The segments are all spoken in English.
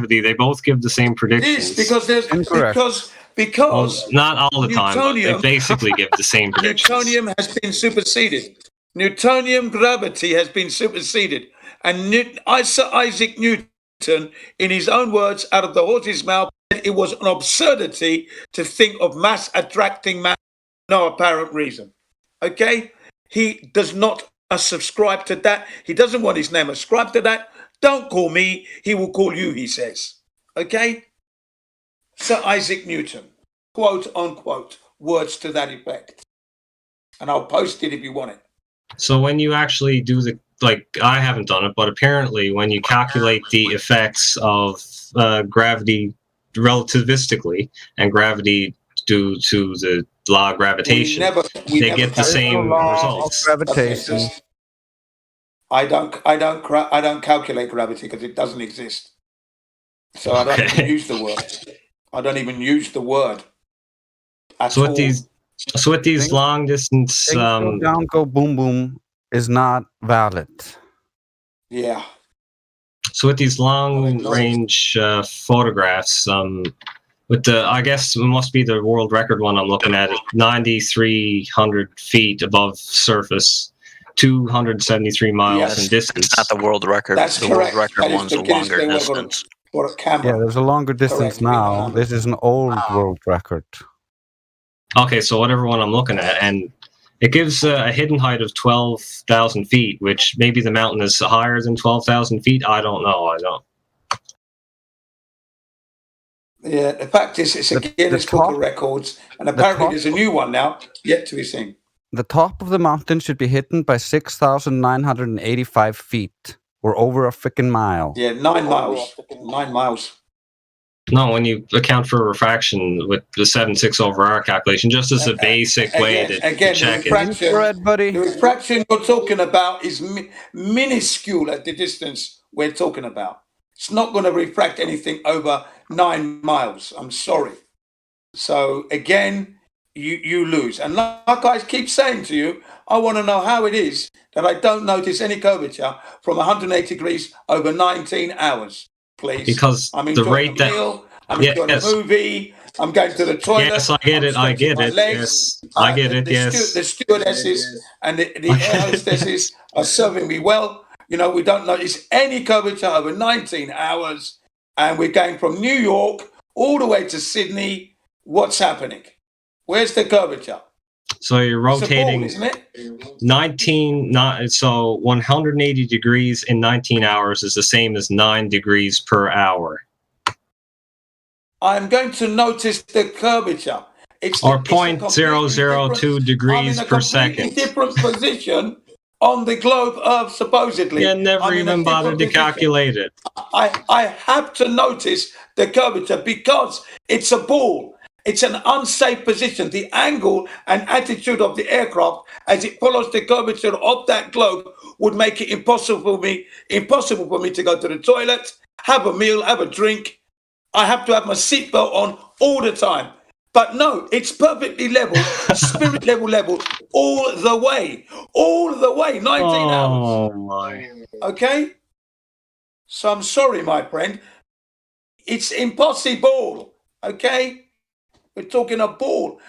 they both give the same predictions. Yes, because there's Incorrect. because not all the time, but they Newtonium- basically give the same predictions. Newtonium has been superseded. Newtonian gravity has been superseded. And Sir Isaac Newton, in his own words, out of the horse's mouth, said it was an absurdity to think of mass attracting mass for no apparent reason. Okay? He does not subscribe to that. He doesn't want his name ascribed to that. Don't call me, he will call you, he says. Okay? Sir Isaac Newton, quote unquote, words to that effect. And I'll post it if you want it. So when you actually do I haven't done it, but apparently when you calculate the effects of gravity relativistically and gravity due to the law of gravitation, they get the same results. Gravitation. I don't calculate gravity because it doesn't exist. So I don't even use the word. I don't even use the word. So with these long distance, Go down, go boom, boom is not valid. Yeah. So with these long range photographs, with I guess it must be the world record one I'm looking at, 9,300 feet above surface, 273 miles in distance. It's not the world record. That's the correct. world record one's a longer Guinness distance. For a camera. Yeah, there's a longer distance now. This is an old world record. Okay, so whatever one I'm looking at, and it gives a hidden height of 12,000 feet, which maybe the mountain is higher than 12,000 feet. I don't know. Yeah, the fact is, it's a Guinness Book of Records, and apparently there's a new one now, yet to be seen. The top of the mountain should be hidden by 6,985 feet, or over a freaking mile. Yeah, 9 miles. 9 miles. No, when you account for refraction with the 7/6 over R calculation, just as a basic way to check it. The refraction you're talking about is minuscule at the distance we're talking about. It's not going to refract anything over 9 miles. I'm sorry. So again, you lose. And like I keep saying to you, I want to know how it is that I don't notice any curvature from 180 degrees over 19 hours. Please. Because I'm the rate that I'm enjoying a movie. I'm going to the toilet. Yes, I get it. Yes, I get it. Yes. The stewardesses and the air hostesses are serving me well. You know, we don't notice any curvature over 19 hours. And we're going from New York all the way to Sydney. What's happening? Where's the curvature? So you're rotating, it's a ball, isn't it? So 180 degrees in 19 hours is the same as 9 degrees per hour. I'm going to notice the curvature. Or 0.002 degrees per second. Different position on the globe Earth, supposedly. Yeah, never even bothered to calculate it. I have to notice the curvature because it's a ball. It's an unsafe position. The angle and attitude of the aircraft as it follows the curvature of that globe would make it impossible for me to go to the toilet, have a meal, have a drink. I have to have my seatbelt on all the time. But no, it's perfectly level, spirit level, all the way, 19 hours. My. Okay? So I'm sorry, my friend. It's impossible, okay? We're talking a ball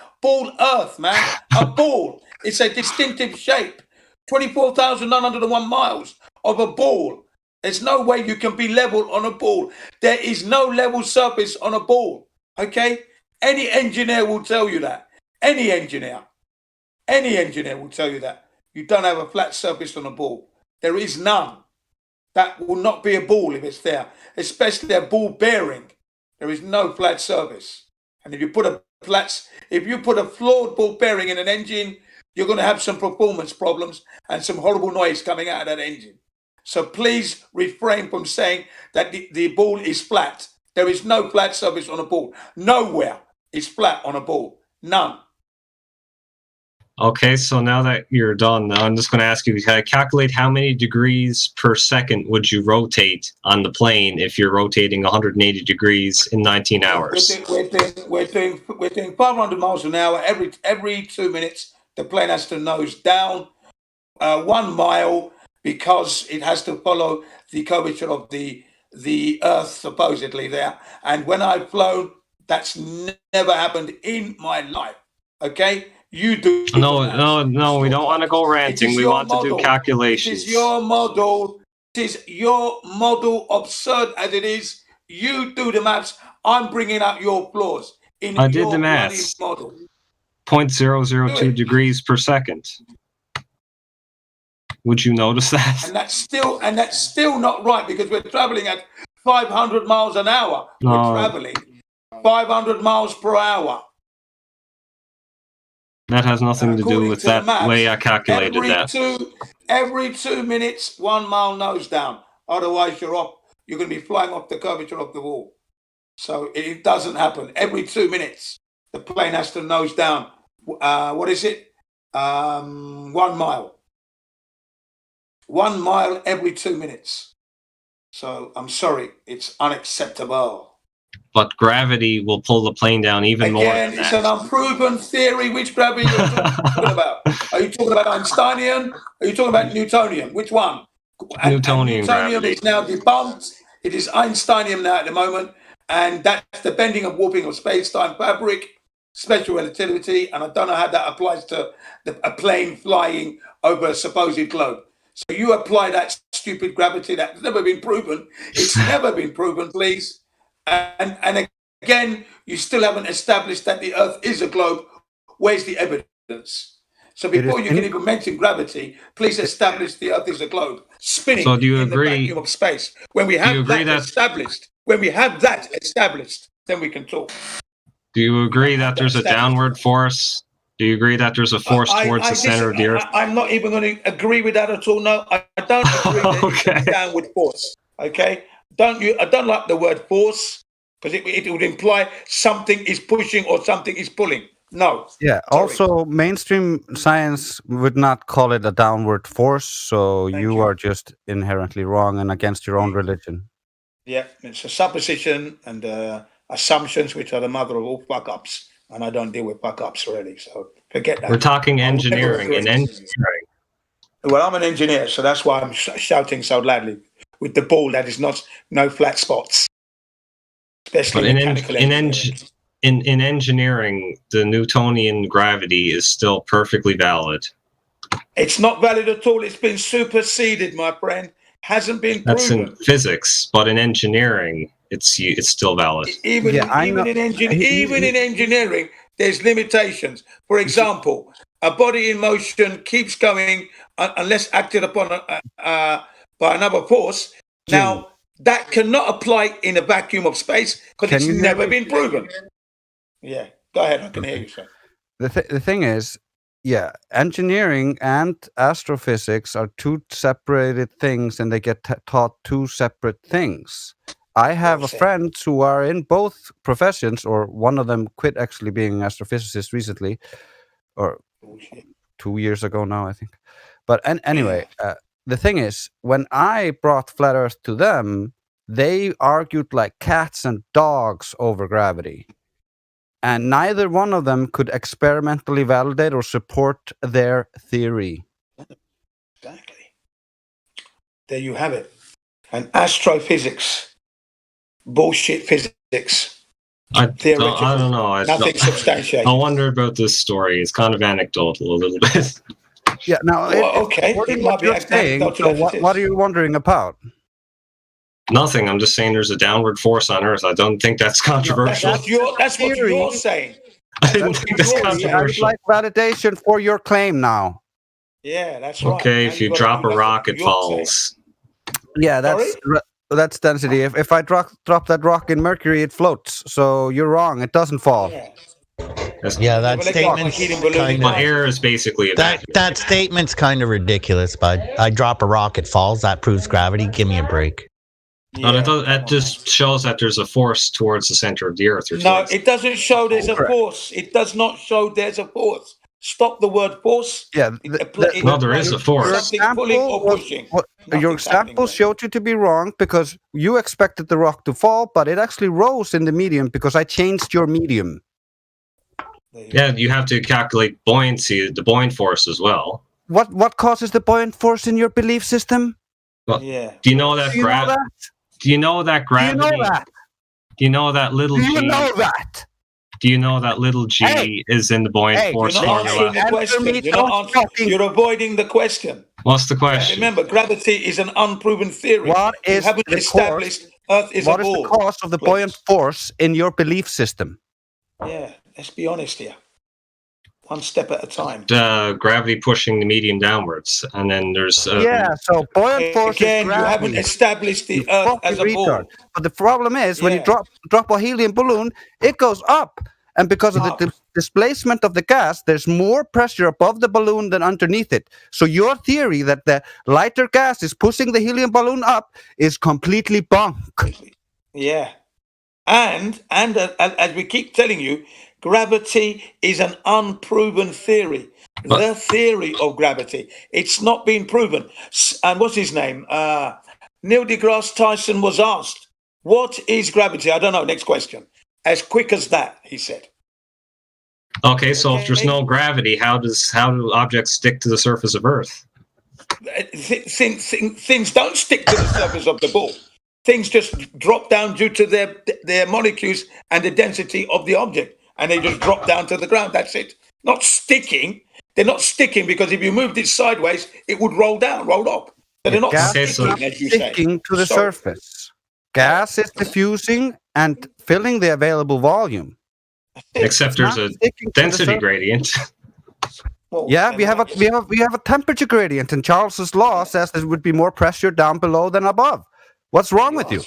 Earth, man, a ball. It's a distinctive shape, 24,901 miles of a ball. There's no way you can be level on a ball. There is no level surface on a ball, okay? Any engineer will tell you that. Any engineer will tell you that. You don't have a flat surface on a ball. There is none. That will not be a ball if it's there, especially a ball bearing. There is no flat surface. And if you put a flawed ball bearing in an engine, you're going to have some performance problems and some horrible noise coming out of that engine. So please refrain from saying that the ball is flat. There is no flat surface on a ball. Nowhere is flat on a ball. None. Okay, so now that you're done, I'm just going to ask you, calculate how many degrees per second would you rotate on the plane if you're rotating 180 degrees in 19 hours? We're doing 500 miles an hour every 2 minutes. The plane has to nose down 1 mile because it has to follow the curvature of the the Earth supposedly there. And when I've flown, that's never happened in my life. Okay? You do. No, we don't want to go ranting. We want to do calculations. It is your model. It is your model, absurd as it is. You do the maths. I'm bringing out your flaws in I did your the maths. model. 0.002 degrees per second. Would you notice that? And that's still not right, because we're traveling at 500 miles an hour. We're traveling 500 miles per hour. That has nothing to do with that maths, way I calculated that. Every 2 minutes, 1 mile nose down. Otherwise, you're going to be flying off the curvature of the wall. So it doesn't happen. Every 2 minutes, the plane has to nose down. What is it? 1 mile. 1 mile every 2 minutes. So I'm sorry, it's unacceptable. But gravity will pull the plane down even more than that. It's an unproven theory. Which gravity are you talking about? Are you talking about Einsteinian? Are you talking about Newtonian? Which one? Newtonian gravity. Is now debunked. It is Einsteinian now at the moment. And that's the bending and warping of space-time fabric, special relativity. And I don't know how that applies to a plane flying over a supposed globe. So you apply that stupid gravity that's never been proven. It's never been proven, please. And again, you still haven't established that the Earth is a globe. Where's the evidence? So before you can even mention gravity, please establish the Earth is a globe spinning so do you in agree, the vacuum of space. When we have that established, then we can talk. Do you agree that there's a downward force? Do you agree that there's a force towards the center of the Earth? I'm not even going to agree with that at all. No, I don't agree that it's a downward force. Okay? I don't like the word force, because it would imply something is pushing or something is pulling. No. Yeah. Sorry. Also, mainstream science would not call it a downward force, so you are just inherently wrong and against your own religion. Yeah, it's a supposition and assumptions, which are the mother of all fuck-ups. And I don't deal with fuck-ups really, so forget that. We're talking engineering and engineering. Well, I'm an engineer, so that's why I'm shouting so loudly with the ball that is no flat spots. Especially in engineering, the Newtonian gravity is still perfectly valid. It's not valid at all. It's been superseded, my friend. Hasn't been proven. That's in physics, but in engineering, it's still valid. Even in engineering, there's limitations. For example, a body in motion keeps going unless acted upon by another force. Jim. Now, that cannot apply in a vacuum of space because it's never been proven. Yeah, go ahead. I can hear you, sir. The thing is, yeah, engineering and astrophysics are two separated things, and they get taught two separate things. I have a friends who are in both professions, or one of them quit actually being an astrophysicist recently, or 2 years ago now, I think. But anyway, the thing is, when I brought Flat Earth to them, they argued like cats and dogs over gravity. And neither one of them could experimentally validate or support their theory. Exactly. There you have it. And astrophysics, bullshit physics. I don't know. Nothing substantiated. I wonder about this story. It's kind of anecdotal a little bit. Yeah, now, okay. What you're saying, so what are you wondering about? Nothing. I'm just saying there's a downward force on Earth. I don't think that's controversial. That's what you're saying. I didn't think that's controversial. I would like validation for your claim now. Yeah, that's right. Okay, if you drop a rock, it falls. Yeah, that's density. If I drop that rock in Mercury, it floats. So you're wrong. It doesn't fall. Yeah, that statement's kind of... air is basically a vacuum. That statement's kind of ridiculous, but I drop a rock, it falls. That proves gravity. Give me a break. No, that just shows that there's a force towards the center of the Earth. No, it doesn't show there's a force. It does not show there's a force. Stop the word force. Yeah, no, there is a force. Your example showed you to be wrong because you expected the rock to fall, but it actually rose in the medium because I changed your medium. Yeah, you have to calculate buoyancy, the buoyant force as well. What causes the buoyant force in your belief system? Well, do you know that? Do you know that Do you gravity? know that? Do you know that little Do you g? know that? Do you know that little g Hey! is in the buoyant Hey, You're force not formula? answering the Answer question. me, You're not don't answering. fucking- You're avoiding the question. What's the question? Remember, gravity is an unproven theory. What You is haven't the established Earth is What a is the ball. cause of the Please. buoyant force in your belief system? Yeah, let's be honest here. One step at a time. Gravity pushing the medium downwards, and then there's Yeah, so buoyant force Again, is you haven't gravity. established the You Earth as fucking a ball. retard. But the problem is when you Yeah. drop a helium balloon, it goes up. And because of the Up. displacement of the gas, there's more pressure above the balloon than underneath it. So your theory that the lighter gas is pushing the helium balloon up is completely bunk. Yeah. And as we keep telling you, gravity is an unproven theory. The theory of gravity. It's not been proven. And what's his name? Neil deGrasse Tyson was asked, what is gravity? I don't know. Next question. As quick as that, he said. Okay, so if there's no gravity, how do objects stick to the surface of Earth? Things don't stick to the surface of the ball. Things just drop down due to their molecules and the density of the object, and they just drop down to the ground. That's it. Not sticking. They're not sticking because if you moved it sideways, it would roll down, roll up. But they're not Gas Okay, is so- not as you say. sticking to the So- surface. Gas is diffusing and filling the available volume. Except there's Not a sticking to the density surface. gradient. Well, Yeah, we have a temperature gradient, and Charles's law says there would be more pressure down below than above. What's wrong with you?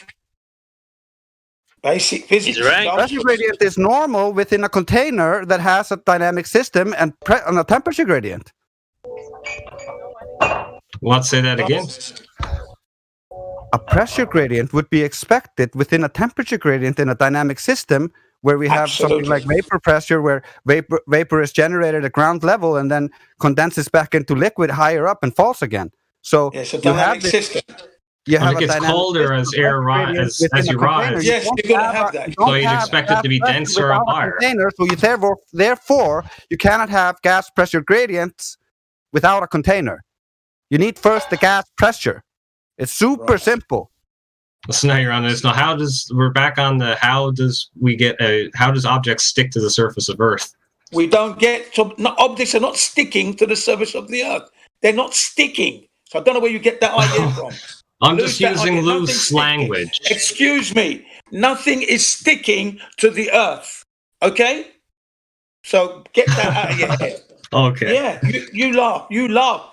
Basic physics. He's right. Pressure gradient is normal within a container that has a dynamic system and a temperature gradient. What? Say that again. A pressure gradient would be expected within a temperature gradient in a dynamic system where we have something like vapor pressure, where vapor is generated at ground level and then condenses back into liquid higher up and falls again. So Yes, a you have dynamic this, system. you When have it a gets dynamic colder as system, air pressure gradient as within you a container. rise. Yes, don't you're gonna have a- that. you don't So you'd have expect it to be gas pressure denser up without a higher. container, so you therefore you cannot have gas pressure gradients without a container. You need first the gas pressure. It's super Right. simple. So now you're on this. Now, we're back on the how does objects stick to the surface of Earth? We don't get objects are not sticking to the surface of the Earth. They're not sticking. So I don't know where you get that idea from. I'm Lose just that using idea. Nothing's loose sticking. language. Excuse me. Nothing is sticking to the Earth. Okay? So get that out of your head. Okay. Yeah, you laugh. You laugh.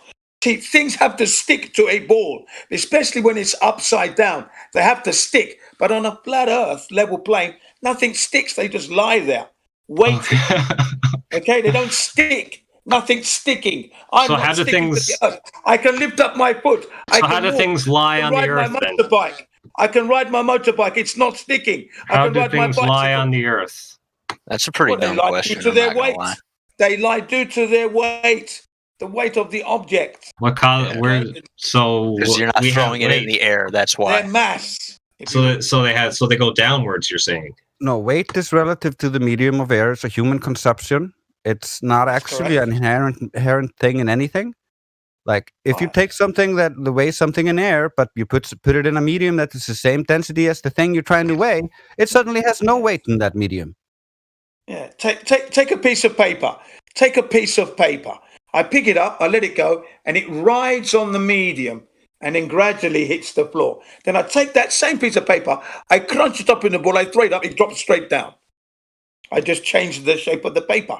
See, things have to stick to a ball, especially when it's upside down. They have to stick. But on a flat Earth, level plane, nothing sticks. They just lie there, waiting. Okay? They don't stick. Nothing's sticking. I'm So not how do sticking to things- the Earth. I can lift up my foot. I So can how do walk. things lie I on can the ride Earth my then? motorbike. I can ride my motorbike. It's not sticking. I How can do ride my things lie bicycle. on the Earth? That's a pretty Well, they dumb lie question. due to I'm their not gonna weight. lie. They lie due to their weight, the weight of the object, What cause? Yeah. Where? So Because you're not we have throwing it in weight. the air. That's their why. mass. If you- So they go downwards. You're saying? No, weight is relative to the medium of air. It's a human conception. It's not That's actually an inherent thing in anything. Like if you Right. take something that weighs something in air, but you put it in a medium that is the same density as the thing you're trying to weigh, it suddenly has no weight in that medium. Yeah, take a piece of paper. Take a piece of paper. I pick it up, I let it go, and it rides on the medium and then gradually hits the floor. Then I take that same piece of paper, I crunch it up in the ball, I throw it up, it drops straight down. I just changed the shape of the paper.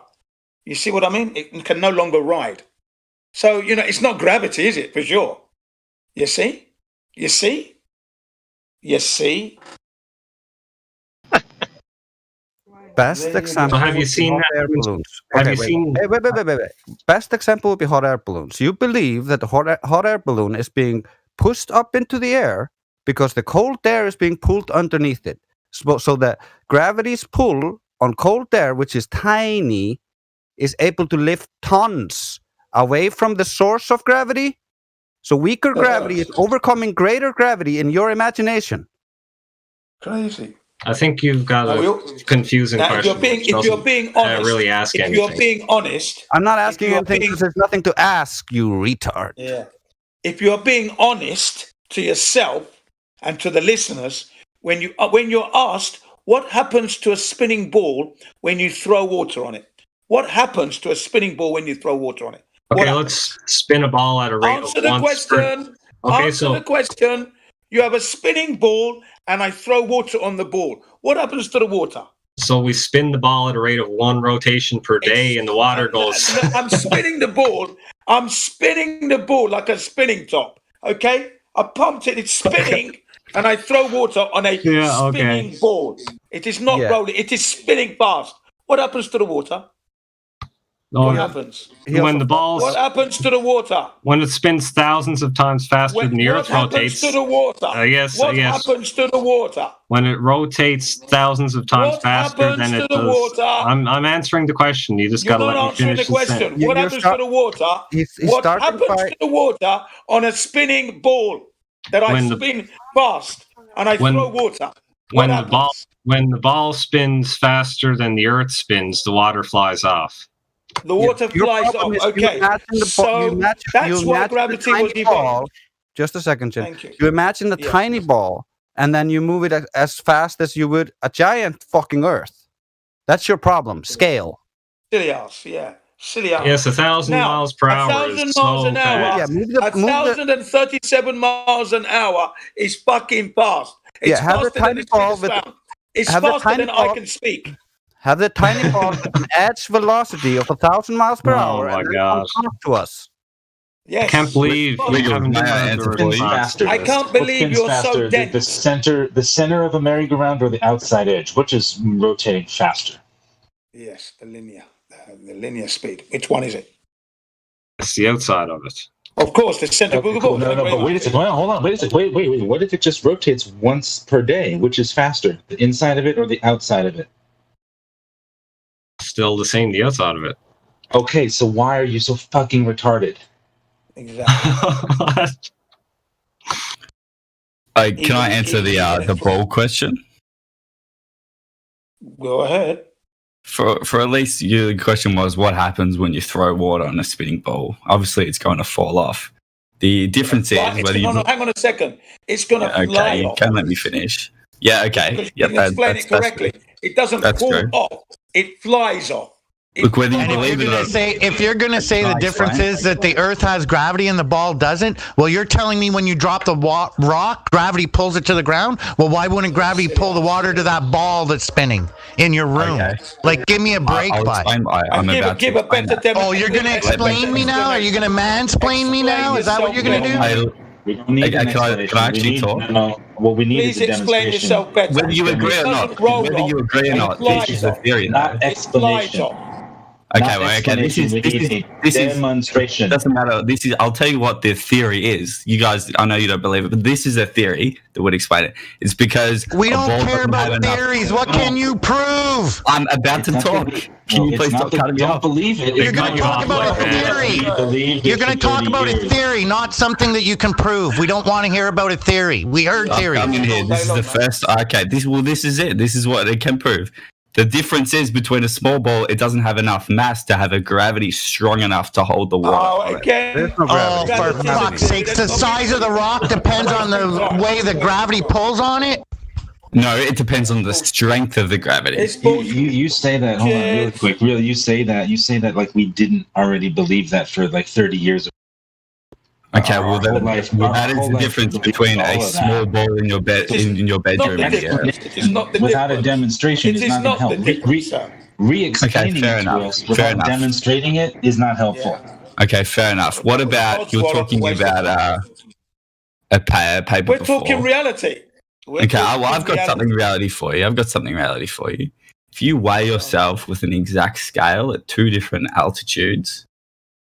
You see what I mean? It can no longer ride. So, it's not gravity, is it? For sure. You see? You see? You see? Best There you go. example. So have you would be seen hot that? air balloons? Have Okay, you wait. seen? Wait. Best example would be hot air balloons. You believe that the hot air balloon is being pushed up into the air because the cold air is being pulled underneath it. So the gravity's pull on cold air, which is tiny, is able to lift tons away from the source of gravity. So weaker gravity is overcoming greater gravity in your imagination. Crazy. I think you've got Now, a confusing Now, question. if you're being honest, really ask if anything. you're being honest, I'm not asking you're anything being- because there's nothing to ask, you retard. yeah. If you're being honest to yourself, and to the listeners, when you're asked what happens to a spinning ball when you throw water on it. What happens to a spinning ball when you throw water on it? Okay, let's spin a ball at a rate Answer of the once question. Okay, Answer the question. You have a spinning ball, and I throw water on the ball. What happens to the water? So we spin the ball at a rate of 1 rotation per day, and the water goes. I'm spinning the ball. I'm spinning the ball like a spinning top. Okay, I pumped it. It's spinning, and I throw water on a spinning ball. It is not rolling. It is spinning fast. What happens to the water? What happens? When the ball. What happens to the water? When it spins thousands of times faster than the Earth rotates. What happens to the water? Yes. What happens to the water? When it rotates thousands of times faster than it does. Water? I'm answering the question. You just got to let me finish the question. What happens to the water? What happens to the water on a spinning ball that I spin fast and I throw water? When the ball spins faster than the Earth spins, the water flies off. The water flies off. Okay, so that's why gravity was evolved. Just a second, Jim. Thank you. You imagine the tiny ball, and then you move it as fast as you would a giant fucking Earth. That's your problem. Scale. Silly ass, yeah. Silly ass. Yes, 1,000 miles per hour. 1,000 miles an hour. 1,037 miles an hour is fucking fast. It's faster than it's faster than I can speak. Have the tiny ball with an edge velocity of 1,000 miles per hour and talk to us. Yes. I can't believe we haven't done that. I can't believe you're so dense. The center of a merry-go-round or the outside edge? Which is rotating faster? Yes, the linear speed. Which one is it? It's the outside of it. Of course, the center. Okay, cool. No, but wait a second. Hold on. Wait a second. Wait. What if it just rotates once per day? Which is faster, the inside of it or the outside of it? Still the same, the outside of it. Okay, so why are you so fucking retarded? Exactly. Can I answer the ball question? Go ahead. For at least the question was, what happens when you throw water on a spinning ball? Obviously, it's going to fall off. The difference is whether you... hang on a second. It's going to fly off. You can let me finish. Yeah, okay. You can explain it correctly. It doesn't fall off. It flies off. Look, whether you believe it or not. If you're going to say the difference is that the Earth has gravity and the ball doesn't, well, you're telling me when you drop the rock, gravity pulls it to the ground? Well, why wouldn't gravity pull the water to that ball that's spinning in your room? Okay. Like, give me a break, bud. Give a better demonstration. Oh, you're going to explain me now? Are you going to mansplain me now? Is that what you're going to do? We don't need an explanation. Can I actually talk? No. What we need Please is a explain yourself better. Whether you agree or not, this is a theory. Not explanation. This is demonstration. Doesn't matter. I'll tell you what the theory is. You guys, I know you don't believe it, but this is a theory that would explain it. It's because we don't care about theories. What can you prove? I'm about to talk. Can you please stop cutting me off? Don't believe it. You're going to talk about a theory. You're going to talk about a theory, not something that you can prove. We don't want to hear about a theory. We heard theory. I'm in here. This is the first. Okay. This is it. This is what it can prove. The difference is between a small ball, it doesn't have enough mass to have a gravity strong enough to hold the water. Oh, okay. For fuck's sake, the size of the rock depends on the way the gravity pulls on it? No, it depends on the strength of the gravity. You say that, hold on, really quick. Really, you say that like we didn't already believe that for like 30 years. Okay, well, that is the difference between a small ball in your bedroom. Without a demonstration, it's not going to help. Re-explaining it to us without demonstrating it is not helpful. Okay, fair enough. What about you're talking about a paper? We're talking reality. Okay, well, I've got something reality for you. If you weigh yourself with an exact scale at two different altitudes,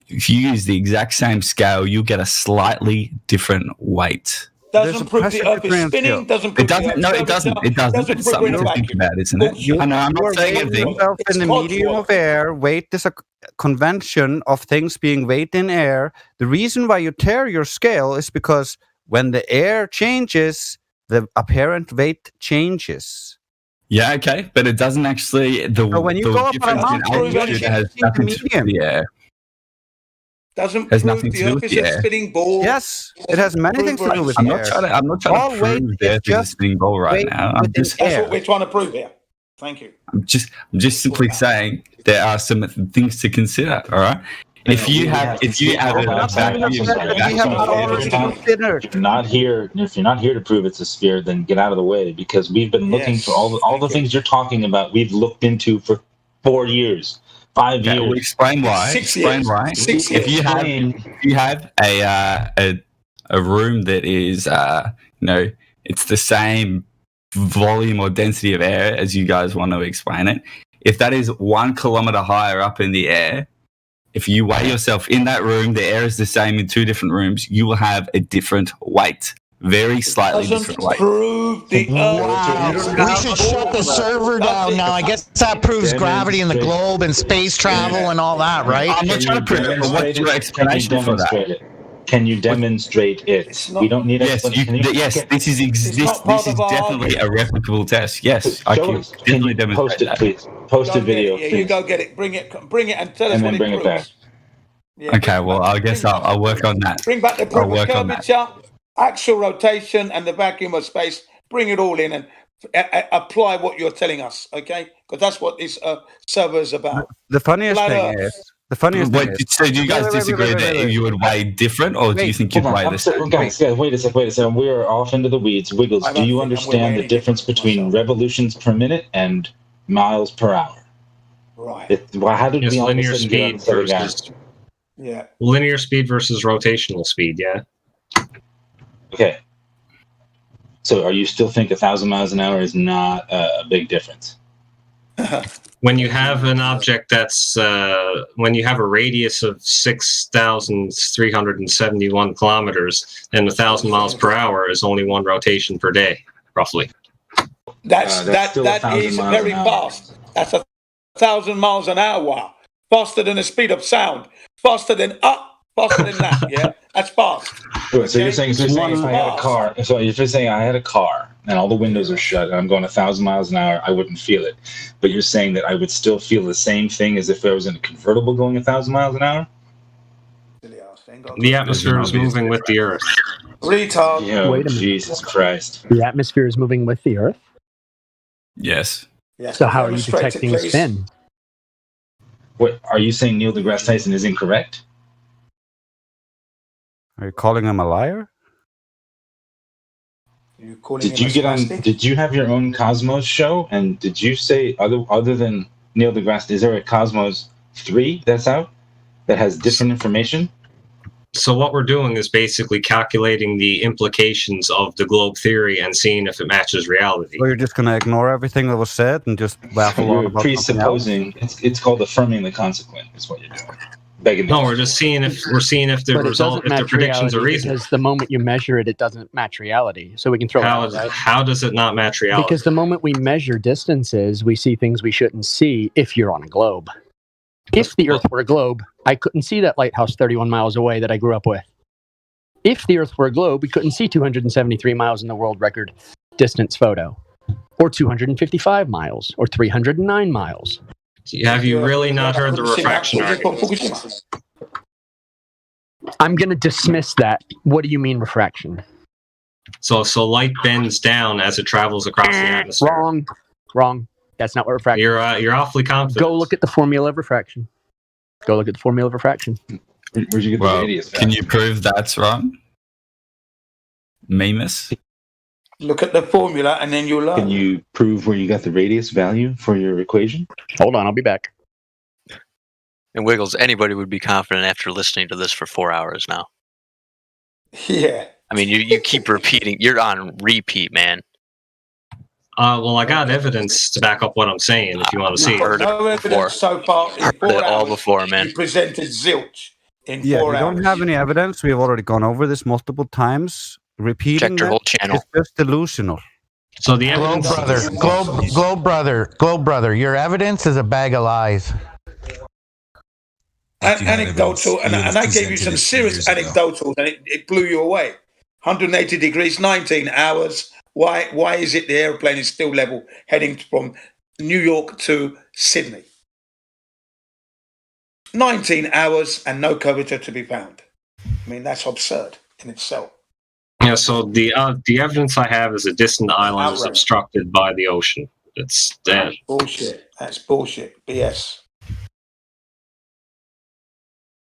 if you use the exact same scale, you'll get a slightly different weight. Doesn't prove the Earth is spinning. Doesn't. It doesn't. No, it doesn't. It doesn't. It's something to think about, isn't it? I know. I'm not saying anything. In the medium of air, weight is a convention of things being weight in air. The reason why you tear your scale is because when the air changes, the apparent weight changes. Yeah, okay, but it doesn't actually. So when you go up on a mountain, altitude has nothing to do with the air. Doesn't Has prove nothing the to do Earth with is the a air. spinning ball. Yes, it has many things to do with I'm the not air. trying All to weight prove is the Earth is a just spinning ball right weight now. I'm within just That's air. what we're trying to prove here. Thank you. I'm just simply saying there are some things to consider. All right. If you have a vacuum, if you're not here to prove it's a sphere, then get out of the way, because we've been looking for all the things you're talking about. We've looked into for 4 years, 5 okay, years. we'll explain why. 6 years. Why. 6 If years. you have a room that is it's the same volume or density of air as you guys want to explain it. If that is 1 kilometer higher up in the air, if you weigh yourself in that room, the air is the same in 2 different rooms, you will have a different weight. Very slightly different weight. Prove the Wow. We should shut the server down now. I guess that proves gravity in the globe and space travel and all that, right? I'm not trying to prove it, but what's your explanation for that? Can you demonstrate it? We don't need explanation. Yes, this is definitely a replicable test. Yes, I can definitely demonstrate that. Please post a video. Yeah, you go get it. Bring it, and tell us what it bring it back. Yeah, okay, well, I guess I'll work on that. Bring back the proof of curvature, axial rotation, and the vacuum of space. Bring it all in and apply what you're telling us, okay? Because that's what this server is about. The funniest thing is... So do you guys disagree that you would weigh different, or do you think you'd weigh the same? Guys, wait a second. We are off into the weeds. Wiggles, do you understand the difference between revolutions per minute and miles per hour? Right. How did we linear speed versus linear speed versus rotational speed? Yeah. Okay. So, are you still think 1,000 miles an hour is not a big difference? When you have an object that's when you have a radius of 6,371 kilometers, and 1,000 miles per hour is only 1 rotation per day, roughly. That is very fast. That's 1,000 miles an hour, faster than the speed of sound, faster than that. Yeah, that's fast. So you're saying if I had a car, so if you're saying I had a car and all the windows are shut and I'm going 1,000 miles an hour, I wouldn't feel it. But you're saying that I would still feel the same thing as if I was in a convertible going 1,000 miles an hour? The atmosphere is moving with the Earth. Retard. Wait a minute. Jesus Christ. The atmosphere is moving with the Earth? Yes. So how are you detecting spin? What, are you saying Neil deGrasse Tyson is incorrect? Are you calling him a liar? Did you have your own Cosmos show? And did you say other than Neil deGrasse, is there a Cosmos 3 that's out that has different information? So what we're doing is basically calculating the implications of the globe theory and seeing if it matches reality. Or you're just going to ignore everything that was said and just waffle on about presupposing. It's called affirming the consequent. Is what you're doing. No, we're just seeing if the result, if the predictions are reasonable. Because the moment you measure it, it doesn't match reality. So we can throw how does it not match reality? Because the moment we measure distances, we see things we shouldn't see if you're on a globe. If the Earth were a globe, I couldn't see that lighthouse 31 miles away that I grew up with. If the Earth were a globe, we couldn't see 273 miles in the world record distance photo, or 255 miles, or 309 miles. Have you really not heard the refraction argument? I'm going to dismiss that. What do you mean refraction? So light bends down as it travels across the atmosphere. Wrong. That's not what refraction is. You're awfully confident. Go look at the formula of refraction. Where'd you get the radius? Can you prove that's wrong? Mimus? Look at the formula and then you'll learn. Can you prove where you got the radius value for your equation? Hold on, I'll be back. And Wiggles, anybody would be confident after listening to this for 4 hours now. Yeah. I mean, you keep repeating. You're on repeat, man. Well, I got evidence to back up what I'm saying if you want to see. Heard it before. So far, heard it all before, man. You presented zilch in 4 hours. Yeah, we don't have any evidence. We've already gone over this multiple times. Repeating Checked your whole channel. is just delusional. So the evidence, Globe brother, your evidence is a bag of lies. Anecdotal, and I gave you some serious anecdotals, and it blew you away. 180 degrees, 19 hours. Why is it the airplane is still level heading from New York to Sydney? 19 hours and no curvature to be found. I mean, that's absurd in itself. Yeah, so the evidence I have is a distant island is Outright. obstructed by the ocean. It's dead. Bullshit. That's bullshit. BS.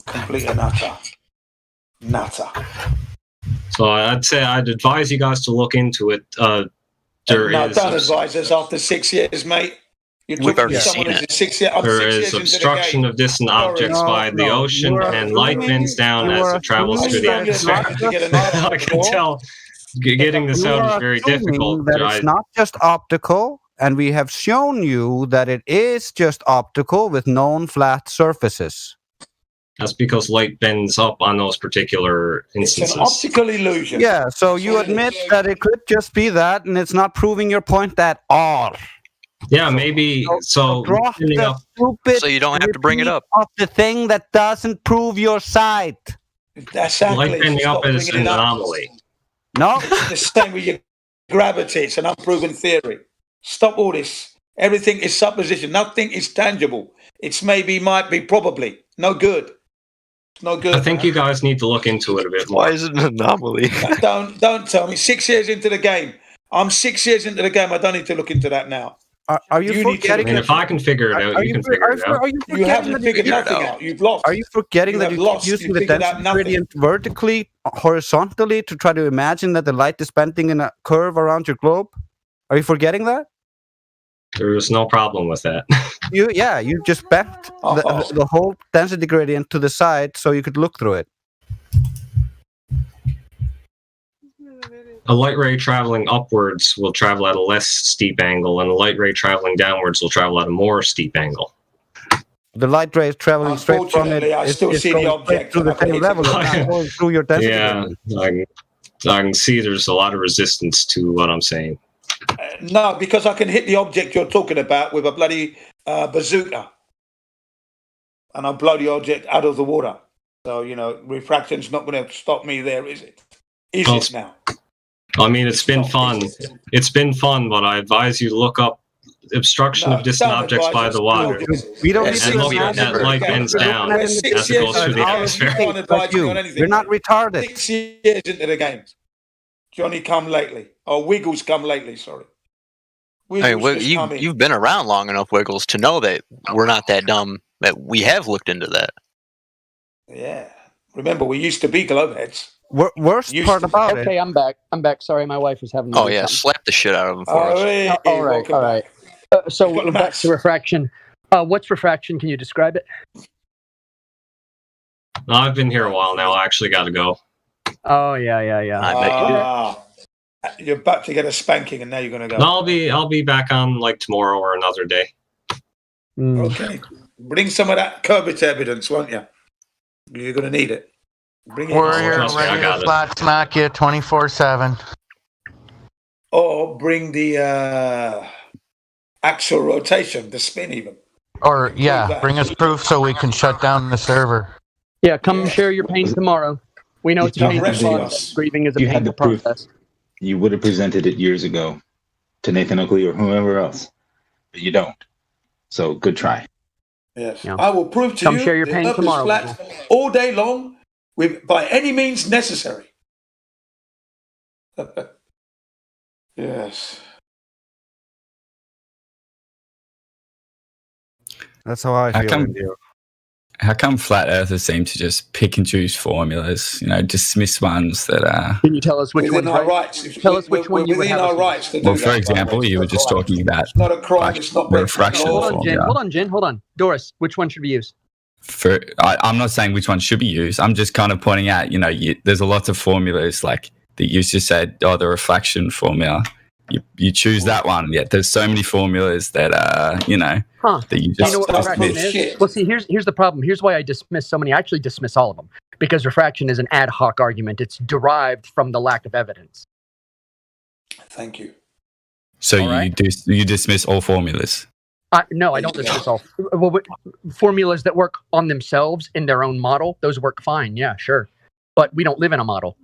Complete and utter. Nutter. So I'd advise you guys to look into it. There No, is don't advise us after 6 years, mate. You're We've talking to already someone seen who's it. 6 years. I'm there 6 is years into the obstruction game. of distant Sorry. objects by the ocean, you are and light assuming- bends down you as are it travels assuming through the that it's not atmosphere. To get an just answer I can before. tell getting this You out are is very assuming difficult. that it's not just optical, and we have shown you that it is just optical with known flat surfaces. That's because light bends up on those particular It's an instances. optical illusion. Yeah, so you all it admit is. that it could just be that, and it's not proving your point at all. Yeah, maybe. So Drop ending the up, stupid So you don't have to bring it repeat up. of the thing that doesn't prove your side. Exactly. light bending Stop up is bringing an it up. anomaly. No, The same with your gravity. It's an unproven theory. Stop all this. Everything is supposition. Nothing is tangible. It's maybe, might be, probably. No good. No good. I think man. you guys need to look into it a bit more. Why is it an anomaly? Don't tell me. 6 years into the game. I'm 6 years into the game. I don't need to look into that now. are you You need to- I forgetting? mean, if I can figure it out, you can figure it out. Are you You forgetting haven't that figured you nothing out. out. You've lost. Are you forgetting You that have you lost. keep using You the figured out density nothing. gradient vertically, horizontally to try to imagine that the light is bending in a curve around your globe? Are you forgetting that? There was no problem with that. You just bent the whole density gradient to the side so you could look through it. A light ray traveling upwards will travel at a less steep angle, and a light ray traveling downwards will travel at a more steep angle. The light ray is traveling straight from it. Unfortunately, I still see the going straight object through the and I can same hit it level. with It's my not going through your density Yeah, gradient. I can see there's a lot of resistance to what I'm saying. No, because I can hit the object you're talking about with a bloody bazooka. And I'll blow the object out of the water. So, refraction's not going to stop me there, is it? Is Well, it now? I mean, it's been fun. It's been fun, but I advise you to look up obstruction No, of distant don't objects advise by us. the water. We don't Yeah, need and to look at imagine that light it. bends We're down looking at as it it in goes the through the physics. atmosphere. You can't Like advise me you. on anything. You're not retarded. 6 years into the game. Johnny come lately. Or Wiggles come lately, sorry. I mean, Wiggles just come in. you've been around long enough, Wiggles, to know that we're not that dumb, that we have looked into that. Yeah. Remember, we used to be globeheads. Worst Used part to- about Okay, it. I'm back. Sorry, my wife was having. to Oh do yeah, something. slap the shit out of him for us. Hey, all right, welcome all back. right. So You've got the back maths. to refraction. What's refraction? Can you describe it? No, I've been here a while now. I actually got to go. Oh yeah. I bet you do. Ah, you're about to get a spanking, and now you're going to go. No, I'll be back on like tomorrow or another day. Mm. Okay. Bring some of that curvature evidence, won't you? You're going to need it. Bring it. We're here trust me, I ready got to it. flat smack you 24/7. Or bring the axial rotation, the spin even. Or yeah, bring us proof so we can shut down the server. Yeah, come share your pain tomorrow. We know it's a You painful wrestle process. us. Grieving is a You had painful the proof. process. You would have presented it years ago to Nathan Oakley or whoever else, but you don't. So good try. Yes. Yeah. I will prove to Come you share your the pain Earth is tomorrow, flat all day long by any means necessary. Yes. That's how I How feel. come- with you. How come flat earthers seem to just pick and choose formulas? Dismiss ones that are. Can you tell us which Within one? our rights. Tell us which We're one you would within have our us- rights to do Well, that. for example, you were just talking about It's not a crime. like It's not breaking the refraction law. Hold on, Jen. formula. Hold on, Jen. Hold on. Doris, which one should we use? I'm not saying which one should be used. I'm just kind of pointing out, there's a lot of formulas like that you just said, the refraction formula. You choose that one. Yet there's so many formulas that Huh. that you Do you just know what That's refraction dismiss. bullshit. is? Well, see, here's the problem. Here's why I dismiss so many. I actually dismiss all of them because refraction is an ad hoc argument. It's derived from the lack of evidence. Thank you. So All right. you dismiss all formulas. No, I don't dismiss all formulas that work on themselves in their own model. Those work fine. Yeah, sure. But we don't live in a model.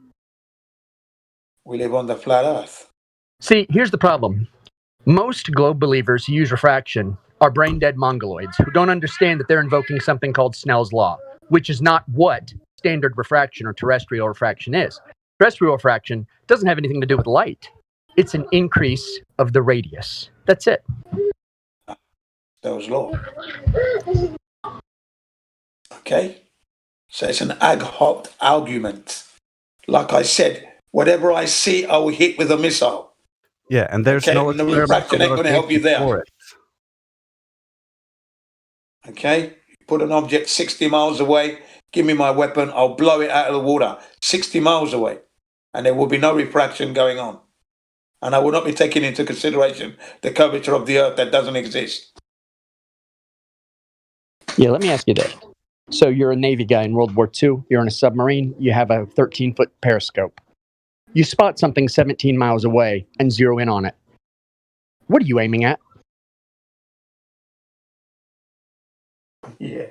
We live on the flat Earth. See, here's the problem. Most globe believers who use refraction are brain dead mongoloids who don't understand that they're invoking something called Snell's law, which is not what standard refraction or terrestrial refraction is. Terrestrial refraction doesn't have anything to do with light. It's an increase of the radius. That's it. Snell's law. Okay? So it's an ad hoc argument. Like I said, whatever I see, I will hit with a missile. Yeah, and there's Okay, no and the refraction ain't going to help you there. for it. Okay? Put an object 60 miles away, give me my weapon, I'll blow it out of the water 60 miles away. And there will be no refraction going on. And I will not be taking into consideration the curvature of the Earth that doesn't exist. Yeah, let me ask you this. So you're a Navy guy in World War II, you're in a submarine, you have a 13-foot periscope. You spot something 17 miles away and zero in on it. What are you aiming at? Yeah.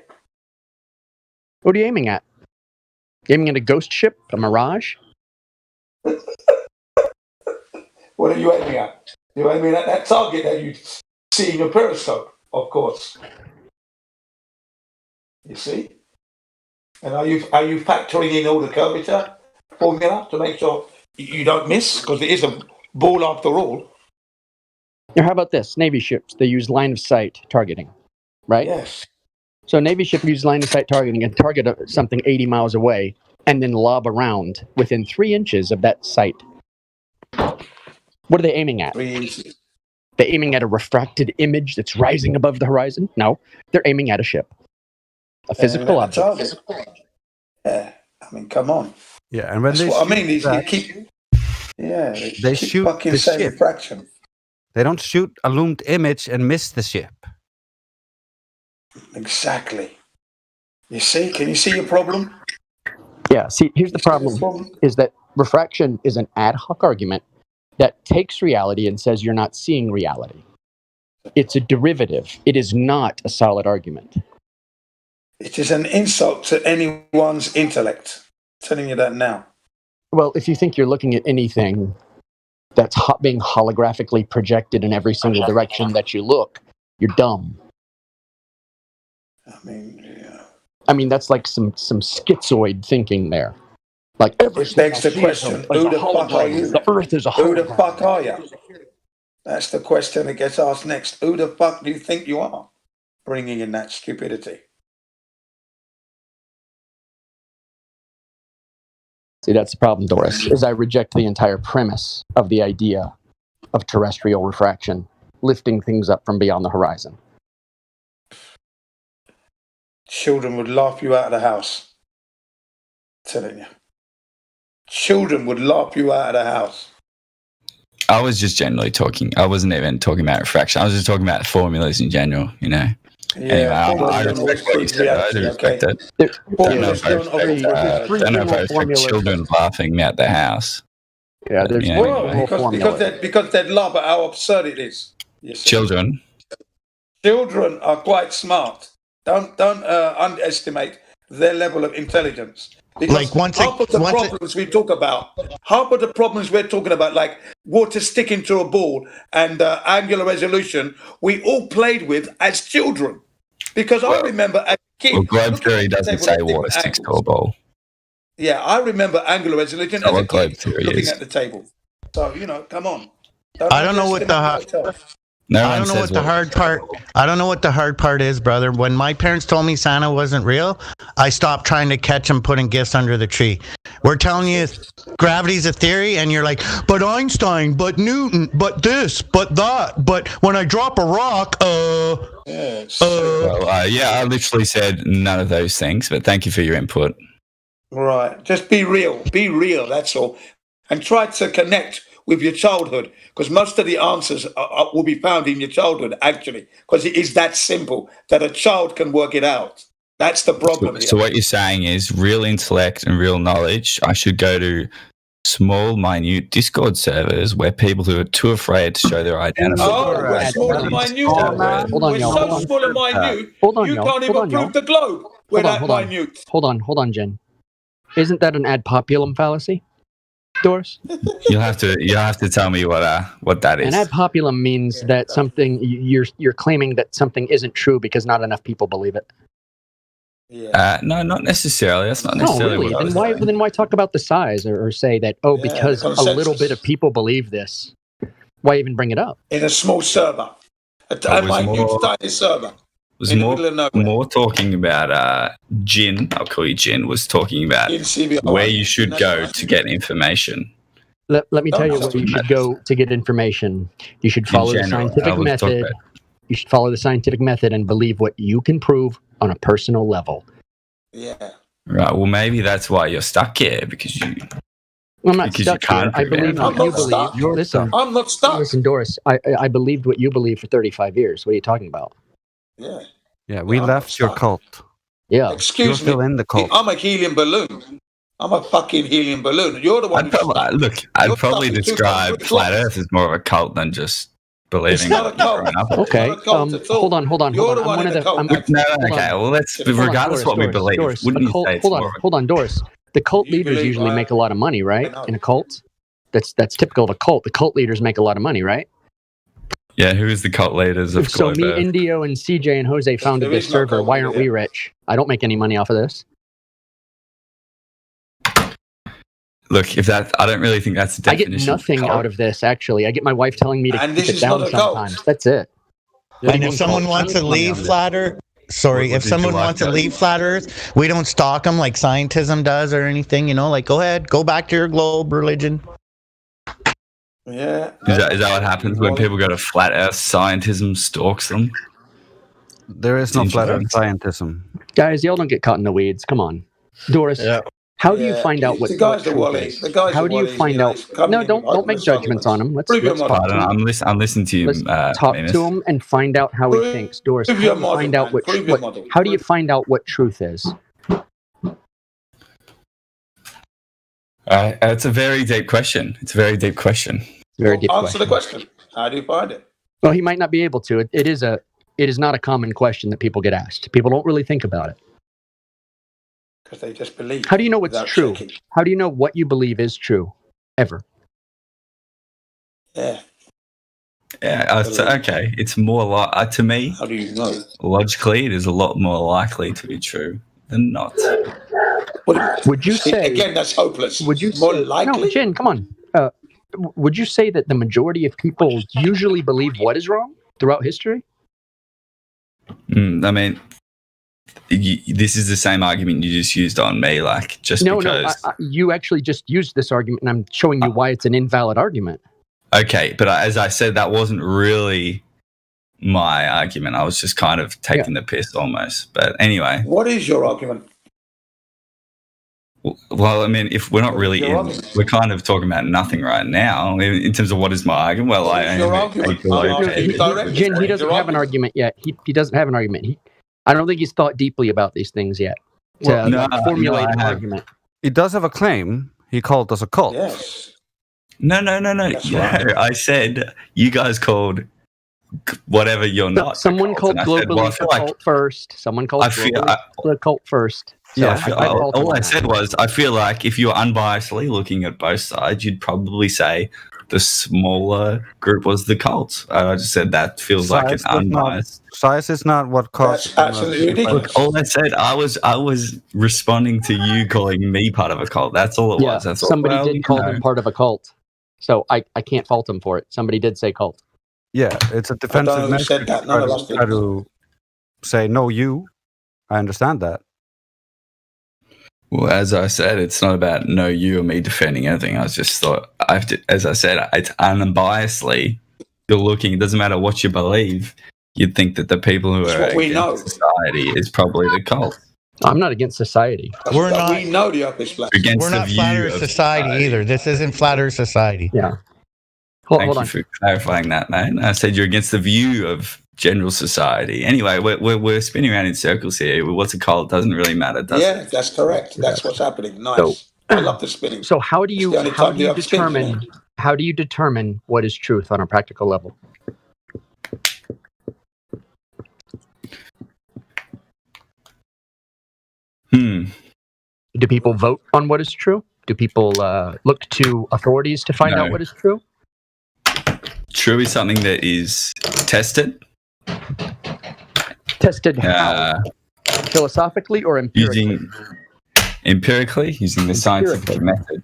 What are you aiming at? Aiming at a ghost ship? A mirage? What are you aiming at? You're aiming at that target that you see in your periscope, of course. You see? And are you factoring in all the curvature formula to make sure you don't miss? Because it is a ball after all. Now, how about this? Navy ships, they use line of sight targeting, right? Yes. So a Navy ship uses line of sight targeting and target something 80 miles away and then lob around within 3 inches of that sight. What are they aiming at? 3 inches. They're aiming at a refracted image that's rising above the horizon? No, they're aiming at a ship. A physical object. Yeah, I mean, come on. Yeah, and when That's they what I shoot mean. that, They keep shoot fucking the saying ship. refraction. They don't shoot a loomed image and miss the ship. Exactly. You see? Can you see your problem? Yeah, see, here's the problem, is that refraction is an ad hoc argument that takes reality and says you're not seeing reality. It's a derivative. It is not a solid argument. It is an insult to anyone's intellect. I'm telling you that now. Well, if you think you're looking at anything that's being holographically projected in every single direction that you look, you're dumb. I mean, yeah. I mean, that's like some schizoid thinking there. Like, Which begs the question, who the fuck are you? The Earth is a Who the hologram. fuck are you? That's the question that gets asked next. Who the fuck do you think you are? Bringing in that stupidity. See, that's the problem, Doris, is I reject the entire premise of the idea of terrestrial refraction, lifting things up from beyond the horizon. Children would laugh you out of the house. I'm telling you. Children would laugh you out of the house. I was just generally talking. I wasn't even talking about refraction. I was just talking about formulas in general, you know. Yeah, Anyway, I respect what you said. I do respect it. Don't know if I respect children laughing at the house. Yeah, there's because they'd laugh at how absurd it is. Children are quite smart. Don't underestimate their level of intelligence. Because half of the problems we're talking about, like water sticking to a ball and angular resolution, we all played with as children. Because I remember as a kid. Well, globe theory doesn't say water sticks to a ball. Yeah, I remember angular resolution as a kid looking at the table. So, come on. I don't know what the hard part is, brother. When my parents told me Santa wasn't real, I stopped trying to catch him putting gifts under the tree. We're telling you gravity's a theory, and you're like, but Einstein, but Newton, but this, but that, but when I drop a rock, I literally said none of those things, but thank you for your input. Right. Just be real. Be real, that's all. And try to connect with your childhood, because most of the answers will be found in your childhood, actually, because it is that simple that a child can work it out. That's the problem. So what you're saying is real intellect and real knowledge, I should go to small, minute Discord servers where people who are too afraid to show their identity. We're small and minute. We're so small and minute, you can't even prove the globe. We're that minute. Hold on, Jen. Isn't that an ad populum fallacy? Doris? You'll have to tell me what that is. An ad populum means that something you're claiming that something isn't true because not enough people believe it. Yeah. No, not necessarily. That's not No, necessarily really. what Then why talk about the size or say that Yeah, because the a little consensus. bit of people believe this? Why even bring it up? In a small server. A was minute more- tiny server. It was in the middle of nowhere. more talking about Jin. I'll call you Jin. Was talking about In CBR. where you should That's go right. to get information. Let me tell you No, where you should go to get information. You should follow the general, scientific I was talking method. You should follow the scientific method and believe what you can prove on a personal level. Yeah. Right. Well, maybe that's why you're stuck here because you. I'm not Because you stuck here. can't I prove believe it. what I'm you not stuck. believe. Listen, I'm not stuck. listen, Doris. I believed what you believe for 35 years. What are you talking about? Yeah. Yeah, we I'm left your stuck. cult. Yeah. You're Excuse still me. in the cult. I'm a helium balloon. I'm a fucking helium balloon. You're the one I'd who's probably, stuck. look. I'd You're probably stuck in describe 2003 flat clocks. Earth as more of a cult than just believing. It's not a it. cult. Growing up. Okay. It's not a cult at all. Hold on. You're the I'm one one in of the the. cult. I'm, No, hold okay. on. Well, let's Hold on, regardless of what we believe. Doris, Wouldn't a you cult, say it's hold more on, of a- hold on, Doris. The cult You leaders believe, usually I- make a lot of money, right? I know. In a cult, that's typical of a cult. The cult leaders make a lot of money, right? Yeah, who is the cult leaders of So me, Globo? Indio, and CJ and Jose founded There this is no server. cult Why leader aren't we here. rich? I don't make any money off of this. Look, if that, I don't really think that's the I get definition. nothing cult. out of this. Actually, I get my wife telling me to And keep this it is down not a cult. sometimes. That's it. And if someone wants to leave flat Earth, sorry, What if did someone you like wants to about leave flat Earth, we don't stalk them like scientism does or anything. You know, like go ahead, go back to your globe religion. Yeah. Is that what happens when people go to flat Earth? Scientism stalks them. There is It's no flat Earth interesting. scientism. Guys, y'all don't get caught in the weeds. Come on, Doris. How do you Yeah. find out what The guys what are truth Wally. is? The guys How are do you Wally, find you know, out? he's coming No, in don't with make arguments, judgments on him. Let's Prove your talk model. I don't to know. him. I'm listening to you. Let's talk Amos. to him and find out how he Prove- thinks. Doris, prove how your do you model, find out man. what? Prove your model. How do you find out what truth is? It's a very deep question. Very deep Answer the question. question. How do you find it? Well, he might not be able to. It is not a common question that people get asked. People don't really think about it. Because they just believe. How do you know what's without true? checking. How do you know what you believe is true? Ever? Yeah. Yeah, okay. It's more like to me, How do you know? logically, it is a lot more likely to be true than not. Would you say? Again, that's hopeless. Would you More say? likely? No, Jen, come on. Would you say that the majority of people usually believe what is wrong throughout history? I mean, this is the same argument you just used on me, like just No, because. you actually just used this argument, and I'm showing you why it's an invalid argument. Okay, but as I said, that wasn't really my argument. I was just kind of taking the piss almost. But anyway, What is your argument? well, I mean, if we're not really Your in, argument. we're kind of talking about nothing right now in terms of what is my argument. Well, What I is your argument? I'm asking you directly. Jen, What he is doesn't your have an argument yet. He doesn't have an argument. I don't think he's thought deeply about these things yet to Well, no, formulate no, an I have. argument. He does have a claim. He called us a cult. Yes. No. That's Yeah, right. I said you guys called whatever you're No, not. someone a cult, called and I said, globally well, I feel the like cult first. Someone called I feel. the cult first. So Yeah, I fault him All on I that. said was, I feel like if you were unbiasedly looking at both sides, you'd probably say the smaller group was the cult. I just said that feels like an Size does not- unbiased. Size is not what caused. That's absolutely ridiculous. All I said, I was responding to you calling me part of a cult. That's all it Yeah, was. That's all. somebody Well, did you call know. him part of a cult. So I can't fault him for it. Somebody did say cult. Yeah, it's a know defensive who measure. said that. None of us did. Try to say no, you. I understand that. Well, as I said, it's not about no you or me defending anything. I just thought, as I said, it's unbiasedly. You're looking. It doesn't matter what you believe. You'd think that the people who It's are what we know. against society is probably the cult. I'm not against society. We're But not- We know the Earth is flat. Against We're the not view flat Earth of society either. This isn't flat Earth society. Yeah. Thank Hold you on. for clarifying that, mate. I said you're against the view of general society. Anyway, we're spinning around in circles here. What's a cult doesn't really matter, does Yeah, it? that's correct. That's what's happening. Nice. I love the spinning. So how do It's the only you time the Earth spins, how do you determine what is truth on a practical level? Do people vote on what is true? Do people look to authorities to find No. out what is true? True is something that is tested Tested how? Philosophically or empirically? using the scientific method.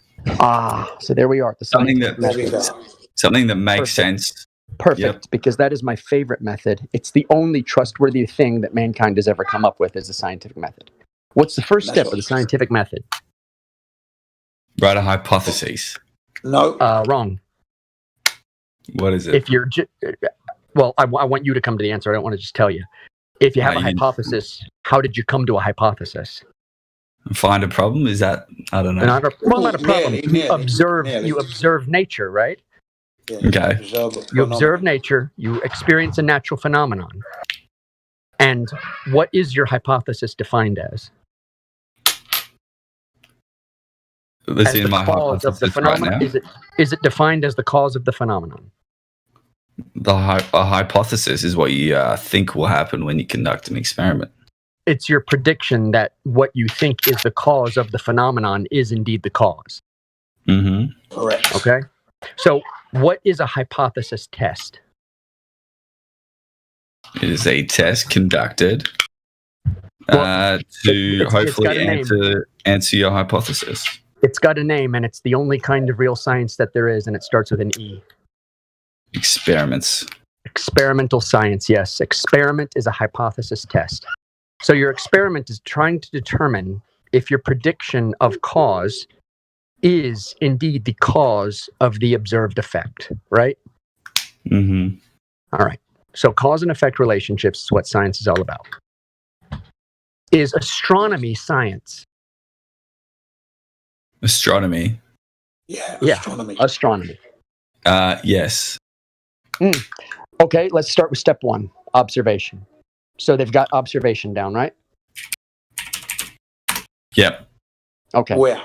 So there we are. The Something scientific that method. something that makes Perfect. sense. Perfect, Yep. because that is my favorite method. It's the only trustworthy thing that mankind has ever come up with is the scientific method. What's the first step of the scientific method? Write a hypothesis. No. Wrong. What is it? If you're, well, I want you to come to the answer. I don't want to just tell you. If you have a hypothesis, how did you come to a hypothesis? Find a problem? Is that, I don't know. Not a problem. Nearly. You observe nature, right? Yeah, Okay. You observe nature, you experience a natural phenomenon. And what is your hypothesis defined as? This As is the my cause of the hypothesis right phenomenon? now. Is it defined as the cause of the phenomenon? A hypothesis is what you think will happen when you conduct an experiment. It's your prediction that what you think is the cause of the phenomenon is indeed the cause. Mm-hmm. Correct. Okay? So, what is a hypothesis test? It is a test conducted Well, to it's hopefully got a name. answer your hypothesis. It's got a name, and it's the only kind of real science that there is, and it starts with an E. Experiments. Experimental science, yes. Experiment is a hypothesis test. So your experiment is trying to determine if your prediction of cause is indeed the cause of the observed effect, right? Mm-hmm. All right. So cause and effect relationships is what science is all about. Is astronomy science? Astronomy. Yeah. Yeah. Astronomy. Astronomy. Yes. Okay, let's start with step one, observation. So they've got observation down, right? Yep. Okay. Where?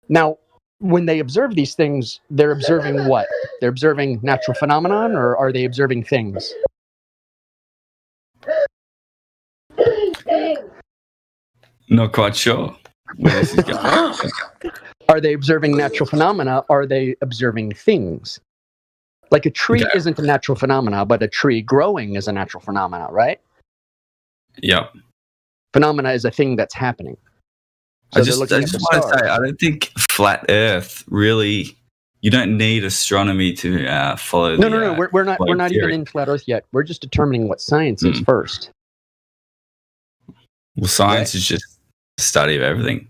Now, when they observe these things, they're observing what? They're observing natural phenomenon, or are they observing things? Not quite sure where this is going. Are they observing natural phenomena? Are they observing things? Like a tree Okay. isn't a natural phenomena, but a tree growing is a natural phenomena, right? Yep. Phenomena is a thing that's happening. So I they're just looking at the want to stars. say, I don't think flat Earth really. You don't need astronomy to follow. No. We're not even theory. in flat Earth yet. We're just determining what science is first. Well, science is just the study of everything,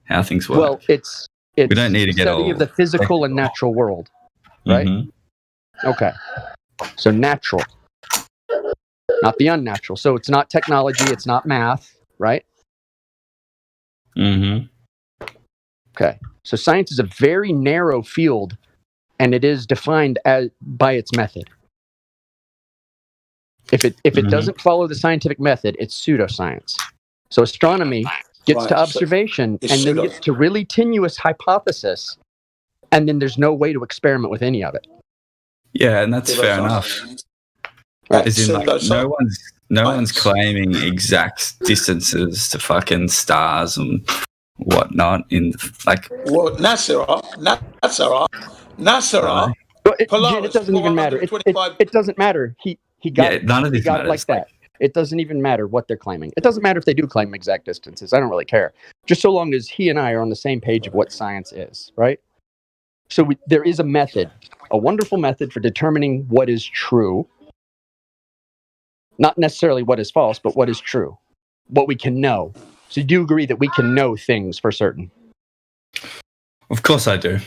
how things work. Well, it's we don't need to the get study all of the physical and natural world, right? Mhm. Okay. So natural, not the unnatural. So it's not technology. It's not math, right? Mhm. Okay. So science is a very narrow field, and it is defined by its method. If it Mhm. doesn't follow the scientific method, it's pseudoscience. So astronomy gets Right, to so observation it's and then pseudo. gets to really tenuous hypothesis, and then there's no way to experiment with any of it. Yeah, and that's fair enough. Right. As in, like, So- no one's claiming exact distances to fucking stars and whatnot. In like, Well, NASA are. But Jen, Polaris, it doesn't even matter. It 425. doesn't matter. He got yeah, none of he this got it matters. like that. It doesn't even matter what they're claiming. It doesn't matter if they do claim exact distances. I don't really care. Just so long as he and I are on the same page of what science is, right? So there is a method, a wonderful method for determining what is true. Not necessarily what is false, but what is true, what we can know. So you do agree that we can know things for certain? Of course, I do.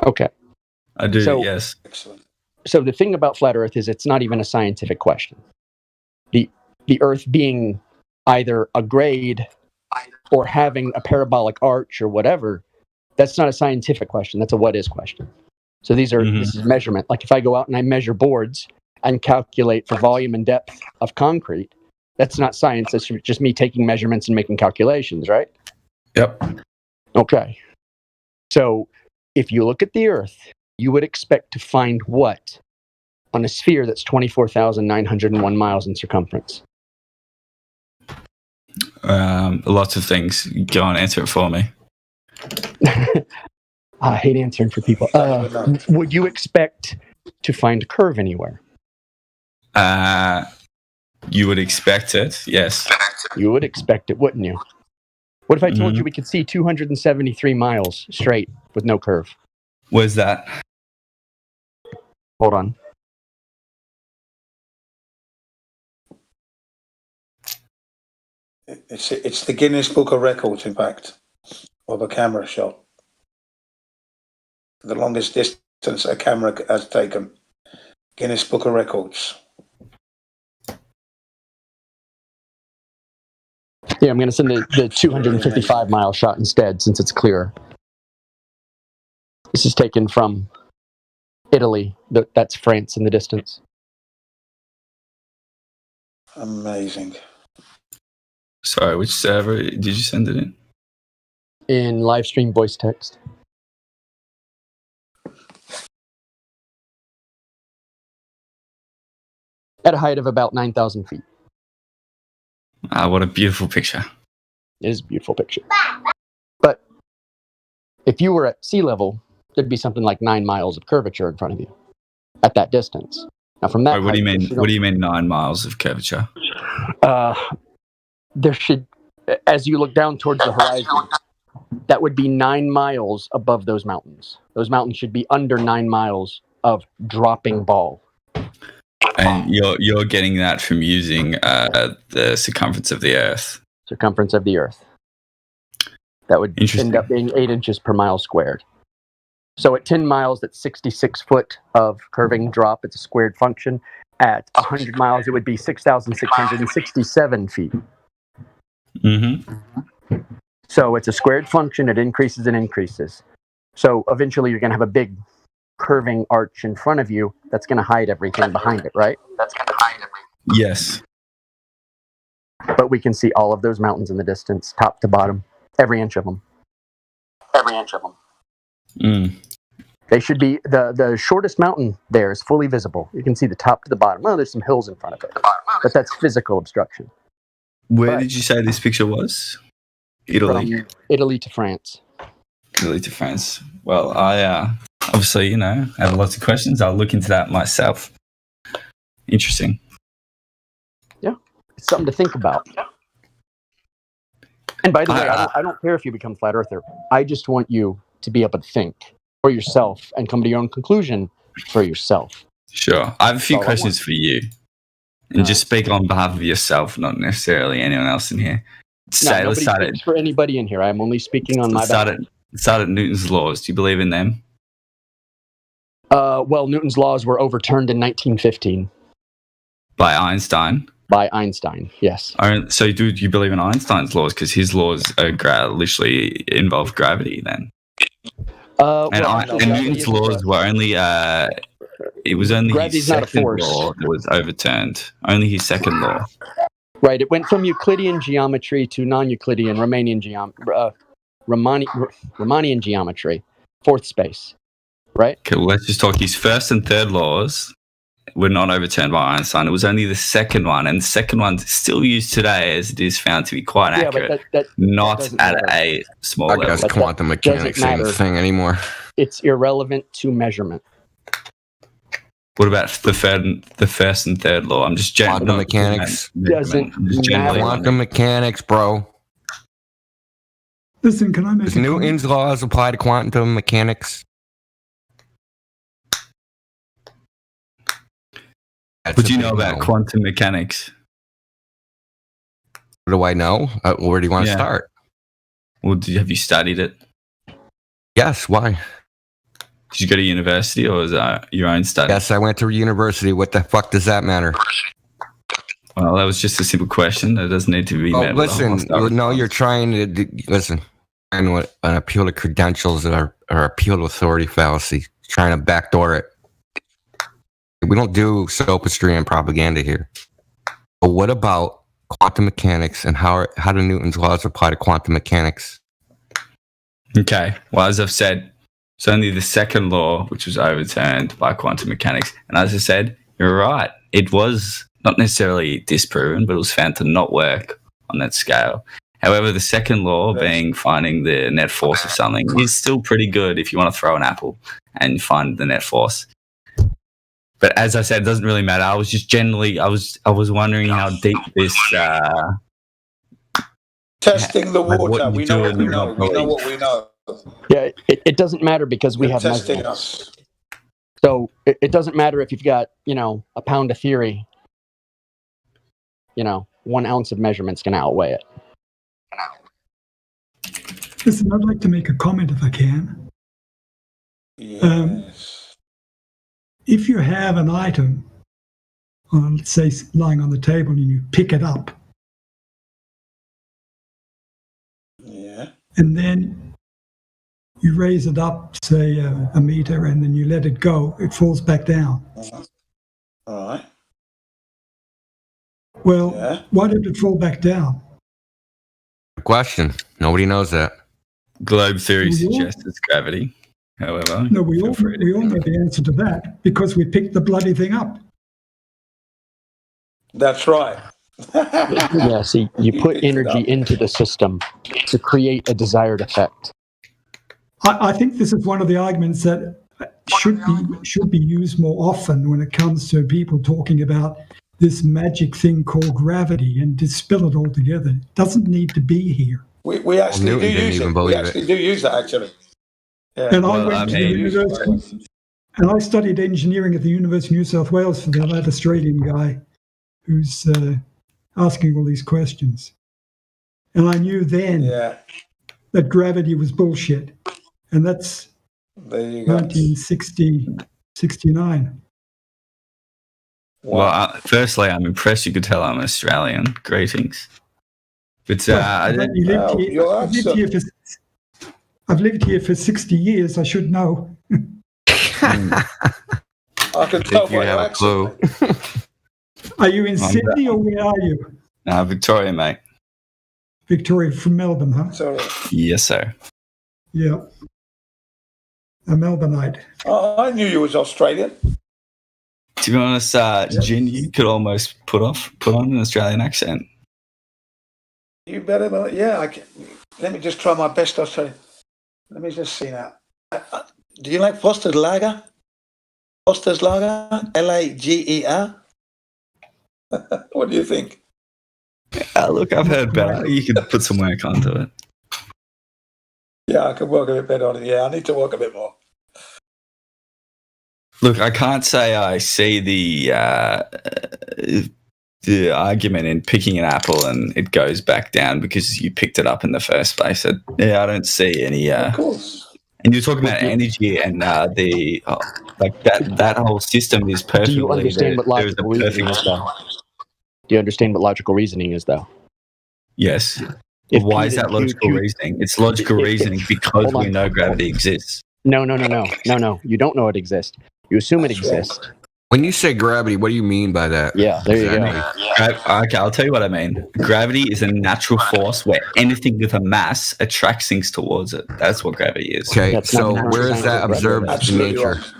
Okay. I do. So- Yes. Excellent. So the thing about flat Earth is it's not even a scientific question. The Earth being either a grade or having a parabolic arch or whatever, that's not a scientific question. That's a what is question. So this is measurement. Like if I go out and I measure boards and calculate for volume and depth of concrete, that's not science. That's just me taking measurements and making calculations, right? Yep. Okay. So if you look at the Earth, you would expect to find what on a sphere that's 24,901 miles in circumference? Lots of things. Go on, answer it for me. I hate answering for people. Would you expect to find curve anywhere? You would expect it, yes. You would expect it, wouldn't you? What if I told you we could see 273 miles straight with no curve? Where's that? Hold on. It's the Guinness Book of Records, in fact, of a camera shot. The longest distance a camera has taken. Guinness Book of Records. Yeah, I'm going to send the 255 mile shot instead, since it's clearer. This is taken from Italy. That's France in the distance. Amazing. Sorry, which server did you send it in? In live stream voice text. At a height of about 9,000 feet. What a beautiful picture. It is a beautiful picture. But if you were at sea level, there'd be something like 9 miles of curvature in front of you at that distance. Now, from that, Wait, what do you mean? What do you mean 9 miles of curvature? There should, as you look down towards the horizon, that would be 9 miles above those mountains. Those mountains should be under 9 miles of dropping ball. And you're getting that from using the circumference of the Earth. Circumference of the Earth. That would end up being 8 inches per mile squared. So at 10 miles, that's 66 foot of curving drop. It's a squared function. At 100 miles, it would be 6,667 feet. Mm-hmm. So it's a squared function. It increases and increases. So eventually, you're going to have a big curving arch in front of you that's going to hide everything behind it, right? Yes. But we can see all of those mountains in the distance, top to bottom, every inch of them. Mm. They should be, the shortest mountain there is fully visible. You can see the top to the bottom. Oh, there's some hills in front of it, but that's physical obstruction. Where did you say this picture was? Italy. From Italy to France. Italy to France. Well, I obviously, have lots of questions. I'll look into that myself. Interesting. Yeah, it's something to think about. And by the way, I don't care if you become flat earther. I just want you to be able to think for yourself and come to your own conclusion for yourself. Sure. I have a few questions for you. And just speak on behalf of yourself, not necessarily anyone else in here. Nobody speaks for anybody in here. I'm only speaking on my behalf. Start at Newton's laws. Do you believe in them? Well, Newton's laws were overturned in 1915. By Einstein? By Einstein, yes. So do you believe in Einstein's laws? Because his laws are literally involve gravity then. And Newton's laws were only... it was only Gravity's his second law that was overturned. Only his second law. Right. It went from Euclidean geometry to non-Euclidean Riemannian geometry, fourth space. Right? Okay, well, let's just talk. His first and third laws were not overturned by Einstein. It was only the second one, and the second one's still used today as it is found to be quite accurate. Not at a small level. I guess quantum mechanics ain't a thing anymore. It's irrelevant to measurement. What about the first and third law? I'm just generally quantum mechanics. Doesn't matter. Quantum mechanics, bro. Listen, can I make Does Newton's laws apply to quantum mechanics? What do you know about quantum mechanics? What do I know? Where do you want to start? Well, have you studied it? Yes. Why? Did you go to university or was that your own study? Yes, I went to university. What the fuck does that matter? Well, that was just a simple question. That doesn't need to be met. Listen, no, you're trying to listen. And an appeal to credentials or appeal to authority fallacy. Trying to backdoor it. We don't do sophistry and propaganda here. But what about quantum mechanics and how do Newton's laws apply to quantum mechanics? Okay. Well, as I've said, it's only the second law which was overturned by quantum mechanics. And as I said, you're right. It was not necessarily disproven, but it was found to not work on that scale. However, the second law, being finding the net force of something, is still pretty good if you want to throw an apple and find the net force. But as I said, it doesn't really matter. I was just generally, I was wondering how deep this. Testing the Like what water. you We do know what and we you know. don't We know believe. what we know. Yeah, it doesn't matter because we You're have testing measurements. us. So it doesn't matter if you've got, a pound of theory. 1 ounce of measurement's going to outweigh it. Listen, I'd like to make a comment if I can. Yes. If you have an item, let's say lying on the table, and you pick it up, Yeah. and then you raise it up, say a meter, and then you let it go, it falls back down. All right. Well, Yeah. why did it fall back down? Question. Nobody knows that. Globe theory We all- suggests it's gravity. However, No, we feel all free to- know the answer to that because we picked the bloody thing up. That's right. Yeah, see, you put picked it energy up. into the system to create a desired effect. I think this is one of the arguments that should be used more often when it comes to people talking about this magic thing called gravity and dispel it altogether. It doesn't need to be here. We actually Newton do didn't use even it. We believe actually do use that, actually. Yeah. And I Well, went I to the mean- university, and I studied engineering at the University of New South Wales for that Australian guy who's asking all these questions. And I knew then Yeah. that gravity was bullshit. And that's There you go. 1969. Well, firstly, I'm impressed you could tell I'm Australian. Greetings. But I I've didn't. lived Well, here- your I've lived accent- here I've lived here for 60 years. I should know. I can tell If you by your have a accent. clue. Are you in I'm Sydney or where are you? Victoria, mate. Victoria, from Melbourne, huh? Sorry. Yes, sir. Yeah. A Melbourneite. Oh, I knew you was Australian. To be honest, Jin, you could almost put on an Australian accent. You better, yeah. I can. Let me just try my best Australian. Let me just see now. Do you like Foster's Lager? Foster's Lager, Lager. What do you think? Look, I've heard better. You could put some work onto it. Yeah, I could work a bit better on it. Yeah, I need to work a bit more. Look, I can't say I see the argument in picking an apple and it goes back down because you picked it up in the first place. I don't see any. Of course. And you're talking about energy and that whole system is perfectly. Do you understand what there is a logical reasoning is, though? Do you understand what logical reasoning is, though? Yes. If Why Pete is that and logical Q- reasoning? It's logical reasoning because Hold on. we know gravity exists. No. You don't know it exists. You assume it exists. When you say gravity, what do you mean by that? Yeah, there you go. Okay, I'll tell you what I mean. Gravity is a natural force where anything with a mass attracts things towards it. That's what gravity is. Okay, That's so not where is that natural observed in Absolutely nature? right.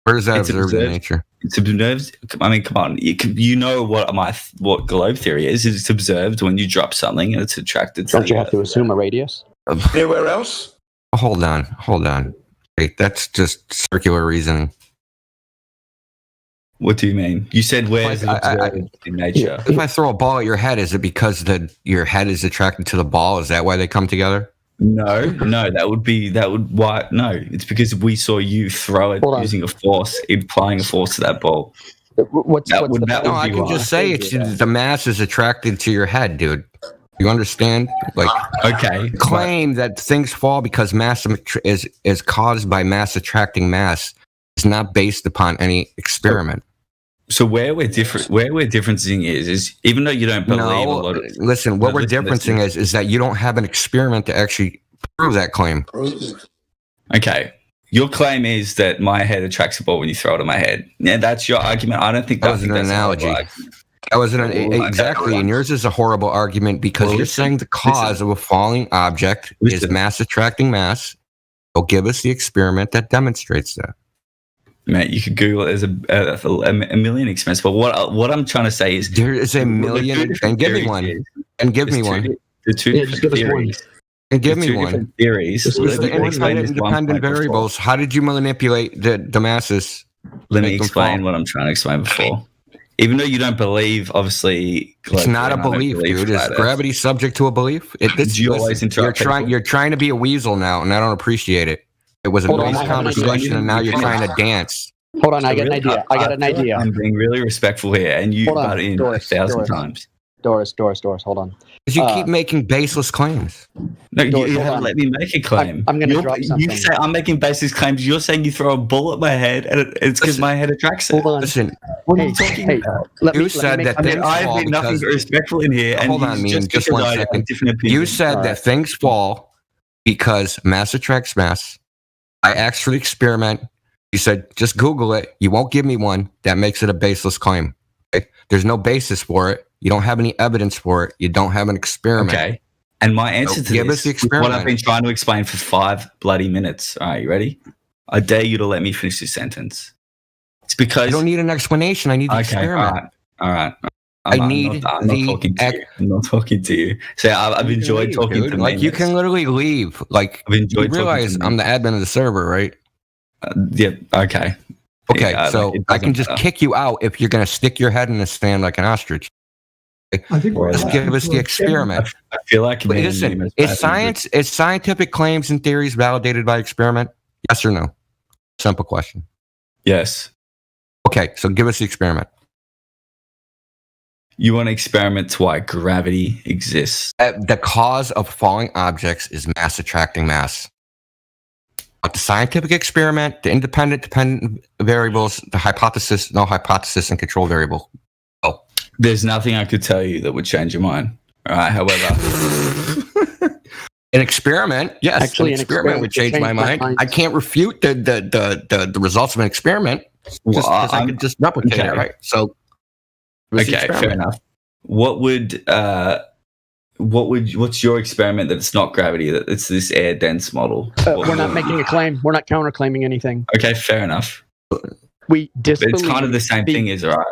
Where is that It's observed in observed. nature? It's observed. I mean, come on. You know what globe theory is? It's observed when you drop something and it's attracted to Don't you the have to Earth. assume a radius? Anywhere else? Hold on. Wait, that's just circular reasoning. What do you mean? You said where is it Like, observed in nature? If I throw a ball at your head, is it because your head is attracted to the ball? Is that why they come together? No, why? No, it's because we saw you throw it Hold on. using a force, applying a force to that ball. What's That the would- that No, would I be can why. just say it's the mass is attracted to your head, dude. You understand? Like Okay, claim that things fall because mass is caused by mass attracting mass is not based upon any experiment. so where we're differencing is even though you don't believe a lot of Listen, what No, we're listen, differencing is that you don't have an experiment to actually prove that claim. Okay, your claim is that my head attracts a ball when you throw it at my head. Yeah, that's your argument. I don't think That was an that's a horrible analogy. argument. That wasn't Well, exactly, and yours is a horrible argument because Well, you're listen, saying the cause of a falling object is Listen. mass attracting mass. So give us the experiment that demonstrates that. Mate, you could Google it. There's a million experiments. But what I'm trying to say is There is a Well, there's two million, different and give me theories one, here. and give me There's one. The two Yeah, just different give us one. theories. And give The me two one. different theories. Just With Let the me explain independent, this one point before. variables, how did you manipulate the masses? Let me Make them explain fall. what I'm trying to explain before. Even though you don't believe, obviously, It's not a belief, dude. Is gravity subject to a belief? Do you always interrupt people? You're trying to be a weasel now, and I don't appreciate it. It was a Hold on, nice I have an idea. conversation, and now you're trying to dance. Hold on, I got an Really, idea. I got an feel like idea. I'm being really respectful here, and you Hold on, butt in Doris, 1,000 Doris. times. Doris, hold on. Because you keep making baseless claims. No, Doris, you hold haven't on. let me make a claim. I'm gonna drop You something. say I'm making baseless claims. You're saying you throw a ball at my head, and it's because my head attracts it. Hold on. Listen, What are Hey, you talking hey, about? you said that I mean, things I've fall been nothing because... but respectful in here, and Hold on, you Mean, just one because I have a second. different opinion. You said All that right. things fall because mass attracts mass. I asked for the experiment. You said, just Google it. You won't give me one. That makes it a baseless claim. Okay? There's no basis for it. You don't have any evidence for it. You don't have an experiment. Okay. And my answer So to give this us the is what I've experiment. been trying to explain for 5 bloody minutes. All right, you ready? I dare you to let me finish this sentence. It's because I don't need an explanation. I need the experiment. All right. I need I'm not talking to you. I'm not talking to you. So I've You can enjoyed leave, talking dude. to Like, you Memes. can literally leave. Like, I've enjoyed you talking realize to I'm the admin of the server, right? Yeah. Okay. Okay, Yeah, so it I can doesn't just matter. kick you out if you're going to stick your head in the sand like an ostrich. I think we're Just give us the experiment. I feel like But me and listen, Memes is both science, is scientific claims and theories validated by experiment? Yes or no? Simple question. Yes. Okay, so give us the experiment. You want to experiment to why gravity exists. The cause of falling objects is mass attracting mass. But the scientific experiment, the independent, dependent variables, the hypothesis, no hypothesis, and control variable. Oh, There's nothing I could tell you that would change your mind. All right. However, an experiment, yes, Actually, an an experiment would experiment change my mind. I can't refute the results of an experiment Well, just because I I'm- could just replicate okay. it, right? So, what's the okay, fair experiment? enough. What's your experiment that it's not gravity, that it's this air dense model? We're not making a claim. We're not counterclaiming anything. Okay, fair enough. We But disbelieve. it's kind of the same thing, is it, right?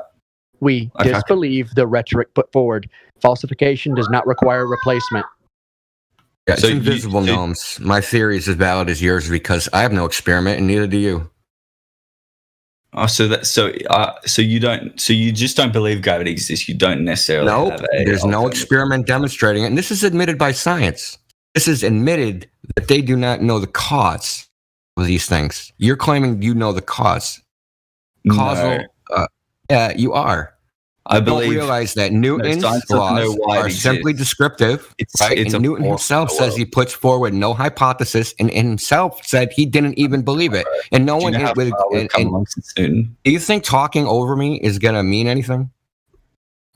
We Okay. disbelieve the rhetoric put forward. Falsification does not require replacement. Yeah, it's So you- invisible so- gnomes. My theory is as valid as yours because I have no experiment and neither do you. Oh, so you just don't believe gravity exists. You don't necessarily. Nope, have a there's no alternative. experiment demonstrating it. And this is admitted by science. This is admitted that they do not know the cause of these things. You're claiming you know the cause. Causal. No, Yeah, you are. I Don't believe. realize that Newton's science doesn't know laws why it are simply exists. descriptive, right? It's And a Newton force himself in the says he world. puts forward no hypothesis, and himself said he didn't even believe it. And no Do you one know how with. far we've come And along since Newton? do you think talking over me is gonna mean anything?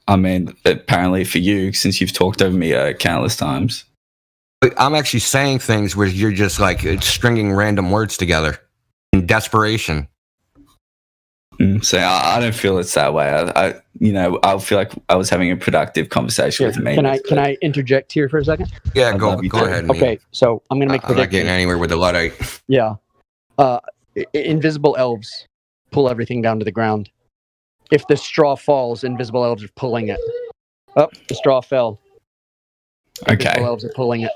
I mean, apparently for you, since you've talked over me countless times. But I'm actually saying things where you're just like stringing random words together in desperation. So I don't feel it's that way. I feel like I was having a productive conversation with me. Can I interject here for a second? Yeah, I'd go love you go to. ahead. Okay, so I'm going to make a I'm not getting prediction. anywhere with the Luddite. Yeah. Invisible elves pull everything down to the ground. If the straw falls, invisible elves are pulling it. Oh, the straw fell. Invisible Okay. elves are pulling it.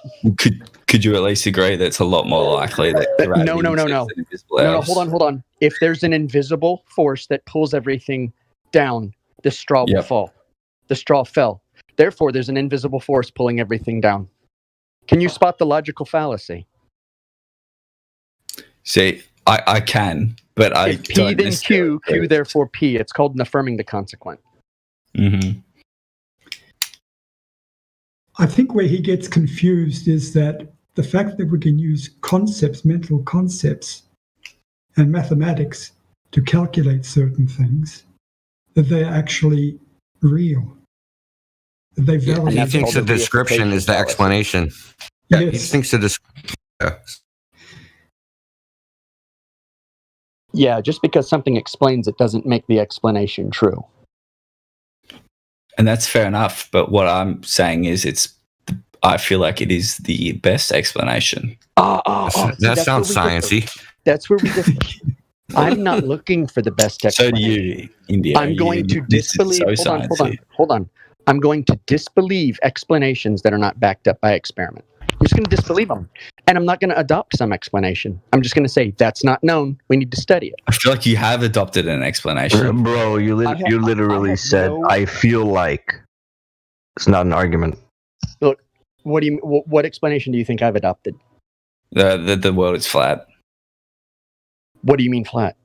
Could you at least agree that it's a lot more likely that gravity No. exists than invisible No, elves? hold on. If there's an invisible force that pulls everything down, the straw will Yep. fall. The straw fell. Therefore, there's an invisible force pulling everything down. Can you spot the logical fallacy? See, I can, but I If P don't then necessarily Q, Q agree. therefore P. It's called an affirming the consequent. Mhm. I think where he gets confused is that the fact that we can use concepts, mental concepts, and mathematics to calculate certain things, that they're actually real. That they and validate. He that's thinks the called the description is the reification explanation. Yeah, he Yes. thinks the description. Yeah, just because something explains it doesn't make the explanation true. And that's fair enough. But what I'm saying is, I feel like it is the best explanation. That sounds sciencey. That's where we differ. I'm not looking for the best So do explanation. you, India. I'm going to This is disbelieve. so Hold on. sciencey. Hold on. I'm going to disbelieve explanations that are not backed up by experiment. I'm just going to disbelieve them. And I'm not going to adopt some explanation. I'm just going to say, that's not known. We need to study it. I feel like you have adopted an explanation. Bro, you literally said, I feel like. It's not an argument. Look, what explanation do you think I've adopted? The world is flat. What do you mean flat?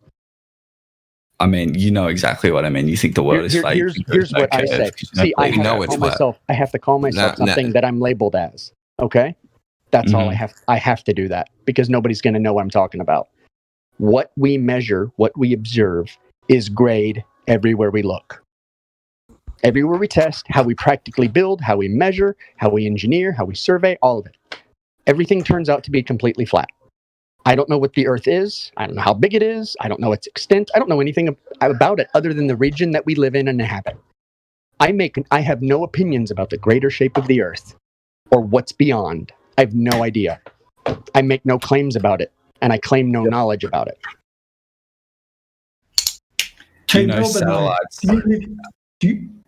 I mean, you know exactly what I mean. You think the world is flat. Here's what I say. See, I have to call myself something that I'm labeled as. Okay? That's all I have. I have to do that because nobody's going to know what I'm talking about. What we measure, what we observe is grade everywhere we look. Everywhere we test, how we practically build, how we measure, how we engineer, how we survey, all of it. Everything turns out to be completely flat. I don't know what the Earth is. I don't know how big it is. I don't know its extent. I don't know anything about it other than the region that we live in and inhabit. I have no opinions about the greater shape of the Earth or what's beyond. I have no idea. I make no claims about it, and I claim no knowledge about it. Hey, Melbourne,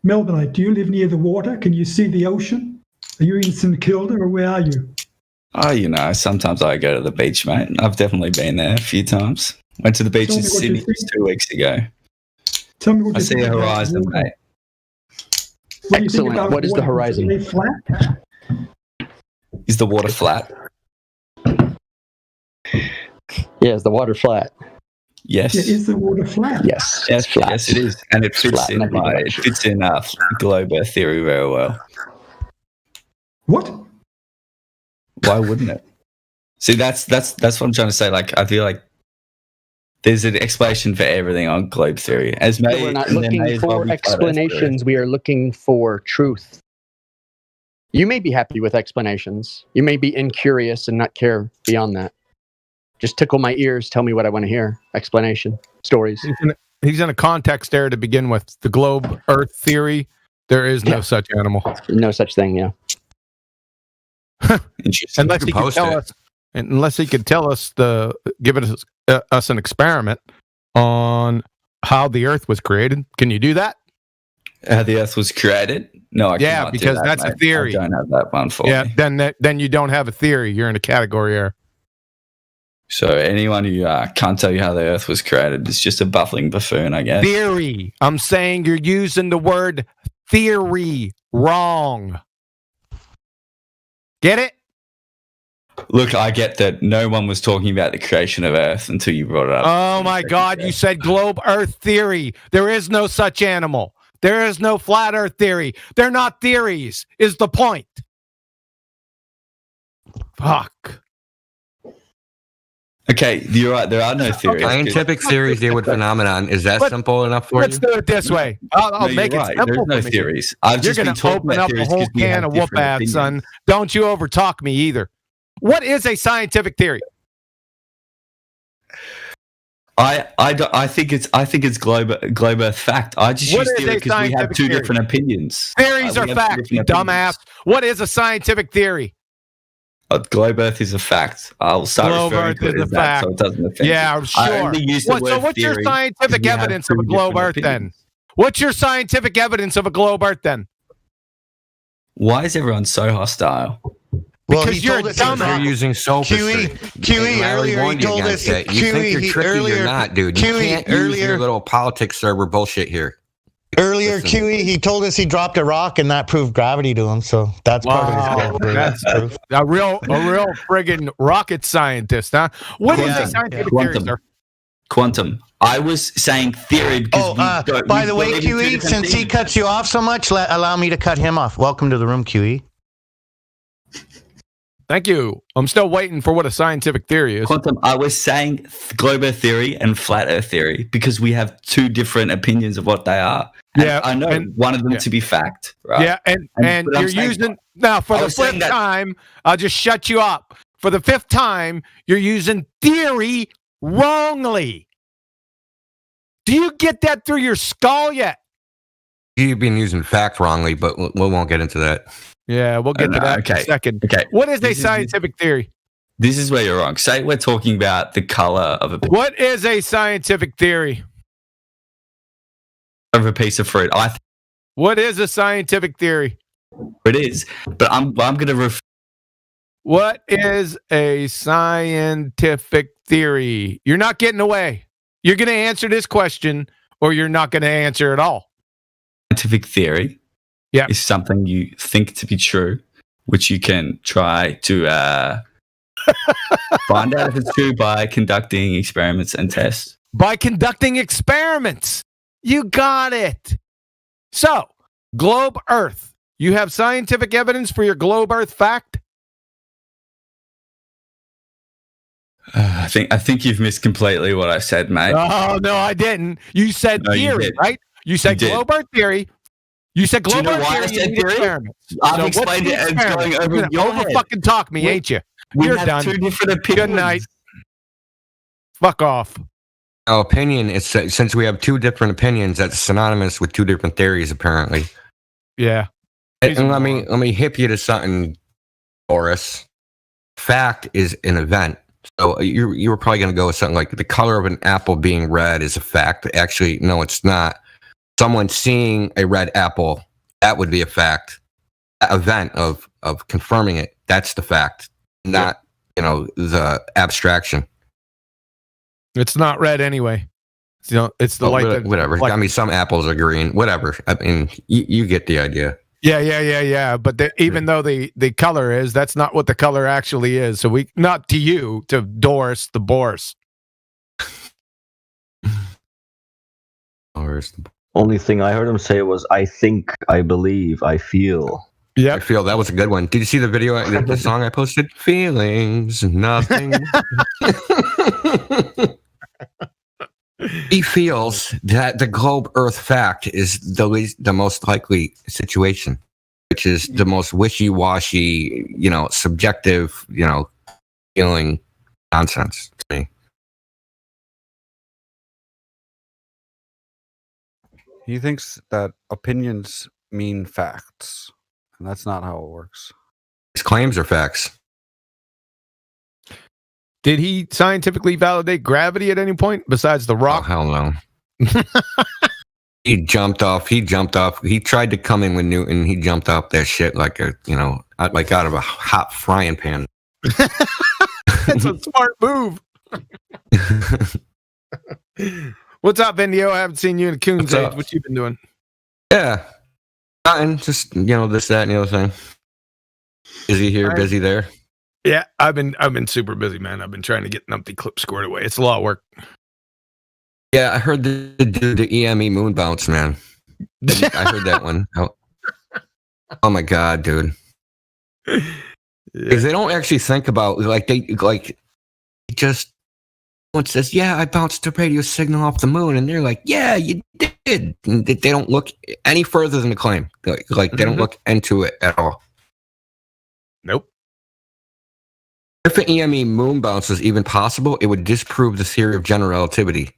Melbourne, do you live near the water? Can you see the ocean? Are you in St Kilda or where are you? Oh, you know, sometimes I go to the beach, mate. I've definitely been there a few times. Went to the beach in Sydney just 2 weeks ago. Tell me what I see a horizon, mate. Excellent. What is the horizon? Is it flat? Is the water flat? Yeah, is the water flat? Yes. Yeah, is the water flat? Yes. Yes, flat. yes, it is, and it fits in globe Earth theory very well. What? Why wouldn't it? See, that's what I'm trying to say. Like, I feel like there's an explanation for everything on globe theory. We're not looking for explanations. We are looking for truth. You may be happy with explanations. You may be incurious and not care beyond that. Just tickle my ears. Tell me what I want to hear. Explanation. Stories. He's in a context there to begin with. The globe Earth theory. There is no such animal. No such thing. Yeah. Unless he could tell us, give us an experiment on how the Earth was created. Can you do that? How the Earth was created? No, I cannot because do that, that's mate. a theory. I don't have that one for me. Then you don't have a theory. You're in a category error. So anyone who can't tell you how the Earth was created is just a baffling buffoon, I guess. Theory. I'm saying you're using the word theory wrong. Get it? Look, I get that no one was talking about the creation of Earth until you brought it up. Oh my God, you said globe Earth theory. There is no such animal. There is no flat Earth theory. They're not theories, is the point. Fuck. Okay, you're right. There are no theories. Scientific theories deal with phenomenon. Is that simple enough for you? Let's do it this way. I'll make it simple. There's no theories. You're going to open up a whole can of whoop ass, son. Don't you overtalk me either. What is a scientific theory? I think it's globe Earth fact. I just use theory because we have two different opinions. Theories are facts, you dumbass. What is a scientific theory? Globe Earth is a fact. I'll start referring to it as that so it doesn't offend you. Yeah, sure. So what's your scientific evidence of a globe Earth then? What's your scientific evidence of a globe Earth then? Why is everyone so hostile? Because you're a dumbass. You're using sophistry. QE earlier he told us that. You think you're tricky, you're not, dude. You can't use your little politics server bullshit here. Earlier, QE, he told us he dropped a rock and that proved gravity to him. So that's part of his That's proof. a real friggin' rocket scientist, huh? What is a scientific theory, sir? Quantum. I was saying theory because by the way, QE, since he cuts you off so much, allow me to cut him off. Welcome to the room, QE. Thank you. I'm still waiting for what a scientific theory is. Quantum, I was saying globe Earth theory and flat Earth theory because we have two different opinions of what they are. And yeah, I know one of them to be fact, right? Yeah, and you're using now for the fifth time. I'll just shut you up. For the fifth time, you're using theory wrongly. Do you get that through your skull yet? You've been using fact wrongly, but we won't get into that. Yeah, we'll get to that in a second. Okay. What is a scientific theory? This is where you're wrong. Say we're talking about the color of a. What is a scientific theory? Of a piece of fruit. What is a scientific theory? It is, but I'm going to What is a scientific theory? You're not getting away. You're going to answer this question, or you're not going to answer at all. Scientific theory is something you think to be true, which you can try to find out if it's true by conducting experiments and tests. By conducting experiments. You got it. So, globe Earth. You have scientific evidence for your globe Earth fact? I think you've missed completely what I said, mate. Oh, no, I didn't. You said theory, right? You said globe Earth theory. You said globe Earth theory. I said theory? I've explained it and it's going over your head. Fucking talk me, ain't you? You're have done. 2 different opinions. Good night. Fuck off. Our opinion is, since we have 2 different opinions, that's synonymous with 2 different theories, apparently. Yeah. And let me hip you to something, Boris. Fact is an event. So you were probably going to go with something like the color of an apple being red is a fact. Actually, no, it's not. Someone seeing a red apple, that would be a fact. That event of confirming it, that's the fact, not the abstraction. It's not red anyway. It's the light that, whatever. I mean, some apples are green. Whatever. I mean, you get the idea. Yeah. But even though the color is, that's not what the color actually is. So not to you, to Doris the Boris. Only thing I heard him say was, I think, I believe, I feel. Yeah, I feel that was a good one. Did you see the video, the song I posted? Feelings, nothing. He feels that the globe Earth fact is the most likely situation, which is the most wishy-washy, subjective, feeling nonsense to me. He thinks that opinions mean facts, and that's not how it works. His claims are facts. Did he scientifically validate gravity at any point besides the rock? Oh, hell no. He jumped off. He tried to come in with Newton. He jumped off that shit like like out of a hot frying pan. That's a smart move. What's up, Indio? I haven't seen you in a coon's age. What you been doing? Yeah. Nothing. Just, this, that, and the other thing. Busy here, busy there. Yeah, I've been super busy, man. I've been trying to get an empty clip scored away. It's a lot of work. Yeah, I heard the EME moon bounce, man. I heard that one. Oh my god, dude. Because they don't actually think about just someone says, "Yeah, I bounced a radio signal off the moon," and they're like, "Yeah, you did." And they don't look any further than the claim. They don't look into it at all. Nope. If an EME moon bounce was even possible, it would disprove the theory of general relativity.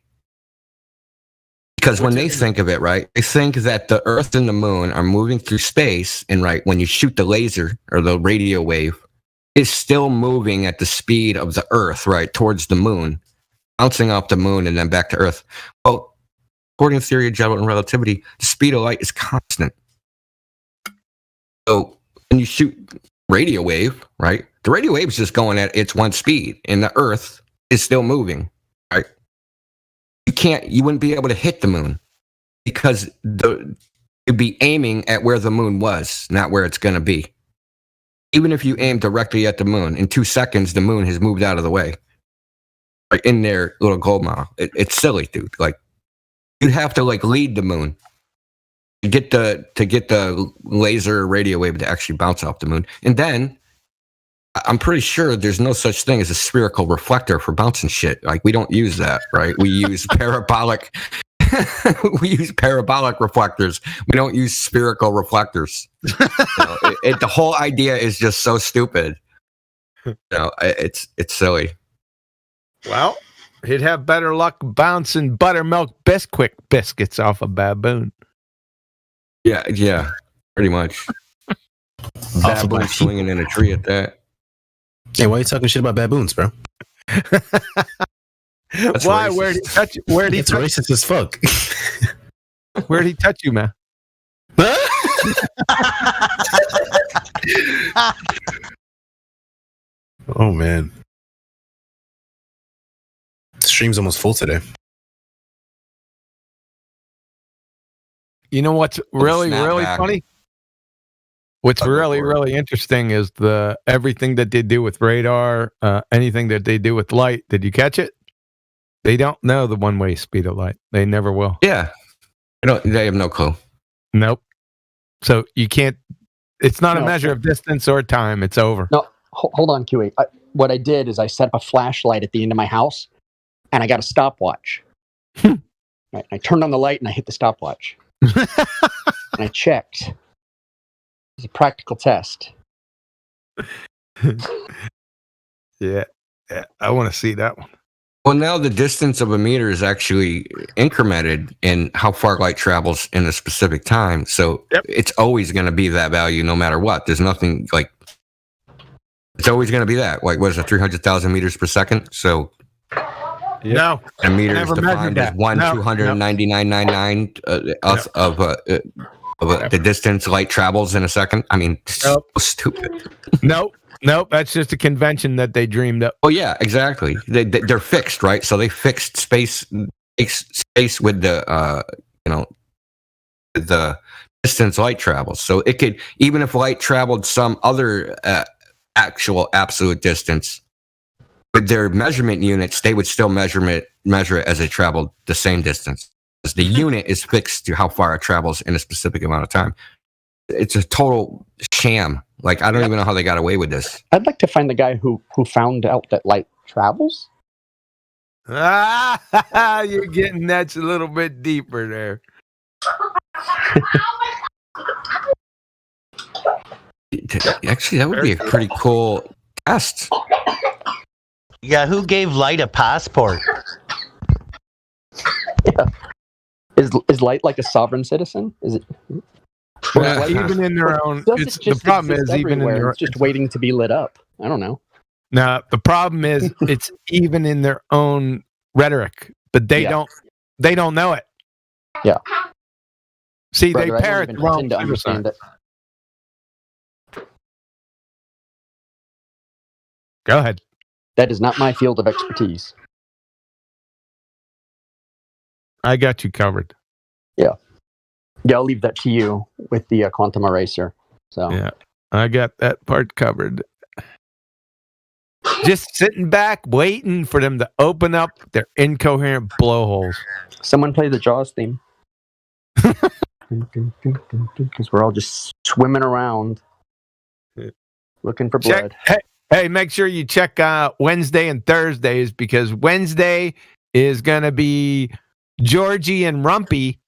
Because when they think of it, right, they think that the Earth and the moon are moving through space, and when you shoot the laser or the radio wave, it's still moving at the speed of the Earth, right, towards the moon, bouncing off the moon and then back to Earth. Well, according to the theory of general relativity, the speed of light is constant. So when you shoot radio wave, right, the radio wave is just going at its one speed, and the Earth is still moving, right? You wouldn't be able to hit the moon because you'd be aiming at where the moon was, not where it's going to be. Even if you aim directly at the moon, in 2 seconds, the moon has moved out of the way. Right in their little globe model. It's silly, dude. You'd have to lead the moon to get the laser radio wave to actually bounce off the moon. And then I'm pretty sure there's no such thing as a spherical reflector for bouncing shit. We don't use that, right? We use parabolic. We use parabolic reflectors. We don't use spherical reflectors. The whole idea is just so stupid. It's silly. Well, he'd have better luck bouncing buttermilk biscuits off a baboon. Yeah, pretty much. Baboon swinging in a tree at that. Hey, why are you talking shit about baboons, bro? Why? Where'd he touch you? It's racist as fuck. Where'd he touch you, man? Huh? Oh man, the stream's almost full today. You know what's really funny? What's really interesting is everything that they do with radar, anything that they do with light. Did you catch it? They don't know the one-way speed of light. They never will. Yeah, they have no clue. Nope. So you can't. It's not a measure of distance or time. It's over. No, hold on, QA. What I did is I set up a flashlight at the end of my house, and I got a stopwatch. Right, I turned on the light and I hit the stopwatch. And I checked. It's a practical test. Yeah, I want to see that one. Well, now the distance of a meter is actually incremented in how far light travels in a specific time. So it's always going to be that value no matter what. There's nothing like, it's always going to be that. Like, what is it, 300,000 meters per second? So no, a meter is defined as 1/29999 of the distance light travels in a second. I mean, so stupid. Nope, that's just a convention that they dreamed up. Oh yeah, exactly. They're fixed, right? So they fixed space with the the distance light travels. So it could, even if light traveled some other actual absolute distance, with their measurement units, they would still measure it as it traveled the same distance. Because the unit is fixed to how far it travels in a specific amount of time. It's a total sham. Like, I don't even know how they got away with this. I'd like to find the guy who found out that light travels. You're getting that's a little bit deeper there. Actually, that would be a pretty cool test. Yeah, who gave light a passport? Yeah. Is light like a sovereign citizen? Is it? Well, even in their own, the problem is even in their, it's just waiting to be lit up. I don't know. No, the problem is it's even in their own rhetoric, but they don't know it. Yeah. See, Brother, they parrot the wrong to understand it. Go ahead. That is not my field of expertise. I got you covered. Yeah, I'll leave that to you with the quantum eraser. So yeah, I got that part covered. Just sitting back, waiting for them to open up their incoherent blowholes. Someone play the Jaws theme. Because we're all just swimming around looking for blood. Hey, make sure you check Wednesday and Thursdays, because Wednesday is going to be Georgie and Rumpy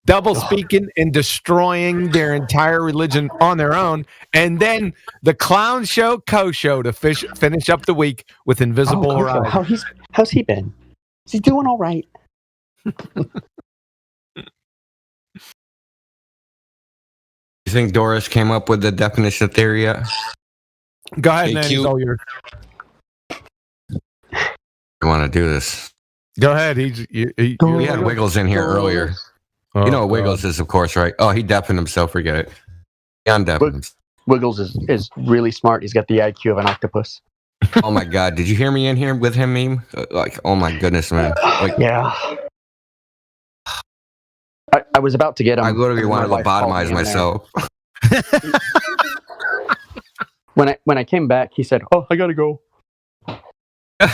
double speaking and destroying their entire religion on their own. And then the Clown Show Co-Show to finish up the week with Invisible Horizon. How's he been? Is he doing all right? You think Doris came up with the definition of theory yet? Go ahead, man. It's all yours. I want to do this. Go ahead. We had Wiggles in here earlier. Oh, you know what Wiggles is, of course, right? Oh, he deafened himself. Forget it. He undeafened himself. Wiggles is really smart. He's got the IQ of an octopus. Oh my God! Did you hear me in here with him, meme? Like, oh my goodness, man! Like, yeah. I was about to get him. I literally wanted to lobotomize myself. When I came back, he said, "Oh, I gotta go." I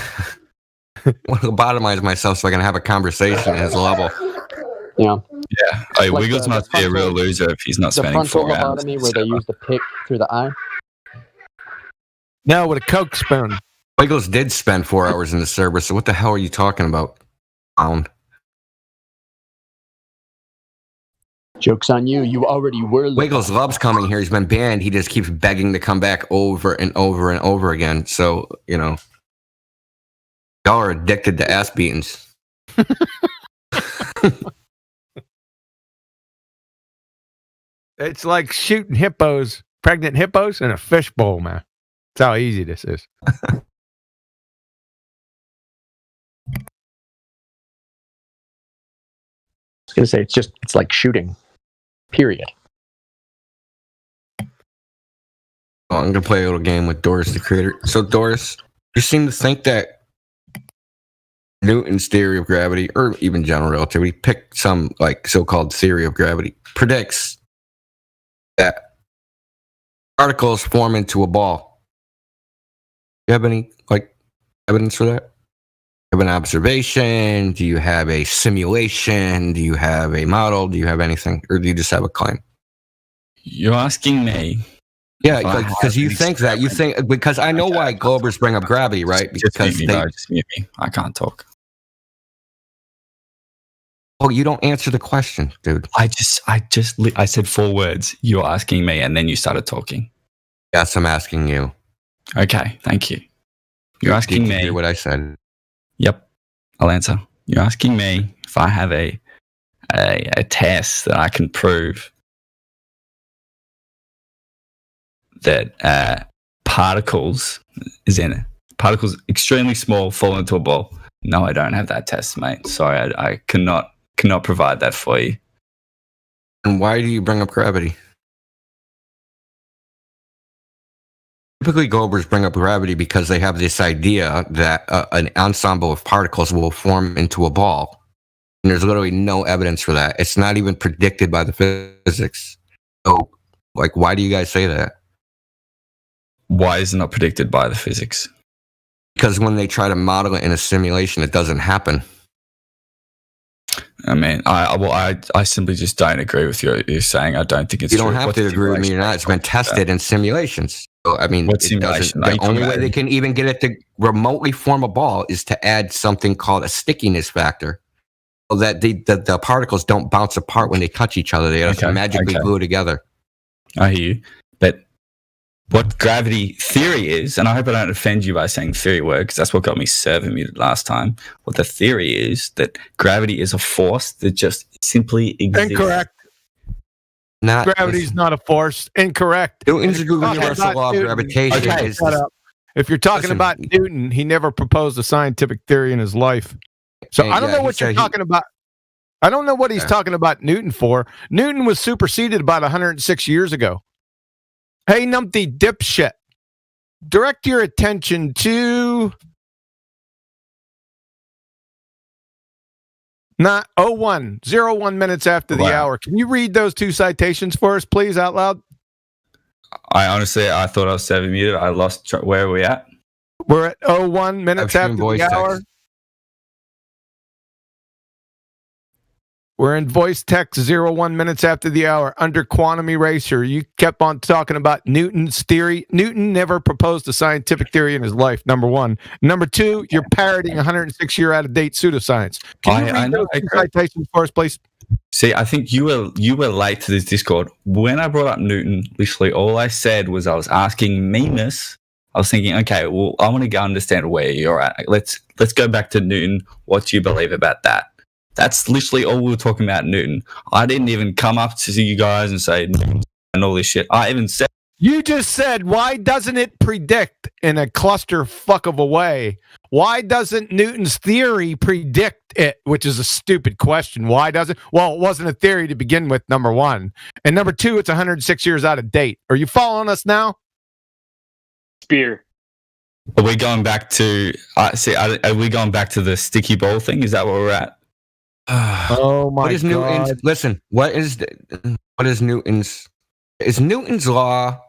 want to lobotomize myself so I can have a conversation at his level. Yeah. Yeah. Oh, like Wiggles must be a real loser if he's not spending 4 hours. The frontal lobotomy where they use the pick through the eye. No, with a Coke spoon. Wiggles did spend 4 hours in the server, so what the hell are you talking about? Joke's on you. You already were. Wiggles loves coming here. He's been banned. He just keeps begging to come back over and over and over again. So, you know, y'all are addicted to ass beatings. It's like shooting hippos, pregnant hippos, in a fishbowl, man. That's how easy this is. I was gonna say it's like shooting. Period. I'm gonna play a little game with Doris, the creator. So, Doris, you seem to think that Newton's theory of gravity, or even general relativity, pick some like so-called theory of gravity, predicts that particles form into a ball. Do you have any like evidence for that? Do you have an observation? Do you have a simulation? Do you have a model? Do you have anything, or do you just have a claim? You're asking me. Yeah, because you think that because I know why Globers bring up gravity, right? Because just mute me. I can't talk. Oh, you don't answer the question, dude. I said 4 words. You're asking me, and then you started talking. Yes, I'm asking you. Okay, thank you. You're asking Did you me hear what I said. Yep, I'll answer. You're asking me if I have a test that I can prove that particles extremely small fall into a ball. No, I don't have that test, mate. Sorry, I cannot provide that for you. And why do you bring up gravity? Typically, Globers bring up gravity because they have this idea that an ensemble of particles will form into a ball. And there's literally no evidence for that. It's not even predicted by the physics. So, like, why do you guys say that? Why is it not predicted by the physics? Because when they try to model it in a simulation, it doesn't happen. I mean, I simply just don't agree with you. You're saying I don't think it's true. You don't have to agree with me or not. It's been tested in simulations. So, I mean, the only way they can even get it to remotely form a ball is to add something called a stickiness factor, so that the particles don't bounce apart when they touch each other. They have to magically glue together. I hear you. But what gravity theory is, and I hope I don't offend you by saying theory word, because that's what got me server muted last time. What the theory is, that gravity is a force that just simply exists. Incorrect. Gravity's not a force. Incorrect. Newton's universal law of gravitation. Okay, shut up. If you're talking about Newton, he never proposed a scientific theory in his life. So I don't know what you're talking about. I don't know what he's talking about Newton for. Newton was superseded about 106 years ago. Hey, numpty dipshit. Direct your attention to not 01 minutes after the hour. Can you read those 2 citations for us, please, out loud? I thought I was server muted. I lost where are we at? We're at 01 minutes after the hour. We're in voice text 01 minutes after the hour under quantum eraser. You kept on talking about Newton's theory. Newton never proposed a scientific theory in his life, number 1. Number 2, you're parroting 106-year out-of-date pseudoscience. Can you read those 2 citations for us, please? See, I think you were late to this Discord. When I brought up Newton, literally all I said was I was asking Mimas. I was thinking, okay, well, I want to go understand where you're at. Let's go back to Newton. What do you believe about that? That's literally all we were talking about Newton. I didn't even come up to you guys and say Newton and all this shit. I even said... You just said, why doesn't it predict in a clusterfuck of a way? Why doesn't Newton's theory predict it? Which is a stupid question. Why does it? Well, it wasn't a theory to begin with, number 1. And number 2, it's 106 years out of date. Are you following us now? Spear. Are we going back to... are we going back to the sticky ball thing? Is that where we're at? Oh my God. Newton's, listen, what is Newton's? Is Newton's law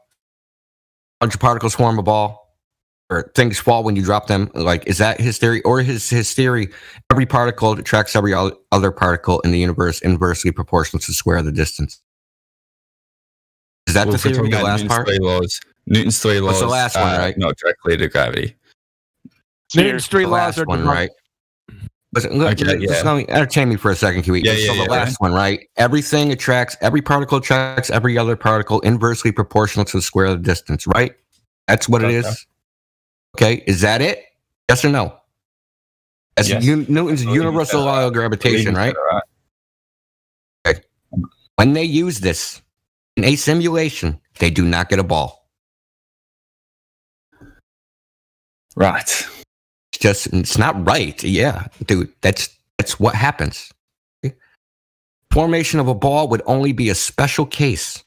large particles form a ball, or things fall when you drop them? Like, is that his theory, or his theory? Every particle attracts every other particle in the universe inversely proportional to the square of the distance. Is that the theory? The last part. Newton's 3 laws. What's the last one, right? Not directly to gravity. Newton's 3 laws are one, right? Listen, just entertain me for a second, Kiwi. The last one, right? Every particle attracts every other particle inversely proportional to the square of the distance, right? That's what it is. Okay, is that it? Yes or no? That's Newton's universal law of gravitation, right? Okay. When they use this in a simulation, they do not get a ball. Right. It's not right. Yeah, dude, that's what happens. Okay? Formation of a ball would only be a special case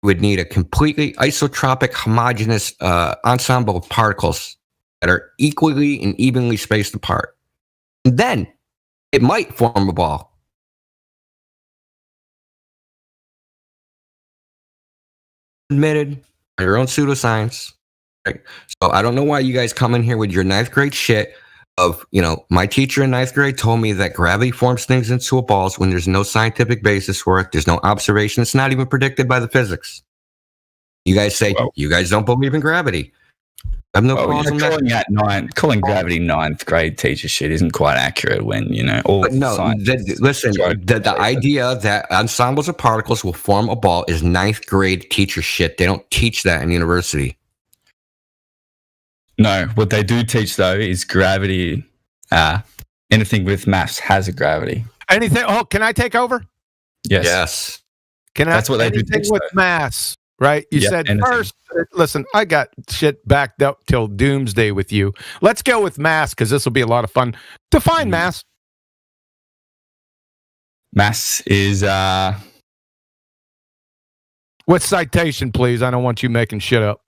would need a completely isotropic, homogeneous ensemble of particles that are equally and evenly spaced apart. And then it might form a ball. Admitted by your own pseudoscience. Right? So I don't know why you guys come in here with your 9th grade shit of, my teacher in 9th grade told me that gravity forms things into balls when there's no scientific basis for it. There's no observation. It's not even predicted by the physics. You guys say you guys don't believe in gravity. I have no problem calling gravity 9th grade teacher shit isn't quite accurate when, all the idea that ensembles of particles will form a ball is 9th grade teacher shit. They don't teach that in university. No, what they do teach, though, is gravity. Anything with mass has a gravity. Anything? Oh, can I take over? Yes. That's what they do anything teach, with though. Mass, right? You said anything. First, listen, I got shit backed up till doomsday with you. Let's go with mass because this will be a lot of fun. Define mass. Mass is... What citation, please? I don't want you making shit up.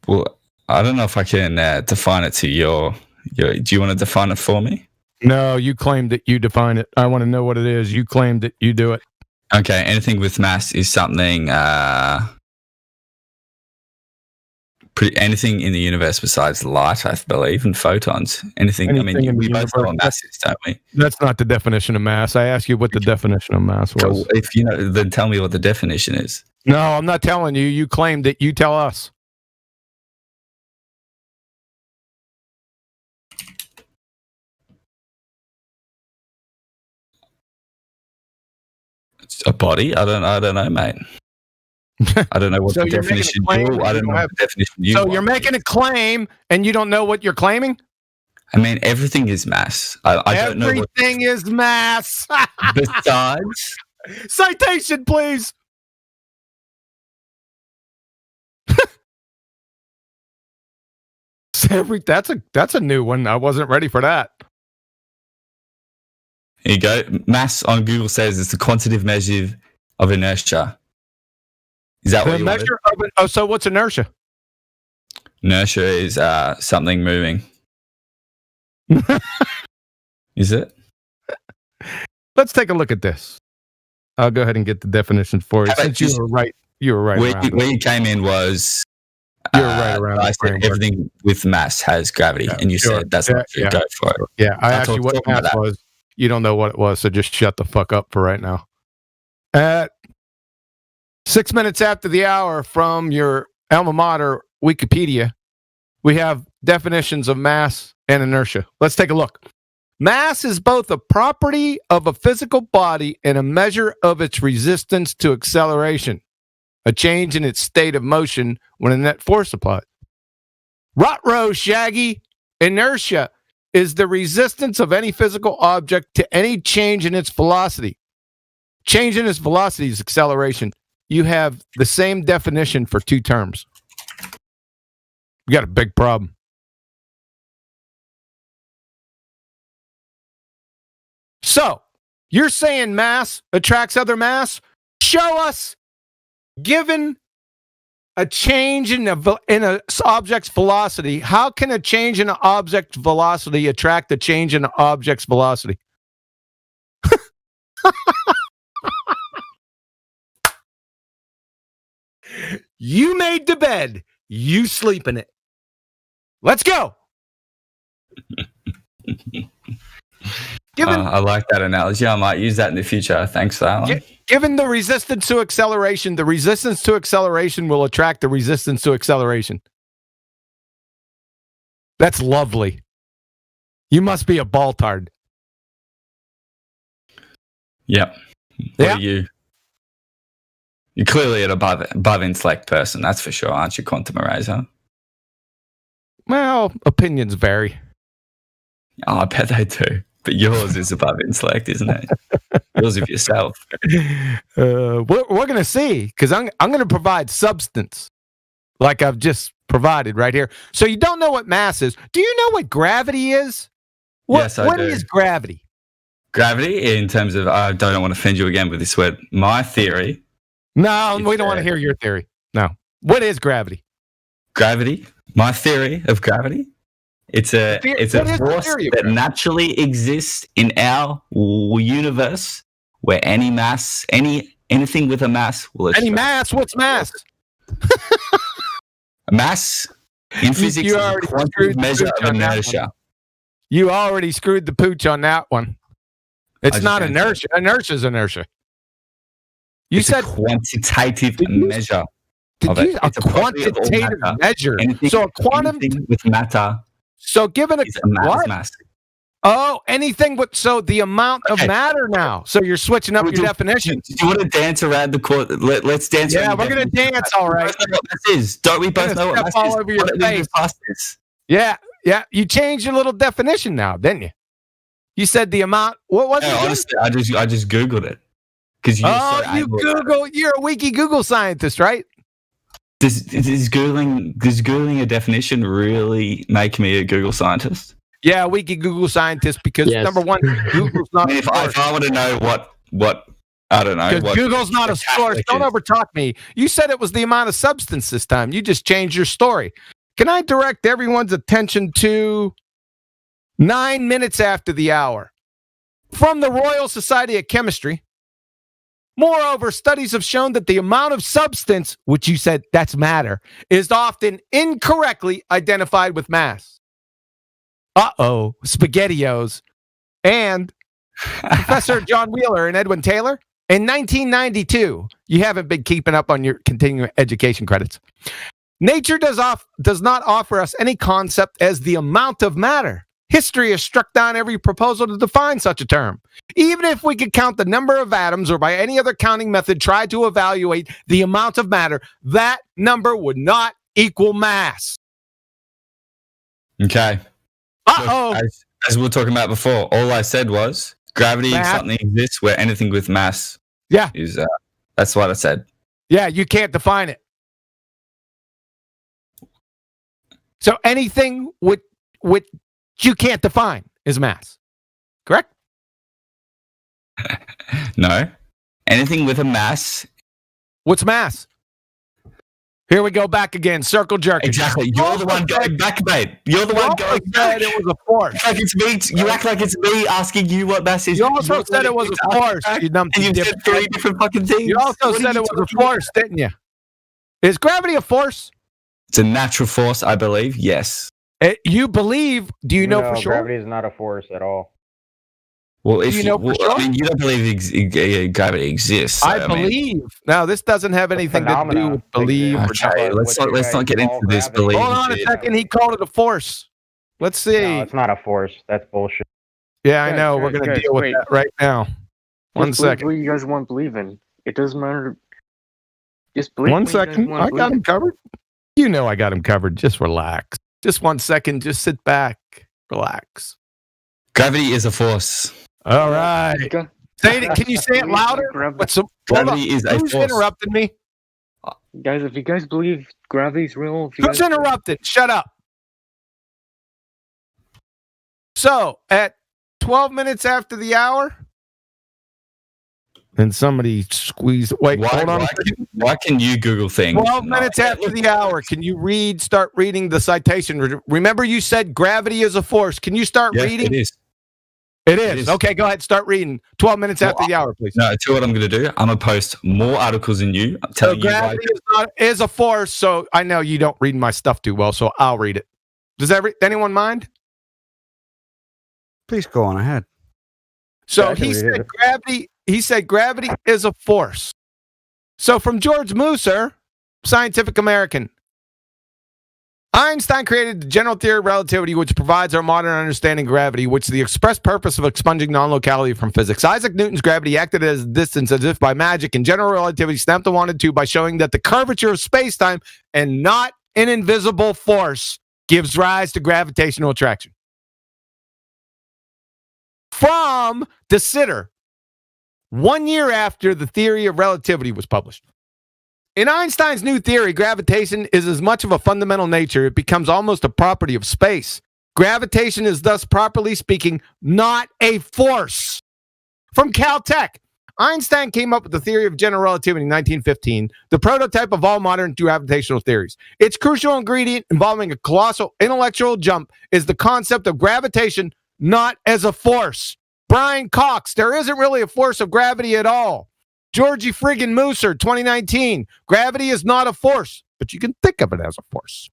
Well, I don't know if I can define it to your... Do you want to define it for me? No, you claim that you define it. I want to know what it is. You claim that you do it. Okay, anything with mass is something... anything in the universe besides light, I believe, and photons. Anything we both know what mass is, don't we? That's not the definition of mass. I asked you what the definition of mass was. So if you know, then tell me what the definition is. No, I'm not telling you. You claim that you tell us. It's a body? I don't know, mate. I don't know what the definition I don't know what the definition you So want. you're making a claim and you don't know what you're claiming? I mean, everything is mass. I don't know what... Everything is mass. Besides... Citation, please. That's a new one. I wasn't ready for that. Here you go. Mass on Google says it's the quantitative measure of inertia. Is that what you measure of it? Oh, so what's inertia? Inertia is something moving. Is it? Let's take a look at this. I'll go ahead and get the definition for you. Since you were right. You were right. Where you came in was you were right around. I said everything with mass has gravity, and you said that's not true. Go for it. Yeah, I asked you what mass was. You don't know what it was, so just shut the fuck up for right now. At 6 minutes after the hour from your alma mater, Wikipedia, we have definitions of mass and inertia. Let's take a look. Mass is both a property of a physical body and a measure of its resistance to acceleration, a change in its state of motion when a net force applied. Ruh-roh, Shaggy. Inertia is the resistance of any physical object to any change in its velocity. Change in its velocity is acceleration. You have the same definition for two terms. We got a big problem. So, you're saying mass attracts other mass? Show us, given a change in an object's velocity, how can a change in an object's velocity attract a change in an object's velocity? You made the bed. You sleep in it. Let's go. I like that analogy. I might use that in the future. Thanks for that one. Given the resistance to acceleration will attract the resistance to acceleration. That's lovely. You must be a baltard. Yep. What are you? You're clearly an above intellect person, that's for sure, aren't you, Quantum Eraser? Well, opinions vary. Oh, I bet they do. But yours is above intellect, isn't it? Yours of yourself. We're going to see, because I'm going to provide substance, like I've just provided right here. So you don't know what mass is. Do you know what gravity is? Yes, I do. What is gravity? Gravity, in terms of, I don't want to offend you again with this word, my theory No, we don't want to hear your theory. No. What is gravity? Gravity. My theory of gravity. It's a force that naturally exists in our universe, where any mass, anything with a mass will attract. Any mass? What's mass? Mass in physics is a quantitative measure of inertia. You already screwed the pooch on that one. It's not inertia. Inertia is inertia. It's a quantitative measure. A quantitative measure. So a quantum with matter. So given a what? Mass. Oh, anything with the amount of matter now. So you're switching up your definition. Do you want to dance around the court? Let's dance. Yeah, we're gonna dance. All right. Don't we both know what mass all is? over your face. Yeah. You changed your little definition now, didn't you? You said the amount. What was it? Honestly, I just googled it because you Google. You're a wiki Google scientist, right? Does googling a definition really make me a Google scientist? Yeah, wiki Google scientist because number one, Google's not. If I want to know what I don't know, because Google's not a source. Don't overtalk me. You said it was the amount of substance this time. You just changed your story. Can I direct everyone's attention to 9 minutes after the hour from the Royal Society of Chemistry? Moreover, studies have shown that the amount of substance, which you said that's matter, is often incorrectly identified with mass. SpaghettiOs. And Professor John Wheeler and Edwin Taylor in 1992. You haven't been keeping up on your continuing education credits. Nature does not offer us any concept as the amount of matter. History has struck down every proposal to define such a term. Even if we could count the number of atoms or by any other counting method try to evaluate the amount of matter, that number would not equal mass. Okay. As we were talking about before, all I said was gravity and something exists where anything with mass is. That's what I said. Yeah, you can't define it. So anything with you can't define is mass. Correct? No. Anything with a mass. What's mass? Here we go back again. Circle jerk. Exactly. You're the one going back, mate. You're the one going back. It was a force. Like it's me. You act like it's me asking you what mass is. You also said it was a force. And you said 3 different fucking things. You also said it was a force, didn't you? Is gravity a force? It's a natural force, I believe. Yes. You believe? Do you know for sure? Gravity is not a force at all. Well, if you know for sure? I mean, you don't believe gravity exists. So, I believe. Now, this doesn't have anything to do with believe. Okay, let's not get into this belief. Hold on a second. He called it a force. Let's see. No, it's not a force. That's bullshit. Yeah, I know. We're going to deal with that right now. One second. What you guys want to believe in? It doesn't matter. Just believe. 1 second. I got him covered. You know I got him covered. Just relax. Just 1 second. Just sit back. Relax. Gravity is a force. All right. Say it. Can you say it louder? Gravity is a force. Who's interrupted me? Guys, if you guys believe gravity's real... Who's interrupted? Shut up. So, at 12 minutes after the hour... And somebody squeezed... Wait, hold on. Why can you Google things? 12 minutes after the hour. Can you start reading the citation? Remember you said gravity is a force. Can you start reading? It is. It is. Okay, go ahead. Start reading. 12 minutes after the hour, please. No, tell you what I'm going to do. I'm going to post more articles than you. I'm telling you gravity is a force, so I know you don't read my stuff too well, so I'll read it. Does anyone mind? Please go on ahead. So he said gravity is a force. So from George Musser, Scientific American. Einstein created the general theory of relativity, which provides our modern understanding of gravity, which is the express purpose of expunging non-locality from physics. Isaac Newton's gravity acted as a distance as if by magic, and general relativity snapped the 1 and 2 by showing that the curvature of space-time and not an invisible force gives rise to gravitational attraction. From De Sitter, 1 year after the theory of relativity was published. In Einstein's new theory, gravitation is as much of a fundamental nature, it becomes almost a property of space. Gravitation is thus, properly speaking, not a force. From Caltech, Einstein came up with the theory of general relativity in 1915, the prototype of all modern gravitational theories. Its crucial ingredient involving a colossal intellectual jump is the concept of gravitation not as a force. Brian Cox, there isn't really a force of gravity at all. Georgie friggin' Mooser, 2019, gravity is not a force, but you can think of it as a force.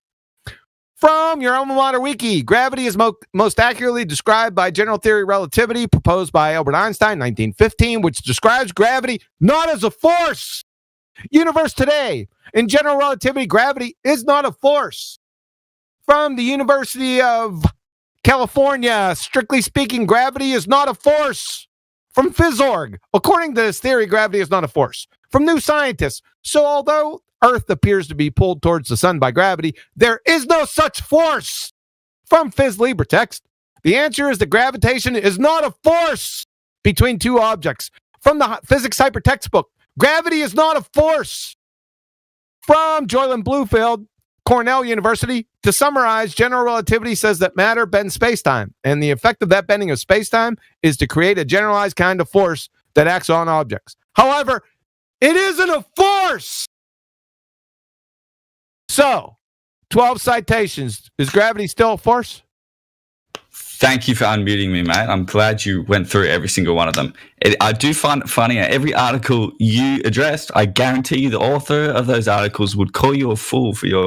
From your alma mater wiki, gravity is most accurately described by general theory of relativity proposed by Albert Einstein, 1915, which describes gravity not as a force. Universe Today, in general relativity, gravity is not a force. From the University of California, strictly speaking, gravity is not a force. From Phys.org, according to this theory, gravity is not a force. From New Scientist, so although Earth appears to be pulled towards the sun by gravity, there is no such force. From Phys LibreText, the answer is that gravitation is not a force between two objects. From the Physics Hyper textbook, gravity is not a force. From Joyland Bluefield, Cornell University, to summarize, general relativity says that matter bends spacetime, and the effect of that bending of spacetime is to create a generalized kind of force that acts on objects. However, it isn't a force. So, 12 citations. Is gravity still a force? Thank you for unmuting me, mate. I'm glad you went through every single one of them. I do find it funny. Every article you addressed, I guarantee you the author of those articles would call you a fool for your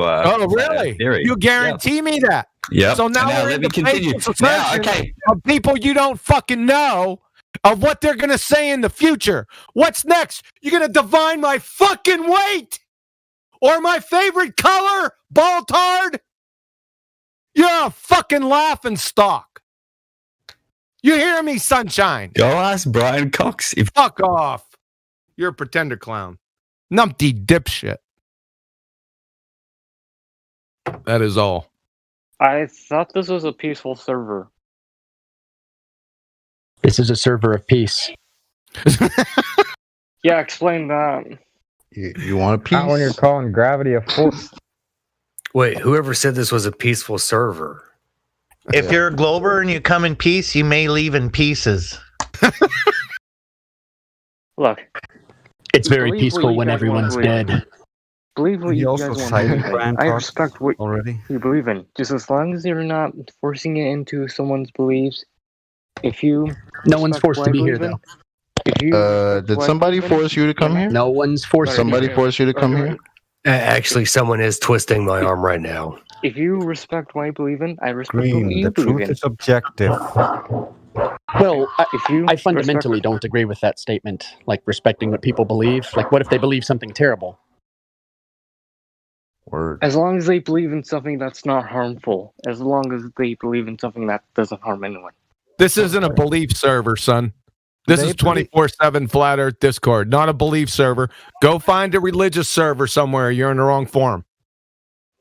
really? theory. You guarantee me that? Yeah. So now we're let in me the continue. Now, okay. of people you don't fucking know of what they're going to say in the future. What's next? You're going to divine my fucking weight? Or my favorite color, Baltard? You're a fucking laughing stock. You hear me, sunshine? Go ask Brian Cox. Fuck off. You're a pretender clown. Numpty dipshit. That is all. I thought this was a peaceful server. This is a server of peace. Yeah, explain that. You want a piece? Not when you're calling gravity a force. Wait, whoever said this was a peaceful server? If you're a glober and you come in peace, you may leave in pieces. Look. It's very peaceful when everyone's dead. Believe what He you also guys want to cited believe in. Brian I Cox respect what already. you believe in. Just as long as you're not forcing it into someone's beliefs. If you No one's forced to be here, though. Did somebody force you to come here? No one's forced. Somebody forced you to come here? Actually, someone is twisting my arm right now. If you respect what I believe in, I respect what Green, you the believe truth in. is objective. Well, I fundamentally don't agree with that statement. Like respecting what people believe. Like, what if they believe something terrible? Word. As long as they believe in something that's not harmful. As long as they believe in something that doesn't harm anyone. This isn't a belief server, son. This is 24/7 Flat Earth Discord, not a belief server. Go find a religious server somewhere. You're in the wrong forum.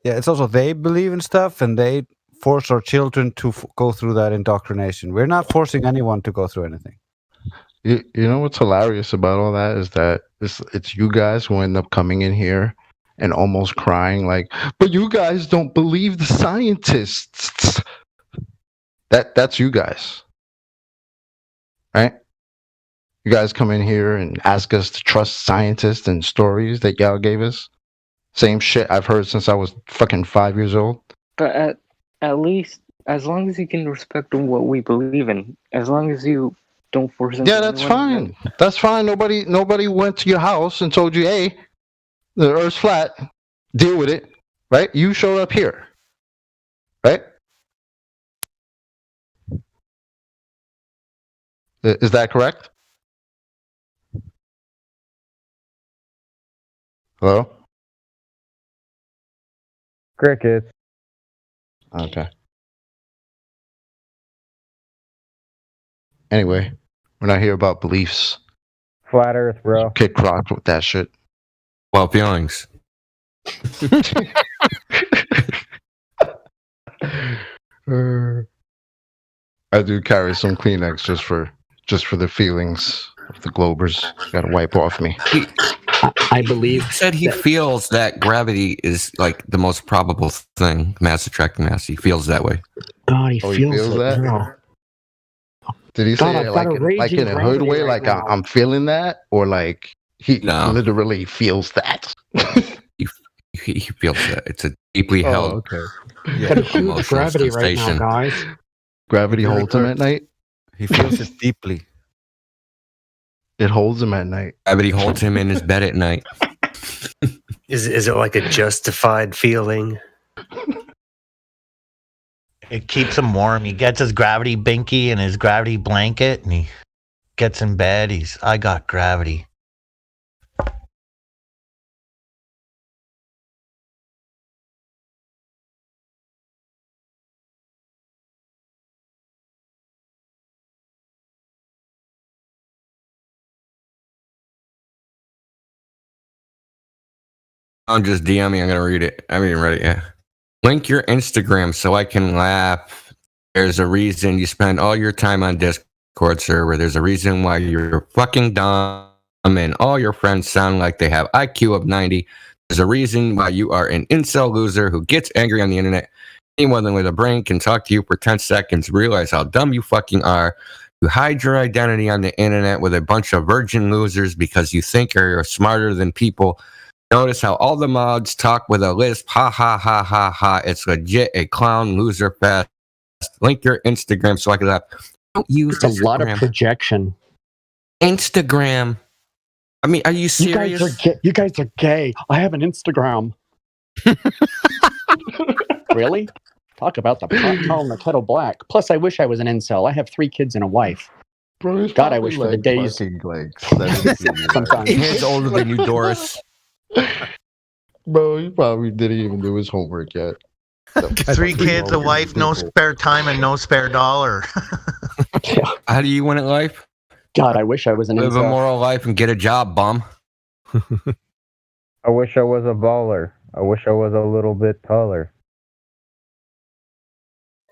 Yeah, it's also they believe in stuff and they force our children to go through that indoctrination. We're not forcing anyone to go through anything. You know what's hilarious about all that is that it's you guys who end up coming in here and almost crying like, but you guys don't believe the scientists. That's you guys. Right? You guys come in here and ask us to trust scientists and stories that y'all gave us. Same shit I've heard since I was fucking 5 years old. But at least, as long as you can respect what we believe in, as long as you don't force it. Yeah, that's fine. That's fine. Nobody went to your house and told you, hey, the Earth's flat. Deal with it. Right? You showed up here. Right? Is that correct? Hello? Crickets. Okay. Anyway, we're not here about beliefs. Flat Earth, bro. Kick rocks with that shit. Well, feelings. I do carry some Kleenex just for the feelings of the Globers. Gotta wipe off me. I believe He said he feels that gravity is like the most probable thing, mass attracting mass. He feels that way. God, he Oh, he feels feels it. that? No. Did he God, say I've it got a like raging in a hood gravity way, right like now. I'm feeling that, or like he No. literally feels that? He feels that. It's a deeply held okay. Got a huge emotional gravity right now, sensation. guys. Gravity It really holds him at hurts. night. He feels it deeply. It holds him at night. Gravity holds him in his bed at night. Is it like a justified feeling? It keeps him warm. He gets his gravity binky and his gravity blanket, and he gets in bed. I got gravity. I'm just DMing. I'm gonna read it. I haven't even read it yet. Link your Instagram so I can laugh. There's a reason you spend all your time on Discord server. There's a reason why you're fucking dumb and all your friends sound like they have IQ of 90. There's a reason why you are an incel loser who gets angry on the internet. Anyone with a brain can talk to you for 10 seconds, realize how dumb you fucking are. You hide your identity on the internet with a bunch of virgin losers because you think you're smarter than people. Notice how all the mods talk with a lisp. Ha ha ha ha ha. It's legit a clown loser fest. Link your Instagram so I can laugh. Don't use It's a lot of Instagram. projection. Instagram. I mean, are you serious? You guys are gay. I have an Instagram. Really? Talk about the pot calling the kettle black. Plus, I wish I was an incel. I have 3 kids and a wife. Bro, God, I wish for the days. Sometimes he's older than you, Doris. Bro, he probably didn't even do his homework yet. 3 kids, a wife, no spare time, and no spare dollar. How do you win at life? God, I wish I was an Live a incel. moral life and get a job, bum. I wish I was a baller. I wish I was a little bit taller.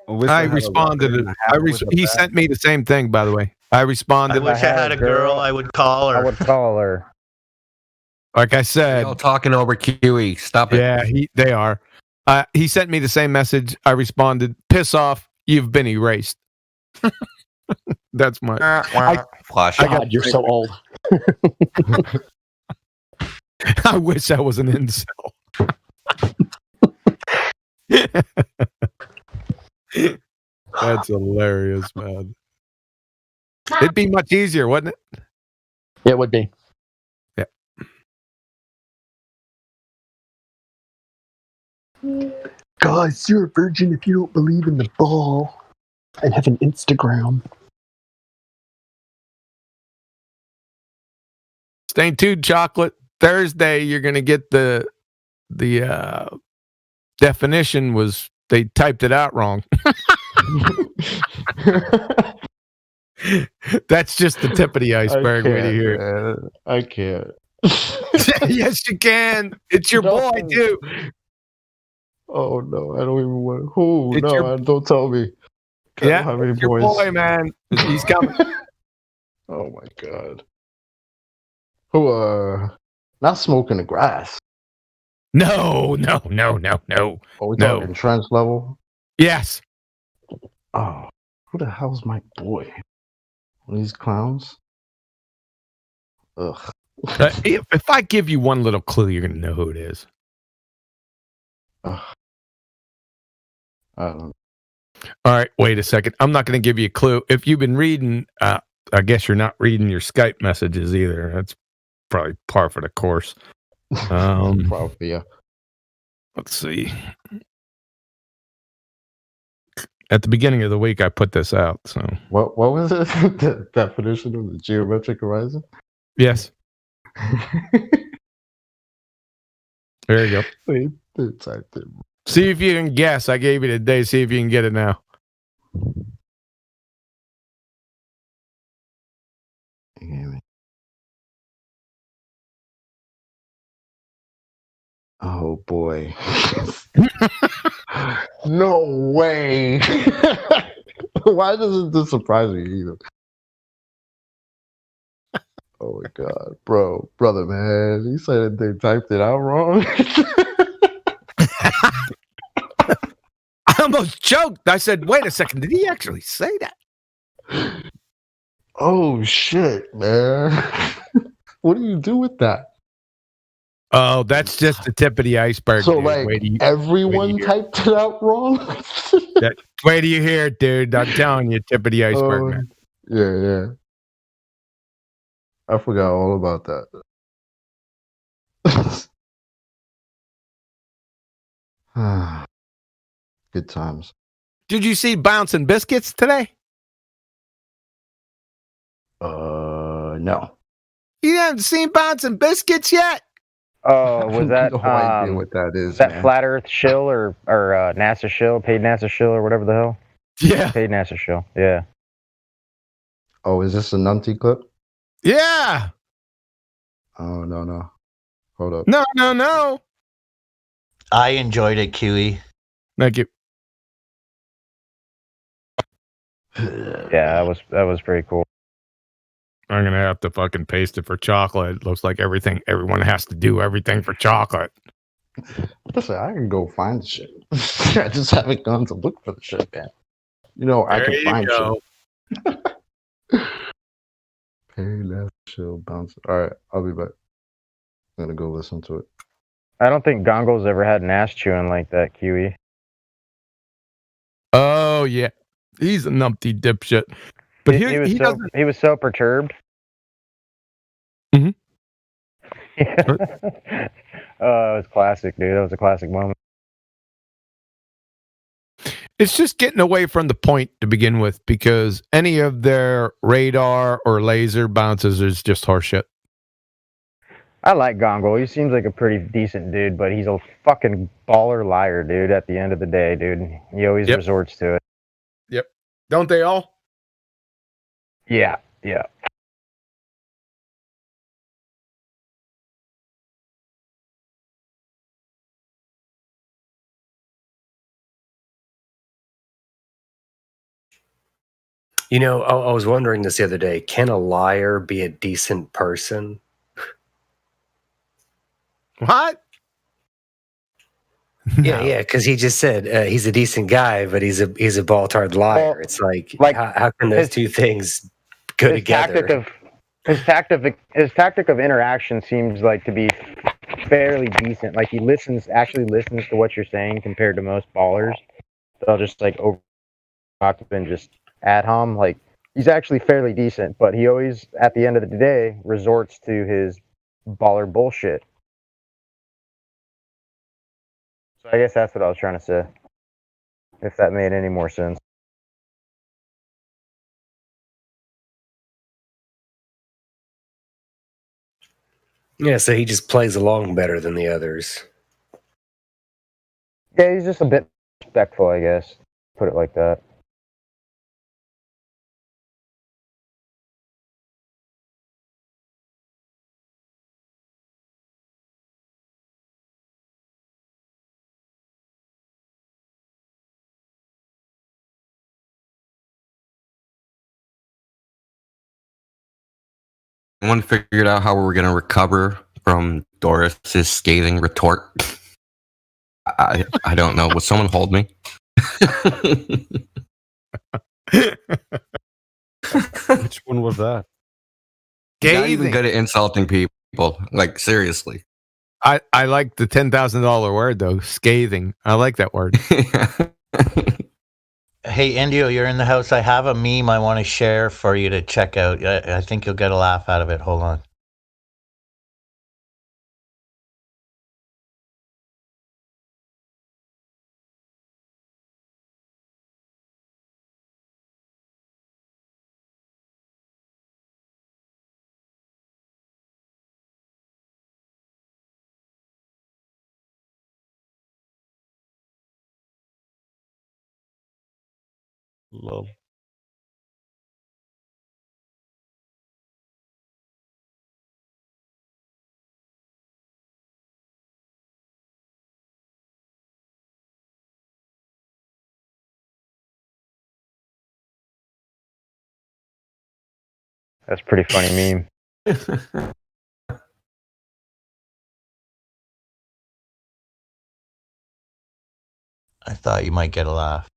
I responded. He sent me the same thing, by the way. I responded. I wish I had a girl. I would call her. I would call her. Like I said, Y'all talking over QE. Stop it. yeah, they are. He sent me the same message. I responded, "Piss off! You've been erased." That's my. Flash. God, you're so old. I wish I was an incel. That's hilarious, man. It'd be much easier, wouldn't it? It would be. Yeah. Guys, you're a virgin if you don't believe in the ball and have an Instagram. Stay tuned, chocolate. Thursday, you're gonna get the definition was they typed it out wrong. That's just the tip of the iceberg. Way to hear it. I can't. Yes, you can. It's your boy too. Oh no, I don't even want. Who? It's No, don't tell me. I Yeah, don't have any it's your boys. boy, man. He's coming. Oh my god. Who? Not smoking the grass. No. Are we No. talking trench level? Yes. Oh, who the hell's my boy? One of these clowns? Ugh. If I give you one little clue, you're gonna know who it is. Ugh. I don't know. All right, wait a second. I'm not going to give you a clue. If you've been reading, I guess you're not reading your Skype messages either. That's probably par for the course. Probably, yeah. Let's see. At the beginning of the week, I put this out. So What was it? The definition of the geometric horizon? yes, there you go. They typed it. See if you can guess. I gave you the day. See if you can get it now. Oh boy. No way. Why doesn't this surprise me either? Oh my god, brother, man. You said they typed it out wrong. I almost choked. I said, "Wait a second. Did he actually say that?" Oh shit, man! What do you do with that? Oh, that's just the tip of the iceberg. So dude. like everyone typed it out wrong. Wait till you hear it, dude. I'm telling you, tip of the iceberg, man. Yeah. I forgot all about that. Good times. Did you see Bouncing Biscuits today? No. You haven't seen Bouncing Biscuits yet? Oh, was that no idea what that is? that man. Flat Earth shill or NASA shill, paid NASA shill or whatever the hell? Yeah. Paid NASA shill. Yeah. Oh, is this a Numpty clip? Yeah. Oh no. Hold up. No. I enjoyed it, QE. Thank you. Yeah, that was pretty cool. I'm gonna have to fucking paste it for chocolate. It looks like everyone has to do everything for chocolate. Listen, I can go find the shit. I just haven't gone to look for the shit, man. You know, I There can you find go. shit. Perry left chill bounce. All right, I'll be back. I'm gonna go listen to it. I don't think Gongo's ever had an ass chewing like that, QE. Oh yeah, he's a numpty dipshit. But he was so perturbed. Mhm. It was classic, dude. That was a classic moment. It's just getting away from the point to begin with, because any of their radar or laser bounces is just horseshit. I like Gongo. He seems like a pretty decent dude, but he's a fucking baller liar, dude. At the end of the day, dude, he always resorts to it. Yep. Don't they all? Yeah. You know, I was wondering this the other day. Can a liar be a decent person? What? Yeah, because he just said he's a decent guy, but he's a ball-tard liar. Well, it's like like, how can those two things go together? His tactic of interaction seems like to be fairly decent. Like he actually listens to what you're saying compared to most ballers. They'll just like over and just ad hom. Like he's actually fairly decent, but he always, at the end of the day, resorts to his baller bullshit. So I guess that's what I was trying to say. If that made any more sense. Yeah, so he just plays along better than the others. Yeah, he's just a bit respectful, I guess. Put it like that. Someone figured out how we're gonna recover from Doris's scathing retort. I don't know. Will someone hold me? Which one was that? Not even good at insulting people. Like seriously. I like the $10,000 word though. Scathing. I like that word. Hey, Indio, you're in the house. I have a meme I want to share for you to check out. I think you'll get a laugh out of it. Hold on. Love. That's a pretty funny meme. I thought you might get a laugh.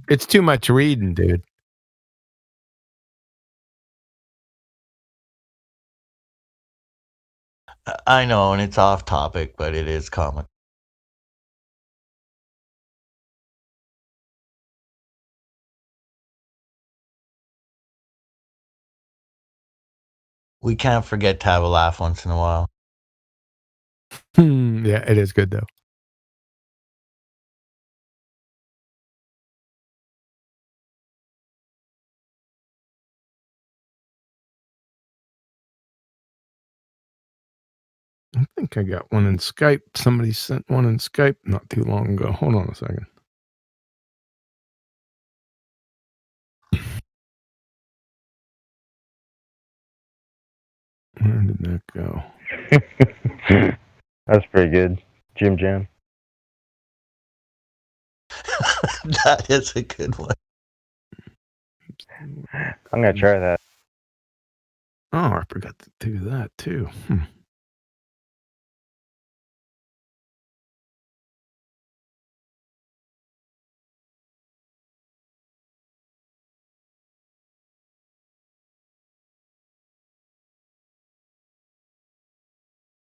It's too much reading, dude. I know, and it's off topic, but it is comic. We can't forget to have a laugh once in a while. Yeah, it is good though. I think I got one in Skype. Somebody sent one in Skype not too long ago. Hold on a second. Where did that go? That's pretty good. Jim Jam. That is a good one. I'm gonna try that. Oh, I forgot to do that too.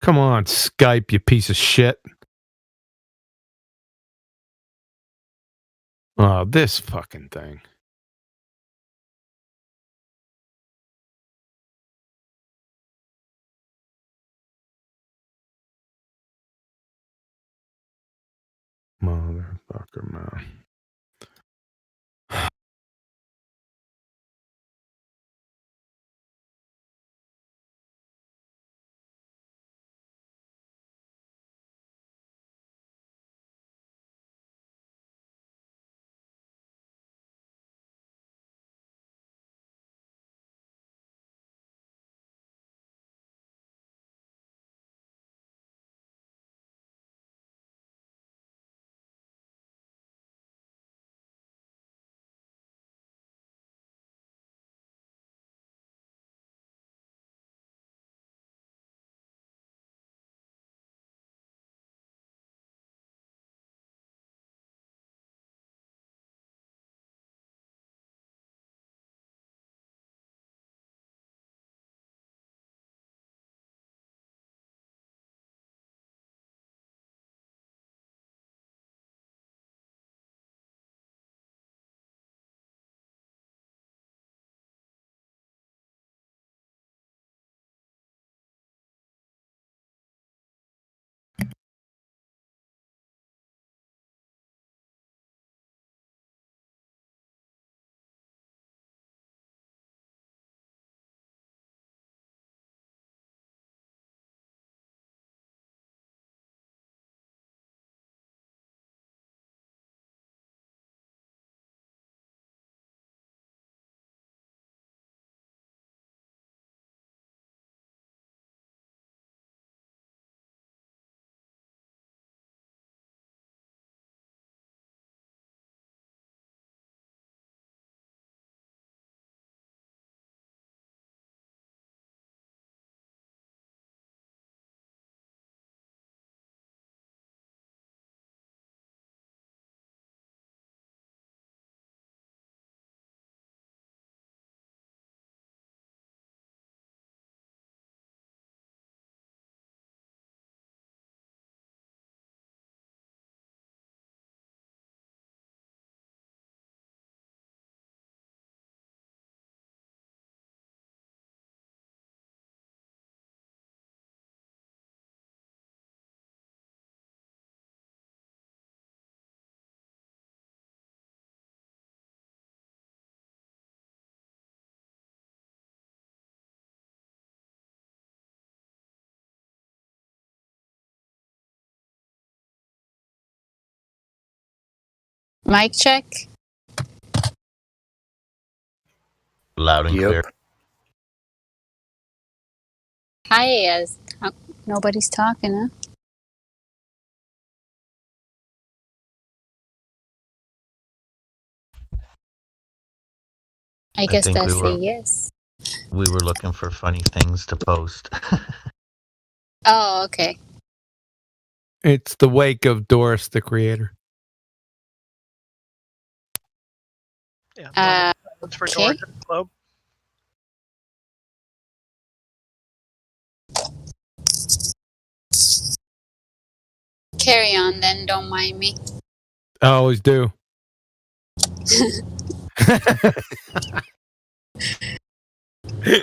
Come on, Skype, you piece of shit. Oh, this fucking thing. Motherfucker, man. Mic check. Loud and clear. Hi, nobody's talking, huh? I guess think that's we were- a yes. We were looking for funny things to post. Oh, okay. It's the wake of Doris the Creator. Yeah. That's for okay. Georgia Globe. Carry on then, don't mind me. I always do.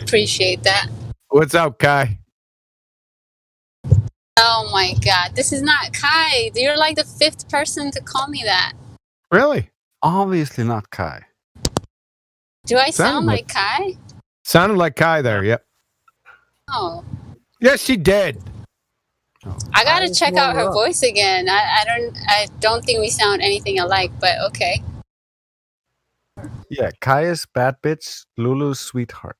Appreciate that. What's up, Kai? Oh my god, this is not Kai. You're like the 5th person to call me that. Really? Obviously not Kai. Do I Sounded sound like- like Kai? Sounded like Kai there. Yep. Oh, Yes, she did. I gotta check out her voice again. I don't think we sound anything alike, but okay. Yeah, Kai is bad bitch, Lulu's sweetheart.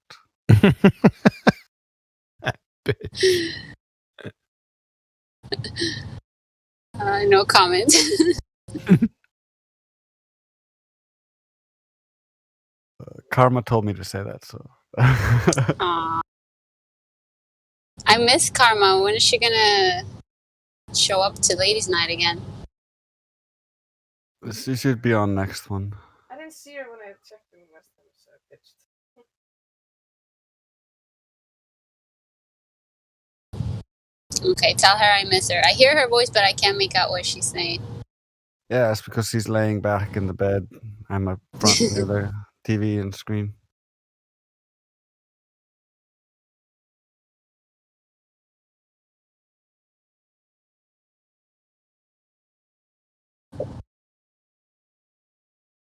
No comment. Karma told me to say that, so. Aw. I miss Karma. When is she gonna show up to Ladies' Night again? She should be on next one. I didn't see her when I checked in with them, so I pitched. Okay, tell her I miss her. I hear her voice, but I can't make out what she's saying. Yeah, it's because she's laying back in the bed. I'm up front near the TV and screen.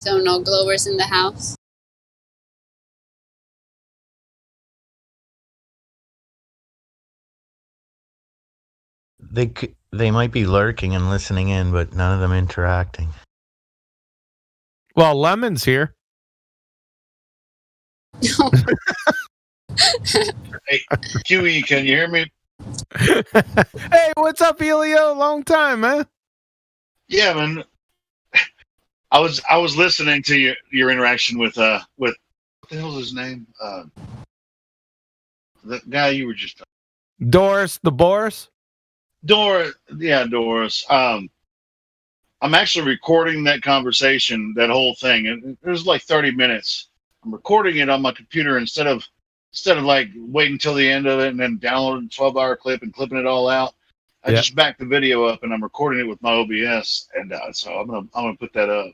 So no Globers in the house. They might be lurking and listening in, but none of them interacting. Well, Lemon's here. Hey, Huey, can you hear me? Hey, what's up, Elio? Long time, man. Yeah, man. I was listening to your interaction with what the hell's his name? The guy you were just Doris, the Boris. Doris. Yeah, Doris. I'm actually recording that conversation, that whole thing. It was like 30 minutes. I'm recording it on my computer instead of like waiting till the end of it and then downloading a 12-hour clip and clipping it all out. I just backed the video up and I'm recording it with my OBS, and so I'm gonna put that up.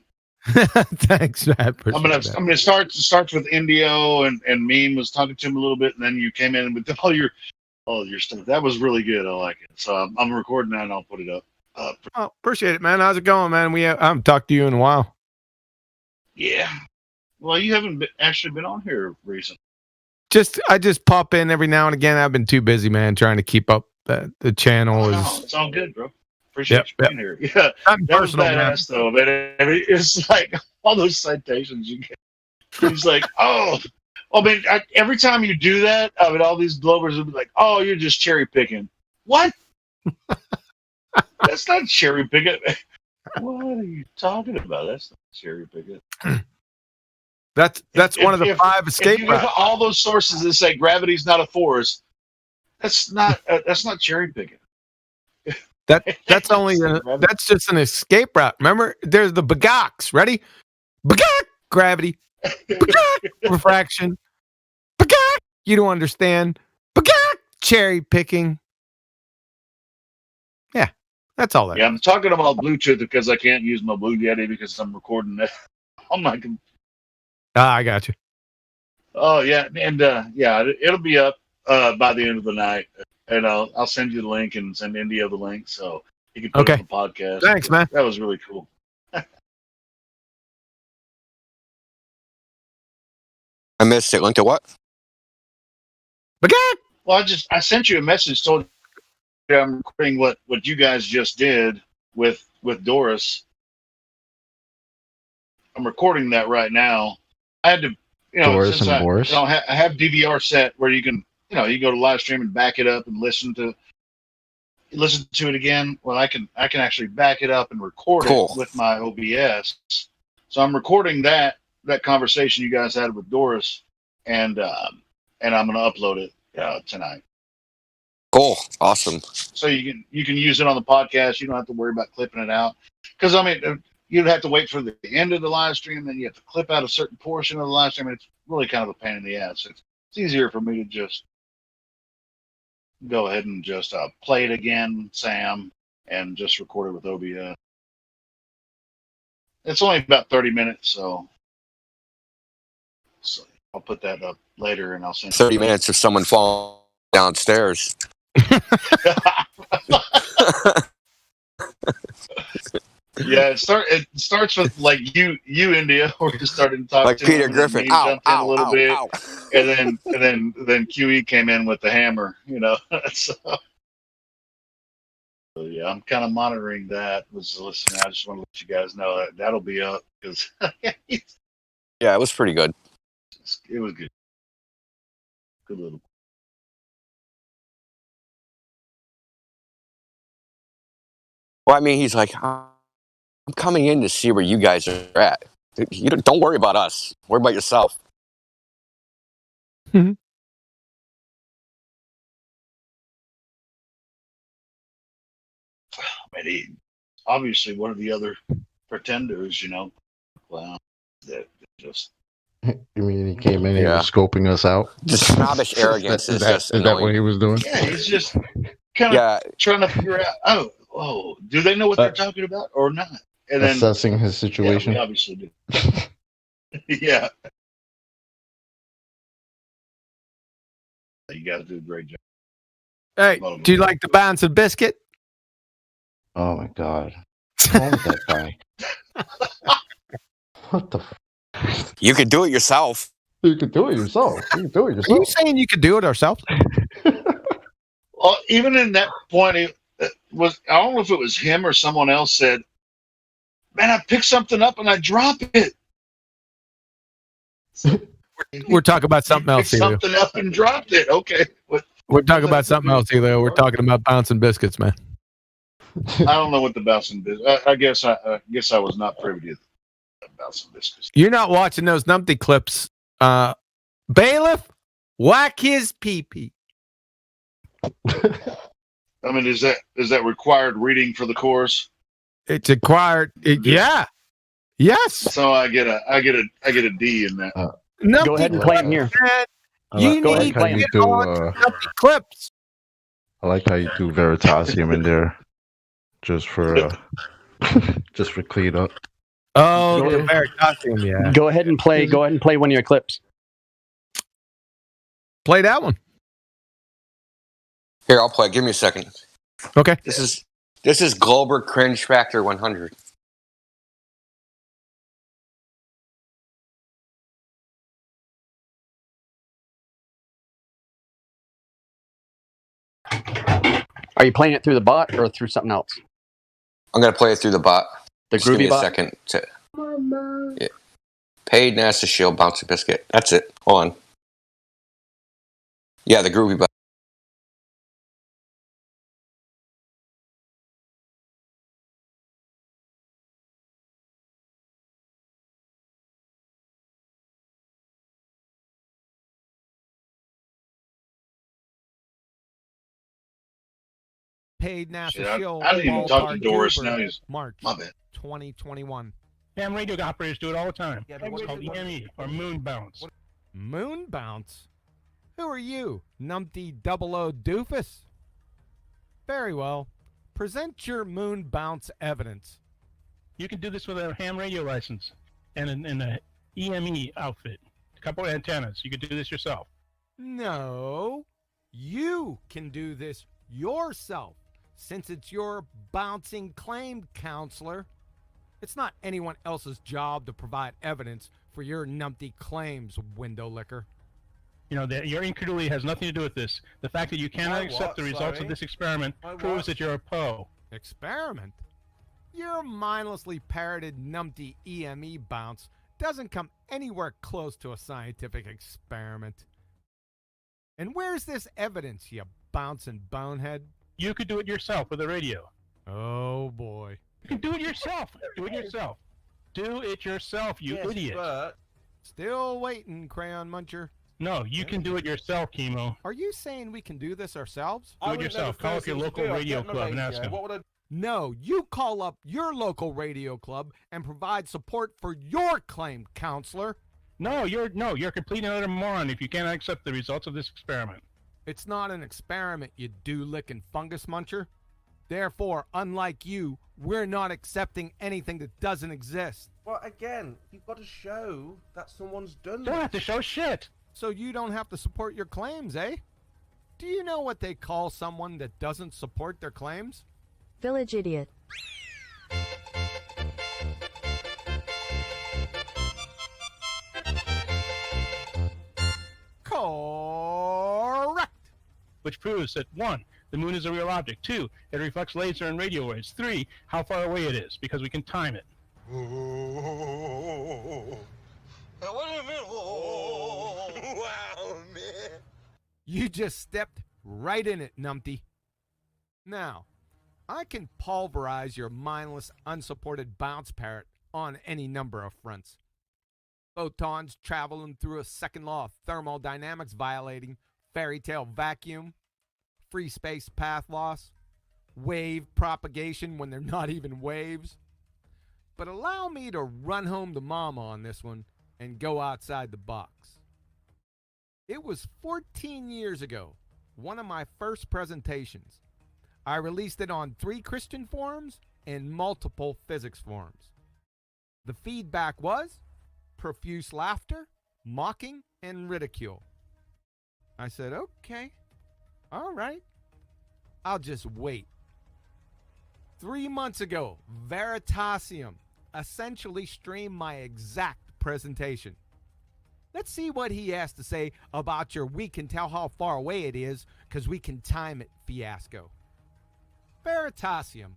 Thanks, man. I'm gonna start with Indio and Meme was talking to him a little bit, and then you came in with all your stuff. That was really good. I like it. So I'm recording that and I'll put it up. Oh, appreciate it, man. How's it going, man? I haven't talked to you in a while. Yeah. Well, you haven't actually been on here recently. I just pop in every now and again. I've been too busy, man, trying to keep up the channel. No, it's all good, bro. Appreciate you being here. Yeah, Nothing that was personal, badass, though. Man, I mean, it's like all those citations you get. He's like, oh, I mean, every time you do that, I mean, all these Globers will be like, oh, you're just cherry picking. What? That's not cherry picking. What are you talking about? That's not cherry picking. That's one of the 5 escape If you have routes. all those sources that say gravity's not a force, that's not cherry picking. That's that's just an escape route. Remember, there's the Bagax. Ready? Bagak! Gravity. Bagak! Refraction. Bagak! You don't understand. Bagak! Cherry picking. Yeah, that's all that. Yeah, I'm talking about Bluetooth because I can't use my Blue Yeti because I'm recording that on my computer. I got you. Oh yeah, and it'll be up by the end of the night, and I'll send you the link and send India the link so you can put it on the podcast. Thanks, man. That was really cool. I missed it. Link to what? Well, I sent you a message told you I'm recording what you guys just did with Doris. I'm recording that right now. I had to, Doris since and Boris? I have DVR set where you can, you go to live stream and back it up and listen to it again. Well, I can actually back it up and record it with my OBS. So I'm recording that conversation you guys had with Doris, and I'm going to upload it tonight. Cool. Awesome. So you can use it on the podcast. You don't have to worry about clipping it out. Because I mean, you'd have to wait for the end of the live stream, then you have to clip out a certain portion of the live stream. It's really kind of a pain in the ass. It's easier for me to just go ahead and just play it again, Sam, and just record it with OBS. It's only about 30 minutes, so I'll put that up later, and I'll send 30 minutes of someone falling downstairs. Yeah, it starts with like you India, where you started to talk like to Peter him, Griffin. and Ow, jumped in ow, a little ow, bit, ow. and then QE came in with the hammer, so yeah, I'm kind of monitoring that. Listening, I just want to let you guys know that that'll be up because Yeah, it was pretty good. it was good. Good little. Well, I mean, he's like, I'm coming in to see where you guys are at. You don't worry about us. Worry about yourself. I mean, obviously one of the other pretenders, well, that just. You mean he came in and was scoping us out? The snobbish arrogance is just Is that what he was doing? Yeah, he's just kind of trying to figure out. Oh, do they know what they're talking about or not? And then Assessing his situation. Yeah, we obviously do. Yeah. You guys do a great job. Hey, do you like the bouncing biscuit? Oh my god. What's wrong with that guy? What the? You could do it yourself. You could do it yourself. You could do it Are yourself. you saying you could do it ourselves? Well, even in that point, I don't know if it was him or someone else said, "Man, I picked something up and I drop it." We're talking about something else, Picked Elio. something up and dropped it. Okay. We're talking about something else, Elio. We're talking about bouncing biscuits, man. I don't know what the bouncing business. I guess I was not privy to the bouncing business. You're not watching those numpty clips. Bailiff, whack his pee-pee. I mean, is that required reading for the course? It's required. Yeah. Yes. So I get a D in that. Go ahead and play them here. You Go need ahead, to do, get on numpty clips. I like how you do Veritasium in there, just for cleanup. Oh, Go the ahead. Veritasium, yeah. Go ahead and play. Go ahead and play one of your clips. Play that one. Here, I'll play. Give me a second. Okay. This is Glober Cringe Factor 100. Are you playing it through the bot or through something else? I'm gonna play it through the bot. The Just give me Groovy a bot? second. Yeah. Paid NASA Shield Bouncy Biscuit. That's it. Hold on. Yeah, the Groovy bot. Paid NASA Shit, Shield. I didn't even talk to Ballpark Doris. Goober, Now he's March my bad. 2021. Ham radio operators do it all the time. It's called EME or moon bounce. Moon bounce? Who are you, numpty 00 doofus? Very well. Present your moon bounce evidence. You can do this with a ham radio license and an EME outfit. A couple of antennas. You could do this yourself. No. You can do this yourself, since it's your bouncing claim counselor. It's not anyone else's job to provide evidence for your numpty claims, window licker. You know, your incredulity has nothing to do with this. The fact that you cannot accept the results of this experiment proves that you're a Poe. Experiment? Your mindlessly parroted numpty EME bounce doesn't come anywhere close to a scientific experiment. And where's this evidence, you bouncing bonehead? You could do it yourself with a radio. Oh, boy. You can do it yourself. Do it yourself. Do it yourself, you idiot. Still waiting, Crayon Muncher. No, you can do it yourself, Chemo. Are you saying we can do this ourselves? Do it yourself. Call up your local radio club and ask them. No, you call up your local radio club and provide support for your claim, counselor. No, you're a complete and utter moron if you can't accept the results of this experiment. It's not an experiment, you dew-licking fungus muncher. Therefore, unlike you, we're not accepting anything that doesn't exist. Well, again, you've got to show that someone's done Don't have to show shit. So you don't have to support your claims, eh? Do you know what they call someone that doesn't support their claims? Village idiot. Correct. Which proves that 1, the moon is a real object. 2, it reflects laser and radio waves. 3, how far away it is, because we can time it. Wow, man. You just stepped right in it, numpty. Now, I can pulverize your mindless, unsupported bounce parrot on any number of fronts. Photons traveling through a second law of thermodynamics violating fairy tale vacuum, free space path loss, wave propagation when they're not even waves. But allow me to run home to mama on this one and go outside the box. It was 14 years ago, one of my first presentations. I released it on 3 Christian forums and multiple physics forums. The feedback was profuse laughter, mocking, and ridicule. I said, okay, all right, I'll just wait. 3 months ago, Veritasium essentially streamed my exact presentation. Let's see what he has to say about your "we can tell how far away it is because we can time it" fiasco. Veritasium,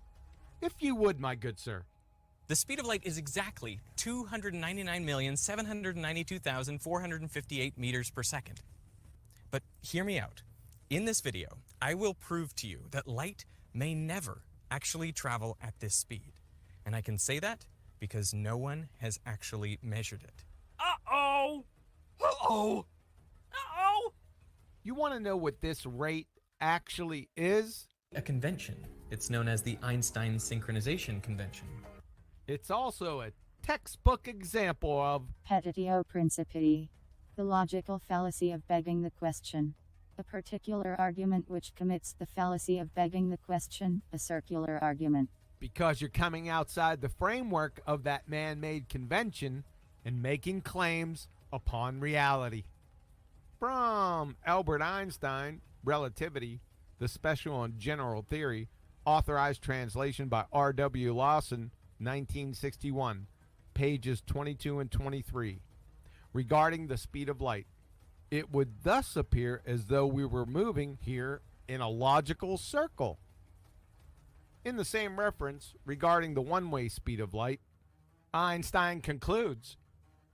if you would, my good sir. The speed of light is exactly 299,792,458 meters per second. But hear me out. In this video, I will prove to you that light may never actually travel at this speed. And I can say that because no one has actually measured it. Uh-oh! Uh-oh! Uh-oh! You want to know what this rate actually is? A convention. It's known as the Einstein Synchronization Convention. It's also a textbook example of Petitio Principii, the logical fallacy of begging the question. A particular argument which commits the fallacy of begging the question, a circular argument. Because you're coming outside the framework of that man-made convention and making claims upon reality. From Albert Einstein, Relativity, the Special and General Theory, authorized translation by R.W. Lawson, 1961, pages 22 and 23. Regarding the speed of light, it would thus appear as though we were moving here in a logical circle. In the same reference regarding the one-way speed of light, Einstein concludes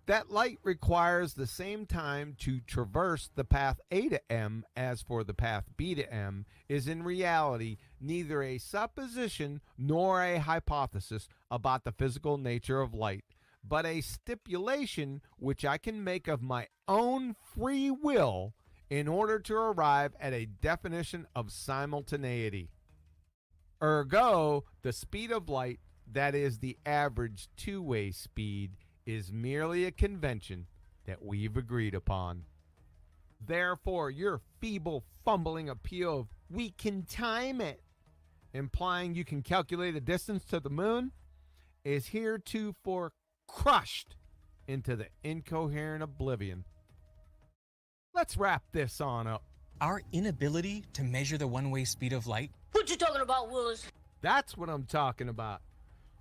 that light requires the same time to traverse the path A to M as for the path B to M is in reality neither a supposition nor a hypothesis about the physical nature of light, but a stipulation which I can make of my own free will in order to arrive at a definition of simultaneity. Ergo, the speed of light, that is the average two-way speed, is merely a convention that we've agreed upon. Therefore, your feeble, fumbling appeal of "we can time it," implying you can calculate a distance to the moon, is heretofore crushed into the incoherent oblivion. Let's wrap this on up. Our inability to measure the one-way speed of light. What you talking about, Willis? That's what I'm talking about.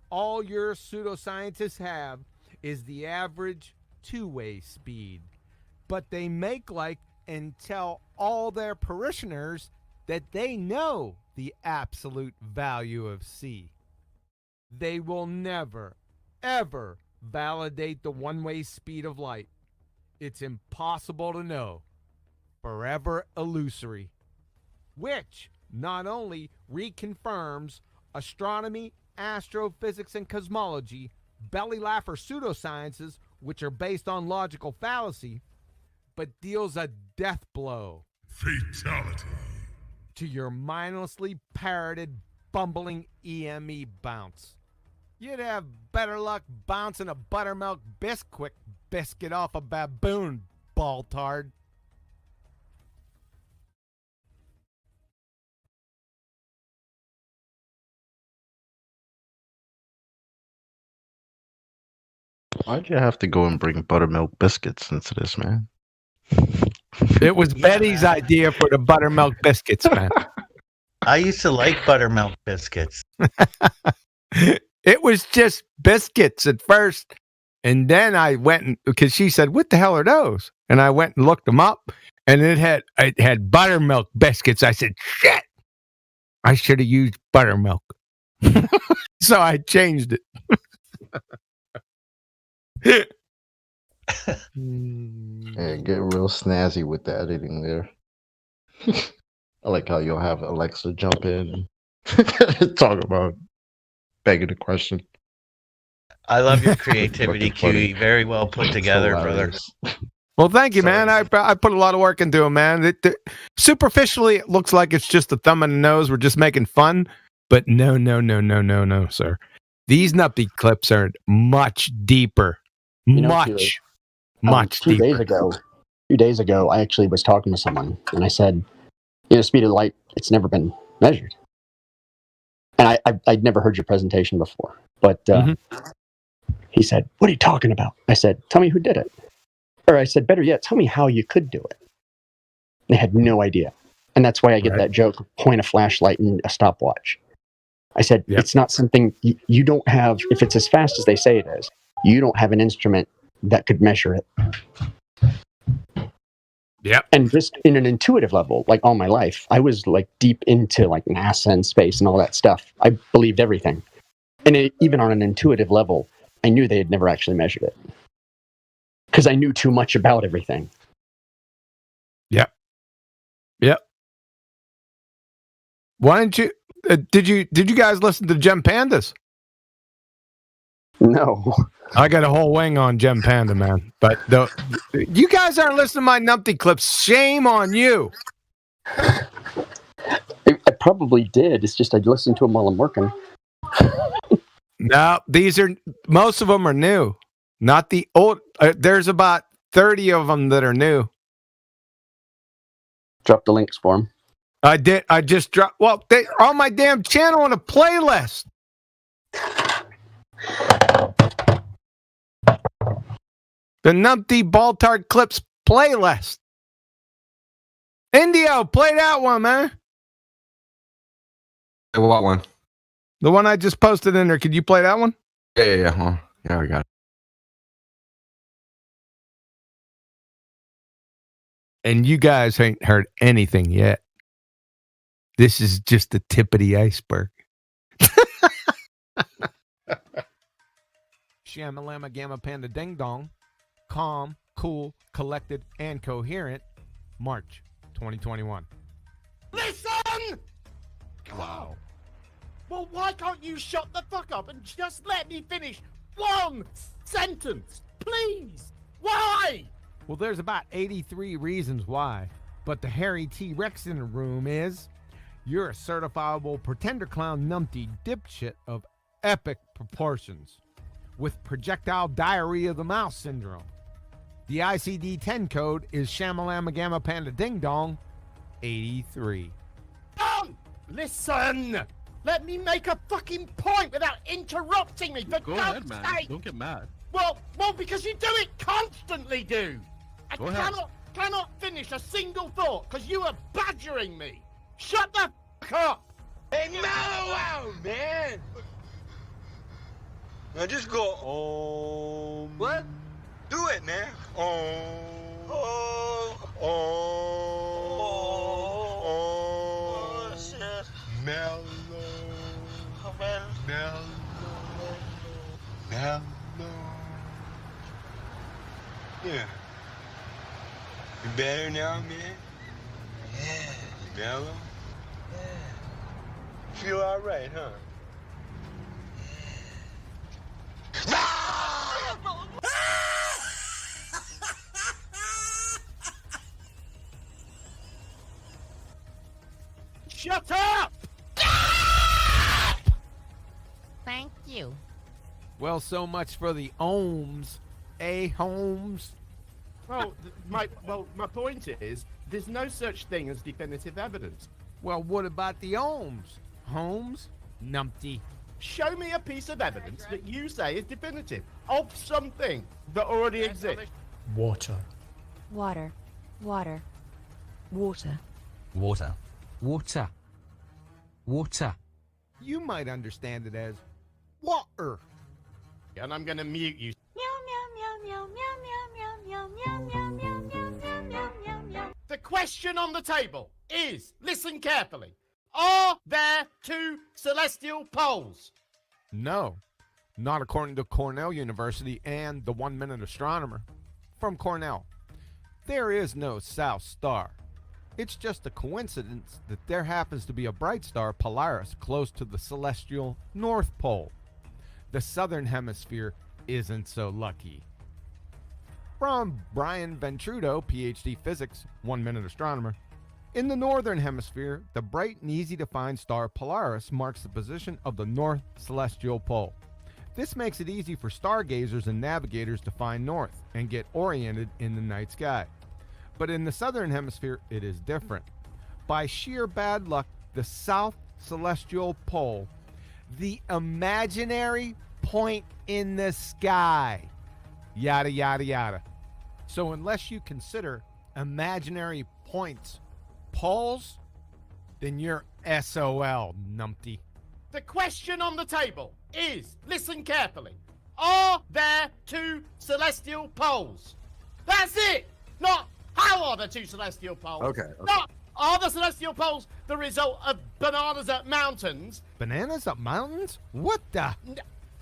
All your pseudoscientists have is the average two-way speed. But they make like and tell all their parishioners that they know the absolute value of C. They will never, ever validate the one-way speed of light. It's impossible to know. Forever illusory. Which not only reconfirms astronomy, astrophysics, and cosmology, belly laugher pseudosciences, which are based on logical fallacy, but deals a death blow. Fatality. To your mindlessly parroted bumbling EME bounce. You'd have better luck bouncing a buttermilk biscuit off a baboon, baltard. Why'd you have to go and bring buttermilk biscuits into this, man? It was Betty's idea for the buttermilk biscuits, man. I used to like buttermilk biscuits. It was just biscuits at first. And then I went because she said, "What the hell are those?" And I went and looked them up, and it had buttermilk biscuits. I said, "Shit, I should have used buttermilk." So I changed it. Yeah, get real snazzy with the editing there. I like how you'll have Alexa jump in and talk about begging the question. I love your creativity, Funny. QE. Very well put together, brother. Well, thank you, man. I put a lot of work into it, man. Superficially, it looks like it's just a thumb and a nose. We're just making fun. But no, sir. These Nupty clips are much deeper. Much deeper. 2 days ago, I actually was talking to someone, and I said, speed of light, it's never been measured. And I'd never heard your presentation before. But he said, "What are you talking about?" I said, "Tell me who did it." Or I said, better yet, tell me how you could do it. They had no idea. And that's why I get that joke, point a flashlight and a stopwatch. I said, it's not something you don't have, if it's as fast as they say it is, you don't have an instrument that could measure it. Yep. And just in an intuitive level, like all my life, I was like deep into like NASA and space and all that stuff. I believed everything. And even on an intuitive level, I knew they had never actually measured it. Because I knew too much about everything. Yep. Why didn't you? Did you guys listen to Gem Pandas? No. I got a whole wing on Gem Panda, man. But you guys aren't listening to my Numpty clips. Shame on you. I probably did. It's just I listened to them while I'm working. No, most of them are new. Not the old. There's about 30 of them that are new. Drop the links for them. I did. I just dropped. Well, they're on my damn channel on a playlist. The Numpty Baltard Clips playlist. Indio, play that one, man. What one? The one I just posted in there. Could you play that one? Yeah. Yeah, we got it. And you guys ain't heard anything yet. This is just the tip of the iceberg. Shamalama Gamma Panda Ding Dong. Calm, cool, collected, and coherent. March 2021. Listen! Wow. Well, why can't you shut the fuck up and just let me finish one sentence? Please! Why? Well, there's about 83 reasons why. But the hairy T-Rex in the room is, you're a certifiable pretender clown numpty dipshit of epic proportions with projectile diarrhea of the mouth syndrome. The ICD-10 code is Shamalama Gamma Panda Ding Dong 83. Listen! Let me make a fucking point without interrupting me, for Go God's ahead, man. sake! Don't get mad. Well, because you do it constantly, dude! I Go ahead. cannot finish a single thought, because you are badgering me! Shut the fuck up! Hey, mellow out, man! Now just go, What? Do it, man. Mellow. Mellow. Yeah. You better now, man? Yeah. Mellow? Yeah. Feel alright, huh? Shut up! Thank you. Well, so much for the ohms, Holmes? Well, my point is, there's no such thing as definitive evidence. Well, what about the ohms, Holmes? Numpty. Show me a piece of evidence that you say is definitive of something that already exists. Water. Water. Water. Water. Water. Water. Water. You might understand it as water. And I'm going to mute you. The question on the table is, listen carefully, are there two celestial poles? No, not according to Cornell University and the 1 Minute Astronomer. From Cornell, there is no South Star. It's just a coincidence that there happens to be a bright star, Polaris, close to the celestial North Pole. The Southern Hemisphere isn't so lucky. From Brian Ventrudo, PhD Physics, 1 Minute Astronomer. In the Northern Hemisphere, the bright and easy-to-find star Polaris marks the position of the North Celestial Pole. This makes it easy for stargazers and navigators to find north and get oriented in the night sky. But in the Southern Hemisphere, it is different. By sheer bad luck, the South Celestial Pole, the imaginary point in the sky, yada, yada, yada. So unless you consider imaginary points poles, then you're SOL, numpty. The question on the table is, listen carefully, are there two celestial poles? That's it! Not how are the two celestial poles? Okay. Not are the celestial poles the result of bananas at mountains? Bananas up mountains? What the?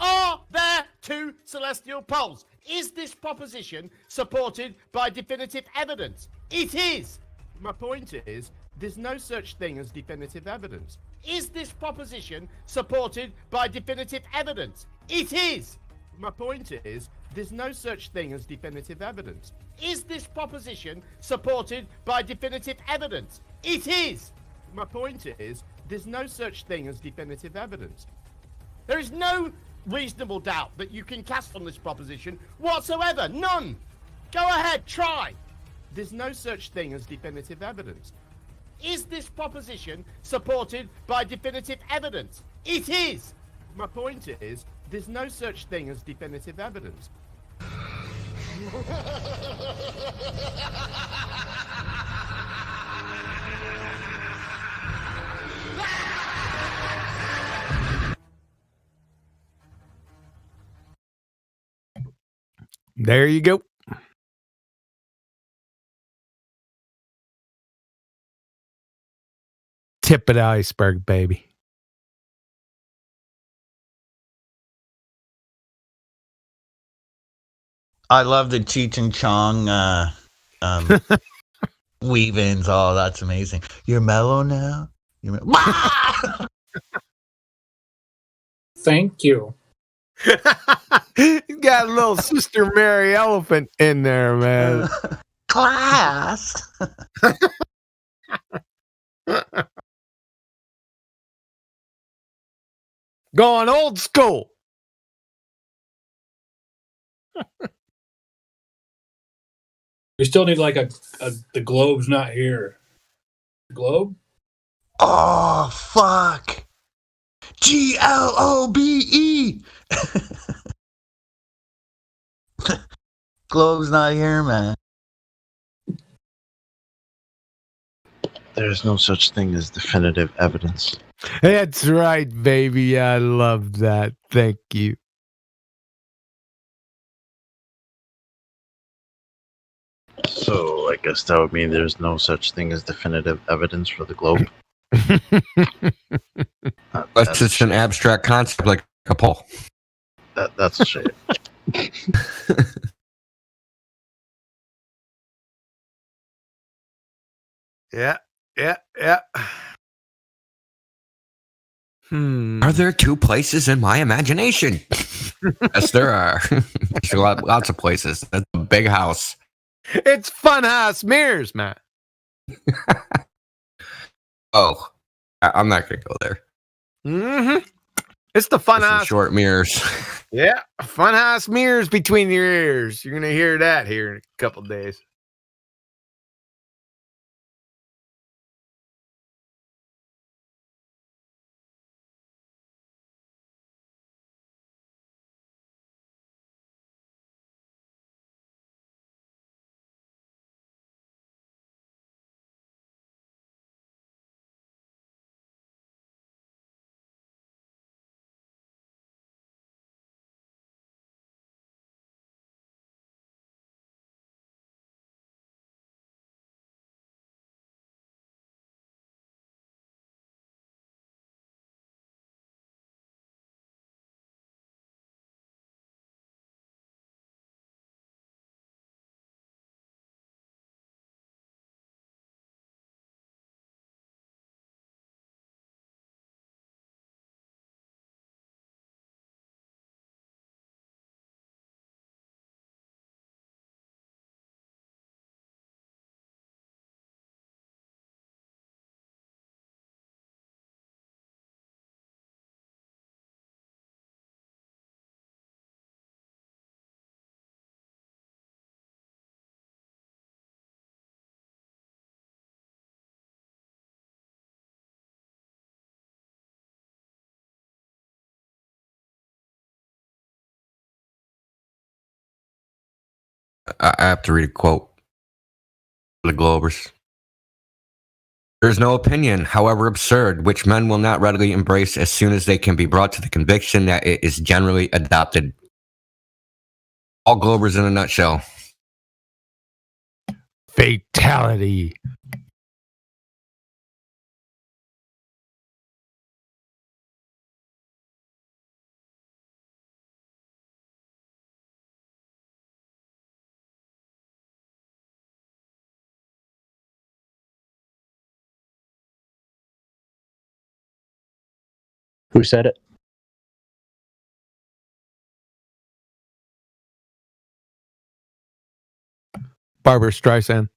Are there two celestial poles? Is this proposition supported by definitive evidence? It is. My point is, there's no such thing as definitive evidence. Is this proposition supported by definitive evidence? It is. My point is, there's no such thing as definitive evidence. Is this proposition supported by definitive evidence? It is. My point is, there's no such thing as definitive evidence. There is no reasonable doubt that you can cast on this proposition whatsoever. None. Go ahead, try. There's no such thing as definitive evidence. Is this proposition supported by definitive evidence? It is. My point is, there's no such thing as definitive evidence. There you go. Tip of the iceberg, baby. I love the Cheech and Chong weave-ins. Oh, that's amazing. You're mellow now? Thank you. You got a little Sister Mary Elephant in there, man. Class. Going old school. We still need like the globe's not here. Globe? Oh, fuck. GLOBE. Globe's not here, man. There's no such thing as definitive evidence. That's right, baby. I love that. Thank you. So I guess that would mean there's no such thing as definitive evidence for the globe. That's just an abstract concept like a pole. That's a shame. Yeah. Are there two places in my imagination? Yes, there are. There's lots of places. That's a big house. It's Funhouse Mirrors, man. Oh, I'm not going to go there. Mm-hmm. It's the fun Some house. short mirrors. Yeah, fun house mirrors between your ears. You're gonna hear that here in a couple days. I have to read a quote. The Globers. There's no opinion, however absurd, which men will not readily embrace as soon as they can be brought to the conviction that it is generally adopted. All Globers in a nutshell. Fatality. Who said it? Barbara Streisand.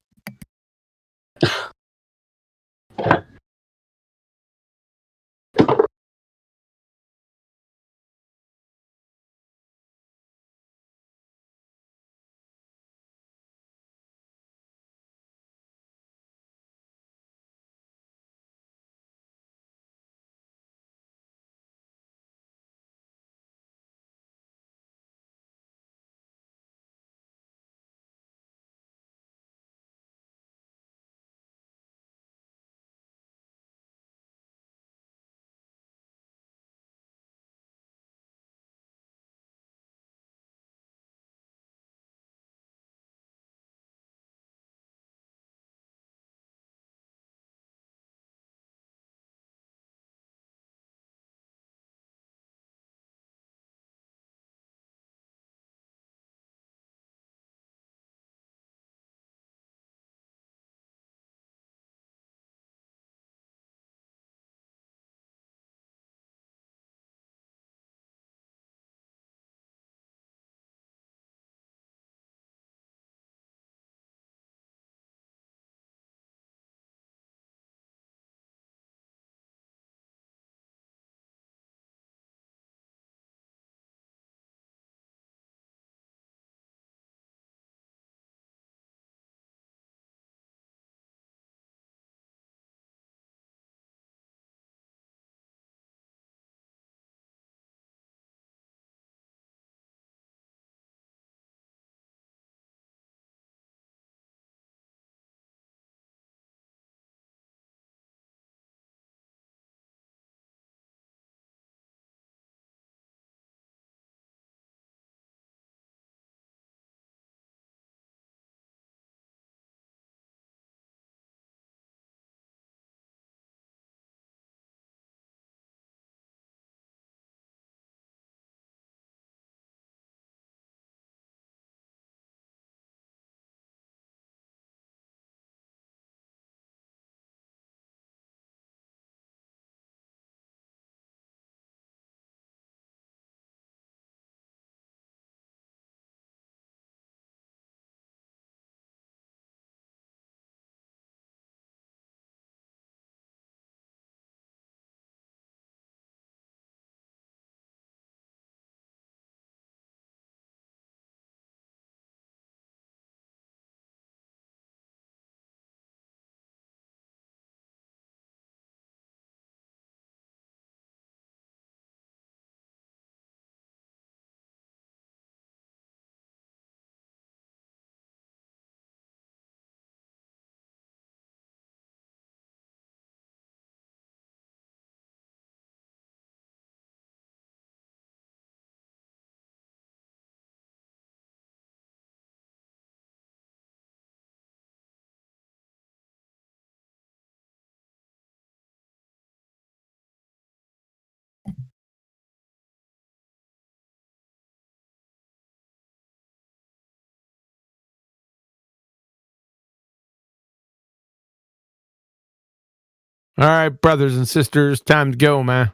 All right, brothers and sisters, time to go, man.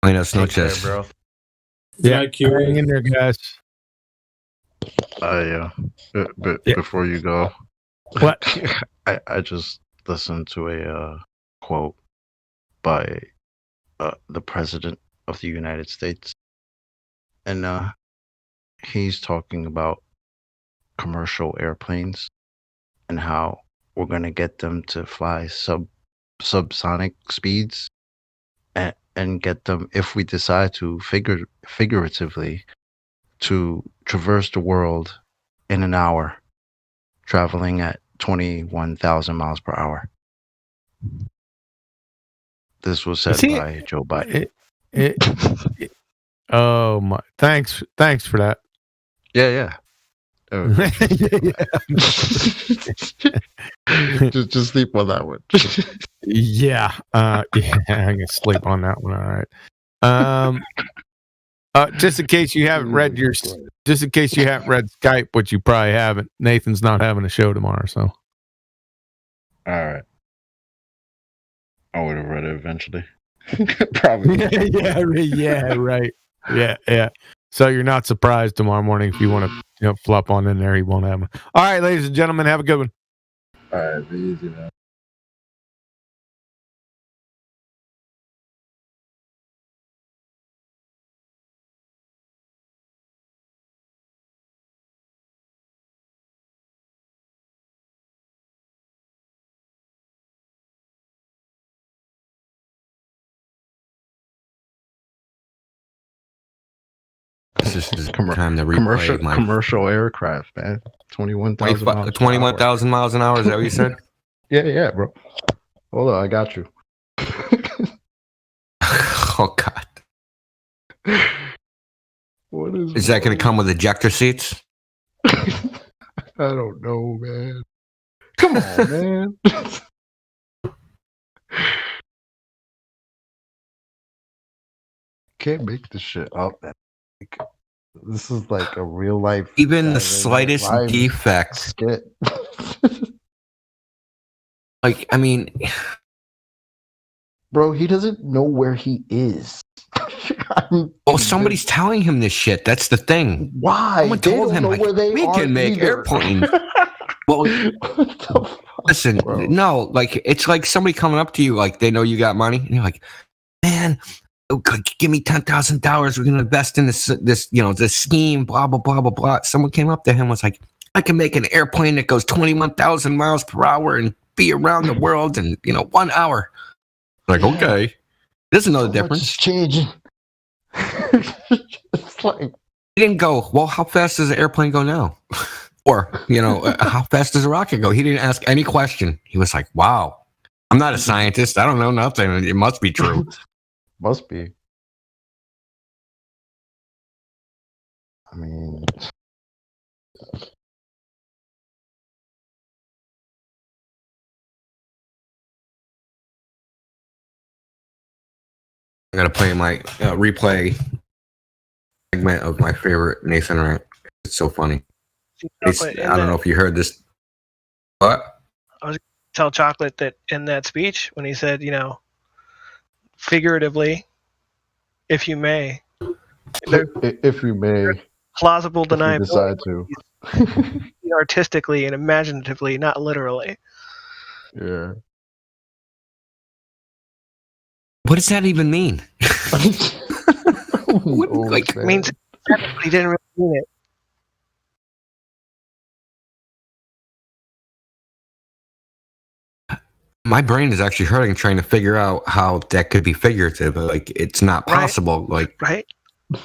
Buenas Take care, noches. bro. Yeah, Night, Curie. hang in there, guys. Before you go, what? I just listened to a quote by the president of the United States, and he's talking about commercial airplanes and how we're gonna get them to fly subsonic speeds, and get them, if we decide to figuratively, to traverse the world in an hour, traveling at 21,000 miles per hour. This was said by Joe Biden. Oh my! Thanks for that. Yeah. just sleep on that one. Yeah. I'm gonna sleep on that one. All right. Just in case you haven't read Skype, which you probably haven't, Nathan's not having a show tomorrow, so. All right. I would have read it eventually. Probably. Yeah, right. Yeah. So you're not surprised tomorrow morning if you want to, flop on in there. He won't have one. All right, ladies and gentlemen, have a good one. All right, be easy, man. This is time to replay commercial aircraft, man. 21,000 miles an hour. Is that what you said? Yeah, bro. Hold on, I got you. Oh God. What Is that going to come with ejector seats? I don't know, man. Come on, man. Can't make this shit up, man. This is like a real life. Even the slightest defect. Skit. Like, I mean, bro, he doesn't know where he is. Well, somebody's telling him this shit. That's the thing. Why? Someone told him, like, we can make airplanes. Well, listen, no, like, it's like somebody coming up to you, like, they know you got money, and you're like, man, give me $10,000. We're gonna invest in this scheme. Blah blah blah blah blah. Someone came up to him and was like, I can make an airplane that goes 21,000 miles per hour and be around the world in 1 hour. Like, okay, he doesn't know the difference. It's changing. It's like he didn't go. Well, how fast does an airplane go now? Or how fast does a rocket go? He didn't ask any question. He was like, wow, I'm not a scientist. I don't know nothing. It must be true. Must be. I mean, I gotta play my replay segment of my favorite Nathan rant. It's so funny. I don't know if you heard this. What? I was going to tell Chocolate that in that speech when he said, figuratively, if you may, if you may, plausible deniability. Decide to artistically and imaginatively, not literally. Yeah. What does that even mean? It means he didn't really mean it. My brain is actually hurting trying to figure out how that could be figurative. Like, it's not possible. Right? It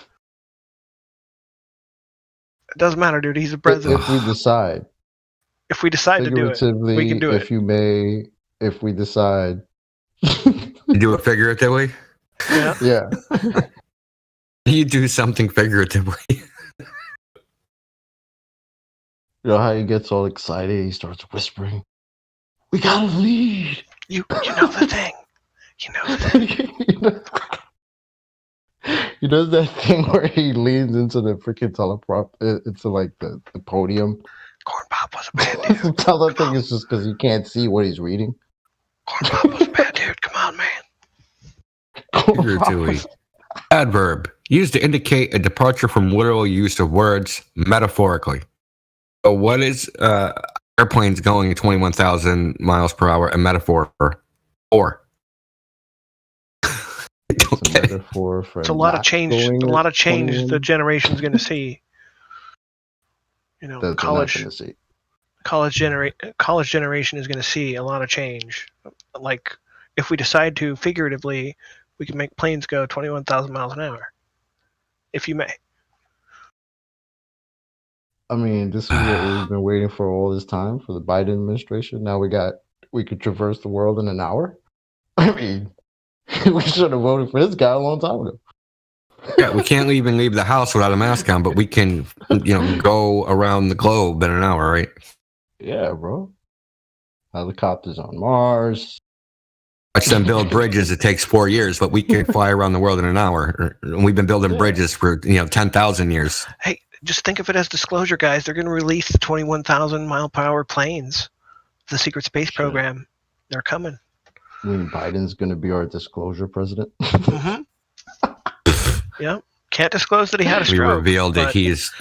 doesn't matter, dude. He's the president. If we decide. If we decide to do it, we can do it. If you may, if we decide. You do it figuratively? Yeah. You do something figuratively. You know how he gets all excited? He starts whispering, "We gotta lead." You know the thing. You know the thing. He does that thing where he leans into the freaking teleprompt, into like the podium. Corn Pop was was a bad dude. Tell that thing is just because he can't see what he's reading. Corn Pop was a bad dude. Come on, man. Figuratively. Adverb. Used to indicate a departure from literal use of words metaphorically. So what is airplanes going at 21,000 miles per hour a metaphor for? Or. It's a metaphor for It's a lot of not change. going A lot at of change 21. the generation's going to see. You know, That they're not college gonna see. college generation is going to see a lot of change. Like, if we decide to figuratively, we can make planes go 21,000 miles an hour, if you may. I mean, this is what we've been waiting for all this time for the Biden administration. Now we could traverse the world in an hour. I mean, we should have voted for this guy a long time ago. Yeah, we can't even leave the house without a mask on, but we can, go around the globe in an hour, right? Yeah, bro. Helicopters on Mars. Watch them build bridges. It takes 4 years, but we can fly around the world in an hour. And we've been building bridges for 10,000 years. Hey, just think of it as disclosure, guys. They're going to release the 21,000 mile per hour planes, the secret space program. They're coming. I mean, Biden's going to be our disclosure president. Mm-hmm. Yeah, can't disclose that he had a We stroke. revealed that but- he's,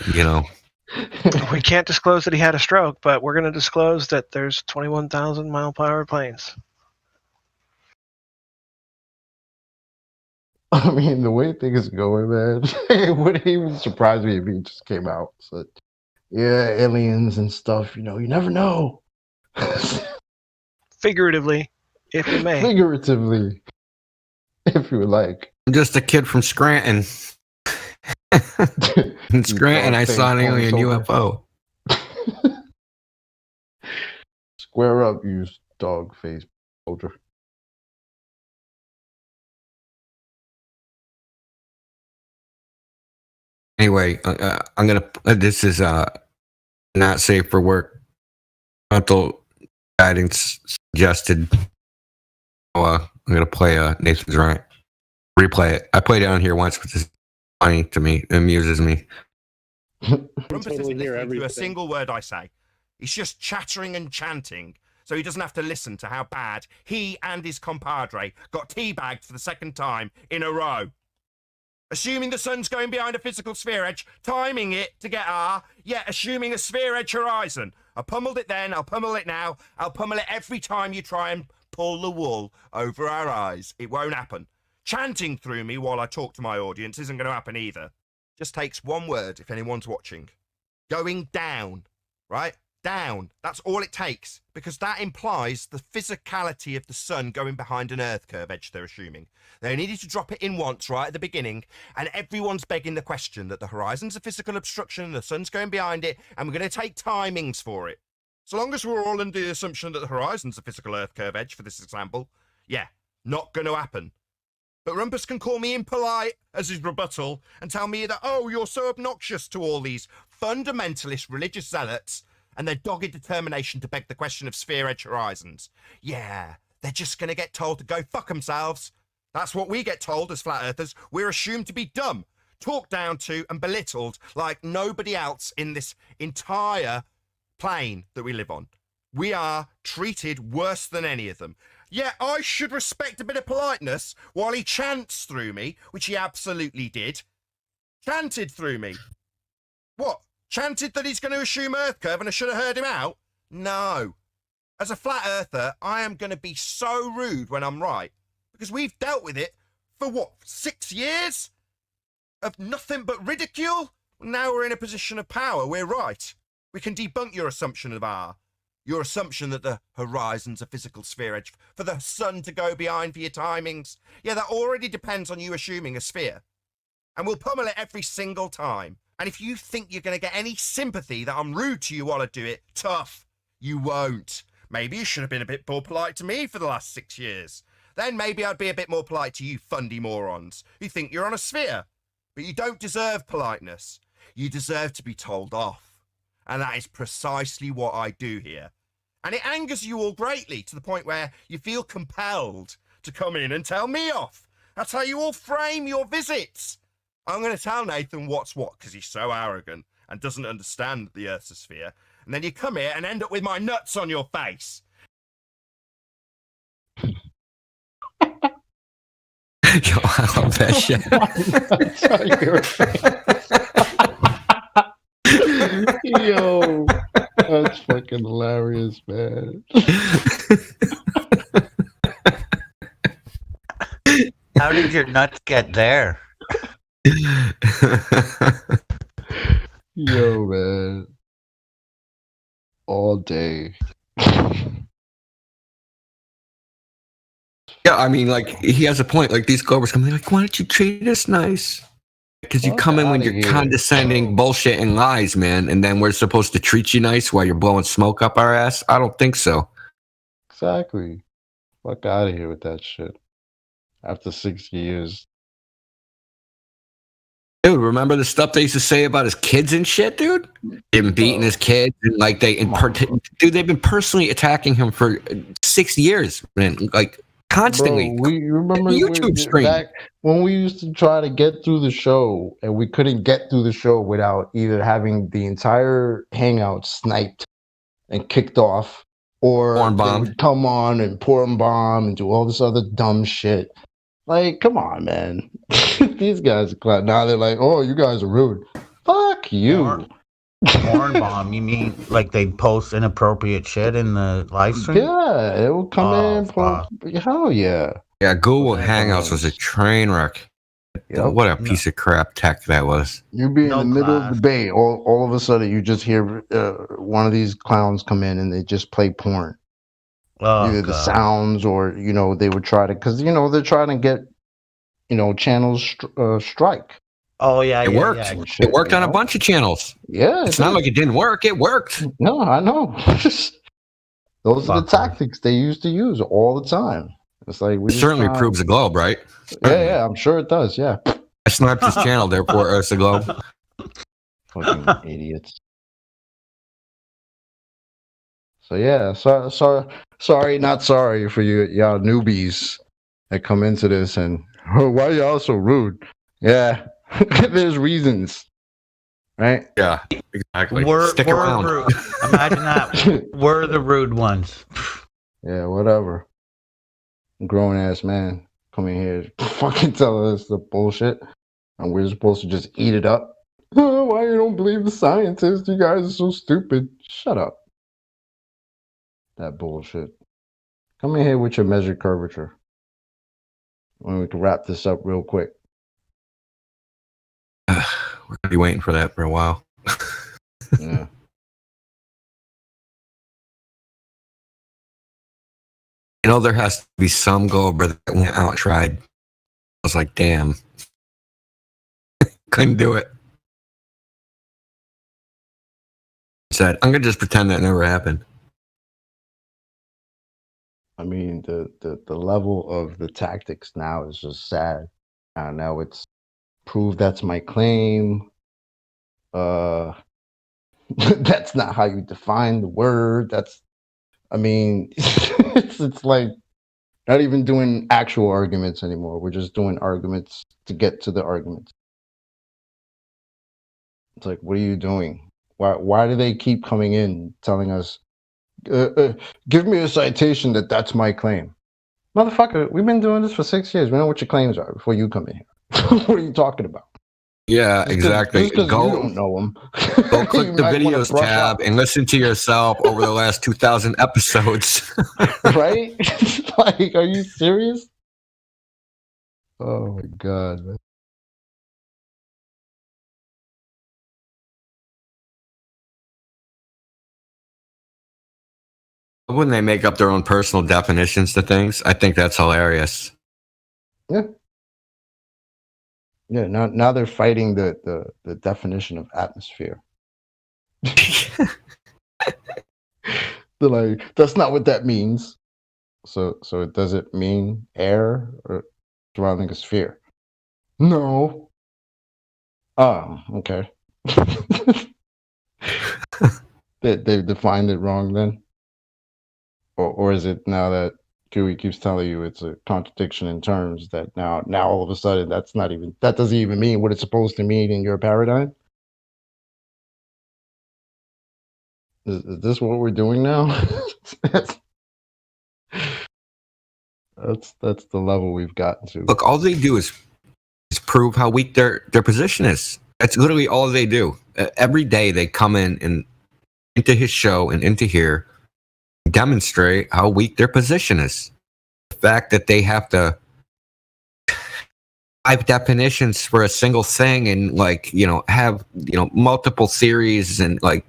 We can't disclose that he had a stroke, but we're going to disclose that there's 21,000 mile per hour planes. I mean, the way things are going, man, it wouldn't even surprise me if he just came out. So, yeah, aliens and stuff, you never know. Figuratively, if you may. Figuratively, if you would like. I'm just a kid from Scranton. In Scranton, I saw an alien UFO. Square up, you dog face soldier. Anyway, I'm gonna. This is not safe for work. Parental guidance suggested. I'm gonna play Nathan's Rant. Replay it. I played it on here once, which is funny to me. It amuses me. Rumpus isn't listening to a single word I say. He's just chattering and chanting, so he doesn't have to listen to how bad he and his compadre got teabagged for the second time in a row. Assuming the sun's going behind a physical sphere edge, timing it to get assuming a sphere edge horizon. I pummeled it then, I'll pummel it now, I'll pummel it every time you try and pull the wool over our eyes. It won't happen. Chanting through me while I talk to my audience isn't going to happen either. Just takes one word if anyone's watching. Going down, right? Down. That's all it takes, because that implies the physicality of the sun going behind an Earth curve edge, they're assuming. They needed to drop it in once right at the beginning, and everyone's begging the question that the horizon's a physical obstruction and the sun's going behind it, and we're going to take timings for it. So long as we're all under the assumption that the horizon's a physical Earth curve edge, for this example, yeah, not going to happen. But Rumpus can call me impolite as his rebuttal and tell me that, oh, you're so obnoxious to all these fundamentalist religious zealots and their dogged determination to beg the question of sphere edge horizons. Yeah, they're just going to get told to go fuck themselves. That's what we get told as flat earthers. We're assumed to be dumb, talked down to and belittled like nobody else in this entire plane that we live on. We are treated worse than any of them. Yeah, I should respect a bit of politeness while he chants through me, which he absolutely did. Chanted through me. What? Chanted that he's going to assume Earth curve and I should have heard him out? No. As a flat earther, I am going to be so rude when I'm right. Because we've dealt with it for what, 6 years? Of nothing but ridicule? Now we're in a position of power. We're right. We can debunk your assumption of your assumption that the horizon's a physical sphere edge for the sun to go behind for your timings. Yeah, that already depends on you assuming a sphere. And we'll pummel it every single time. And if you think you're going to get any sympathy that I'm rude to you while I do it, tough. You won't. Maybe you should have been a bit more polite to me for the last 6 years. Then maybe I'd be a bit more polite to you fundy morons who think you're on a sphere. But you don't deserve politeness. You deserve to be told off. And that is precisely what I do here. And it angers you all greatly to the point where you feel compelled to come in and tell me off. That's how you all frame your visits. I'm going to tell Nathan what's what because he's so arrogant and doesn't understand the Earth's a sphere. and then you come here and end up with my nuts on your face. Yo, I love that shit. Yo, that's fucking hilarious, man. How did your nuts get there? Yo, man. All day. Yeah, I mean, like, he has a point. Like, these Globers come in, like, why don't you treat us nice? Because you come in when you're condescending bullshit and lies, man, and then we're supposed to treat you nice while you're blowing smoke up our ass? I don't think so. Exactly. Fuck out of here with that shit. After 6 years. Dude, remember the stuff they used to say about his kids and shit, dude? Him beating his kids and like dude, they've been personally attacking him for 6 years, man. Like constantly. Bro, we remember YouTube stream. back when we used to try to get through the show and we couldn't get through the show without either having the entire hangout sniped and kicked off, or they would come on and porn bomb and do all this other dumb shit. Like, come on, man. These guys are now they're like, oh, you guys are rude. Fuck you. Porn bomb? You mean like they post inappropriate shit in the live stream? Yeah, it will come in. Hell yeah. Yeah, Google Hangouts was a train wreck. Yep. What a piece of crap tech that was. You be in the middle of the debate, all of a sudden you just hear one of these clowns come in and they just play porn. Either the sounds or, you know, they would try to, because, you know, they're trying to get, you know, channels strike. Oh, yeah, it worked. Yeah, it worked on a bunch of channels. Yeah. It's not like it didn't work. It worked. No, I know. Those are the tactics they used to use all the time. It's like it certainly proves the globe, right? Yeah, I'm sure it does. Yeah. I sniped his channel, therefore it's the globe. Fucking idiots. So yeah, sorry, not sorry for you, y'all newbies that come into this and why y'all so rude? Yeah, there's reasons, right? Yeah, exactly. Stick around. Rude. Imagine that. We're the rude ones. Yeah, whatever. Grown ass man coming here fucking telling us the bullshit, and we're supposed to just eat it up. Oh, why you don't believe the scientists? You guys are so stupid. Shut up. That bullshit. Come in here with your measured curvature. When we can wrap this up real quick. We're gonna be waiting for that for a while. Yeah. You know, there has to be some Goldberg that went out and tried. I was like, damn. Couldn't do it. Said, I'm gonna just pretend that never happened. I mean, the level of the tactics now is just sad. Now it's prove that's my claim. That's not how you define the word. I mean, it's like not even doing actual arguments anymore. We're just doing arguments to get to the arguments. It's like, what are you doing? Why do they keep coming in telling us, give me a citation that's my claim? Motherfucker, we've been doing this for 6 years. We know what your claims are before you come in here. What are you talking about? Yeah, exactly. Just go, you don't know them. Go click the videos tab and listen to yourself over the last 2,000 episodes. Right? Like, are you serious? Oh my god, man. Wouldn't they make up their own personal definitions to things? I think that's hilarious. Yeah. Yeah, now they're fighting the definition of atmosphere. They're like, that's not what that means. So does it mean air or surrounding a sphere? No. Oh, okay. They defined it wrong then? Or is it now that Dewey keeps telling you it's a contradiction in terms that now all of a sudden that doesn't even mean what it's supposed to mean in your paradigm? Is this what we're doing now? That's the level we've gotten to. Look, all they do is prove how weak their position is. That's literally all they do. Every day they come in and into his show and into here, demonstrate how weak their position is. The fact that they have to 5 definitions for a single thing and like, have, multiple theories and like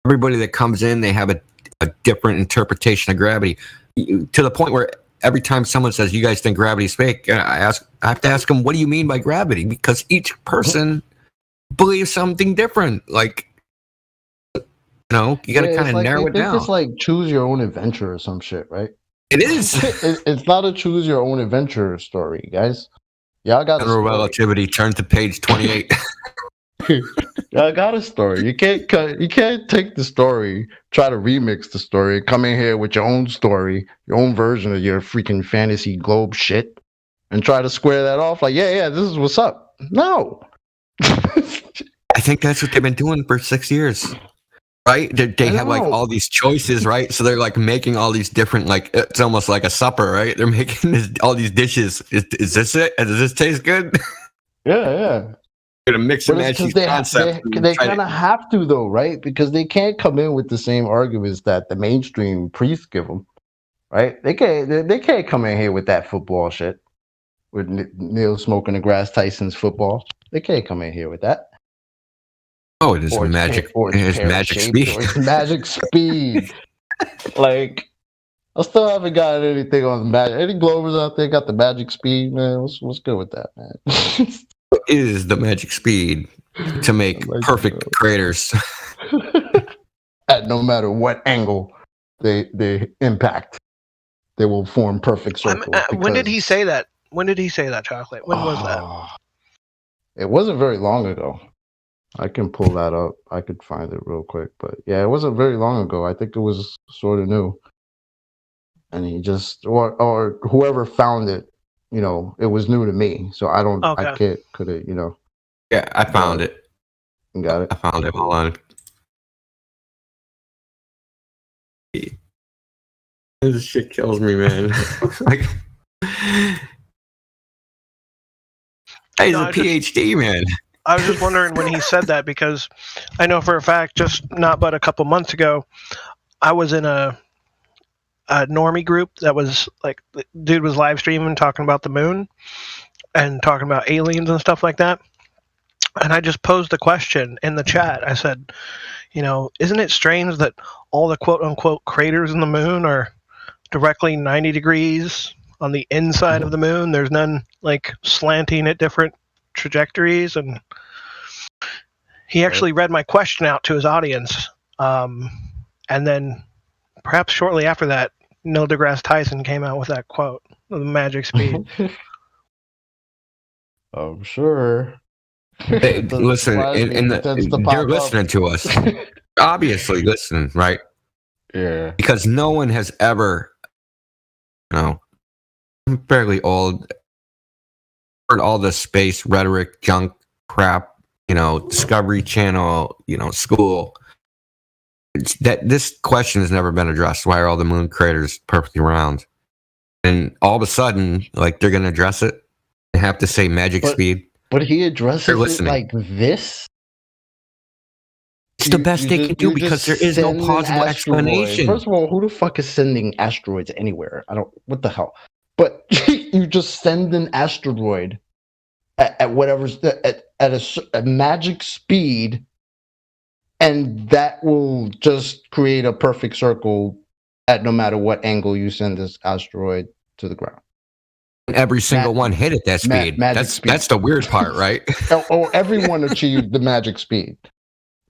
everybody that comes in, they have a different interpretation of gravity to the point where every time someone says, you guys think gravity's fake, I have to ask them, what do you mean by gravity? Because each person believes something different. Like, you got to kind of narrow it down. It's like choose your own adventure or some shit, right? It is. It's not a choose your own adventure story, guys. Y'all got General relativity. Turn to page 28. Y'all got a story. You can't take the story, try to remix the story, come in here with your own story, your own version of your freaking fantasy globe shit, and try to square that off like, yeah, this is what's up. No. I think that's what they've been doing for 6 years. Right? They have like all these choices, right? So they're like making all these different, like, it's almost like a supper, right? They're making all these dishes. Is this it? Does this taste good? Yeah. Gonna mix and match these concepts. They kind of have to, though, right? Because they can't come in with the same arguments that the mainstream priests give them, right? They can't come in here with that football shit, with Neil Smoking the Grass Tyson's football. They can't come in here with that. Oh, it is magic. It is magic speed. It's magic speed. Like, I still haven't gotten anything on the magic. Any Globers out there got the magic speed, man? What's good with that, man? It is the magic speed to make perfect craters. At no matter what angle they impact, they will form perfect circles. When did he say that? When did he say that, Chocolate? When was that? It wasn't very long ago. I can pull that up. I could find it real quick. But yeah, it wasn't very long ago. I think it was sort of new. And he just, or whoever found it, it was new to me. So I could it, Yeah, I found it. You got it? I found it. Hold on. This shit kills me, man. Like, he's a PhD, man. I was just wondering when he said that, because I know for a fact, just not but a couple months ago, I was in a normie group that was like, the dude was live streaming talking about the moon and talking about aliens and stuff like that. And I just posed the question in the chat. I said, isn't it strange that all the quote unquote craters in the moon are directly 90 degrees on the inside of the moon? There's none like slanting at different trajectories. And he actually read my question out to his audience. And then perhaps shortly after that, Neil deGrasse Tyson came out with that quote, the magic speed. I'm sure. Hey, listen, you're listening to us. Obviously listening, right? Yeah. Because no one has ever, I'm fairly old, heard all the space rhetoric, junk crap, Discovery Channel, school. This question has never been addressed. Why are all the moon craters perfectly round? And all of a sudden, like, they're going to address it and have to say magic speed. But he addresses it like this? It's the best they can do because there is no plausible explanation. First of all, who the fuck is sending asteroids anywhere? What the hell? But you just send an asteroid at whatever's at a magic speed, and that will just create a perfect circle at no matter what angle you send this asteroid to the ground. Every single one hit at that speed. That's the weird part, right? Or everyone achieved the magic speed.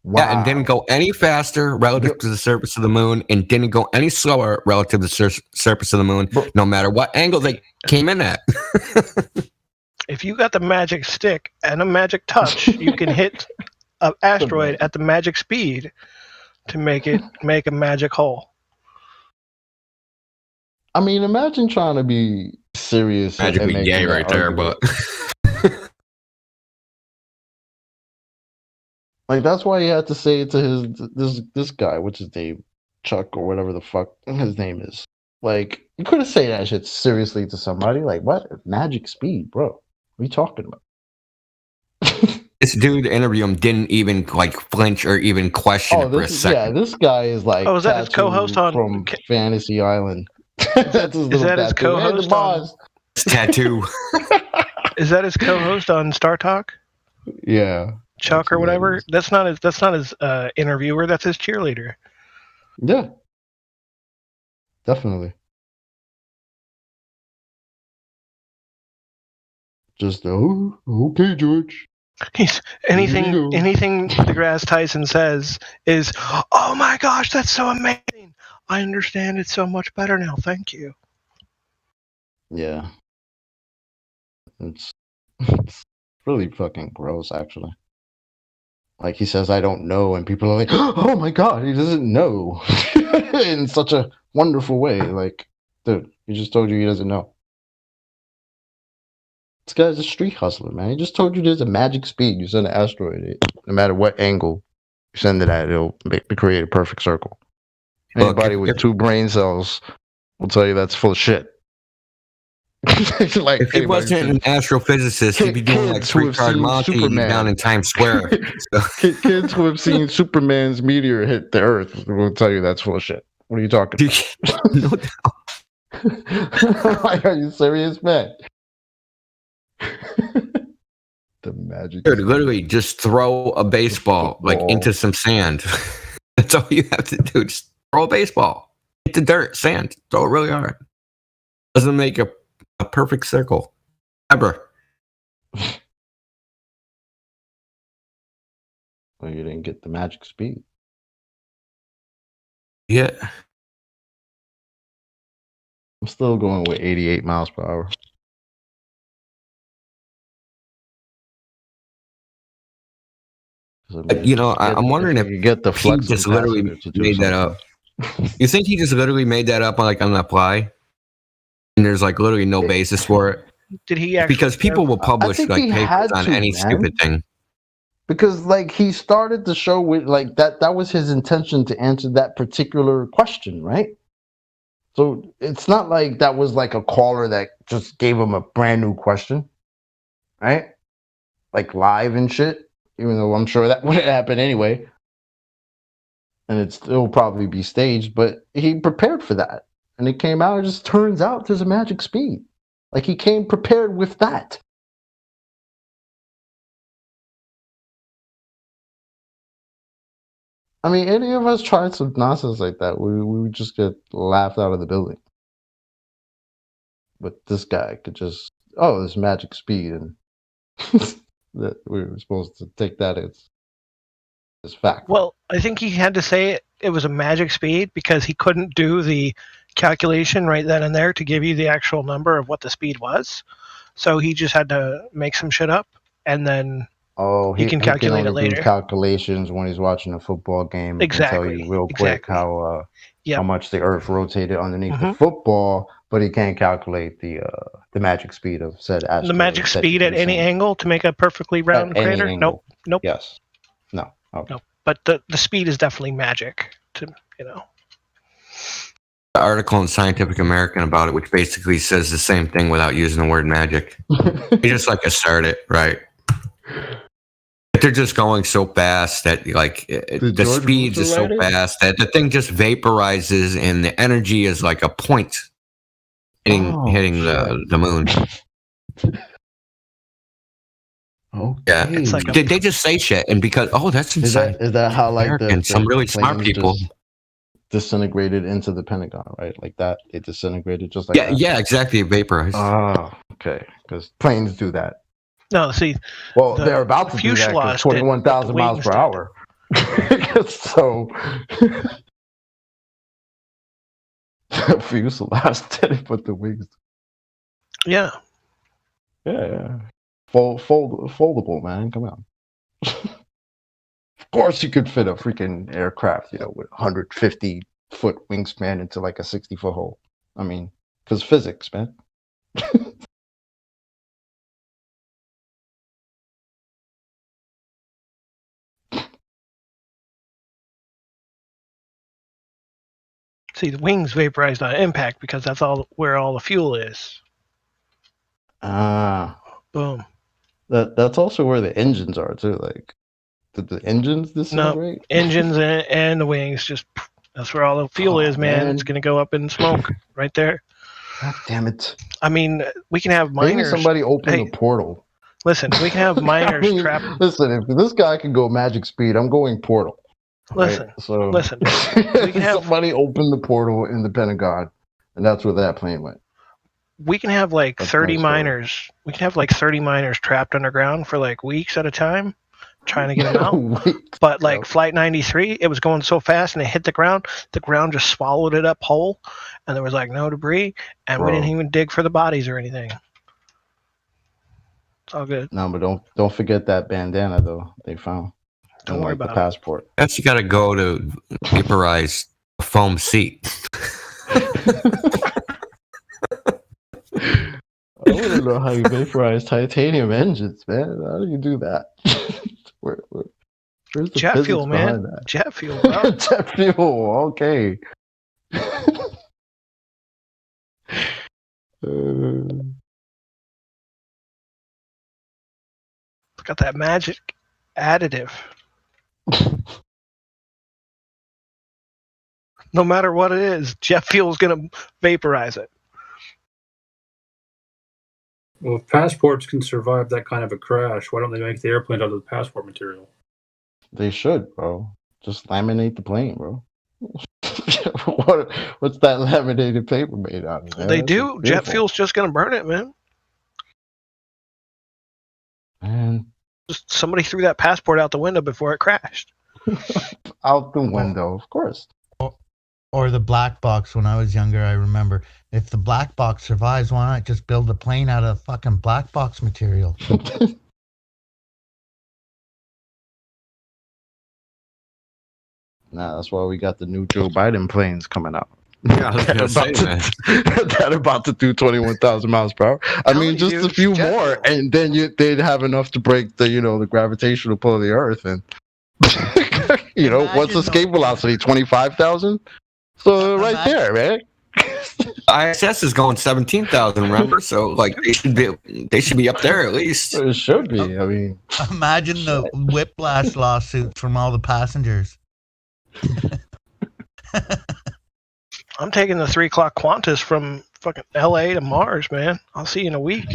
Wow. Yeah, and didn't go any faster relative to the surface of the moon, and didn't go any slower relative to the surface of the moon, no matter what angle they came in at. If you got the magic stick and a magic touch, you can hit an asteroid at the magic speed to make a magic hole. I mean, imagine trying to be serious. Magically gay right there, but Like that's why he had to say it to this guy, what's his name, Chuck or whatever the fuck his name is. Like you could have said that shit seriously to somebody. Like what? Magic speed, bro? What are you talking about? This dude interview him didn't even like flinch or even question it for a second. This guy is like. Oh, is that his co-host on from Fantasy Island? That's his Is that his tattoo. Hey, the co-host boss. Tattoo. Is that his co-host on Star Talk? Yeah. Chuck or whatever. That's not his. That's not his interviewer. That's his cheerleader. Yeah. Definitely. Just okay, George. He's anything deGrasse Tyson says is, oh my gosh, that's so amazing. I understand it so much better now. Thank you. Yeah. It's really fucking gross, actually. Like he says, I don't know, and people are like, oh my god, he doesn't know in such a wonderful way. Like, dude, he just told you he doesn't know. This guy's a street hustler, man. He just told you there's a magic speed. You send an asteroid, no matter what angle you send it at, it'll create a perfect circle. Anybody with 2 brain cells will tell you that's full of shit. Like, if he wasn't an astrophysicist, he'd be doing like 3-card Monty down in Times Square. Kids who have seen Superman's meteor hit the Earth will tell you that's full of shit. What are you talking about? Like, are you serious, man? The magic. Dude, literally, just throw a baseball like into some sand. That's all you have to do. Just throw a baseball. Hit the dirt, sand. Throw it really hard. Doesn't make a perfect circle. Ever. Well, you didn't get the magic speed. Yeah. I'm still going with 88 miles per hour. You know, I'm wondering if you get the he just literally made that up. You think he just literally made that up on the fly? And there's like literally no basis for it? Did he actually? Because people will publish like papers on any stupid thing. Because like he started the show with like that was his intention to answer that particular question, right? So it's not like that was like a caller that just gave him a brand new question, right? Like live and shit. Even though I'm sure that wouldn't happen anyway. And it'll probably be staged, but he prepared for that. And it came out, it just turns out there's a magic speed. Like he came prepared with that. I mean, any of us tried some nonsense like that, we would just get laughed out of the building. But this guy could just, there's magic speed, and that we were supposed to take that as fact. Well, I think he had to say it was a magic speed because he couldn't do the calculation right then and there to give you the actual number of what the speed was. So he just had to make some shit up, and then he can calculate it later. Do calculations when he's watching a football game. Exactly. He can tell you real quick how much the Earth rotated underneath the football, but he can't calculate the magic speed of said asteroid. The magic speed at any angle to make a perfectly round crater? Nope. Yes. No. Okay. No. But the speed is definitely magic to, The article in Scientific American about it, which basically says the same thing without using the word magic. You just like assert it, right? But they're just going so fast that like the speeds is so fast that the thing just vaporizes and the energy is like a point hitting the moon. Okay. Yeah, it's like they just say shit, and because that's insane. Is that how like some really smart people disintegrated into the Pentagon, right? Like that, it disintegrated just like that. Yeah, exactly. It vaporized. Oh, okay. Because planes do that. No, see. Well, they're about to do that 21,000 miles per hour. So, the fuselage did it, but the wings. Yeah. Yeah. Foldable, man. Come on. Of course, you could fit a freaking aircraft, with 150-foot wingspan into like a 60-foot hole. I mean, because physics, man. See, the wings vaporized on impact because that's all where all the fuel is. Ah, Boom. that's also where the engines are too. Like, did the engines No, disintegrate? engines and the wings just. That's where all the fuel is, man. It's man. gonna go up in smoke right there. God damn it! I mean, we can have Maybe miners. somebody open Hey, the portal. listen, we can have I miners mean, trapped. listen, if this guy can go magic speed, I'm going portal. Listen, So listen. We can have somebody open the portal in the Pentagon, and that's where that plane went. we can have like That's 30 my story. miners. We can have like 30 miners trapped underground for like weeks at a time, trying to get them out. But like Flight 93, it was going so fast and it hit the ground. The ground just swallowed it up whole, and there was like no debris, and we Bro. didn't even dig for the bodies or anything. It's all good. No, but don't forget that bandana though they found. Don't and, worry like, the about it. passport. That's you got to go to vaporize a foam seat. I want to know how you vaporize titanium engines, man. How do you do that? Where's the Jet physics fuel, behind man. that? Jet fuel, bro. Jet fuel. Okay. It's got that magic additive. No matter what it is, jet fuel's gonna vaporize it. Well, if passports can survive that kind of a crash, why don't they make the airplane out of the passport material? They should, bro. Just laminate the plane, bro. What's that laminated paper made out of? Man? They That's do. Jet beautiful. fuel's just gonna burn it, man. Man, Just somebody threw that passport out the window before it crashed. out the window, of course. Or the black box when I was younger, I remember. If the black box survives, why not just build a plane out of fucking black box material? Nah, that's why we got the new Joe Biden planes coming out. Yeah, I was that, gonna say that about to do 21,000 miles per hour. I mean, just a few more, and then they'd have enough to break the the gravitational pull of the Earth, and what's escape velocity? 25,000. So right there, man. ISS is going 17,000. Remember, so like they should be up there at least. It should be. I mean, Imagine the whiplash lawsuits from all the passengers. I'm taking the 3 o'clock Qantas from fucking LA to Mars, man. I'll see you in a week.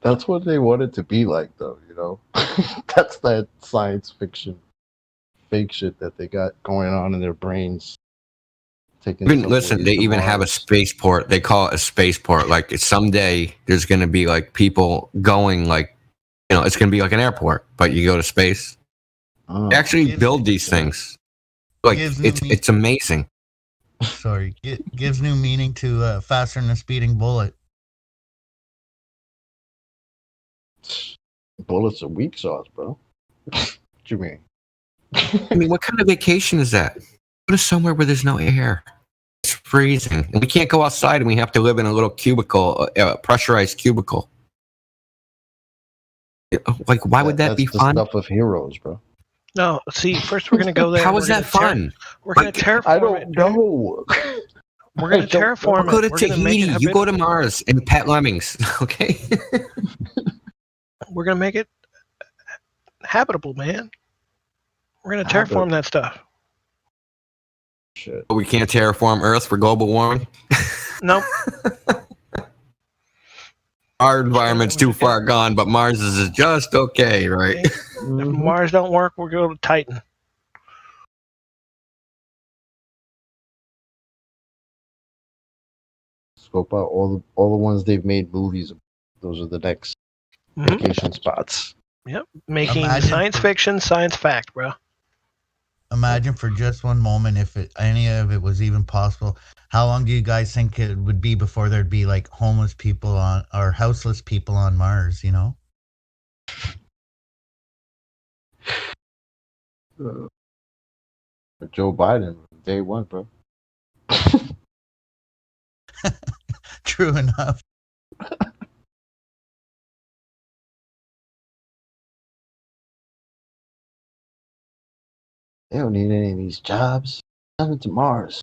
that's what they want it to be like, though. That's that science fiction fake shit that they got going on in their brains. Listen, they even have a spaceport. They call it a spaceport. Like someday there's going to be like people going like, it's going to be like an airport, but you go to space. They actually build these things. Like it's amazing. Sorry, gives new meaning to faster than a speeding bullet. Bullets are weak sauce, bro. What you mean? I mean, what kind of vacation is that? Go to somewhere where there's no air. It's freezing, and we can't go outside, and we have to live in a little cubicle, pressurized cubicle. Like, why would that be fun? That's the stuff of heroes, bro. No, see, first we're gonna go there. How is that fun? We're gonna terraform I don't know. We're gonna terraform it. Go to We're gonna make it Tahiti. You go to Mars and pet lemmings. Okay. We're gonna make it habitable, man. We're gonna terraform that stuff. Shit. We can't terraform Earth for global warming. Nope. Our environment's too far gone, but Mars is just okay, right? If Mars don't work, we're going to Titan. Scope out all the ones they've made movies. Those are the next vacation spots. Yep, making science fiction science fact, bro. Imagine for just one moment if any of it was even possible. How long do you guys think it would be before there'd be like homeless people on or houseless people on Mars? Joe Biden, day one, bro. True enough. They don't need any of these jobs. Nothing to Mars.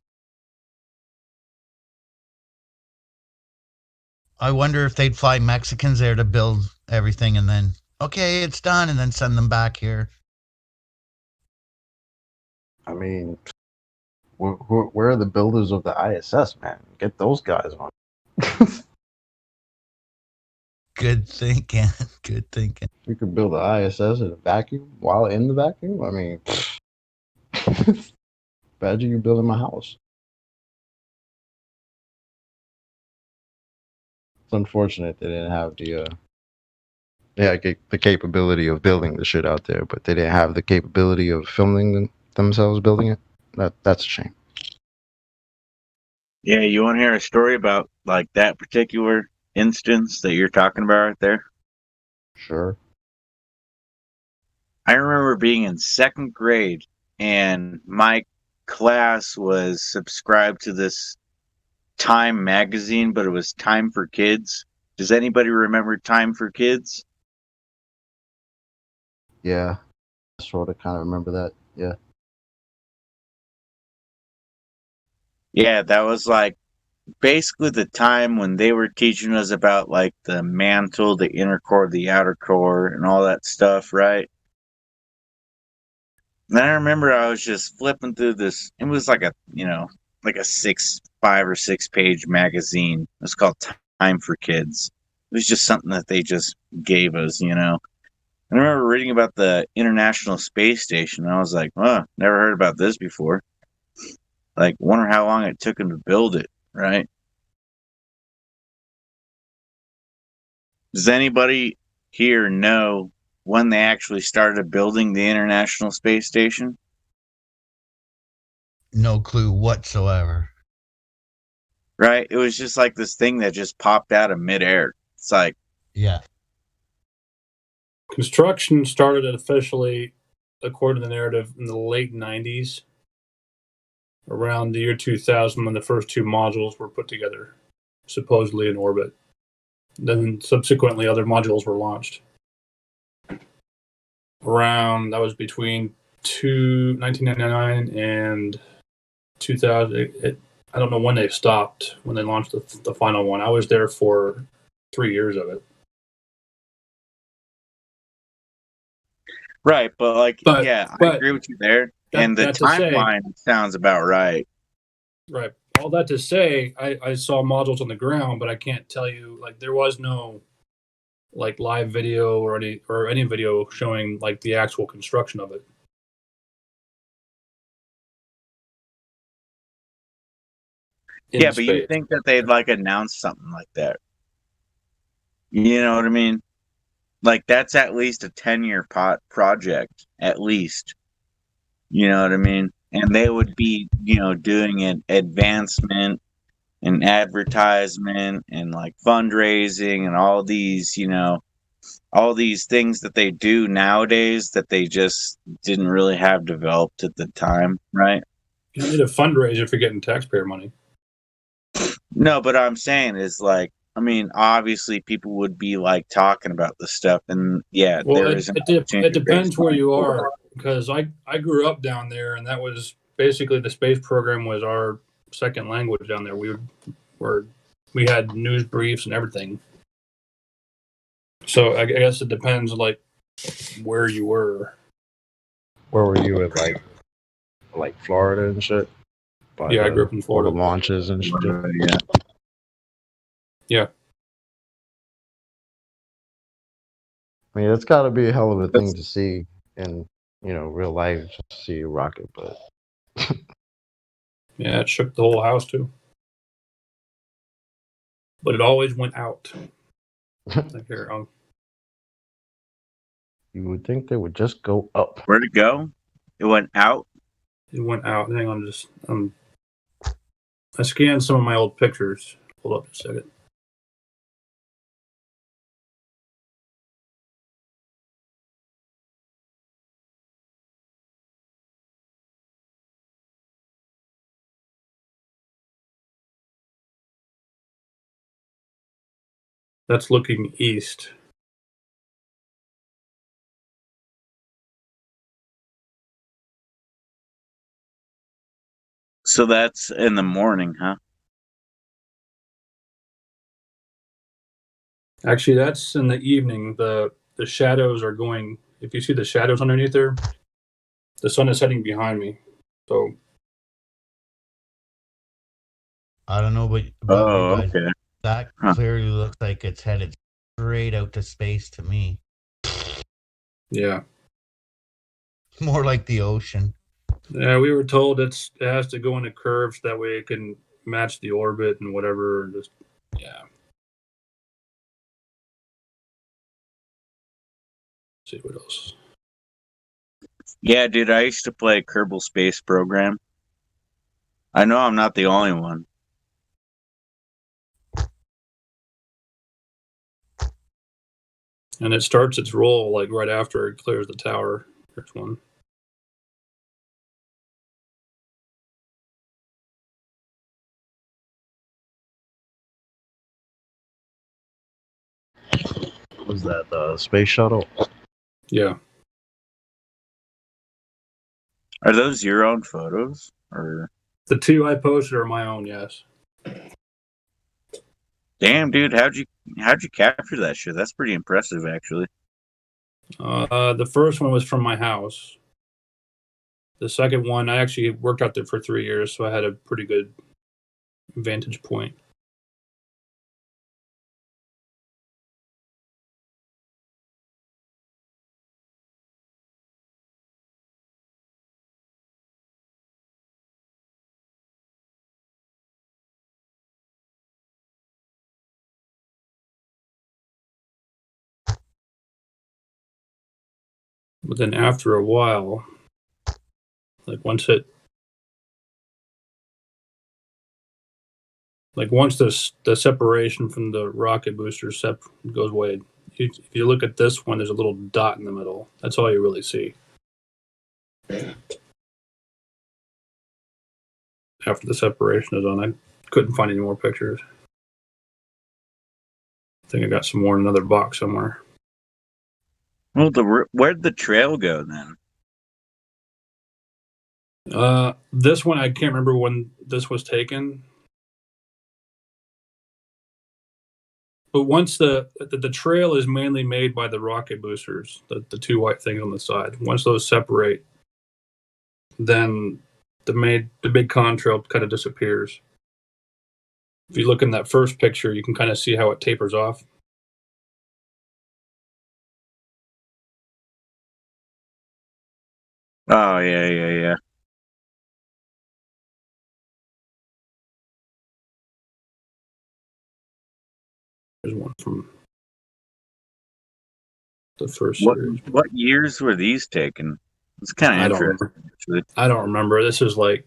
I wonder if they'd fly Mexicans there to build everything and then, okay, it's done, and then send them back here. I mean, where are the builders of the ISS, man? Get those guys on. Good thinking. Good thinking. We could build the ISS in a vacuum while in the vacuum. I mean, imagine you building my house. It's unfortunate they didn't have the capability of building the shit out there, but they didn't have the capability of filming themselves building it. That's a shame. Yeah, you want to hear a story about like that particular instance that you're talking about right there? Sure. I remember being in second grade and my class was subscribed to this Time magazine, but it was Time for Kids. Does anybody remember Time for Kids? Yeah. Sort of kind of remember that. Yeah. Yeah, that was like basically the time when they were teaching us about like the mantle, the inner core, the outer core, and all that stuff, right? And I remember I was just flipping through this. It was like a 5 or 6 page magazine. It was called Time for Kids. It was just something that they just gave us, I remember reading about the International Space Station. And I was like, oh, never heard about this before. Like, wonder how long it took them to build it, right? Does anybody here know when they actually started building the International Space Station? No clue whatsoever. Right? It was just like this thing that just popped out of midair. It's like... Yeah. Construction started officially, according to the narrative, in the late 90s. Around the year 2000 when the first 2 modules were put together, supposedly in orbit. Then subsequently other modules were launched. That was between 1999 and 2000. I don't know when they stopped, when they launched the final one. I was there for 3 years of it. Right, but I agree with you there. And the timeline sounds about right. Right. All that to say, I saw modules on the ground, but I can't tell you, like, there was no like live video or any video showing like the actual construction of it. Yeah, but you think that they'd like announce something like that. You know what I mean? Like that's at least a 10-year project, at least. You know what I mean? And they would be, doing an advancement and advertisement and like fundraising and all these, all these things that they do nowadays that they just didn't really have developed at the time, right? You don't need a fundraiser for getting taxpayer money. No, but I'm saying is like, obviously people would be like talking about this stuff, and yeah, well, it depends where you are, because I grew up down there, and that was basically the space program was our second language down there. We had news briefs and everything. So I guess it depends, like where you were. Where were you at, like Florida and shit? Yeah, I grew up in Florida. The launches and shit. Yeah. Yeah. I mean, it's got to be a hell of a thing to see in, real life, just to see a rocket, but... Yeah, it shook the whole house, too. But it always went out. You would think they would just go up. Where'd it go? It went out? It went out. Hang on, I scanned some of my old pictures. Hold up a second. That's looking east. So that's in the morning, huh? Actually, that's in the evening. The shadows are going. If you see the shadows underneath there, the sun is setting behind me. So I don't know, but Oh, you guys, okay. that Huh. clearly looks like it's headed straight out to space to me. yeah, More like the ocean. yeah. We were told it has to go in a curve so that way it can match the orbit and whatever. Just yeah. See what else. Yeah, dude, I used to play Kerbal Space Program. I know I'm not the only one. And it starts its roll like right after it clears the tower. There's one. Was that the space shuttle? Yeah. Are those your own photos? Or The two I posted are my own, yes. damn, dude, how'd you capture that shit? That's pretty impressive, actually. The first one was from my house. The second one, I actually worked out there for 3 years, so I had a pretty good vantage point. But then after a while, like once the separation from the rocket booster goes away, if you look at this one, there's a little dot in the middle. That's all you really see. After the separation is on, I couldn't find any more pictures. I think I got some more in another box somewhere. Well, where'd the trail go then? This one I can't remember when this was taken. But once the trail is mainly made by the rocket boosters, the two white things on the side. Once those separate, then the big contrail kind of disappears. If you look in that first picture, you can kind of see how it tapers off. Oh yeah. There's one from the first What series. what years were these taken? It's kind of interesting. I don't remember. This is like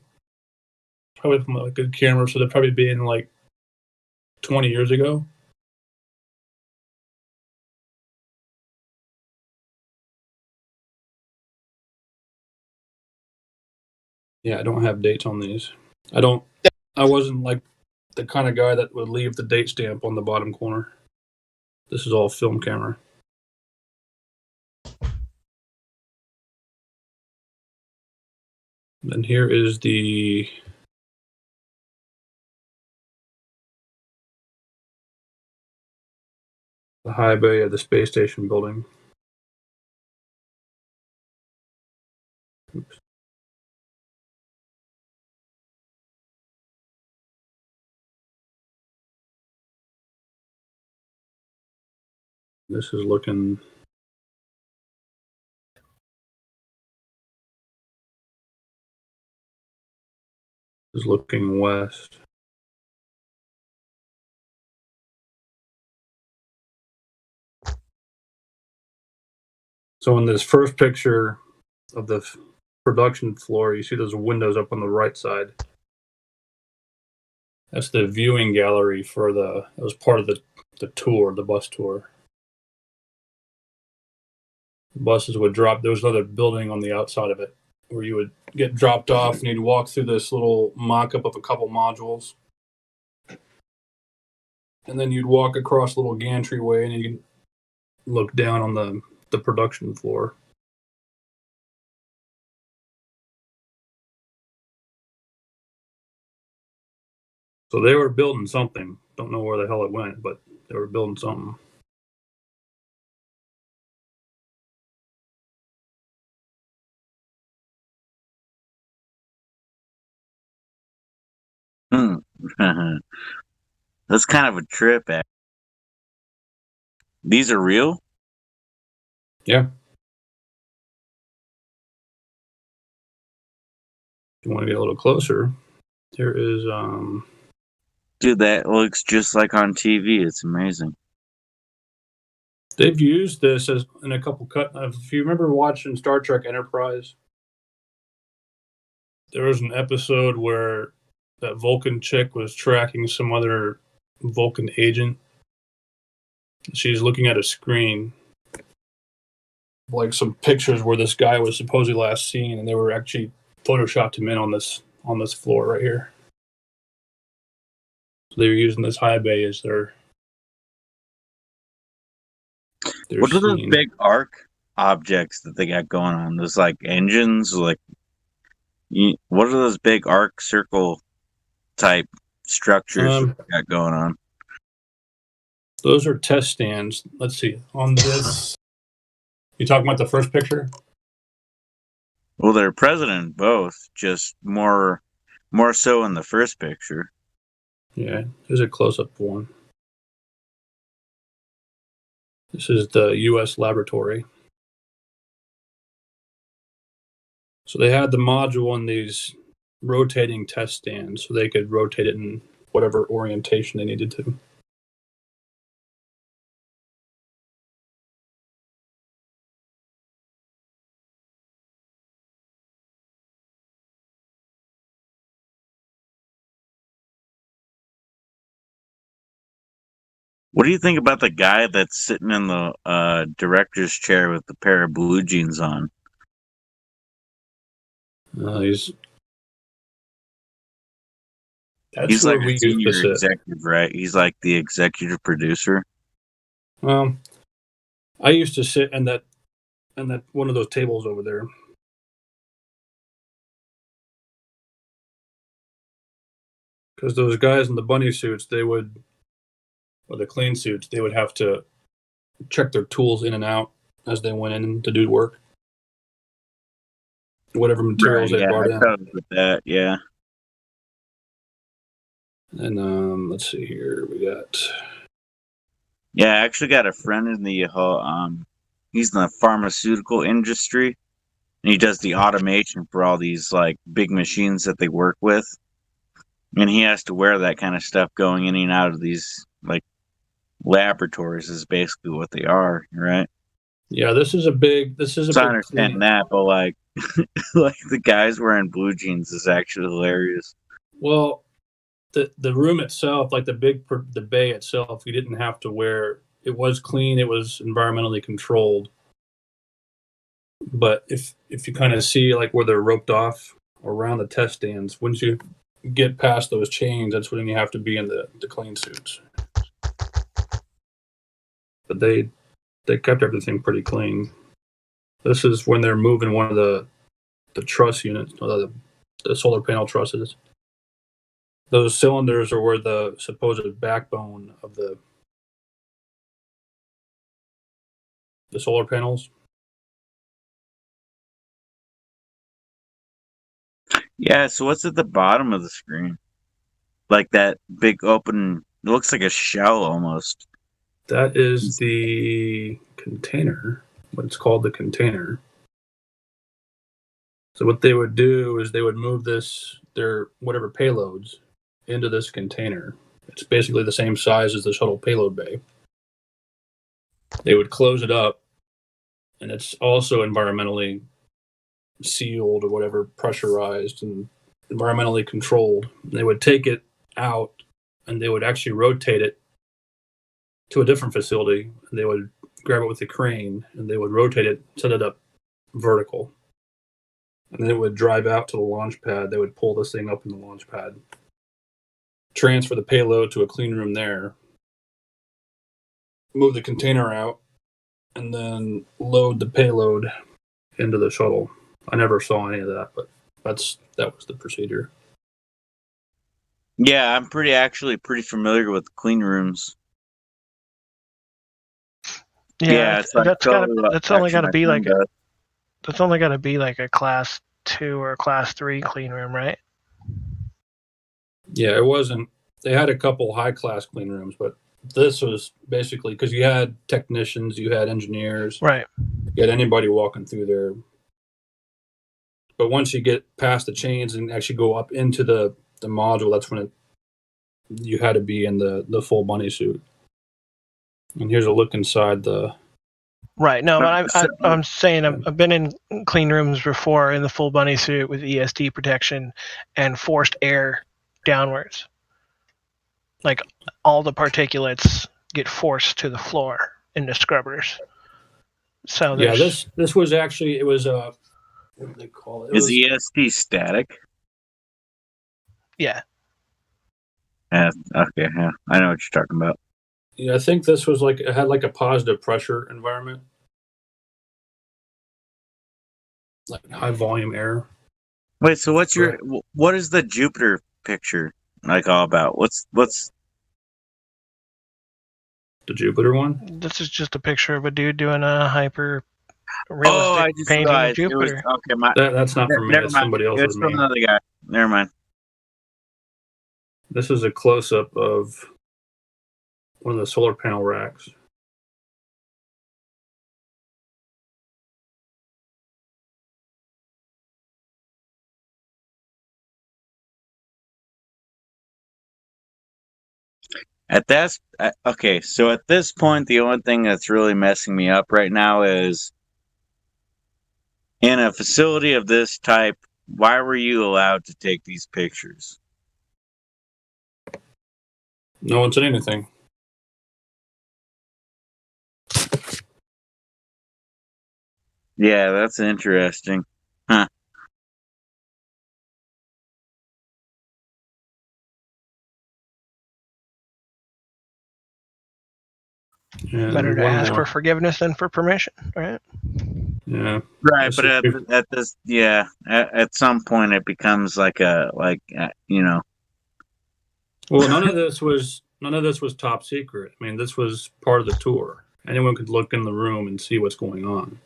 probably from a good camera, so they're probably being like 20 years ago. Yeah, I don't have dates on these. I wasn't like the kind of guy that would leave the date stamp on the bottom corner. This is all film camera. And here is the high bay of the space station building. Oops. This is looking west. So in this first picture of the production floor, you see those windows up on the right side. That's the viewing gallery for it was part of the tour, the bus tour. The buses would drop. There was another building on the outside of it where you would get dropped off and you'd walk through this little mock-up of a couple modules. And then you'd walk across a little gantry way and you could look down on the production floor. So they were building something. Don't know where the hell it went, but they were building something. That's kind of a trip. These are real? Yeah. If you want to get a little closer, there is Dude, that looks just like on TV. It's amazing. They've used this as in a couple cut. If you remember watching Star Trek Enterprise, there was an episode where that Vulcan chick was tracking some other Vulcan agent. She's looking at a screen, like some pictures where this guy was supposedly last seen, and they were actually photoshopped him in on this floor right here. So they were using this high bay as their what are those big arc objects that they got going on? Those like engines, like what are those big arc circle type structures that they got going on? Those are test stands. Let's see. On this, you talking about the first picture? Well, they're present in both, just more so in the first picture. Yeah, here's a close-up one. This is the U.S. laboratory. So they had the module on these rotating test stands, so they could rotate it in whatever orientation they needed to. What do you think about the guy that's sitting in the director's chair with the pair of blue jeans on? He's like a senior executive, right? He's like the executive producer. I used to sit in that one of those tables over there. Because those guys in the bunny suits, or the clean suits, they would have to check their tools in and out as they went in to do work. Whatever materials they brought in. With that, yeah. And let's see here, we got. Yeah, I actually got a friend in the he's in the pharmaceutical industry, and he does the automation for all these like big machines that they work with, and he has to wear that kind of stuff going in and out of these like laboratories. Is basically what they are, right? Yeah, this is a big. I understand that, but like, like the guys wearing blue jeans is actually hilarious. Well, the room itself, like the bay itself, you didn't have to wear. It was clean. It was environmentally controlled. But if you kind of see like where they're roped off around the test stands, once you get past those chains, that's when you have to be in the clean suits. But they kept everything pretty clean. This is when they're moving one of the truss units, the solar panel trusses. Those cylinders are where the supposed backbone of the solar panels. Yeah, so what's at the bottom of the screen? Like that big open, it looks like a shell almost. That is the container. What's called the container. So what they would do is they would move their whatever payloads into this container. It's basically the same size as the shuttle payload bay. They would close it up, and it's also environmentally sealed or whatever, pressurized and environmentally controlled. They would take it out, and they would actually rotate it to a different facility, and they would grab it with a crane, and they would rotate it, set it up vertical. And then it would drive out to the launch pad. They would pull this thing up in the launch pad, transfer the payload to a clean room there, move the container out, and then load the payload into the shuttle. I never saw any of that, but that was the procedure. Yeah, I'm actually pretty familiar with clean rooms. Yeah, it's like that's only got to be like a. That's only got to be like a class 2 or class 3 clean room, right? Yeah, it wasn't. They had a couple high class clean rooms, but this was basically because you had technicians, you had engineers, right? You had anybody walking through there. But once you get past the chains and actually go up into the module, that's when you had to be in the full bunny suit. And here's a look inside the. Right. No, but I'm saying I've been in clean rooms before in the full bunny suit with ESD protection and forced air downwards. Like all the particulates get forced to the floor in the scrubbers. So yeah, this was actually, it was what do they call it? Is ESD static? Yeah. Okay. Yeah, I know what you're talking about. Yeah, I think this was like, it had like a positive pressure environment. Like high volume air. Wait, so what is the Jupiter picture like all about? What's the Jupiter one? This is just a picture of a dude doing a hyper realistic painting of Jupiter. That's not from me. That's somebody else. It's from another guy. Never mind. This is a close up of one of the solar panel racks. Okay, so at this point, the only thing that's really messing me up right now is in a facility of this type, why were you allowed to take these pictures? No one said anything. Yeah, that's interesting. Huh. Yeah, better to ask for forgiveness than for permission, right? Yeah. Right, but at some point it becomes like you know. Well, none of this was top secret. I mean, this was part of the tour. Anyone could look in the room and see what's going on.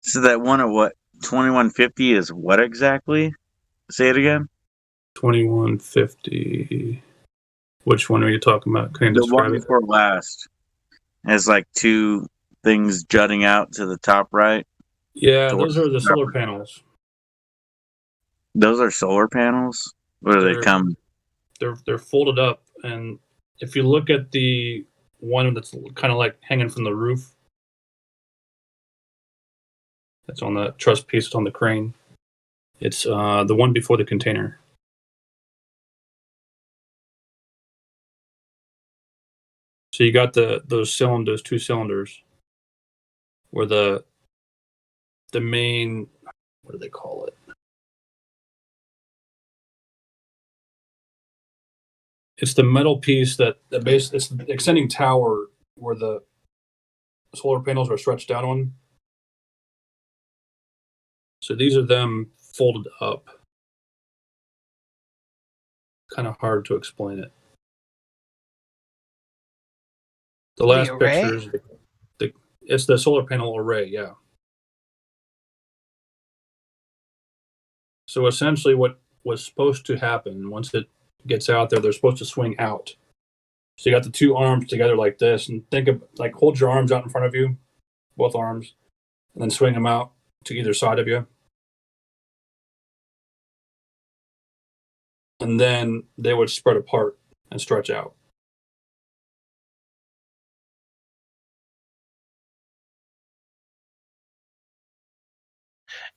So that one at what 2150 is what exactly? Say it again. 2150. Which one are you talking about? Can you The describe one it? before last has like two things jutting out to the top right. Yeah, those are the solar panels. Those are solar panels? Where do they come? They're folded up, and if you look at the one that's kind of like hanging from the roof, that's on the truss piece, it's on the crane. It's the one before the container. So you got those two cylinders, where the main, what do they call it? It's the metal piece it's the extending tower where the solar panels are stretched out on. So these are them folded up. Kind of hard to explain it. The last picture is it's the solar panel array, yeah. So essentially what was supposed to happen once it gets out there, they're supposed to swing out. So you got the two arms together like this, and think of like hold your arms out in front of you, both arms, and then swing them out to either side of you. And then they would spread apart and stretch out.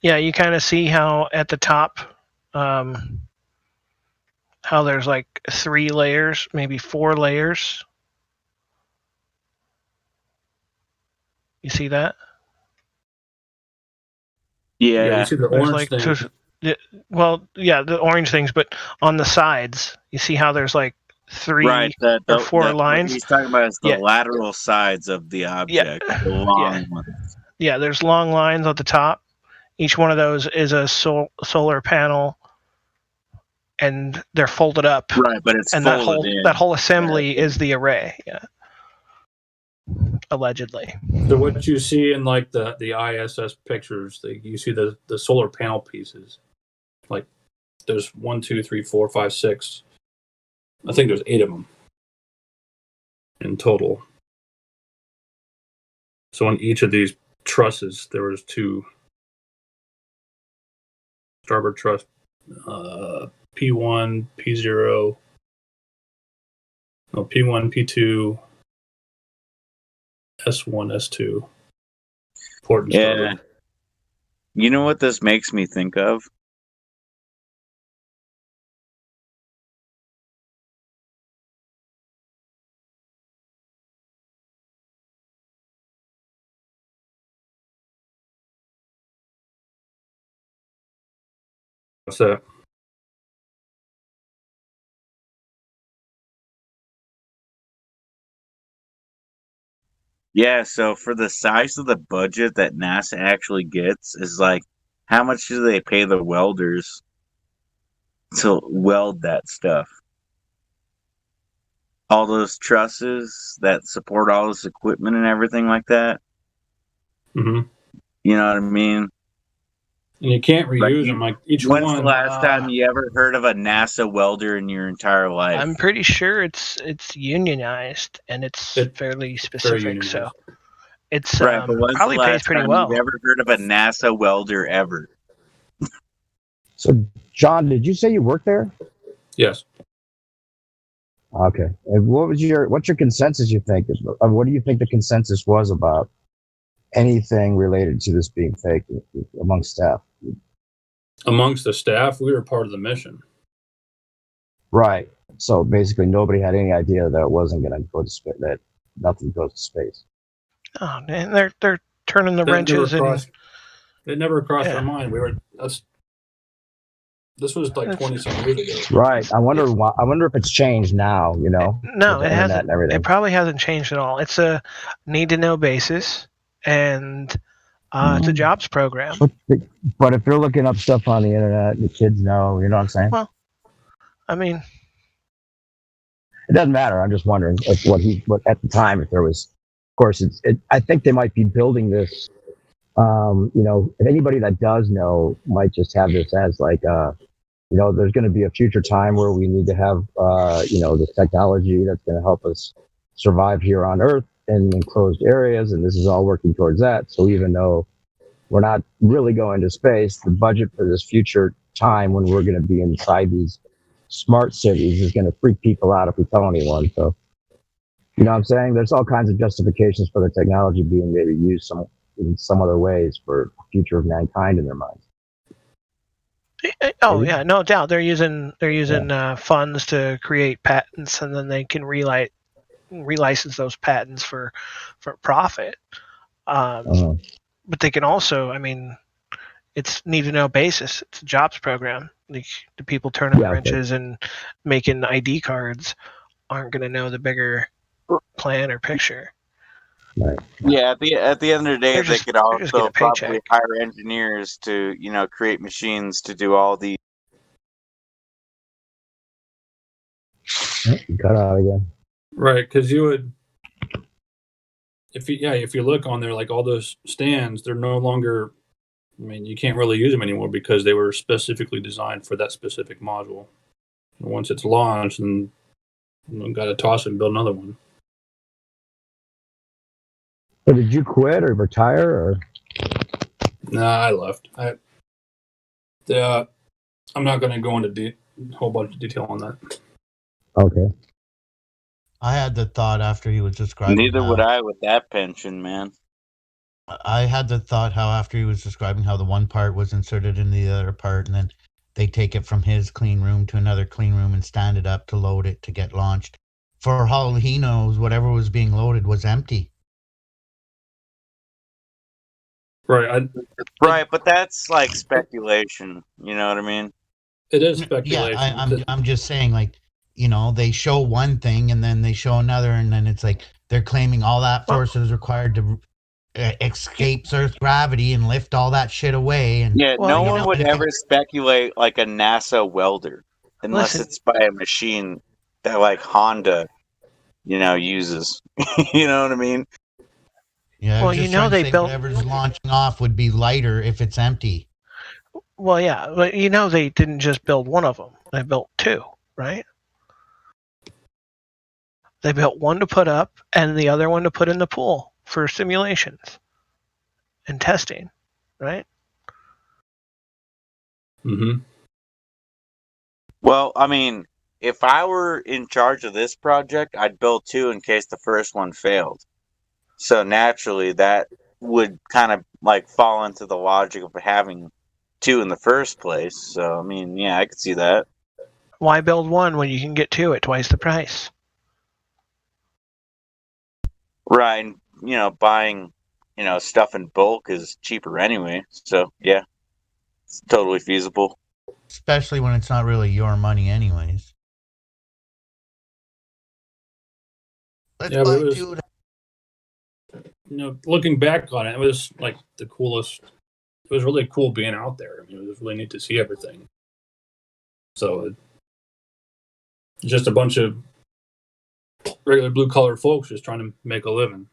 Yeah, you kind of see how at the top, how there's like 3 layers, maybe 4 layers. You see that? Yeah. You see the orange thing. Well, yeah, the orange things, but on the sides, you see how there's like 3 right, or 4 what lines. he's talking about is the Yeah. lateral sides of the object, the long ones. Yeah, there's long lines at the top. Each one of those is a solar panel, and they're folded up. Right, but it's and folded in. that whole assembly is the array. Yeah, allegedly. So what you see in like the ISS pictures, you see the solar panel pieces. Like there's 1, 2, 3, 4, 5, 6. I think there's 8 of them in total. So on each of these trusses, there was 2 starboard truss, P1, P0, no, P1, P2, S1, S2. Port and starboard. You know what this makes me think of? What's that? Yeah, so for the size of the budget that NASA actually gets is like, how much do they pay the welders to weld that stuff? All those trusses that support all this equipment and everything like that. Mm-hmm. You know what I mean? And you can't reuse them. Like each one. When's the last time you ever heard of a NASA welder in your entire life? I'm pretty sure it's unionized and it's fairly specific. So it's right, but when's probably the last pays pretty time well. you've ever heard of a NASA welder ever? So, John, did you say you worked there? Yes. Okay. And what's your consensus? You think? What do you think the consensus was about anything related to this being fake among staff? Amongst the staff, we were part of the mission. Right. So basically, nobody had any idea that it wasn't going to go to space. That nothing goes to space. Oh man, they're turning the wrenches and it never crossed our mind. This was like 20-some years ago. Right. I wonder if it's changed now. You know. No, it hasn't. It probably hasn't changed at all. It's a need-to-know basis, and it's a jobs program. But if you're looking up stuff on the internet, the kids know. You know what I'm saying? Well, I mean, it doesn't matter. I'm just wondering if what at the time, if there was. Of course, I think they might be building this. You know, if anybody that does know might just have this as like, you know, there's going to be a future time where we need to have, you know, this technology that's going to help us survive here on Earth in enclosed areas, and this is all working towards that. So even though we're not really going to space, the budget for this future time when we're going to be inside these smart cities is going to freak people out if we tell anyone. So, you know what I'm saying? There's all kinds of justifications for the technology being maybe used in some other ways for the future of mankind in their minds. Oh yeah, no doubt. They're using funds to create patents, and then they can relicense those patents for profit. But they can also, I mean, it's need-to-know basis. It's a jobs program. Like, the people turning wrenches and making ID cards aren't going to know the bigger plan or picture. Right. Yeah, at the end of the day, they could also probably paycheck. hire engineers to, you know, create machines to do all the. You cut out again. Right, because you would, if you look on there, like all those stands, they're no longer. I mean, you can't really use them anymore because they were specifically designed for that specific module. And once it's launched, and you've got to toss it and build another one. So did you quit or retire or? Nah, I left. I'm not going to go into a whole bunch of detail on that. Okay. I had the thought after he was describing. Neither would I with that pension, man. I had the thought how after he was describing how the one part was inserted in the other part, and then they take it from his clean room to another clean room and stand it up to load it to get launched. For all he knows, whatever was being loaded was empty. Right. Right, but that's like speculation. You know what I mean? It is speculation. Yeah, I'm just saying, like, they show one thing and then they show another, and then it's like they're claiming all that force is required to escape Earth's gravity and lift all that shit away. And yeah, no one would ever speculate like a NASA welder unless it's by a machine that like Honda, uses. You know what I mean? Yeah. Well, they built whatever's launching off would be lighter if it's empty. Well, yeah, but they didn't just build one of them; they built two, right? They built one to put up and the other one to put in the pool for simulations and testing, right? Mm-hmm. Well, I mean, if I were in charge of this project, I'd build two in case the first one failed. So naturally, that would kind of like fall into the logic of having two in the first place. So, I mean, yeah, I could see that. Why build one when you can get two at twice the price? Right, and buying, stuff in bulk is cheaper anyway. So yeah, it's totally feasible. Especially when it's not really your money, anyways. Yeah, but it was, looking back on it, it was like the coolest. It was really cool being out there. I mean, it was really neat to see everything. So, just a bunch of regular blue-collar folks just trying to make a living.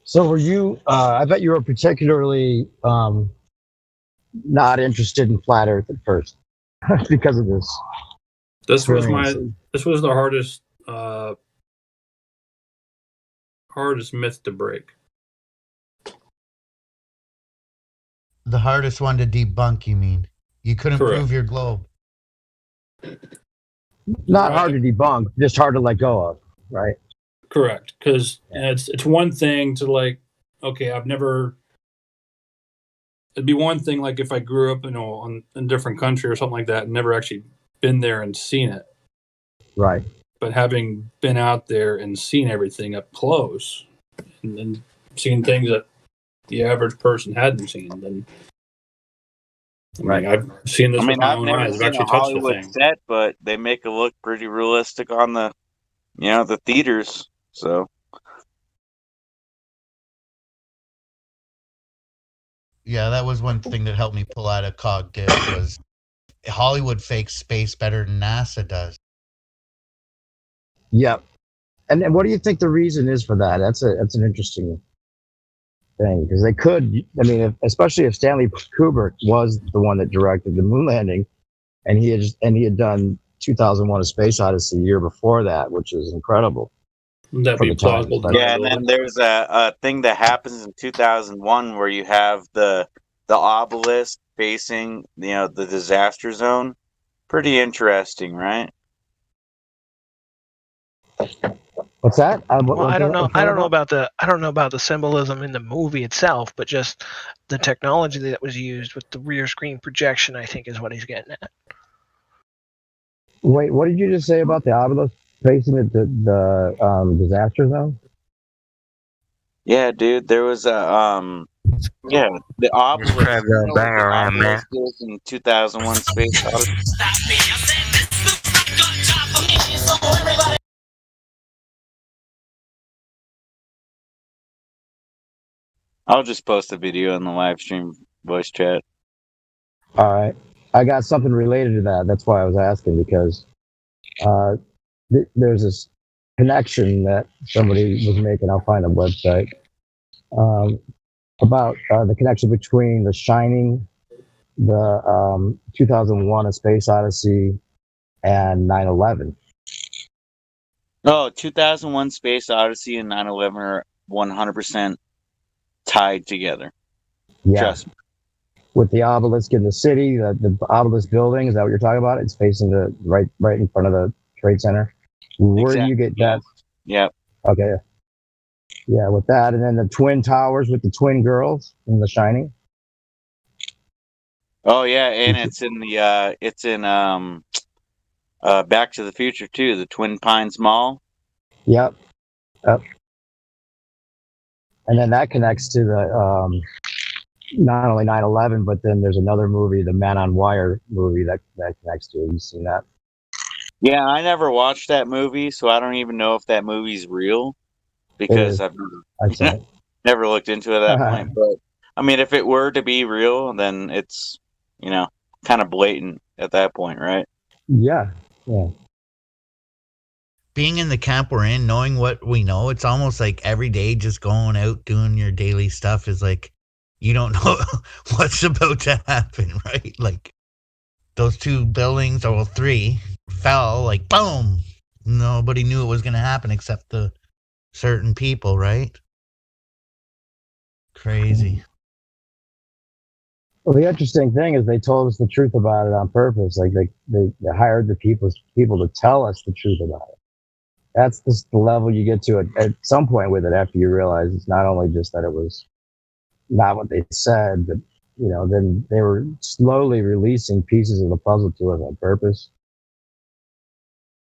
So were you, I bet you were particularly not interested in flat Earth at first because of this. This was the hardest myth to break. The hardest one to debunk, you mean? You couldn't prove your globe. Not hard to debunk, just hard to let go of, right? Correct, because it's one thing to like, okay, it'd be one thing like if I grew up, in a different country or something like that, and never actually been there and seen it. Right. But having been out there and seen everything up close, and seen things that the average person hadn't seen, then I've seen this with my own eyes. I've actually touched the Hollywood thing. set, but they make it look pretty realistic on the, the theaters. So. Yeah, that was one thing that helped me pull out of Cog Gift was Hollywood fakes space better than NASA does. Yep. And what do you think the reason is for that? That's an interesting thing because they could. I mean, especially if Stanley Kubrick was the one that directed the moon landing, and he had done 2001: A Space Odyssey a year before that, which is incredible. That'd be plausible. Yeah, and then there's a thing that happens in 2001 where you have the obelisk facing the disaster zone. Pretty interesting, right? What's that? Well, I don't know. I don't know about the symbolism in the movie itself, but just the technology that was used with the rear screen projection, I think, is what he's getting at. Wait, what did you just say about the obelisk facing the disaster zone? Yeah, dude, there was the obelisk in 2001: Space Odyssey. I'll just post a video in the live stream voice chat. All right. I got something related to that. That's why I was asking, because there's this connection that somebody was making. I'll find a website about the connection between The Shining, the 2001: A Space Odyssey, and 9/11. Oh, 2001: Space Odyssey and 9/11 are 100% tied together. Yeah. Trust me. With the obelisk in the city, the obelisk building, is that what you're talking about? It's facing the right in front of the Trade Center. Where do you get that? Yep. Okay. Yeah, with that, and then the twin towers with the twin girls in The Shining. Oh yeah, and it's in Back to the Future too, the Twin Pines Mall. Yep. And then that connects to the not only 9/11, but then there's another movie, the Man on Wire movie that connects to it. Have you seen that? Yeah, I never watched that movie, so I don't even know if that movie's real because I've never looked into it at that point. But I mean, if it were to be real, then it's kind of blatant at that point, right? Yeah. Being in the camp we're in, knowing what we know, it's almost like every day just going out doing your daily stuff is like you don't know what's about to happen, right? Like those 2 buildings, or 3, fell like boom. Nobody knew it was going to happen except the certain people, right? Crazy. Well, the interesting thing is they told us the truth about it on purpose. Like they hired the people to tell us the truth about it. That's just the level you get to at some point with it after you realize it's not only just that it was not what they said, but then they were slowly releasing pieces of the puzzle to us on purpose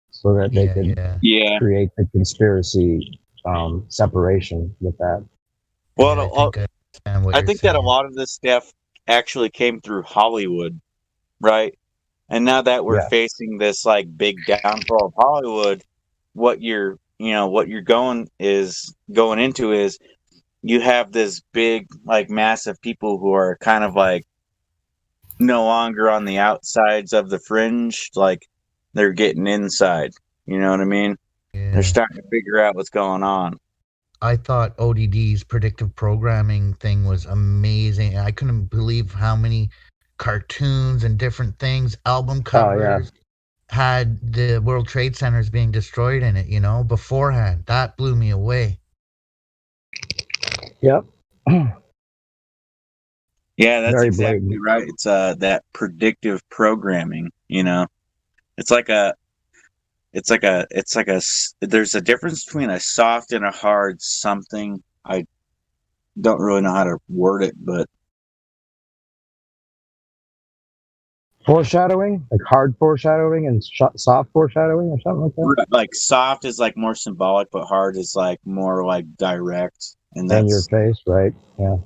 so that they could create the conspiracy separation with that. Well, I think that a lot of this stuff actually came through Hollywood, right? And now that we're facing this like big downfall of Hollywood, what you're going into is you have this big, like, massive people who are kind of like no longer on the outsides of the fringe, like they're getting inside. You know what I mean? Yeah. They're starting to figure out what's going on. I thought ODD's predictive programming thing was amazing. I couldn't believe how many cartoons and different things, album covers, had the World Trade Centers being destroyed in it, beforehand. That blew me away. Yep. Yeah, that's exactly right. It's that predictive programming, It's like there's a difference between a soft and a hard something. I don't really know how to word it, but foreshadowing, like hard foreshadowing and soft foreshadowing or something like that. Like soft is like more symbolic, but hard is like more like direct. And that's in your face, right? Yeah.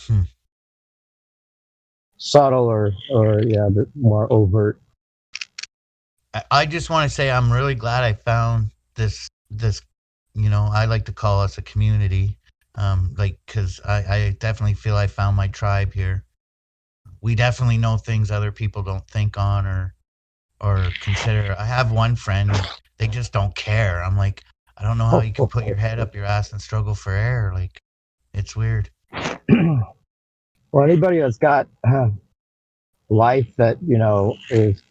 Yeah. Subtle or more overt. I just want to say I'm really glad I found this I like to call us a community, because I definitely feel I found my tribe here. We definitely know things other people don't think on or consider. I have one friend, they just don't care. I'm like, I don't know how you can put your head up your ass and struggle for air. Like, it's weird. Well, anybody that's got life that, is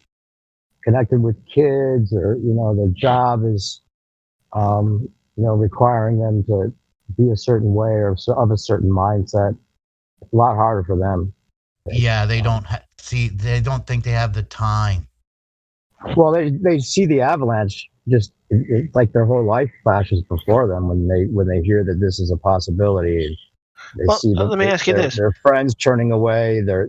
connected with kids or, their job is, requiring them to be a certain way or of a certain mindset, it's a lot harder for them. Yeah, they don't they don't think they have the time. Well, they see the avalanche just it's like their whole life flashes before them when they hear that this is a possibility. They see let me ask you this: their friends turning away, their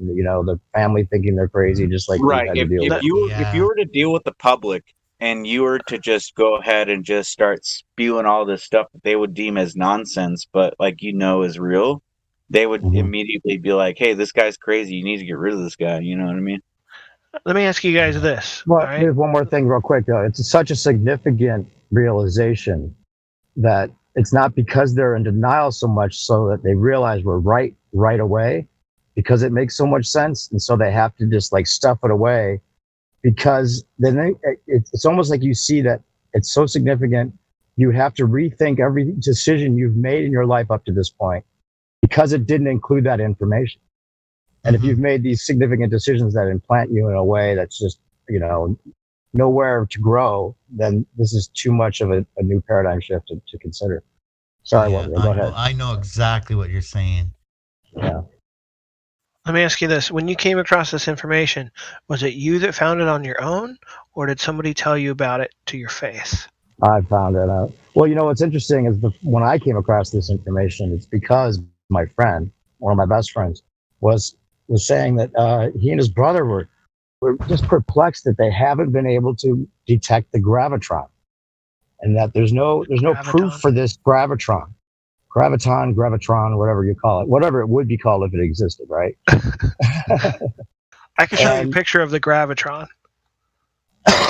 family thinking they're crazy, just like right. If you were to deal with the public and you were to just go ahead and just start spewing all this stuff that they would deem as nonsense, but is real, they would immediately be like, "Hey, this guy's crazy. You need to get rid of this guy." You know what I mean? Let me ask you guys this. Well, here's one more thing real quick, though. It's such a significant realization that it's not because they're in denial so much so that they realize we're right away, because it makes so much sense. And so they have to just stuff it away, because then it's almost like you see that it's so significant. You have to rethink every decision you've made in your life up to this point because it didn't include that information. And if you've made these significant decisions that implant you in a way that's just, nowhere to grow, then this is too much of a new paradigm shift to consider. Sorry, go ahead. I know exactly what you're saying. Yeah. Let me ask you this. When you came across this information, was it you that found it on your own, or did somebody tell you about it to your face? I found it out. Well, what's interesting is when I came across this information, it's because my friend, one of my best friends, was saying that he and his brother were just perplexed that they haven't been able to detect the gravitron, and that there's no proof for this gravitron, whatever you call it, whatever it would be called if it existed, right? I can show you a picture of the gravitron.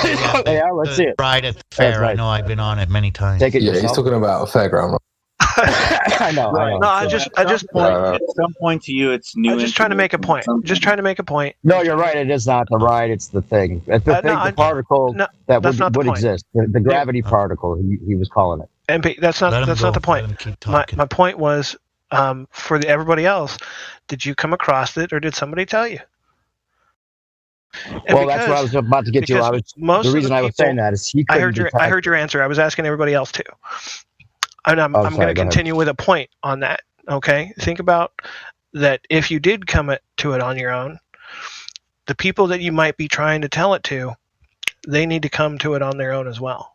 Yeah, let's see it. Ride at the fair. Nice. I know I've been on it many times. Take it Yeah, he's yourself. talking about a fairground. I know. Right. No, I So just at some point to you, it's new. I'm just trying to make a point. Just trying to make a point. No, you're right. It is not the ride. It's the thing. It's the thing. The particle that that's not the would point. exist. The gravity particle. He was calling it. MP, that's not the point. My point was, for everybody else, did you come across it or did somebody tell you? Well, that's what I was about to get to. The reason I was saying that is he. I heard your answer. I was asking everybody else too, and I'm going to continue with a point on that. Okay, think about that. If you did come to it on your own, the people that you might be trying to tell it to, they need to come to it on their own as well.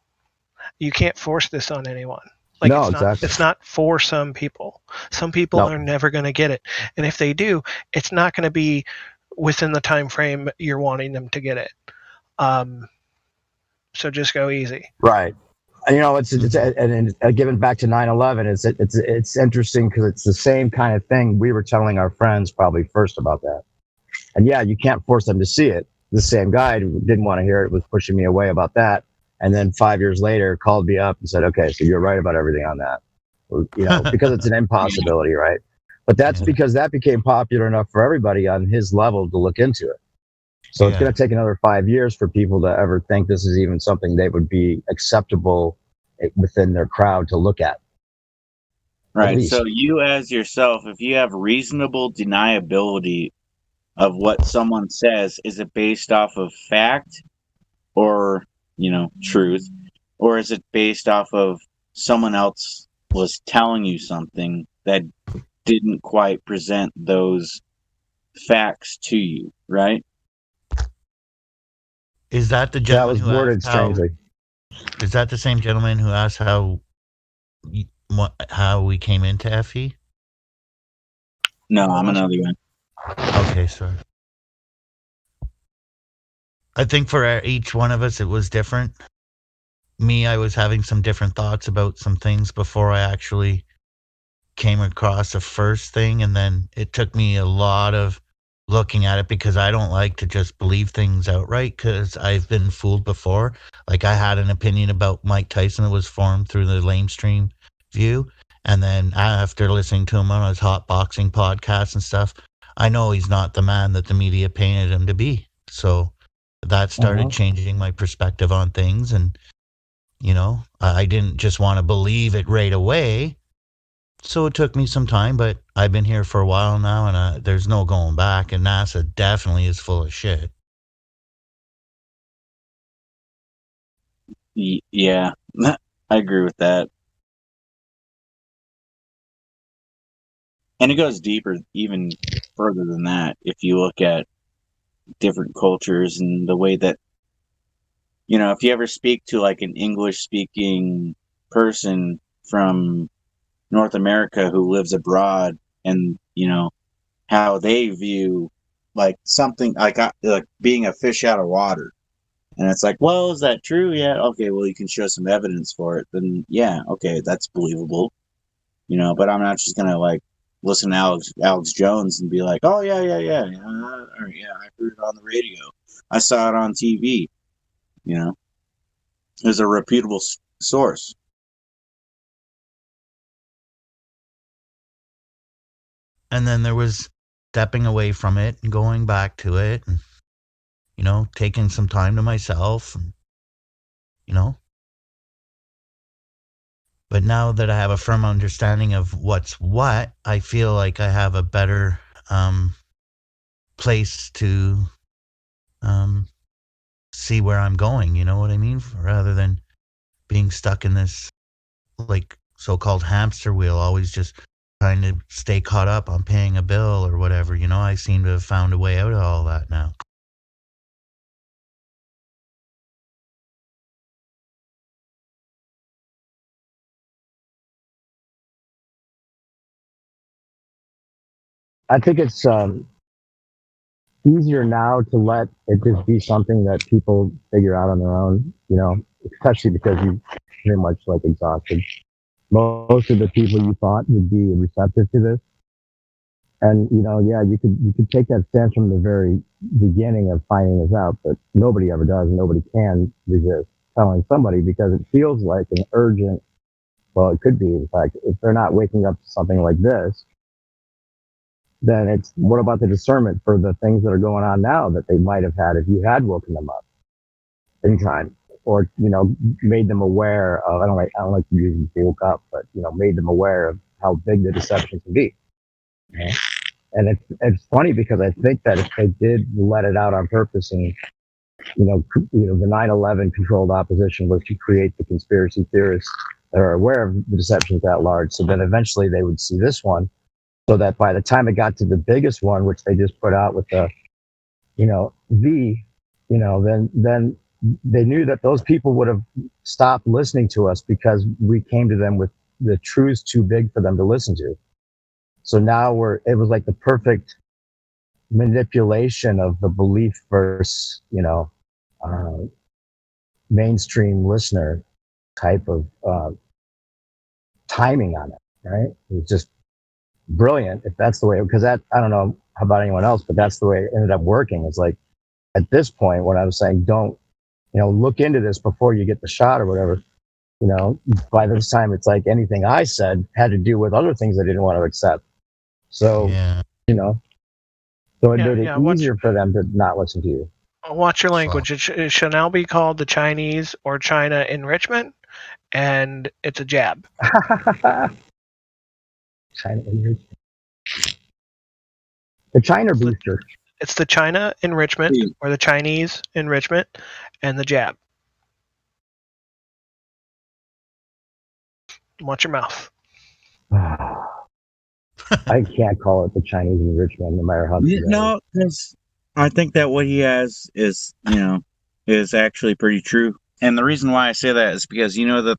You can't force this on anyone. No, exactly. It's not for some people. Some people are never going to get it, and if they do, it's not going to be within the time frame you're wanting them to get it. So just go easy. Right. You know, it's given back to 9/11. It's interesting because it's the same kind of thing we were telling our friends probably first about that. And yeah, you can't force them to see it. The same guy who didn't want to hear it was pushing me away about that. And then 5 years later, called me up and said, "Okay, so you're right about everything on that." You know, because it's an impossibility, right? But that's because that became popular enough for everybody on his level to look into it. So it's going to take another 5 years for people to ever think this is even something they would be acceptable within their crowd to look at. Right. So you as yourself, if you have reasonable deniability of what someone says, is it based off of fact or, truth? Or is it based off of someone else was telling you something that didn't quite present those facts to you, right? Is that the gentleman who worded strangely? Is that the same gentleman who asked how we came into FE? No, I'm another one. Okay, sorry. I think for each one of us, it was different. Me, I was having some different thoughts about some things before I actually came across the first thing, and then it took me a lot of looking at it because I don't like to just believe things outright because I've been fooled before. Like I had an opinion about Mike Tyson that was formed through the lamestream view, and then after listening to him on his hot boxing podcast and stuff, I know he's not the man that the media painted him to be. So that started changing my perspective on things, and I didn't just want to believe it right away. So it took me some time, but I've been here for a while now, and there's no going back, and NASA definitely is full of shit. Yeah, I agree with that. And it goes deeper, even further than that, if you look at different cultures and the way that, if you ever speak to like an English-speaking person from North America who lives abroad, and how they view like something like being a fish out of water, and it's like, well, is that true? Yeah, okay, well, you can show some evidence for it, then yeah, okay, that's believable, but I'm not just gonna like listen to Alex Jones and be like, oh yeah, I heard it on the radio, I saw it on TV, as a reputable source. And then there was stepping away from it and going back to it and, taking some time to myself and, But now that I have a firm understanding of what's what, I feel like I have a better place to see where I'm going, you know what I mean? Rather than being stuck in this, like, so-called hamster wheel, always just trying to stay caught up on paying a bill or whatever, I seem to have found a way out of all that now. I think it's easier now to let it just be something that people figure out on their own, especially because you pretty much like exhausted most of the people you thought would be receptive to this. And, you could take that stance from the very beginning of finding this out, but nobody ever does. Nobody can resist telling somebody because it feels like an urgent, well, it could be, in fact, if they're not waking up to something like this, then it's, what about the discernment for the things that are going on now that they might have had if you had woken them up in time, or, you know, made them aware of, I don't like to use woke up, but, you know, made them aware of how big the deception can be. You know? And it's funny because I think that if they did let it out on purpose and, you know, the 9/11 controlled opposition was to create the conspiracy theorists that are aware of the deceptions that large. So then eventually they would see this one, so that by the time it got to the biggest one, which they just put out with the, you know, then they knew that those people would have stopped listening to us because we came to them with the truths too big for them to listen to. So now it was like the perfect manipulation of the belief versus, you know, mainstream listener type of timing on it, right? It was just brilliant if that's the way, because that, I don't know about anyone else, but that's the way it ended up working. It's like, at this point, when I was saying, don't, you know, look into this before you get the shot or whatever, you know, by this time, it's like anything I said had to do with other things I didn't want to accept. So, you know, so it made it easier for them to not listen to you. Watch your language. It shall now be called the Chinese or China enrichment, and it's a jab. China enrichment. The China booster. It's the China enrichment or the Chinese enrichment and the jab. Watch your mouth. I can't call it the Chinese enrichment, no matter how. No, because I think that what he has is, you know, is actually pretty true. And the reason why I say that is because you know that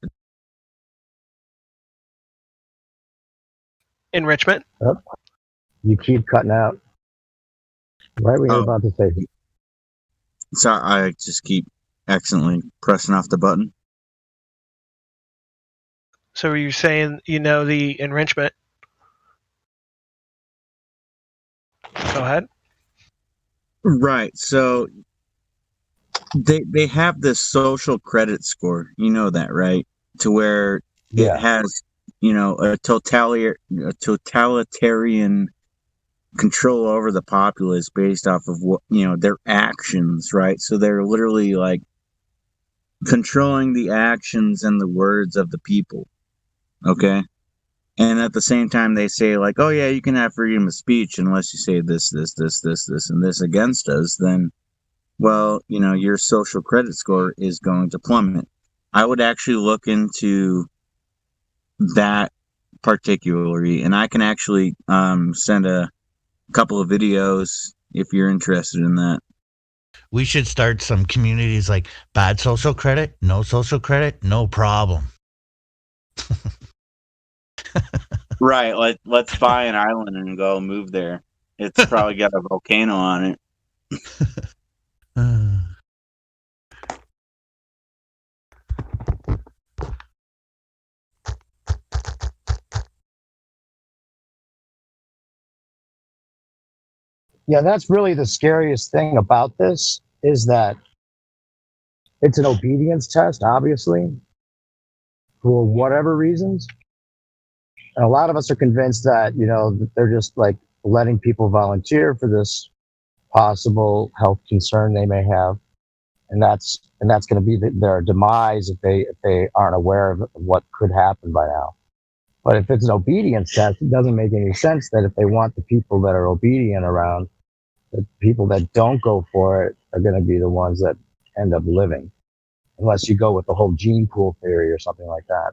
enrichment. Oh, you keep cutting out. Right when you're about to say it. So I just keep accidentally pressing off the button. So are you saying you know the enrichment? Go ahead. Right. So they have this social credit score. You know that, right? To where it has, you know, a totalitarian control over the populace based off of what, you know, their actions, right? So they're literally like controlling the actions and the words of the people. Okay. And at the same time, they say like, oh yeah, you can have freedom of speech unless you say this, and this against us. Then, well, you know, your social credit score is going to plummet. I would actually look into that particularly, and I can actually send a couple of videos if you're interested in that. We should start some communities like bad social credit, no problem. Right, let's buy an island and go move there. It's probably got a volcano on it. Yeah, that's really the scariest thing about this, is that it's an obedience test, obviously, for whatever reasons. And a lot of us are convinced that, you know, that they're just like letting people volunteer for this possible health concern they may have. And that's going to be their demise if they aren't aware of what could happen by now. But if it's an obedience test, it doesn't make any sense that if they want the people that are obedient around, the people that don't go for it are going to be the ones that end up living, unless you go with the whole gene pool theory or something like that.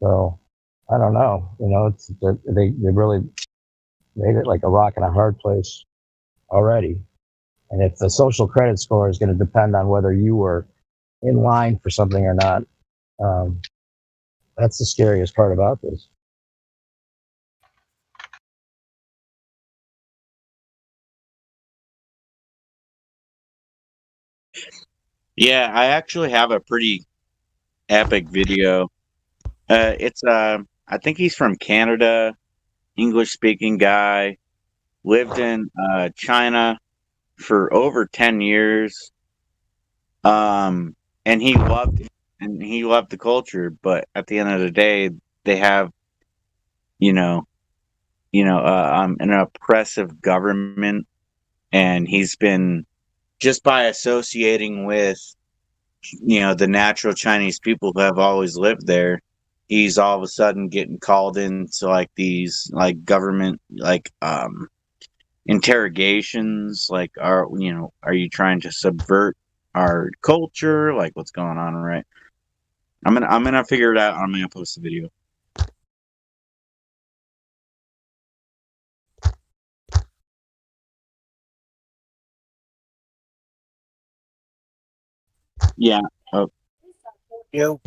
So I don't know. You know, they really made it like a rock and a hard place already. And if the social credit score is going to depend on whether you were in line for something or not, that's the scariest part about this. Yeah, I actually have a pretty epic video. It's I think he's from Canada, English-speaking guy, lived in China for over 10 years. And he loved it, and he loved the culture, but at the end of the day, they have, an oppressive government, and he's been, just by associating with, the natural Chinese people who have always lived there, he's all of a sudden getting called into like these like government interrogations, like are you trying to subvert our culture? Like, what's going on, right? I'm gonna figure it out. I'm gonna post a video. Yeah. Oh. Yo.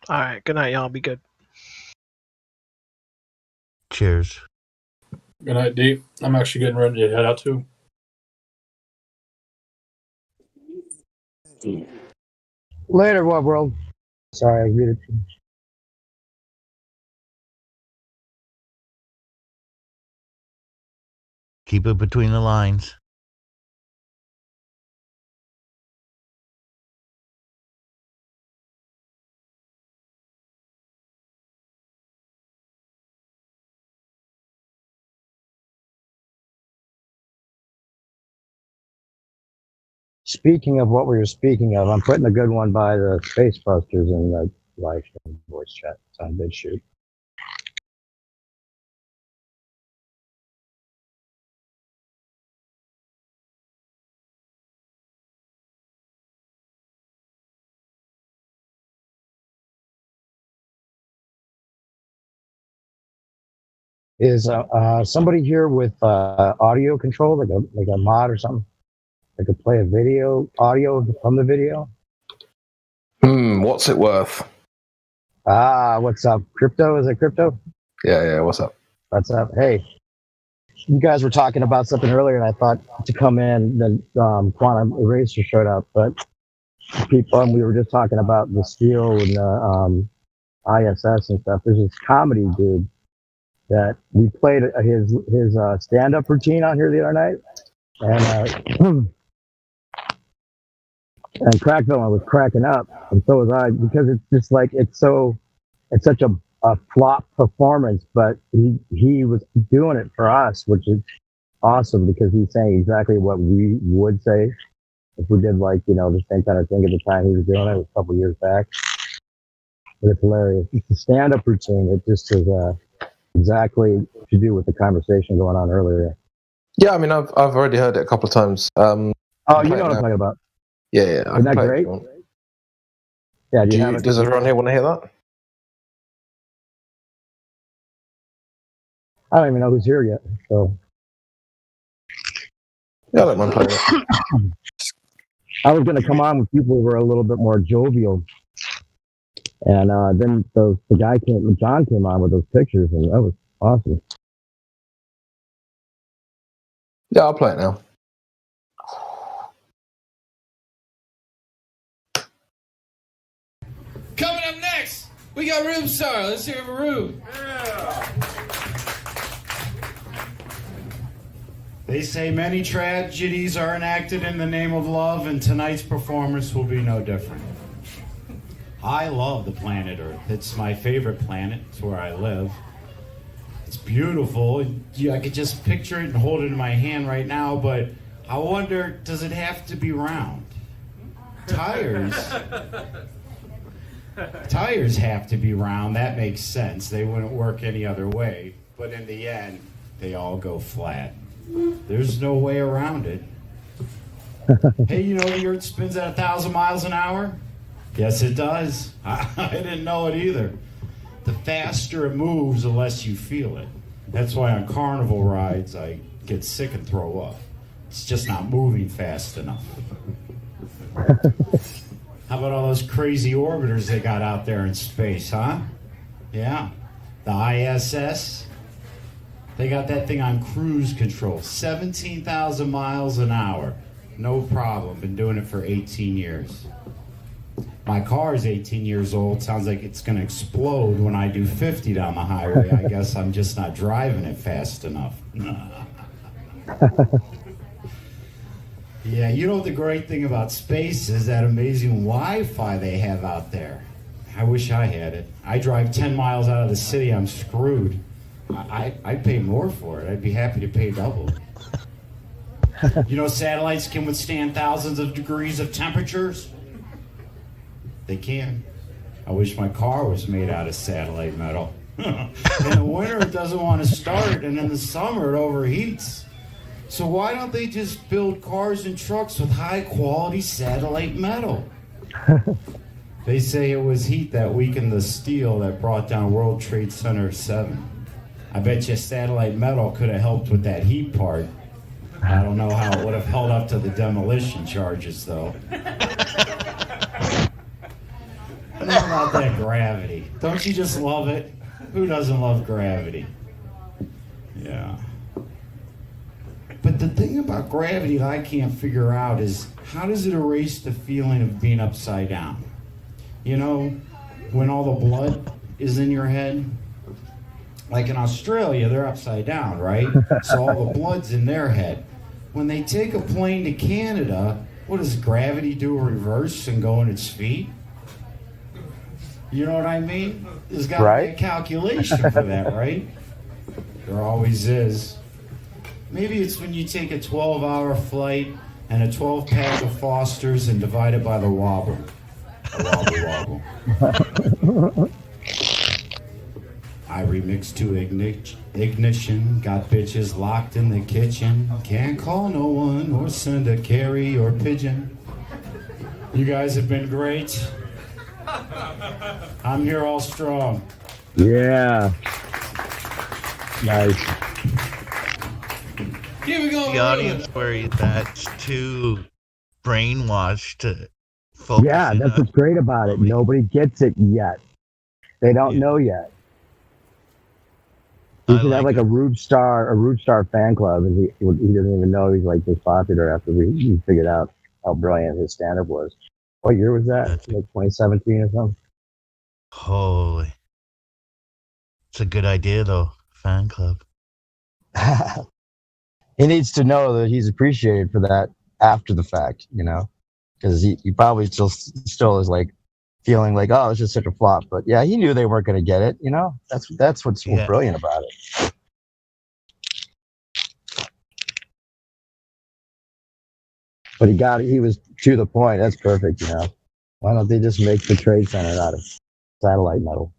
All right. Good night, y'all. Be good. Cheers. Good night, D. I'm actually getting ready to head out too. Later, what world? Sorry, I read it. Keep it between the lines. Speaking of what we were speaking of, I'm putting a good one by the Space Busters in the live stream voice chat. It's on BitChute. Is somebody here with audio control, like a mod or something? I could play a audio from the video. What's it worth? What's up? Crypto? Is it crypto? Yeah, what's up? What's up? Hey, you guys were talking about something earlier, and I thought to come in, then Quantum Eraser showed up, but people, and we were just talking about the steel and the ISS and stuff. There's this comedy dude that we played his stand-up routine on here the other night, and and Crackville was cracking up, and so was I, because it's just like it's such a flop performance, but he was doing it for us, which is awesome, because he's saying exactly what we would say if we did, like, the same kind of thing at the time he was doing it. It was a couple years back, but it's hilarious. It's a stand-up routine. It just is exactly to do with the conversation going on earlier. Yeah, I mean, I've already heard it a couple of times. Oh, you know what I'm talking about. Yeah. Isn't that great? Yeah. Does everyone here want to hear that? I don't even know who's here yet. So. Yeah, I don't mind playing it. I was going to come on with people who were a little bit more jovial, and then the guy John came on with those pictures, and that was awesome. Yeah, I'll play it now. Coming up next, we got Rube Star. Let's hear it for Rube. Yeah. They say many tragedies are enacted in the name of love, and tonight's performance will be no different. I love the planet Earth. It's my favorite planet. It's where I live. It's beautiful. I could just picture it and hold it in my hand right now, but I wonder, does it have to be round? Tires have to be round. That makes sense. They wouldn't work any other way. But in the end, they all go flat. There's no way around it. Hey, the Earth spins at 1,000 miles an hour? Yes, it does. I didn't know it either. The faster it moves, the less you feel it. That's why on carnival rides, I get sick and throw up. It's just not moving fast enough. How about all those crazy orbiters they got out there in space, huh? Yeah. The ISS. They got that thing on cruise control. 17,000 miles an hour. No problem. Been doing it for 18 years. My car is 18 years old. Sounds like it's going to explode when I do 50 down the highway. I guess I'm just not driving it fast enough. Yeah, you know the great thing about space is that amazing Wi-Fi they have out there. I wish I had it. I drive 10 miles out of the city, I'm screwed. I'd pay more for it. I'd be happy to pay double. You know satellites can withstand thousands of degrees of temperatures? They can. I wish my car was made out of satellite metal. In the winter it doesn't want to start, and in the summer it overheats. So why don't they just build cars and trucks with high quality satellite metal? They say it was heat that weakened the steel that brought down World Trade Center 7. I bet you satellite metal could have helped with that heat part. I don't know how it would have held up to the demolition charges, though. What about that gravity? Don't you just love it? Who doesn't love gravity? Yeah. But the thing about gravity that I can't figure out is how does it erase the feeling of being upside down? You know, when all the blood is in your head? Like in Australia, they're upside down, right? So all the blood's in their head. When they take a plane to Canada, what does gravity do? Reverse and go on its feet? You know what I mean? There's got to be a calculation for that, right? There always is. Maybe it's when you take a 12-hour flight and a 12-pack of Fosters and divide it by the wobble. The wobble. I remixed to ignition, got bitches locked in the kitchen. Can't call no one or send a carry or pigeon. You guys have been great. I'm here all strong. Yeah. Nice. Here we go. The audience worried that's too brainwashed to focus. Yeah, that's what's great about it. Nobody gets it yet. They don't know yet. You should have like a Rube Star fan club, and he doesn't even know he's like this popular after we figured out how brilliant his stand-up was. What year was that? Like 2017 or something? Holy. It's a good idea though, fan club. He needs to know that he's appreciated for that after the fact, you know, because he probably still is like feeling like, oh, it's just such a flop. But yeah, he knew they weren't going to get it. You know, that's what's so brilliant about it. But he was to the point. That's perfect. You know, why don't they just make the Trade Center out of satellite metal?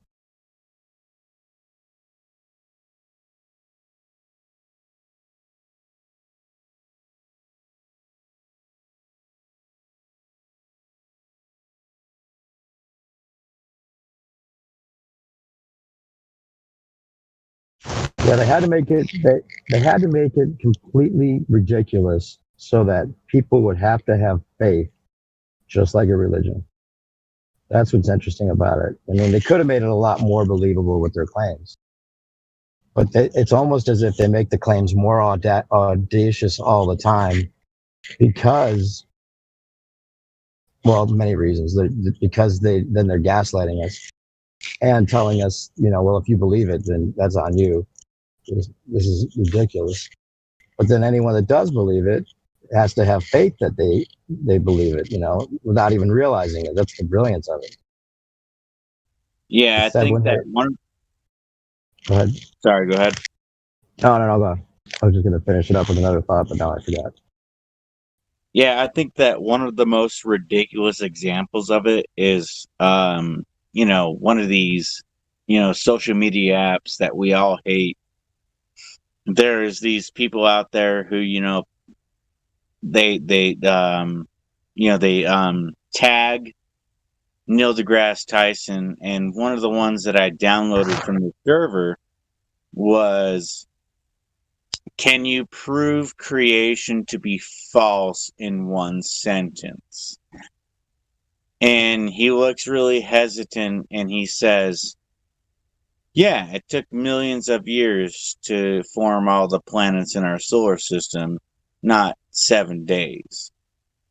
Yeah, they had to make it. They had to make it completely ridiculous so that people would have to have faith, just like a religion. That's what's interesting about it. I mean, they could have made it a lot more believable with their claims, but it's almost as if they make the claims more audacious all the time, because, well, many reasons. Because they're gaslighting us and telling us, you know, well, if you believe it, then that's on you. This is ridiculous. But then anyone that does believe it has to have faith that they believe it, you know, without even realizing it. That's the brilliance of it. Yeah, I think that one. Go ahead. Sorry, go ahead. No, go on. I was just going to finish it up with another thought, but now I forgot. Yeah, I think that one of the most ridiculous examples of it is, you know, one of these, you know, social media apps that we all hate. There's these people out there who, you know, they tag Neil deGrasse Tyson, and one of the ones that I downloaded from the server was can you prove creation to be false in one sentence? And he looks really hesitant and he says, yeah, it took millions of years to form all the planets in our solar system, not 7 days.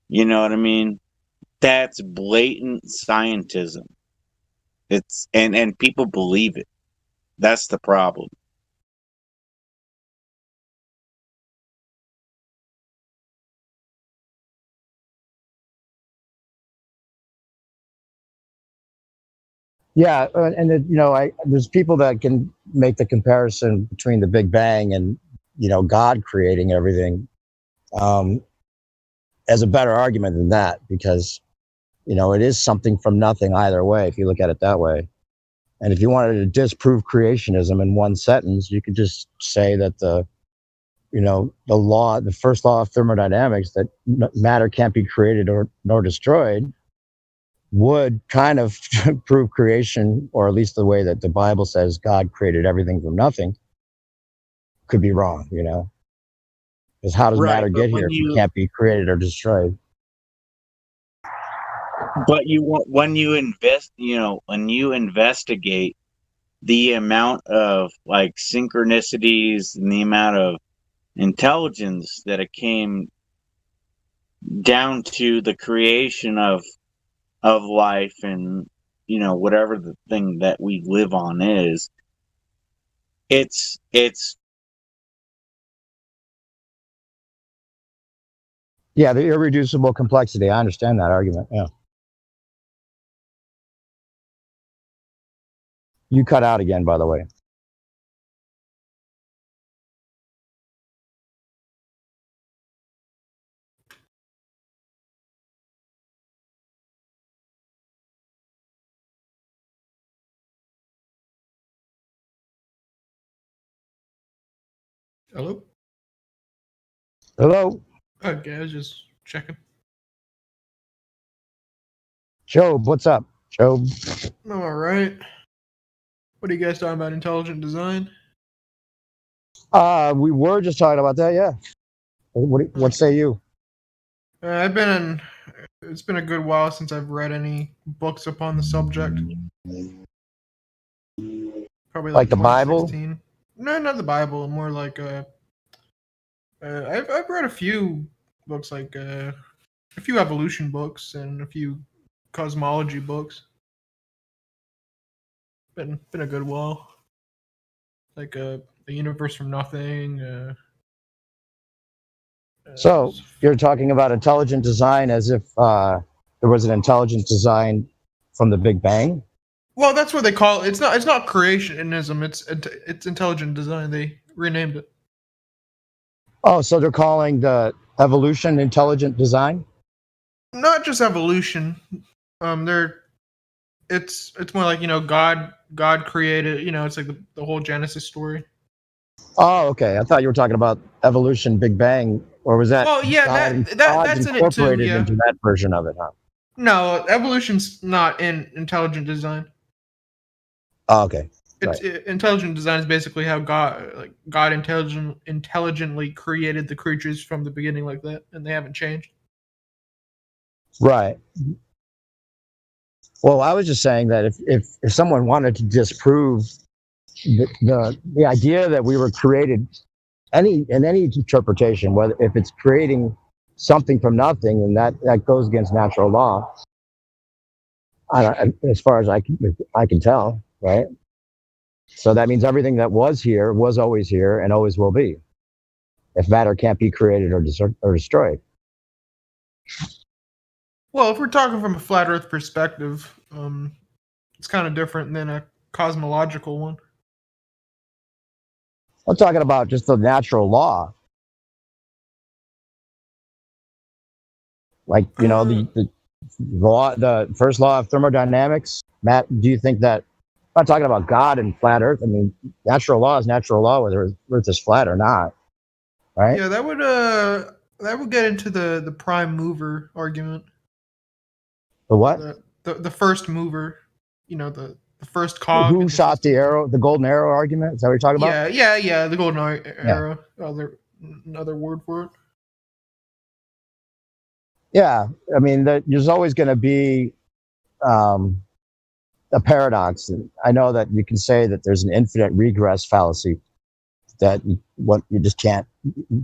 You know what I mean? That's blatant scientism. It's and people believe it. That's the problem. Yeah, there's people that can make the comparison between the Big Bang and God creating everything as a better argument than that, because it is something from nothing either way if you look at it that way. And if you wanted to disprove creationism in one sentence, you could just say that the first law of thermodynamics, that matter can't be created nor destroyed, would kind of prove creation, or at least the way that the Bible says God created everything from nothing, could be wrong, because how does matter get here if it can't be created or destroyed? But when you investigate the amount of like synchronicities and the amount of intelligence that it came down to the creation of life and whatever the thing that we live on is, it's yeah, the irreducible complexity. I understand that argument. Yeah. You cut out again, by the way. Hello? Hello? Okay, I was just checking. Job, what's up? Job? I'm alright. What are you guys talking about? Intelligent design? We were just talking about that, yeah. What say you? It's been a good while since I've read any books upon the subject. Probably like the Bible? No, not the Bible. More like I've read a few books, like a few evolution books and a few cosmology books. Been a good while. Like a universe from nothing. So you're talking about intelligent design as if there was an intelligent design from the Big Bang? Well, that's what they call it. It's not creationism. It's intelligent design. They renamed it. Oh, so they're calling the evolution intelligent design? Not just evolution. It's more like God created. It's like the whole Genesis story. Oh, okay. I thought you were talking about evolution, Big Bang, or was that? Well, yeah, that's in it too. Yeah. Into that version of it, huh? No, evolution's not in intelligent design. Oh, okay. Intelligent design is basically how God intelligently created the creatures from the beginning, like that, and they haven't changed. Right. Well, I was just saying that if someone wanted to disprove the idea that we were created, in any interpretation, whether if it's creating something from nothing, and that goes against natural law, as far as I can tell, right? So that means everything that was here was always here and always will be, if matter can't be created or destroyed. Well, if we're talking from a flat Earth perspective, it's kind of different than a cosmological one. I'm talking about just the natural law. Like, the first law of thermodynamics. Matt, do you think that, I'm not talking about God and flat Earth. I mean, natural law is natural law, whether Earth is flat or not, right? Yeah, that would get into the prime mover argument. The what? The first mover, the the first cog. Who shot the arrow? The golden arrow argument? Is that what you're talking about? Yeah. The golden arrow. Another word for it. Yeah, I mean, there's always going to be a paradox. And I know that you can say that there's an infinite regress fallacy, that you just can't,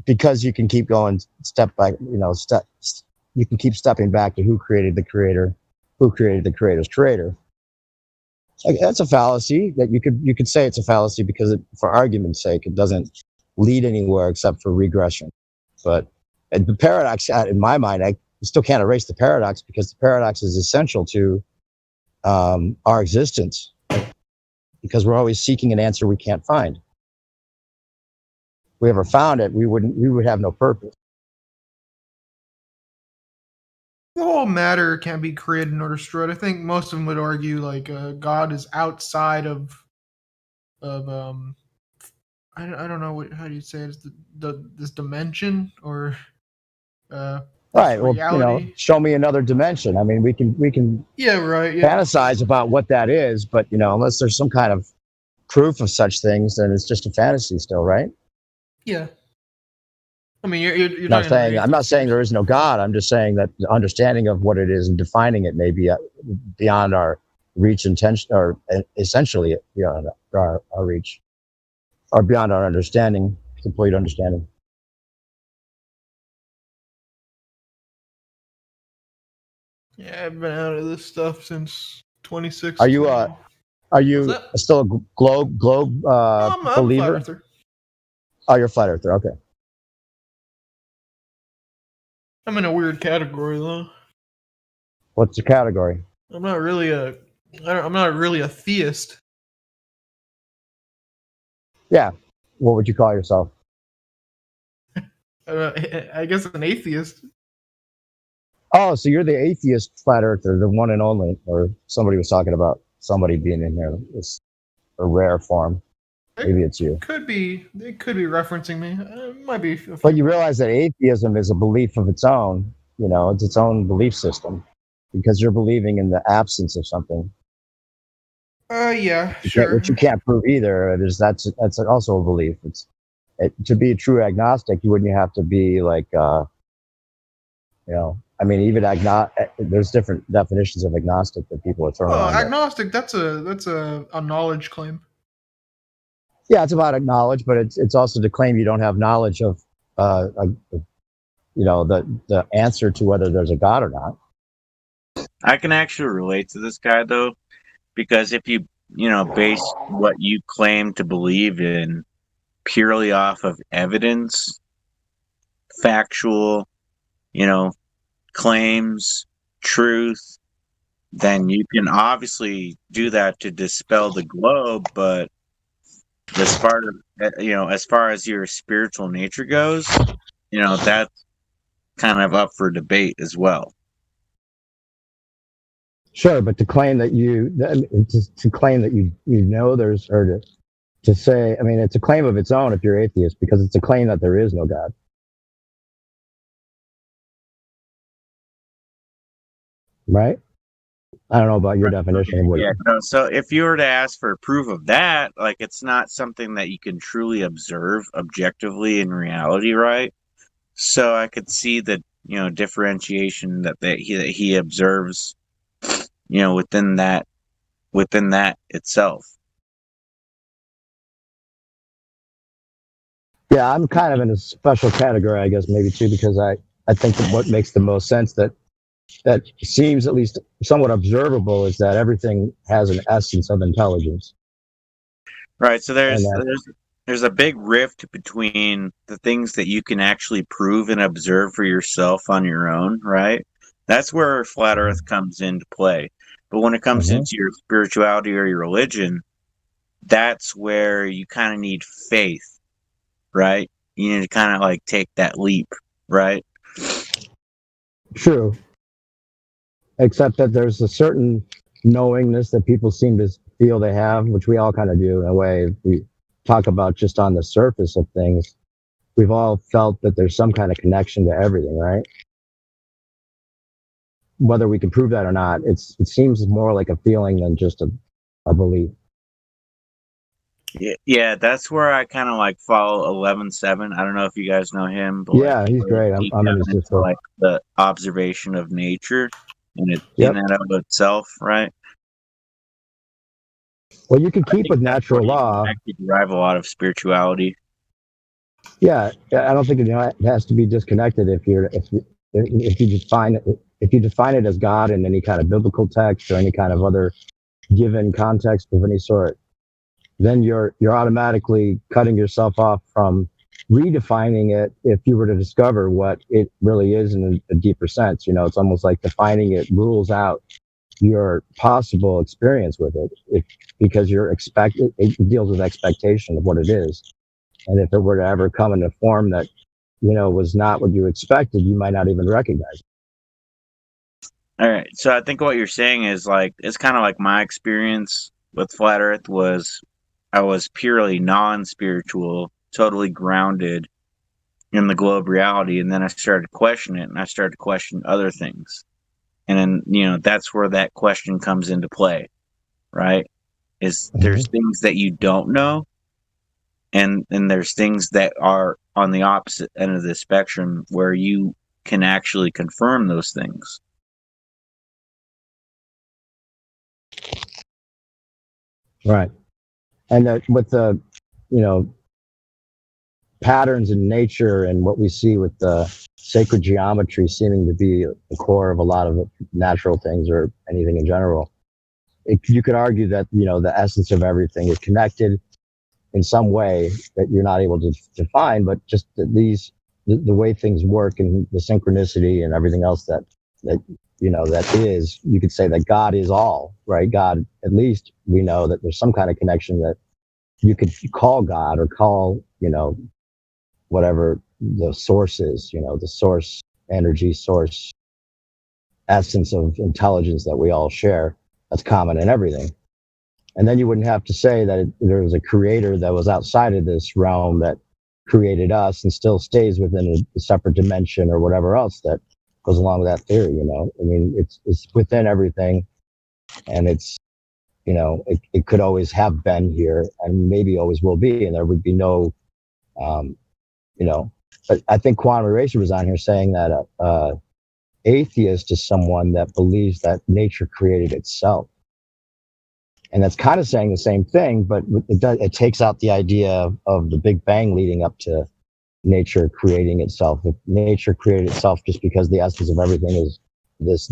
because you can keep going step by step. You can keep stepping back to who created the creator, who created the creator's creator. That's a fallacy that you could say it's a fallacy because for argument's sake, it doesn't lead anywhere except for regression. But the paradox, in my mind, I still can't erase the paradox because the paradox is essential to our existence, because we're always seeking an answer we can't find. If we ever found it, we would have no purpose. The whole matter can be created nor destroyed. I think most of them would argue like God is outside of I don't know how do you say it, this dimension or right. Well, reality. Show me another dimension. I mean, we can fantasize about what that is, but unless there's some kind of proof of such things, then it's just a fantasy still, right? Yeah. I mean, you're not saying I'm not saying there is no God. I'm just saying that the understanding of what it is and defining it may be beyond our reach, intention, or essentially beyond our reach, or beyond our understanding, complete understanding. Yeah, I've been out of this stuff since 2016. Are you still a globe I'm believer? Flat earther. Oh, you're a flat earther. Okay. I'm in a weird category though. What's the category? I'm not really a theist. Yeah. What would you call yourself? I guess an atheist. Oh, so you're the atheist flat earther, the one and only, or somebody was talking about somebody being in here. It's a rare form. Maybe it's you. They could be referencing me. It might be. But you realize that atheism is a belief of its own. It's its own belief system, because you're believing in the absence of something. Yeah, sure. Which you can't prove either. That's also a belief. To be a true agnostic, you wouldn't have to be like, I mean, even there's different definitions of agnostic that people are throwing around. Agnostic, that's a knowledge claim. Yeah, it's about knowledge, but it's also to claim you don't have knowledge of, the answer to whether there's a God or not. I can actually relate to this guy though, because if you base what you claim to believe in purely off of evidence, factual, claims, truth, then you can obviously do that to dispel the globe, but as far as your spiritual nature goes, that's kind of up for debate as well. Sure, but to claim that there's, or to say, I mean, it's a claim of its own if you're atheist, because it's a claim that there is no God. Right? I don't know about your definition of what. Yeah. So if you were to ask for proof of that, like, it's not something that you can truly observe objectively in reality, right? So I could see the differentiation that he observes, within that itself. Yeah, I'm kind of in a special category, I guess, maybe too, because I think that what makes the most sense that seems at least somewhat observable is that everything has an essence of intelligence. Right. So there's a big rift between the things that you can actually prove and observe for yourself on your own, right? That's where flat Earth comes into play. But when it comes into your spirituality or your religion, that's where you kind of need faith, right? You need to kind of like take that leap, right? True. Except that there's a certain knowingness that people seem to feel they have, which we all kind of do in a way. If we talk about just on the surface of things, we've all felt that there's some kind of connection to everything, right? Whether we can prove that or not, it seems more like a feeling than just a belief. Yeah, that's where I kind of like follow 11-7. I don't know if you guys know him, but Yeah, he's great. I'm in his Discord. like the observation of nature and it in and of itself, right? Well, you can keep with natural law. You derive a lot of spirituality. Yeah, I don't think it has to be disconnected if you define it as God in any kind of biblical text or any kind of other given context of any sort. Then you're automatically cutting yourself off from redefining it if you were to discover what it really is in a deeper sense. You know, it's almost like defining it rules out your possible experience with it because it deals with expectation of what it is. And if it were to ever come in a form that, you know, was not what you expected, you might not even recognize it. All right. So I think what you're saying is like, it's kind of like my experience with Flat Earth was I was purely non-spiritual, totally grounded in the globe reality. And then I started to question it and I started to question other things. And then, you know, that's where that question comes into play, right? There's things that you don't know. And there's things that are on the opposite end of the spectrum where you can actually confirm those things. Right. And with the, you know, patterns in nature and what we see with the sacred geometry seeming to be the core of a lot of natural things or anything in general, you could argue that, you know, the essence of everything is connected in some way that you're not able to define, but just the way things work and the synchronicity and everything else that you know, that is, you could say that God is all, right? God, at least we know that there's some kind of connection that you could call God or call, you know, whatever the source is, you know, the source energy, source essence of intelligence that we all share. That's common in everything. And then you wouldn't have to say that there was a creator that was outside of this realm that created us and still stays within a separate dimension or whatever else that goes along with that theory. You know, I mean, it's within everything, and it's, you know, it could always have been here and maybe always will be, and there would be no, you know. But I think Quantum Eraser was on here saying that atheist is someone that believes that nature created itself. And that's kind of saying the same thing, but it takes out the idea of the Big Bang leading up to nature creating itself. If nature created itself just because the essence of everything is this,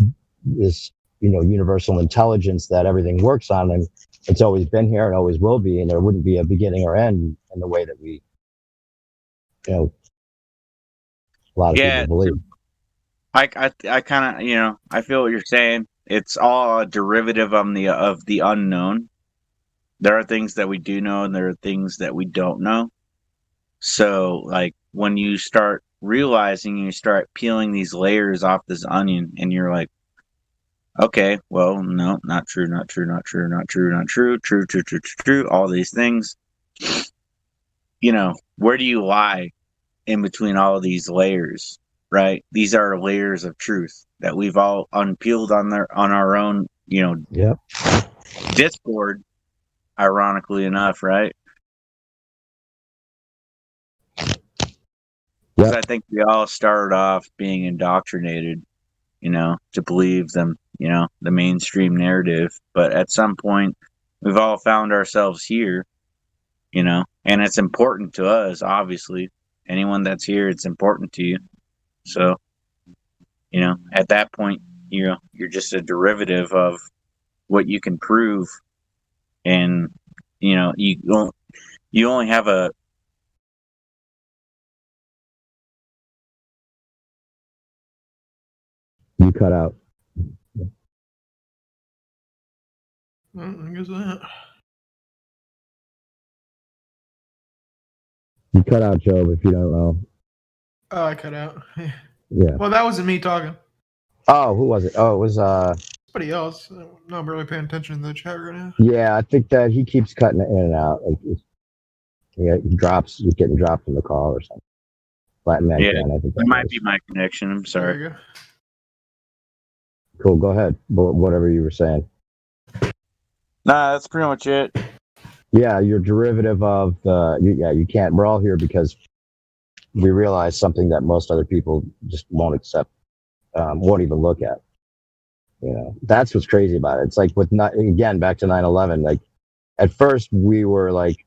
you know, universal intelligence that everything works on, and it's always been here and always will be, and there wouldn't be a beginning or end in the way that we, you know, a lot of people believe. I kind of, you know, I feel what you're saying. It's all a derivative of the unknown. There are things that we do know and there are things that we don't know. So, like, when you start realizing, you start peeling these layers off this onion, and you're like, okay, well, no, not true, not true, not true, not true, not true, true, true, true, true, true, all these things. You know, where do you lie in between all of these layers, right? These are layers of truth that we've all unpeeled on our own, you know, Discord, ironically enough, right? Because I think we all started off being indoctrinated, you know, to believe them, you know, the mainstream narrative. But at some point, we've all found ourselves here, you know, and it's important to us, obviously. Anyone that's here, it's important to you. So, you know, at that point, you know, you're just a derivative of what you can prove. And, you know, you only have a... You cut out. I guess that. You cut out, Job, if you don't know. Oh, I cut out. Yeah. Well, that wasn't me talking. Oh, who was it? Oh, it was Somebody else. I'm not really paying attention to the chat right now. Yeah, I think that he keeps cutting it in and out. Like, yeah, he's getting dropped from the call or something. Latin man, Yeah, I think it might be my connection. I'm sorry. There you go. Cool, go ahead. Whatever you were saying. Nah, that's pretty much it. Yeah, you're derivative of you can't. We're all here because we realize something that most other people just won't accept, won't even look at. You know, that's what's crazy about it. It's like again, back to 9/11. Like, at first we were like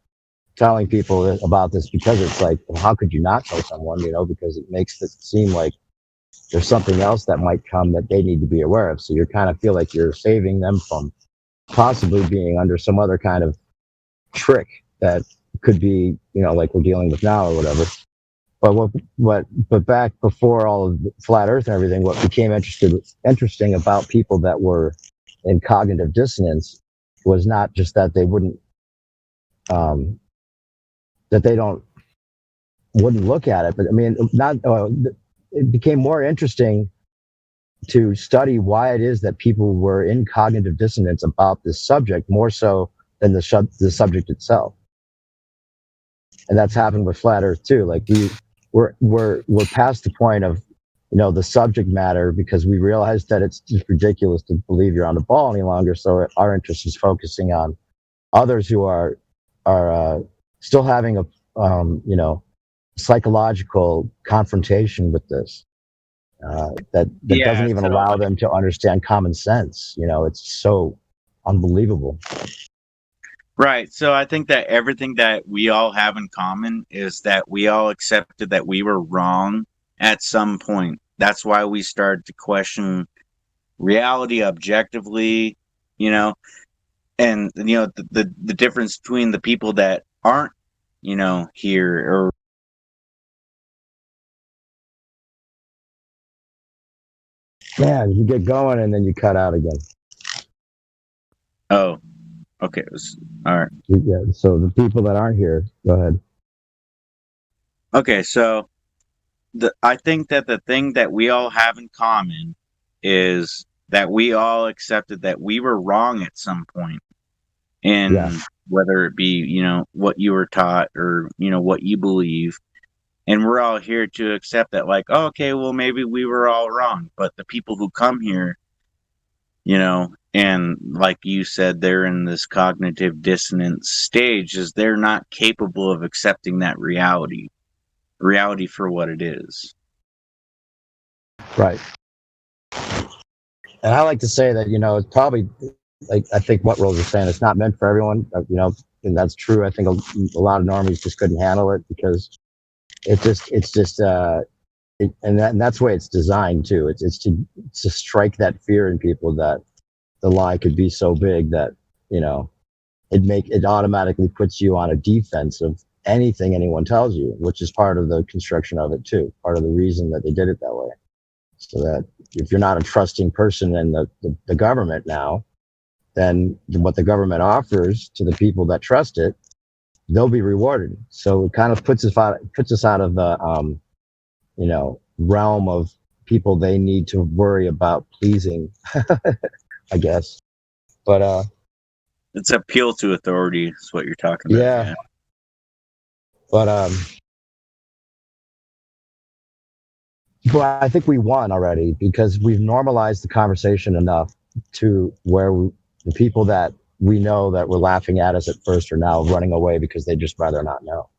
telling people about this because it's like, well, how could you not tell someone? You know, because it makes it seem like there's something else that might come that they need to be aware of. So you kind of feel like you're saving them from possibly being under some other kind of trick that could be, you know, like we're dealing with now or whatever. But back before all of the flat Earth and everything, what became interesting about people that were in cognitive dissonance was not just that they wouldn't, that they wouldn't look at it, but I mean, it became more interesting to study why it is that people were in cognitive dissonance about this subject more so than the subject itself. And that's happened with flat Earth too. Like we're past the point of, you know, the subject matter because we realize that it's just ridiculous to believe you're on the ball any longer. So our interest is focusing on others who are still having a you know, psychological confrontation with this that doesn't even allow them to understand common sense. You know, it's so unbelievable. Right. So I think that everything that we all have in common is that we all accepted that we were wrong at some point. That's why we started to question reality objectively, you know, and, you know, the difference between the people that aren't, you know, here or Man, you get going and then you cut out again. Oh, okay. All right. Yeah. So the people that aren't here, go ahead. Okay. So I think that the thing that we all have in common is that we all accepted that we were wrong at some point. And whether it be, you know, what you were taught or, you know, what you believe. And we're all here to accept that, like, oh, okay, well, maybe we were all wrong. But the people who come here, you know, and like you said, they're in this cognitive dissonance stage, is they're not capable of accepting that reality for what it is. Right. And I like to say that, you know, it's probably, like, I think what Rose is saying, it's not meant for everyone, you know, and that's true. I think a lot of normies just couldn't handle it because and that's the way it's designed too. It's to strike that fear in people that the lie could be so big that, you know, it automatically puts you on a defense of anything anyone tells you, which is part of the construction of it too. Part of the reason that they did it that way. So that if you're not a trusting person in the government now, then what the government offers to the people that trust it, they'll be rewarded. So it kind of puts us out of the, you know, realm of people they need to worry about pleasing, I guess. But it's appeal to authority is what you're talking about. Yeah. But I think we won already because we've normalized the conversation enough to where the people that we know that were laughing at us at first are now running away because they just rather not know.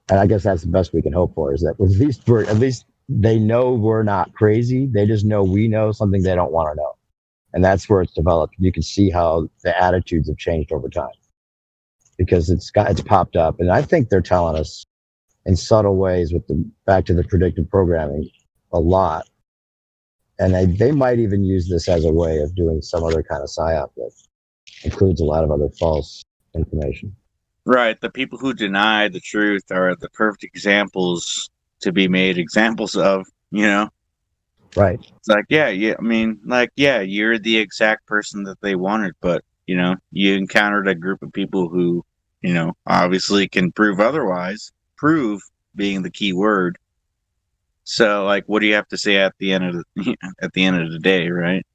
And I guess that's the best we can hope for, is that at least they know we're not crazy. They just know we know something they don't want to know. And that's where it's developed. You can see how the attitudes have changed over time because it's popped up. And I think they're telling us in subtle ways back to the predictive programming a lot. And they might even use this as a way of doing some other kind of psyop that includes a lot of other false information. Right. The people who deny the truth are the perfect examples to be made examples of, you know? Right. It's like, I mean, like, you're the exact person that they wanted, but, you know, you encountered a group of people who, you know, obviously can prove otherwise. Prove being the key word. So, like, what do you have to say at the end of the day, right?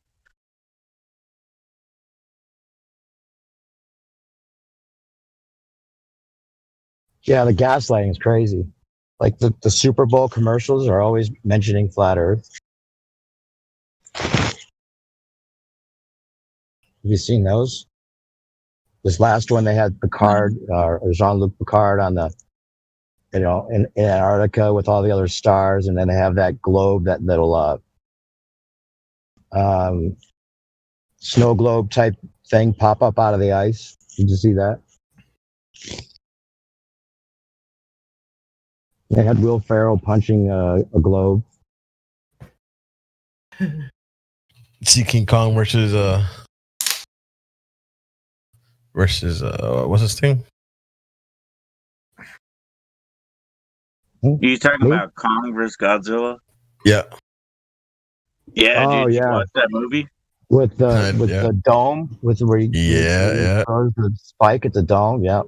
Yeah, the gaslighting is crazy. Like the Super Bowl commercials are always mentioning flat Earth. Have you seen those? This last one, they had Picard, or Jean-Luc Picard on the, in Antarctica with all the other stars, and then they have that globe, that little snow globe type thing pop up out of the ice. Did you see that? They had Will Ferrell punching a globe. See King Kong versus what's this thing? You talking about Kong vs. Godzilla? Yeah. Yeah, Oh, dude. yeah. You watch that movie? With the dome, with where he throws the spike at the dome. Yeah.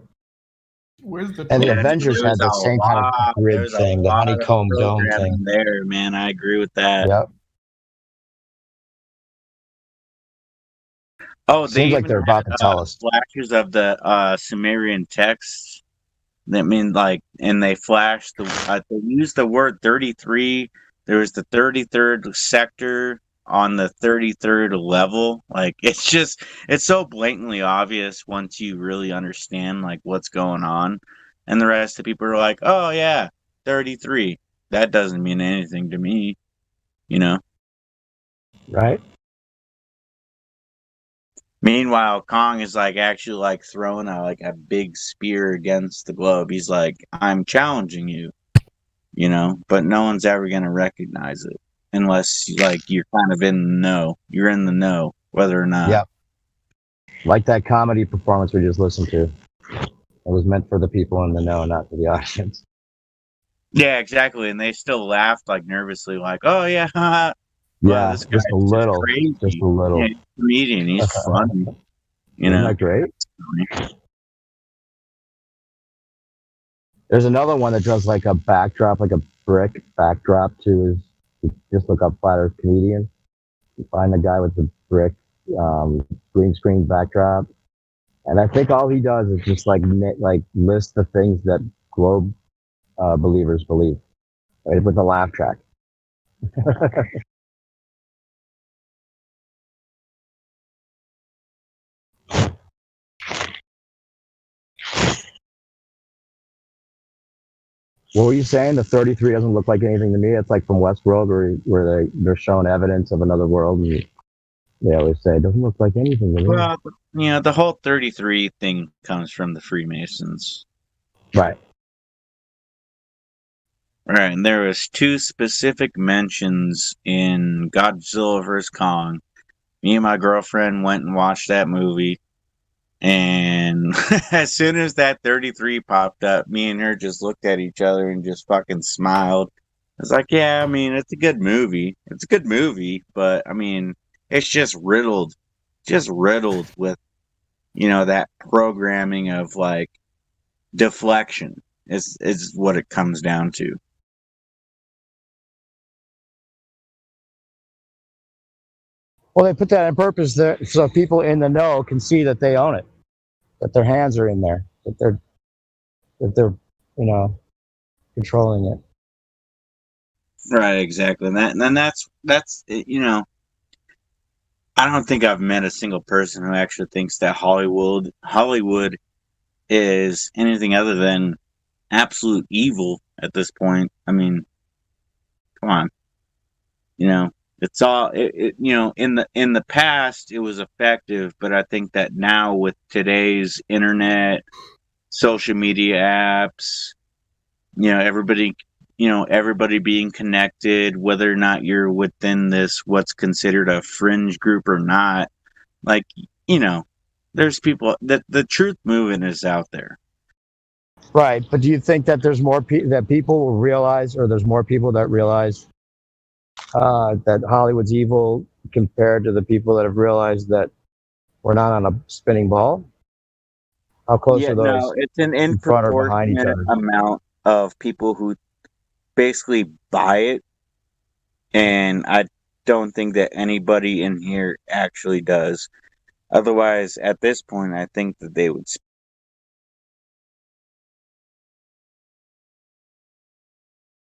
Where's the And the Yeah, Avengers had there's that a same kind of lot- grid there's a thing, the lot of honeycomb dome programming thing. there, man. I agree with that. Yep. Oh, they Seems like even they're about to had, tell us. flashes of the Sumerian texts. That mean like, and they flashed they used the word 33. There was the 33rd sector on the 33rd level. Like, it's so blatantly obvious once you really understand like what's going on, and the rest of the people are like, oh yeah, 33. That doesn't mean anything to me, Right? Meanwhile, Kong is like actually like throwing a big spear against the globe. He's like, I'm challenging you, but no one's ever gonna recognize it unless you're kind of in the know. You're in the know, whether or not. Yep. Like that comedy performance we just listened to. It was meant for the people in the know, not for the audience. Yeah, exactly. And they still laughed like nervously, like, "Oh yeah, haha." Yeah, this guy's just a little. crazy. Just a little. Yeah, he's a comedian. He's funny. Isn't that great? There's another one that does like a backdrop, like a brick backdrop to his. You just look up Flat Earth Comedian. You find the guy with the brick green screen backdrop, and I think all he does is just like list the things that globe believers believe, right, with a laugh track. What were you saying? The 33 doesn't look like anything to me. It's like from Westworld, where they're showing evidence of another world, and they always say it doesn't look like anything to me. Well, the whole 33 thing comes from the Freemasons. Right. Right, and there was 2 specific mentions in Godzilla vs. Kong. Me and my girlfriend went and watched that movie, and as soon as that 33 popped up, me and her just looked at each other and just fucking smiled. It's like, yeah, I mean, it's a good movie. It's a good movie, but I mean, it's just riddled with, that programming of like deflection is what it comes down to. Well, they put that on purpose there so people in the know can see that they own it, that their hands are in there, that they're controlling it. Right, exactly. And that's I don't think I've met a single person who actually thinks that Hollywood is anything other than absolute evil at this point. I mean, come on. It's all in the past it was effective, but I think that now with today's internet, social media apps, everybody being connected, whether or not you're within this what's considered a fringe group or not, there's people that the truth movement is out there. Right, but do you think that there's more that people will realize, or there's more people that realize that Hollywood's evil compared to the people that have realized that we're not on a spinning ball? How close are those? No, it's an disproportionate amount of people who basically buy it, and I don't think that anybody in here actually does. Otherwise, at this point, I think that they would.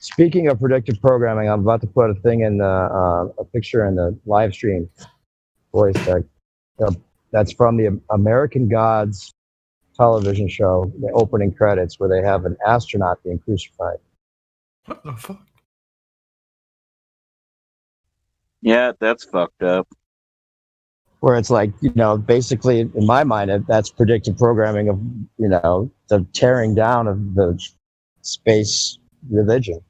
Speaking of predictive programming, I'm about to put a thing in a picture in the live stream. Voice that That's from the American Gods television show, the opening credits, where they have an astronaut being crucified. What the fuck? Yeah, that's fucked up. Where it's like, basically, in my mind, that's predictive programming of, the tearing down of the space religion.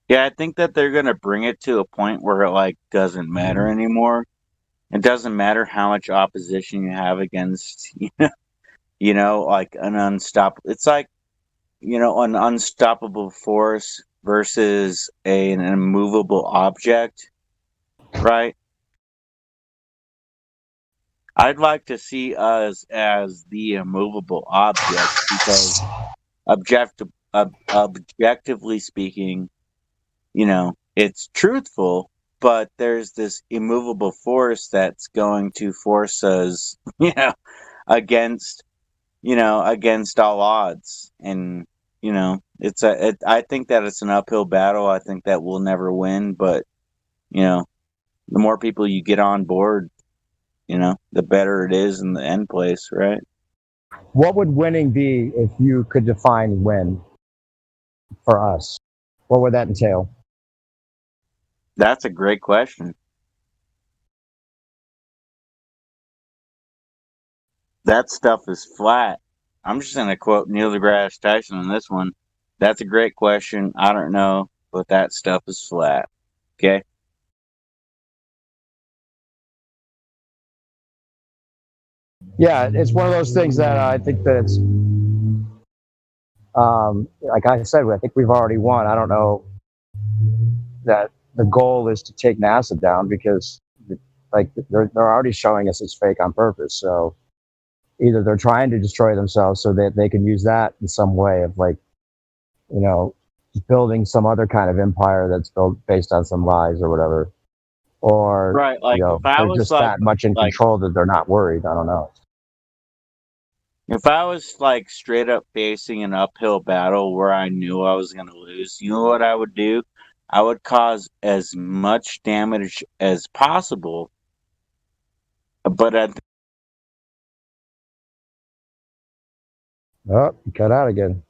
Yeah, I think that they're gonna bring it to a point where it doesn't matter anymore. It doesn't matter how much opposition you have against, an unstoppable. It's like, an unstoppable force versus an immovable object, right? I'd like to see us as the immovable object because, objectively speaking, it's truthful, but there's this immovable force that's going to force us, against all odds. And, I think that it's an uphill battle. I think that we'll never win, but, the more people you get on board, the better it is in the end place, right? What would winning be if you could define win for us? What would that entail? That's a great question. That stuff is flat. I'm just going to quote Neil deGrasse Tyson on this one. That's a great question. I don't know, but that stuff is flat. Okay? Yeah, it's one of those things that I think that it's, like I said, I think we've already won. I don't know that the goal is to take NASA down because, they're already showing us it's fake on purpose. So either they're trying to destroy themselves so that they can use that in some way of building some other kind of empire that's built based on some lies or whatever, or right, if I they're was just that much in control that they're not worried. I don't know. If I was straight up facing an uphill battle where I knew I was going to lose, you know what I would do? I would cause as much damage as possible, but Oh, you cut out again.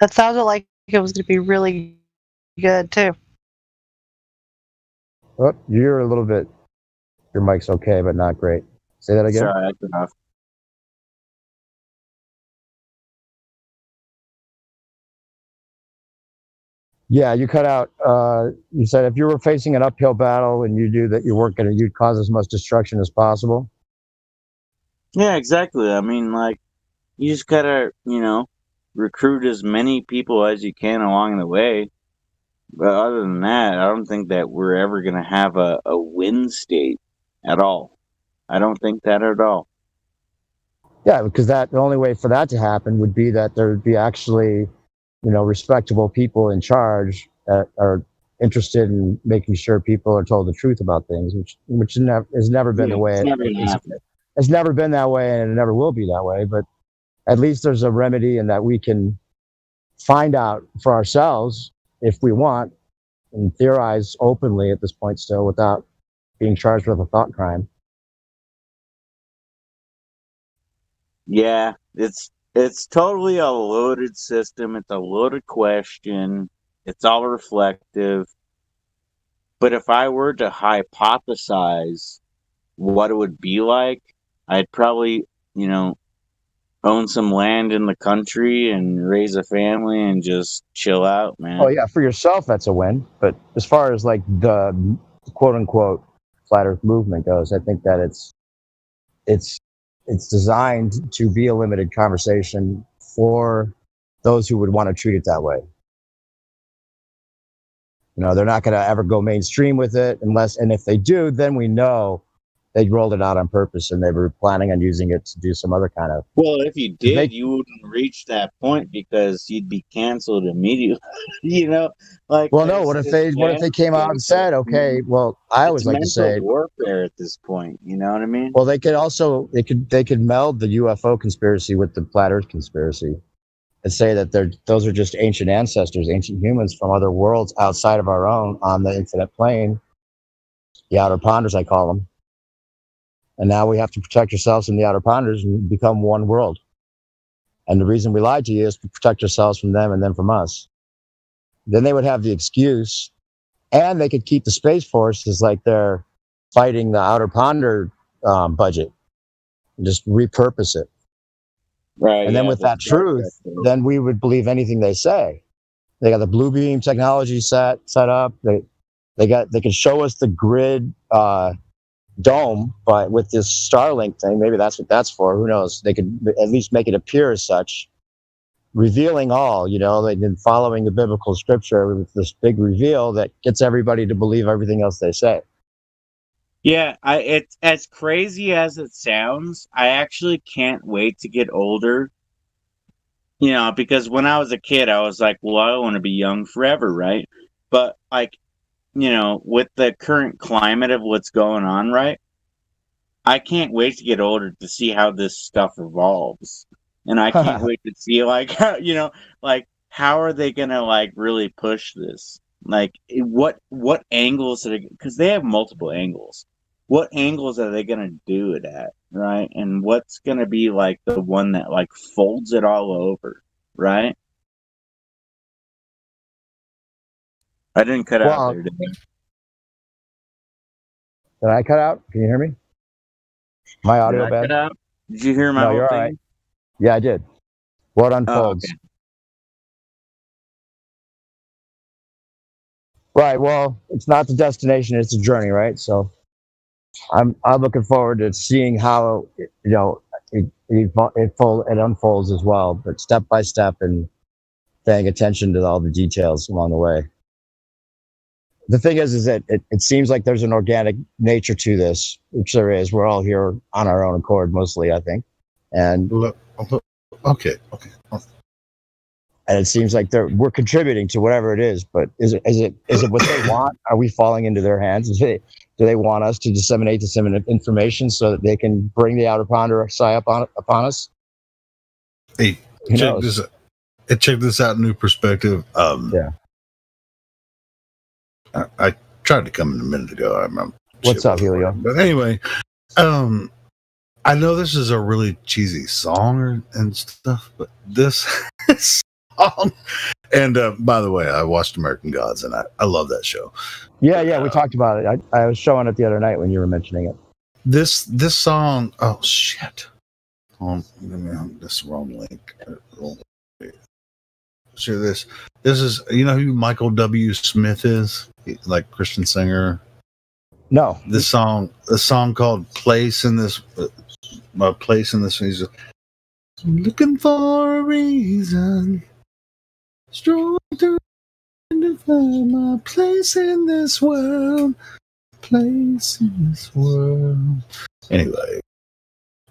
That sounded like it was going to be really good, too. Oh, you're a little bit, your mic's okay, but not great. Say that again. Sorry, that's enough. Yeah, you cut out. You said if you were facing an uphill battle and you knew that you weren't going to, you'd cause as much destruction as possible. Yeah, exactly. I mean, you just gotta, recruit as many people as you can along the way. But other than that, I don't think that we're ever gonna have a win state at all. I don't think that at all. Yeah, because the only way for that to happen would be that there would be actually, respectable people in charge that are interested in making sure people are told the truth about things, which has never been the way. It's never been that way, and it never will be that way. But at least there's a remedy in that we can find out for ourselves if we want and theorize openly at this point still without being charged with a thought crime. Yeah, it's totally a loaded system. It's a loaded question. It's all reflective. But if I were to hypothesize what it would be like, I'd probably, own some land in the country and raise a family and just chill out, man. Oh yeah, for yourself that's a win. But as far as the quote unquote flat Earth movement goes, I think that it's designed to be a limited conversation for those who would want to treat it that way. They're not going to ever go mainstream with it and if they do, then we know they rolled it out on purpose and they were planning on using it to do some other kind of. Well, if you did, you wouldn't reach that point because you'd be canceled immediately. Well, no. What if they came out and said, okay, well, I always like to say warfare at this point. You know what I mean? Well, they could also they could meld the UFO conspiracy with the flat Earth conspiracy. that say that those are just ancient ancestors, ancient humans from other worlds outside of our own on the infinite plane, the outer ponders, I call them. And now we have to protect ourselves from the outer ponders and become one world. And the reason we lied to you is to protect ourselves from them and them from us. Then they would have the excuse, and they could keep the Space Force as like they're fighting the outer ponder budget and just repurpose it. Right. And then with that truth, then we would believe anything they say. They got the blue beam technology set up. They can show us the grid dome, but with this Starlink thing, maybe that's what that's for. Who knows? They could at least make it appear as such, revealing all. They've been following the biblical scripture with this big reveal that gets everybody to believe everything else they say. Yeah, it's as crazy as it sounds. I actually can't wait to get older. Because when I was a kid, I was like, well, I want to be young forever, right? But with the current climate of what's going on, right? I can't wait to get older to see how this stuff evolves. And I can't wait to see how are they going to really push this? What angles because they have multiple angles. What angles are they going to do it at, right? And what's going to be the one that folds it all over, right? I didn't cut out there, did I? Did I cut out? Can you hear me? My audio bad? Cut out? Did you hear my No, whole you're thing? all right. Yeah, I did. What unfolds? Okay. Right. Well, it's not the destination; it's a journey, right? So, I'm looking forward to seeing how it unfolds as well, but step by step and paying attention to all the details along the way. The thing is that it seems like there's an organic nature to this, which there is. We're all here on our own accord, mostly, I think, and okay. And it seems like we're contributing to whatever it is. But is it what they want? Are we falling into their hands? Do they want us to disseminate this information so that they can bring the outer ponder psi upon us? Hey, check this out. New perspective. Yeah. I tried to come in a minute ago. I remember. What's up, Helio? But anyway, I know this is a really cheesy song and stuff, but this song. And by the way, I watched American Gods, and I love that show. Yeah, we talked about it. I was showing it the other night when you were mentioning it. This song. Oh shit! This wrong link. Share this. This is who Michael W. Smith is, like Christian singer. No. The song called "Place in This." My place in this. He's looking for a reason. Strong to find my place in this world. Place in this world. Anyway,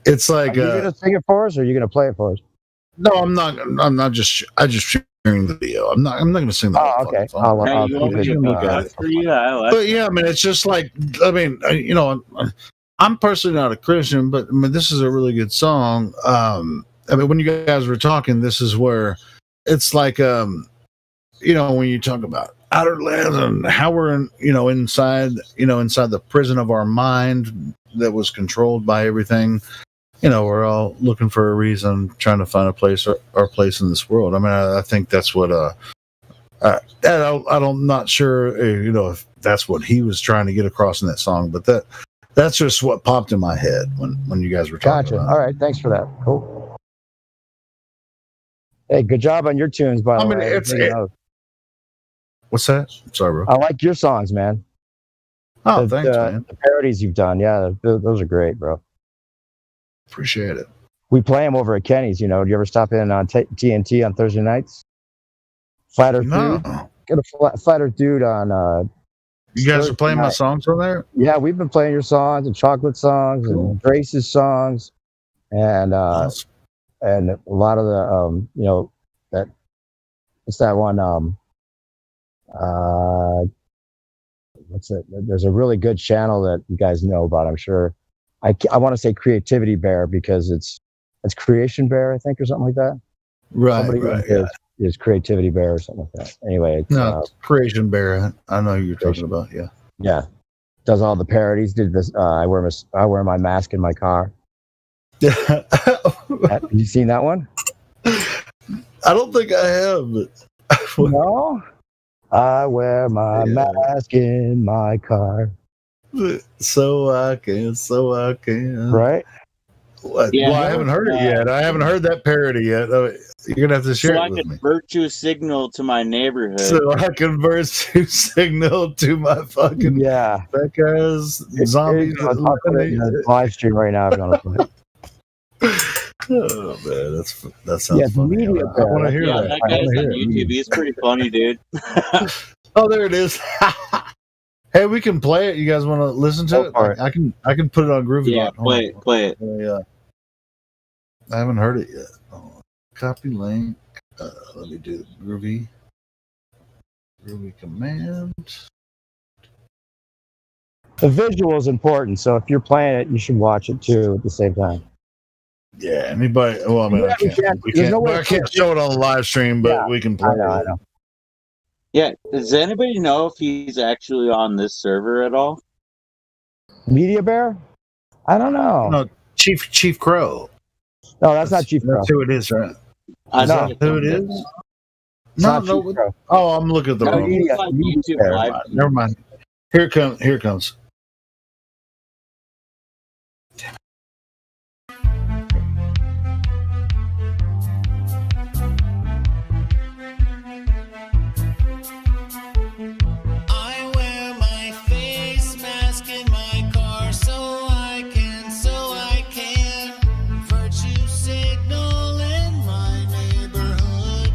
it's like. Are you gonna sing it for us, or are you gonna play it for us? No, I'm not. I'm not just. I just sharing the video. I'm not going to sing the whole okay. song. I'll keep it. But yeah, I mean, it's just like. I mean, I'm personally not a Christian, but I mean, this is a really good song. I mean, when you guys were talking, this is where it's like, when you talk about outer lands and how we're inside the prison of our mind that was controlled by everything. We're all looking for a reason, trying to find a place, our place in this world. I mean, I think that's what. I'm not sure, if that's what he was trying to get across in that song, but that's just what popped in my head when you guys were talking. Gotcha. All right, thanks for that. Cool. Hey, good job on your tunes, by the way. What's that? Sorry, bro. I like your songs, man. Oh, thanks, man. The parodies you've done, yeah, those are great, bro. Appreciate it. We play them over at Kenny's. Do you ever stop in on TNT on Thursday nights? Flat Earth Dude. Get a Flat Earth Dude on. You guys are playing my songs on there? Yeah, we've been playing your songs and Chocolate songs and Grace's songs, and and a lot of the what's that one? What's it? There's a really good channel that you guys know about, I'm sure. I want to say Creativity Bear because it's Creation Bear, I think, or something like that. Right, Somebody right. is Creativity Bear or something like that. Anyway, it's, No, Creation Bear. I know who you're talking about. Yeah. yeah, does all the parodies. Did this? I wear my mask in my car. Have you seen that one? I don't think I have. But No. I wear my mask in my car. So I can. Right? What? Yeah, Well, I haven't heard it yet. I haven't heard that parody yet. You're gonna have to share So it I with can me. virtue signal to my neighborhood. So I can virtue signal to my fucking that guy's zombies. I'll put it in the live stream right now if you want to play it. Oh man, that sounds Yeah, funny. Media I want to hear Yeah, that. that I guy's wanna on hear it. YouTube. He's pretty funny, dude. Oh, there it is. Hey, we can play it. You guys want to listen to it? I can put it on Groovy. Yeah, play it. Yeah, I haven't heard it yet. Oh, copy link. Let me do the Groovy command. The visual is important, so if you're playing it, you should watch it too at the same time. Yeah, anybody? Well, I mean, Yeah, I can't show it on the live stream, but we can play it. I know. Yeah, does anybody know if he's actually on this server at all? Media Bear? I don't know. No, Chief Crow. No, that's not Chief Crow. That's who it is, right? I No. Is that who it is? It's No, not Chief Crow. Oh, I'm looking at the No, wrong. he's on YouTube Live. Never mind. Here it comes. I wear my face mask in my car so I can virtue signal in my neighborhood.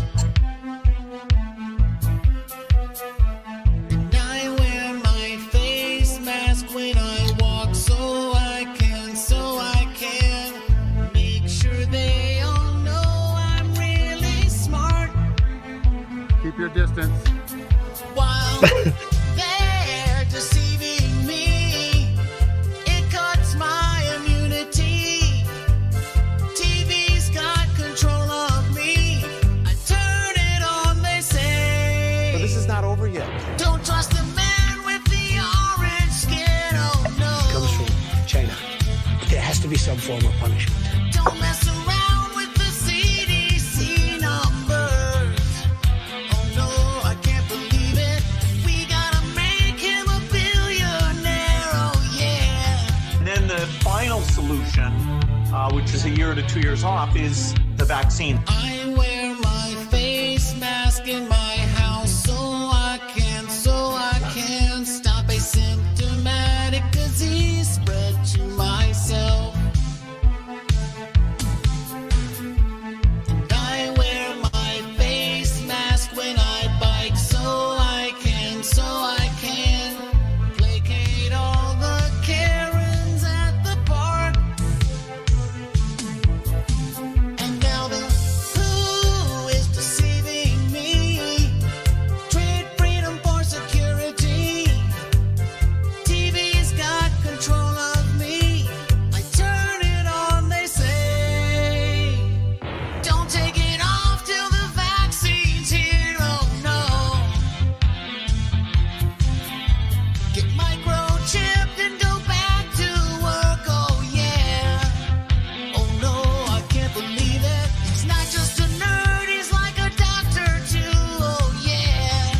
And I wear my face mask when I walk so I can make sure they all know I'm really smart. Keep your distance. While they're deceiving me, it cuts my immunity. TV's got control of me. I turn it on, they say. But this is not over yet. Don't trust the man with the orange skin, oh no. Comes from China. There has to be some form of punishment. Don't mess around with the CDC numbers. Oh no, I can't believe it. We gotta make him a billionaire, oh yeah. And then the final solution, which is a year to 2 years off, is the vaccine. I wear my face mask in my house so I can stop a symptomatic disease spread to myself. And I wear my face mask when I bike so I can placate all the Karens at the park. And now the who is deceiving me? Trade freedom for security. TV's got control of me. I turn it on, they say. Don't take it off till the vaccine's here, oh no. Get microchipped and go back to work, oh yeah. Oh no, I can't believe it. He's not just a nerd, he's like a doctor too, oh yeah.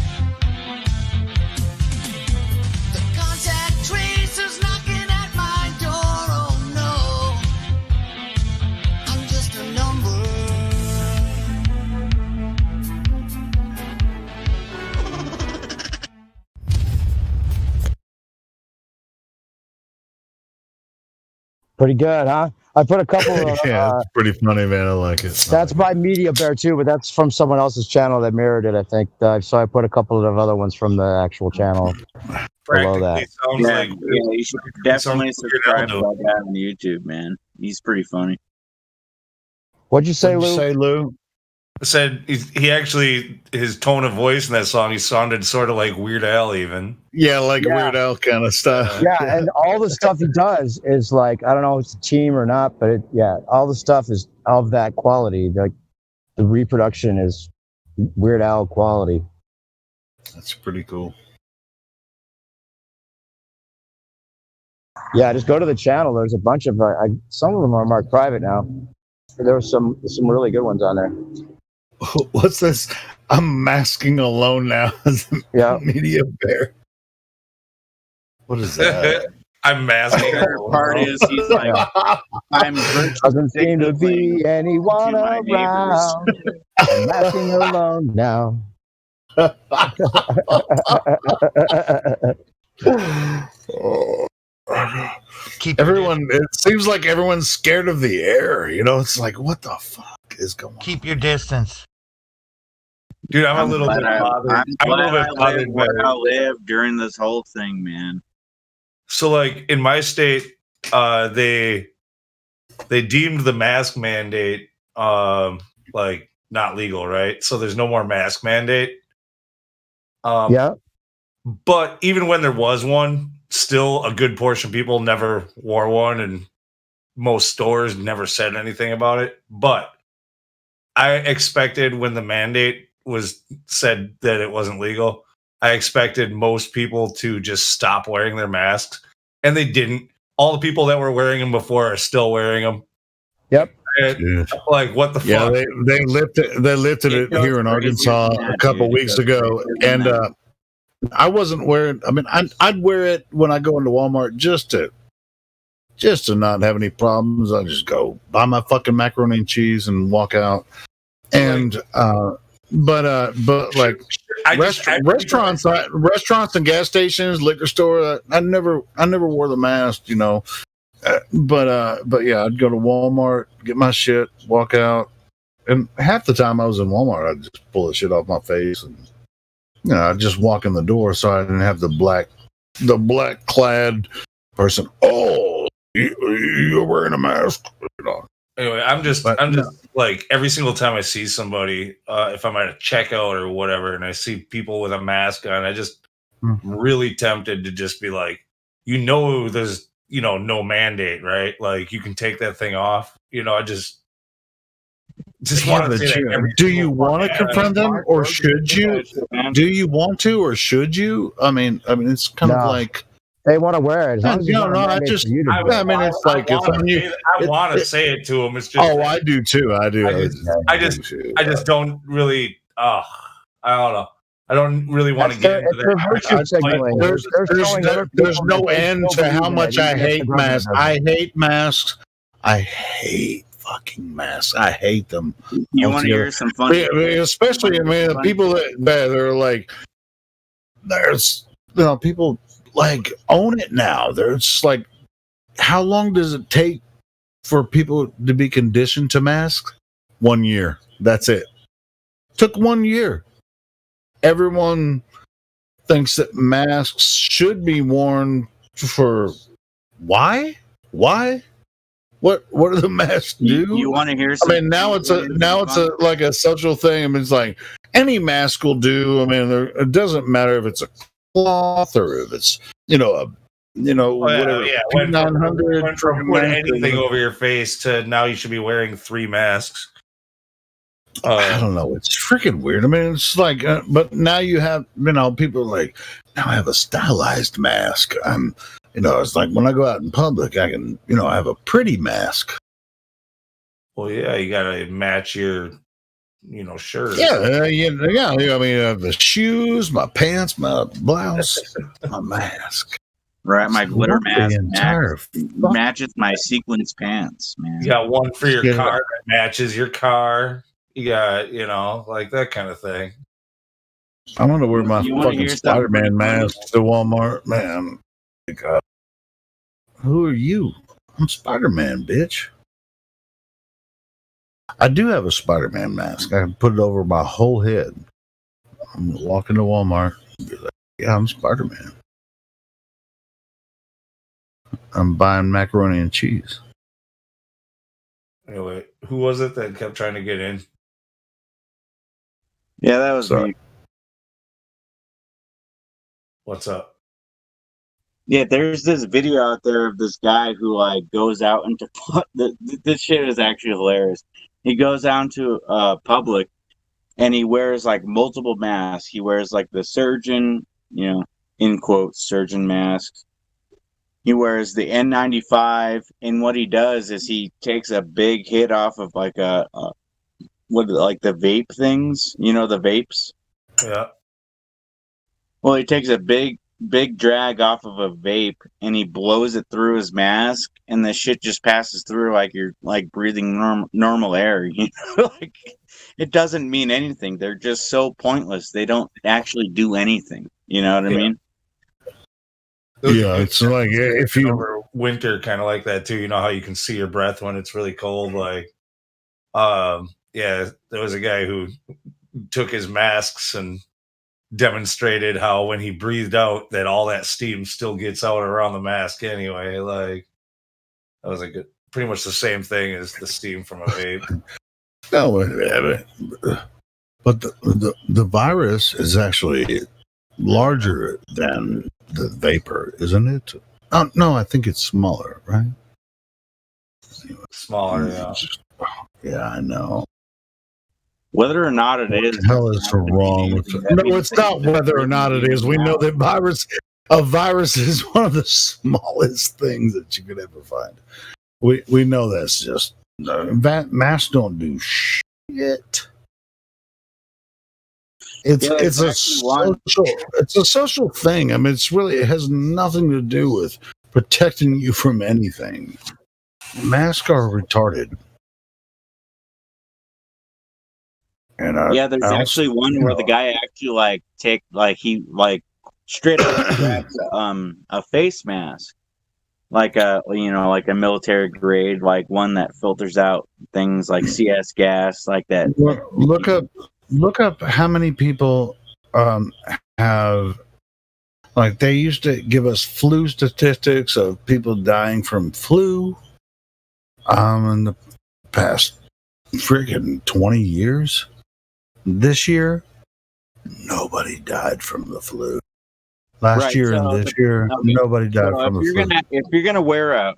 The contact tracer's knocking at my door, oh no. I'm just a number. Pretty good, huh? I put a couple of. Yeah, it's pretty funny, man. I like it. That's by Media Bear too, but that's from someone else's channel that mirrored it, I think. So I put a couple of other ones from the actual channel below that. Yeah, you should definitely subscribe to that guy on YouTube, man. He's pretty funny. What'd you say, Lou? Lou? I said he actually, his tone of voice in that song, he sounded sort of like Weird Al even. Yeah, like Weird Al kind of stuff. Yeah, and all the stuff he does is like, I don't know if it's a team or not, but all the stuff is of that quality. Like the reproduction is Weird Al quality. That's pretty cool. Yeah, just go to the channel. There's a bunch of some of them are marked private now. There were some really good ones on there. What's this? I'm masking alone now as a Yeah. media bear. What is that? I'm masking. The part is he's like, I'm Doesn't seem to be anyone to my around. I'm masking alone now. Everyone, it seems like everyone's scared of the air. You know, it's like, what the fuck is going on? Keep your distance. Dude, I'm a little bit bothered. I'm I'm a glad little bit bothered by where I it. live during this whole thing, man. So, like in my state, they deemed the mask mandate like not legal, right? So there's no more mask mandate. Yeah. But even when there was one, still a good portion of people never wore one, and most stores never said anything about it. But I expected when the mandate was said that it wasn't legal, I expected most people to just stop wearing their masks, and they didn't. All the people that were wearing them before are still wearing them. Yep. And, like, what the Yeah, fuck? they lifted it here in Arkansas a couple weeks ago, and I wasn't wearing. I mean, I'd wear it when I go into Walmart just to not have any problems. I just go buy my fucking macaroni and cheese and walk out. And but like restaurants and gas stations, liquor store, I never wore the mask, you know. But yeah, I'd go to Walmart, get my shit, walk out, and half the time I was in Walmart, I'd just pull the shit off my face, and you know, I'd just walk in the door so I didn't have the black clad person. Oh, you're wearing a mask. You know. Anyway, I'm just like every single time I see somebody, if I'm at a checkout or whatever, and I see people with a mask on, I just really tempted to just be like, there's no mandate, right? Like you can take that thing off. You know, I just want to say that. Do you want to confront them, or should you? Do you want to, or should you? I mean, it's kind of like they want to wear it. As long as it's no, not a I mandate just. for you to I wear it. mean, it's like it's on you. I want to say it to them. It's just. Oh, I do too. I do. I just don't really. I don't know. I don't really want to get into that. There's no end to how much I hate masks. I hate masks. I hate fucking masks. I hate them. You want to hear some funny? Especially, the people that are like, there's people like own it now. There's like, how long does it take for people to be conditioned to masks? 1 year. That's it. Took 1 year. Everyone thinks that masks should be worn for why? What do the masks do? You want to hear? I mean, now it's like a social thing. I mean, it's like any mask will do. I mean, it doesn't matter if it's a cloth or if it's whatever. Yeah, went from put anything over your face to now you should be wearing 3 masks. I don't know. It's freaking weird. I mean, it's like, but now you have, people are like, now I have a stylized mask. It's like when I go out in public, I can, I have a pretty mask. Well, yeah, you gotta match your, shirt. Yeah. I mean, the shoes, my pants, my blouse, my mask. Right, my glitter mask matches my sequins pants, man. You got one for your car that matches your car. You got, like that kind of thing. I'm gonna wear my fucking Spider-Man mask to Walmart, man. God. Who are you? I'm Spider-Man, bitch. I do have a Spider-Man mask. I can put it over my whole head. I'm gonna walk into Walmart and be like, yeah, I'm Spider-Man. I'm buying macaroni and cheese. Anyway, who was it that kept trying to get in? Yeah, that was me. What's up? Yeah, there's this video out there of this guy who like goes out into this shit is actually hilarious. He goes out to public, and he wears like multiple masks. He wears like the surgeon, in quotes, surgeon masks. He wears the N95, and what he does is he takes a big hit off of like the vape things, the vapes. Yeah. Well, he takes a big drag off of a vape, and he blows it through his mask, and the shit just passes through like you're like breathing normal air. Like it doesn't mean anything. They're just so pointless. They don't actually do anything. You know what I mean? Yeah, it's like if you over winter, kind of like that too. You know how you can see your breath when it's really cold. Like, there was a guy who took his masks and demonstrated how when he breathed out, that all that steam still gets out around the mask anyway. Like, that was pretty much the same thing as the steam from a vape. No, but the virus is actually larger than the vapor, isn't it? Oh no, I think it's smaller, right? Smaller, yeah. Yeah, I know. Whether or not it is, what the hell is wrong with it? No, it's not whether or not it is. We know that a virus is one of the smallest things that you could ever find. We know that's just masks don't do shit. It's a social thing. I mean, it has nothing to do with protecting you from anything. Masks are retarded. And there's actually one where the guy actually straight up grabs a face mask, like a military grade, like one that filters out things like CS gas, like that. Look up how many people have, like, they used to give us flu statistics of people dying from flu in the past friggin' 20 years. This year, nobody died from the flu. Last year and this year, nobody died from the flu. If you're gonna wear a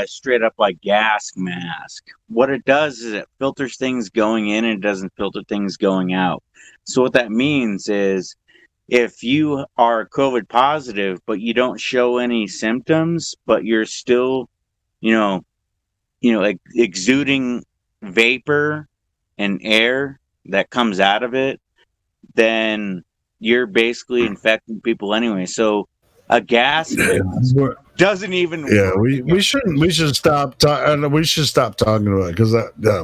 straight up like gas mask, what it does is it filters things going in and it doesn't filter things going out. So what that means is, if you are COVID positive but you don't show any symptoms, but you're still, exuding vapor and air that comes out of it, then you're basically infecting people anyway. So a gas mask doesn't even. Yeah, we should stop talking. We should stop talking about it, because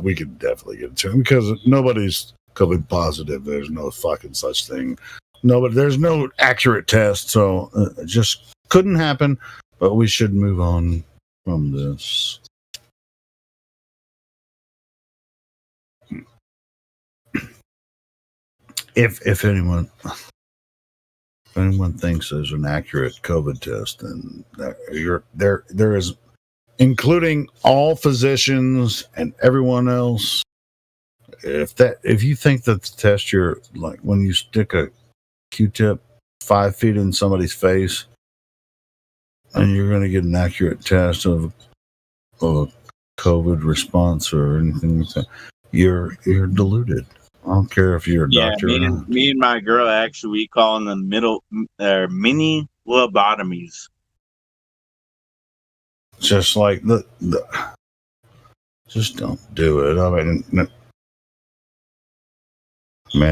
we could definitely get into it, because nobody's COVID positive. There's no fucking such thing. There's no accurate test, so it just couldn't happen. But we should move on from this. If anyone thinks there's an accurate COVID test, then there is, including all physicians and everyone else. If you think that the test, you're like when you stick a Q-tip 5 feet in somebody's face, and you're going to get an accurate test of a COVID response or anything like that, you're deluded. I don't care if you're a doctor or not. Me and my girl, actually, we call them mini lobotomies. Just like just don't do it. I mean,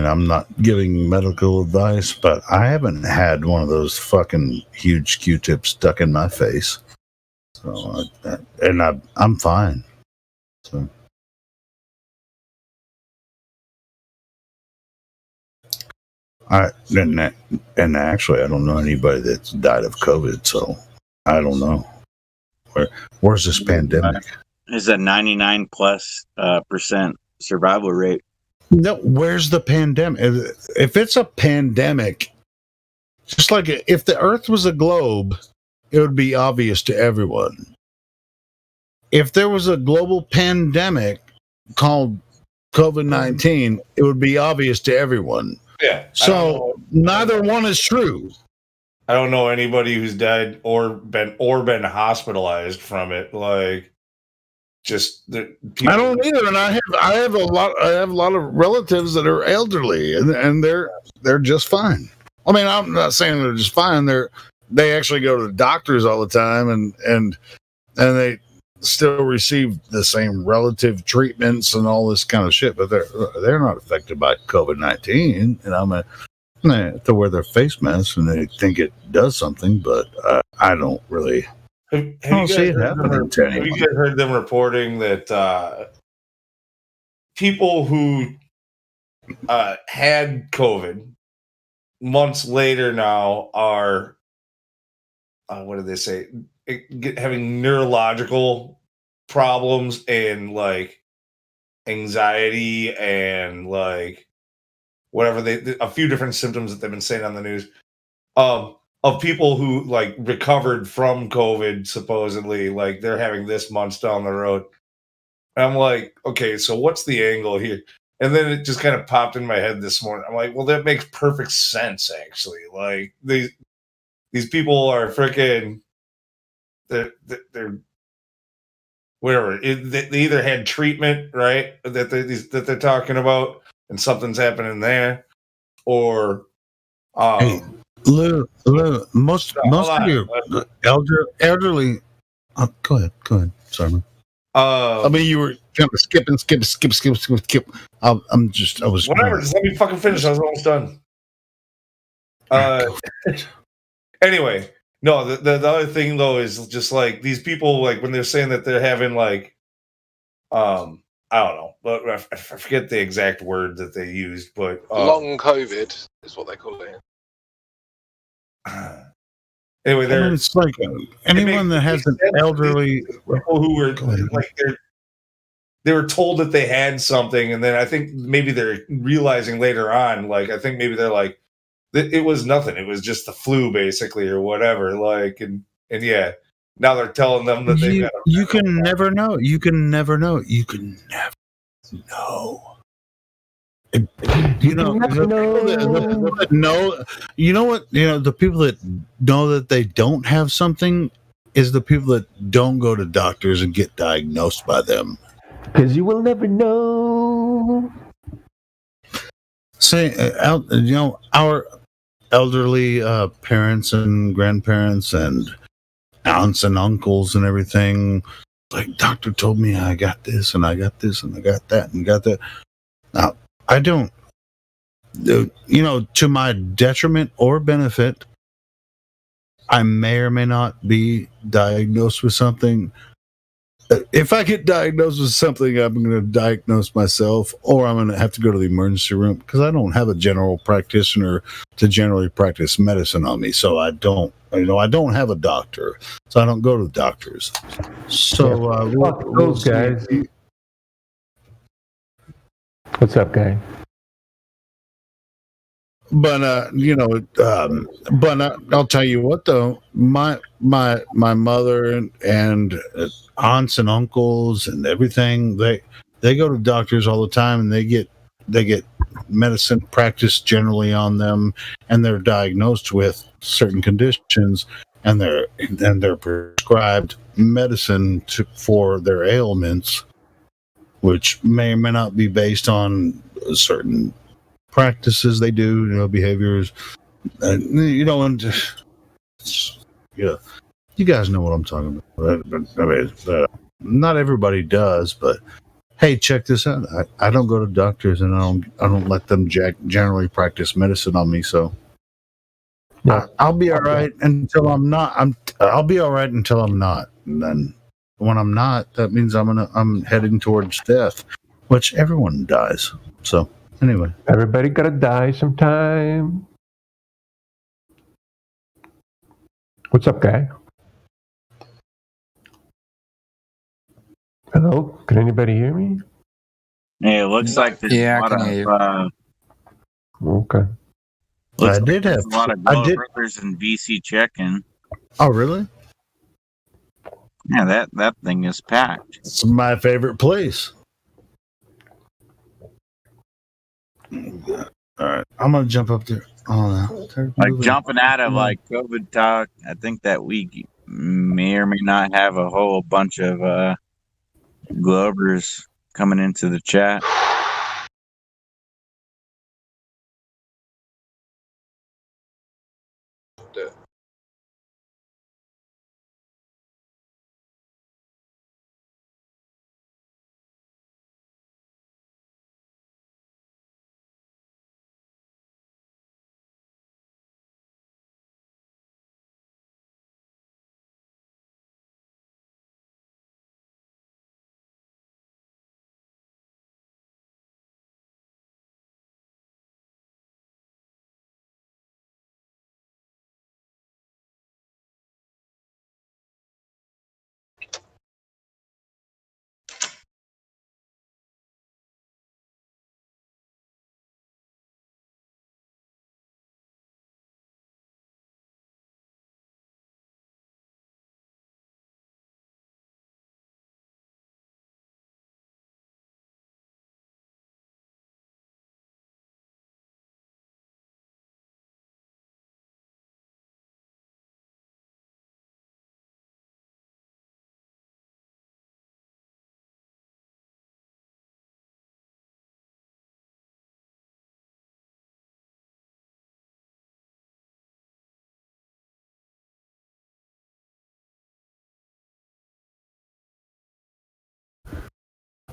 I'm not giving medical advice, but I haven't had one of those fucking huge Q-tips stuck in my face. So, I'm fine. So. And actually, I don't know anybody that's died of COVID, so I don't know. Where's this pandemic? It's a 99+% survival rate. No, where's the pandemic? If it's a pandemic, just like if the Earth was a globe, it would be obvious to everyone. If there was a global pandemic called COVID-19, it would be obvious to everyone. Yeah. So neither one is true. I don't know anybody who's died or been hospitalized from it. Like, just the I don't either, and I have a lot of relatives that are elderly, and they're just fine. I mean, I'm not saying they're just fine. They actually go to the doctors all the time, and they still receive the same relative treatments and all this kind of shit, but they're not affected by COVID-19. And I'm they have to wear their face masks, and they think it does something, but I don't really. Have you guys heard them reporting that people who had COVID months later now are what did they say? Having neurological problems and like anxiety and like whatever a few different symptoms that they've been saying on the news. Of people who like recovered from COVID, supposedly, like they're having this months down the road. And I'm like, okay, so what's the angle here? And then it just kind of popped in my head this morning. I'm like, well, that makes perfect sense, actually. Like these people are freaking, they're whatever. They either had treatment, right, that they're talking about, and something's happening there, or Hey, Lou, most of your elderly. Go ahead. Sorry, man. I mean, you were kind of skip. I was whatever. Just let me fucking finish. I was almost done. Anyway, no. The other thing though is just like these people, like when they're saying that they're having like, I don't know, but I forget the exact word that they used, but long COVID is what they call it. Anyway, it's like anyone that has an elderly people who were like they were told that they had something, and then I think maybe they're realizing later on, like I think maybe they're like it was nothing, it was just the flu basically or whatever, like and yeah, now they're telling them that you can never know. You can never know. You know, the people that know that they don't have something is the people that don't go to doctors and get diagnosed by them. Because you will never know. Say, our elderly parents and grandparents and aunts and uncles and everything, like, doctor told me I got this and I got this and I got that and got that. Now, I don't, to my detriment or benefit, I may or may not be diagnosed with something. If I get diagnosed with something, I'm going to diagnose myself, or I'm going to have to go to the emergency room because I don't have a general practitioner to generally practice medicine on me. So I don't have a doctor, so I don't go to doctors. So those guys. What's up, guy? But I'll tell you what though, my mother and aunts and uncles and everything, they go to doctors all the time, and they get medicine practiced generally on them, and they're diagnosed with certain conditions, and they're prescribed medicine for their ailments, which may or may not be based on certain practices they do, behaviors, you guys know what I'm talking about. I mean, not everybody does, but hey, check this out. I don't go to doctors, and I don't let them generally practice medicine on me. So I'll be all right until I'm not. I'll be all right until I'm not, and then when I'm not, that means I'm heading towards death, which everyone dies. So anyway, everybody gotta die sometime. What's up, guy? Hello, can anybody hear me? Hey, it looks like there's a lot of. Okay. I did have a lot of Brothers and VC check-in. Oh, really? Yeah, that thing is packed. It's my favorite place. All right, I'm gonna jump up there. Like jumping out of like COVID talk, I think that we may or may not have a whole bunch of Glover's coming into the chat.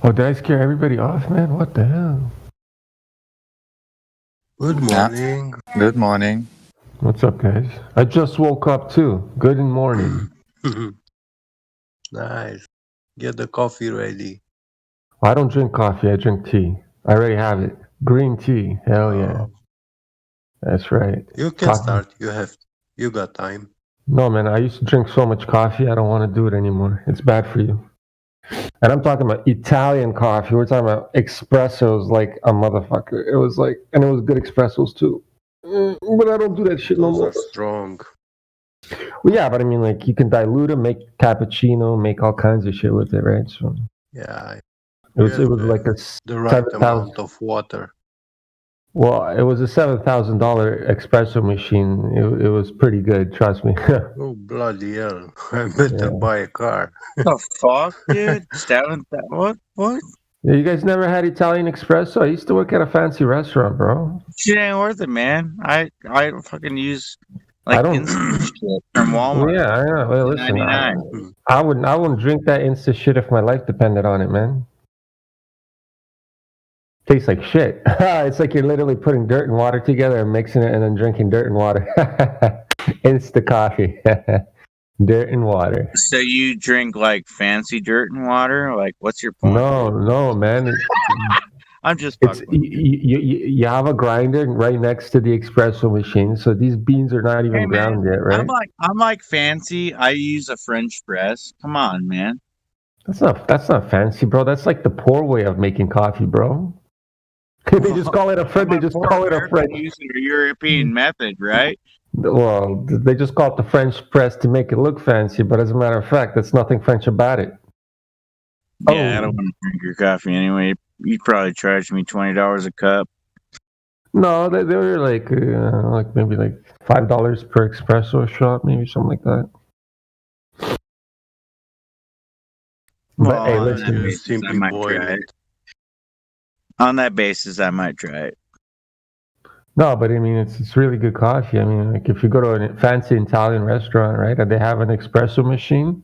Oh, did I scare everybody off, man? What the hell? Good morning. Good morning. What's up, guys? I just woke up too. Good morning. Nice. Get the coffee ready. I don't drink coffee. I drink tea. I already have it. Green tea. Hell yeah. That's right. You can Coffee. start. You got time. No, man. I used to drink so much coffee. I don't want to do it anymore. It's bad for you. And I'm talking about Italian coffee. We're talking about espressos like a motherfucker. It was like, and it was good espressos too. But I don't do that shit no Those more. are strong. Well, yeah, but I mean, like, you can dilute them, make cappuccino, make all kinds of shit with it, right? So Yeah. it was like a the right 7,000. amount of water. Well, it was a $7,000 espresso machine. It was pretty good, trust me. Oh bloody hell! I better buy a car. The fuck, dude? What? Yeah, you guys never had Italian espresso? I used to work at a fancy restaurant, bro. Shit ain't worth it, man. I fucking use I like don't- instant shit from Well, Walmart. yeah, I know. Well, listen, $99. I wouldn't drink that instant shit if my life depended on it, man. Tastes like shit. It's like you're literally putting dirt and water together and mixing it and then drinking dirt and water. Instant coffee. Dirt and water. So you drink like fancy dirt and water? Like, what's your point? No, man. I'm just It's fucking. you have a grinder right next to the espresso machine, so these beans are not even Hey, man, ground yet, right? I'm like fancy. I use a French press. Come on, man. That's not fancy, bro. That's like the poor way of making coffee, bro. They just call it a French. They just call it a French. Using a European method, right? Well, they just call it the French press to make it look fancy, but as a matter of fact, there's nothing French about it. Yeah, I don't want to drink your coffee anyway. You'd probably charge me $20 a cup. No, they were like maybe like $5 per espresso shot, maybe something like that. But hey, on that listen, basis, I might try it. On that basis, I might try it. no, but I mean it's really good coffee. I mean, like if you go to a fancy Italian restaurant, right, and they have an espresso machine,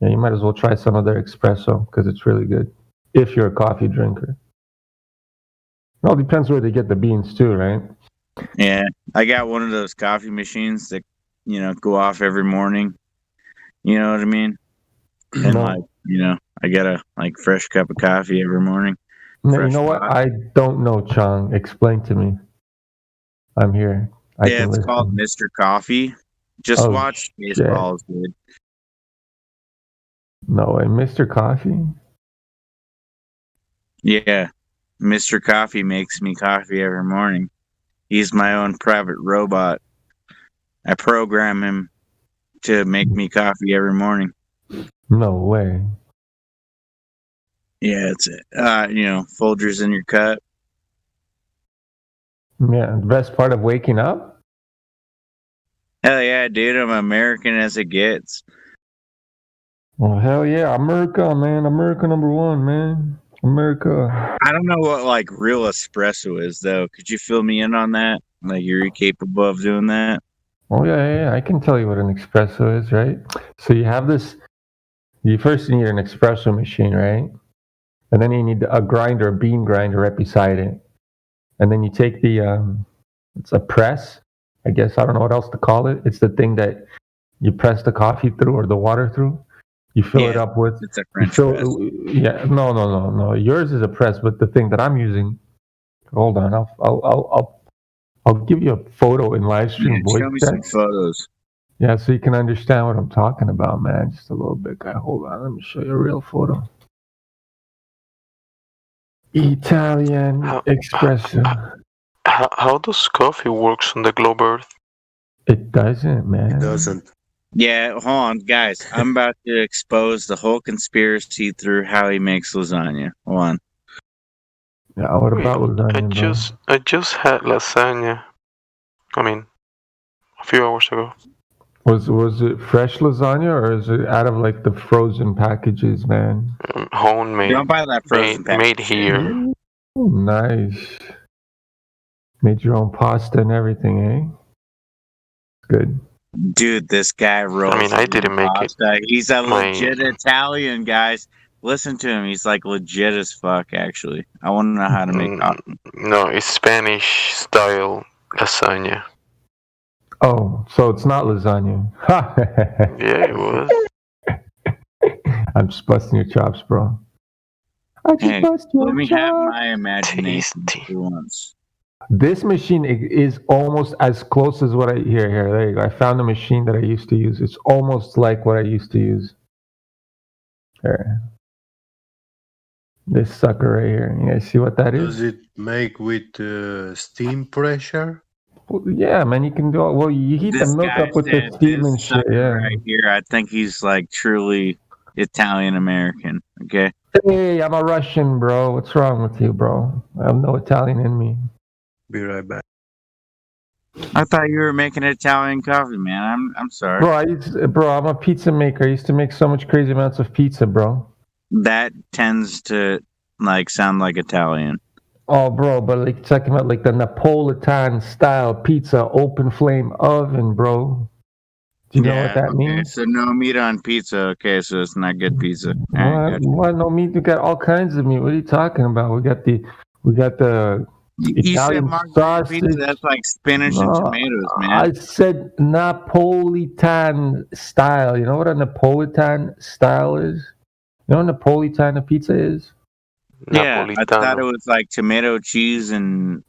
yeah, you might as well try some of their espresso because it's really good. If you're a coffee drinker, it all depends where they get the beans too, right? Yeah, I got one of those coffee machines that go off every morning. You know what I mean? And No. I get a fresh cup of coffee every morning. No, you Fresh know what? pot. I don't know, Chong. Explain to me. I'm here. I Yeah, can it's listen. called Mr. Coffee. Just Oh, watch baseball, dude. No way, Mr. Coffee. Yeah, Mr. Coffee makes me coffee every morning. He's my own private robot. I program him to make me coffee every morning. No way. Yeah, it's Folgers in your cup. Yeah, the best part of waking up. Hell yeah, dude! I'm American as it gets. Oh hell yeah, America, man. America #1, man. America. I don't know what like real espresso is though. Could you fill me in on that? Like you're capable of doing that? Oh yeah. I can tell you what an espresso is, right? So you have this. You first need an espresso machine, right? And then you need a grinder, a bean grinder, right beside it. And then you take the it's a press. I guess I don't know what else to call it. It's the thing that you press the coffee through or the water through. You fill it up with. It's a French press. Yeah, no. Yours is a press, but the thing that I'm using. Hold on, I'll give you a photo in live stream. Yeah, show me some photos. Yeah, so you can understand what I'm talking about, man. Just a little bit, guy. Hold on, let me show you a real photo. Italian espresso. How does coffee works on the globe Earth? It doesn't, man. It doesn't. Yeah, hold on, guys. I'm about to expose the whole conspiracy through how he makes lasagna. Hold on. Yeah, what about lasagna? I just had lasagna. I mean, a few hours ago. Was it fresh lasagna or is it out of like the frozen packages, man? Homemade. Don't buy that frozen made here. Oh, nice. Made your own pasta and everything, eh? Good. Dude, this guy wrote. I mean, I didn't make it. He's a legit Italian, guys. Listen to him. He's like legit as fuck, actually. I want to know how to make coffee. No, it's Spanish style lasagna. Oh, so it's not lasagna. Yeah, it was. I'm just busting your chops, bro. Hey, let me have my imagination for once. This machine is almost as close as what I here. There you go. I found a machine that I used to use. It's almost like what I used to use. There. This sucker right here. You guys see what that is? Does it make with steam pressure? Well, yeah, man. You can do. Well, you heat This the milk guy up with said the steam this and shit. sucker Yeah. right here. I think he's like truly Italian American. Okay. Hey, I'm a Russian, bro. What's wrong with you, bro? I have no Italian in me. Be right back. I thought you were making Italian coffee, man. I'm sorry. Bro, I'm a pizza maker. I used to make so much crazy amounts of pizza, bro. That tends to like sound like Italian. Oh, bro, but like talking about like the Napolitan style pizza, open flame oven, bro. Do you know what that means? So no meat on pizza. Okay, so it's not good pizza. All right, gotcha. What? No meat. We got all kinds of meat. What are you talking about? We got the You said Italian margarita sausage. pizza. That's like spinach and tomatoes, man. I said Napolitan style. You know what a Napolitan style is? You know what Napolitan pizza is? Yeah, I thought it was like tomato cheese and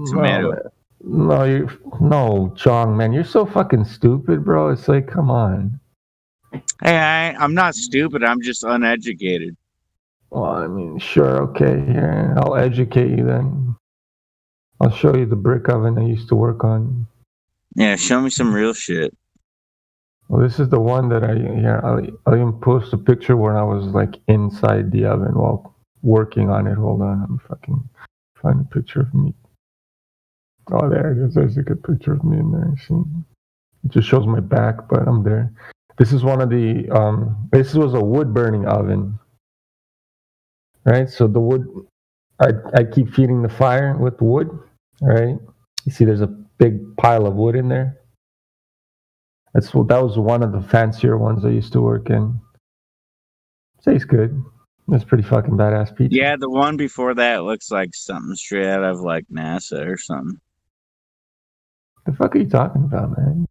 tomato. No, Chong, man, you're so fucking stupid, bro. It's like, come on. Hey, I'm not stupid. I'm just uneducated. Well, I mean, sure, okay. Here, I'll educate you then. I'll show you the brick oven I used to work on. Yeah, show me some real shit. Well, this is the one that I'll even post a picture where I was like inside the oven while working on it. Hold on, I'm fucking find a picture of me. Oh, there it is. There's a good picture of me in there. See, it just shows my back, but I'm there. This is one of the. This was a wood burning oven, right? So the wood, I keep feeding the fire with wood, right? You see, there's a big pile of wood in there. That was one of the fancier ones I used to work in. Tastes good. It's pretty fucking badass pizza. Yeah, the one before that looks like something straight out of like NASA or something. The fuck are you talking about, man?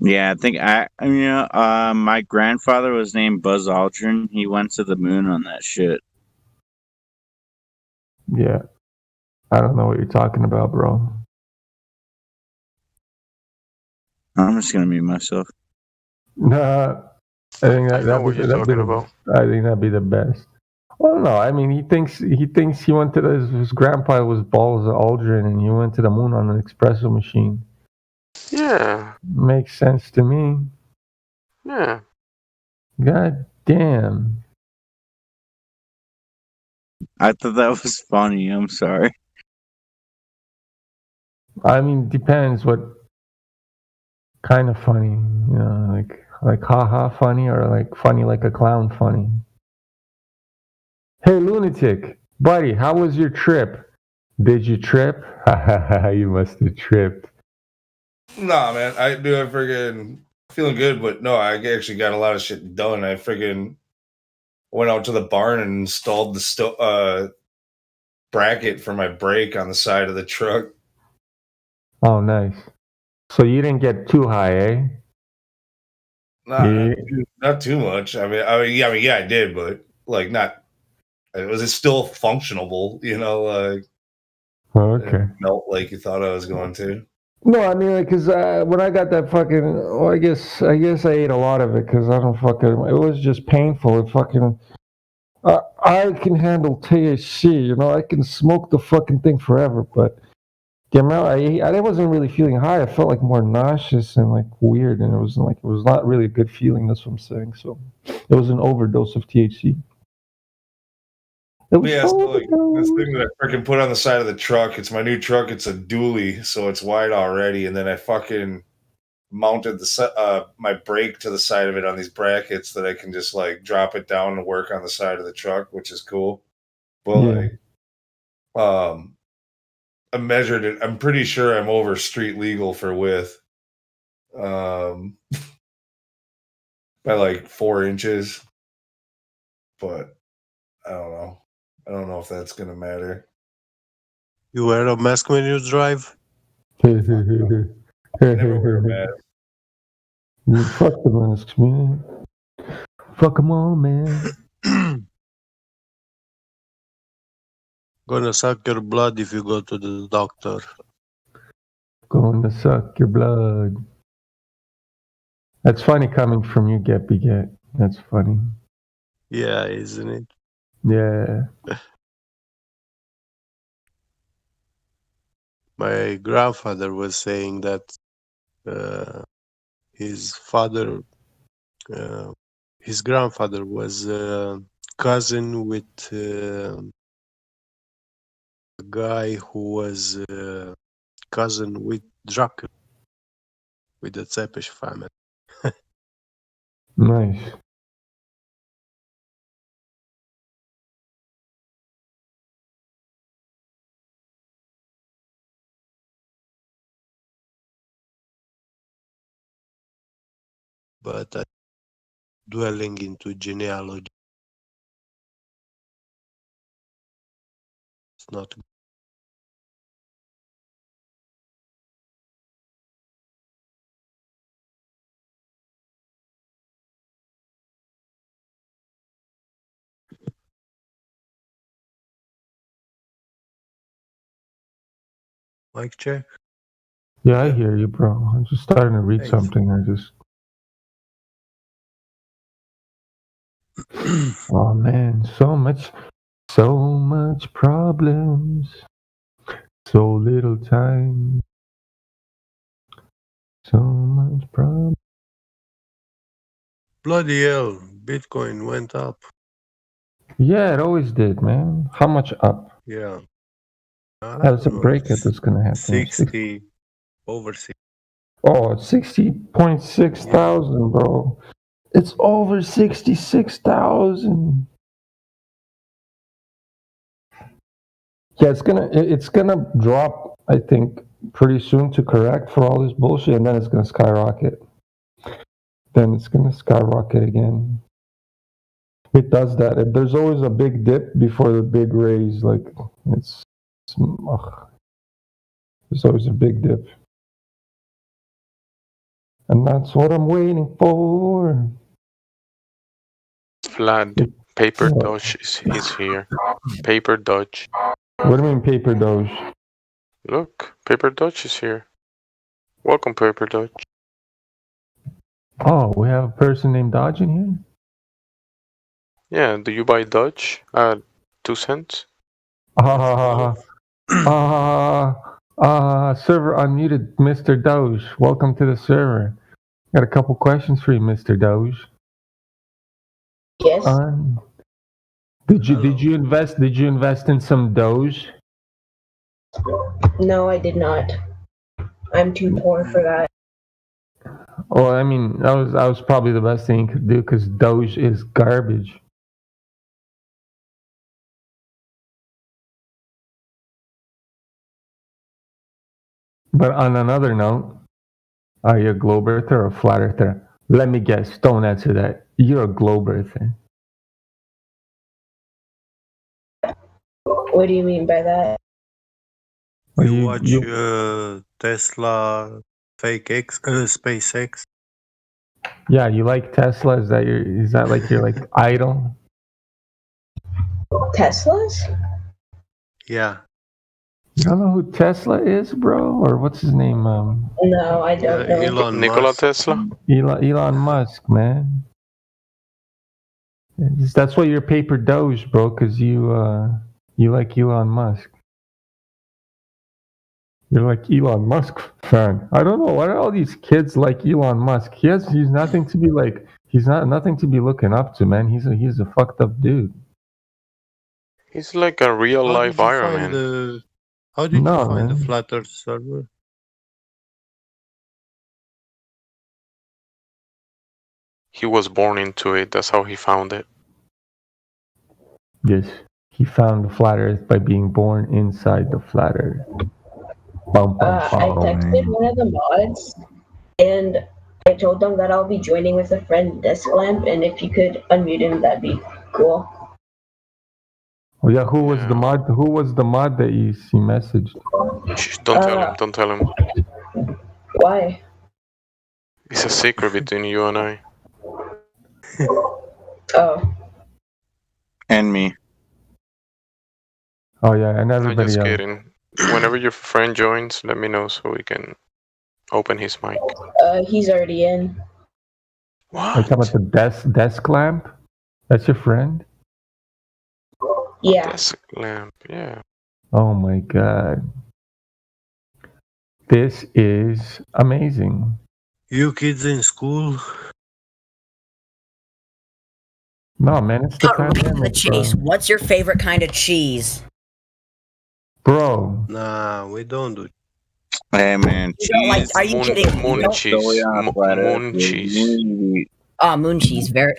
Yeah, I think my grandfather was named Buzz Aldrin. He went to the moon on that shit. Yeah. I don't know what you're talking about, bro. I'm just gonna mute myself. Nah, I think that'd be the best. Well, no, I mean he thinks he went to his grandpa was Buzz Aldrin and he went to the moon on an espresso machine. Yeah. Makes sense to me. Yeah. God damn. I thought that was funny. I'm sorry. I mean, depends what kind of funny, like Like haha funny or like funny like a clown funny? Hey, lunatic, buddy, how was your trip? Did you trip? You must have tripped. Nah, man, I friggin' feeling good, but no, I actually got a lot of shit done. I friggin' went out to the barn and installed the bracket for my brake on the side of the truck. Oh, nice. So you didn't get too high, eh? Nah, not too much. I mean, yeah, I did, but like not. Was it still functionable? You know, like okay. Melt like you thought I was going to. No, I mean, like, cause when I got that fucking, well, I guess I ate a lot of it because I don't fucking. It was just painful. It fucking. I can handle THC, you know. I can smoke the fucking thing forever, but the amount I ate, I wasn't really feeling high. I felt like more nauseous and like weird, and it was not really a good feeling. That's what I'm saying. So it was an overdose of THC. Yeah, so like this thing that I freaking put on the side of the truck, it's my new truck, it's a dually, so it's wide already, and then I fucking mounted my brake to the side of it on these brackets that I can just like drop it down and work on the side of the truck, which is cool. But I measured it. I'm pretty sure I'm over street legal for width. By like 4 inches. But I don't know. I don't know if that's gonna matter. You wear a mask when you drive? Never wear a mask. Fuck the masks, man. Fuck them all, man. Gonna suck your blood if you go to the doctor. Going to suck your blood. That's funny coming from you, Get. That's funny. Yeah, isn't it? Yeah. My grandfather was saying that his grandfather was cousin with a guy who was cousin with Dracula, with the Tsepish family. Nice. But dwelling into genealogy, it's not. Mic check. Yeah, I hear you, bro. I'm just starting to read something. Oh man, so much problems, so little time, so much problem. Bloody hell, Bitcoin went up. Yeah, it always did, man. How much up? Yeah. That's a breakout that's gonna happen. 60, over 60. Oh, it's 60.6 thousand, bro. It's over 66,000. Yeah, it's gonna drop, I think, pretty soon to correct for all this bullshit, and then it's gonna skyrocket. Then it's gonna skyrocket again. It does that. There's always a big dip before the big raise. Like it's there's always a big dip. And that's what I'm waiting for. Vlad, Paper Doge is here. Paper Doge. What do you mean, Paper Doge? Look, Paper Doge is here. Welcome, Paper Doge. Oh, we have a person named Dodge in here? Yeah, do you buy Doge at 2 cents? Server unmuted, Mr. Doge. Welcome to the server. Got a couple questions for you, Mr. Doge. Yes. Did you invest in some Doge? No, I did not. I'm too poor for that. Well, I mean, that was probably the best thing he could do because Doge is garbage. But on another note, are you a globe earther or a flat earther? Let me guess. Don't answer that. You're a globe earther. What do you mean by that? Well, You watch Tesla, fake X, SpaceX. Yeah, you like Tesla? Is that like your like idol? Teslas? Yeah. You don't know who Tesla is, bro? Or what's his name? No, I don't know. Nikola Tesla. Elon Musk, man. That's why you're paper Doge, bro, because you like Elon Musk. You're like Elon Musk fan. I don't know why are all these kids like Elon Musk. He's nothing to be like. He's nothing to be looking up to, man. He's a fucked up dude. He's like a real life Iron Man. How did you find man. the Flat Earth server? He was born into it. That's how he found it. Yes, he found the flat Earth by being born inside the flat Earth. I texted one of the mods, and I told them that I'll be joining with a friend, Desklamp, and if you could unmute him, that'd be cool. Oh yeah, who was the mod? Who was the mod that he messaged? Shh, don't tell him. Don't tell him. Why? It's a secret between you and I. Oh. And me. Oh yeah, and I'm everybody just else. kidding. Whenever your friend joins, let me know so we can open his mic. He's already in. Are you talking about the desk lamp? That's your friend? Yeah. Desk lamp, yeah. Oh my god. This is amazing. You kids in school? No, man, it's the Cut right to the pandemic, chase. bro. What's your favorite kind of cheese? Bro. Nah, we don't do. Hey man, You don't like? cheese. Are you kidding? You Moon don't- cheese. Moon cheese. Oh, moon cheese. Very.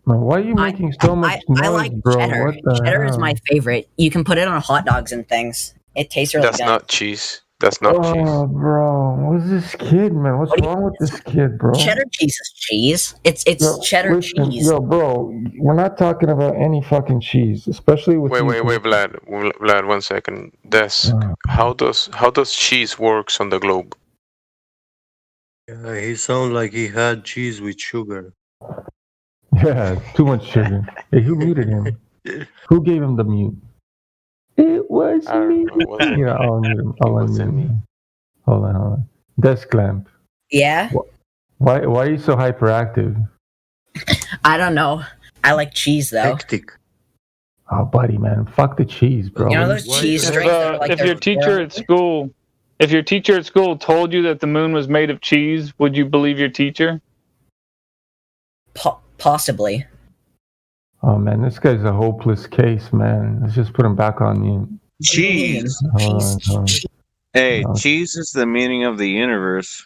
Man, why are you making so much noise, I like bro? cheddar. What the Cheddar is hell? my favorite. You can put it on hot dogs and things. It tastes really That's good. not cheese. That's not cheese. Oh, bro, what's this kid, man? What's wrong with this kid, bro? Cheddar cheese is cheese. It's cheddar Listen, cheese. yo, bro, we're not talking about any fucking cheese, especially with Wait, these- Vlad, 1 second. Des, how does cheese works on the globe? Yeah, he sounded like he had cheese with sugar. Yeah, too much sugar. Hey, who muted him? Who gave him the mute? It was me. Yeah, I'll unmute him. I'll unmute him. Hold on. Desk lamp. Yeah. Why are you so hyperactive? I don't know. I like cheese though. Oh, buddy, man, fuck the cheese, bro. You know those cheese strings that are like if they're- your teacher at school, told you that the moon was made of cheese, would you believe your teacher? Possibly. Oh man, this guy's a hopeless case, man. Let's just put him back on mute. Cheese. Hold on. Hey, cheese is the meaning of the universe.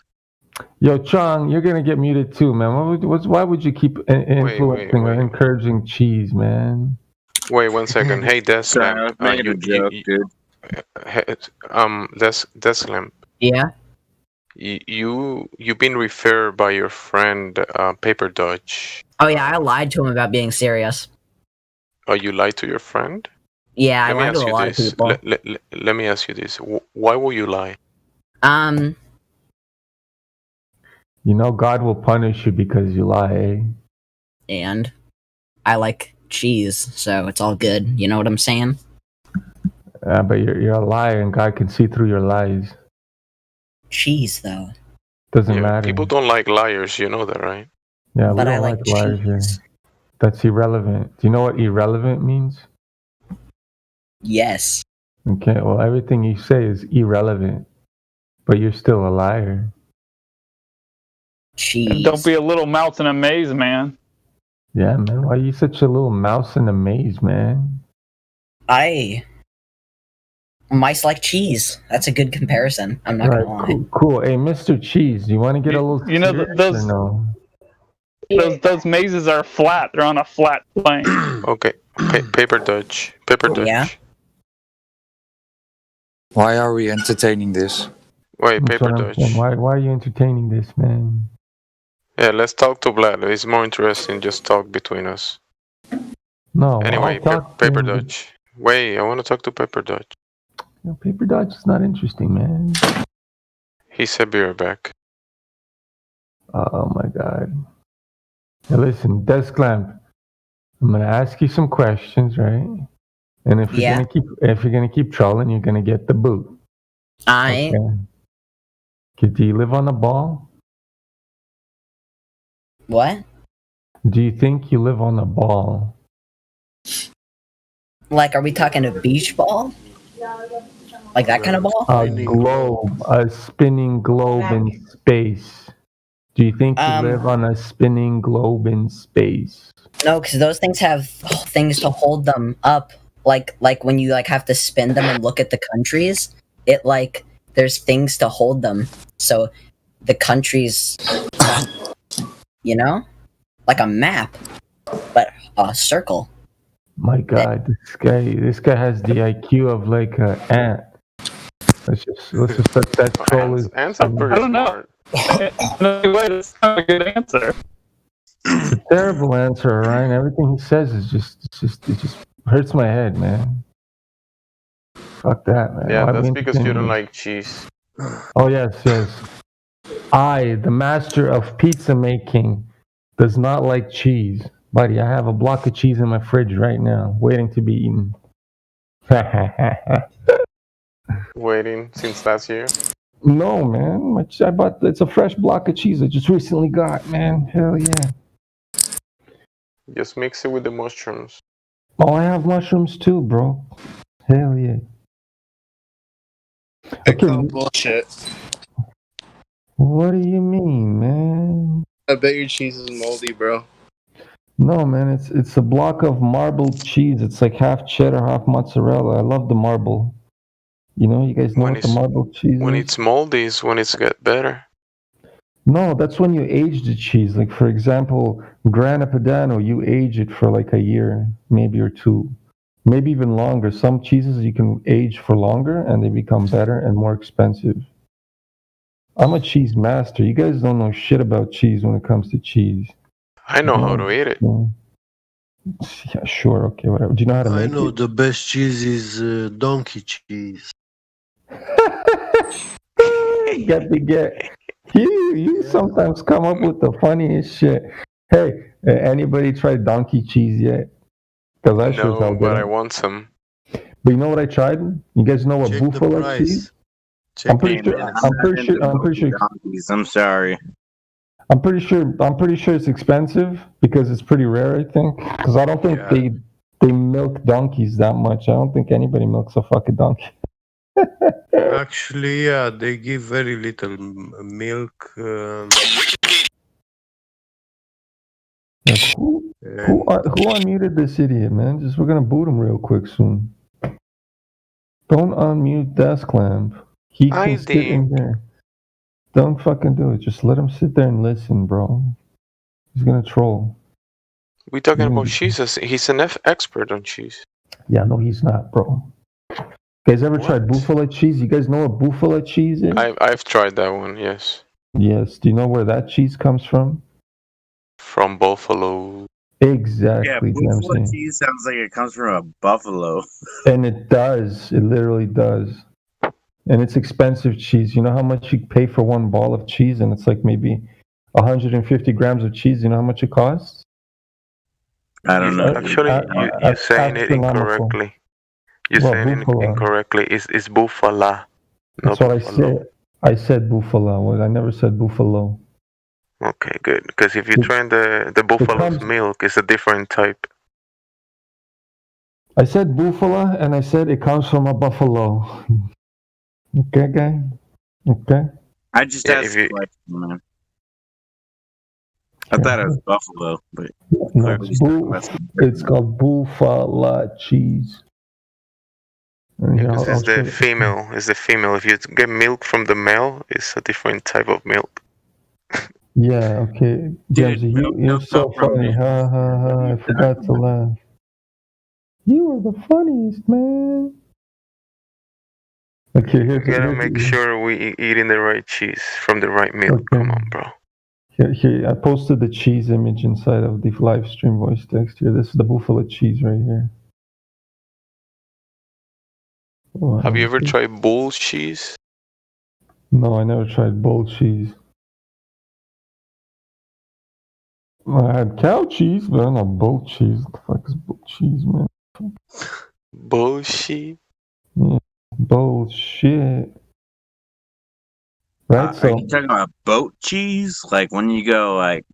Yo, Chong, you're gonna get muted too, man. Why would you keep influencing or encouraging cheese, man? Wait 1 second. Hey, Des Lamp. making a joke, dude. Des Lamp. Yeah. You've been referred by your friend Paper Dodge. Oh yeah, I lied to him about being serious. Oh, you lied to your friend? Yeah, I Let me lied to ask a you lot of this. people. Let me ask you this. Why will you lie? You know God will punish you because you lie, eh? And I like cheese, so it's all good. You know what I'm saying? But you're a liar, and God can see through your lies. Cheese, though. Doesn't matter. People don't like liars. You know that, right? Yeah, But we I don't like liars here. That's irrelevant. Do you know what irrelevant means? Yes. Okay, well, everything you say is irrelevant, but you're still a liar. Cheese. Don't be a little mouse in a maze, man. Yeah, man. Why are you such a little mouse in a maze, man? I Mice like cheese. That's a good comparison. I'm not Right, gonna lie. cool. Hey, Mr. Cheese, you want to get a little You know, serious those- or no? Those mazes are flat. They're on a flat plane. Okay, paper dodge. Paper dodge. Yeah. Why are we entertaining this? Wait, That's paper what I'm dodge. saying. Why are you entertaining this, man? Yeah, let's talk to Vlad. It's more interesting just talk between us. No. Anyway, I'll talk to paper him. dodge. Wait, I want to talk to paper dodge. No, paper dodge is not interesting, man. He said be right back. Oh my god. Hey, listen, Desk Lamp. I'm gonna ask you some questions, right? And if you're gonna keep trolling, you're gonna get the boot. I Okay, do you live on the ball? what? Do you think you live on the ball? Like, are we talking a beach ball? Like that kind of ball? A globe, a spinning globe in space. Do you think you live on a spinning globe in space? No, because those things have things to hold them up. Like when you like have to spin them and look at the countries, it like there's things to hold them. So the countries, you know, like a map, but a circle. My God, this guy has the IQ of like an ant. Let's just let that troll is. Ants are pretty I don't know. No, wait, that's not a good answer. It's a terrible answer, Ryan. Everything he says is it just hurts my head, man. Fuck that, man. Yeah, Why that's we because you entertaining don't this? like cheese. Oh yes. I, the master of pizza making, does not like cheese. Buddy, I have a block of cheese in my fridge right now, waiting to be eaten. Waiting since last year. No, man. I bought. It's a fresh block of cheese I just recently got, man. Hell yeah. Just mix it with the mushrooms. Oh, I have mushrooms too, bro. Hell yeah. Okay. Bullshit. What do you mean, man? I bet your cheese is moldy, bro. No, man. It's a block of marbled cheese. It's like half cheddar, half mozzarella. I love the marble. You know, you guys know what the marbled cheese When is? it's moldy is when it's get better. No, that's when you age the cheese. Like, for example, Grana Padano, you age it for like a year, maybe or two, maybe even longer. Some cheeses you can age for longer and they become better and more expensive. I'm a cheese master. You guys don't know shit about cheese when it comes to cheese. I know how to eat it. Yeah, sure. Okay, whatever. Do you know how to I make know it? the best cheese is donkey cheese. Get. You sometimes come up with the funniest shit. Hey, anybody tried donkey cheese yet? Because I sure No, hell but I didn't. want some. But you know what I tried? You guys know what Check the buffalo price. cheese? I'm pretty sure. Donkeys, I'm sorry. I'm pretty sure it's expensive because it's pretty rare. I think because I don't think they milk donkeys that much. I don't think anybody milks a fucking donkey. Actually, yeah, they give very little milk. Like, who unmuted this idiot, man? Just we're gonna boot him real quick soon. Don't unmute Desk Lamp. He can sit in there. Don't fucking do it. Just let him sit there and listen, bro. He's gonna troll. We talking about cheese. He's an expert on cheese. Yeah, no, he's not, bro. You guys ever tried buffalo cheese? You guys know what buffalo cheese is? I've tried that one. Yes, Yes. Do you know where that cheese comes from? from buffalo. Exactly. Yeah, you know what I'm buffalo saying? cheese sounds like it comes from a buffalo. And it does. It literally does. And it's expensive cheese. You know how much you pay for one ball of cheese? And it's like maybe 150 grams of cheese. You know how much it costs? I don't know. Actually, you're saying it astronomical. incorrectly. You're What, saying it buffalo? incorrectly. It's buffalo. That's what I said. I said buffalo. Well, I never said buffalo. Okay, good. Because if you try the buffalo's milk, it's a different type. I said buffalo, and I said it comes from a buffalo. Okay, guy? Okay. I just asked a question, man. I thought it was buffalo, but No, it's called buffalo cheese. Here, This I'll is the show you. female. Is the female. If you get milk from the male, it's a different type of milk. Yeah, okay. Jamesy, you're so funny. Ha ha ha. I forgot to laugh. You are the funniest, man. Okay, We here's gotta make sure we eating the right cheese from the right milk. Okay. Come on, bro. Here, I posted the cheese image inside of the live stream voice text here. This is the buffalo cheese right here. Oh, Have you ever tried bull cheese? No, I never tried bull cheese. I had cow cheese, but I don't know bull cheese. What the fuck is bull cheese, man? Bullshit. Yeah, bullshit. Right, Are so you talking about boat cheese? Like when you go, like,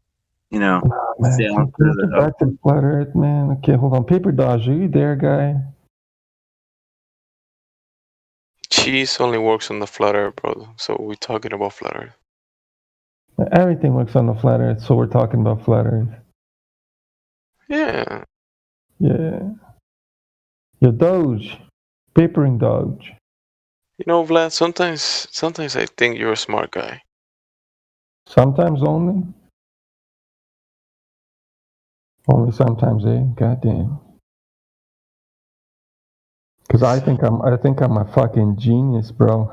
you know, man, sailing can through we get the back to the flat earth, man. Okay, hold on. Paper Dodge, are you there, guy? Cheese only works on the flat earth, bro. So we're talking about flat earth. Everything works on the flat earth, so we're talking about flat earth. Yeah. Yeah. Your Doge. Papering Doge. You know, Vlad, sometimes I think you're a smart guy. Sometimes only? Only sometimes, eh? Goddamn. Because I think I'm a fucking genius, bro.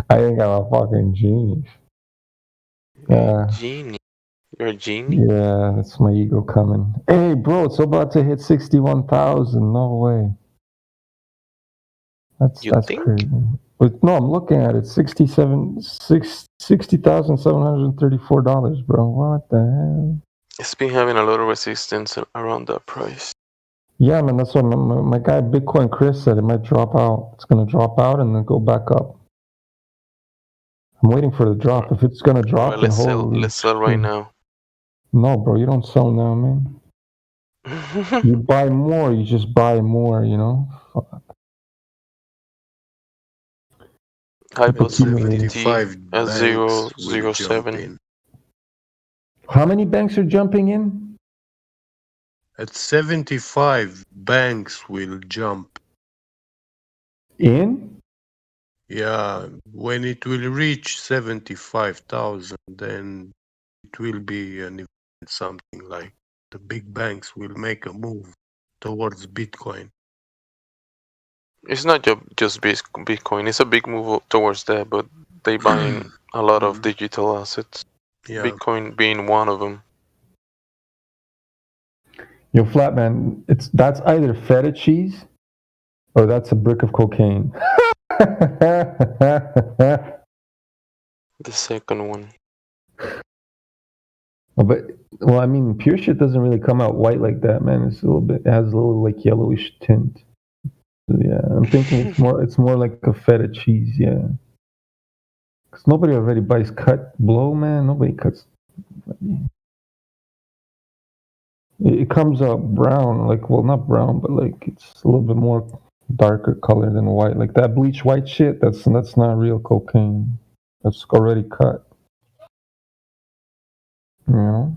I think I'm a fucking genius. Genie. You're a genie? Yeah, that's my ego coming. Hey, bro, it's about to hit 61,000. No way. That's crazy. But no, I'm looking at it. $60,734, bro. What the hell? It's been having a lot of resistance around that price. Yeah, man, that's what my guy Bitcoin Chris said. It might drop out. It's gonna drop out and then go back up. I'm waiting for the drop. If it's gonna drop, Well, then let's sell right now. No, bro, you don't sell now, man. You buy more. You just buy more. You know. Fuck. Hypo 75 at banks 0.07. How many banks are jumping in? At 75, banks will jump. In? Yeah, when it will reach 75,000, then it will be an event, something like the big banks will make a move towards Bitcoin. It's not just Bitcoin. It's a big move towards that, but they buying a lot of digital assets. Yeah. Bitcoin being one of them. Yo, Flatman, that's either feta cheese or that's a brick of cocaine. The second one. Well, I mean, pure shit doesn't really come out white like that, man. It's a little bit. It has a little like yellowish tint. So, yeah, I'm thinking it's more like a feta cheese, yeah. Because nobody already buys cut blow, man. Nobody cuts. It comes out brown, like, well, not brown, but like it's a little bit more darker color than white. Like that bleach white shit, that's not real cocaine. That's already cut. You know?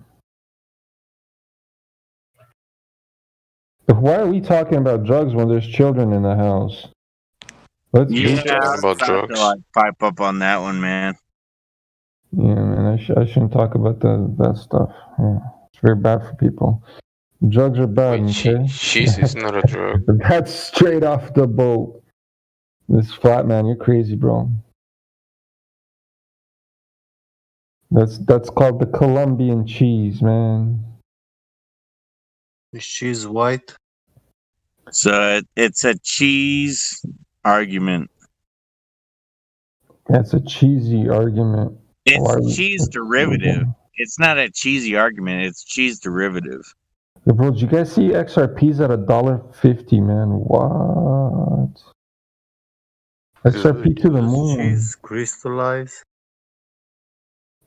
But why are we talking about drugs when there's children in the house? Let's Yeah, be- I was about to like pipe up on that one, man. Yeah, man, I shouldn't talk about that stuff. Yeah. It's very bad for people. Drugs are bad, okay? Cheese is not a drug. That's straight off the boat. This flat man, you're crazy, bro. That's called the Colombian cheese, man. Is cheese white? So it's a cheese argument. That's a cheesy argument. It's cheese derivative. It's not a cheesy argument. It's cheese derivative. Yeah, bro, did you guys see XRP's at $1.50, man? What? XRP to the moon. Cheese crystallized?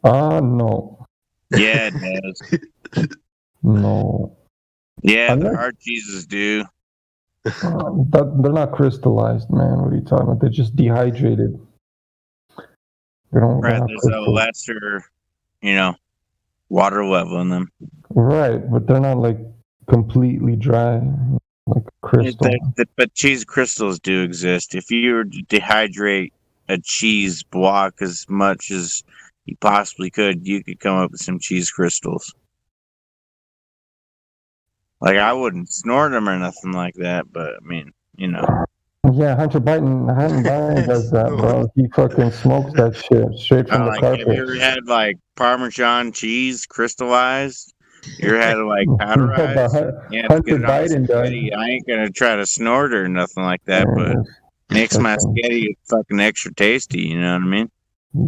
No. Yeah, it does. No. Yeah, I'm the not- hard cheeses do. They're not crystallized, man. What are you talking about? They're just dehydrated. They're not Right, there's a crystal- lesser, water level in them. Right, but they're not like completely dry. like crystal. But cheese crystals do exist. If you were to dehydrate a cheese block as much as you possibly could, you could come up with some cheese crystals. Like, I wouldn't snort them or nothing like that, but I mean, you know. Yeah, Hunter Biden does that, bro. He fucking smokes that shit straight from the Like, carpet. have you ever had like Parmesan cheese crystallized? You ever had it like powderized? Yeah, Hunter Biden does. I ain't gonna try to snort or nothing like that, but makes my spaghetti fucking extra tasty. You know what I mean?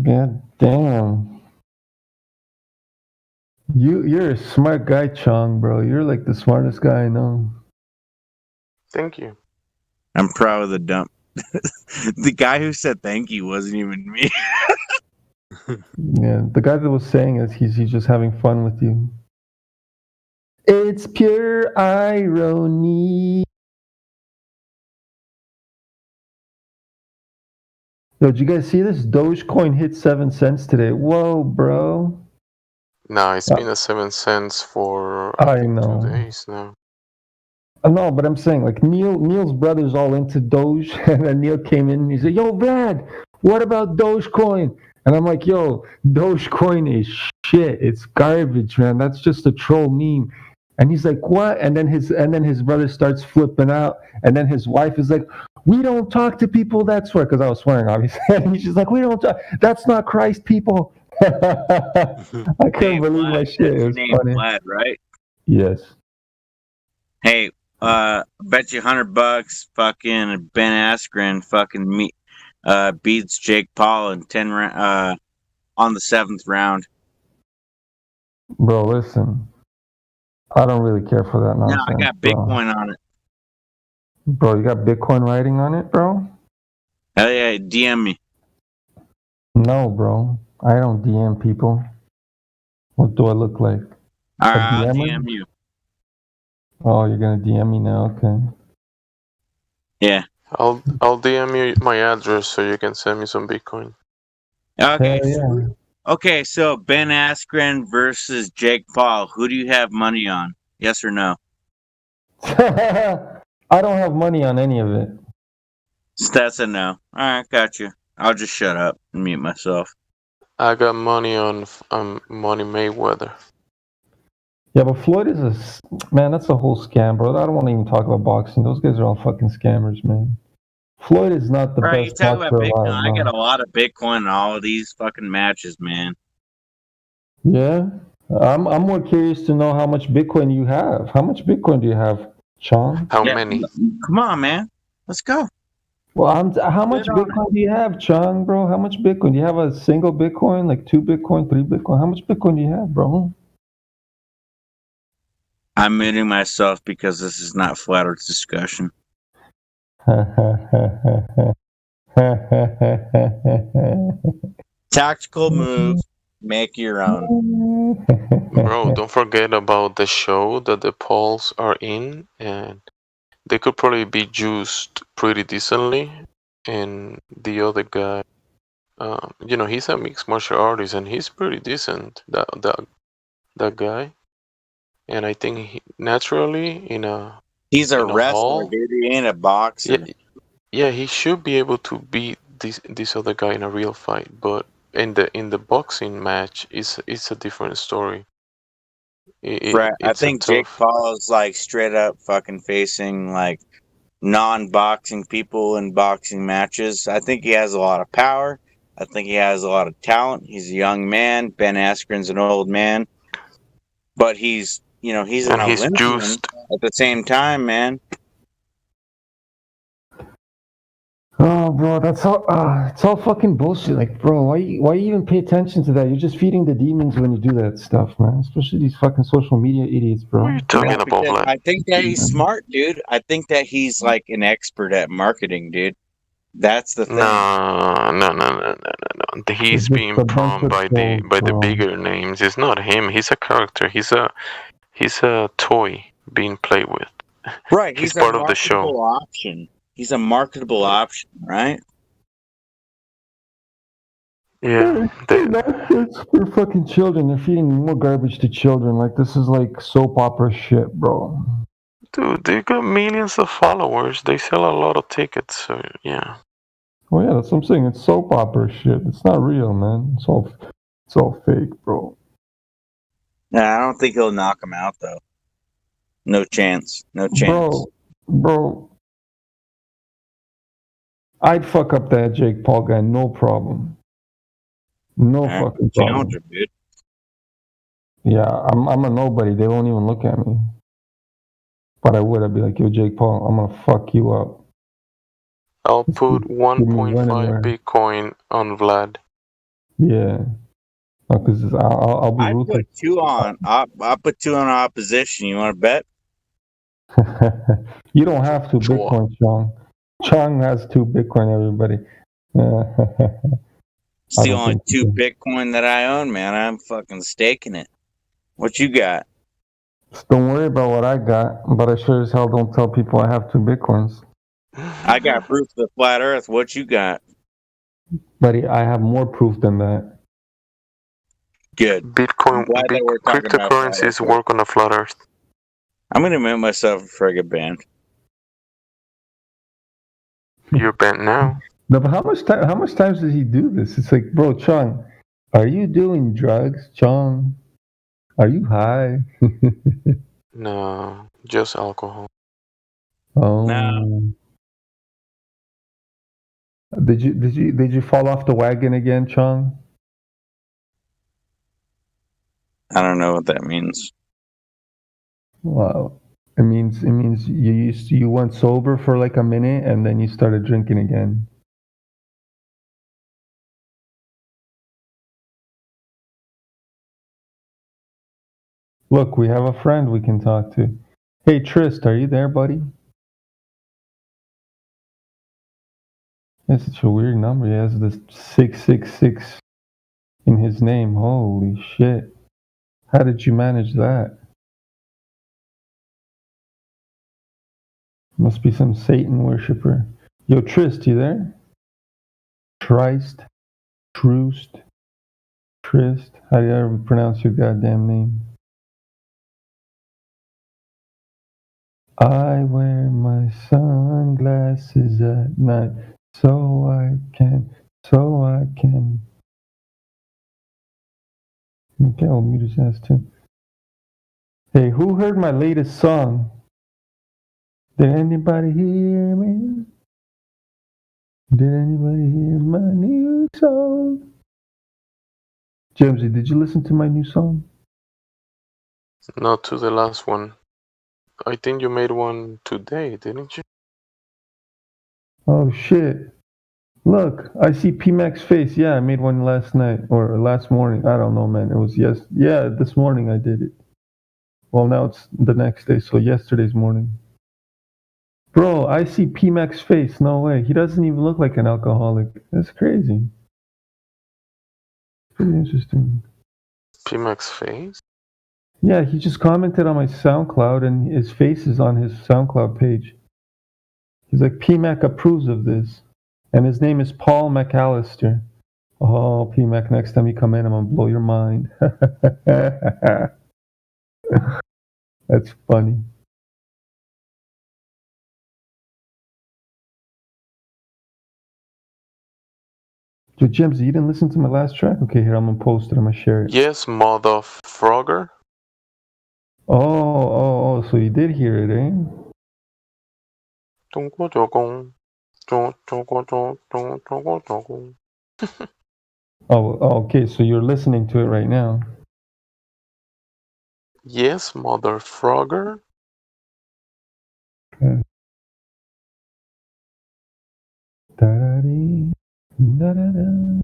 God damn. You're a smart guy, Chong, bro. You're like the smartest guy I know. Thank you. I'm proud of the dump. The guy who said thank you wasn't even me. Yeah, the guy that was saying is he's just having fun with you. It's pure irony. Yo, did you guys see this? Dogecoin hit 7 cents today. Whoa, bro. No, it's been at 7 cents for I know. 2 days now. No, but I'm saying like Neil's brother's all into Doge, and then Neil came in and he said, "Yo, Vlad, what about Dogecoin?" And I'm like, "Yo, Dogecoin is shit. It's garbage, man. That's just a troll meme." And he's like, "What?" And then his brother starts flipping out, and then his wife is like, "We don't talk to people that swear," because I was swearing, obviously. And he's just like, "We don't talk. That's not Christ people." I couldn't believe that shit. It was funny. Vlad, right? Yes. Hey, bet you $100 fucking Ben Askren fucking beats Jake Paul in 10 on the 7th round. Bro, listen. I don't really care for that nonsense. No, I got Bitcoin on it. Bro, you got Bitcoin writing on it, bro? Hell yeah, DM me. No, bro. I don't DM people. What do I look like? Alright, I'll DM you. Oh, you're gonna DM me now? Okay. Yeah. I'll DM you my address so you can send me some Bitcoin. Okay. Yeah. Okay, so Ben Askren versus Jake Paul. Who do you have money on? Yes or no? I don't have money on any of it. So that's a no. Alright, got you. I'll just shut up and mute myself. I got money on Money Mayweather. Yeah, but Floyd is man. That's a whole scam, bro. I don't want to even talk about boxing. Those guys are all fucking scammers, man. Floyd is not the Right, you best talk about boxer Bitcoin. alive, I bro. got a lot of Bitcoin in all of these fucking matches, man. Yeah, I'm more curious to know how much Bitcoin you have. How much Bitcoin do you have, Sean? How many? Come on, man. Let's go. Well, how much Bitcoin do you have, Chong, bro? How much Bitcoin? Do you have a single Bitcoin, like 2 Bitcoin, 3 Bitcoin? How much Bitcoin do you have, bro? I'm muting myself because this is not Flat Earth discussion. Tactical move. Make your own. Bro, don't forget about the show that the Pauls are in, and they could probably be juiced pretty decently. And the other guy, he's a mixed martial artist, and he's pretty decent. That guy, and I think naturally He's a in wrestler, hall, dude. He ain't a boxer. yeah, he should be able to beat this other guy in a real fight, but in the boxing match, it's a different story. Right. I It's a think Jake tough. Paul is like straight up fucking facing like non-boxing people in boxing matches. I think he has a lot of power. I think he has a lot of talent. He's a young man. Ben Askren's an old man, but he's an And he's Olympian juiced. at the same time, man. Oh, bro, that's all. It's all fucking bullshit. Like, bro, why you even pay attention to that? You're just feeding the demons when you do that stuff, man. Especially these fucking social media idiots, bro. Talking about Because like, I think that he's smart, dude. I think that he's like an expert at marketing, dude. That's the thing. no. He's It's being just a bunch prone of by the trolls, bro. bigger names. It's not him. He's a character. He's a toy being played with. Right, He's he's a part of the show. marketable option. He's a marketable option, right? Yeah, It's for fucking children. They're feeding more garbage to children. Like, this is like soap opera shit, bro. Dude, they got millions of followers. They sell a lot of tickets, so yeah. Well, yeah, that's what I'm saying. It's soap opera shit. It's not real, man. It's all fake, bro. Nah, I don't think he'll knock him out though. No chance. No chance. Bro, I'd fuck up that Jake Paul guy, no problem. No fucking problem. Challenger, dude. Yeah, I'm a nobody. They won't even look at me. But I would. I'd be like, yo, Jake Paul, I'm gonna fuck you up. I'll put give me one 1.5 anywhere. Bitcoin on Vlad. Yeah. Because I'll be I ruthless. put two on. I'll put two on opposition. You want to bet? You don't have to Bitcoin, Chong. Chong has 2 Bitcoin, everybody. It's the only 2 Bitcoin that I own, man. I'm fucking staking it. What you got? Don't worry about what I got, but I sure as hell don't tell people I have 2 Bitcoins. I got proof of the flat Earth. What you got? Buddy, I have more proof than that. Good. Bitcoin, cryptocurrencies work on a flat Earth. I'm gonna make myself a friggin' band. You're banned now. No, but how much times does he do this? It's like, bro, Chong, are you doing drugs, Chong? Are you high? No, just alcohol. Oh. No. Did you fall off the wagon again, Chong? I don't know what that means. Wow. It means you went sober for like a minute and then you started drinking again. Look, we have a friend we can talk to. Hey Trist, are you there, buddy? That's such a weird number. He has this 666 in his name. Holy shit. How did you manage that? Must be some Satan worshiper. Yo, Trist, you there? Trist? Trist? How do you ever pronounce your goddamn name? I wear my sunglasses at night so I can. Okay, I'll mute his ass too. Hey, who heard my latest song? Did anybody hear me? Did anybody hear my new song? Jamesy, did you listen to my new song? Not to the last one. I think you made one today, didn't you? Oh shit. Look, I see PMAC's face. Yeah, I made one last night or last morning. I don't know, man. It was this morning I did it. Well, now it's the next day, so yesterday's morning. Bro, I see PMAC's face. No way. He doesn't even look like an alcoholic. That's crazy. Pretty interesting. PMAC's face? Yeah, he just commented on my SoundCloud and his face is on his SoundCloud page. He's like, PMAC approves of this. And his name is Paul McAllister. Oh, PMAC, next time you come in, I'm going to blow your mind. That's funny. Yo, Jimsy, you didn't listen to my last track? Okay, here, I'm going to post it. I'm going to share it. Yes, motherfrogger. Oh, so you did hear it, eh? Okay, so you're listening to it right now. Yes, motherfrogger. Okay. Da-da-dee, da-da-da.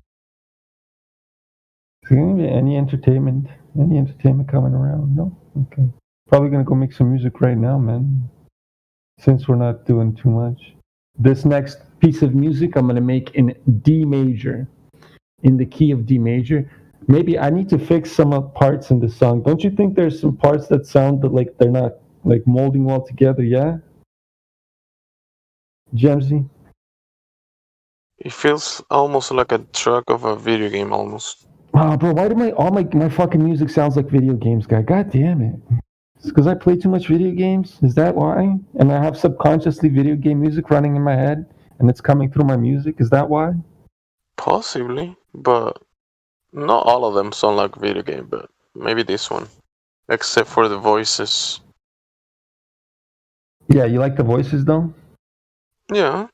Is there going to be any entertainment coming around? No? Okay. Probably going to go make some music right now, man. Since we're not doing too much. This next piece of music I'm going to make in D major. In the key of D major. Maybe I need to fix some parts in the song. Don't you think there's some parts that sound like they're not like molding well together, yeah? Jamesy? It feels almost like a track of a video game, almost. Oh, bro, why do my fucking music sounds like video games, guy? God damn it. It's because I play too much video games. Is that why? And I have subconsciously video game music running in my head, and it's coming through my music. Is that why? Possibly, but not all of them sound like video game, but maybe this one. Except for the voices. Yeah, you like the voices though? Yeah.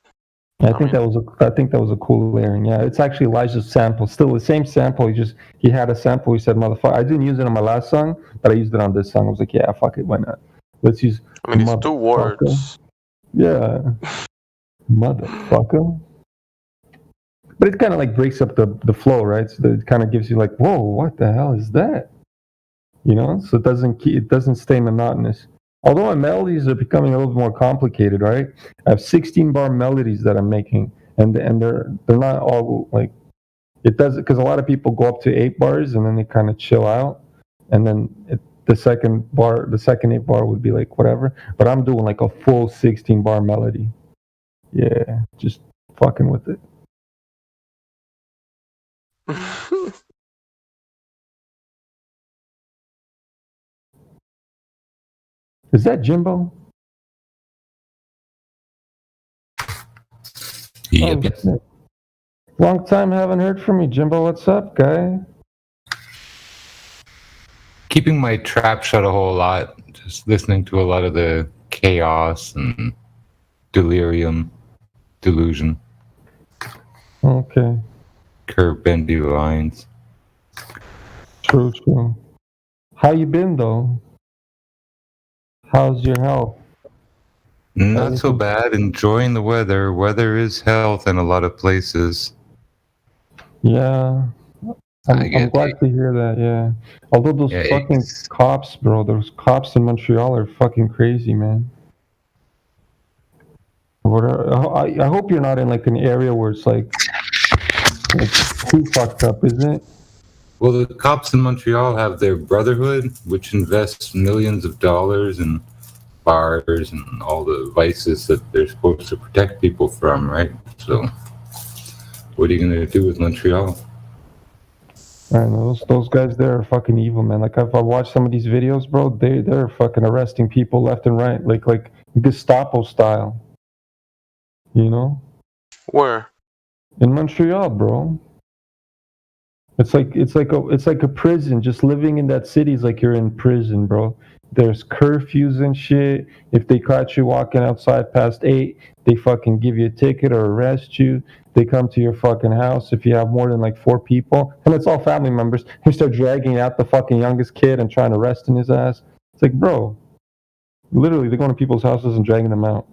I think that was a cool layering. Yeah, it's actually Elijah's sample. Still the same sample. He had a sample. He said, "Motherfucker." I didn't use it on my last song, but I used it on this song. I was like, "Yeah, fuck it, why not? Let's use." I mean, it's 2 words. Yeah, motherfucker. But it kind of like breaks up the flow, right? So that it kind of gives you like, "Whoa, what the hell is that?" You know, so it doesn't stay monotonous. Although my melodies are becoming a little more complicated, right? I have 16 bar melodies that I'm making, and they're not all like it does because a lot of people go up to 8 bars and then they kind of chill out, and then the second 8 bar would be like whatever. But I'm doing like a full 16 bar melody. Yeah, just fucking with it. Is that Jimbo? Yep. Oh, long time haven't heard from you, Jimbo. What's up, guy? Keeping my trap shut a whole lot. Just listening to a lot of the chaos and delirium, delusion. Okay. Curve bendy lines. True. How you been though? How's your health? Not so bad. Enjoying the weather. Weather is health in a lot of places. Yeah. I'm glad to hear that, yeah. Although those fucking cops, bro, those cops in Montreal are fucking crazy, man. I hope you're not in like an area where it's like too fucked up, isn't it? Well, the cops in Montreal have their brotherhood, which invests millions of dollars in bars and all the vices that they're supposed to protect people from, right? So, what are you going to do with Montreal? I know those guys there are fucking evil, man. Like if I watch some of these videos, bro, they're fucking arresting people left and right, like Gestapo style. You know? Where? In Montreal, bro. It's like a prison. Just living in that city is like you're in prison, bro. There's curfews and shit. If they caught you walking outside past 8, they fucking give you a ticket or arrest you. They come to your fucking house if you have more than like 4 people, and it's all family members. They start dragging out the fucking youngest kid and trying to arrest his ass. It's like, bro, literally, they're going to people's houses and dragging them out.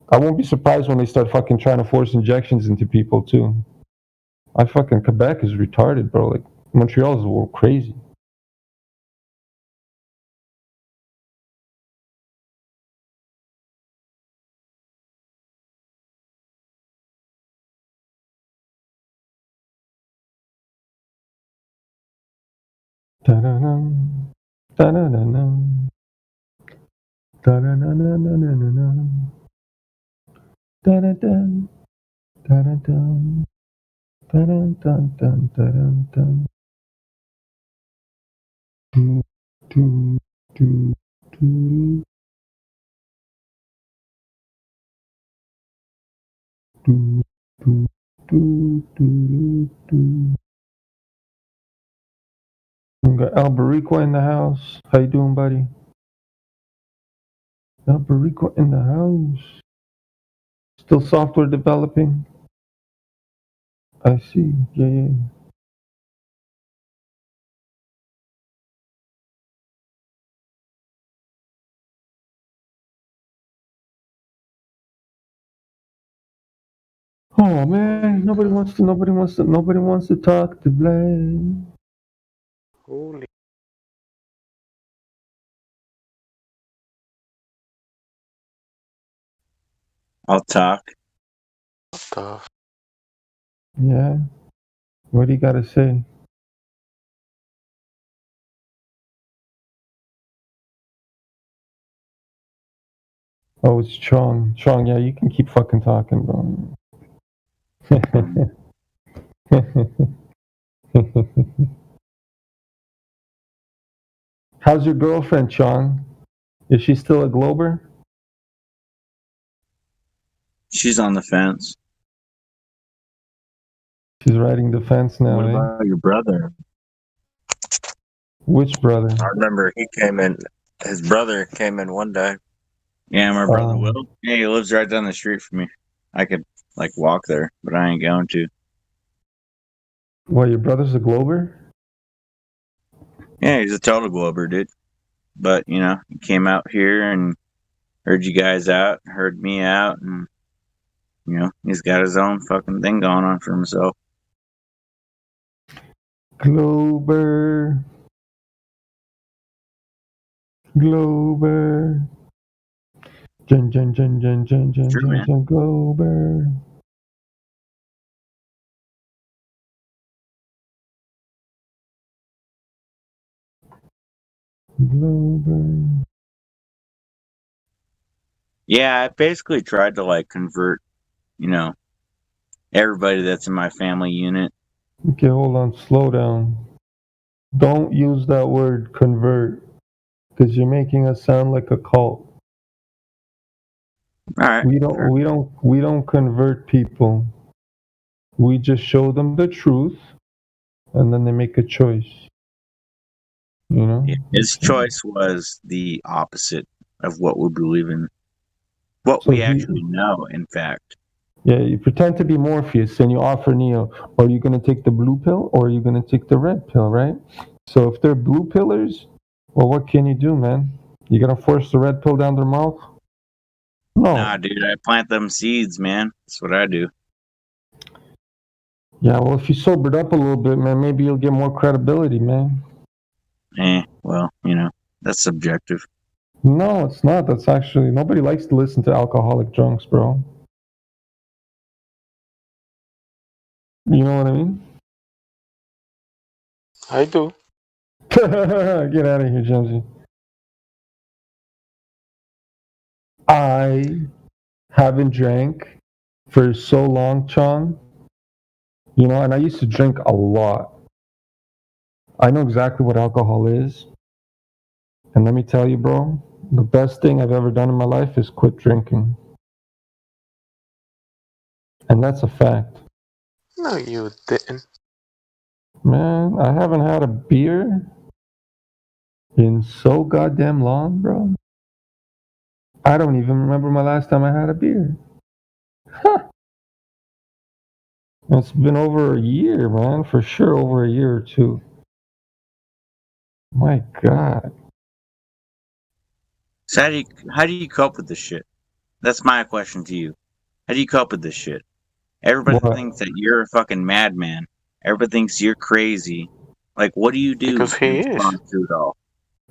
I won't be surprised when they start fucking trying to force injections into people too. Quebec is retarded, bro. Like Montreal is a little crazy. Da-da-dum, da-da-da-dum, da-da-da-da-da-da-da-dum, da-da-dum, da-da-dum, da-dum-dum-dum-dum-dum. Do, do, do, do. Do, do, do, do, do. We got Albarico in the house. How you doing, buddy? Albarico in the house. Still software developing? I see. Yeah. Oh man, nobody wants to talk to Blade. Holy. I'll talk. Stuff. Yeah. What do you gotta say? Oh, it's Chong. Chong, yeah, you can keep fucking talking, bro. How's your girlfriend, Chong? Is she still a Glober? She's on the fence. She's riding the fence now. What eh? about your brother? Which brother? I remember he came in. His brother came in one day. Yeah, my brother Oh. Will. Yeah, he lives right down the street from me. I could like walk there, but I ain't going to. What, your brother's a Glober? Yeah, he's a total Glober, dude. But you know, he came out here and heard you guys out, heard me out, and you know, he's got his own fucking thing going on for himself. Glober. Glober. Jen, Jen, Jen, Jen, Jen, Jen, Sure, Jen, man. Jen, Glober. Glober. Yeah, I basically tried to like convert, you know, everybody that's in my family unit. Okay, hold on. Slow down. Don't use that word convert, because you're making us sound like a cult. All right. We don't convert people. We just show them the truth, and then they make a choice. You know? Yeah, his choice was the opposite of what we believe in. What So we he- actually know, in fact. Yeah, you pretend to be Morpheus and you offer Neo, are you going to take the blue pill or are you going to take the red pill, right? So if they're blue pillars, well, what can you do, man? You going to force the red pill down their mouth? No. Nah, dude, I plant them seeds, man. That's what I do. Yeah, well, if you sobered up a little bit, man, maybe you'll get more credibility, man. Well, you know, that's subjective. No, it's not. That's actually, nobody likes to listen to alcoholic drunks, bro. You know what I mean? I do. Get out of here, Jonesy. I haven't drank for so long, Chong. You know, and I used to drink a lot. I know exactly what alcohol is. And let me tell you, bro, the best thing I've ever done in my life is quit drinking. And that's a fact. No, you didn't. Man, I haven't had a beer in so goddamn long, bro. I don't even remember my last time I had a beer. Huh. It's been over a year, man, for sure, over a year or two. My God. So how do you cope with this shit? That's my question to you. How do you cope with this shit? Everybody What? thinks that you're a fucking madman. Everybody thinks you're crazy. Like, what do you do Because he in is. response to it all?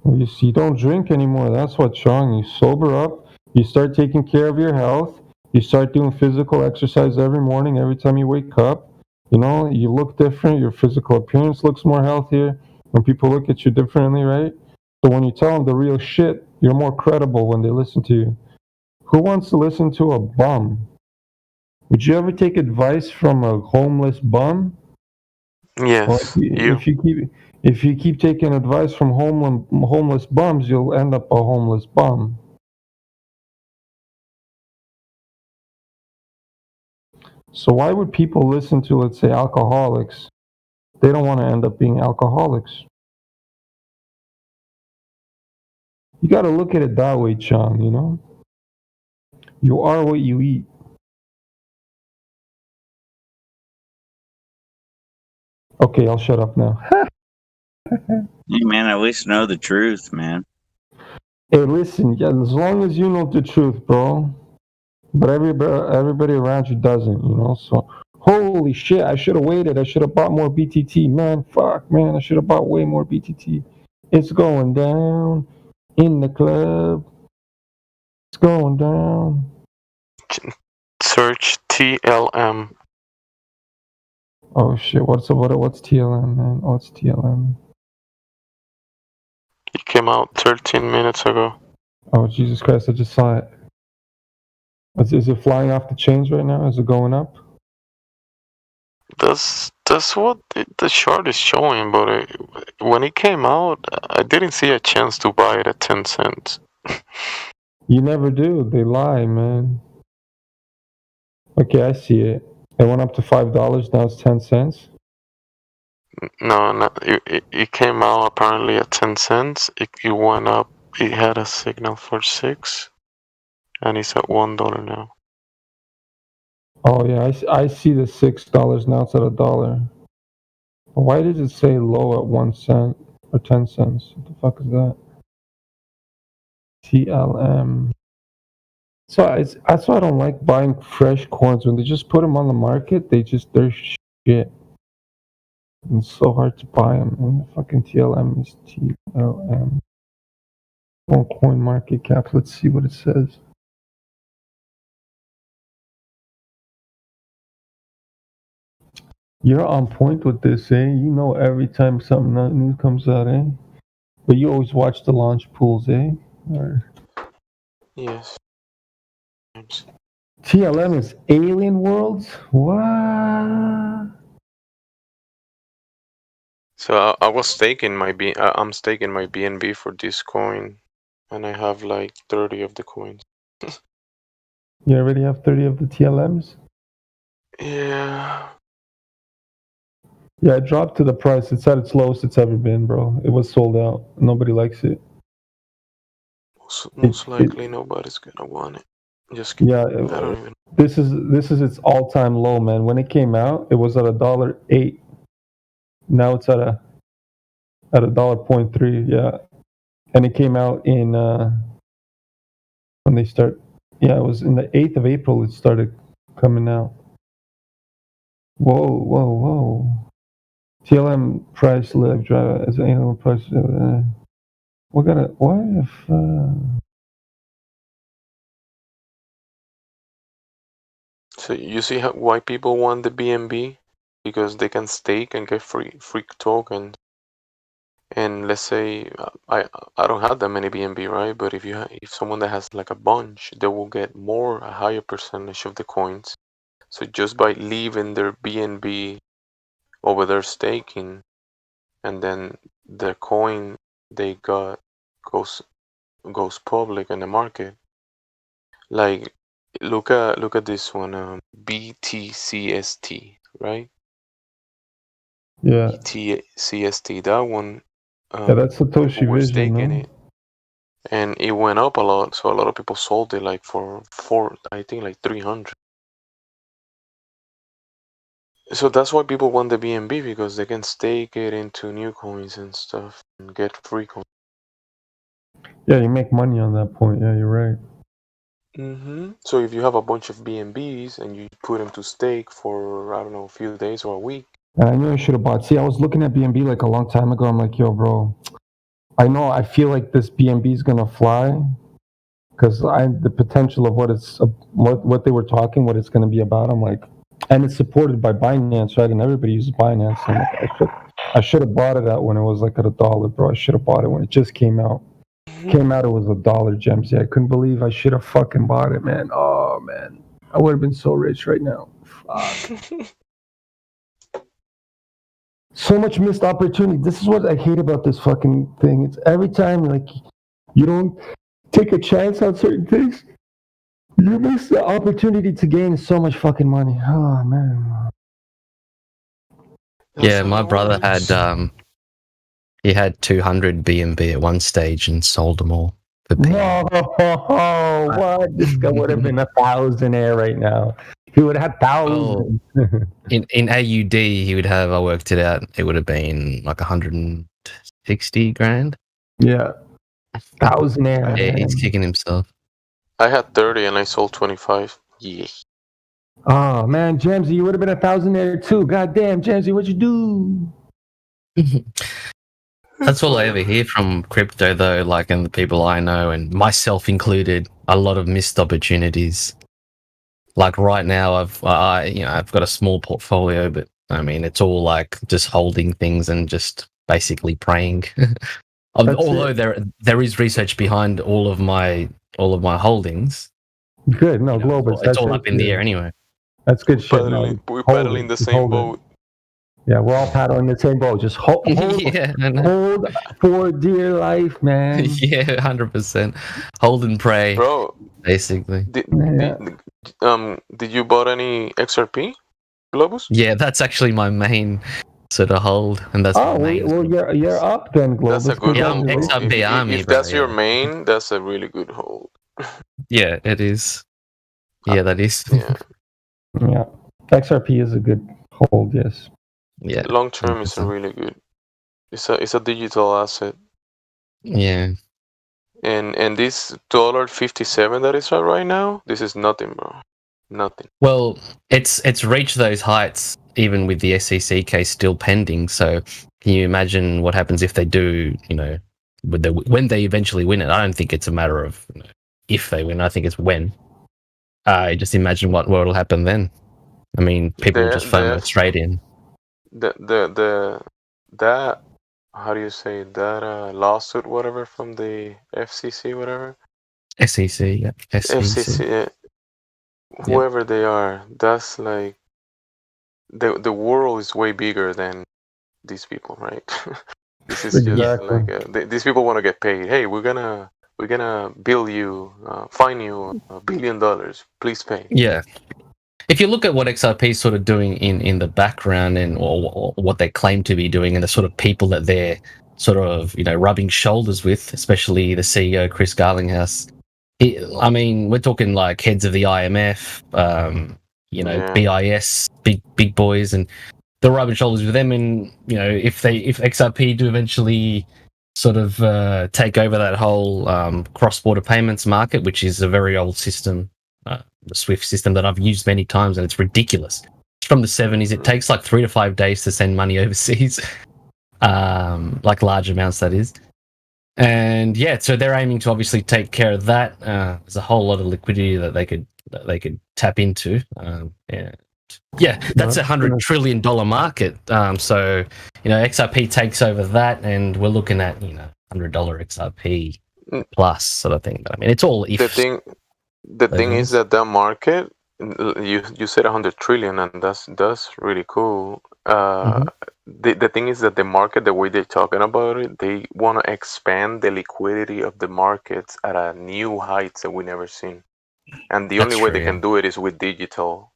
Well, you see, you don't drink anymore. That's what's wrong. You sober up. You start taking care of your health. You start doing physical exercise every morning, every time you wake up. You know, you look different. Your physical appearance looks more healthier. When people look at you differently, right? So when you tell them the real shit, you're more credible when they listen to you. Who wants to listen to a bum? Would you ever take advice from a homeless bum? Well, Yes, you. if you keep taking advice from homeless bums, you'll end up a homeless bum. So why would people listen to, let's say, alcoholics? They don't want to end up being alcoholics. You got to look at it that way, Chong, you know? You are what you eat. Okay, I'll shut up now. Hey, man, at least know the truth, man. Hey, listen, yeah, as long as you know the truth, bro. But everybody around you doesn't, you know? So, holy shit, I should have waited. I should have bought more BTT. Man, fuck, man, I should have bought way more BTT. It's going down in the club. It's going down. Search TLM. Oh shit, what's TLM, man? What's TLM? It came out 13 minutes ago. Oh, Jesus Christ, I just saw it. Is it flying off the chains right now? Is it going up? That's That's what the chart is showing, but when it came out, I didn't see a chance to buy it at 10 cents. You never do. They lie, man. Okay, I see it. It went up to $5. Now it's 10 cents. No, it came out apparently at 10 cents. It went up. It had a signal for 6, and it's at $1 now. Oh yeah, I see the $6 now. It's at $1. Why does it say low at 1 cent or 10 cents? What the fuck is that? TLM. So that's why I don't like buying fresh coins. When they just put them on the market, they're shit. It's so hard to buy them. And the fucking TLM is TLM. On Coin Market Cap. Let's see what it says. You're on point with this, eh? You know every time something new comes out, eh? But you always watch the launch pools, eh? Or... Yes. TLM is Alien Worlds? What? So I was staking I'm staking my BNB for this coin, and I have like 30 of the coins. You already have 30 of the TLMs? Yeah. Yeah, it dropped to the price. It's at its lowest it's ever been, bro. It was sold out. Nobody likes it. Most likely nobody's gonna want it. Just kidding. Yeah, I don't even. this is its all-time low, man. When it came out, it was at $1.08. Now it's at $1.3. Yeah, and it came out in when they start. Yeah, it was in the 8th of April. It started coming out. Whoa. TLM price live driver as an annual price. What if? So you see why people want the BNB? Because they can stake and get free tokens. And let's say I don't have that many BNB, right? But if someone that has like a bunch, they will get a higher percentage of the coins. So just by leaving their BNB over there staking, and then the coin they got goes public in the market. Like look at this one, BTCST, right? Yeah. BTCST, that one. Yeah, that's Satoshi were Vision, staking no? it, and it went up a lot. So a lot of people sold it like for I think like 300. So that's why people want the BNB, because they can stake it into new coins and stuff and get free coins. Yeah, you make money on that point. Yeah, you're right. So if you have a bunch of BNBs and you put them to stake for, I don't know, a few days or a week. And I knew I should have bought. See, I was looking at BNB like a long time ago. I'm like, yo, bro, I feel like this BNB is gonna fly, because the potential of what they were talking, what it's gonna be about. I'm like, and it's supported by Binance, right? And everybody uses Binance. I'm like, I should have bought it out when it was like at $1, bro. I should have bought it when it just came out. Came out, it was $1, gems. Yeah, I couldn't believe I should have fucking bought it, man. Oh man, I would have been so rich right now. Fuck. So much missed opportunity. This is what I hate about this fucking thing. It's every time like you don't take a chance on certain things, you miss the opportunity to gain so much fucking money. Oh man. Yeah, my brother had he had 200 BNB at one stage and sold them all for P. No, what? This guy would have been a thousandaire right now. He would have had thousands. In AUD, he would have, I worked it out, it would have been like 160 grand. Yeah. Thousandaire. Yeah, he's kicking himself. I had 30 and I sold 25. Yeah. Oh man, Jamesy, you would have been a thousandaire too. God damn, Jamesy, what'd you do? That's all I ever hear from crypto, though, like, and the people I know, and myself included, a lot of missed opportunities. Like right now, I've got a small portfolio, but I mean, it's all like just holding things and just basically praying. Although there is research behind all of my holdings. Good, no, Globus. It's all up in the air anyway. That's good shit. We're paddling the same boat. Yeah, we're all paddling the same boat. Just hold Yeah, I know. hold for dear life, man. Yeah, 100%. Hold and pray, Bro, basically. did you bought any XRP, Globus? Yeah, that's actually my main sort of hold, and that's Oh, my main. well, you're up then, Globus. That's a good Yeah, I'm hold. bro. XRP army, If bro, that's your yeah. main, that's a really good hold. Yeah, it is. Yeah, that is. Yeah. Yeah, XRP is a good hold. Yes. Yeah. Long term is a really good. It's a digital asset. Yeah. And this $1.57 that is right now, this is nothing, bro. Nothing. Well, it's reached those heights even with the SEC case still pending. So can you imagine what happens if they do? You know, when they eventually win it? I don't think it's a matter of if they win. I think it's when. Just imagine what will happen then. I mean, people will just FOMO straight in. That how do you say that lawsuit, whatever, from the FCC, whatever. SEC, yeah. FCC, yeah. Whoever they are, that's like the world is way bigger than these people, right? This is just like these people want to get paid. Hey, we're gonna bill you, fine you $1 billion. Please pay. Yeah. If you look at what XRP is sort of doing in the background and or what they claim to be doing and the sort of people that they're sort of, rubbing shoulders with, especially the CEO, Chris Garlinghouse. I mean, we're talking like heads of the IMF, BIS, big boys, and they're rubbing shoulders with them. And, if XRP do eventually sort of take over that whole cross-border payments market, which is a very old system, the SWIFT system that I've used many times, and it's ridiculous. It's from the 70s. It takes like 3 to 5 days to send money overseas, like large amounts, that is. And yeah, so they're aiming to obviously take care of that. There's a whole lot of liquidity that they could tap into. Yeah, that's $100 trillion market. So XRP takes over that, and we're looking at $100 XRP plus sort of thing. But I mean, it's all if. The thing is that market, you said 100 trillion, and that's really cool. The thing is that the market, the way they're talking about it, they want to expand the liquidity of the markets at a new heights that we never seen, and the only way they can do it is with digital.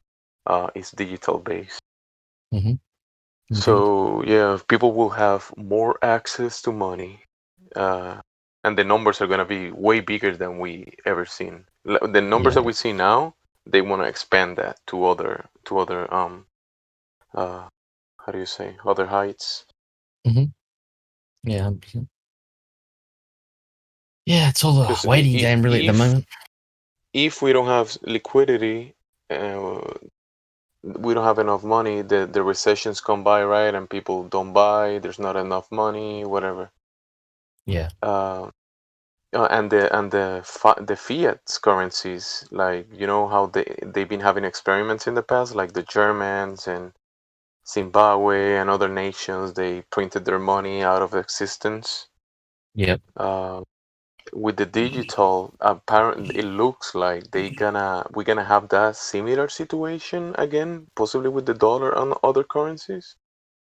It's digital based. So yeah, people will have more access to money, and the numbers are gonna be way bigger than we ever seen. The numbers that we see now, they want to expand that to other how do you say, other heights. Yeah. Yeah, it's all a waiting game really at the moment. If we don't have liquidity, we don't have enough money, the recessions come by, right? And people don't buy, there's not enough money, whatever. Yeah. And the fiat currencies, like how they've been having experiments in the past, like the Germans and Zimbabwe and other nations, they printed their money out of existence. Yep. With the digital, apparently it looks like we're gonna have that similar situation again, possibly with the dollar and other currencies,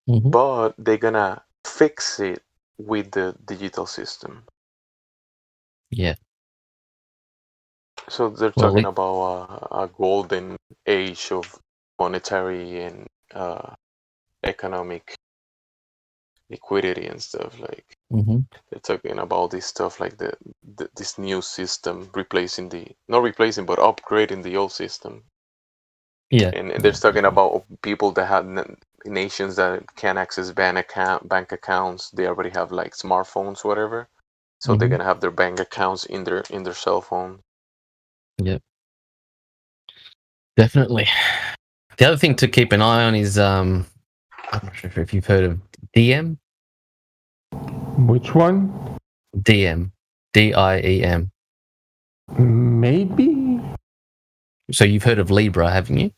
but they're gonna fix it with the digital system. Yeah. So they're talking about a golden age of monetary and economic liquidity and stuff. Like they're talking about this stuff, like this new system replacing not replacing but upgrading the old system. Yeah. And they're talking about people that have nations that can't access bank accounts. They already have like smartphones, whatever. So they're gonna have their bank accounts in their cell phone. Yep. Definitely. The other thing to keep an eye on is I'm not sure if you've heard of Diem. Which one? Diem. DIEM. Maybe. So you've heard of Libra, haven't you?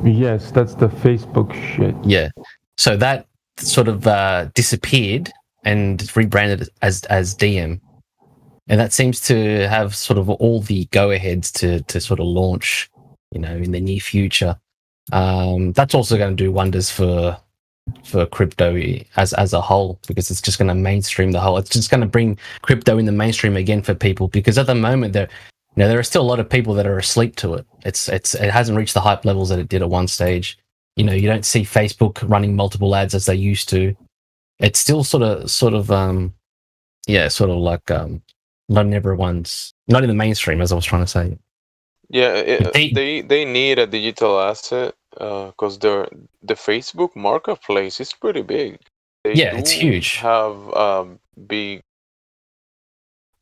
Yes, that's the Facebook shit. Yeah. So that sort of disappeared and rebranded as Diem. And that seems to have sort of all the go-aheads to sort of launch, in the near future. That's also going to do wonders for, for crypto as a whole, because it's just going to mainstream the whole. It's just going to bring crypto in the mainstream again for people, because at the moment there are still a lot of people that are asleep to it. It hasn't reached the hype levels that it did at one stage. You know, you don't see Facebook running multiple ads as they used to. It's still sort of like not in everyone's, not in the mainstream, as I was trying to say. Yeah, they need a digital asset because the Facebook marketplace is pretty big. They It's huge. Have big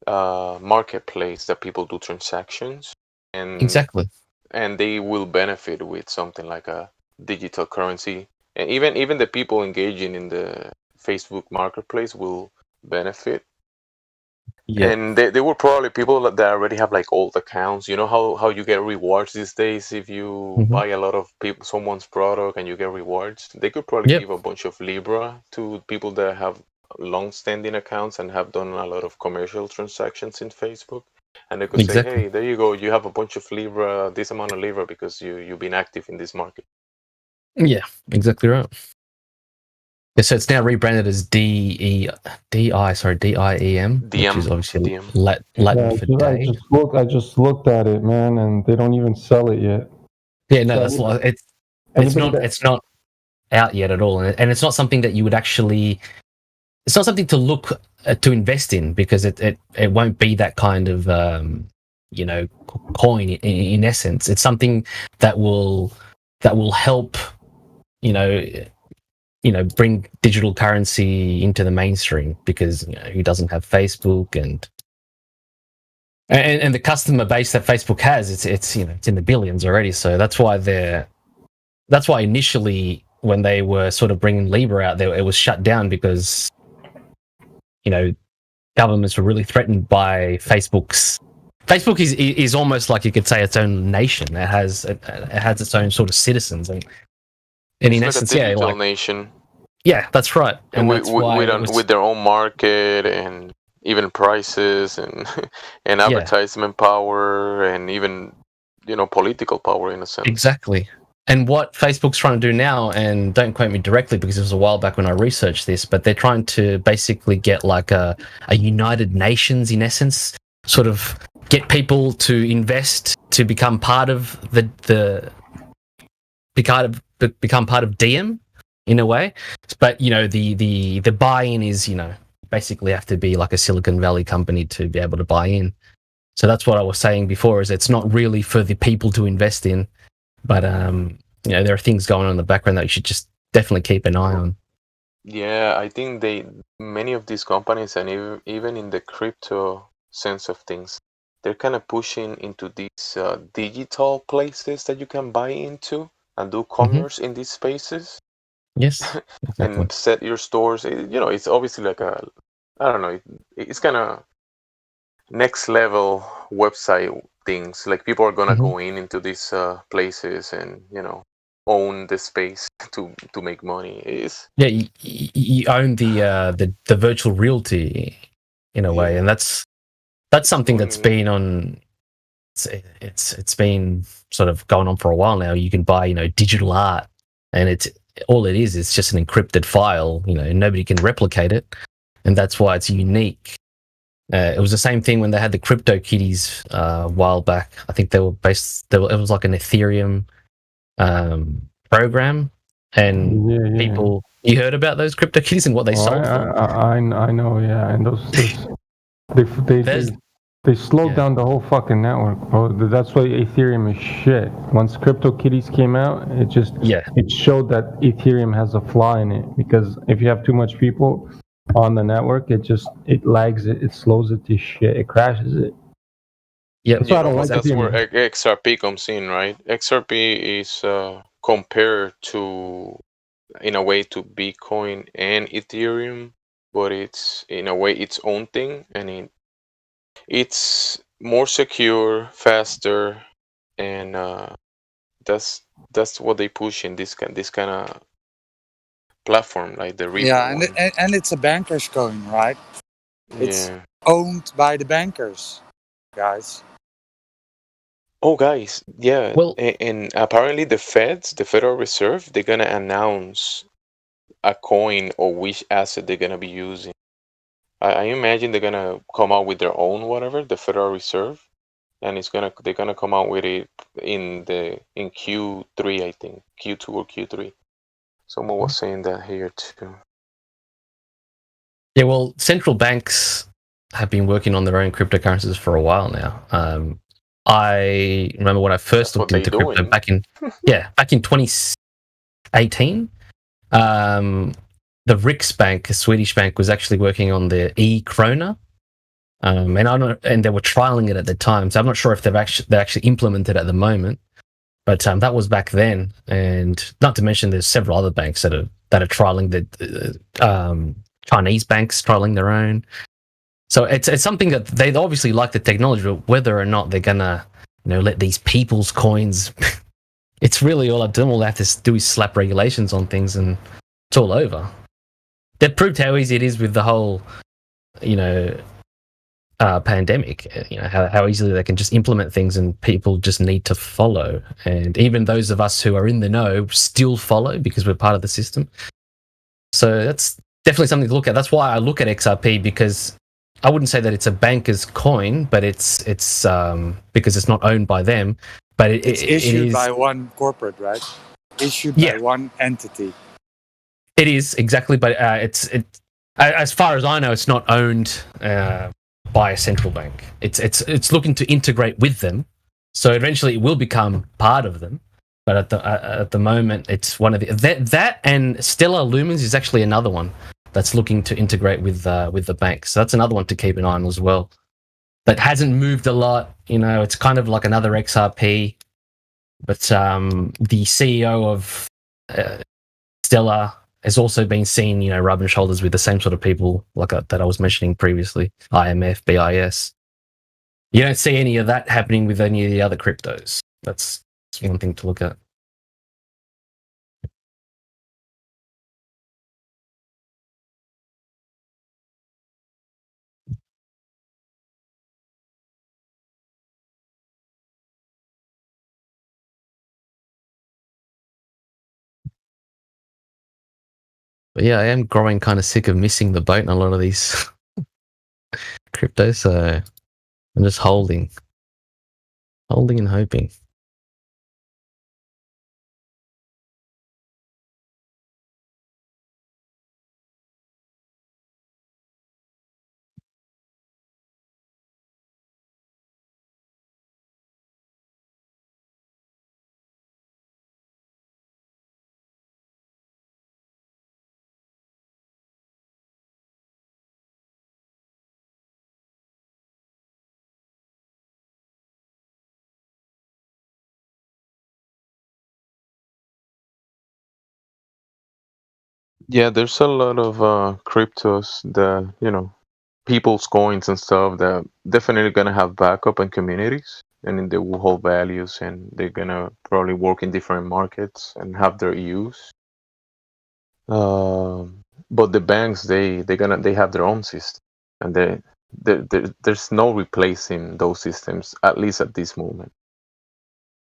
marketplace that people do transactions, and Exactly. and they will benefit with something like a digital currency, and even the people engaging in the Facebook marketplace will benefit. Yeah. And they were probably people that already have like old accounts. You know how you get rewards these days if you buy a lot of someone's product and you get rewards. They could probably give a bunch of Libra to people that have long-standing accounts and have done a lot of commercial transactions in Facebook. And they could say, hey, there you go, you have a bunch of Libra, this amount of Libra because you've been active in this market. Yeah, exactly right. So it's now rebranded as DIEM, which is obviously Latin for day. I just looked at it, man, and they don't even sell it yet. Yeah, no, it's not out yet at all, and it's not something that you would actually. It's not something to look to invest in, because it won't be that kind of coin in essence. It's something that will help bring digital currency into the mainstream, because who doesn't have Facebook and the customer base that Facebook has, it's in the billions already. So that's why initially when they were sort of bringing Libra out there, it was shut down, because governments were really threatened by Facebook is almost like, you could say, its own nation. It has its own sort of citizens, and in It's essence, like a digital nation. Yeah, that's right. And that's why with their own market and even prices and and advertisement power and even political power in a sense. Exactly. And what Facebook's trying to do now, and don't quote me directly because it was a while back when I researched this, but they're trying to basically get like a United Nations, in essence, sort of get people to invest to become part of become part of Diem in a way. But the buy-in is basically have to be like a Silicon Valley company to be able to buy in. So that's what I was saying before, is it's not really for the people to invest in, but there are things going on in the background that you should just definitely keep an eye on. Yeah, I think many of these companies, and even in the crypto sense of things, they're kind of pushing into these digital places that you can buy into and do commerce in these spaces. Yes, exactly. And set your stores. It's obviously like it's kind of next level website things. Like people are gonna go into these places and own the space to make money. You own the virtual realty in a way, and that's something that's been on. It's been sort of going on for a while now. You can buy digital art, and it's just an encrypted file. Nobody can replicate it, and that's why it's unique. It was the same thing when they had the CryptoKitties a while back. I think they were based. It was like an Ethereum program, and people. You heard about those CryptoKitties and what they sold for? I know, yeah, and they slowed down the whole fucking network, bro. That's why Ethereum is shit. Once CryptoKitties came out, it showed that Ethereum has a flaw in it, because if you have too much people on the network, it lags it slows it to shit, it crashes it. Yeah, that's where XRP comes in, right? XRP is compared to, in a way, to Bitcoin and Ethereum, but it's in a way its own thing, and it's more secure, faster, and that's what they push in this kind of platform, like the Ripple one. and it's a banker's coin, right? It's owned by the bankers, guys. Oh, guys, yeah. Well, and apparently the Federal Reserve, they're gonna announce a coin or which asset they're gonna be using. I imagine they're gonna come out with their own whatever, the Federal Reserve, and they're gonna come out with it in Q3, I think, Q2 or Q3. Someone was saying that here too. Yeah, well, central banks have been working on their own cryptocurrencies for a while now. I remember when I first looked into crypto back in 2018. The Riksbank, a Swedish bank, was actually working on the e-krona, and they were trialing it at the time. So I'm not sure if they actually implemented it at the moment, but that was back then. And not to mention, there's several other banks that are trialing the Chinese banks trialing their own. So it's something that they obviously like the technology, but whether or not they're gonna let these people's coins, it's really all they have to do is slap regulations on things and it's all over. That proved how easy it is with the whole pandemic. How easily they can just implement things and people just need to follow. And even those of us who are in the know still follow because we're part of the system. So that's definitely something to look at. That's why I look at XRP, because I wouldn't say that it's a banker's coin, but it's because it's not owned by them. But It's issued by one corporate, right? Issued by one entity. It is exactly, but as far as I know, it's not owned by a central bank. It's looking to integrate with them, so eventually it will become part of them. But at the moment, it's one of that and Stellar Lumens is actually another one that's looking to integrate with the bank. So that's another one to keep an eye on as well. That hasn't moved a lot. It's kind of like another XRP, but the CEO of Stellar has also been seen, rubbing shoulders with the same sort of people that I was mentioning previously, IMF, BIS. You don't see any of that happening with any of the other cryptos. That's one thing to look at. But yeah, I am growing kind of sick of missing the boat in a lot of these cryptos, so I'm just holding and hoping. Yeah, there's a lot of cryptos that, people's coins and stuff that definitely gonna have backup and communities, and then they will hold values, and they're gonna probably work in different markets and have their use. But the banks, they have their own system, and there's no replacing those systems, at least at this moment.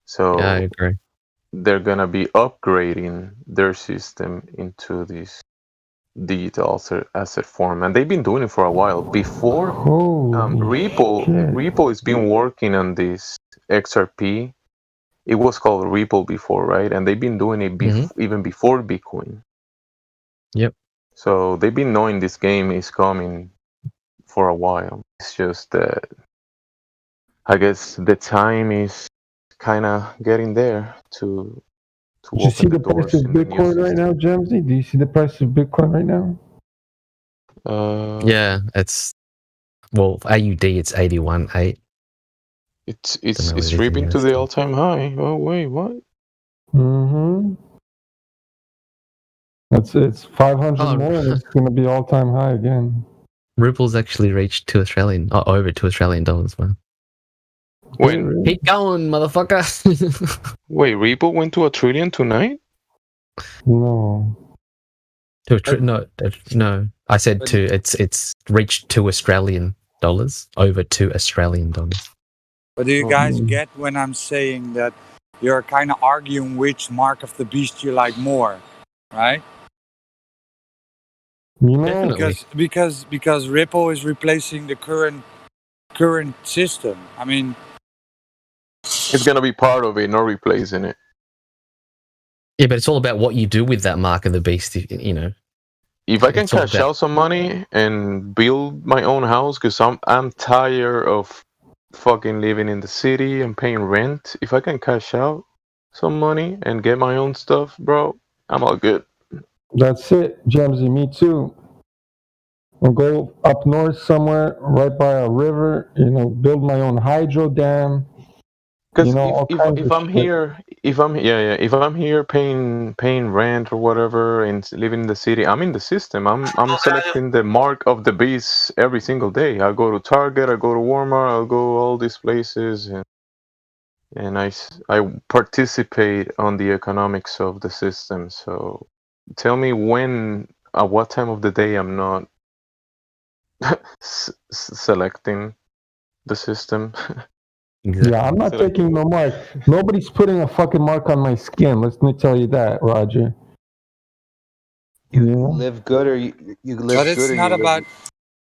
So Yeah, I agree. they're gonna be upgrading their system into this digital asset form, and they've been doing it for a while. Before Ripple has been working on this XRP. It was called Ripple before, right? And they've been doing it even before Bitcoin. Yep. So they've been knowing this game is coming for a while. It's just that I guess the time is kind of getting there to Do you see the price of Bitcoin right now, Jamesy? Do you see the price of Bitcoin right now? Yeah, it's AUD. It's 81.8. It's ripping to the all-time high. Oh wait, what? Mm-hmm. It's 500 more, and it's going to be all-time high again. Ripple's actually reached over $2 Australian, man. When? Keep going, motherfucker. Wait, Ripple went to $1 trillion tonight? No. No. I said it's reached $2 Australian, over $2 Australian. But do you guys get when I'm saying that you're kind of arguing which mark of the beast you like more, right? You know, Definitely. because Ripple is replacing the current system. I mean, It's gonna be part of it, not replacing it. Yeah, but it's all about what you do with that mark of the beast. You know, If I can It's all cash about- out some money and build my own house, because I'm tired of fucking living in the city and paying rent. If I can cash out some money and get my own stuff, bro, I'm all good. that's it, Jamesy. Me too. I'll go up north somewhere, right by a river. You know, build my own hydro dam. Because You know, all kinds if of I'm shit. here, if I'm here paying rent or whatever and living in the city, I'm in the system. I'm selecting the mark of the beast every single day. I go to Target, I go to Walmart, I'll go all these places, and I participate on the economics of the system. So tell me when, at what time of the day I'm not selecting the system. Yeah, I'm not taking no mark. Nobody's putting a fucking mark on my skin. Let me tell you that, Roger. You live good or you live but good it's or not you about. live,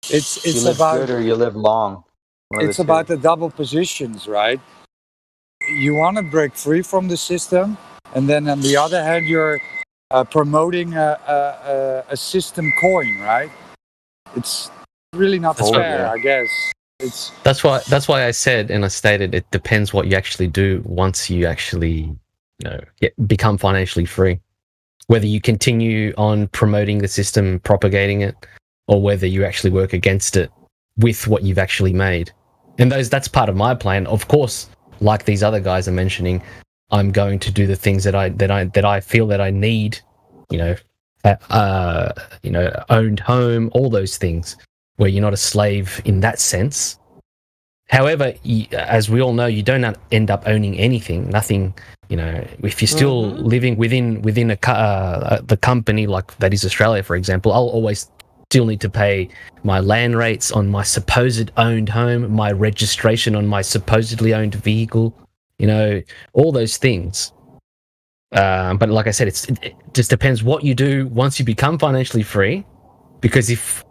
It's you live about. good or you live long. One of It's the two. about the double positions, right? You want to break free from the system, and then on the other hand, you're promoting a system coin, right? It's really not That's fair, what- I guess. It's That's why I said and I stated it depends what you actually do once you actually become financially free. Whether you continue on promoting the system, propagating it, or whether you actually work against it with what you've actually made. And that's part of my plan. Of course, like these other guys are mentioning, I'm going to do the things that I feel that I need, owned home, all those things where you're not a slave in that sense. However, as we all know, you don't end up owning anything, nothing. If you're still living within the company like that is Australia, for example, I'll always still need to pay my land rates on my supposed owned home, my registration on my supposedly owned vehicle, all those things. But like I said, it just depends what you do once you become financially free, because if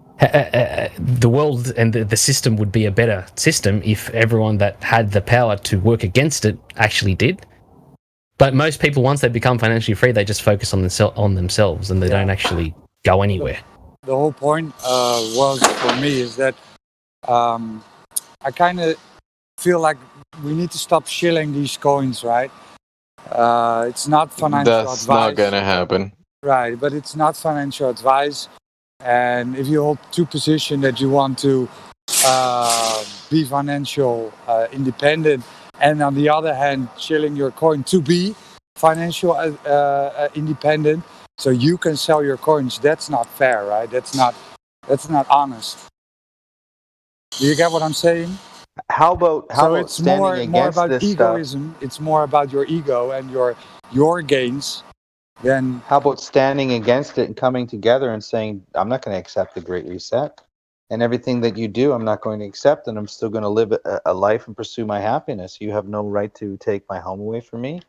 the world and the system would be a better system if everyone that had the power to work against it actually did. But most people, once they become financially free, they just focus on themselves and they don't actually go anywhere. the whole point was for me is that I kind of feel like we need to stop shilling these coins, right? It's not financial That's advice. not gonna happen. Right, but it's not financial advice. And if you hold two positions that you want to be financial independent, and on the other hand, shilling your coin to be financial independent, so you can sell your coins, that's not fair, right? That's not honest. Do you get what I'm saying? How about it's standing more against about this stuff? egoism. It's more about your ego and your gains. Then how about standing against it and coming together and saying, I'm not going to accept the Great Reset, and everything that you do, I'm not going to accept, and I'm still going to live a life and pursue my happiness. You have no right to take my home away from me.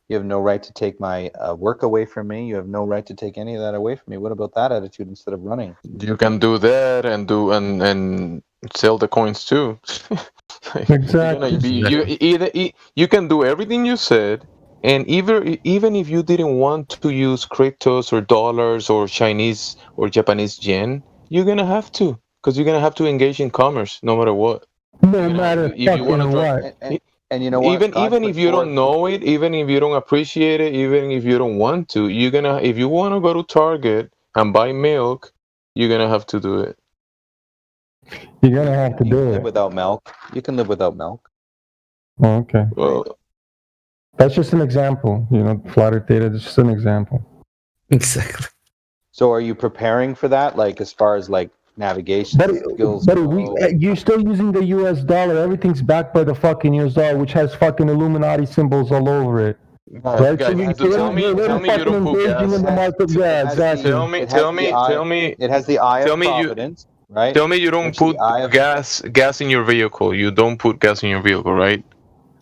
You have no right to take my work away from me. You have no right to take any of that away from me. What about that attitude instead of running? You can do that and sell the coins too. Exactly. You can do everything you said, and even if you didn't want to use cryptos or dollars or Chinese or Japanese yen, you're gonna have to, because you're gonna have to engage in commerce no matter what. No matter If you want fucking to what. And you know what? even if you don't know it, even if you don't appreciate it, even if you don't want to, if you want to go to Target and buy milk, you're gonna have to do it. You're gonna have to You do can it. live without milk. You can live without milk. Oh, okay. Well, that's just an example. Flutter data is just an example. Exactly. So are you preparing for that? Like as far as like navigation skills? But you're still using the US dollar. Everything's backed by the fucking US dollar, which has fucking Illuminati symbols all over it. Right? guys, tell me you don't put gas. In the market. Yeah, exactly. Tell me. It has the eye Tell of me providence, right? Tell me you don't put gas in your vehicle. You don't put gas in your vehicle, right?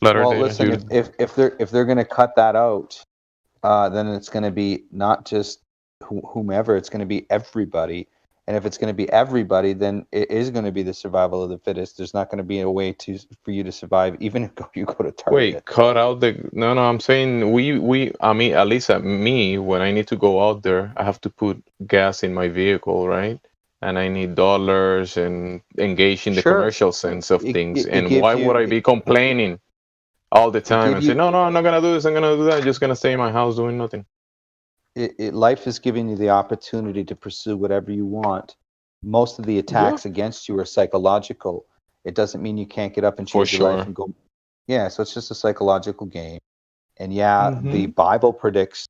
Well, listen. If they're going to cut that out, then it's going to be not just whomever. It's going to be everybody. And if it's going to be everybody, then it is going to be the survival of the fittest. There's not going to be a way for you to survive, even if you go to Target. Wait, cut out the no. I'm saying I mean, at least me, when I need to go out there, I have to put gas in my vehicle, right? And I need dollars and engage in the Sure. commercial sense of things. it And gives why would I be complaining all the time and say, you- no, I'm not gonna do this, I'm gonna do that, I'm just gonna stay in my house doing nothing? Life is giving you the opportunity to pursue whatever you want. Most of the attacks against you are psychological. It doesn't mean you can't get up and For change your life sure. and go. Yeah, so it's just a psychological game. And yeah, Mhm. the Bible predicts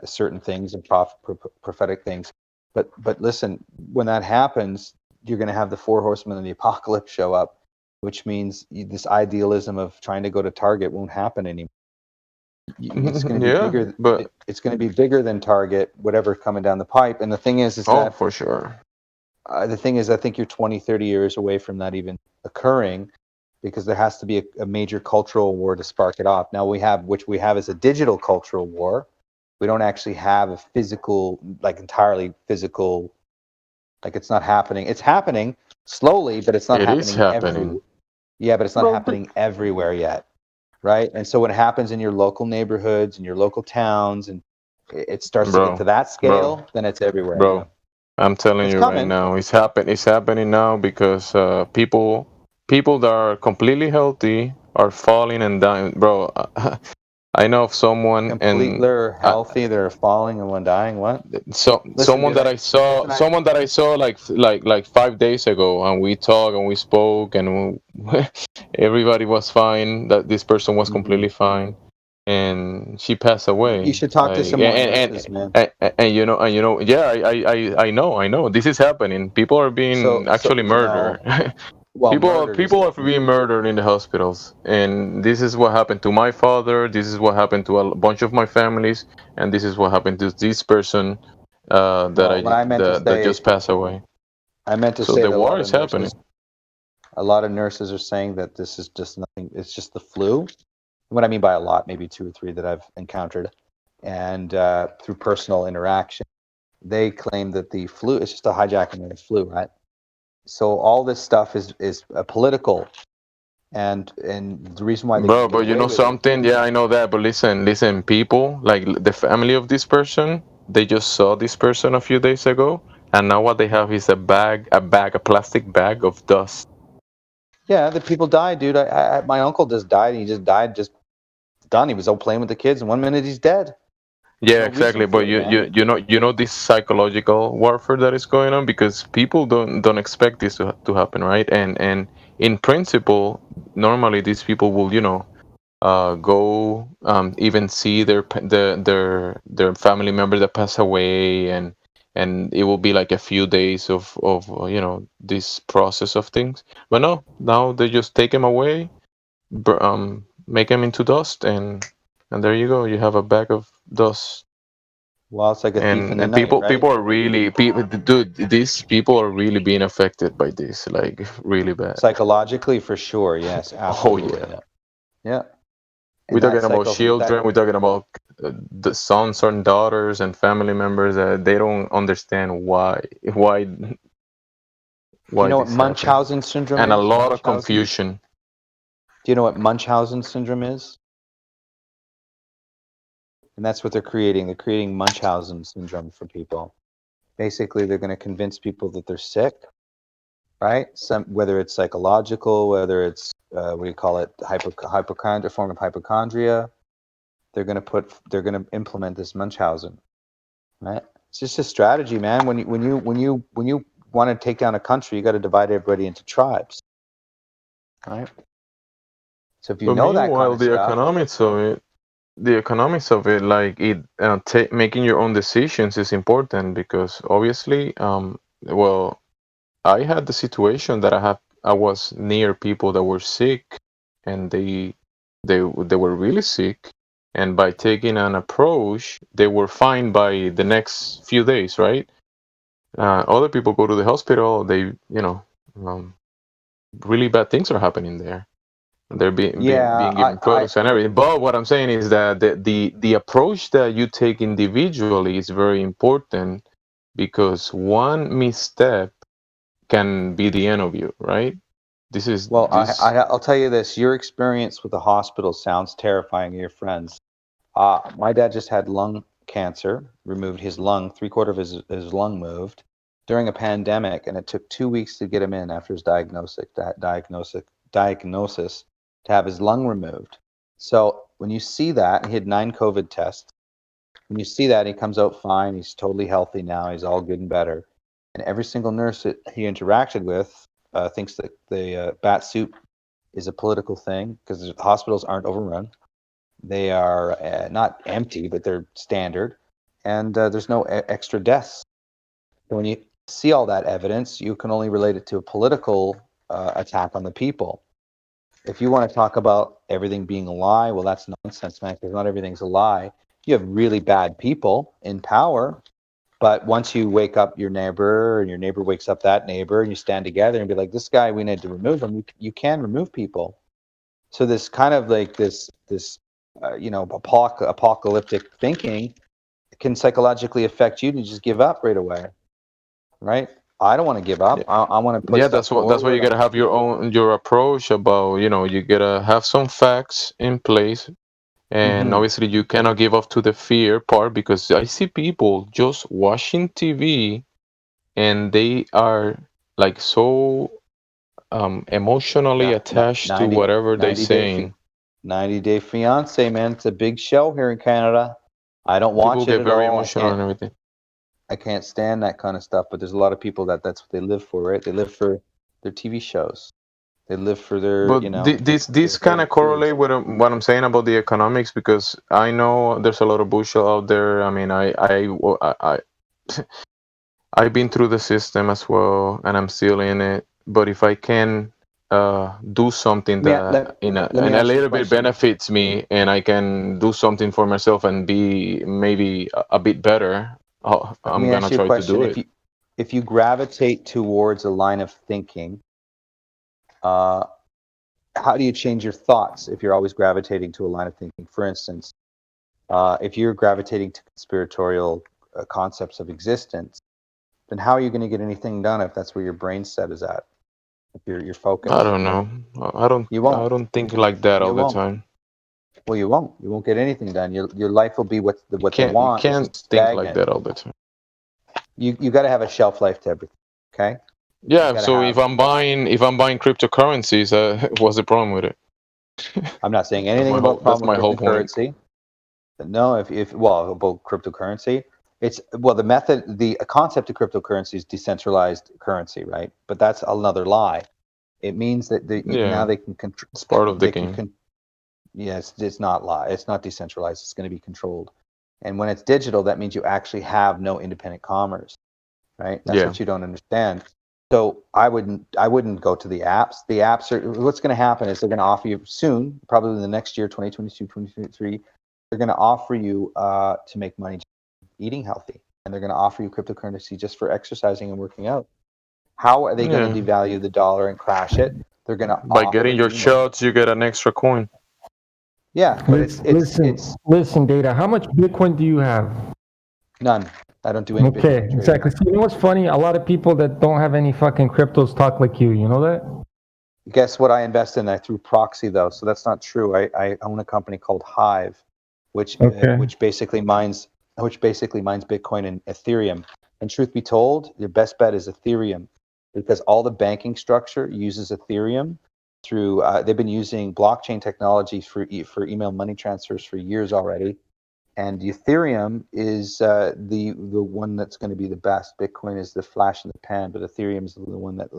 certain things and prophetic things. But listen, when that happens, you're going to have the 4 horsemen of the apocalypse show up, which means this idealism of trying to go to Target won't happen anymore. It's going to be Yeah, bigger. but It's going to be bigger than Target, whatever coming down the pipe. And the thing is that for sure. the thing is, I think you're 20, 30 years away from that even occurring, because there has to be a major cultural war to spark it off. Now we have is a digital cultural war. We don't actually have a physical, like entirely physical, like it's not happening. It's happening slowly, but it's not It happening. is happening. Yeah, but it's not Well, happening everywhere yet, right? And so when it happens in your local neighborhoods and your local towns, and it starts to Bro, get to that scale, then it's everywhere. Bro, I'm telling It's you coming. right now, it's happening now because people that are completely healthy are falling and dying. Bro, I know of someone Complete, they're healthy, they're falling, and one dying. What? someone that I saw like 5 days ago, and we talked and we spoke, and everybody was fine. That this person was completely fine, and she passed away. You should talk to some more nurses, man. And you know, yeah, I know. This is happening. People are being actually murdered. Well, people are being murdered in the hospitals, and this is what happened to my father. This is what happened to a bunch of my families, and this is what happened to this person that just passed away. I meant to So say the that a war lot is of happening. nurses, a lot of nurses are saying that this is just nothing. It's just the flu. What I mean by a lot, maybe 2 or 3 that I've encountered, and through personal interaction, they claim that the flu is just a hijacking of the flu, right? So all this stuff is political, and the reason why they Bro, can get but you away know with it- something? Yeah, I know that. But listen, people like the family of this person, they just saw this person a few days ago, and now what they have is a plastic bag of dust. Yeah, the people die, dude. My uncle just died. And he just died, just done. He was out playing with the kids, and 1 minute he's dead. Yeah, No exactly. reason for But it, you know this psychological warfare that is going on because people don't expect this to happen, right? And in principle, normally these people will go even see their family member that passed away, and it will be like a few days of this process of things. But no, now they just take them away, make them into dust, and there you go. You have a bag of dust. Well, it's like a thief in the And night, people right? people are really dude, these people are really being affected by this, like really bad. Psychologically, for sure. Yes, absolutely. yeah. Yeah. We're talking about children. We're talking about the sons and daughters and family members that they don't understand why You know what this happened. Munchausen syndrome And is? a lot of Munchausen? confusion. Do you know what Munchausen syndrome is? And that's what they're creating. They're creating Munchausen syndrome for people. Basically, they're going to convince people that they're sick, right? Whether it's psychological, whether it's what do you call it, hypochondria, form of hypochondria. They're going to implement this Munchausen, right? It's just a strategy, man. When you want to take down a country, you got to divide everybody into tribes, right? So if you But know that kind meanwhile, of the stuff, economics of it, like making your own decisions is important because obviously, well, I had the situation that I was near people that were sick, and they were really sick, and by taking an approach, they were fine by the next few days, right? Other people go to the hospital, they really bad things are happening there. They're being given products and everything. But what I'm saying is that the approach that you take individually is very important because one misstep can be the end of you, right? This is Well, this. I'll tell you this. Your experience with the hospital sounds terrifying to your friends. My dad just had lung cancer, removed his lung, 3/4 of his lung moved during a pandemic, and it took 2 weeks to get him in after his diagnosis to have his lung removed. So when you see that, he had 9 COVID tests. When you see that, he comes out fine. He's totally healthy now. He's all good and better. And every single nurse that he interacted with thinks that the bat suit is a political thing because the hospitals aren't overrun. They are not empty, but they're standard. And there's no extra deaths. So when you see all that evidence, you can only relate it to a political attack on the people. If you want to talk about everything being a lie, well, that's nonsense, man, because not everything's a lie. You have really bad people in power, but once you wake up your neighbor and your neighbor wakes up that neighbor and you stand together and be like, this guy, we need to remove him, you can remove people. So this kind of like this apocalyptic thinking can psychologically affect you to just give up right away, right? I don't want to give up. I want to put Yeah, stuff that's why you forward. gotta have your approach about, you gotta have some facts in place, and Mhm. obviously you cannot give up to the fear part, because I see people just watching TV and they are like so emotionally attached to 90 whatever they're 90 Day saying. 90 Day Fiance, man. It's a big show here in Canada. I don't watch People it get at very all. emotional and everything. I can't stand that kind of stuff, but there's a lot of people that's what they live for, right? They live for their TV shows. They live for their, But this kind of correlate with what I'm saying about the economics, because I know there's a lot of bullshit out there. I mean, I've been through the system as well, and I'm still in it. But if I can do something that in let me a ask you a little bit question. benefits me, and I can do something for myself and be maybe a bit better, Let I'm me gonna ask you a try to question. do it. If you gravitate towards a line of thinking, how do you change your thoughts if you're always gravitating to a line of thinking? For instance, if you're gravitating to conspiratorial concepts of existence, then how are you going to get anything done if that's where your brain set is at? If your focus. I don't know. I don't. You won't. I don't think like that all You the won't. time. Well, you won't. You won't get anything done. Your life will be what they You want. can't It's think stagnant. like that all the time. You got to have a shelf life to everything. Okay. Yeah. gotta So have- if I'm buying cryptocurrencies, what's the problem with it? I'm not saying anything about That's my problem whole with point. cryptocurrency. No, about cryptocurrency, the concept of cryptocurrency is decentralized currency, right? But that's another lie. It means that Yeah. now they can control. It's part of the game. Yes, it's not lie. It's not decentralized. It's going to be controlled. And when it's digital, that means you actually have no independent commerce, right? That's Yeah. what you don't understand. So I wouldn't go to the apps. The apps are, what's going to happen is they're going to offer you soon, probably in the next year, 2022, 2023, they're going to offer you to make money eating healthy, and they're going to offer you cryptocurrency just for exercising and working out. How are they going to devalue the dollar and crash it? They're going to By getting your shots, you get an extra coin. Yeah, but Listen, Data. How much Bitcoin do you have? None. I don't do any. Okay, Bitcoin trading. exactly. So you know what's funny? A lot of people that don't have any fucking cryptos talk like you. You know that? Guess what I invest in? I through proxy though, so that's not true. I own a company called Hive, which basically mines Bitcoin and Ethereum. And truth be told, your best bet is Ethereum, because all the banking structure uses Ethereum. Through they've been using blockchain technology for email money transfers for years already, and Ethereum is the one that's going to be the best. Bitcoin is the flash in the pan, but Ethereum is the one that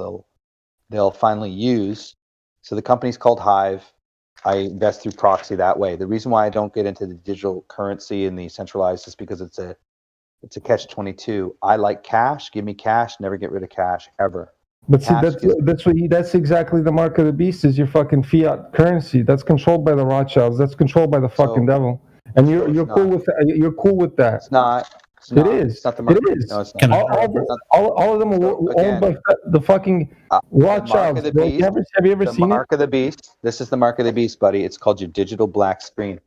they'll finally use. So the company's called Hive. I invest through proxy that way. The reason why I don't get into the digital currency and the centralized is because it's a catch-22. I like cash. Give me cash. Never get rid of cash ever. But see, Cash that's exactly the mark of the beast. Is your fucking fiat currency that's controlled by the Rothschilds? That's controlled by the fucking devil. And you're cool with that. You're cool with that. It's not. It is. It's not the market. It is. No, it's not. All of them are owned by the fucking Rothschilds. Have you ever seen Mark of the beast. This is the mark of the beast, buddy. It's called your digital black screen.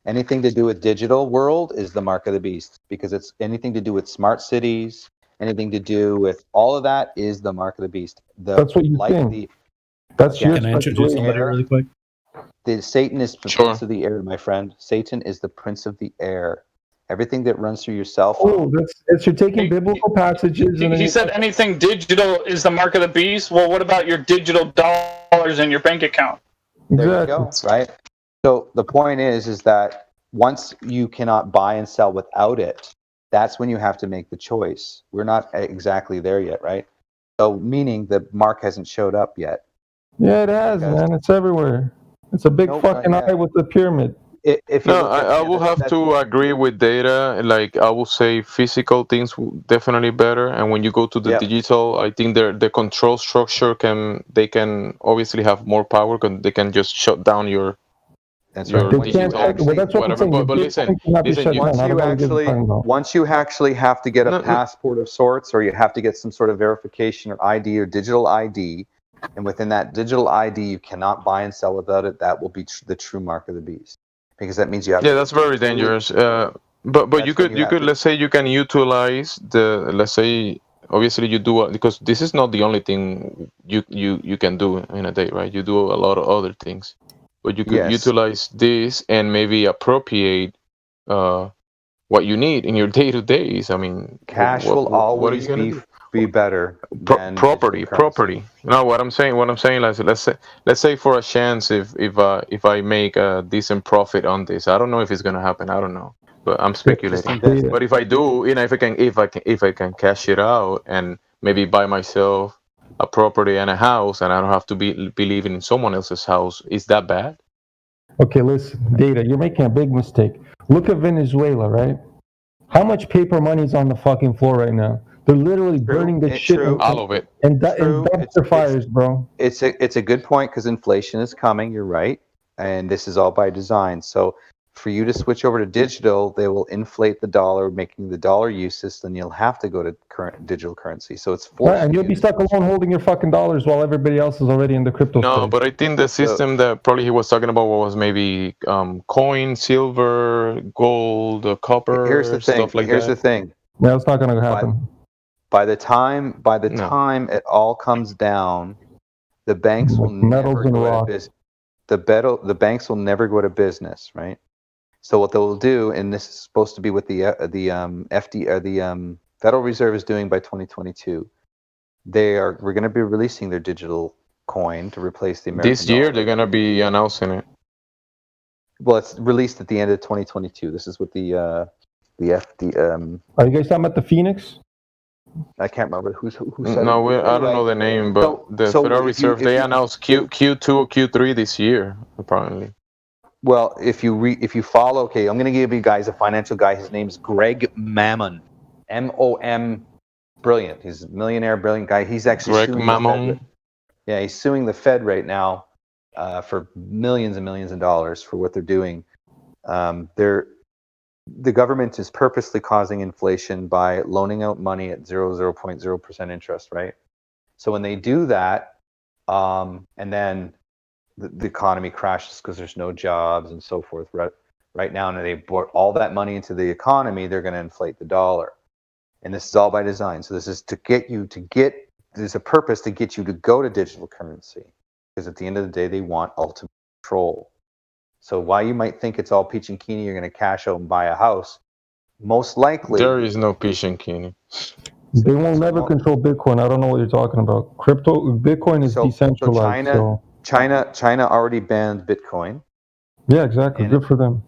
Anything to do with digital world is the mark of the beast, because it's anything to do with smart cities, anything to do with all of that is the mark of the beast. That's what you think. That's your Can I introduce somebody really quick? Satan is the prince of the air, my friend. Satan is the prince of the air. Everything that runs through your cell phone. Oh, that's you're taking biblical passages. And He said anything digital is the mark of the beast. Well, what about your digital dollars in your bank account? There you go, right? So the point is that once you cannot buy and sell without it, that's when you have to make the choice. We're not exactly there yet, right? So meaning the mark hasn't showed up yet. Yeah, it has, man. It's everywhere. It's a big fucking eye with the pyramid. I will have to agree with data. Like I will say, physical things definitely better. And when you go to the digital, I think the control structure can obviously have more power because they can just shut down your. That's your right. digital whatever. But listen, once you actually have to get a passport of sorts, or you have to get some sort of verification or ID or digital ID, and within that digital ID you cannot buy and sell without it, that will be the true mark of the beast. Because that means you have. Yeah, that's very dangerous. But you could let's say you can utilize let's say obviously you do because this is not the only thing you can do in a day, right? You do a lot of other things, but you could utilize this and maybe appropriate what you need in your day-to-days. I mean, cash will always be better than property. No, what I'm saying, let's say for a chance, if I make a decent profit on this, I don't know if it's gonna happen. I don't know, but I'm speculating. But if I do, if I can cash it out and maybe buy myself a property and a house, and I don't have to be living in someone else's house, is that bad? Okay, listen, Data, you're making a big mistake. Look at Venezuela, right? How much paper money is on the fucking floor right now? They're literally burning the shit. All of it. And dumpster fires, bro. It's a good point because inflation is coming. You're right, and this is all by design. So for you to switch over to digital, they will inflate the dollar, making the dollar useless. Then you'll have to go to current digital currency. So it's Right, and you'll be stuck alone holding your fucking dollars while everybody else is already in the crypto. No, but I think the system that probably he was talking about was maybe coin, silver, gold, copper. Here's the thing. Stuff like Here's that. the thing. Yeah, it's not going to happen. By the time it all comes down, the banks will never go out of business. The banks will never go out of business, right? So what they'll do, and this is supposed to be what the Federal Reserve is doing by 2022. We're going to be releasing their digital coin to replace the American This year dollar. they're gonna be announcing it. Well, it's released at the end of 2022. This is what the FD. Are you guys talking about the Phoenix? I can't remember who said No, it. I don't know the name, but the so Federal if you- Reserve they announced Q2 or Q3 this year apparently. Well, if you follow, okay, I'm going to give you guys a financial guy. His name's Greg Mammon, M-O-M, brilliant. He's a millionaire, brilliant guy. He's actually Greg suing Mammon. The Fed. Yeah, he's suing the Fed right now for millions and millions of dollars for what they're doing. The government is purposely causing inflation by loaning out money at 0.0% interest, right? So when they do that, and then the economy crashes because there's no jobs and so forth. Right now, and they brought all that money into the economy, they're going to inflate the dollar. And this is all by design. So this is there's a purpose to get you to go to digital currency. Because at the end of the day, they want ultimate control. So while you might think it's all peach and keeney, you're going to cash out and buy a house, most likely... There is no peach and keeney. They won't never control Bitcoin. I don't know what you're talking about. Bitcoin is decentralized. So China already banned Bitcoin. Yeah, exactly. Good for them.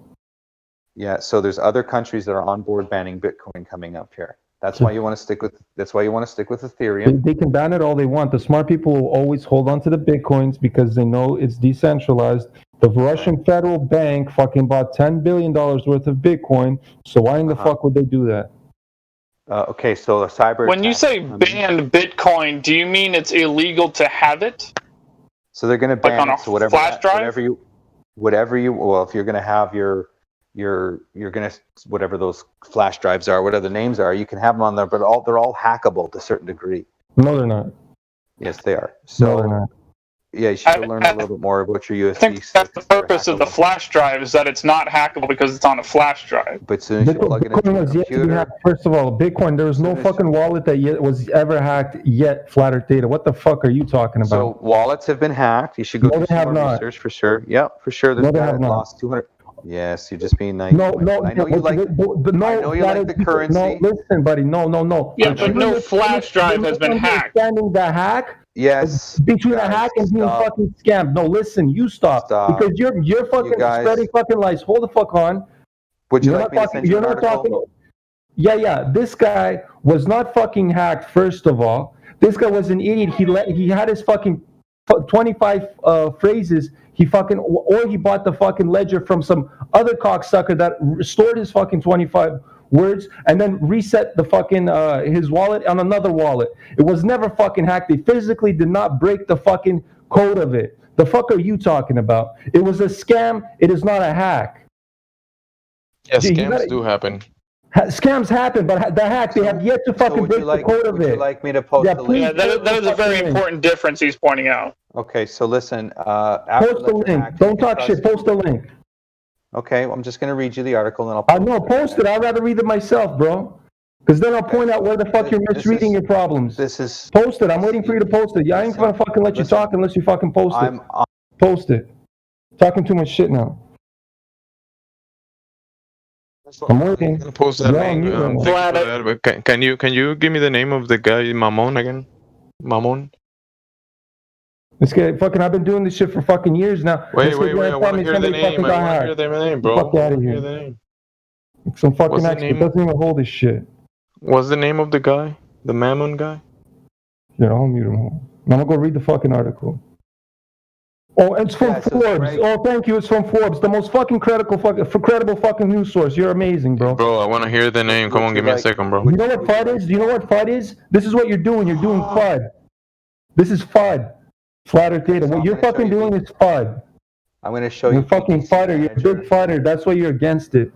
Yeah, so there's other countries that are on board banning Bitcoin coming up here. That's why you want to stick with Ethereum. They can ban it all they want. The smart people will always hold on to the Bitcoins because they know it's decentralized. The Russian Federal Bank fucking bought $10 billion worth of Bitcoin. So why in the fuck would they do that? Okay, so a cyber. When you say ban Bitcoin, do you mean it's illegal to have it? So they're going to ban on a it. So whatever flash drive? whatever you well, if you're going to have you're going to whatever those flash drives are, whatever the names are, you can have them on there, but they're all hackable to a certain degree. No, they're not. Yes, they are. So no, they're not. Yeah, you should go learn a little bit more about your USB. I think that's the purpose of the flash drive, is that it's not hackable because it's on a flash drive. But as soon as you plug it into Bitcoin your was yet to be computer, hacked. First of all, Bitcoin, there was no fucking wallet that yet was ever hacked yet. Flat Earth Data. What the fuck are you talking about? so wallets have been hacked. You should go No, do they some have more not. research for sure. Yep, for sure. There's No, a they guy have that not. lost 200. Yes, you're just being nice. No, I know you like. no, I know you Flat like Earth the Data. currency. No, listen, buddy. No. Yeah, but no flash drive has been hacked. Understanding the hack. Yes. Between a hack and being fucking scammed. No, listen, you stop. Because you're fucking guys- spreading fucking lies. Hold the fuck on. Would you You're like not me to talking- send you you're an not article? talking. Yeah. This guy was not fucking hacked. First of all, this guy was an idiot. He had his fucking 25 phrases. He fucking or he bought the fucking ledger from some other cocksucker that stored his fucking 25 words and then reset the fucking his wallet on another wallet. It was never fucking hacked. They physically did not break the fucking code of it. The fuck are you talking about? It was a scam. It is not a hack. Yeah, You scams gotta- do happen. Scams happen, but the hack, they have yet to fucking break the code of it. Would you like me to post Yeah, the please link? That is a very important difference he's pointing out. Okay, so listen. After Post the Ledger link. hacked, Don't you can talk shit. trust- Post the link. Okay, well, I'm just going to read you the article and I'll. I know, post it. I'd rather read it myself, bro. Because then I'll point out where the fuck you're misreading your problems. This is. Post it. I'm waiting for you to post it. Yeah, I ain't gonna fucking let you talk unless you fucking post it. Post it. Talking too much shit now. I'm waiting. I'm gonna post that Yeah, link. you know. Thank you for that, but can you give me the name of the guy Mamon again? Mamon. This guy, fucking, I've been doing this shit for fucking years now. Wait. This guy's I tell want me to hear the somebody fucking name. I got want to hacked. hear the name, bro. Fuck out of Hear here. the name. Some fucking What's the expert name? doesn't even hold his shit. What's the name of the guy? The Mammon guy? Yeah, I'll mute him. I'm gonna go read the fucking article. Oh, it's from Forbes. Oh, thank you. It's from Forbes, the most fucking credible fucking news source. You're amazing, bro. Bro, I want to hear the name. Come on, give me a second, bro. You know what FUD is? Do you know what FUD is? This is what you're doing. You're doing FUD. This is FUD. Flat Earth Data. What you're fucking doing is FUD. I'm going to show You're you. fucking fudder. You're a big fudder. That's why you're against it.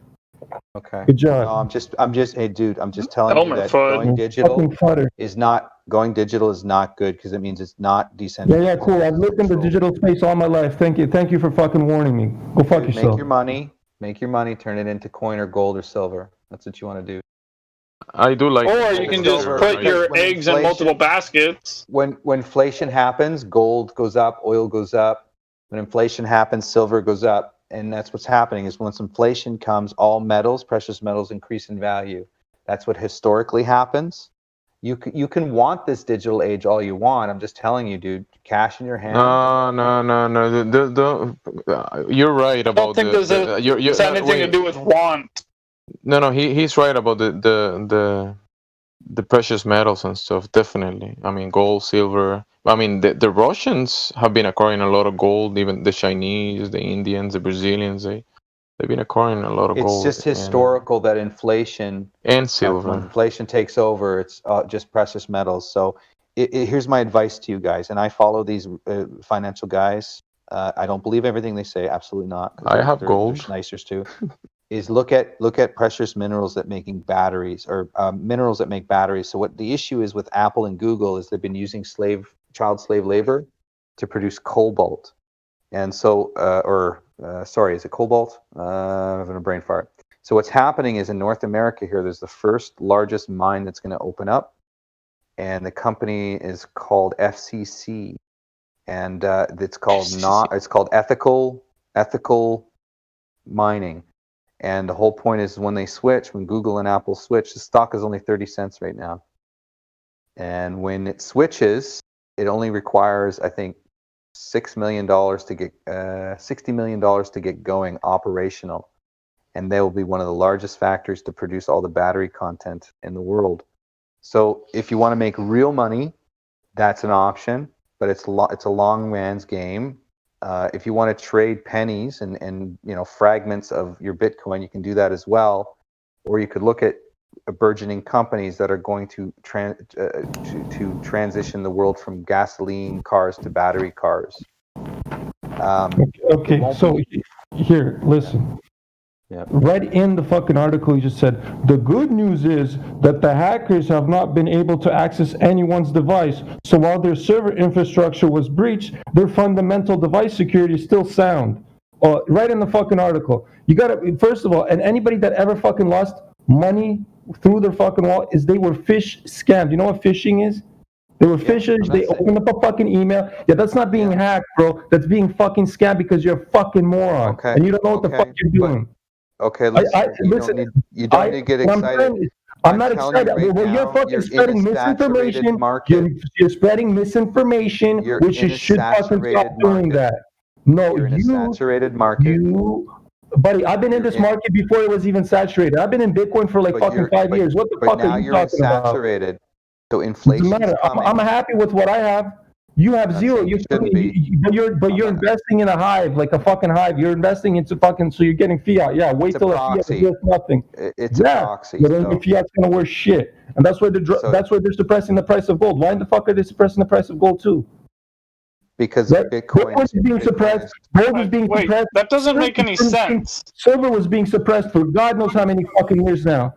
Okay. Good job. No, I'm just, hey, dude, I'm just telling you Elmer that FUD. going digital Fucking fudder. is not good because it means it's not Yeah, decentralized. cool. I've lived in the digital space all my life. Thank you. Thank you for fucking warning me. Go fuck Make yourself. your money, turn it into coin or gold or silver. That's what you want to do. I do like. Or you can just put your eggs in multiple baskets. When inflation happens, gold goes up, oil goes up. When inflation happens, silver goes up, and that's what's happening. Is once inflation comes, all metals, precious metals, increase in value. That's what historically happens. You can want this digital age all you want. I'm just telling you, dude. Cash in your hand. No. You're right I about don't think there's anything to do with want. No. He's right about the precious metals and stuff. Definitely. I mean, gold, silver. I mean, the Russians have been acquiring a lot of gold. Even the Chinese, the Indians, the Brazilians. They've been acquiring a lot of It's gold. just historical that inflation and silver. When inflation takes over, it's just precious metals. So here's my advice to you guys, and I follow these financial guys. I don't believe everything they say, absolutely not. I have they're gold. Schneisters too. Is look at precious minerals that making batteries or minerals that make batteries. So what the issue is with Apple and Google is they've been using child slave labor to produce cobalt, and so is it cobalt? I'm having a brain fart. So what's happening is in North America here, there's the first largest mine that's going to open up, and the company is called FCC, and it's called ethical mining. And the whole point is when Google and Apple switch, the stock is only 30 cents right now. And when it switches, it only requires, I think, $60 million to get going operational. And they will be one of the largest factories to produce all the battery content in the world. So if you want to make real money, that's an option, but it's a long man's game. If you want to trade pennies and fragments of your Bitcoin, you can do that as well. Or you could look at burgeoning companies that are going to transition the world from gasoline cars to battery cars. Okay, so here, listen. Right in the fucking article, he just said, the good news is that the hackers have not been able to access anyone's device. So while their server infrastructure was breached, their fundamental device security is still sound. Right in the fucking article. You gotta, first of all, and anybody that ever fucking lost money through their fucking wallet they were fish scammed. You know what phishing is? They were fishers, they opened up a fucking email. Yeah, that's not being hacked, bro. That's being fucking scammed because you're a fucking moron. Okay. And you don't know what the fuck you're doing. Okay, listen, you don't need to get excited. I'm not excited. Well, you're fucking spreading misinformation. You're spreading misinformation, which you should fucking stop doing that. No, you're in a saturated market. Buddy, I've been in this market before it was even saturated. I've been in Bitcoin for like fucking 5 years. What the fuck are you talking about? Saturated. So inflation. Doesn't matter. I'm happy with what I have. You have zero. But you're investing in a hive, like a fucking hive. You're investing into fucking, so you're getting fiat. Yeah, wait till the fiat is worth nothing. It's a proxy. But then your fiat's gonna worth shit, and that's why they're suppressing the price of gold. Why the fuck are they suppressing the price of gold too? Because Bitcoin is being suppressed. Gold is being suppressed. That doesn't make any sense. Silver was being suppressed for God knows how many fucking years now.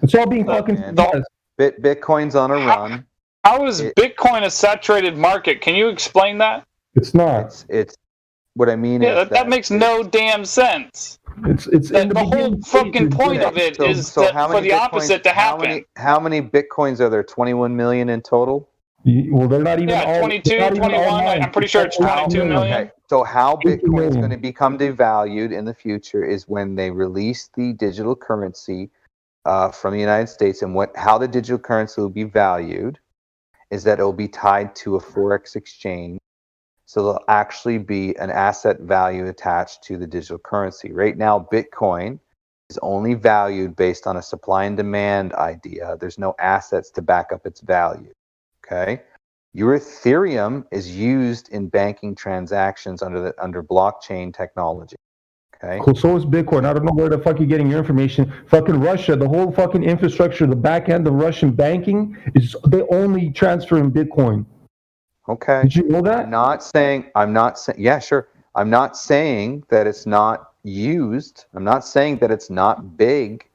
It's all being fucking suppressed. Bitcoin's on a run. How is Bitcoin a saturated market? Can you explain that? It's not. It's what I mean. Yeah, is that makes no damn sense. It's the whole fucking point of it is for the opposite to happen. How many Bitcoins are there? 21 million in total? Well, they're not even. Yeah, 22, 21. I'm pretty sure it's 22 million. Okay. So how Bitcoin is going to become devalued in the future is when they release the digital currency from the United States, and how the digital currency will be valued is that it will be tied to a forex exchange. So there'll actually be an asset value attached to the digital currency. Right now, Bitcoin is only valued based on a supply and demand idea. There's no assets to back up its value. Okay. Your Ethereum is used in banking transactions under blockchain technology. Okay. Cool. So is Bitcoin. I don't know where the fuck you're getting your information. Fucking Russia, the whole fucking infrastructure, the back end of Russian banking they only transfer in Bitcoin. Okay. Did you know that? I'm not saying. Yeah, sure. I'm not saying that it's not used. I'm not saying that it's not big.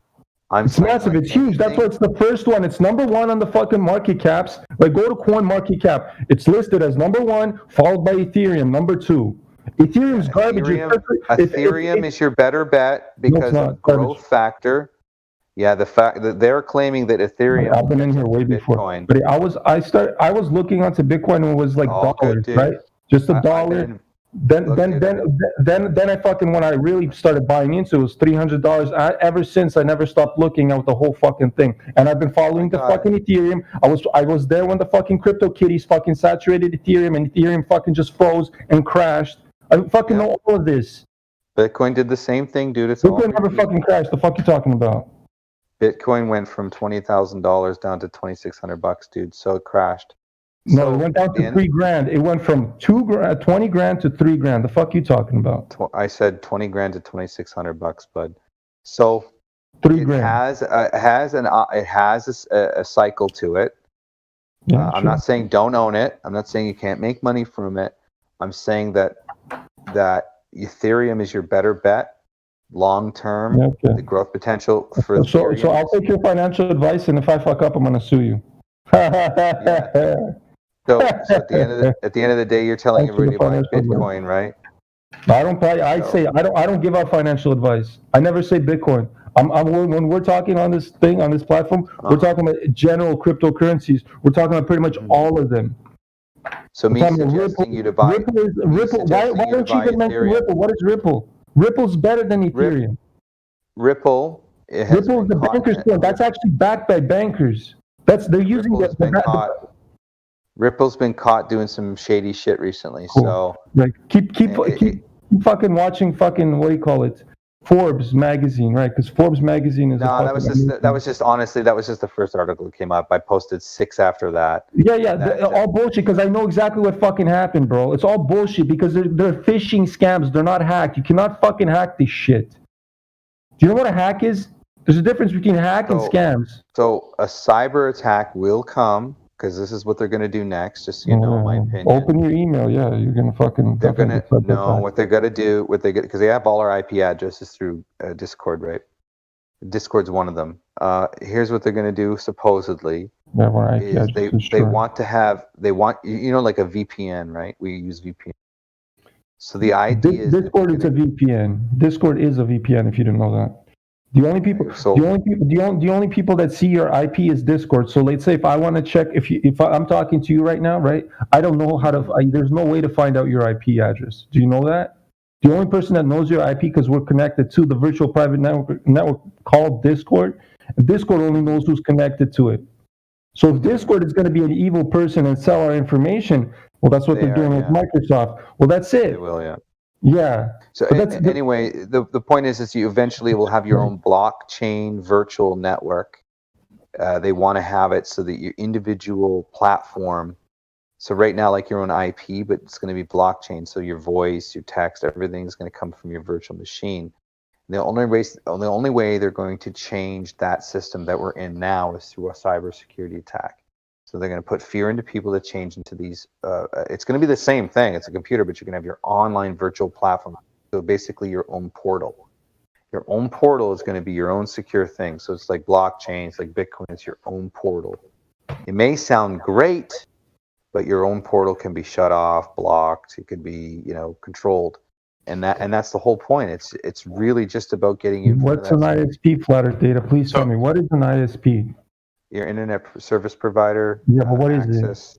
It's massive. It's huge. That's why it's the first one. It's number one on the fucking market caps. Like, go to CoinMarketCap. It's listed as number one, followed by Ethereum, number two. Ethereum's garbage. Ethereum is your better bet because of growth factor. Yeah, the fact that they're claiming that Ethereum. I've been in here way before. Bitcoin. But I was looking onto Bitcoin and it was like dollars, right? Just $1. Then I fucking, when I really started buying into it was $300. Ever since, I never stopped looking at the whole fucking thing, and I've been following the fucking Ethereum. I was there when the fucking CryptoKitties fucking saturated Ethereum, and Ethereum fucking just froze and crashed. I fucking know all of this. Bitcoin did the same thing, dude. Bitcoin never fucking crashed. The fuck you talking about? Bitcoin went from $20,000 down to $2,600, dude. So it crashed. No, it went down to $3,000. It went from 20 grand to $3,000. The fuck you talking about? I said 20 grand to $2,600, bud. So $3,000. It has a cycle to it. Yeah, I'm not saying don't own it. I'm not saying you can't make money from it. I'm saying that Ethereum is your better bet, long term. Okay. The growth potential for so I'll take your financial advice, and if I fuck up, I'm gonna sue you. So at the end of the day, you're telling everybody to buy Bitcoin, right? I don't buy. I don't give out financial advice. I never say Bitcoin. When we're talking on this thing, on this platform, we're talking about general cryptocurrencies. We're talking about pretty much all of them. So me suggesting you to buy Ripple. Why don't you even mention Ripple? What is Ripple? Ripple's better than Ethereum. Ripple is the banker's coin. That's actually backed by bankers. They're using Ripple's been caught doing some shady shit recently. Cool. So like keep fucking watching fucking, what do you call it? Forbes magazine, right? Because Forbes magazine is that was just the first article that came up. I posted 6 after that. Yeah, all bullshit, because I know exactly what fucking happened, bro. It's all bullshit because they're phishing scams. They're not hacked. You cannot fucking hack this shit. Do you know what a hack is? There's a difference between hack and scams. So a cyber attack will come because this is what they're going to do next. Just so you know, my opinion. Open your email. Yeah, you're gonna fucking. They're going to definitely set that know back. what they're going to do. What they get because they have all our IP addresses through Discord, right? Discord's one of them. Here's what they're going to do. Supposedly, Yeah, our IP is address is they short. want to have like a VPN, right? We use VPN. So the idea is Discord is a VPN. Discord is a VPN. If you didn't know that, the only people that see your IP is Discord. So let's say if I want to check if I'm talking to you right now, right? I don't know how to. There's no way to find out your IP address. Do you know that? The only person that knows your IP because we're connected to the virtual private network called Discord. And Discord only knows who's connected to it. So if Discord is going to be an evil person and sell our information, well, that's what they're doing with Microsoft. Well, that's it. They will, yeah. Yeah. So anyway, the point is you eventually will have your own blockchain virtual network. They want to have it so that your individual platform. So right now, like your own IP, but it's going to be blockchain. So your voice, your text, everything is going to come from your virtual machine. And the only way they're going to change that system that we're in now is through a cybersecurity attack. So they're going to put fear into people that change into these. It's going to be the same thing. It's a computer, but you can have your online virtual platform. So basically your own portal. Your own portal is going to be your own secure thing. So it's like blockchain, it's like Bitcoin, it's your own portal. It may sound great, but your own portal can be shut off, blocked. It could be, controlled. And that's the whole point. It's really just about getting you. What's an ISP, Flat Earth Data? Please tell me. What is an ISP? Your internet service provider. Yeah, but what is it?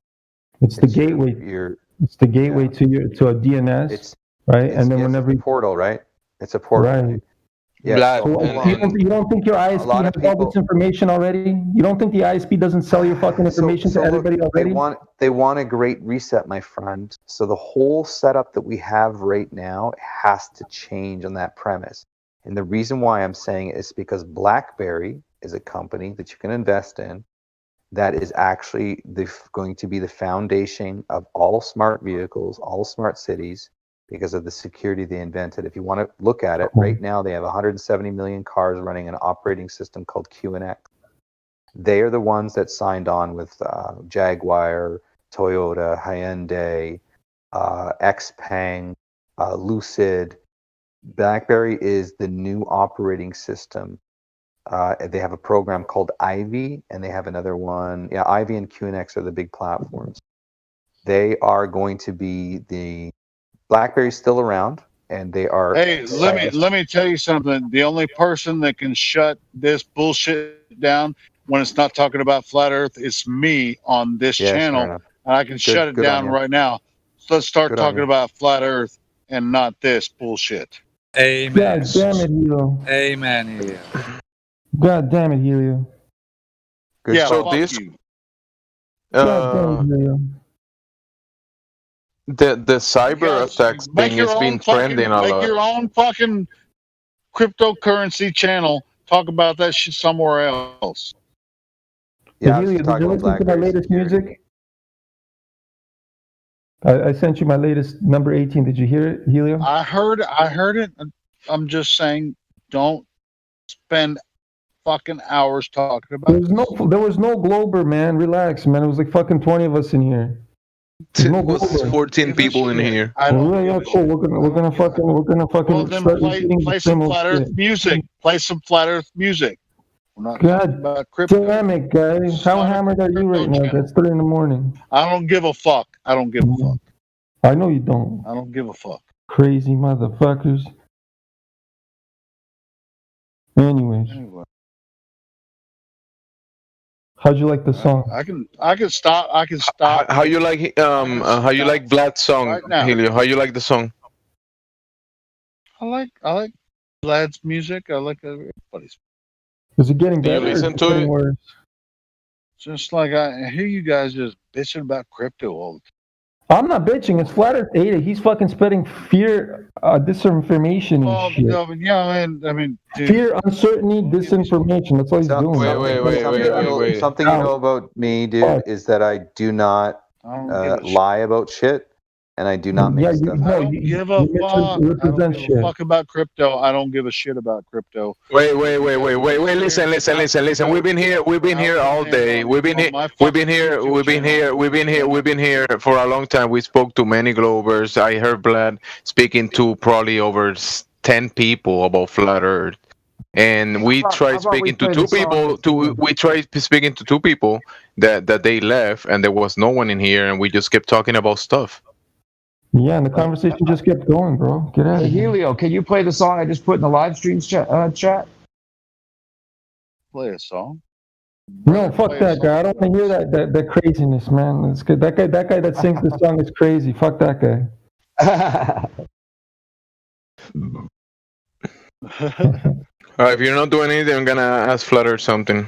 It's the gateway. It's the gateway to a DNS, right? And then whenever it's a portal, right? It's a portal. Right. Yeah. So you don't think your ISP has all this information already? You don't think the ISP doesn't sell your fucking information to everybody already? They want a great reset, my friend. So the whole setup that we have right now has to change on that premise. And the reason why I'm saying it is because BlackBerry is a company that you can invest in that is actually going to be the foundation of all smart vehicles, all smart cities, because of the security they invented. If you want to look at it, right now they have 170 million cars running an operating system called QNX. They are the ones that signed on with Jaguar, Toyota, Hyundai, XPeng, Lucid. BlackBerry is the new operating system. They have a program called Ivy, and they have another one. Yeah, Ivy and QNX are the big platforms. They are going to be the BlackBerry's still around, and they are. Hey, let me tell you something. The only person that can shut this bullshit down when it's not talking about flat Earth is me on this channel, and I can shut it down right now. So let's start talking about flat Earth and not this bullshit. Amen. God damn it, Helio. Amen, Helio. God damn it, Helio. Yeah, so fuck this, you. God damn it, Helio. the cyber attacks thing has been trending a Make lot. your own fucking cryptocurrency channel. Talk about that shit somewhere else. Yeah, Helio, did you listen to my latest music? I sent you my latest number 18. Did you hear it, Helio? I heard it. I'm just saying, don't spend fucking hours talking about it. There was no Glober, man. Relax, man. It was like fucking 20 of us in here. It was 14 people in here. Yeah, cool. We're gonna fucking Well, then start play repeating the some same old flat Earth shit. music. Play some flat Earth music. We're not talking about God crypto. damn it, guys. How hammered are you right now? It's 3 in the morning. I don't give a fuck. I don't give a fuck. I know you don't. I don't give a fuck. Crazy motherfuckers. Anyways. How'd you like the song? I can stop. How you like Vlad's song, Right now. Helio? How you like the song? I like Vlad's music. I like everybody's. Is it getting Do you better? or is listen it to getting it? worse? Just like I hear you guys just bitching about crypto all the time. I'm not bitching. It's Flat Earth Data. He's fucking spreading fear, disinformation and shit. No, yeah, I mean, dude, Fear, uncertainty, disinformation. That's all he's doing. Something you know about me, dude, is that I do not lie about shit, and I do not make Yeah, stuff you, up. no, I don't give a you fuck. I don't misrepresent give a shit. fuck about crypto. I don't give a shit about crypto. Wait. Listen. We've been here all day. We've been here for a long time. We spoke to many Globers. I heard Vlad speaking to probably over 10 people about flat Earth. And we tried speaking to two people. We tried speaking to two people that they left, and there was no one in here, and we just kept talking about stuff. Yeah, and the conversation just kept going, bro. Get out Hey, of here. Helio, can you play the song I just put in the live stream chat? Play a song. No, fuck that guy. I don't want to hear that craziness, man. It's good. That guy that sings the song is crazy. Fuck that guy. All right, if you're not doing anything, I'm gonna ask Flutter something.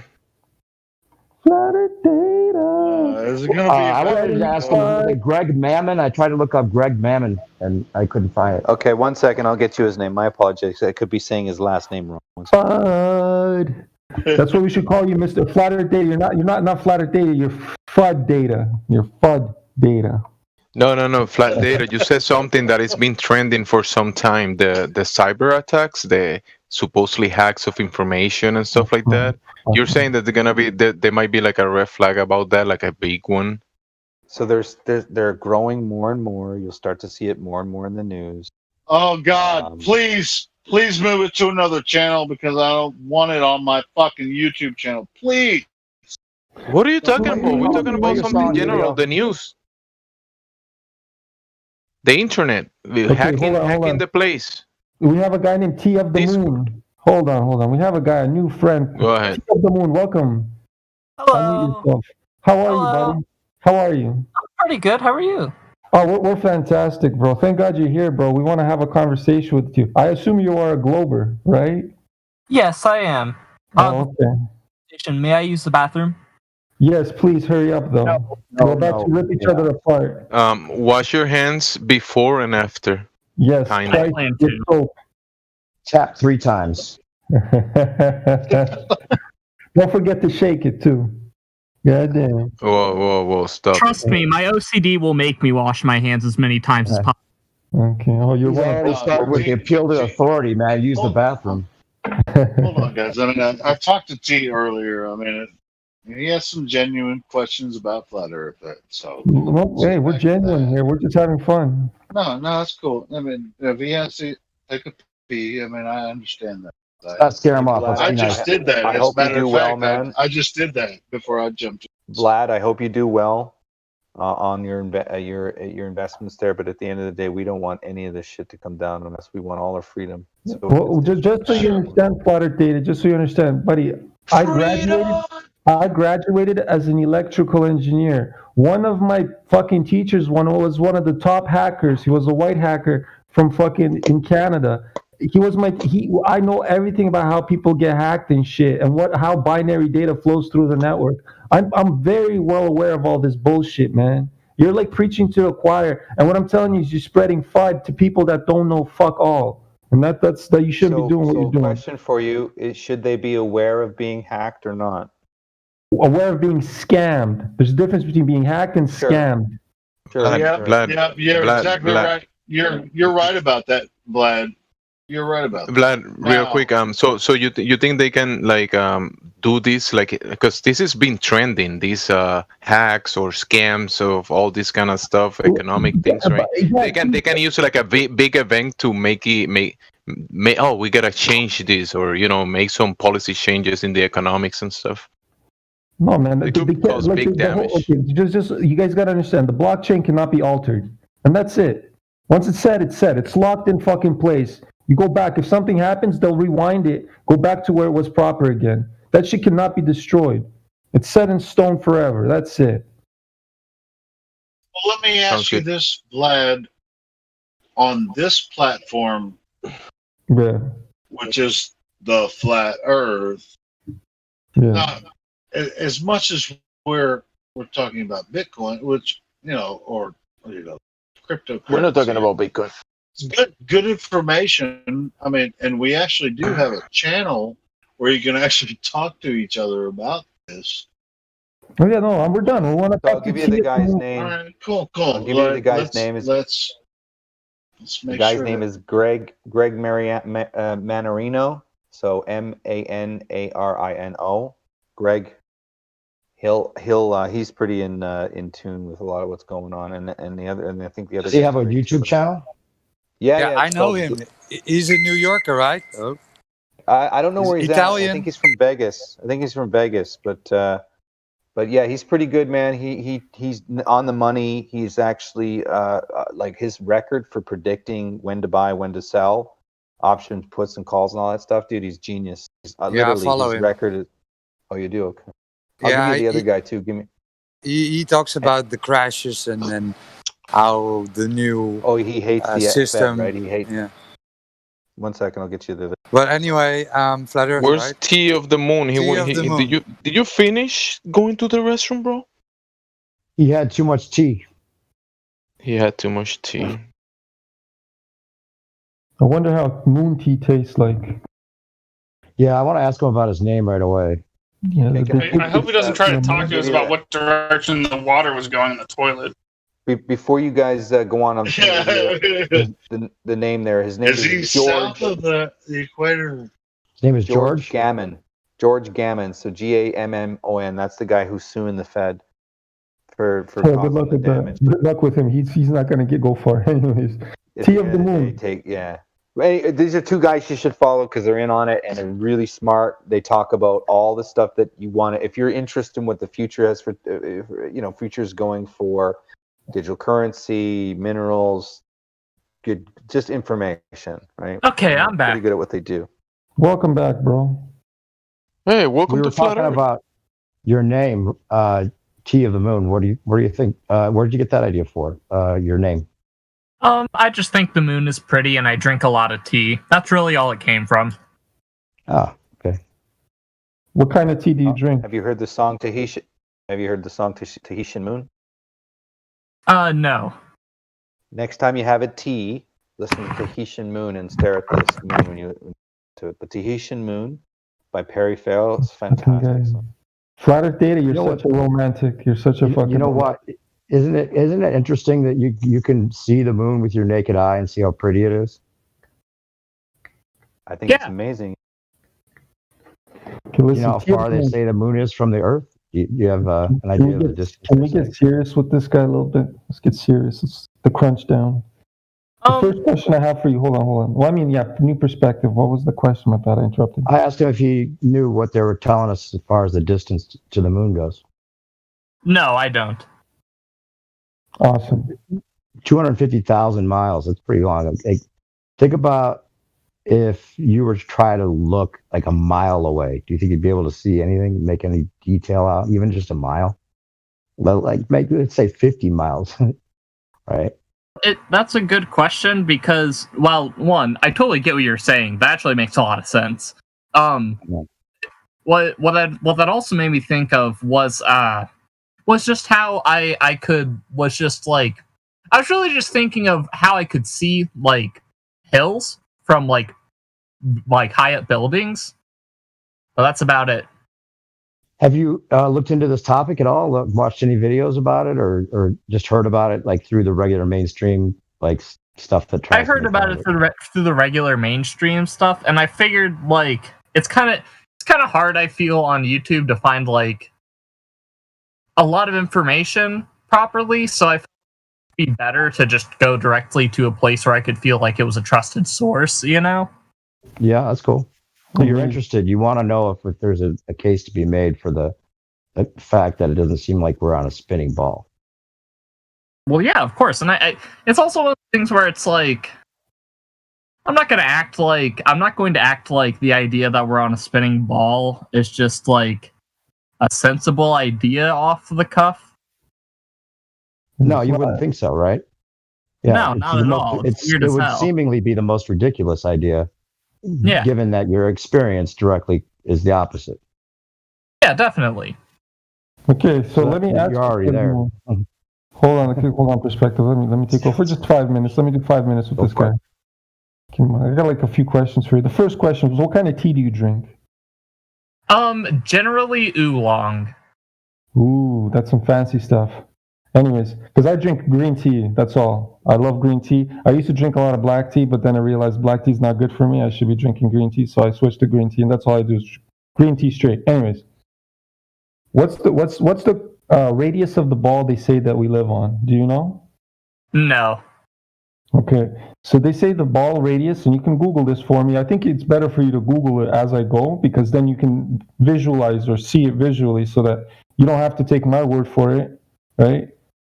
Flutter data. Is it gonna be? I wanted to ask him, Greg Mammon. I tried to look up Greg Mammon, and I couldn't find it. Okay, 1 second. I'll get you his name. My apologies. I could be saying his last name wrong. FUD. That's what we should call you, Mr. Flatter Data. You're not Flatter Data. You're FUD Data. You're FUD Data. No, flat data. You said something that has been trending for some time. The cyber attacks, the supposedly hacks of information and stuff like that. You're saying that there might be like a red flag about that, like a big one. So they're growing more and more. You'll start to see it more and more in the news. Oh God! Please move it to another channel because I don't want it on my fucking YouTube channel. Please. What are you talking about? We're talking about something general. The news. The internet, hacking the place. We have a guy named T of the Moon. Hold on. We have a new friend. Go ahead. T of the Moon, welcome. Hello. How are you, buddy? How are you? I'm pretty good. How are you? Oh, we're fantastic, bro. Thank God you're here, bro. We want to have a conversation with you. I assume you are a Glober, right? Yes, I am. Oh, okay. May I use the bathroom? Yes, please hurry up, though. We're about to rip each other apart. Wash your hands before and after. Yes, Kinda. twice with soap. Tap 3 times. Don't forget to shake it, too. God damn. Whoa, stop. Trust me, my OCD will make me wash my hands as many times as possible. Okay. Oh, you're already start with the appeal to authority, man. Use the bathroom. Hold on, guys. I mean, I talked to T earlier. I mean, he has some genuine questions about flat Earth. So, Well, hey, we're genuine here. We're just having fun. no, that's cool. I mean, if he has to take a pee, I mean, I understand that. Let's scare him off. I just did that. I As hope a you matter do of well, fact, man. I just did that before I jumped. Vlad, I hope you do well on your investments there. But at the end of the day, we don't want any of this shit to come down on us. We want all our freedom. So Well, just so you understand, Flutter Data, just so you understand, buddy, I graduated as an electrical engineer. One of my fucking teachers was one of the top hackers. He was a white hacker from fucking in Canada. I know everything about how people get hacked and shit, and how binary data flows through the network. I'm very well aware of all this bullshit, man. You're like preaching to the choir, and what I'm telling you is you're spreading FUD to people that don't know fuck all, and that you shouldn't be doing what you're doing. question for you is: should they be aware of being hacked or not? Aware of being scammed. There's a difference between being hacked and scammed. You're exactly right. You're right about that, Vlad. You're right about that. Vlad, real quick. So you think they can do this because this has been trending, these hacks or scams of all this kind of stuff, economic things, right? They can use like a big event to make we gotta change this, or make some policy changes in the economics and stuff. No, man. It could cause big damage. Just you guys gotta understand, the blockchain cannot be altered, and that's it. Once it's set, it's set. It's locked in fucking place. You go back. If something happens, they'll rewind it, go back to where it was proper again. That shit cannot be destroyed. It's set in stone forever. That's it. Well, let me ask you this, Vlad. On this platform, which is the flat Earth, as much as we're talking about Bitcoin, which cryptocurrency. We're not talking about Bitcoin. It's good information. I mean, and we actually do have a channel where you can actually talk to each other about this. Oh yeah, no, we're done. We want to. So I'll give you the guy's name. All right, cool. I'll give you the guy's name. Let's The make guy's sure name that- is Greg Manarino. So Manarino. Greg. He's pretty in tune with a lot of what's going on, and I think the other. Does he have a YouTube channel? Yeah, I it's know called- him. He's a New Yorker, right? Oh. I don't know where he's Italian. at. I think he's from Vegas. But yeah, he's pretty good, man. He's on the money. He's actually like his record for predicting when to buy, when to sell, options, puts, and calls, and all that stuff, dude. He's genius. He's, I literally, follow his him. record is. Oh, you do? Okay. I'll Yeah, give you the other guy too. Give me. He talks about the crashes and then how the new he hates the system. Fed, right? He hates. Yeah. 1 second, I'll get you the. But anyway, Flat Earth, Where's right? Tea of the Moon? Did you finish going to the restroom, bro? He had too much tea. He had too much tea. I wonder how moon tea tastes like. Yeah, I want to ask him about his name right away. Yeah, I hope he doesn't try to talk to us about what direction the water was going in the toilet. Before you guys go on, I'm the name there. His name Is he George. south of the equator? His name is George Gammon. George Gammon. So Gammon. That's the guy who's suing the Fed for Yeah, good causing luck the with that. damage. Good luck with him. He's not going to go far anyways. Tea of the moon. These are two guys you should follow because they're in on it and they're really smart. They talk about all the stuff that you want to. If you're interested in what the future has for, future's going for, digital currency, minerals, good, just information, right? Okay, I'm back. Pretty good at what they do. Welcome back, bro. Hey, welcome We were to Flat talking Earth. about your name, Tea of the Moon. What do you think? Where did you get that idea for? Your name? I just think the moon is pretty and I drink a lot of tea. That's really all it came from. Oh, okay. What kind of tea do you drink? Have you heard the song Tahitian? Have you heard the song Tahitian Moon? No. Next time you have a tea, listen to Tahitian Moon and stare at this moon when you to it. But Tahitian Moon by Perry Farrell, it's fantastic. Okay. Flat Earth Data, you're You know such a romantic. You're such a fucking. You know what? Isn't it interesting that you can see the moon with your naked eye and see how pretty it is? I think it's amazing. Okay, listen, You know how far they say the moon is from the Earth? You have an idea of the distance? Can we get serious with this guy a little bit? Let's get serious. It's the crunch down. The first question I have for you. Hold on. Well, I mean, new perspective. What was the question? My bad, I interrupted. I asked him if he knew what they were telling us as far as the distance to the moon goes. No, I don't. Awesome. 250,000 miles. That's pretty long. Think about if you were to try to look like a mile away. Do you think you'd be able to see anything, make any detail out, even just a mile? Like, let's say 50 miles, right? That's a good question because, well, one, I totally get what you're saying. That actually makes a lot of sense. What that also made me think of was just how I was really just thinking of how I could see like hills from like high up buildings. But that's about it. Have you looked into this topic at all? Watched any videos about it, or just heard about it like through the regular mainstream like stuff that tries? I heard about it through the regular mainstream stuff, and I figured like it's kind of hard. I feel on YouTube to find like a lot of information properly, so I thought it'd be better to just go directly to a place where I could feel like it was a trusted source. You know? Yeah, that's cool. So you're interested. You want to know if there's a case to be made for the fact that it doesn't seem like we're on a spinning ball. Well, yeah, of course. And it's also one of those things where it's like, I'm not going to act like the idea that we're on a spinning ball is just like a sensible idea off the cuff. No, you wouldn't think so, right? No, not at all. It's weird it as would hell. seemingly be the most ridiculous idea. Yeah. Given that your experience directly is the opposite. Yeah, definitely. Okay, so let me ask. You're already there. Hold on, perspective. Let me take over for just 5 minutes. Let me do 5 minutes with this guy. I got like a few questions for you. The first question was, what kind of tea do you drink? Generally oolong. Ooh, that's some fancy stuff. Anyways, because I drink green tea, that's all. I love green tea. I used to drink a lot of black tea, but then I realized black tea is not good for me. I should be drinking green tea, so I switched to green tea, and that's all I do is green tea straight. Anyways, what's the radius of the ball they say that we live on? Do you know? No. Okay, so they say the ball radius, and you can Google this for me. I think it's better for you to Google it as I go, because then you can visualize or see it visually so that you don't have to take my word for it, right?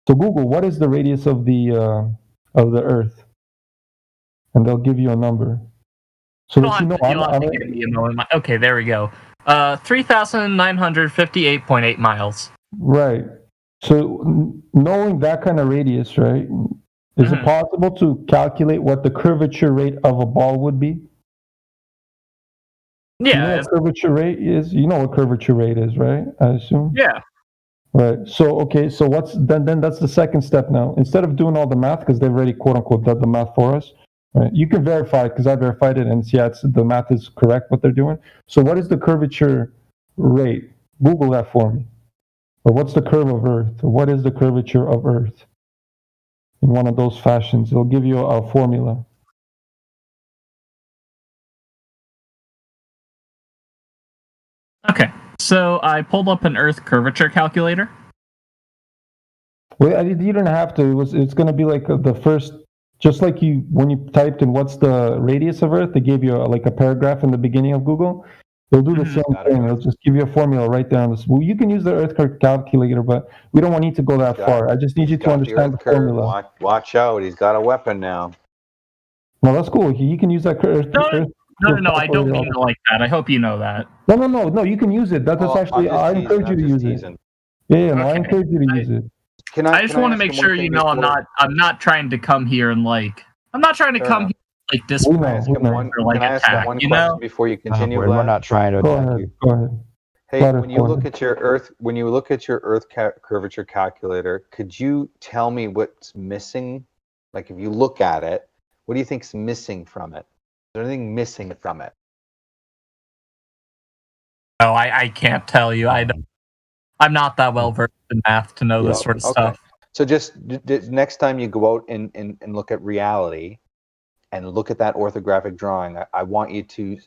So Google, what is the radius of the Earth? And they'll give you a number. So that you know, okay, there we go. 3,958.8 miles. Right. So knowing that kind of radius, right? Is it possible to calculate what the curvature rate of a ball would be? Yeah. You know what curvature rate is? You know what curvature rate is, right? I assume. Yeah. Right. So okay. So what's then that's the second step now. Instead of doing all the math, because they've already quote unquote done the math for us, right? You can verify it because I verified it, and yeah, the math is correct what they're doing. So what is the curvature rate? Google that for me. Or what's the curve of Earth? Or what is the curvature of Earth? In one of those fashions, it'll give you a formula. Okay, so I pulled up an Earth curvature calculator. Well, you don't have to. It's going to be like the first, just like you when you typed in what's the radius of Earth, they gave you like a paragraph in the beginning of Google. They'll do the same thing. They'll just give you a formula right there on this. Well, you can use the Earth curve calculator, but we don't need to go that far. I just need you to understand the formula. Watch out, he's got a weapon now. No, that's cool. You can use that Earth. No, I don't mean it like that. I hope you know that. No, you can use it. That's actually, I encourage you to use it. Yeah, no, I encourage you to use it. I just want to make sure you know I'm not trying to come here and I'm not trying to come here like this Can I ask one question before you continue? We're not trying to attack you. Go ahead. Hey, when you look at your Earth curvature calculator, could you tell me what's missing? Like, if you look at it, what do you think's missing from it? Is there anything missing from it? Oh, I can't tell you. I'm not that well versed in math to know this sort of stuff. So just next time you go out and look at reality, and look at that orthographic drawing, I want you to,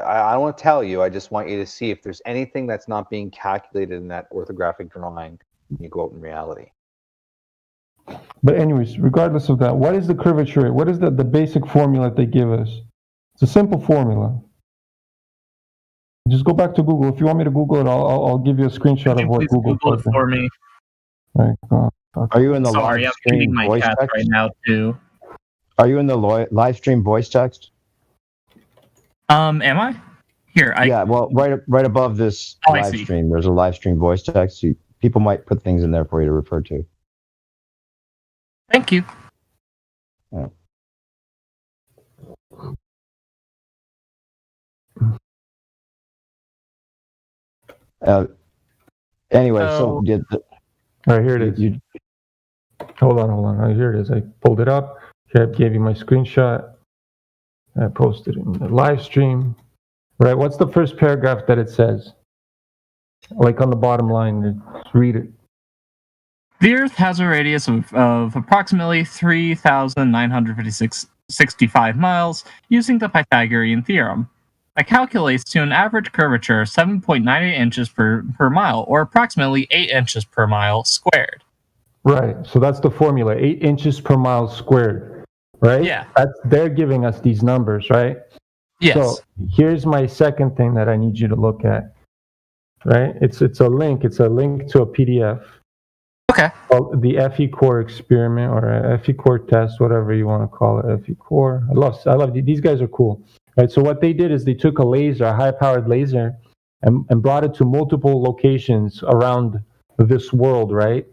I don't want to tell you, I just want you to see if there's anything that's not being calculated in that orthographic drawing when you go out in reality. But anyways, regardless of that, what is the curvature rate? What is the basic formula that they give us? It's a simple formula. Just go back to Google. If you want me to Google it, I'll give you a screenshot of what Google it for me. Right. Are you in the Sorry, live I'm stream feeding my voice cat text? right now too. Are you in the live stream voice text? Am I? Here, Yeah, well, right above this Oh, I live see. stream, there's a live stream voice text. People might put things in there for you to refer to. Thank you. Yeah. Anyway, so All right, here it is. Hold on. Here it is. I pulled it up. Here, I gave you my screenshot. I posted it in the live stream. Right, what's the first paragraph that it says? Like on the bottom line, just read it. The Earth has a radius of approximately 3,965 miles using the Pythagorean theorem. That calculates to an average curvature of 7.98 inches per mile, or approximately 8 inches per mile squared. Right, so that's the formula, 8 inches per mile squared, right? Yeah. They're giving us these numbers, right? Yes. So here's my second thing that I need you to look at, right? It's a link to a PDF. Okay. Called the FE Core experiment or FE Core test, whatever you want to call it, FE Core. I love these guys are cool, right? So what they did is they took a laser, a high-powered laser, and brought it to multiple locations around this world, right?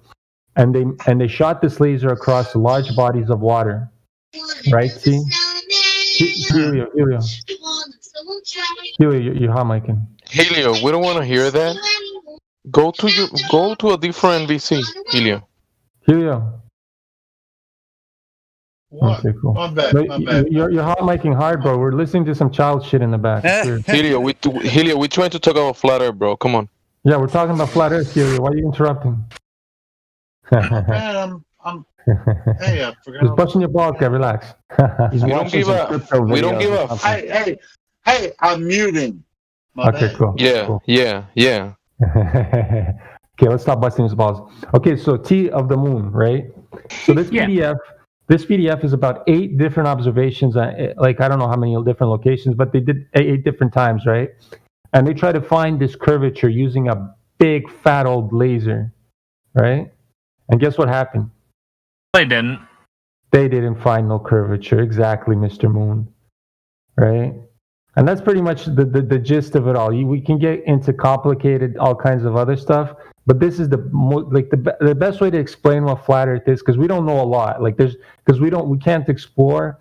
And they shot this laser across large bodies of water, right? See? Helio, you're hot micing. Helio, we don't want to hear that. Go to a different VC, Helio. Helio. What? Okay, cool. My bad. You're hot micing hard, bro. We're listening to some child shit in the back. Helio, we're trying to talk about flat Earth, bro. Come on. Yeah, we're talking about flat Earth theory. Why are you interrupting? Man, hey, I forgot. Just busting your balls, guy. Relax. We don't give a. Hey, I'm muting. My Okay, bad. cool. Yeah, cool. yeah. Okay, let's stop busting his balls. Okay, so T of the moon, right? So this PDF is about 8 different observations. Like I don't know how many different locations, but they did 8 different times, right? And they try to find this curvature using a big fat old laser, right? And guess what happened? They didn't. They didn't find no curvature. Exactly, Mr. Moon, right? And that's pretty much the gist of it all. We can get into complicated, all kinds of other stuff, but this is the best way to explain what flat Earth is, because we don't know a lot. Like because we can't explore,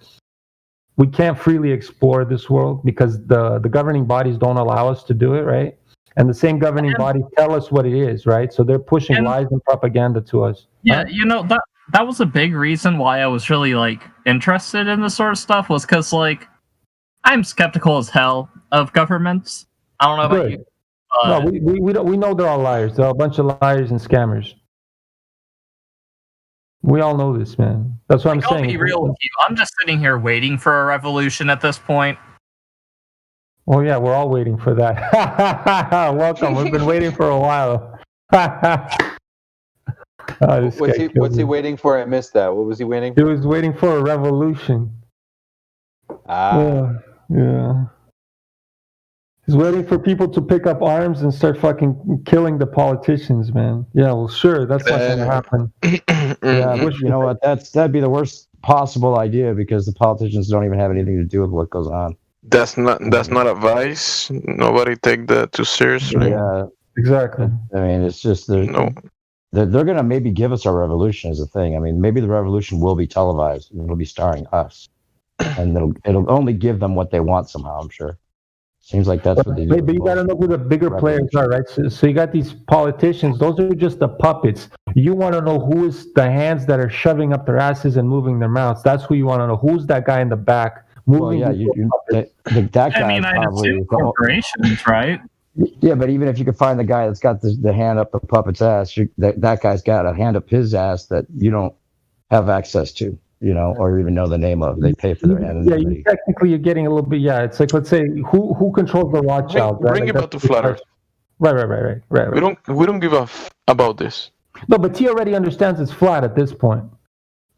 we can't freely explore this world because the governing bodies don't allow us to do it, right? And the same governing bodies tell us what it is, right? So they're pushing lies and propaganda to us. Yeah, you know that was a big reason why I was really like interested in this sort of stuff, was because like I'm skeptical as hell of governments. I don't know about Good. you. No, we know they're all liars. They're a bunch of liars and scammers. We all know this, man. That's what I'm I'll saying. be real with you. I'm just sitting here waiting for a revolution at this point. Oh yeah, we're all waiting for that. Welcome. We've been waiting for a while. What's he waiting for? I missed that. What was he waiting He for? was waiting for a revolution. Yeah. He's waiting for people to pick up arms and start fucking killing the politicians, man. Yeah, well, sure, that's not gonna happen. Yeah, but you know what? That'd be the worst possible idea because the politicians don't even have anything to do with what goes on. That's not advice. Nobody take that too seriously. Yeah, exactly. I mean, it's just they're gonna maybe give us a revolution as a thing. I mean, maybe the revolution will be televised and it'll be starring us, and it'll only give them what they want somehow. I'm sure. Seems like that's what they do. But you got to know who the bigger players are, right? So you got these politicians; those are just the puppets. You want to know who is the hands that are shoving up their asses and moving their mouths. That's who you want to know. Who's that guy in the back moving? Well, yeah, that guy. I mean, I assume corporations, right? Yeah, but even if you could find the guy that's got the hand up the puppet's ass, that guy's got a hand up his ass that you don't have access to, you know, or even know the name of. They pay for their anonymity. Yeah, you're getting a little bit. Yeah, it's like, let's say who controls the Rothschilds. Bring it back to flat Earth. Right. We don't give a about this. No, but T already understands it's flat at this point,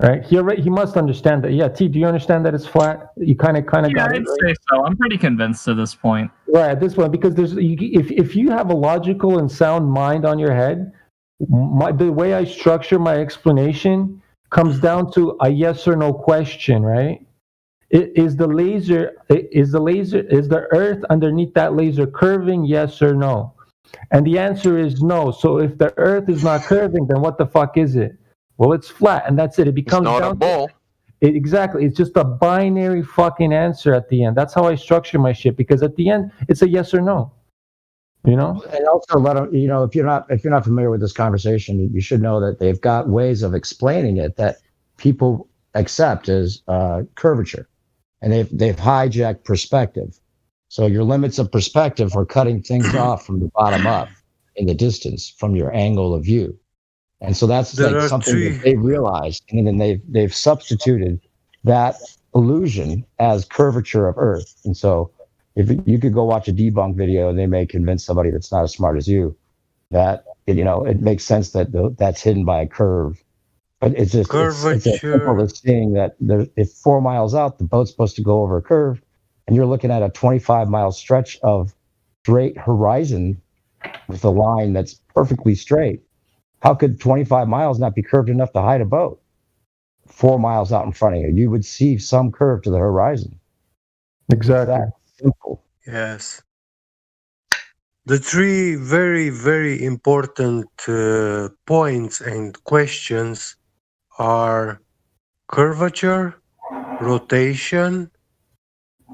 right? He must understand that. Yeah, T, do you understand that it's flat? You kind of got it. I'd say so. I'm pretty convinced at this point. Right, at this point, because if you have a logical and sound mind on your head, the way I structure my explanation comes down to a yes or no question, right? Is the Earth underneath that laser curving? Yes or no? And the answer is no. So if the Earth is not curving, then what the fuck is it? Well, it's flat, and that's it. It becomes it's not a ball. Exactly. It's just a binary fucking answer at the end. That's how I structure my shit, because at the end, it's a yes or no. You know? And also let them, you know, if you're not familiar with this conversation, you should know that they've got ways of explaining it that people accept as curvature, and they've hijacked perspective. So your limits of perspective are cutting things off from the bottom up in the distance from your angle of view. And so that's like something that they realized, and then they've substituted that illusion as curvature of Earth. And so if you could go watch a debunk video, and they may convince somebody that's not as smart as you that it makes sense that that's hidden by a curve. But it's just it's as simple as seeing that if 4 miles out, the boat's supposed to go over a curve, and you're looking at a 25-mile stretch of straight horizon with a line that's perfectly straight. How could 25 miles not be curved enough to hide a boat? 4 miles out in front of you, you would see some curve to the horizon. Exactly. That's simple. Yes. The 3 very, very important points and questions are curvature, rotation,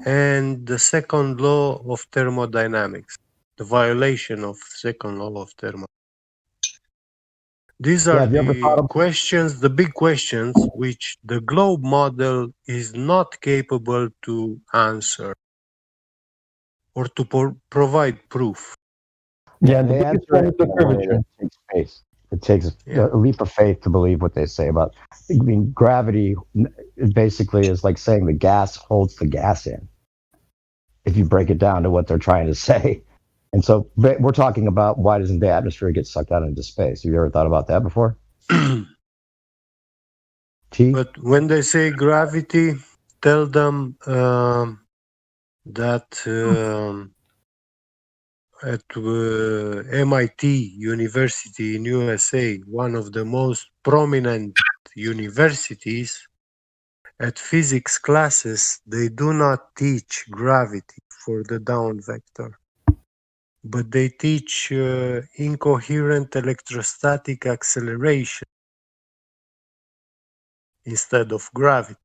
and the second law of thermodynamics, the violation of second law of thermodynamics. These are the questions, the big questions, which the globe model is not capable to answer or to provide proof. Yeah, they the answer biggest one it is the in a way curvature. that takes faith. It takes a leap of faith to believe what they say about. I mean, gravity basically is like saying the gas holds the gas in. If you break it down to what they're trying to say, and so we're talking about why doesn't the atmosphere get sucked out into space? Have you ever thought about that before? But when they say gravity, tell them that at MIT University in USA, one of the most prominent universities, at physics classes, they do not teach gravity for the down vector, but they teach incoherent electrostatic acceleration instead of gravity.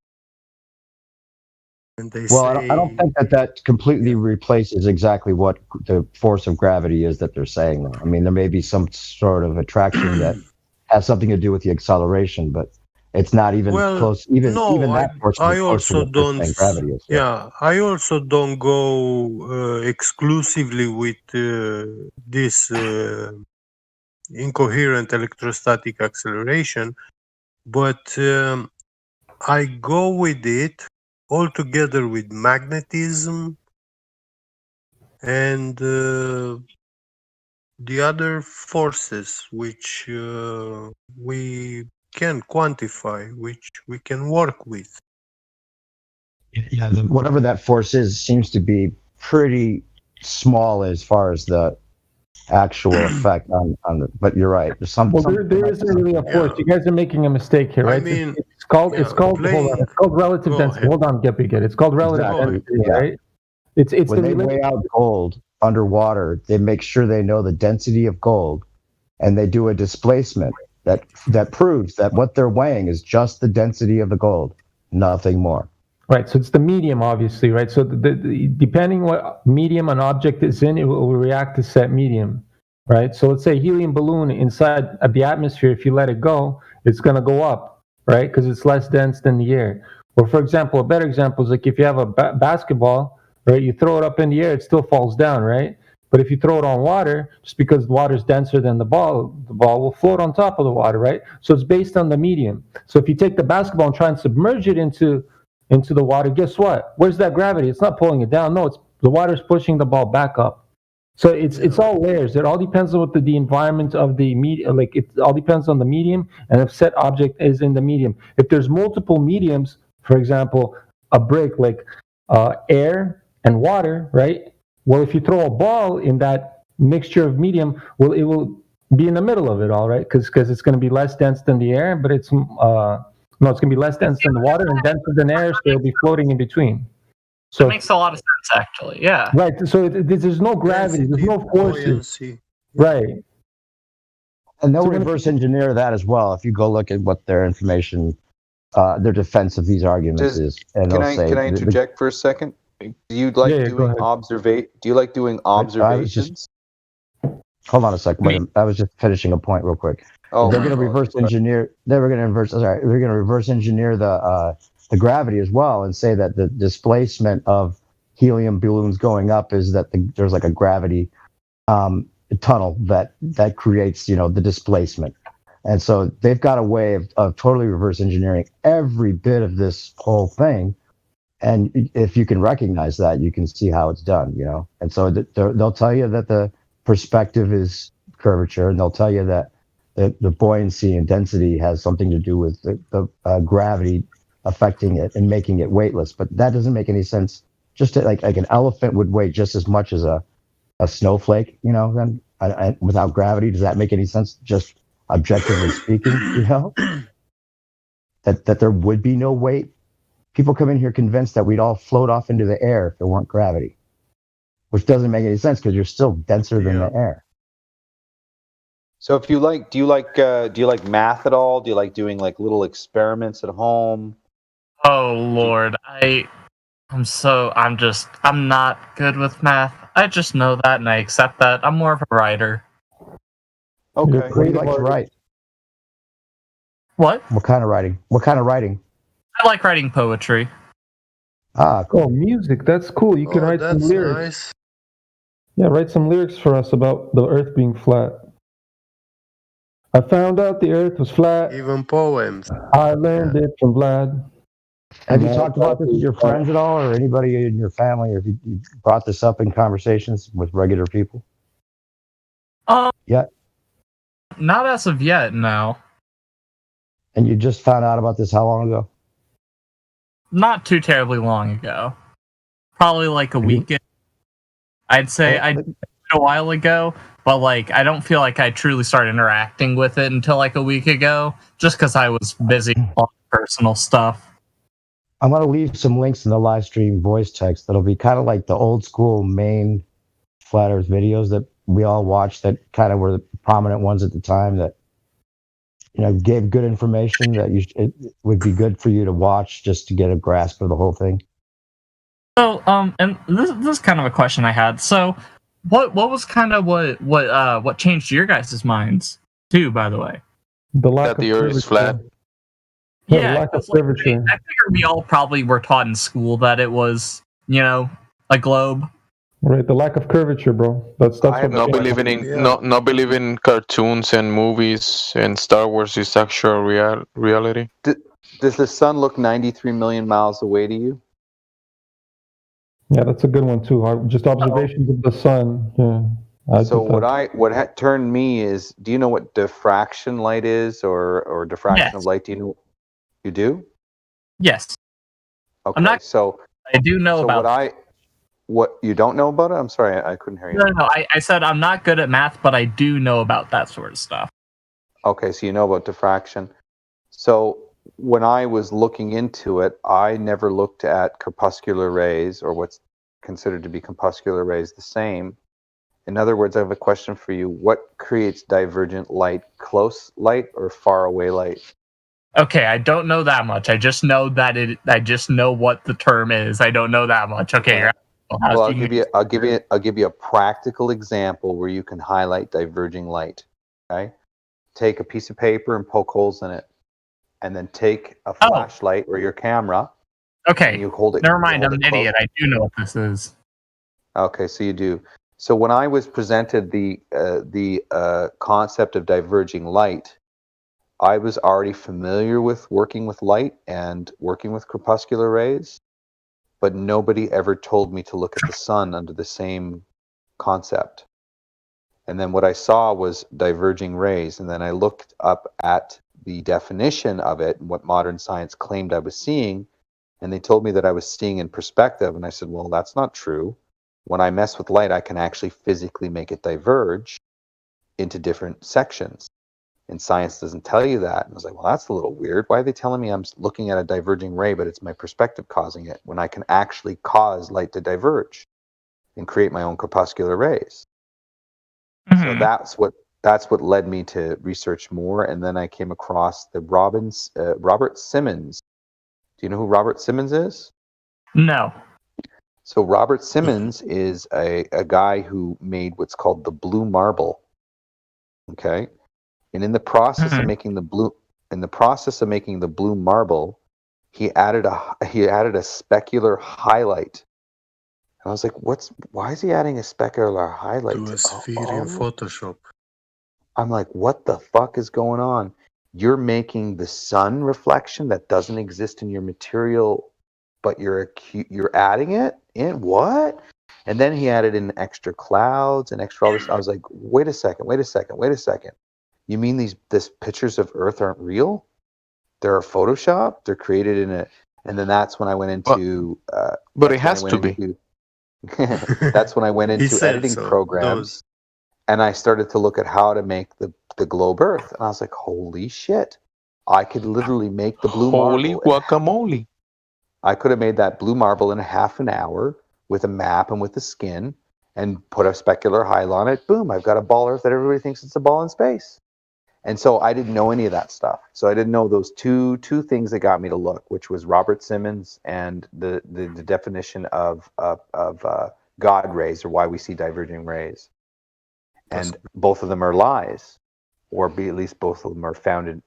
And they Well, say, I don't think that completely replaces exactly what the force of gravity is that they're saying. Though. I mean, there may be some sort of attraction that has something to do with the acceleration, but it's not even close. Even that force I is close to also what they're don't. saying gravity is. Yeah, I also don't go exclusively with this incoherent electrostatic acceleration, but I go with it all together with magnetism and the other forces which we can quantify, which we can work with. Yeah, whatever that force is seems to be pretty small as far as the actual effect on the. But you're right. There's some. Well, there isn't really a force. You guys are making a mistake here, right? It's called hold on, it's called relative density. Hold on, get. It's called relative density, right? It's when they weigh out gold underwater, they make sure they know the density of gold, and they do a displacement that proves that what they're weighing is just the density of the gold, nothing more. Right, so it's the medium, obviously, right? So depending what medium an object is in, it will react to set medium, right? So let's say helium balloon inside of the atmosphere, if you let it go, it's going to go up, right? Because it's less dense than the air. Or for example, a better example is like if you have a basketball, right? You throw it up in the air, it still falls down, right? But if you throw it on water, just because the water is denser than the ball will float on top of the water, right? So it's based on the medium. So if you take the basketball and try and submerge it into the water, guess what? Where's that gravity? It's not pulling it down. No, it's the water's pushing the ball back up. So it's all layers. It all depends on what the environment of the medium, like it all depends on the medium and if set object is in the medium. If there's multiple mediums, for example, a brick like air and water, right? Well, if you throw a ball in that mixture of medium, well, it will be in the middle of it all, right? Because it's going to be less dense than the air, but it's no, it's going to be less dense than the water and denser than air, so it'll be floating in between. So it makes a lot of sense, actually. Yeah. Right. So there's no gravity. There's no forces. Right. And they'll reverse engineer that as well. If you go look at what their information, their defense of these arguments is, and Can they'll say, I interject for a second? Do you like doing observations? Hold on a second. I was just finishing a point real quick. Oh, they're going to reverse engineer. They're going to reverse engineer the gravity as well, and say that the displacement of helium balloons going up is that there's like a gravity tunnel that creates the displacement, and so they've got a way of totally reverse engineering every bit of this whole thing. And if you can recognize that, you can see how it's done, And so they'll tell you that the perspective is curvature, and they'll tell you that the buoyancy and density has something to do with the gravity affecting it and making it weightless. But that doesn't make any sense. Just like an elephant would weigh just as much as a snowflake, then without gravity. Does that make any sense? Just objectively speaking, that there would be no weight. People come in here convinced that we'd all float off into the air if there weren't gravity, which doesn't make any sense because you're still denser than the air. So if do you like math at all? Do you like doing like little experiments at home? Oh Lord, I'm not good with math. I just know that and I accept that. I'm more of a writer. Okay. What do you like to write? What? What kind of writing? I like writing poetry. Ah, cool. Music. That's cool. You can write some lyrics. Nice. Yeah, write some lyrics for us about the Earth being flat. I found out the Earth was flat. Even poems. I learned it from Vlad. Have you talked about this with your friends at all, or anybody in your family, or have you brought this up in conversations with regular people? Yeah. Not as of yet, no. And you just found out about this how long ago? Not too terribly long ago. Probably like a week. I'd say I did it a while ago, but like I don't feel like I truly started interacting with it until like a week ago, just because I was busy on personal stuff. I'm going to leave some links in the live stream voice text that'll be kind of like the old school main Flat Earth videos that we all watched that kind of were the prominent ones at the time that, you know, gave good information that it would be good for you to watch just to get a grasp of the whole thing. So, and this is kind of a question I had. So, what was kind of what changed your guys' minds too? By the way, the lack that the Earth is flat. Yeah, the lack of curvature. I figure we all probably were taught in school that it was, you know, a globe. Right, the lack of curvature, bro. That's what. Not believing cartoons and movies and Star Wars is actual reality. Does the sun look 93 million miles away to you? Yeah, that's a good one too. Just observations of the sun. Yeah. So what turned me is, do you know what diffraction light is, or diffraction of light? Do you know? You do? Yes. Okay. I do know about. What you don't know about it? I'm sorry, I couldn't hear you. No. I said I'm not good at math, but I do know about that sort of stuff. Okay, so you know about diffraction. So when I was looking into it, I never looked at corpuscular rays, or what's considered to be corpuscular rays, the same. In other words, I have a question for you. What creates divergent light? Close light or far away light? Okay, I don't know that much. I just know that I just know what the term is. I don't know that much. Okay. Well, I'll give you a practical example where you can highlight diverging light. Okay, take a piece of paper and poke holes in it, and then take a flashlight or your camera. Okay. And you hold it. Never mind, I'm an idiot. I do know what this is. Okay, so you do. So when I was presented the concept of diverging light, I was already familiar with working with light and working with corpuscular rays, but nobody ever told me to look at the sun under the same concept. And then what I saw was diverging rays, and then I looked up at the definition of it and what modern science claimed I was seeing, and they told me that I was seeing in perspective, and I said, well, that's not true. When I mess with light, I can actually physically make it diverge into different sections. And science doesn't tell you that. And I was like, well, that's a little weird. Why are they telling me I'm looking at a diverging ray, but it's my perspective causing it, when I can actually cause light to diverge and create my own corpuscular rays? So that's what led me to research more. And then I came across the Robert Simmons. Do you know who Robert Simmons is? No. So Robert Simmons is a guy who made what's called the blue marble. Okay. And in the process of making the blue marble, he added a specular highlight. And I was like, why is he adding a specular highlight to a sphere in Photoshop? I'm like, what the fuck is going on? You're making the sun reflection that doesn't exist in your material, but you're adding it in what? And then he added in extra clouds and extra all this. I was like, wait a second. You mean these pictures of Earth aren't real? They're Photoshop. They're created in a, and then that's when I went into. But it has to be. That's when I went into editing programs, and I started to look at how to make the globe Earth, and I was like, holy shit! I could literally make the blue marble. Holy guacamole! I could have made that blue marble in half an hour with a map and with the skin, and put a specular highlight on it. Boom! I've got a ball Earth that everybody thinks it's a ball in space. And so I didn't know any of that stuff. So I didn't know those two things that got me to look, which was Robert Simmons and the definition of God rays, or why we see diverging rays. And both of them are lies, or at least both of them are founded.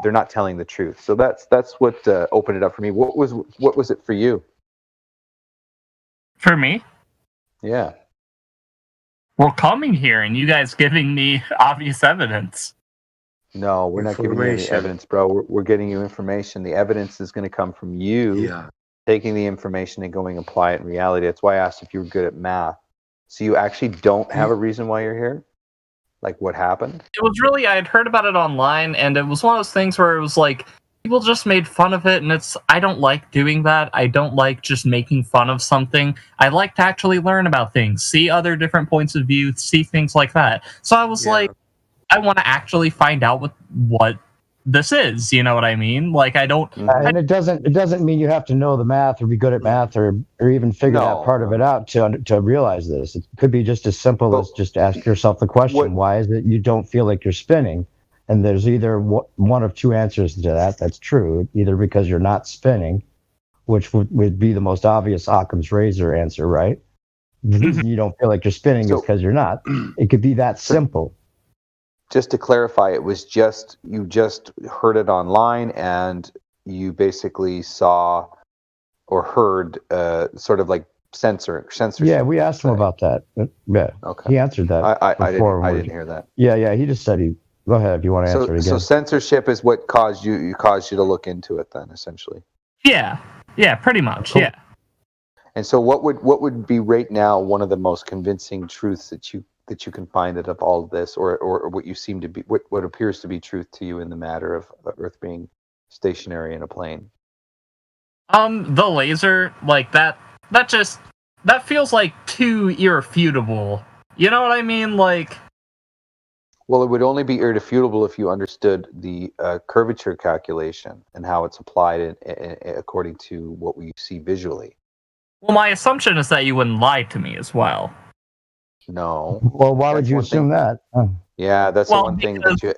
They're not telling the truth. So that's what opened it up for me. What was it for you? For me? Yeah. we're coming here and you guys giving me obvious evidence. No, we're not giving you any Information. evidence, bro. We're getting you information. The evidence is going to come from you taking the information and going apply it in reality. That's why I asked if you were good at math. So you actually don't have a reason why you're here? Like what happened? It was really, I had heard about it online, and it was one of those things where it was like, people just made fun of it, and I don't like doing that. I don't like just making fun of something. I like to actually learn about things, see other different points of view, see things like that. So I was like, I want to actually find out what this is. You know what I mean? Like, I don't. And it doesn't mean you have to know the math or be good at math or even figure that part of it out to realize this. It could be just as simple as just ask yourself the question: why is it you don't feel like you're spinning? And there's either one of two answers to that. That's true. Either because you're not spinning, which would be the most obvious Occam's razor answer, right? You don't feel like you're spinning is because you're not. It could be that simple. Just to clarify, it was just you just heard it online and you basically saw or heard sort of like censorship. Yeah, we asked him about that. Yeah, okay. He answered that. I didn't hear that. Yeah, he just said he. Go ahead if you want to answer it again. So censorship is what caused you to look into it then, essentially. Yeah, pretty much. Cool. Yeah. And so, what would be right now one of the most convincing truths that you can find out of all of this, or what you seem to be, what appears to be truth to you in the matter of Earth being stationary in a plane? The laser, like that feels like too irrefutable. You know what I mean? Like. Well, it would only be irrefutable if you understood the curvature calculation and how it's applied according to what we see visually. Well, my assumption is that you wouldn't lie to me as well. No. Well, why would you assume that? Yeah, that's the one thing that you.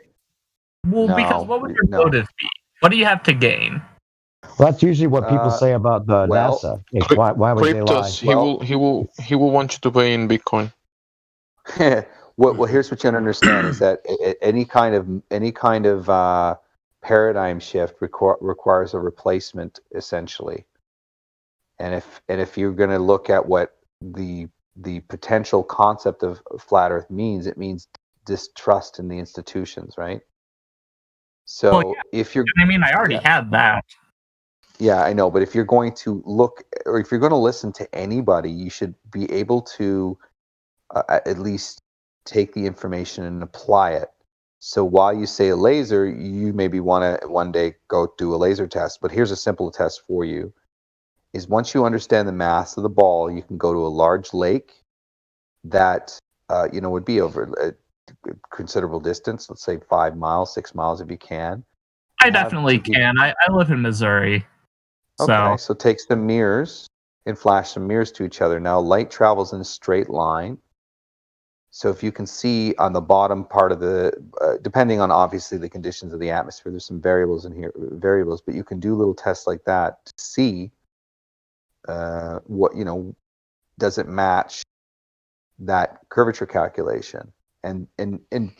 Because what would your motive be? What do you have to gain? Well, that's usually what people say about the NASA. Like, why would they lie? He will want you to pay in Bitcoin. Well, here's what you understand is that any kind of paradigm shift requires a replacement, essentially. And if you're going to look at what the potential concept of flat Earth means, it means distrust in the institutions, right? So if you're, I already had that. Yeah, I know, but if you're going to look, or if you're going to listen to anybody, you should be able to at least take the information and apply it. So while you say a laser, you maybe want to one day go do a laser test. But here's a simple test for you: is once you understand the mass of the ball, you can go to a large lake that would be over a considerable distance. Let's say 5 miles, 6 miles, if you can. I definitely can. I live in Missouri. Okay, so take some mirrors and flash some mirrors to each other. Now, light travels in a straight line. So if you can see on the bottom part of the, depending on obviously the conditions of the atmosphere, there's some variables in here, but you can do little tests like that to see what, does it match that curvature calculation? And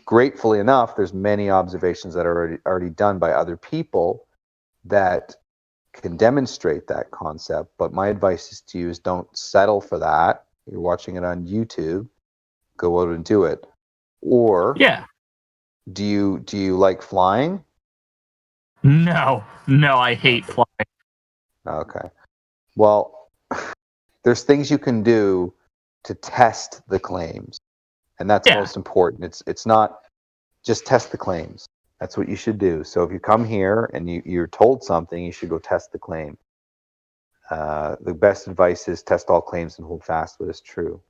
gratefully enough, there's many observations that are already done by other people that can demonstrate that concept. But my advice is to you is don't settle for that. You're watching it on YouTube. Go out and do it. Or do you like flying? No, I hate flying. Okay. Well, there's things you can do to test the claims, and that's most important. It's not just test the claims. That's what you should do. So if you come here and you're told something, you should go test the claim. The best advice is test all claims and hold fast what is true.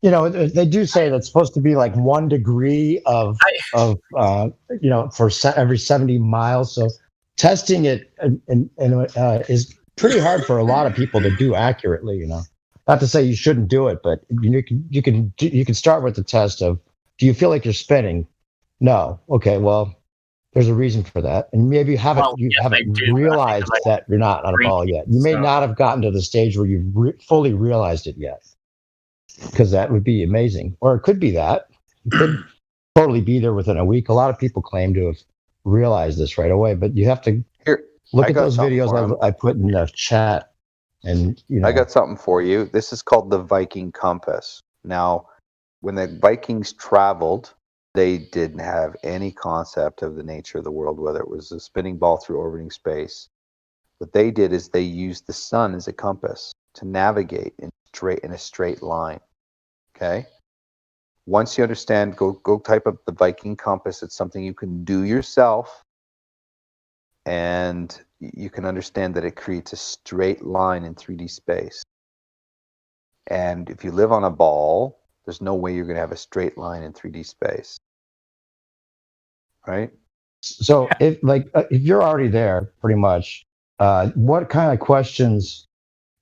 They do say that's supposed to be like 1 degree of for every 70 miles. So testing it is pretty hard for a lot of people to do accurately. Not to say you shouldn't do it, but you can start with the test of, do you feel like you're spinning? No. Okay. Well, there's a reason for that, and maybe you haven't realized that you're not on a ball yet. You may not have gotten to the stage where you've fully realized it yet. Because that would be amazing. Or it could be that. You could totally be there within a week. A lot of people claim to have realized this right away, but you have to look at those videos I put in the chat. And I got something for you. This is called the Viking compass. Now, when the Vikings traveled, they didn't have any concept of the nature of the world, whether it was a spinning ball through orbiting space. What they did is they used the sun as a compass to navigate in a straight line. Okay? Once you understand, go type up the Viking compass. It's something you can do yourself, and you can understand that it creates a straight line in 3D space. And if you live on a ball, there's no way you're going to have a straight line in 3D space. Right? So if you're already there, pretty much, what kind of questions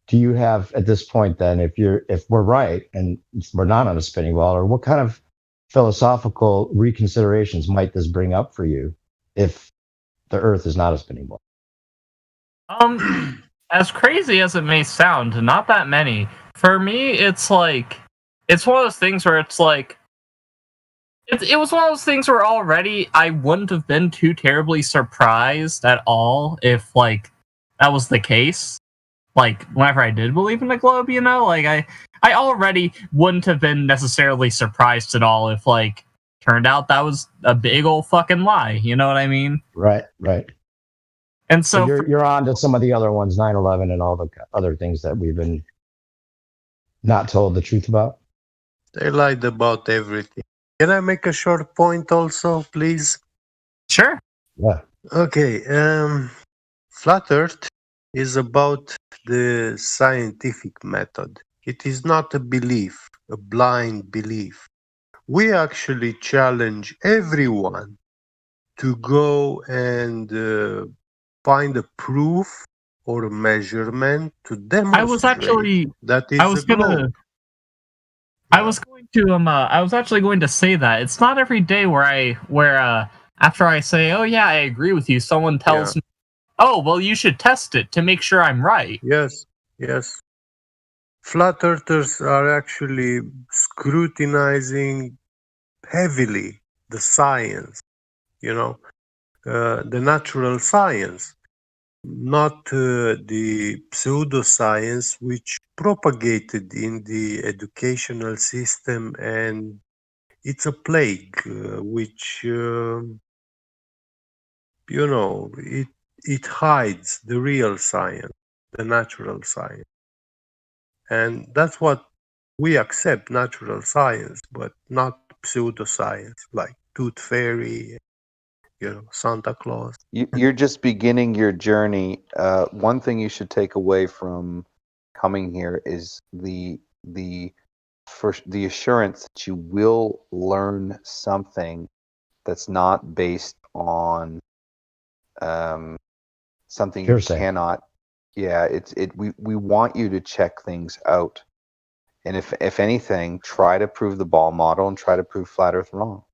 do you have at this point then, if we're right and we're not on a spinning ball, or what kind of philosophical reconsiderations might this bring up for you if the Earth is not a spinning ball? As crazy as it may sound, not that many. For me, it's like, it's one of those things where it's like, it was one of those things where already I wouldn't have been too terribly surprised at all if, like, that was the case. Like, whenever I did believe in the globe, you know? Like, I already wouldn't have been necessarily surprised at all if, like, turned out that was a big old fucking lie. You know what I mean? Right. And so you're on to some of the other ones, 9/11 and all the other things that we've been not told the truth about. They lied about everything. Can I make a short point also, please? Sure. Yeah. Okay. Flat Earth is about the scientific method. It is not a belief, a blind belief. We actually challenge everyone to go and find a proof or a measurement to demonstrate I was actually going to say that it's not every day where after I say, oh yeah, I agree with you, someone tells me, oh well, you should test it to make sure I'm right. Yes. Flat earthers are actually scrutinizing heavily the science, the natural science, not the pseudoscience which propagated in the educational system, and it's a plague which it hides the real science, the natural science. And that's what we accept, natural science, but not pseudoscience like Tooth Fairy, Santa Claus. You're just beginning your journey. One thing you should take away from coming here is the assurance that you will learn something that's not based on something you cannot. Yeah, we want you to check things out, and if anything, try to prove the ball model and try to prove flat Earth wrong.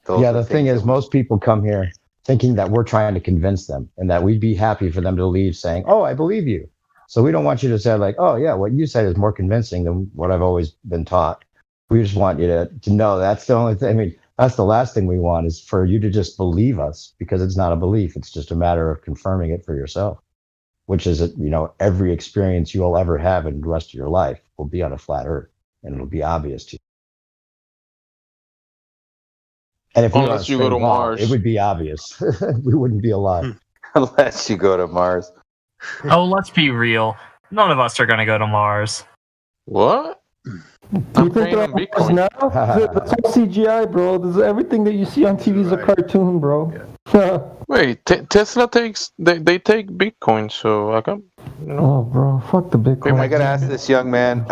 The thing is, most people come here thinking that we're trying to convince them, and that we'd be happy for them to leave saying, "Oh, I believe you." So we don't want you to say like, "Oh yeah, what you said is more convincing than what I've always been taught." We just want you to know that's the only thing. I mean, that's the last thing we want, is for you to just believe us, because it's not a belief; it's just a matter of confirming it for yourself. Which is, every experience you'll ever have in the rest of your life will be on a flat Earth, and it'll be obvious to you. And if unless you go to Mars, it would be obvious. We wouldn't be alive. Unless you go to Mars. Oh, let's be real. None of us are going to go to Mars. What? I'm paying on Bitcoin now. That's all CGI, bro. Everything that you see on TV is a cartoon, bro. Wait, Tesla takes they take Bitcoin, so I can. Oh, bro, fuck the Bitcoin. I gotta ask this young man.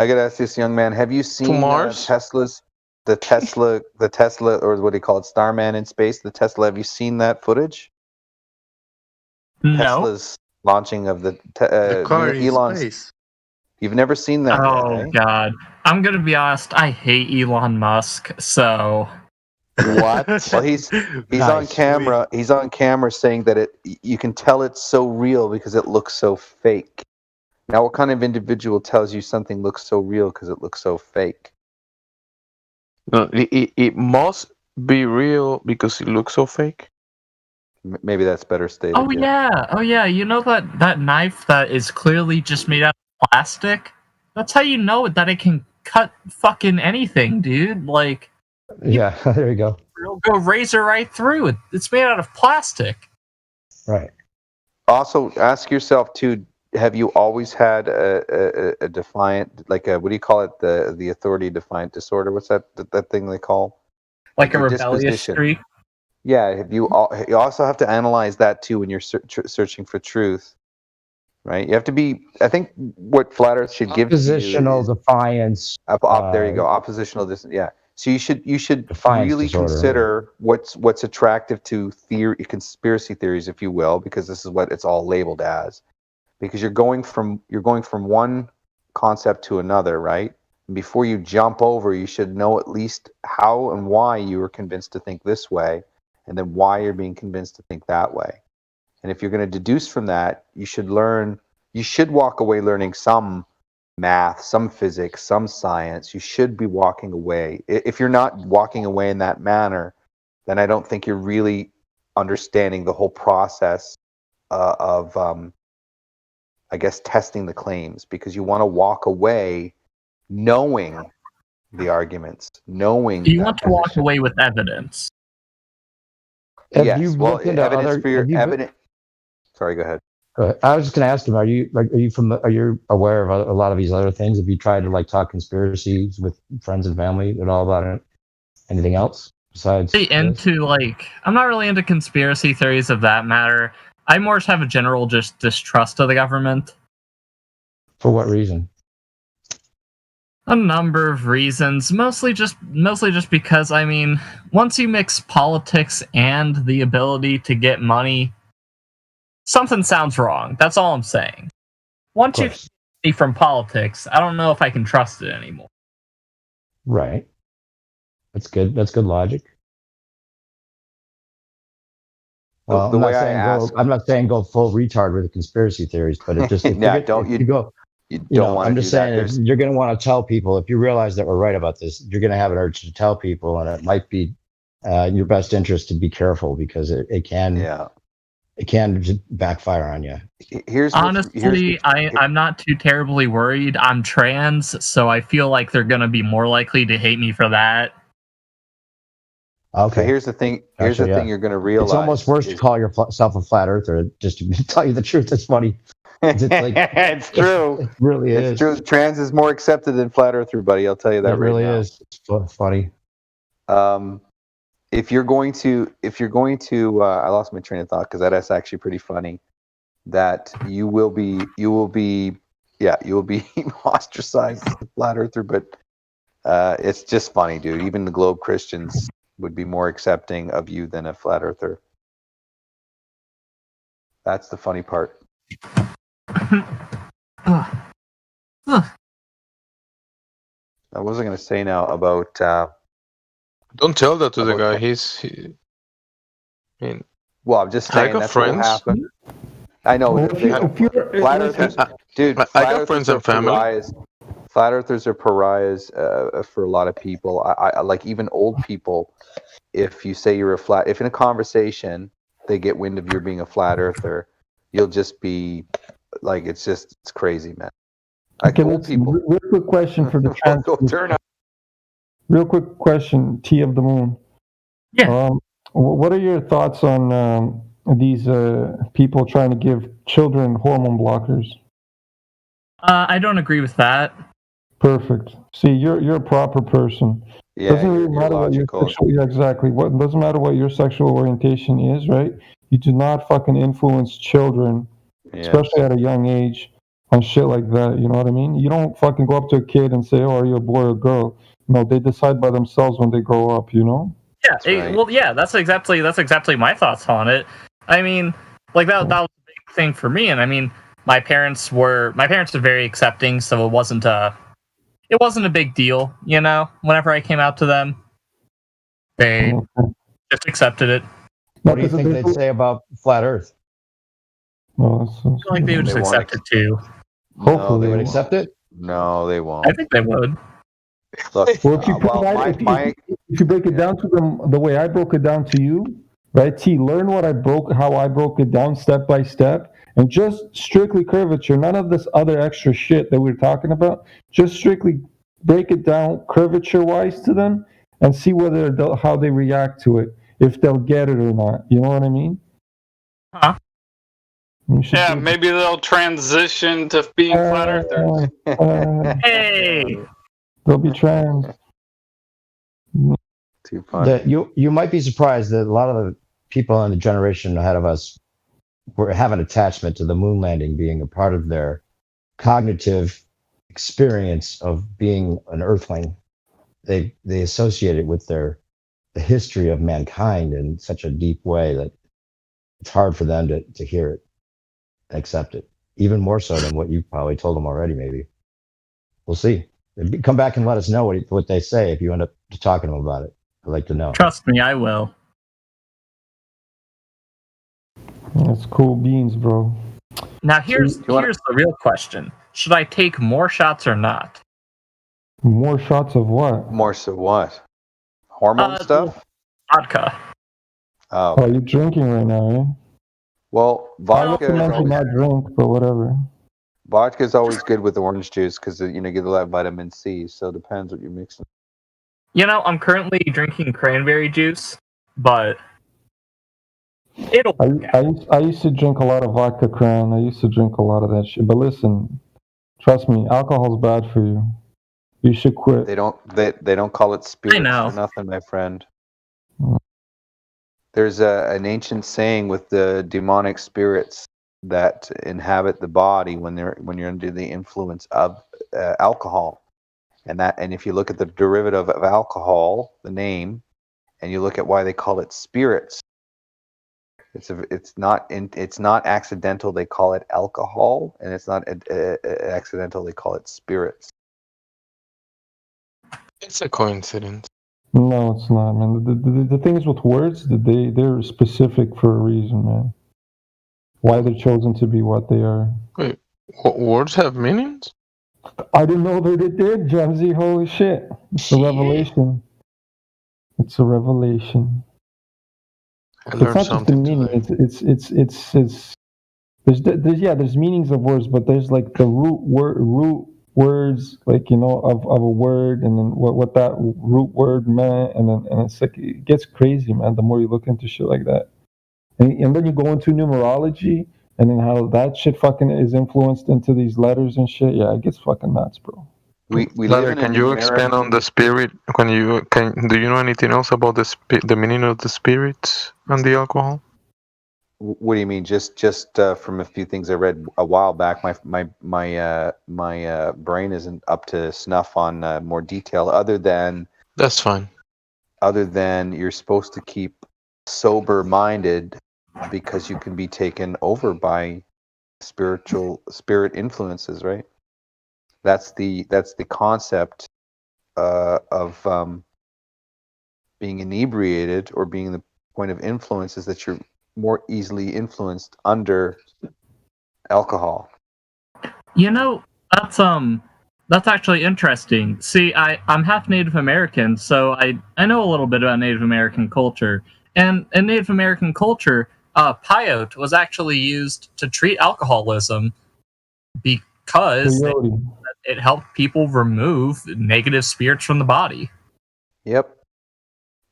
Have you seen Tesla's? The Tesla, or what do you call it, Starman in space? The Tesla. Have you seen that footage? No. Tesla's launching of the car in Elon's. space. You've never seen that? Oh yet, eh? God, I'm gonna be honest. I hate Elon Musk. So. What? Well, he's on camera. He's on camera saying that you can tell it's so real because it looks so fake. Now, what kind of individual tells you something looks so real because it looks so fake? No, it must be real because it looks so fake. Maybe that's better stated. Oh yeah. You know that knife that is clearly just made out of plastic? That's how you know that it can cut fucking anything, dude. Like, Yeah, there you go. it'll go razor right through it. It's made out of plastic. Right. Also, ask yourself too: have you always had a defiant, like a, what do you call it? The authority defiant disorder. What's that thing they call? Like a your rebellious disposition. streak. Yeah. You also have to analyze that too when you're searching for truth, right? You have to be. I think what Flat Earth should give to you Oppositional is, defiance. there you go. Oppositional distance. Yeah. So you should Defiance really disorder. consider what's attractive to conspiracy theories, if you will, because this is what it's all labeled as. Because you're going from one concept to another, right? And before you jump over, you should know at least how and why you were convinced to think this way, and then why you're being convinced to think that way. And if you're going to deduce from that, you should walk away learning some math, some physics, some science. You should be walking away. If you're not walking away in that manner, then I don't think you're really understanding the whole process of I guess, testing the claims, because you want to walk away knowing the arguments, knowing. You want to walk away with evidence. Yes, well, evidence for your evidence. Sorry, go ahead. I was just going to ask him: Are you aware of a lot of these other things? Have you tried to like talk conspiracies with friends and family at all about it? Anything else besides? I'm not really into conspiracy theories of that matter. I more just have a general just distrust of the government. For what reason? A number of reasons, mostly just because, I mean, once you mix politics and the ability to get money, something sounds wrong. That's all I'm saying. Once you get money from politics, I don't know if I can trust it anymore. Right. That's good. That's good logic. Well, I'm not saying go full retard with the conspiracy theories, but it just I'm just saying you're going to want to tell people, if you realize that we're right about this, you're going to have an urge to tell people, and it might be in your best interest to be careful, because it can just backfire on you. I'm not too terribly worried. I'm trans, so I feel like they're going to be more likely to hate me for that. Okay. So here's the thing. Here's the thing you're going to realize. It's almost worse to call yourself a flat earther, just to tell you the truth. It's funny. It's true. It really is. It's true. Trans is more accepted than flat earther, buddy. I'll tell you that. It really is. It's funny. If you're going to, I lost my train of thought, because that's actually pretty funny. That you will be ostracized as a flat earther, but it's just funny, dude. Even the Globe Christians would be more accepting of you than a flat earther. That's the funny part. I wasn't going to say now about. Don't tell that to the guy. Well, I'm just saying that's what happened. I know. Flat earthers, dude. I got friends and family. Flat earthers are pariahs for a lot of people. I like, even old people. If you say you're if in a conversation they get wind of you being a flat earther, you'll just be like, it's crazy, man. Old people. Real quick question for the trans. Real quick question, T of the Moon. Yeah. What are your thoughts on these people trying to give children hormone blockers? I don't agree with that. Perfect. See, you're a proper person. Yeah, doesn't really matter what your sexual, exactly. What doesn't matter what your sexual orientation is, right? You do not fucking influence children, especially at a young age, on shit like that. You know what I mean? You don't fucking go up to a kid and say, "Oh, are you a boy or a girl?" No, they decide by themselves when they grow up. You know? Yeah. That's exactly my thoughts on it. I mean, like that was a big thing for me, and I mean, my parents are very accepting, so it wasn't a big deal, you know. Whenever I came out to them, they just accepted it. What do you think they'd say about flat Earth? I feel like they would just accept it too. Hopefully, they would accept it. No, they won't. I think they would. Look, if you break it down to them the way I broke it down to you, right? T, learn how I broke it down step by step, and just strictly curvature. None of this other extra shit that we're talking about. Just strictly break it down curvature-wise to them and see how they react to it, if they'll get it or not. You know what I mean? Huh? Yeah, maybe they'll transition to being flat earthers. Hey, they'll be trans. Too funny. You might be surprised that a lot of the people in the generation ahead of us have an attachment to the moon landing being a part of their cognitive experience of being an Earthling. They associate it with the history of mankind in such a deep way that it's hard for them to hear it and accept it, even more so than what you probably told them already. Maybe we'll see. Come back and let us know what they say if you end up talking to them about it. I'd like to know. Trust me, I will. That's cool beans, bro. Now here's the real question: should I take more shots or not? More shots of what? More so what? Hormone stuff? Vodka. Oh, you're drinking right now, eh? well, I vodka. recommend you not drink, but whatever. Vodka is always good with orange juice because you get a lot of vitamin C. So it depends what you're mixing. I'm currently drinking cranberry juice, but it'll. I used to drink a lot of vodka Crown. I used to drink a lot of that shit. But listen, trust me, alcohol's bad for you. You should quit. They don't call it spirits for nothing, my friend. There's an ancient saying with the demonic spirits that inhabit the body when you're under the influence of alcohol, and if you look at the derivative of alcohol, the name, and you look at why they call it spirits, it's not accidental. They call it alcohol, and it's not accidental. They call it spirits. It's a coincidence. No, it's not, man. The things with words, they're specific for a reason, man. Why they're chosen to be what they are. Wait, words have meanings? I didn't know that it did, Jamsey. Holy shit. It's a revelation. It's a revelation. I It's learned not just the meaning. It's there's meanings of words, but there's like the root words, like of a word, and then what that root word meant, and it's like it gets crazy, man. The more you look into shit like that, and then you go into numerology, and then how that shit fucking is influenced into these letters and shit. Yeah, it gets fucking nuts, bro. We Ladder, can you expand on the spirit? Do you know anything else about the meaning of the spirits and the alcohol? What do you mean? Just from a few things I read a while back, my brain isn't up to snuff on more detail. Other than that's fine. Other than you're supposed to keep sober-minded because you can be taken over by spirit influences, right? That's the concept of being inebriated, or being the point of influence is that you're more easily influenced under alcohol. That's actually interesting. See, I'm half Native American, so I know a little bit about Native American culture. And in Native American culture, peyote was actually used to treat alcoholism because it helped people remove negative spirits from the body. Yep.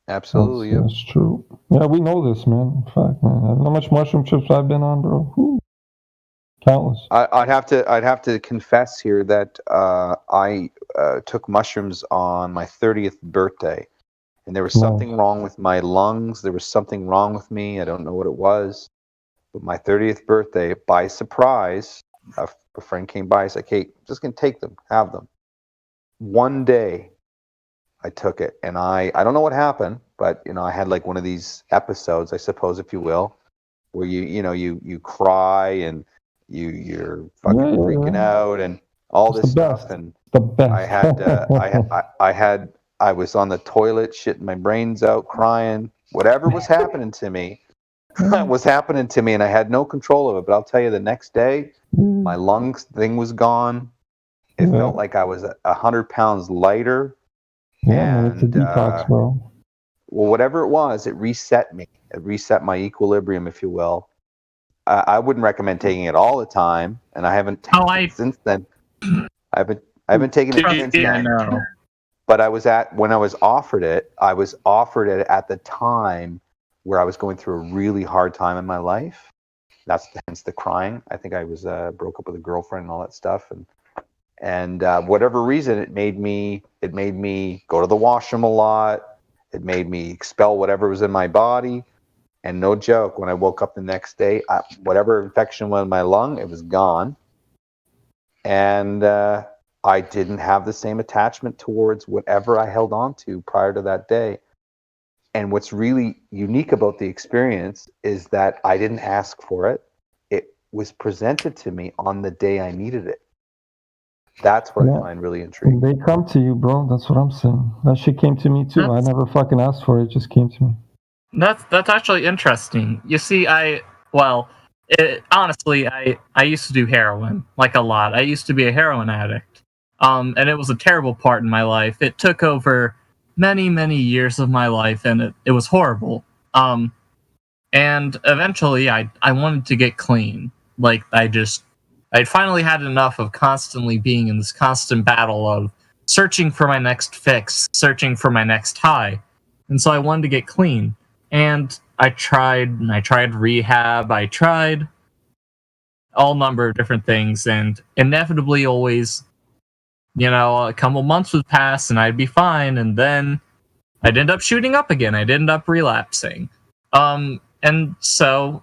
Absolutely. That's true. Yeah, we know this, man. In fact, man, how much mushroom trips I've been on, bro? Whew. Countless. I'd have to confess here that I took mushrooms on my 30th birthday, and there was something wrong with my lungs. There was something wrong with me. I don't know what it was, but my 30th birthday, by surprise, a friend came by and said, "Hey, I'm just gonna take them, have them." One day, I took it, and I don't know what happened, but I had like one of these episodes, I suppose, if you will, where you cry and you're fucking freaking out and all this stuff, and the best. I was on the toilet shitting my brains out, crying. Whatever was happening to me was happening to me, and I had no control of it. But I'll tell you, the next day, my lungs thing was gone. It felt like I was 100 pounds lighter. Yeah, it's a detox, bro. Well, whatever it was, it reset me. It reset my equilibrium, if you will. I wouldn't recommend taking it all the time, and I haven't taken it since then. I I haven't taken it since then. No. But when I was offered it at the time where I was going through a really hard time in my life. That's hence the crying. I think I was broke up with a girlfriend and all that stuff, and whatever reason, it made me go to the washroom a lot. It made me expel whatever was in my body. And no joke, when I woke up the next day, whatever infection was in my lung, it was gone. And I didn't have the same attachment towards whatever I held on to prior to that day. And what's really unique about the experience is that I didn't ask for it. It was presented to me on the day I needed it. That's what I find really intriguing. They come to you, bro. That's what I'm saying. That shit came to me too. I never fucking asked for it. It just came to me. That's actually interesting. You see, honestly, I used to do heroin, like a lot. I used to be a heroin addict. And it was a terrible part in my life. It took over many, many years of my life, and it was horrible. And eventually I wanted to get clean. Like, I'd finally had enough of constantly being in this constant battle of searching for my next fix, searching for my next high. And so I wanted to get clean. And I tried rehab, I tried all number of different things, and inevitably always, a couple months would pass and I'd be fine, and then I'd end up shooting up again. I'd end up relapsing. And so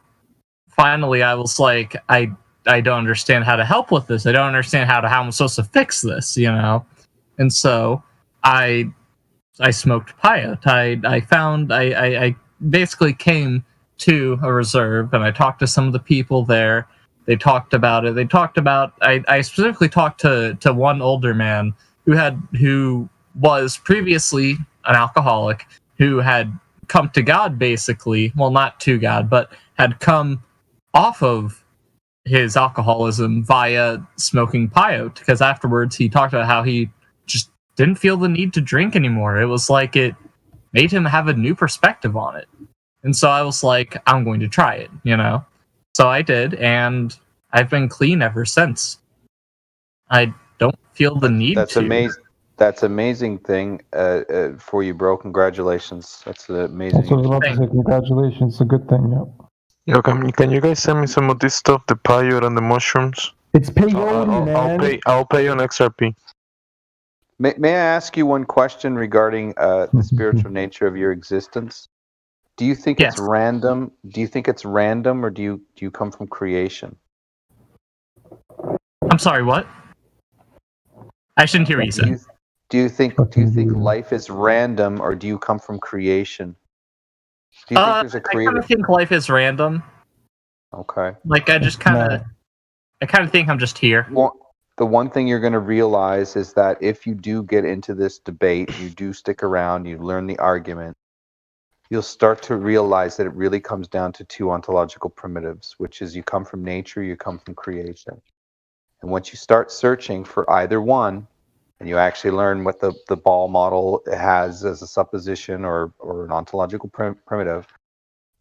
finally I was like, I don't understand how to help with this. I don't understand how I'm supposed to fix this, And so I smoked peyote. I basically came to a reserve and I talked to some of the people there. They talked about it. I specifically talked to one older man who was previously an alcoholic, who had come to God, basically. Well, not to God, but had come off of his alcoholism via smoking peyote, because afterwards he talked about how he just didn't feel the need to drink anymore. It was like it made him have a new perspective on it. And so I was like, I'm going to try it, So I did, and I've been clean ever since. I don't feel the need to. That's amazing. That's amazing thing for you, bro. Congratulations. That's amazing. That's what I was about to say. Congratulations. It's a good thing, yeah. Yo, can you guys send me some of this stuff, the peyote and the mushrooms? It's peyote, man. I'll pay on XRP. May I ask you one question regarding the spiritual nature of your existence? Do you think it's random? Do you think it's random, or do you come from creation? I'm sorry, what? I shouldn't hear what you said. Do you think life is random, or do you come from creation? Do you think there's a creator? I kind of think life is random. Okay. Like, I kind of think I'm just here. Well, the one thing you're going to realize is that if you do get into this debate, you do stick around, you learn the argument, you'll start to realize that it really comes down to two ontological primitives, which is you come from nature, you come from creation. And once you start searching for either one, and you actually learn what the ball model has as a supposition or an ontological primitive,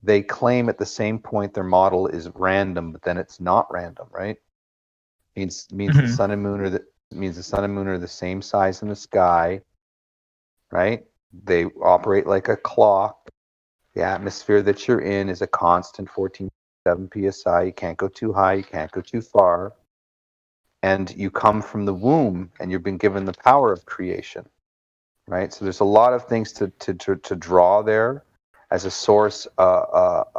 they claim at the same point their model is random, but then it's not random, right? Means the sun and moon are the same size in the sky, right? They operate like a clock. The atmosphere that you're in is a constant 14.7 psi. You can't go too high, you can't go too far. And you come from the womb, and you've been given the power of creation, right? So there's a lot of things to draw there as a source of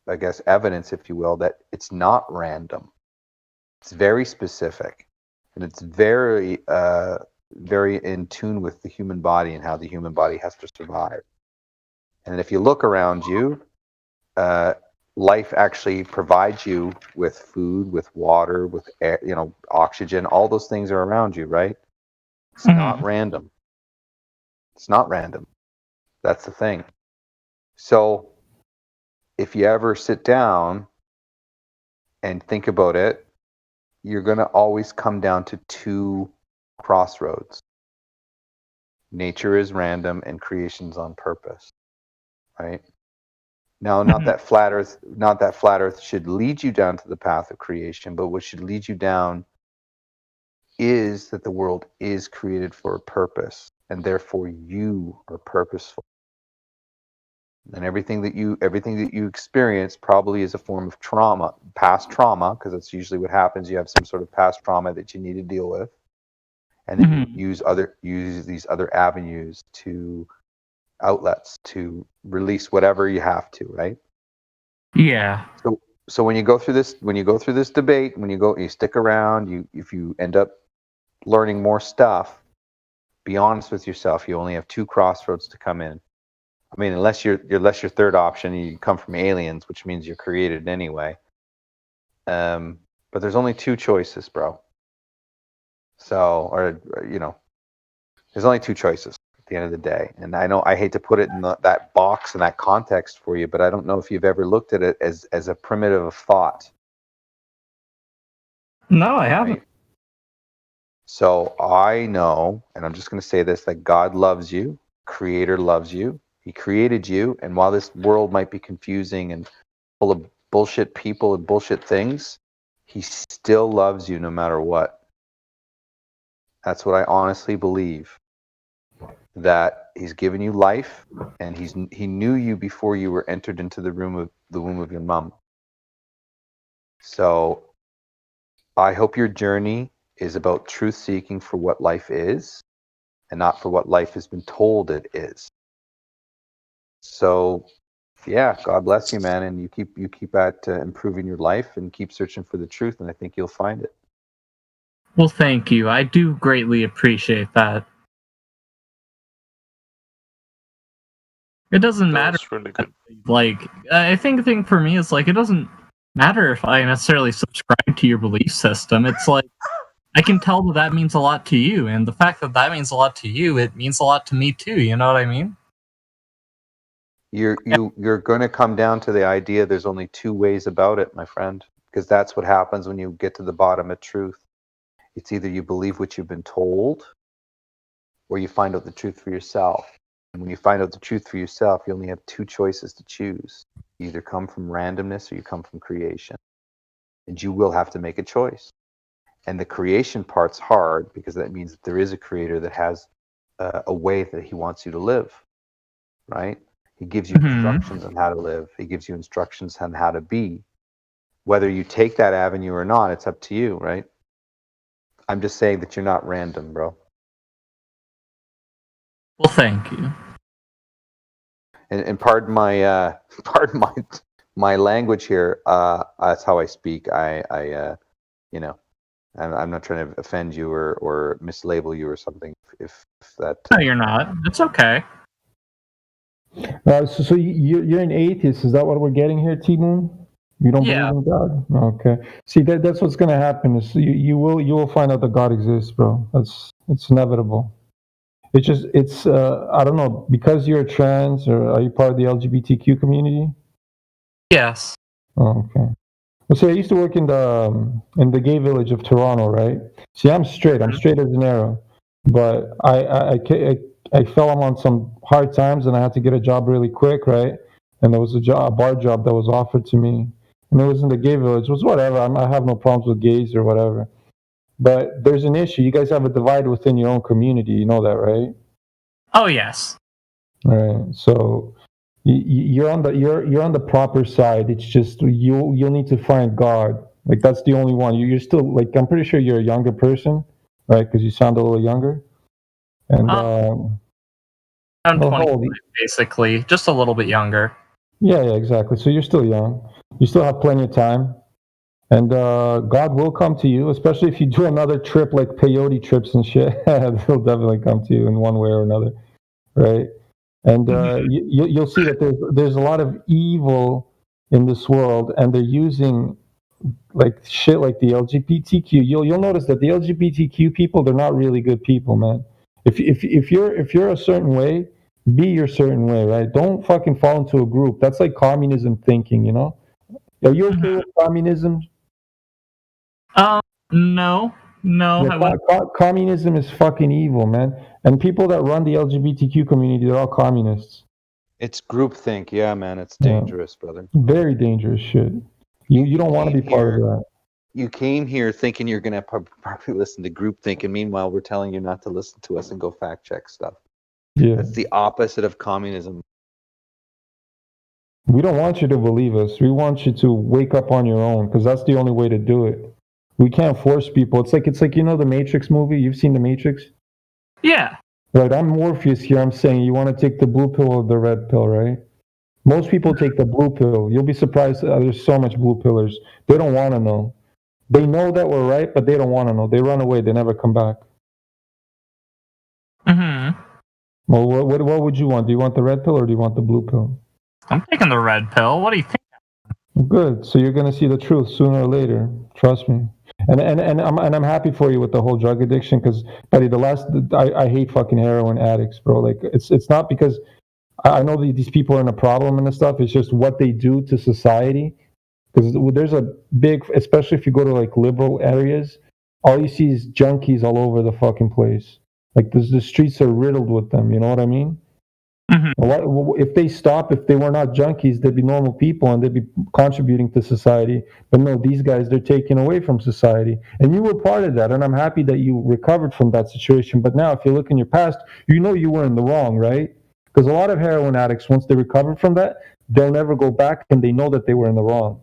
I guess, evidence, if you will, that it's not random. It's very specific, and it's very in tune with the human body and how the human body has to survive. And if you look around you, life actually provides you with food, with water, with air, oxygen. All those things are around you, right? It's not random. It's not random. That's the thing. So if you ever sit down and think about it, you're going to always come down to two crossroads. Nature is random and creation's on purpose, right? Now, not that flat Earth should lead you down to the path of creation, but what should lead you down is that the world is created for a purpose, and therefore you are purposeful. And everything that you experience probably is a form of trauma, past trauma, because that's usually what happens. You have some sort of past trauma that you need to deal with, and then you use these other avenues to outlets to release whatever you have to, right? Yeah. So when you go through this debate, you stick around, if you end up learning more stuff, be honest with yourself. You only have 2 crossroads to come in. I mean, unless your third option, you come from aliens, which means you're created anyway. But there's only 2 choices, bro. So, there's only 2 choices at the end of the day. And I know I hate to put it in that box and that context for you, but I don't know if you've ever looked at it as a primitive of thought. No, I haven't. So I know, and I'm just going to say this, that God loves you, Creator loves you. He created you, and while this world might be confusing and full of bullshit people and bullshit things, He still loves you no matter what. That's what I honestly believe. That He's given you life, and He knew you before you were entered into the womb of your mom. So I hope your journey is about truth seeking for what life is, and not for what life has been told it is. So, yeah, God bless you, man, and you keep at improving your life and keep searching for the truth, and I think you'll find it. Well, thank you. I do greatly appreciate that. It doesn't matter. That's really good. Like, I think the thing for me is, like, it doesn't matter if I necessarily subscribe to your belief system. It's like, I can tell that means a lot to you, and the fact that means a lot to you, it means a lot to me too. You know what I mean? You're going to come down to the idea there's only 2 ways about it, my friend, because that's what happens when you get to the bottom of truth. It's either you believe what you've been told, or you find out the truth for yourself. And when you find out the truth for yourself, you only have 2 choices to choose. You either come from randomness or you come from creation. And you will have to make a choice. And the creation part's hard because that means that there is a creator that has a way that he wants you to live, right? He gives you instructions on how to live. He gives you instructions on how to be. Whether you take that avenue or not, it's up to you, right? I'm just saying that you're not random, bro. Well, thank you. And pardon my language here. That's how I speak. I'm not trying to offend you or mislabel you or something. If that. No, you're not. It's okay. So you're an atheist. Is that what we're getting here, T-Moon? You don't believe in God? Okay. See, that's what's going to happen. Is you will find out that God exists, bro. It's inevitable. It's I don't know, because you're trans, or are you part of the LGBTQ community? Yes. Oh, okay. Well, see, I used to work in the gay village of Toronto, right? See, I'm straight as an arrow, but I fell on some hard times, and I had to get a job really quick, right? And there was a bar job that was offered to me, and it was in the gay village. It was whatever. I have no problems with gays or whatever. But there's an issue. You guys have a divide within your own community. You know that, right? Oh yes. All right. So you're on the proper side. It's just you'll need to find God. Like, that's the only one. You're still, like, I'm pretty sure you're a younger person, right? Because you sound a little younger. And I'm 20, basically, just a little bit younger. Yeah, exactly. So you're still young. You still have plenty of time. And God will come to you, especially if you do another trip like peyote trips and shit. He'll definitely come to you in one way or another, right? And you'll see that there's a lot of evil in this world, and they're using like shit like the LGBTQ. You'll notice that the LGBTQ people, they're not really good people, man. If you're a certain way, be your certain way, right? Don't fucking fall into a group. That's like communism thinking, you know? Are you okay with communism? No. Yeah, communism is fucking evil, man. And people that run the LGBTQ community, they're all communists. It's groupthink, yeah, man. It's dangerous, brother. Very dangerous shit. You don't want to be part of that. You came here thinking you're going to probably listen to groupthink, and meanwhile, we're telling you not to listen to us and go fact check stuff. Yeah. That's the opposite of communism. We don't want you to believe us. We want you to wake up on your own, because that's the only way to do it. We can't force people. It's like the Matrix movie. You've seen the Matrix? Yeah. Right. I'm Morpheus here. I'm saying you want to take the blue pill or the red pill, right? Most people take the blue pill. You'll be surprised. There's so much blue pillers. They don't want to know. They know that we're right, but they don't want to know. They run away. They never come back. Mm-hmm. Well, what would you want? Do you want the red pill or do you want the blue pill? I'm taking the red pill. What do you think? Good. So you're gonna see the truth sooner or later. Trust me. And I'm happy for you with the whole drug addiction, because, buddy, I hate fucking heroin addicts, bro. Like it's not because I know that these people are in a problem and stuff. It's just what they do to society. Because there's a big, especially if you go to like liberal areas, all you see is junkies all over the fucking place. Like the streets are riddled with them. You know what I mean? Mm-hmm. If they stop, if they were not junkies, they'd be normal people and they'd be contributing to society. But no, these guys, they're taking away from society. And you were part of that, and I'm happy that you recovered from that situation. But now, if you look in your past, you know you were in the wrong, right? Because a lot of heroin addicts, once they recover from that, they'll never go back, and they know that they were in the wrong.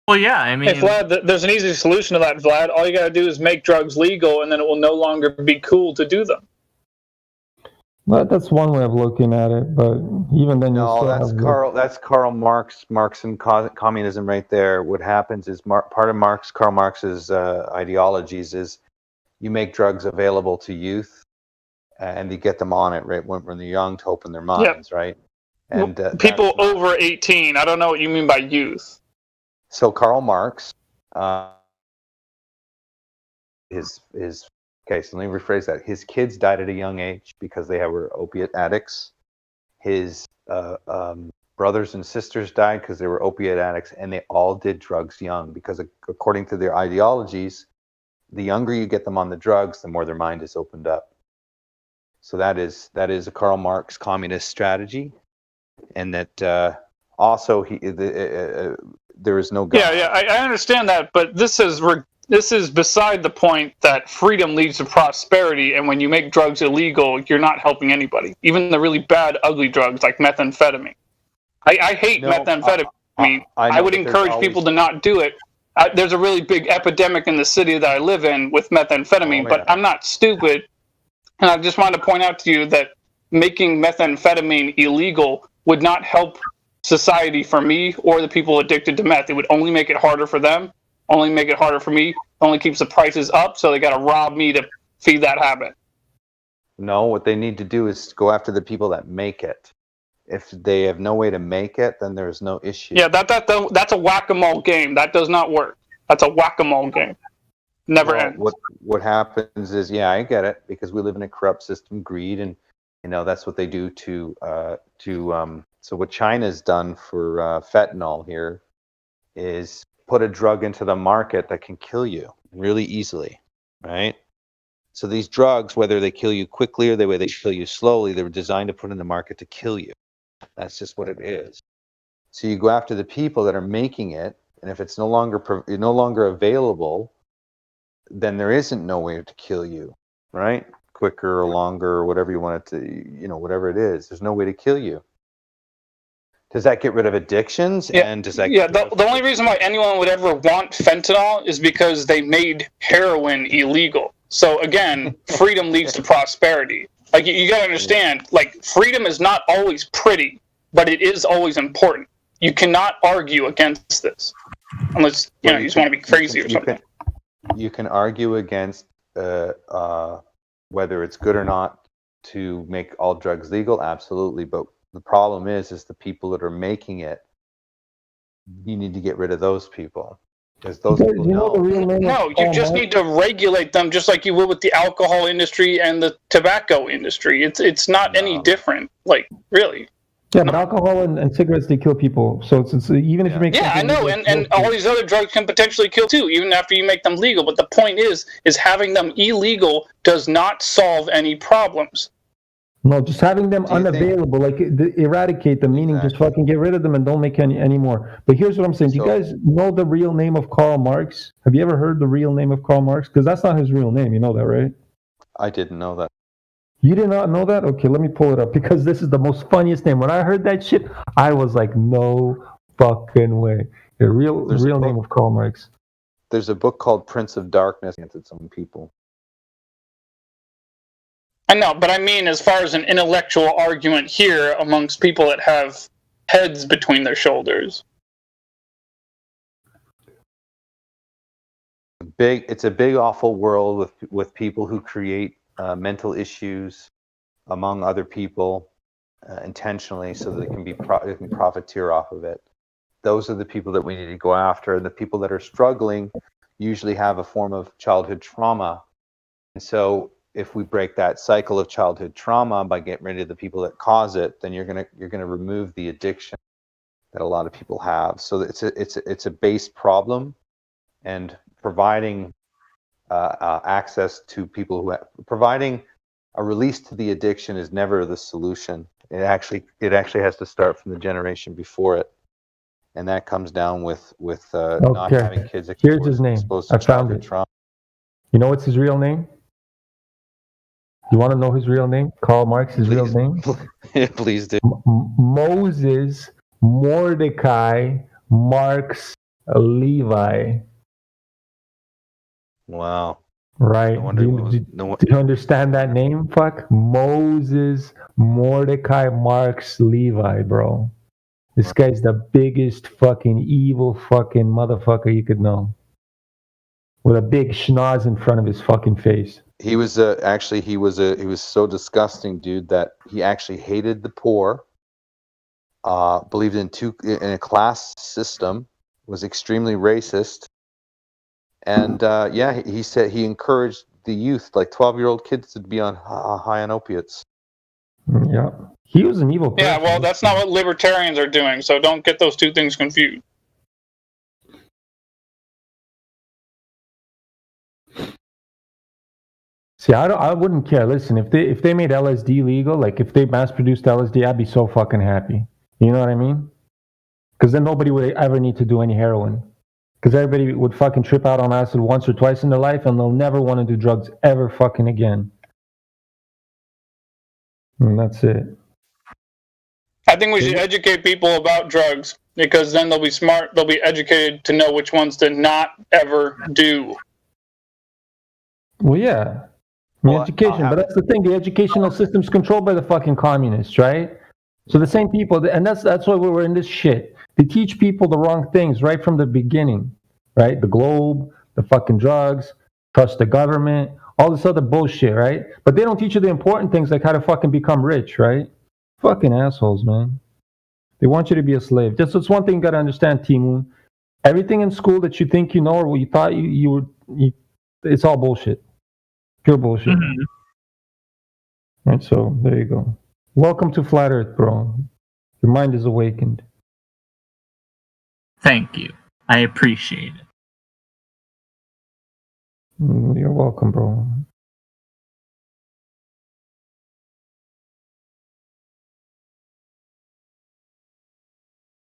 Well, yeah, I mean... Hey, Vlad, there's an easy solution to that, Vlad. All you gotta do is make drugs legal, and then it will no longer be cool to do them. Well, that's one way of looking at it, but even then... No, that's Karl Marx, Marx and communism right there. What happens is part of Karl Marx's ideologies is you make drugs available to youth, and you get them on it right when they're young to open their minds, right? And people over 18. I don't know what you mean by youth. So Karl Marx, okay, so let me rephrase that. His kids died at a young age because they were opiate addicts. His brothers and sisters died because they were opiate addicts, and they all did drugs young because according to their ideologies, the younger you get them on the drugs, the more their mind is opened up. So that is a Karl Marx communist strategy, and that also there is no God. Yeah, I understand that, but this is beside the point that freedom leads to prosperity, and when you make drugs illegal, you're not helping anybody. Even the really bad, ugly drugs like methamphetamine. I hate methamphetamine. I would encourage people to not do it. There's a really big epidemic in the city that I live in with methamphetamine, but I'm not stupid. And I just wanted to point out to you that making methamphetamine illegal would not help society for me or the people addicted to meth. It would only make it harder for them, only make it harder for me, only keeps the prices up, so they got to rob me to feed that habit. No, what they need to do is go after the people that make it. If they have no way to make it, then there's no issue. Yeah, that's a whack-a-mole game. That does not work. That's a whack-a-mole game. Never ends. What happens is, yeah, I get it, because we live in a corrupt system, greed, and that's what they do to so what China's done for fentanyl here is put a drug into the market that can kill you really easily, right? So these drugs, whether they kill you quickly or they kill you slowly, they were designed to put in the market to kill you. That's just what it is. So you go after the people that are making it, and if it's no longer available, then there isn't no way to kill you, right? Quicker or longer or whatever you want it to, whatever it is. There's no way to kill you. Does that get rid of addictions? Yeah, and does that the only reason why anyone would ever want fentanyl is because they made heroin illegal. So again, freedom leads to prosperity. Like you gotta understand, like freedom is not always pretty, but it is always important. You cannot argue against this unless you just want to be crazy or something. You can argue against whether it's good or not to make all drugs legal, absolutely. But the problem is the people that are making it. You need to get rid of those people. Because those people know. No, you just need to regulate them just like you would with the alcohol industry and the tobacco industry. It's not any different, like, really. Yeah, but alcohol and cigarettes, they kill people. So it's even if you make... Yeah, I know, and all these other drugs can potentially kill too, even after you make them legal. But the point is having them illegal does not solve any problems. No, just having them Do you think- unavailable, like eradicate them, meaning just fucking get rid of them and don't make any more. But here's what I'm saying. Do you guys know the real name of Karl Marx? Have you ever heard the real name of Karl Marx? Because that's not his real name. You know that, right? I didn't know that. You did not know that? Okay, let me pull it up because this is the most funniest name. When I heard that shit, I was like, no fucking way. The real name of Karl Marx. There's a book called Prince of Darkness against some people. I know, but I mean, as far as an intellectual argument here amongst people that have heads between their shoulders. It's a big, awful world with people who create mental issues among other people intentionally, so that they can profiteer off of it. Those are the people that we need to go after. And the people that are struggling usually have a form of childhood trauma, and so if we break that cycle of childhood trauma by getting rid of the people that cause it, then you're gonna remove the addiction that a lot of people have. So it's a base problem, and providing access to people who providing a release to the addiction is never the solution. It actually has to start from the generation before it, and that comes down with not having kids. Here's his name. I found it. Trauma. You know what's his real name? You want to know his real name? Karl Marx's real name? Please do. Moses Mordecai Marx Levi. Wow. Right. Do you understand that name? Fuck. Moses Mordecai Marx Levi, bro. This guy's the biggest fucking evil fucking motherfucker you could know. With a big schnoz in front of his fucking face. He was he was so disgusting, dude, that he actually hated the poor, believed in a class system, was extremely racist, and he said he encouraged the youth, like 12-year-old kids, to be on high on opiates. Yeah, he was an evil person. Yeah, well, that's not what libertarians are doing, so don't get those two things confused. See, I wouldn't care. Listen, if they made LSD legal, like if they mass-produced LSD, I'd be so fucking happy. You know what I mean? Because then nobody would ever need to do any heroin. Because everybody would fucking trip out on acid once or twice in their life, and they'll never want to do drugs ever fucking again. And that's it. I think we should educate people about drugs, because then they'll be smart, they'll be educated to know which ones to not ever do. Well, yeah. Education, but that's the thing. The educational system's controlled by the fucking communists, right? So the same people, and that's why we're in this shit. They teach people the wrong things right from the beginning, right? The globe, the fucking drugs, trust the government, all this other bullshit, right? But they don't teach you the important things like how to fucking become rich, right? Fucking assholes, man. They want you to be a slave. That's one thing you gotta understand, T-Moon. Everything in school that you think you know or what you thought you were, it's all bullshit. Pure bullshit. Mm-hmm. Right, so there you go. Welcome to Flat Earth, bro. Your mind is awakened. Thank you. I appreciate it. You're welcome, bro.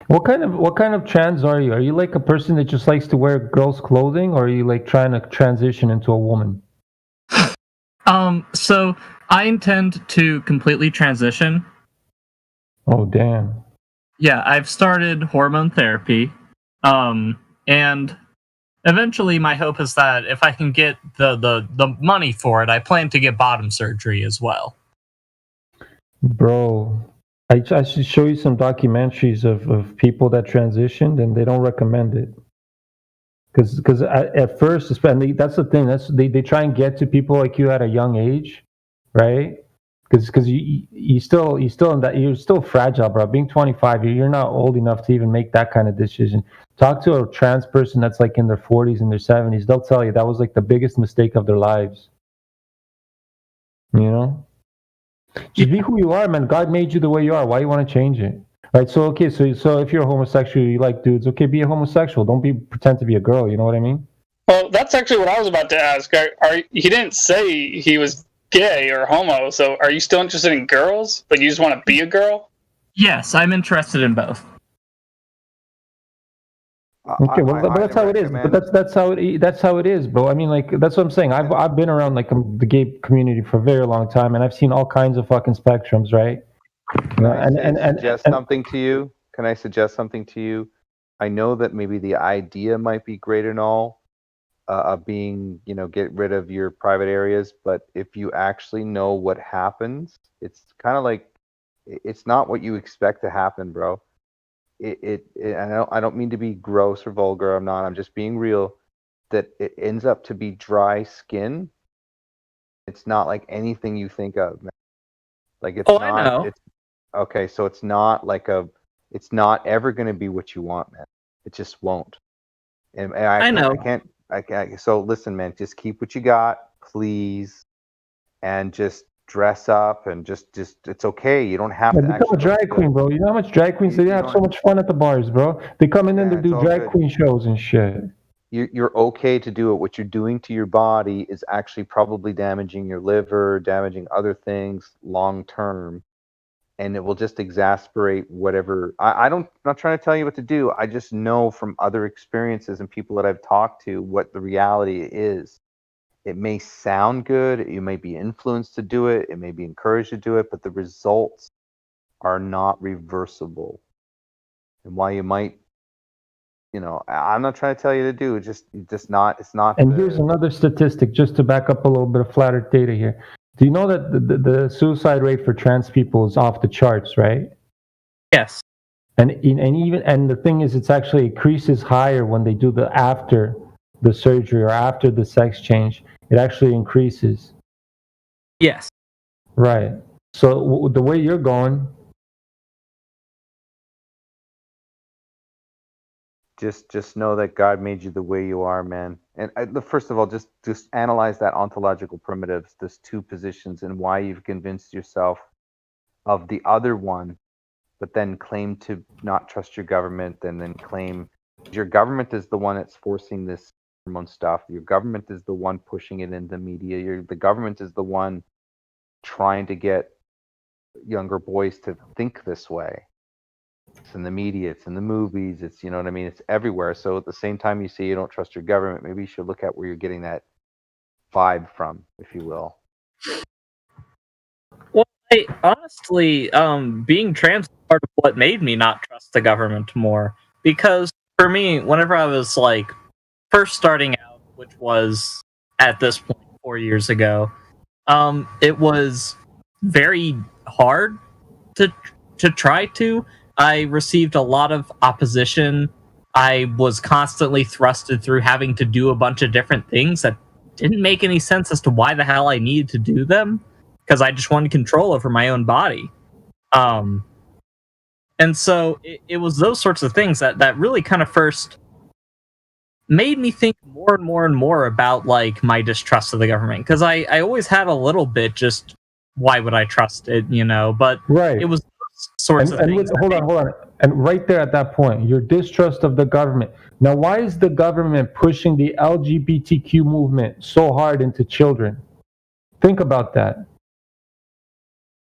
What kind of trans are you? Are you like a person that just likes to wear girls' clothing, or are you like trying to transition into a woman? So I intend to completely transition. Oh, damn. Yeah, I've started hormone therapy. And eventually my hope is that if I can get the money for it, I plan to get bottom surgery as well. Bro, I should show you some documentaries of people that transitioned, and they don't recommend it. Because at first, that's the thing. They try and get to people like you at a young age, right? Because you're still fragile, bro. Being 25, you're not old enough to even make that kind of decision. Talk to a trans person that's like in their 40s and their 70s. They'll tell you that was like the biggest mistake of their lives. You know, just be who you are, man. God made you the way you are. Why you want to change it? Right, so okay, so if you're a homosexual, you like dudes, okay, be a homosexual. Don't pretend to be a girl. You know what I mean? Well, that's actually what I was about to ask. He didn't say he was gay or homo, so are you still interested in girls? Like you just want to be a girl? Yes, I'm interested in both. Okay, well, but that's how it is. But that's how it is, bro. I mean, like that's what I'm saying. I've been around like the gay community for a very long time, and I've seen all kinds of fucking spectrums, right? Can I suggest something to you? Can I suggest something to you? I know that maybe the idea might be great and all, of being, get rid of your private areas, but if you actually know what happens, it's kind of like it's not what you expect to happen, bro. I don't mean to be gross or vulgar. I'm not. I'm just being real. That it ends up to be dry skin. It's not like anything you think of, man. Like it's not. I know. It's okay. So it's not like it's not ever going to be what you want, man. It just won't. And I know. I can't. So listen, man. Just keep what you got, please, and just dress up and just it's okay. You don't have to become a drag queen, bro. You know how much drag queens they have so much fun at the bars, bro. They come in and they do drag queen shows and shit. You're okay to do it. What you're doing to your body is actually probably damaging your liver, damaging other things long term, and it will just exasperate whatever. I'm not trying to tell you what to do. I just know from other experiences and people that I've talked to what the reality is. It may sound good, you may be influenced to do it, it may be encouraged to do it, but the results are not reversible. And while you might, I'm not trying to tell you to do, it's not. And here's another statistic, just to back up a little bit of flat earth data here. Do you know that the suicide rate for trans people is off the charts, right? Yes. And the thing is, it's actually increases higher when they do after the surgery or after the sex change. It actually increases. Yes. Right. So the way you're going, just know that God made you the way you are, man. And first of all, just analyze that ontological primitives, those two positions, and why you've convinced yourself of the other one, but then claim to not trust your government, and then claim your government is the one that's forcing this hormone stuff. Your government is the one pushing it in the media. The government is the one trying to get younger boys to think this way. It's in the media, it's in the movies, it's, you know what I mean? It's everywhere. So at the same time you say you don't trust your government, maybe you should look at where you're getting that vibe from, if you will. Well, honestly, being trans is part of what made me not trust the government more. Because for me, whenever I was like first starting out, which was at this point 4 years ago, it was very hard to try to. I received a lot of opposition. I was constantly thrusted through having to do a bunch of different things that didn't make any sense as to why the hell I needed to do them, because I just wanted control over my own body. And so it was those sorts of things that really kind of first made me think more and more and more about like my distrust of the government, because I always had a little bit, just why would I trust it, but right. It was sorts of things. Hold on. And right there at that point, your distrust of the government. Now, why is the government pushing the LGBTQ movement so hard into children? Think about that.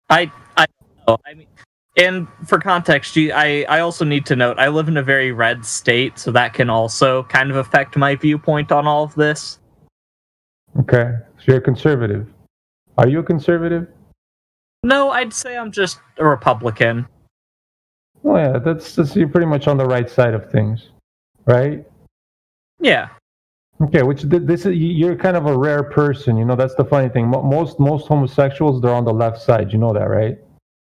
I don't know. I mean, and for context, I also need to note I live in a very red state, so that can also kind of affect my viewpoint on all of this. Okay, so you're a conservative. Are you a conservative? No, I'd say I'm just a Republican. Oh yeah, that's you're pretty much on the right side of things, right? Yeah. Okay, which this is, you're kind of a rare person, that's the funny thing. Most homosexuals, they're on the left side. You know that, right?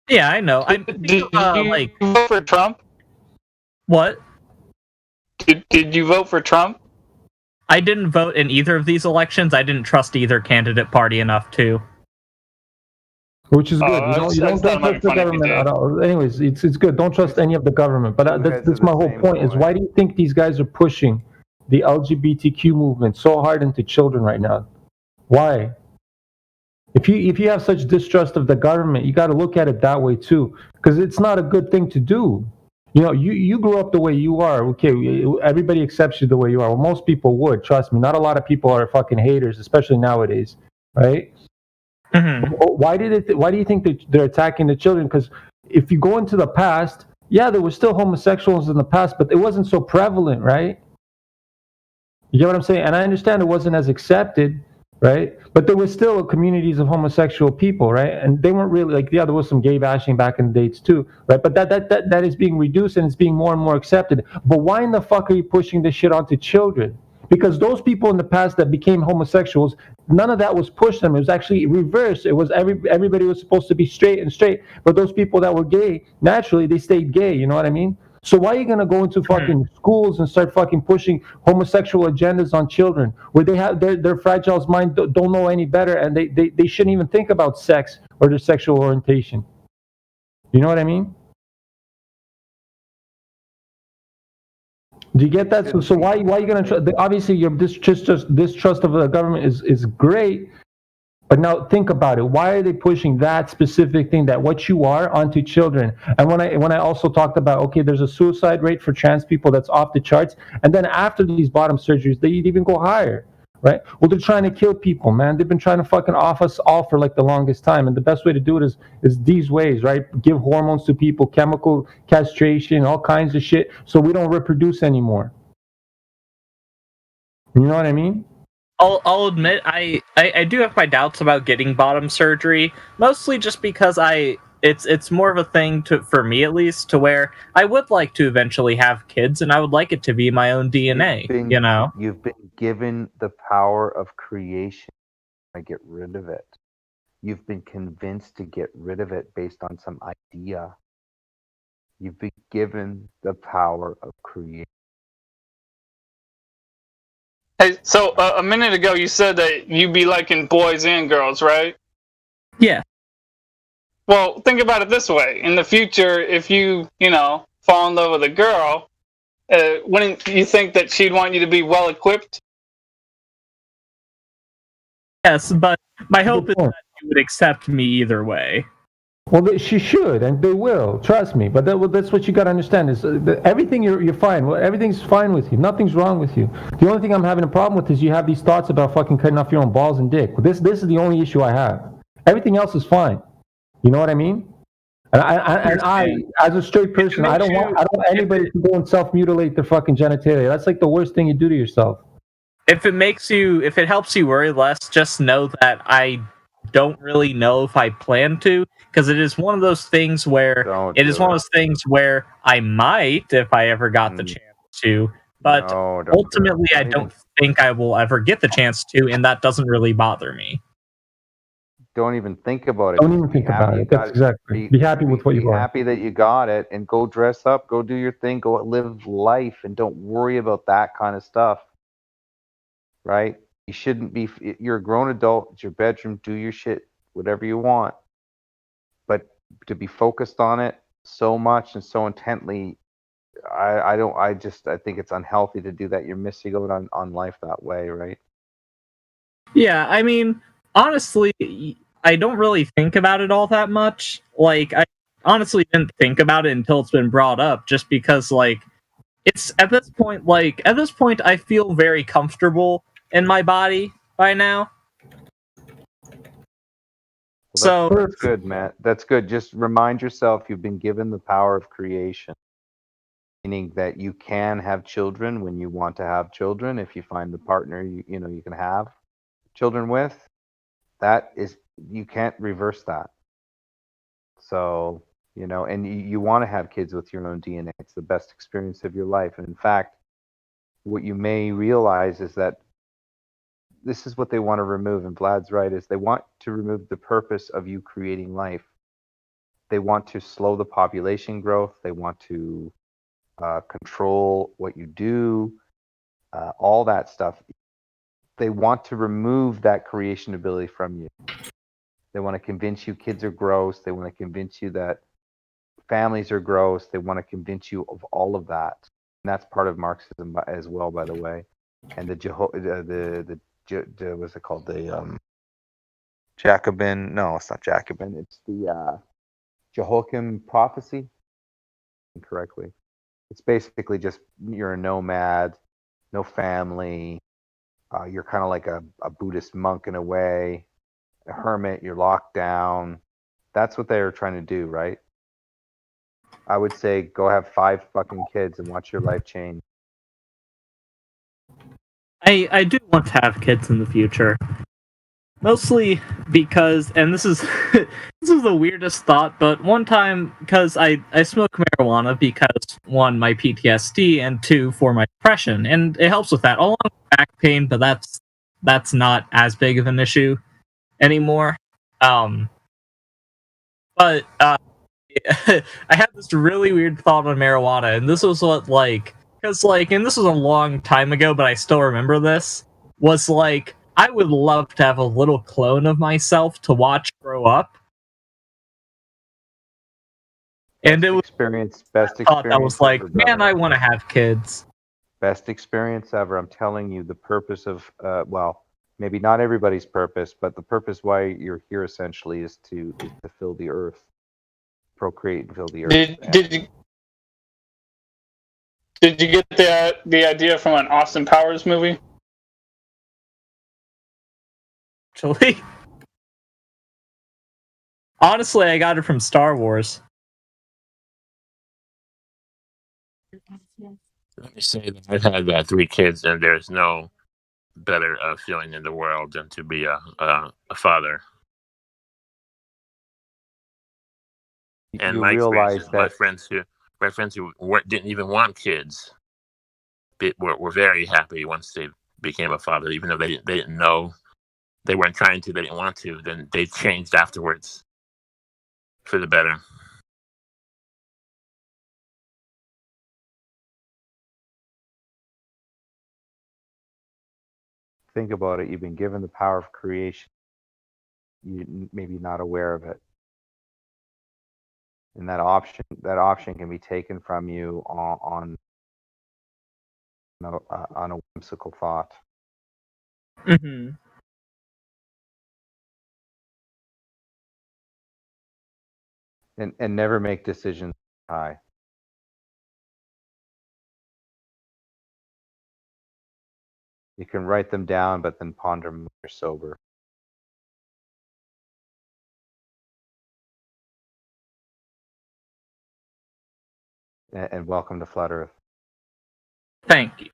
Yeah, I know. Did you vote for Trump? What? Did you vote for Trump? I didn't vote in either of these elections. I didn't trust either candidate party enough to. Which is good. You don't trust the government at all. Anyways, it's good. Don't trust any of the government. But that's my whole point. Is why do you think these guys are pushing the LGBTQ movement so hard into children right now? Why? If you have such distrust of the government, you got to look at it that way too, because it's not a good thing to do. You grew up the way you are. Okay, everybody accepts you the way you are. Well, most people would. Trust me. Not a lot of people are fucking haters, especially nowadays, right? Why do you think that they're attacking the children? Because if you go into the past, yeah, there were still homosexuals in the past, but it wasn't so prevalent, right? You get what I'm saying? And I understand it wasn't as accepted, right? But there was still communities of homosexual people, right? And they weren't really like, yeah, there was some gay bashing back in the days too, right? But that is being reduced and it's being more and more accepted. But why in the fuck are you pushing this shit onto children? Because those people in the past that became homosexuals, none of that was pushed them. It was actually reversed. It was everybody was supposed to be straight, but those people that were gay, naturally they stayed gay. You know what I mean? So why are you gonna go into fucking schools and start fucking pushing homosexual agendas on children, where they have their fragile mind don't know any better, and they shouldn't even think about sex or their sexual orientation. You know what I mean? Do you get that? So why are you going to obviously your distrust of the government is great, but now think about it. Why are they pushing that specific thing, that what you are, onto children? And when I also talked about, okay, there's a suicide rate for trans people that's off the charts, and then after these bottom surgeries they even go higher, right? Well, they're trying to kill people, man. They've been trying to fucking off us all for like the longest time, and the best way to do it is these ways, right? Give hormones to people, chemical castration, all kinds of shit, so we don't reproduce anymore. You know what I mean? I'll admit I do have my doubts about getting bottom surgery, mostly just because it's more of a thing for me at least, to where I would like to eventually have kids and I would like it to be my own DNA. You've been given the power of creation. I get rid of it. You've been convinced to get rid of it based on some idea. You've been given the power of creation. Hey, so a minute ago you said that you'd be liking boys and girls, right? Yeah. Well, think about it this way. In the future, if you fall in love with a girl, wouldn't you think that she'd want you to be well equipped? Yes, but my hope is that you would accept me either way. Well, she should, and they will. Trust me. But that's what you got to understand is everything you're fine. Well, everything's fine with you. Nothing's wrong with you. The only thing I'm having a problem with is you have these thoughts about fucking cutting off your own balls and dick. This is the only issue I have. Everything else is fine. You know what I mean? And I as a straight person, I don't want anybody to go and self-mutilate their fucking genitalia. That's like the worst thing you do to yourself. If it helps you worry less, just know that I don't really know if I plan to, because it is one of those things where I might, if I ever got the chance to, but ultimately I don't think I will ever get the chance to, and that doesn't really bother me. Don't even think about it. Don't even think about it. That's exactly. Be happy with what you got. Be happy that you got it, and go dress up, go do your thing, go live life, and don't worry about that kind of stuff. Right? You shouldn't be. You're a grown adult. It's your bedroom. Do your shit, whatever you want. But to be focused on it so much and so intently, I think it's unhealthy to do that. You're missing out on life that way, right? Yeah, I mean, honestly, I don't really think about it all that much. Like, I honestly didn't think about it until it's been brought up, just because, like, it's at this point, I feel very comfortable in my body by now. Well, that's good, Matt. That's good. Just remind yourself you've been given the power of creation, meaning that you can have children when you want to have children. If you find the partner you can have children with, that is, you can't reverse that. So, and you want to have kids with your own DNA. It's the best experience of your life. And in fact, what you may realize is that this is what they want to remove, and Vlad's right, is they want to remove the purpose of you creating life. They want to slow the population growth. They want to control what you do, all that stuff. They want to remove that creation ability from you. They want to convince you kids are gross. They want to convince you that families are gross. They want to convince you of all of that. And that's part of Marxism as well, by the way. And what's it called? The Jacobin? No, it's not Jacobin. It's the Jehoiakim prophecy. Incorrectly. It's basically just you're a nomad, no family. You're kind of like a Buddhist monk in a way. a hermit, you're locked down. That's what they're trying to do, right? I would say go have 5 fucking kids and watch your life change. I do want to have kids in the future. Mostly because, and this is this is the weirdest thought, but one time, because I smoke marijuana because, 1, my PTSD, and 2, for my depression, and it helps with that, along with back pain, but that's not as big of an issue anymore. But I had this really weird thought on marijuana, and this was what, like, because, like, and this was a long time ago, but I still remember this, was like, I would love to have a little clone of myself to watch grow up. And it was best experience. I was like, ever, man, brother. I want to have kids. Best experience ever. I'm telling you, the purpose of well, maybe not everybody's purpose, but the purpose why you're here essentially is to fill the earth, procreate and fill the earth. Did you get the idea from an Austin Powers movie? Actually, honestly, I got it from Star Wars. Let me say that I've had 3 kids, and there's no better feeling in the world than to be a father. And You my realize experience is my that friends who didn't even want kids were very happy once they became a father, even though they didn't know, they weren't trying to, they didn't want to. Then they changed afterwards for the better. think about it, you've been given the power of creation. You maybe not aware of it. And that option can be taken from you on a whimsical thought. Mm-hmm. And never make decisions high. You can write them down, but then ponder them when you're sober. And welcome to Flat Earth. Thank you.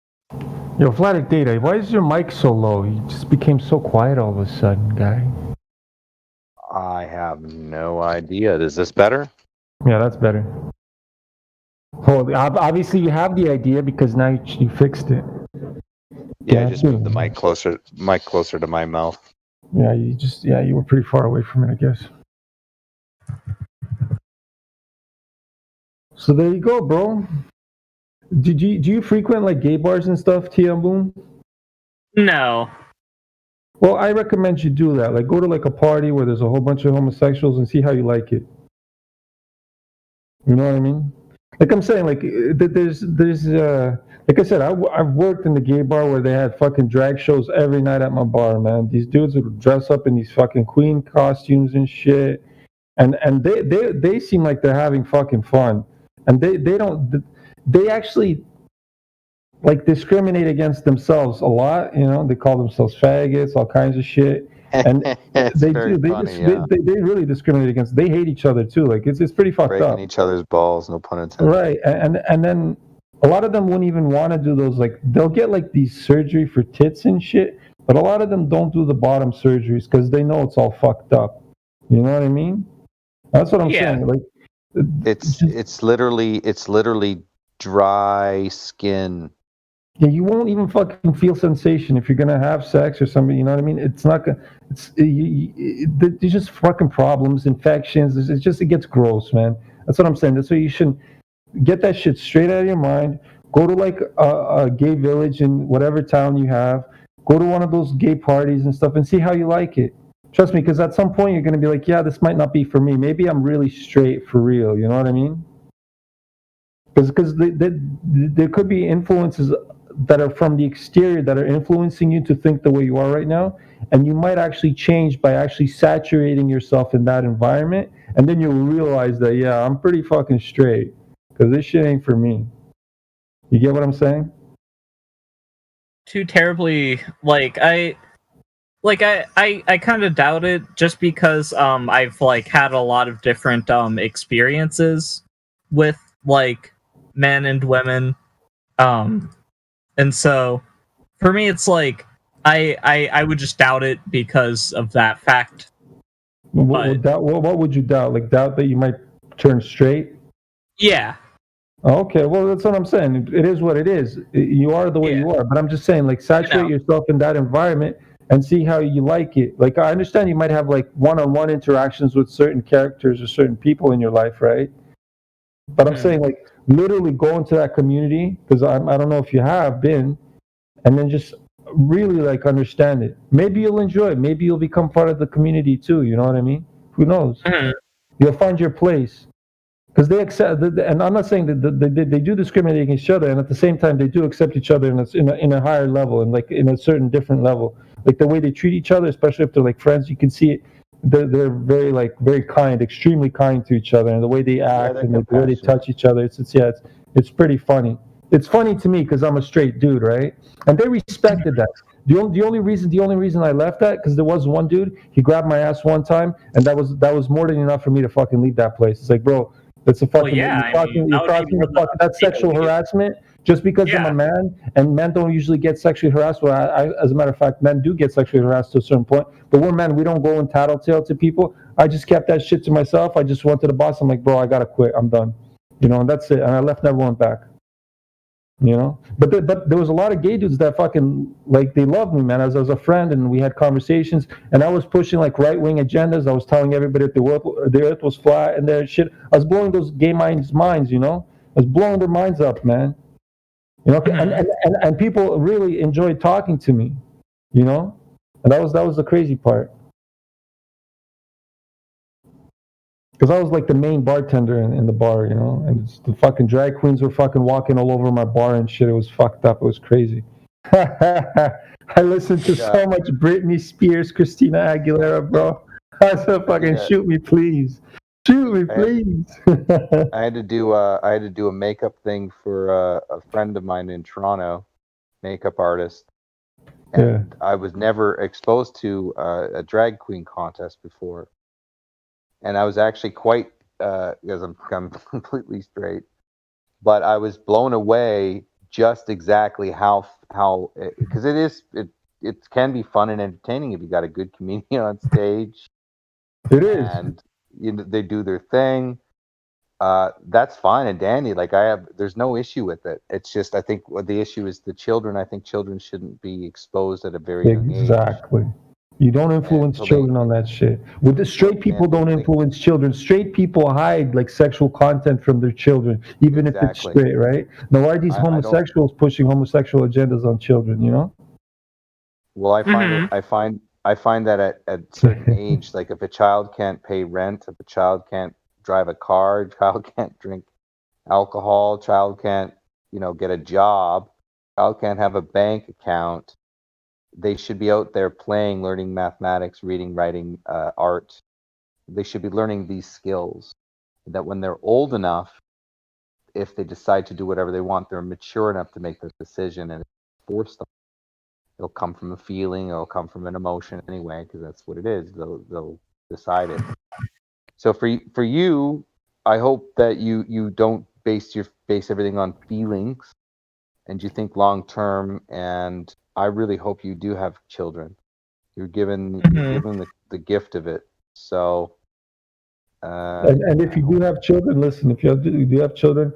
Yo, Vladik Data, why is your mic so low? You just became so quiet all of a sudden, guy. I have no idea. Is this better? Yeah, that's better. Oh, obviously you have the idea because now you fixed it. Yeah, I just moved the mic closer to my mouth. Yeah, you were pretty far away from it, I guess. So there you go, bro. Do you frequent like gay bars and stuff, TM Boom? No. Well, I recommend you do that. Like, go to like a party where there's a whole bunch of homosexuals and see how you like it. You know what I mean? Like I'm saying, like there's like I said, I've worked in the gay bar where they had fucking drag shows every night at my bar, man. These dudes would dress up in these fucking queen costumes and shit, and they seem like they're having fucking fun, and they actually like discriminate against themselves a lot. You know, they call themselves faggots, all kinds of shit. And they really discriminate against. They hate each other too. Like it's pretty fucked Breaking up. each other's balls, no pun intended. Right, and then a lot of them wouldn't even want to do those. Like they'll get like these surgery for tits and shit, but a lot of them don't do the bottom surgeries because they know it's all fucked up. You know what I mean? That's what I'm saying. Like it's literally dry skin. yeah, you won't even fucking feel sensation if you're gonna have sex or something. You know what I mean? It's not gonna. There's just fucking problems, infections. It gets gross, man. That's what I'm saying. That's why you should get that shit straight out of your mind. Go to like a gay village in whatever town you have. Go to one of those gay parties and stuff and see how you like it. Trust me, because at some point you're gonna be like, yeah, this might not be for me. Maybe I'm really straight for real. You know what I mean? Because there could be influences that are from the exterior that are influencing you to think the way you are right now, and you might actually change by actually saturating yourself in that environment, and then you'll realize that, yeah, I'm pretty fucking straight because this shit ain't for me. You get what I'm saying? Too terribly, like like I kind of doubt it, just because I've like had a lot of different experiences with like men and women, and so for me it's like I would just doubt it because of that fact. What would you doubt? Like doubt that you might turn straight? Yeah. Okay, well that's what I'm saying. It is what it is. You are the way you are. But I'm just saying, like, saturate yourself in that environment and see how you like it. Like, I understand you might have like one-on-one interactions with certain characters or certain people in your life, right? But I'm saying, like, literally go into that community, because I don't know if you have been, and then just really like understand it. Maybe you'll enjoy it. Maybe you'll become part of the community too. You know what I mean? Who knows? You'll find your place. Because they accept, and I'm not saying that they do discriminate against each other, and at the same time they do accept each other in a higher level, and like in a certain different level. Like the way they treat each other, especially if they're like friends, you can see it. They're very kind, extremely kind to each other, and the way they act and the way they touch each other, it's pretty funny. It's funny to me because I'm a straight dude, right? And they respected that. The only reason I left that, because there was one dude, he grabbed my ass one time, and that was more than enough for me to fucking leave that place. It's like, bro, that's a fucking that's sexual harassment. Just because I'm a man, and men don't usually get sexually harassed. Well, as a matter of fact, men do get sexually harassed to a certain point. But we're men, we don't go and tattletale to people. I just kept that shit to myself. I just went to the boss. I'm like, bro, I gotta quit. I'm done. You know, and that's it. And I left, never went back. You know, but there was a lot of gay dudes that fucking like they loved me, man. As a friend, and we had conversations, and I was pushing like right wing agendas. I was telling everybody that the earth was flat and their shit. I was blowing those gay minds, you know. I was blowing their minds up, man. You know, and people really enjoyed talking to me, you know, and that was the crazy part. Because I was like the main bartender in the bar, you know, and the fucking drag queens were fucking walking all over my bar and shit. It was fucked up. It was crazy. I listened to so much Britney Spears, Christina Aguilera, bro. I said, fucking shoot me, please. Shoot me, please. I had to do a makeup thing for a friend of mine in Toronto, makeup artist, and I was never exposed to a drag queen contest before. And I was actually quite, because I'm completely straight, but I was blown away just exactly how because it can be fun and entertaining if you got a good comedian on stage. It is, and they do their thing. That's fine and dandy. Like there's no issue with it. It's just I think what the issue is the children. I think children shouldn't be exposed at a very young age. Exactly. You don't influence children on that shit. With the straight people don't influence children. Straight people hide like sexual content from their children, even if it's straight, right? Now why are these homosexuals pushing homosexual agendas on children, you know? Well, I find that at certain age, like if a child can't pay rent, if a child can't drive a car, child can't drink alcohol, child can't, get a job, child can't have a bank account, they should be out there playing, learning mathematics, reading, writing, art. They should be learning these skills that when they're old enough, if they decide to do whatever they want, they're mature enough to make the decision and force them. It'll come from a feeling, it'll come from an emotion anyway, because that's what it is. They'll decide it. So for you, I hope that you don't base everything on feelings, and you think long term. And I really hope you do have children. You're given the gift of it. So. And if you do have children, listen. If you do have children,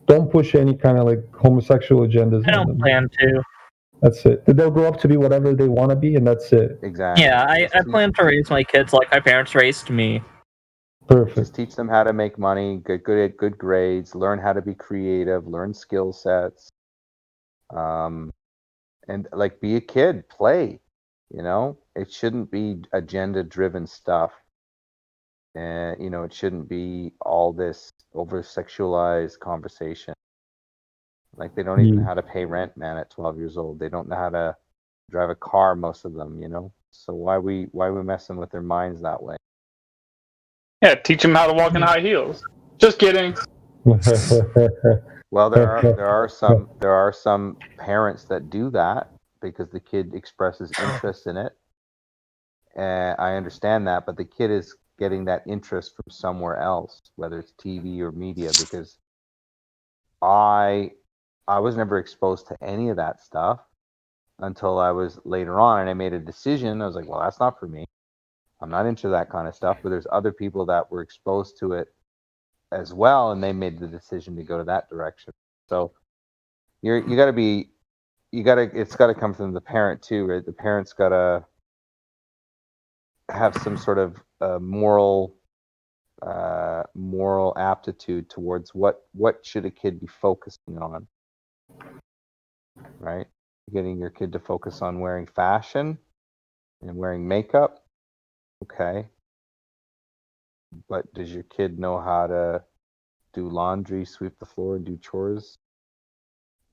don't push any kind of like homosexual agendas. I don't plan to. That's it. They'll grow up to be whatever they want to be, and that's it. Exactly. Yeah, I plan to raise my kids like my parents raised me. Perfect. Just teach them how to make money, get good grades, learn how to be creative, learn skill sets, and like be a kid, play. It shouldn't be agenda-driven stuff, and it shouldn't be all this over-sexualized conversation. Like they don't even know how to pay rent, man. At 12 years old, they don't know how to drive a car. Most of them, So why we messing with their minds that way? Yeah, teach them how to walk in high heels. Just kidding. Well, there are some parents that do that, because the kid expresses interest in it. I understand that, but the kid is getting that interest from somewhere else, whether it's TV or media, because I was never exposed to any of that stuff until I was later on, and I made a decision. I was like, well, that's not for me. I'm not into that kind of stuff, but there's other people that were exposed to it as well, and they made the decision to go to that direction. So it's got to come from the parent too, right? The parent's got to have some sort of moral aptitude towards what should a kid be focusing on, right? Getting your kid to focus on wearing fashion and wearing makeup, okay, but does your kid know how to do laundry, sweep the floor, and do chores?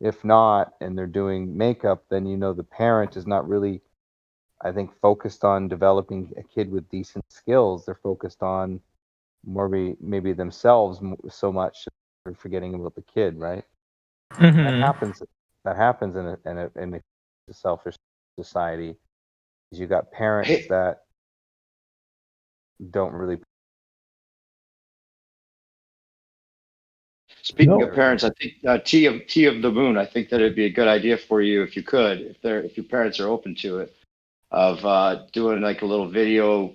If not, and they're doing makeup, then the parent is not really, I think, focused on developing a kid with decent skills. They're focused on maybe themselves so much they're forgetting about the kid, right? Mm-hmm. That happens in a selfish society. Is you got parents that don't really. Speaking of parents, I think T of the Moon. I think that it'd be a good idea for you if you could, if your parents are open to it, of doing like a little video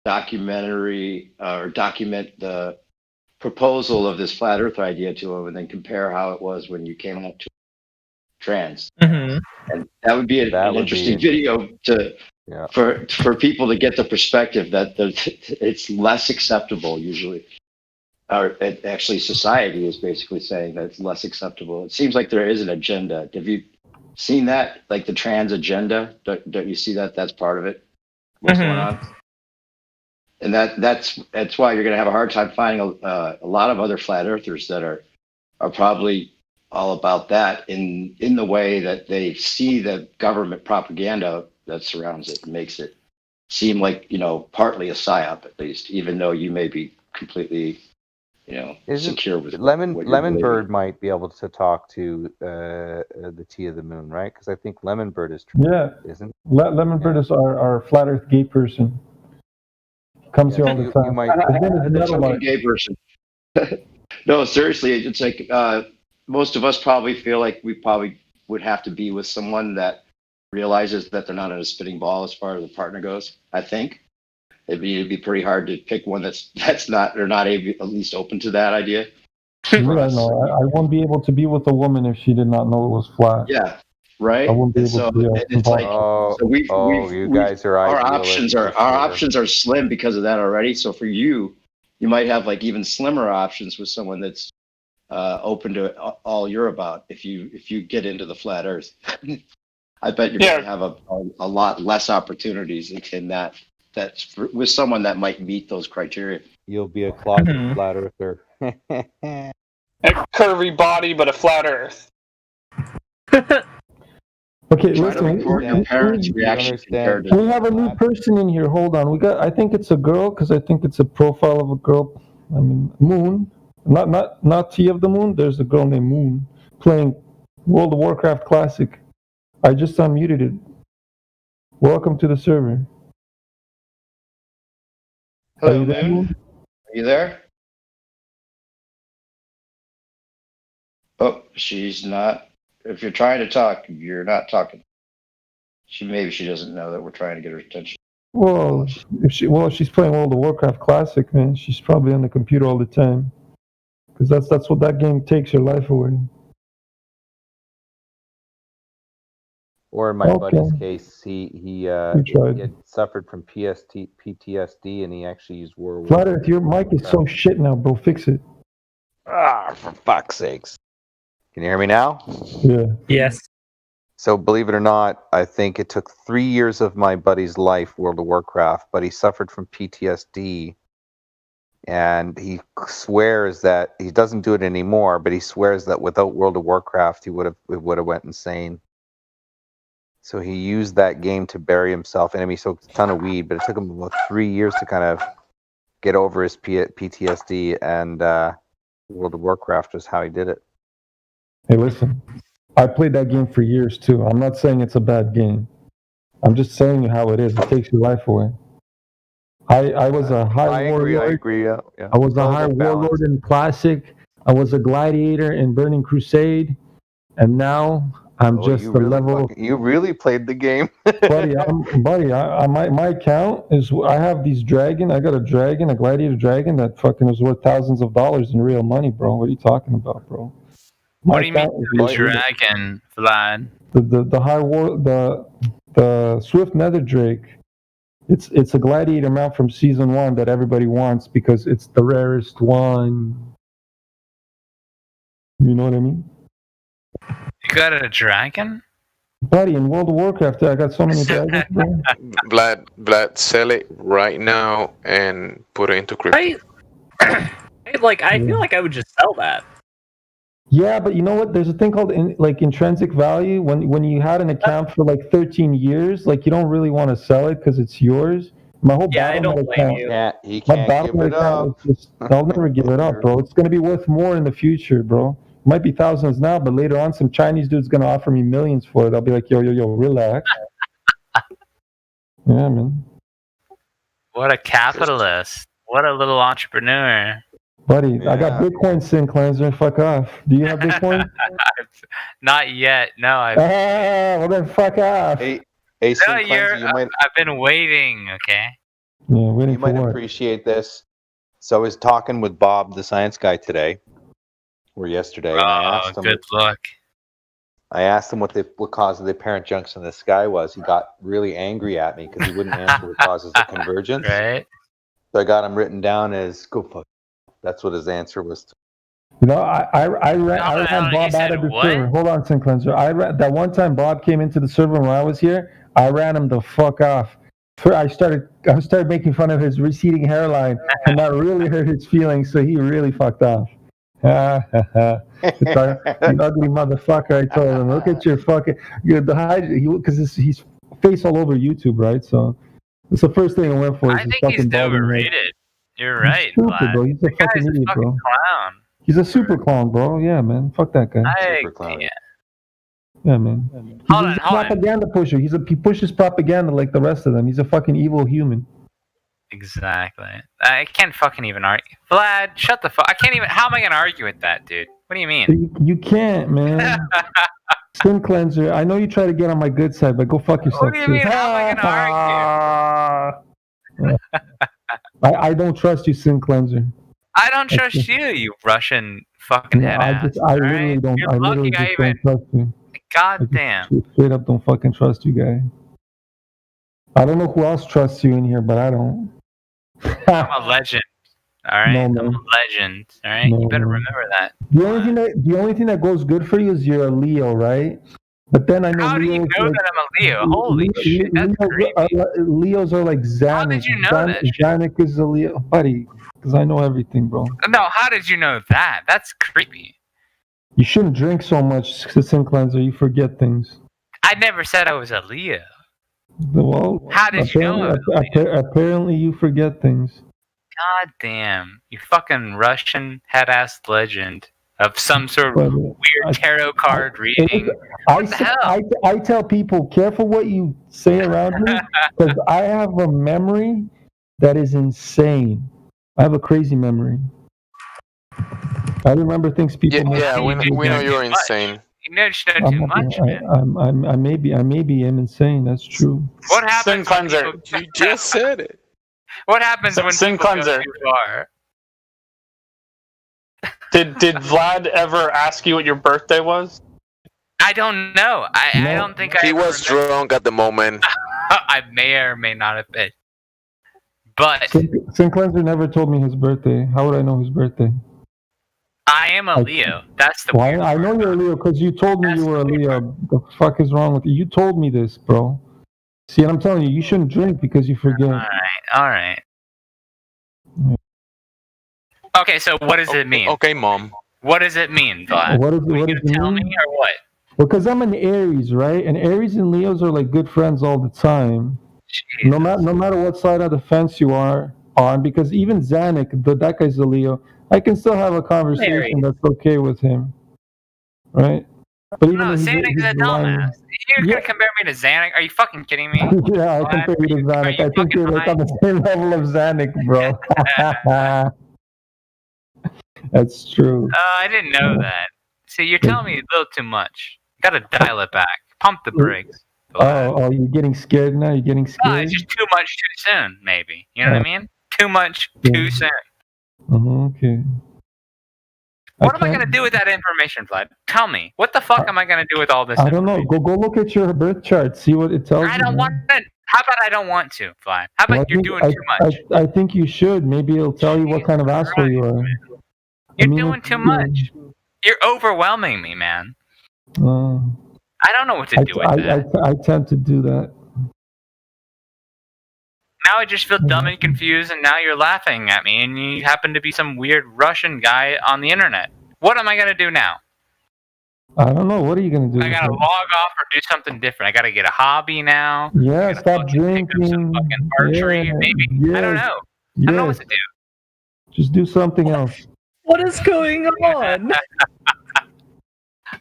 documentary or document the proposal of this flat Earth idea to them, and then compare how it was when you came out to trans. Mm-hmm. And that would be an interesting video for people to get the perspective that it's less acceptable usually. Or actually, society is basically saying that it's less acceptable. It seems like there is an agenda. Have you seen that, like the trans agenda? Don't you see that? That's part of it. What's going on? And that's why you're going to have a hard time finding a lot of other flat earthers that are probably all about that in the way that they see the government propaganda that surrounds it and makes it seem like partly a psyop, at least, even though you may be completely secure with Lemon Bird might be able to talk to the T of the Moon, right? Because I think Lemon Bird is true, isn't? Lemon Bird is our flat Earth gay person. Comes here all the time. That's a gay person. No, seriously, it's like most of us probably feel like we probably would have to be with someone that realizes that they're not in a spitting ball as far as the partner goes. I think. It'd be pretty hard to pick one that's not or not at least open to that idea. I won't be able to be with a woman if she did not know it was flat. Yeah, right. I won't be able to. It's like our options are slim because of that already. So for you might have like even slimmer options with someone that's open to all you're about. If you get into the flat Earth, I bet you're going to have a lot less opportunities in that. That's with someone that might meet those criteria. You'll be a closet flat earther. A curvy body, but a flat Earth. Okay, listen. We have a new person in here. Hold on. I think it's a girl because I think it's a profile of a girl. I mean, Moon. Not T of the Moon. There's a girl named Moon playing World of Warcraft Classic. I just unmuted it. Welcome to the server. Hello, Moon. Are you there? Oh, she's not. If you're trying to talk, you're not talking. Maybe she doesn't know that we're trying to get her attention. Well, she's playing World of Warcraft Classic, man. She's probably on the computer all the time, because that's what that game takes your life away. Or in my buddy's case, he had suffered from PTSD, and he actually used World War. Flat Earth, your mic is so shit now, bro. Fix it. For fuck's sakes! Can you hear me now? Yeah. Yes. So believe it or not, I think it took 3 years of my buddy's life, World of Warcraft, but he suffered from PTSD, and he swears that he doesn't do it anymore. But he swears that without World of Warcraft, he would have went insane. So he used that game to bury himself. And he smoked a ton of weed, but it took him about 3 years to kind of get over his PTSD. And World of Warcraft is how he did it. Hey, listen. I played that game for years too. I'm not saying it's a bad game. I'm just saying how it is. It takes your life away. I was a high warlord. I agree. Yeah. I was a All high about balance. warlord in Classic. I was a gladiator in Burning Crusade, and now I'm just the level. You really played the game. buddy, my account is. I have these dragon. I got a dragon, a gladiator dragon that fucking is worth thousands of dollars in real money, bro. What are you talking about, bro? What do you mean dragon, Vlad? The high war the Swift Nether Drake. It's a gladiator mount from season 1 that everybody wants because it's the rarest one. You know what I mean? You got a dragon? Buddy, in World of Warcraft, I got so many dragons, bro. Vlad, sell it right now and put it into crypto. I feel like I would just sell that. Yeah, but you know what? There's a thing called intrinsic value. When you had an account for like 13 years, like you don't really want to sell it because it's yours. My whole I don't blame you. He can't give it up. I'll never give it up, bro. It's gonna be worth more in the future, bro. It might be thousands now, but later on, some Chinese dude's gonna offer me millions for it. I'll be like, yo, relax. Yeah, man. What a capitalist. What a little entrepreneur. Buddy, I got Bitcoin, Sin Cleanser. Fuck off. Do you have Bitcoin? Not yet. No, well then fuck off. Sin no, Cleanser, I've been waiting, okay? Yeah, waiting you might appreciate this. So I was talking with Bob, the science guy, today, or yesterday. Good luck. I asked him what cause of the apparent junction in the sky was. He got really angry at me because he wouldn't answer what causes the convergence. Right. So I got him written down as "go fuck." That's what his answer was. You know, I ran Bob out of the server. Hold on, Sin Cleanser. That one time Bob came into the server when I was here. I ran him the fuck off. I started making fun of his receding hairline, and that really hurt his feelings. So he really fucked off. You ugly motherfucker! I told him, look at your fucking because he's face all over YouTube, right? So it's the first thing I went for. I think he's overrated. You're right, stupid, Vlad. bro. He's a fucking idiot, bro. Clown. He's a super clown, bro. Yeah, man. Fuck that guy. Super clown. Yeah, man. He's a propaganda pusher. He pushes propaganda like the rest of them. He's a fucking evil human. Exactly. I can't fucking even argue. Vlad, shut the fuck. I can't even. How am I gonna argue with that, dude? What do you mean? You can't, man. Sin Cleanser. I know you try to get on my good side, but go fuck yourself. What do you mean? How am I gonna argue? I don't trust you, Sin Cleanser. I don't trust you, you Russian fucking head ass. I literally don't. You're I lucky literally just I don't even. trust you. God damn. Straight up, don't fucking trust you, guy. I don't know who else trusts you in here, but I don't. I'm a legend. All right, No, I'm man. a legend. All right, No, you better man. remember that. The only thing that goes good for you is you're a Leo, right? But then I know How do you Leos know like, that I'm a Leo? Holy shit, that's Leos are like Zanuck. How did you know that shit? Zanuck is a Leo, buddy. Because I know everything, bro. No, how did you know that? That's creepy. You shouldn't drink so much, Sin Cleanser. You forget things. I never said I was a Leo. Well, How did you know? Apparently, you forget things. God damn, you fucking Russian head-ass legend of some sort of weird tarot card reading. I tell people, careful what you say around me, because I have a memory that is insane. I have a crazy memory. I remember things people. We know you're insane. You know you know too much, man. I maybe am insane. That's true. What happens? Sin Cleanser. You just said it. What happens when Sin people Cleanser. go too far? Did Vlad ever ask you what your birthday was? I don't know. I don't think He was drunk at the moment. I may or may not have been. But Sin Cleanser never told me his birthday. How would I know his birthday? I am a Leo. That's the Well, I know you're a Leo because you told me you were a Leo. The fuck is wrong with you? You told me this, bro. See, and I'm telling you, you shouldn't drink because you forget. All right. Okay, so what does it mean? Okay, Mom. What does it mean, Vlad? What Are you does gonna it tell mean? me or what? Well, because I'm an Aries, right? And Aries and Leos are like good friends all the time. No matter what side of the fence you are on, because even Zanuck, that guy's a Leo, I can still have a conversation that's okay with him, right? But even No, though Xanax is a dumbass. You're gonna compare me to Xanax? Are you fucking kidding me? Yeah, I compare you to Xanax. I think you're like on the same level of Xanax, bro. That's true. I didn't know that. See, you're telling me a little too much. You gotta dial it back. Pump the brakes. Oh, you're getting scared now? You're getting No, scared? it's just too much too soon, maybe. You know what I mean? Too much too soon. Okay. What am I gonna do with that information, Vlad? Tell me. What the fuck am I gonna do with all this? I don't know. Go look at your birth chart. See what it tells you. I don't want it. How about I don't want to, Vlad? How about you're doing too much? I think you should. Maybe it'll tell you what kind of asshole you are. You're doing too much. You're overwhelming me, man. I don't know what to do with that. I tend to do that. Now I just feel dumb and confused, and now you're laughing at me, and you happen to be some weird Russian guy on the internet. What am I gonna do now? I don't know. What are you gonna do? I gotta log off or do something different. I gotta get a hobby now. Yeah, stop drinking. Fucking archery, maybe. I don't know. I don't know what to do. Just do something else. What is going on?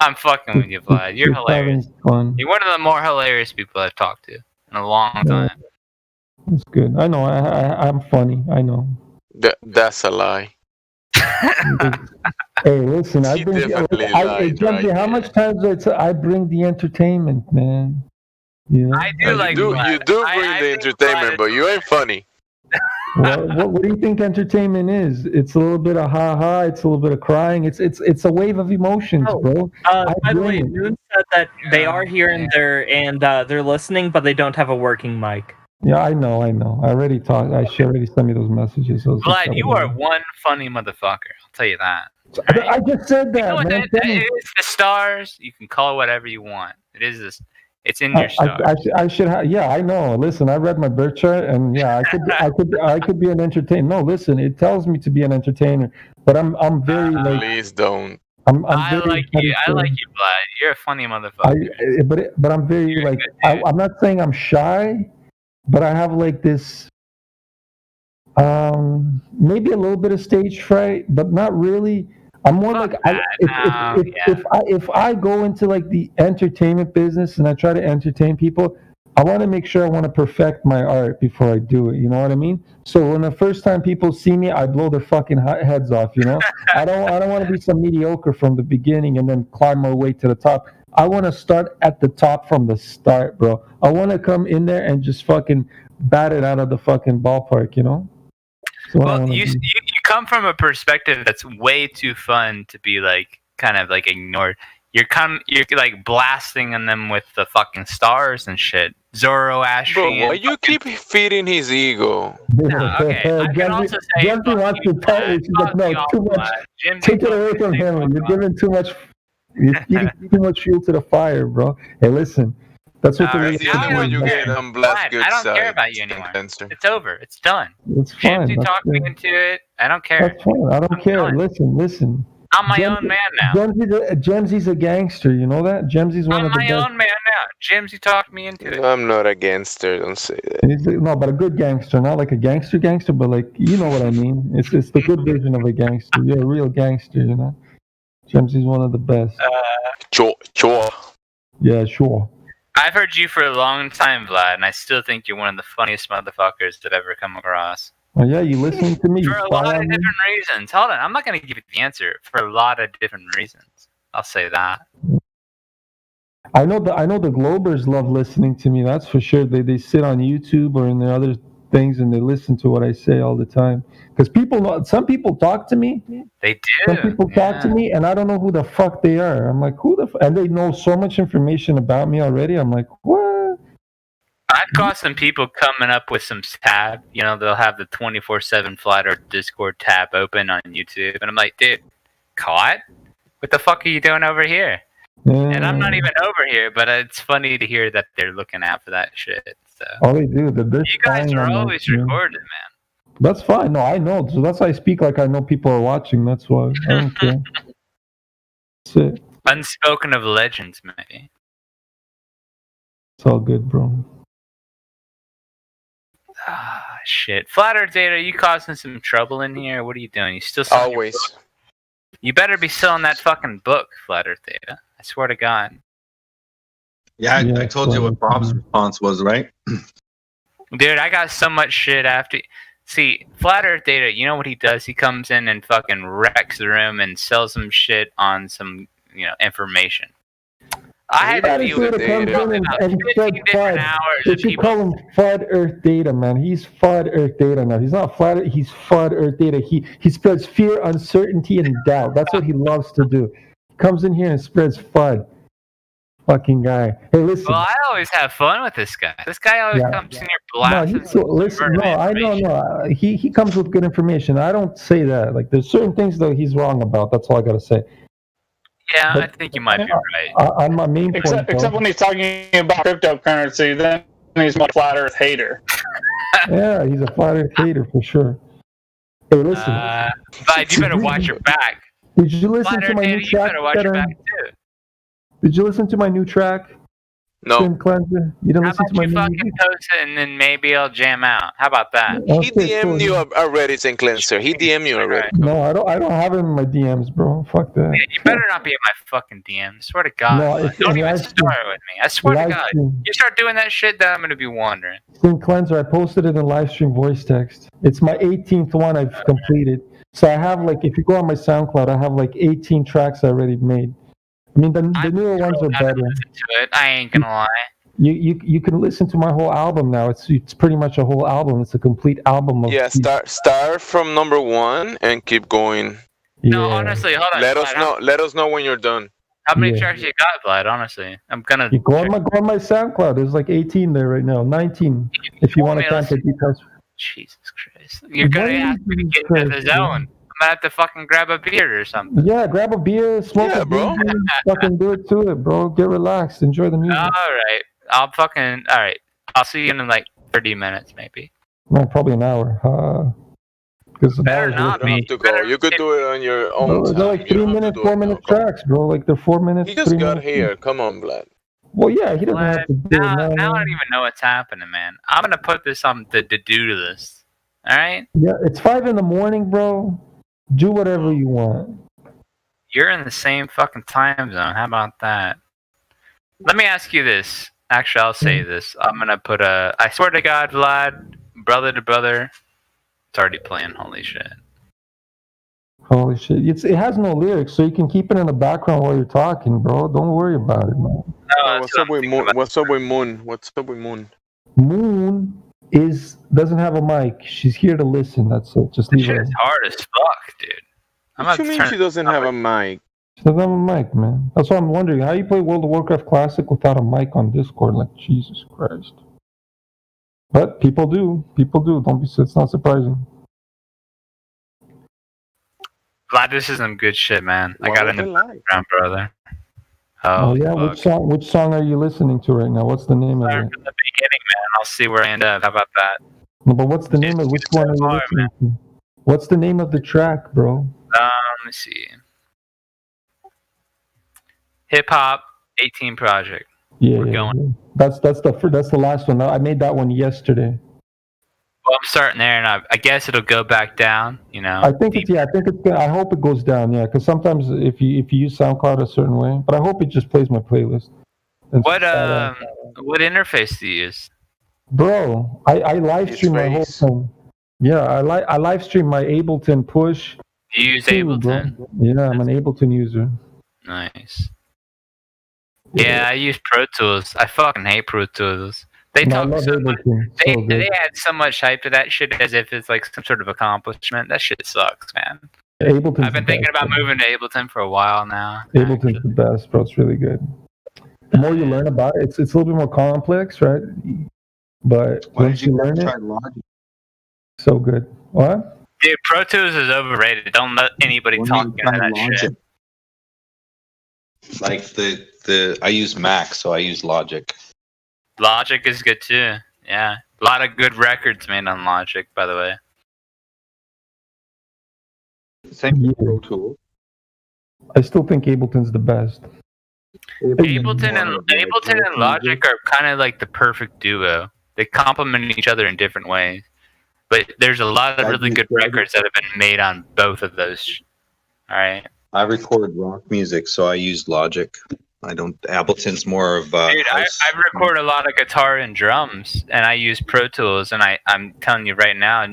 I'm fucking with you, Vlad. You're hilarious. Fun. You're one of the more hilarious people I've talked to in a long time. That's good. I know. I'm funny. I know. That's a lie. Hey, listen. I bring. Jumpy, how much times I bring the entertainment, man? You know? I do like. You do bring the entertainment, but you ain't funny. What do you think entertainment is? It's a little bit of ha-ha. It's a little bit of crying. It's a wave of emotions, bro. By the way, Noon said that they are here and they're listening, but they don't have a working mic. Yeah, I know. I already talked. She already sent me those messages. Vlad, you are one funny motherfucker. I'll tell you that. I just said that. You know what man. it's the stars. You can call it whatever you want. It is this. It's in your stars. I should have. Yeah, I know. Listen, I read my birth chart, and yeah, I could be an entertainer. No, listen, it tells me to be an entertainer, but I'm very like. Please don't. I like you, Vlad. You're a funny motherfucker. But I'm very like. I'm not saying I'm shy, but I have like this. Maybe a little bit of stage fright, but not really. I'm more like if I go into like the entertainment business and I try to entertain people, I want to make sure I want to perfect my art before I do it. You know what I mean? So when the first time people see me, I blow their fucking heads off. You know? I don't want to be some mediocre from the beginning and then climb my way to the top. I want to start at the top from the start, bro. I want to come in there and just fucking bat it out of the fucking ballpark. You know? Well, you come from a perspective that's way too fun to be like kind of like ignored. You're like blasting on them with the fucking stars and shit. Zoroastrian. Bro, why you keep feeding his ego? No, okay. I can also say Jemsy wants to tell you, she's like, no, too much. Take it away from him. You're giving too much. You're feeding too much fuel to the fire, bro. Hey, listen. That's what that's the only way you get them blast good I don't side. care about you anymore. It's over. It's done. It's fine. Jimsy talked me into it. I don't care. That's fine. I don't care. Listen. I'm my own man now. Jemsy's a gangster. You know that? Jemsy's one of the best. I'm my own man now. Jimsy talked me into it. I'm not a gangster. Don't say that. No, but a good gangster. Not like a gangster, but like, you know what I mean. It's the good version of a gangster. You're a real gangster, you know? Jemsy's one of the best. Sure. Yeah, sure. I've heard you for a long time, Vlad, and I still think you're one of the funniest motherfuckers that I've ever come across. Oh, yeah, you listening to me? For a lot of different reasons. Hold on, I'm not going to give you the answer. For a lot of different reasons. I'll say that. I know the Globers love listening to me. That's for sure. They sit on YouTube or in their other things and they listen to what I say all the time. Because some people talk to me. They do. Some people talk to me, and I don't know who the fuck they are. I'm like, who the? And they know so much information about me already. I'm like, what? I've caught some people coming up with some tab. You know, they'll have the 24/7 Flat Earth Discord tab open on YouTube, and I'm like, dude, caught? What the fuck are you doing over here? And I'm not even over here, but it's funny to hear that they're looking out for that shit. So. Oh, they do. You guys are always recorded, man. That's fine. No, I know. So that's why I speak like I know people are watching. That's why. I don't care. That's it. Unspoken of legends, maybe. It's all good, bro. Ah, shit. Flat Earth Data, are you causing some trouble in here? What are you doing? You still always. You better be selling that fucking book, Flat Earth Data. I swear to God. Yeah, I told you what Bob's response was, right? Dude, I got so much shit after. See, Flat Earth Data, you know what he does? He comes in and fucking wrecks the room and sells some shit on some, information. I had to deal with and 15 different hours They of should people. call him FUD Earth Data, man. He's FUD Earth Data now. He's not Flat Earth, he's FUD Earth Data. He spreads fear, uncertainty, and doubt. That's what he loves to do. He comes in here and spreads FUD. Fucking guy. Hey, listen. Well, I always have fun with this guy. This guy always comes in here blasting. He comes with good information. I don't say that. Like, there's certain things that he's wrong about. That's all I gotta say. Yeah, But- I think you might be right. On my main point, Except when he's talking about cryptocurrency, then he's a flat Earth hater. yeah, he's a Flat Earth hater for sure. Hey, listen. But you better watch your back. Did you listen Flat to Earth my new hater, you track? better watch your back too. Did you listen to my new track? No. Sin Cleanser? You didn't How listen about to my you new fucking music? post it and then maybe I'll jam out? How about that? Okay, He DM'd cool. you already, Sin Cleanser. He DM'd you already. No, I don't have him in my DMs, bro. Fuck that. You better not be in my fucking DMs. Swear to God. No, if- Don't in even live start stream- with me. I swear to live God. stream. You start doing that shit, then I'm gonna be wondering. Sin Cleanser, I posted it in live stream voice text. It's my 18th one I've completed. So I have if you go on my SoundCloud, I have 18 tracks I already made. I mean, the newer ones are better. To it, I ain't gonna lie. You can listen to my whole album now. It's pretty much a whole album. It's a complete album of Yeah, start from number 1 and keep going. No, honestly, hold on. Let us Vlad, know. Let us know when you're done. How many Yeah. tracks you got, Vlad? Honestly, I'm gonna. You go on my SoundCloud. There's 18 there right now. 19 if you want to count the details. Jesus Christ! You're gonna ask me to get into the zone. I'm gonna have to fucking grab a beer or something. Yeah, grab a beer, smoke a beer, fucking do it to it, bro. Get relaxed, enjoy the music. All right, all right. I'll see you in 30 minutes, maybe. No, probably an hour. Because Better not You don't have to go. You could do it on your own they're time. like 3-minute, 4-minute tracks, bro. They're 4 minutes. He just 3 got minutes. here. Come on, Vlad. Well, yeah, he doesn't have to do it Now now. I don't even know what's happening, man. I'm gonna put this on to do to this. All right, Yeah, it's 5 a.m, bro. Do whatever you want. you're in the same fucking time zone. How about that? Let me ask you this. Actually, I'll say this. I'm gonna put I swear to God, Vlad, brother to brother. It's already playing. Holy shit. Holy shit. It has no lyrics, so you can keep it in the background while you're talking, bro. Don't worry about it, man. What's up with Moon? What's up with Moon? What's up with Moon? Moon doesn't have a mic. She's here to listen. That's it. Just leave her. It's hard as fuck, dude. What you mean she doesn't have a mic? She doesn't have a mic, man. That's why I'm wondering how you play World of Warcraft Classic without a mic on Discord. Like, Jesus Christ. But people do. People do. It's not surprising. Vlad, this is some good shit, man. I got in the background, brother. Oh yeah, which song are you listening to right now? What's the name of it? From the beginning, man. I'll see where I end up. How about that? No, but what's the name of which one are you listening to? What's the name of the track, bro? Let me see. Hip Hop 18 Project. Yeah, yeah. That's the last one. I made that one yesterday. Well, I'm starting there, and I guess it'll go back down. I think it's good. I hope it goes down. Yeah, because sometimes if you use SoundCloud a certain way, but I hope it just plays my playlist. What interface do you use? Bro, I live stream my whole thing. Yeah, I live stream my Ableton Push. You use 2, Ableton? bro. Yeah, I'm an Ableton user. Nice. Yeah, I use Pro Tools. I fucking hate Pro Tools. They No, I talk love so much. Ableton. So good. They add so much hype to that shit as if it's like some sort of accomplishment. That shit sucks, man. Ableton's I've been thinking about moving to Ableton for a while now. Ableton's the best, bro. It's really good. The more you learn about it, it's a little bit more complex, right? But once you learn it, so good. What? Dude, Pro Tools is overrated. Don't let anybody talk into that shit. Like I use Mac, so I use Logic. Logic is good too. Yeah. A lot of good records made on Logic, by the way. Same with Pro Tools. I still think Ableton's the best. Ableton and Logic are kind of like the perfect duo. They complement each other in different ways. But there's a lot of really good records that have been made on both of those. All right. I record rock music, so I use Logic. I don't. Ableton's more of. Dude, I record a lot of guitar and drums, and I use Pro Tools. And I'm telling you right now,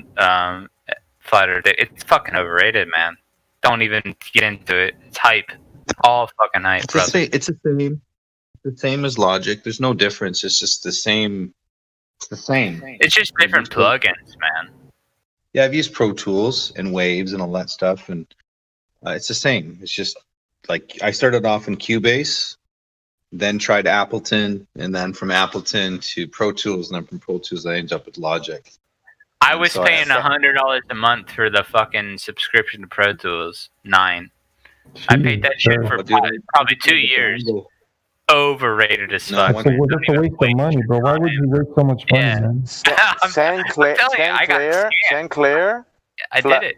Flutter, it's fucking overrated, man. Don't even get into it. It's hype. All fucking hype, brother. It's the same as Logic. There's no difference. It's just the same. It's the same. It's just different plugins, man. Yeah, I've used Pro Tools and Waves and all that stuff, and it's the same. It's just like I started off in Cubase, then tried Appleton, and then from Appleton to Pro Tools, and then from Pro Tools I ended up with Logic. I was paying $100 a month for the fucking subscription to Pro Tools 9. I paid that shit for probably 2 years. Overrated as fuck. That's a waste of money, bro. Why would you waste so much money, man? Saint Clair. I did it.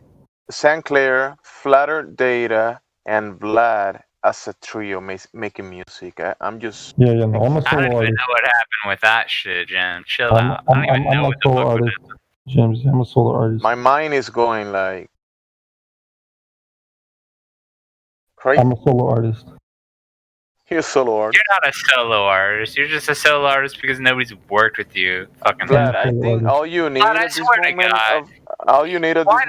Saint Clair, Flutter Data, and Vlad as a trio making music. I'm just. Yeah, no, I'm a solo I don't even artist. know what happened with that shit, Jim. Chill out. I don't even know I'm a what the solo fuck was artist, James. I'm a solo artist. My mind is going like. Crazy. I'm a solo artist. You're a solo artist. You're not a solo artist. You're just a solo artist because nobody's worked with you. Fucking. Vlad, I think all you need at this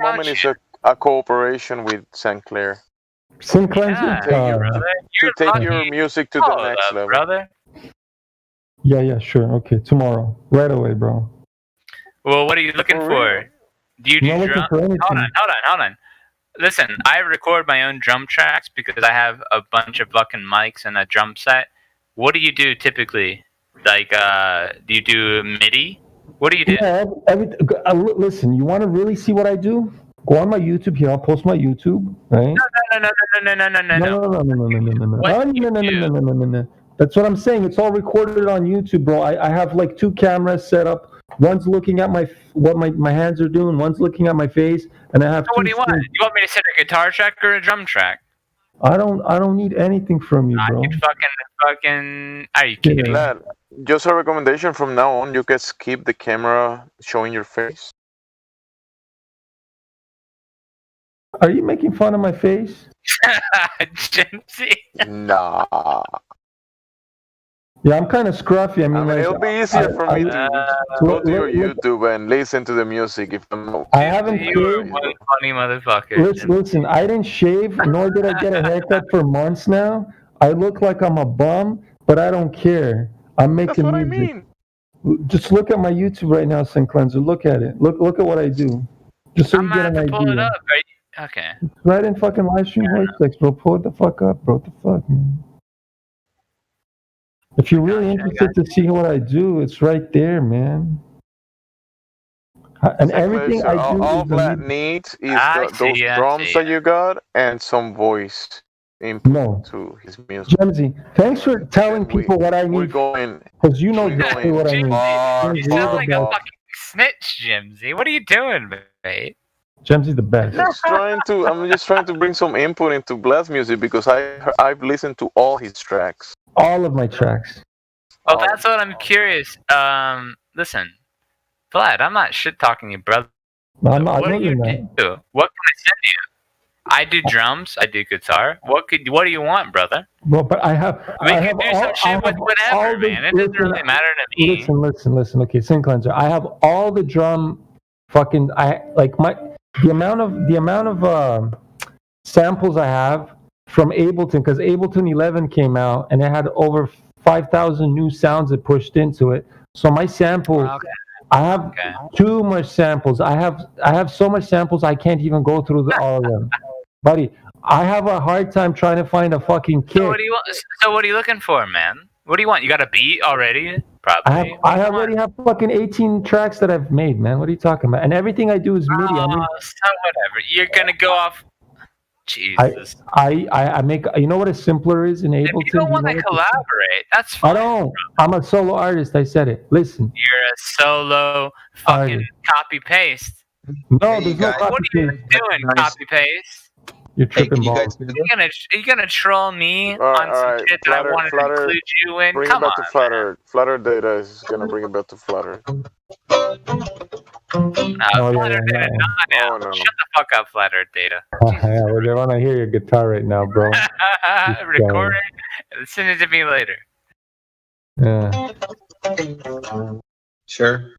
moment is a cooperation with Saint Clair. Saint Clair's To take your music to the next level. Brother. Yeah, sure. Okay, tomorrow. Right away, bro. Well, what are you looking for? Do you do I'm not looking drum? for anything. Hold on. Listen, I record my own drum tracks because I have a bunch of fucking mics and a drum set. What do you do typically? Like, do you do MIDI? What do you do? Yeah, listen, you want to really see what I do? Go on my YouTube here. I'll post my YouTube, right? No. That's what I'm saying. It's all recorded on YouTube, bro. I have like 2 cameras set up. One's looking at what my hands are doing. One's looking at my face, and I have. So what do you want? You want me to set a guitar track or a drum track? I don't need anything from you, bro. I could fucking. Are you kidding? Vlad, just a recommendation from now on: you can skip the camera showing your face. Are you making fun of my face? Nah. Yeah, I'm kind of scruffy. I mean, it'll be easier for me to go to your YouTube and listen to the music if I'm. I haven't You one funny motherfucker. Listen, I didn't shave, nor did I get a haircut for months now. I look like I'm a bum, but I don't care. I'm making That's what music. I mean. Just look at my YouTube right now, St. Cleanser. Look at it. Look at what I do. Just so you get an idea. Pull it up. Okay. It's right in fucking live stream voice, bro. Pull it the fuck up, bro. What the fuck, man? If you're really interested to see what I do, it's right there, man. And everything I do. All Vlad needs is those drums that you got and some voice input to his music. Jemsy, thanks for telling people what I need. Because you know exactly what I need. You sound like a fucking snitch, Jimsy. What are you doing, mate? Jemsy's the best. I'm just trying to bring some input into Vlad's music because I've listened to all his tracks. All of my tracks. Oh, that's what I'm curious. Listen, Vlad, I'm not shit talking you, brother. No, I'm not. What do you do? What can I send you? I do drums. I do guitar. What do you want, brother? Well, but I have. We can do some shit with whatever, man. It doesn't really matter to me. Listen. Okay, St. Cleanser. I have all the drum. Fucking. The amount of samples I have from Ableton, because Ableton 11 came out and it had over 5,000 new sounds it pushed into it. So my sample, I have too much samples. I have so much samples I can't even go through all of them, buddy. I have a hard time trying to find a fucking kick. So what are you looking for, man? What do you want? You got a beat already? Probably. I already have fucking 18 tracks that I've made, man. What are you talking about? And everything I do is MIDI. So whatever. You're gonna go off. Jesus. I make. You know what a simpler is in Ableton? If you don't want to collaborate, that's fine. I don't. I'm a solo artist. I said it. Listen. You're a solo fucking copy paste. No, there's no copy paste. What are you doing? Copy paste. You're tripping balls. You're gonna troll me on some shit that I wanted to include you in? Bring Come it on. back to Flutter. Flutter Data is gonna bring it back to Flutter. Flutter Data, not now. Shut the fuck up, Flutter Data. Yeah, well, they want to hear your guitar right now, bro. Recorded Send it to me later. Yeah. Sure.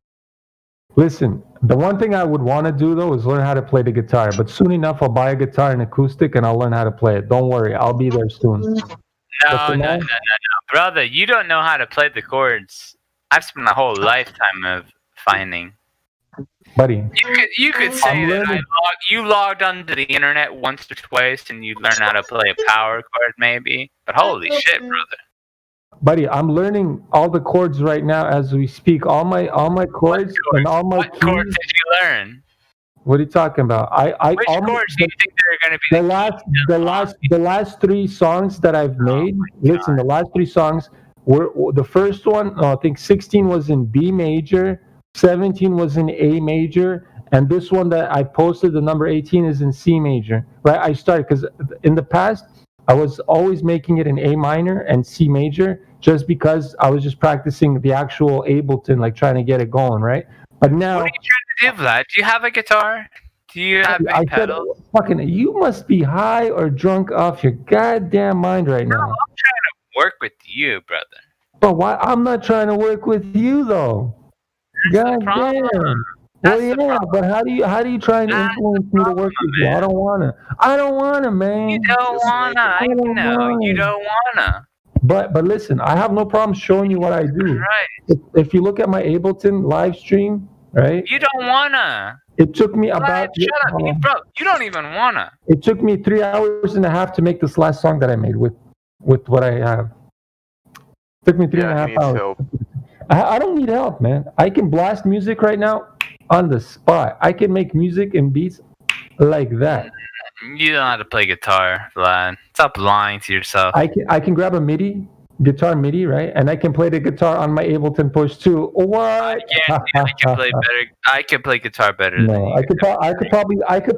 Listen, the one thing I would want to do though is learn how to play the guitar. But soon enough, I'll buy a guitar and acoustic, and I'll learn how to play it. Don't worry, I'll be there soon. No, brother. You don't know how to play the chords. I've spent a whole lifetime of finding. Buddy, You could say that you logged onto the internet once or twice and you learned how to play a power chord, maybe. But holy shit, brother! buddy, I'm learning all the chords right now as we speak. All my chords and all my What chords did you learn? What are you talking about? Which chords do you think they're going to be the last 3 songs that I've made? Listen, the last 3 songs were the first one. I think 16 was in B major, 17 was in A major, and this one that I posted, the number 18, is in C major. Right? I started because in the past I was always making it in A minor and C major, just because I was just practicing the actual Ableton, like trying to get it going, right? But now, What are you trying to do, Vlad? Do you have a guitar? Do you have I any said, pedals? fucking, you must be high or drunk off your goddamn mind right now. I'm trying to work with you, brother. But why? I'm not trying to work with you though. God damn. Well, yeah, but how do you try and influence me to work with you? I don't wanna, man. You don't wanna. I know you don't wanna. But listen, I have no problem showing you what I do. Right. If you look at my Ableton live stream, right? You don't wanna. It took me Vlad, about shut up, you don't even wanna. it took me 3 hours and a half to make this last song that I made with what I have. It took me 3.5 hours. I don't need help, man. I can blast music right now on the spot. I can make music and beats like that. You don't know how to play guitar, Vlad. Stop lying to yourself. I can grab a guitar MIDI, right? And I can play the guitar on my Ableton Push too. What? Yeah, I can play guitar better than No, you. I could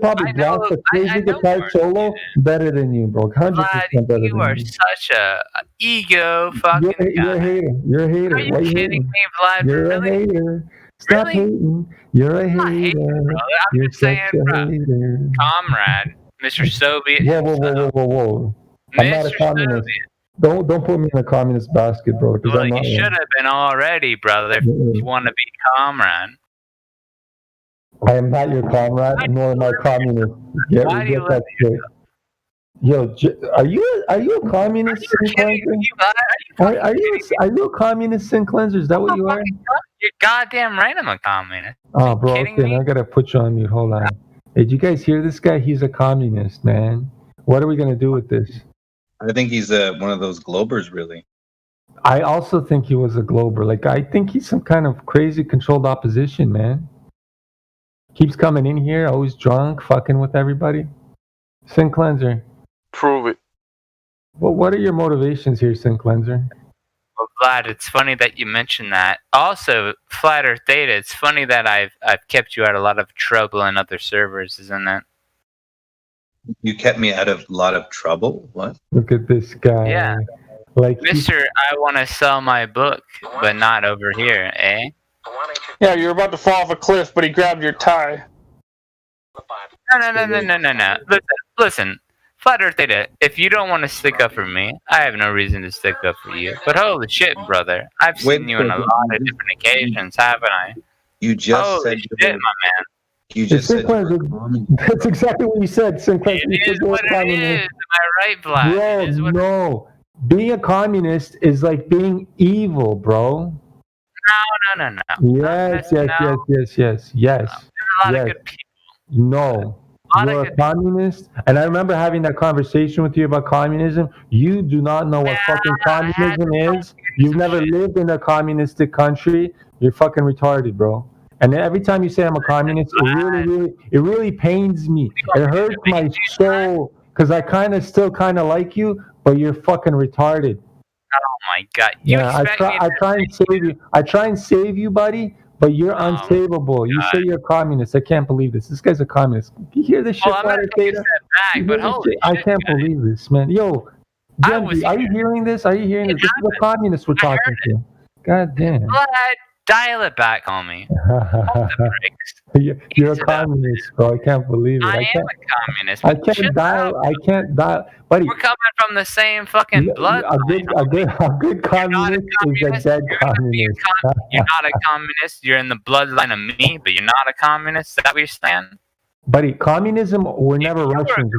probably blast a crazy guitar solo better than you, bro. 100% better You than are you. such a ego fucking You're a hater. You're a hater. Are you Why you kidding hating? me, Vlad? You're a hater. Stop hating. You're a hater. You're such a hater. Comrade, Mr. Soviet. Whoa. I'm not a Mr. communist. Don't put me in a communist basket, bro. 'Cause Well, I'm you not should one. have been already, brother, if you want to be comrade. I am not your comrade, nor am I communist. Get that straight. Yo, are you a communist, sin cleanser? Are you a communist, sin cleanser? Is that what you are? You're goddamn right I'm a communist. Oh, bro, kidding okay, I gotta put you on mute. Hold on. Hey, did you guys hear this guy? He's a communist, man. What are we gonna do with this? I think he's one of those globers, really. I also think he was a glober. Like, I think he's some kind of crazy controlled opposition, man. Keeps coming in here, always drunk, fucking with everybody. Sin cleanser. Prove it. Well, what are your motivations here, Sin cleanser? Well, Vlad, it's funny that you mentioned that. Also, Flat Earth Data, it's funny that I've kept you out of a lot of trouble in other servers, isn't it? You kept me out of a lot of trouble. What? Look at this guy. Yeah. Like, Mister, I want to sell my book, but not over here, eh? Yeah, you're about to fall off a cliff, but he grabbed your tie. No. Listen. Flat Earth Data, if you don't want to stick up for me, I have no reason to stick up for you. But holy shit, brother. I've seen you on a lot of different occasions, haven't I? You just holy said shit, my man. You just Sin said cleanser, that's exactly what you said, Sin cleanser. You said you're a communist. Am I right, Vlad? Bro, no. Being a communist is like being evil, bro. No. Yes. There's a lot of good people. No. You're a communist, and I remember having that conversation with you about communism. You do not know what fucking communism is. You've never lived in a communistic country. You're fucking retarded, bro. And then every time you say I'm a communist, it really pains me. It hurts my soul because I still kind of like you, but you're fucking retarded. Oh my god! I try and save you. I try and save you, buddy. But you're unsavable. You say you're a communist. I can't believe this. This guy's a communist. You hear this shit? I'm gonna take a step back, but holy shit, I can't believe this, man. Yo, Genji, are you hearing this? Are you hearing this? This is a communist we're talking to. God damn. Vlad, Dial it back, homie. You're a communist, bro. I can't believe it. I am a communist. I can't dial. I can't dial, buddy. We're coming from the same fucking blood. A good communist is a dead communist. You're not a communist. You're in the bloodline of me, but you're not a communist. Is that what you're saying? Buddy, communism were never Russians.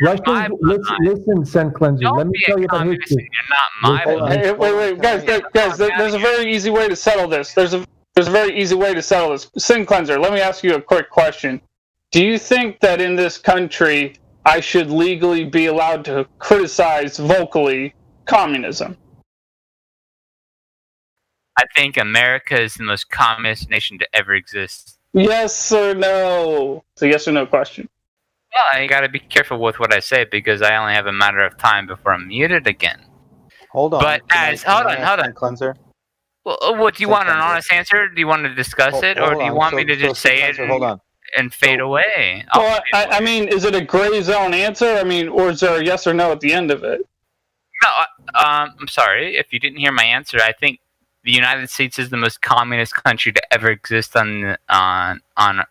Listen, Sen Cleanser. Let me tell you about history. You're not my Hey, wait, guys, there's a very easy way to settle this. There's a very easy way to settle this. Sin Cleanser, let me ask you a quick question. Do you think that in this country I should legally be allowed to criticize vocally communism? I think America is the most communist nation to ever exist. Yes or no? It's a yes or no question. Well, you got to be careful with what I say because I only have a matter of time before I'm muted again. Hold on. But hold on. Cleanser. Well, what do you want? An honest answer? Do you want to discuss it, or do you want me to just say it and fade away? Well, I mean, is it a gray zone answer? I mean, or is there a yes or no at the end of it? No, I'm sorry if you didn't hear my answer. I think the United States is the most communist country to ever exist on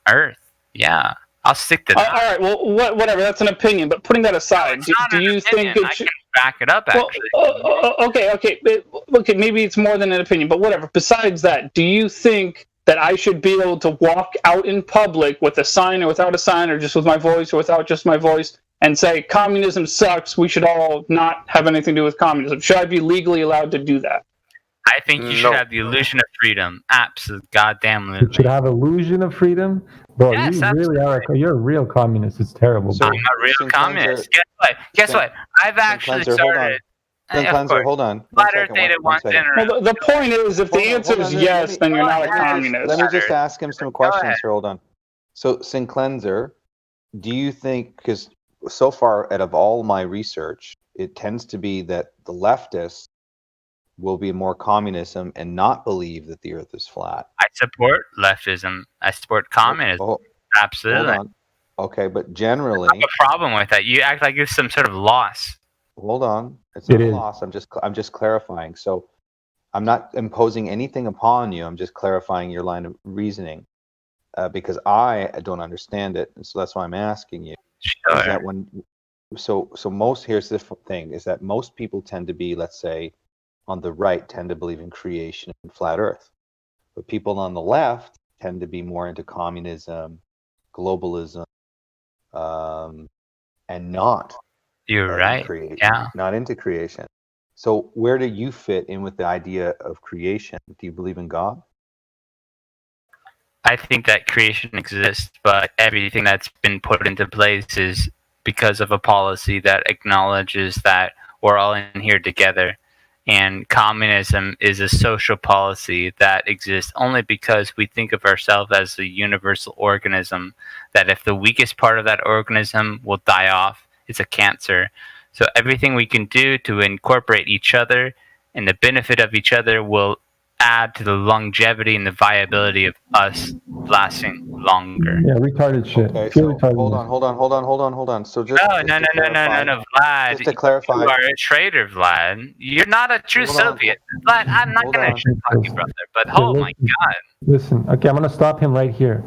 Earth. Yeah, I'll stick to that. All right, well, whatever. That's an opinion. But putting that aside, do you think it should... I can back it up, actually. Okay. Maybe it's more than an opinion, but whatever. Besides that, do you think that I should be able to walk out in public with a sign or without a sign, or just with my voice or without just my voice, and say communism sucks? We should all not have anything to do with communism. Should I be legally allowed to do that? I think you should have the illusion of freedom. Absolutely, goddamn. You should have illusion of freedom, bro. Yes, you really are. You're a real communist. It's terrible. I'm a real communist. Guess what? I've actually started. Cleanser, hold on. Flat Earth data once in Well, the point is, if the answer is yes, then you're not a communist. Let me just ask him some questions here. Hold on. So, Sin Cleanser, do you think, because so far out of all my research, it tends to be that the leftists will be more communism and not believe that the earth is flat. I support leftism. I support communism. Absolutely. Hold on. Okay, but generally... I have a problem with that. You act like it's some sort of loss. Hold on. It's not a loss. I'm just clarifying. So I'm not imposing anything upon you. I'm just clarifying your line of reasoning because I don't understand it. And so that's why I'm asking you. Sure. Is that here's the thing, is that most people tend to be, let's say, on the right tend to believe in creation and flat earth. But people on the left tend to be more into communism, globalism, and not. You're right. Yeah. Not into creation. So where do you fit in with the idea of creation? Do you believe in God? I think that creation exists, but everything that's been put into place is because of a policy that acknowledges that we're all in here together. And communism is a social policy that exists only because we think of ourselves as a universal organism, that if the weakest part of that organism will die off, it's a cancer. So everything we can do to incorporate each other and the benefit of each other will add to the longevity and the viability of us lasting longer. Yeah, retarded shit. Okay, so hold on. So just no, Vlad. Just to clarify, you are a traitor, Vlad. You're not a true Soviet. Vlad, I'm not going to talk you, brother, but oh my God. Listen, okay, I'm going to stop him right here.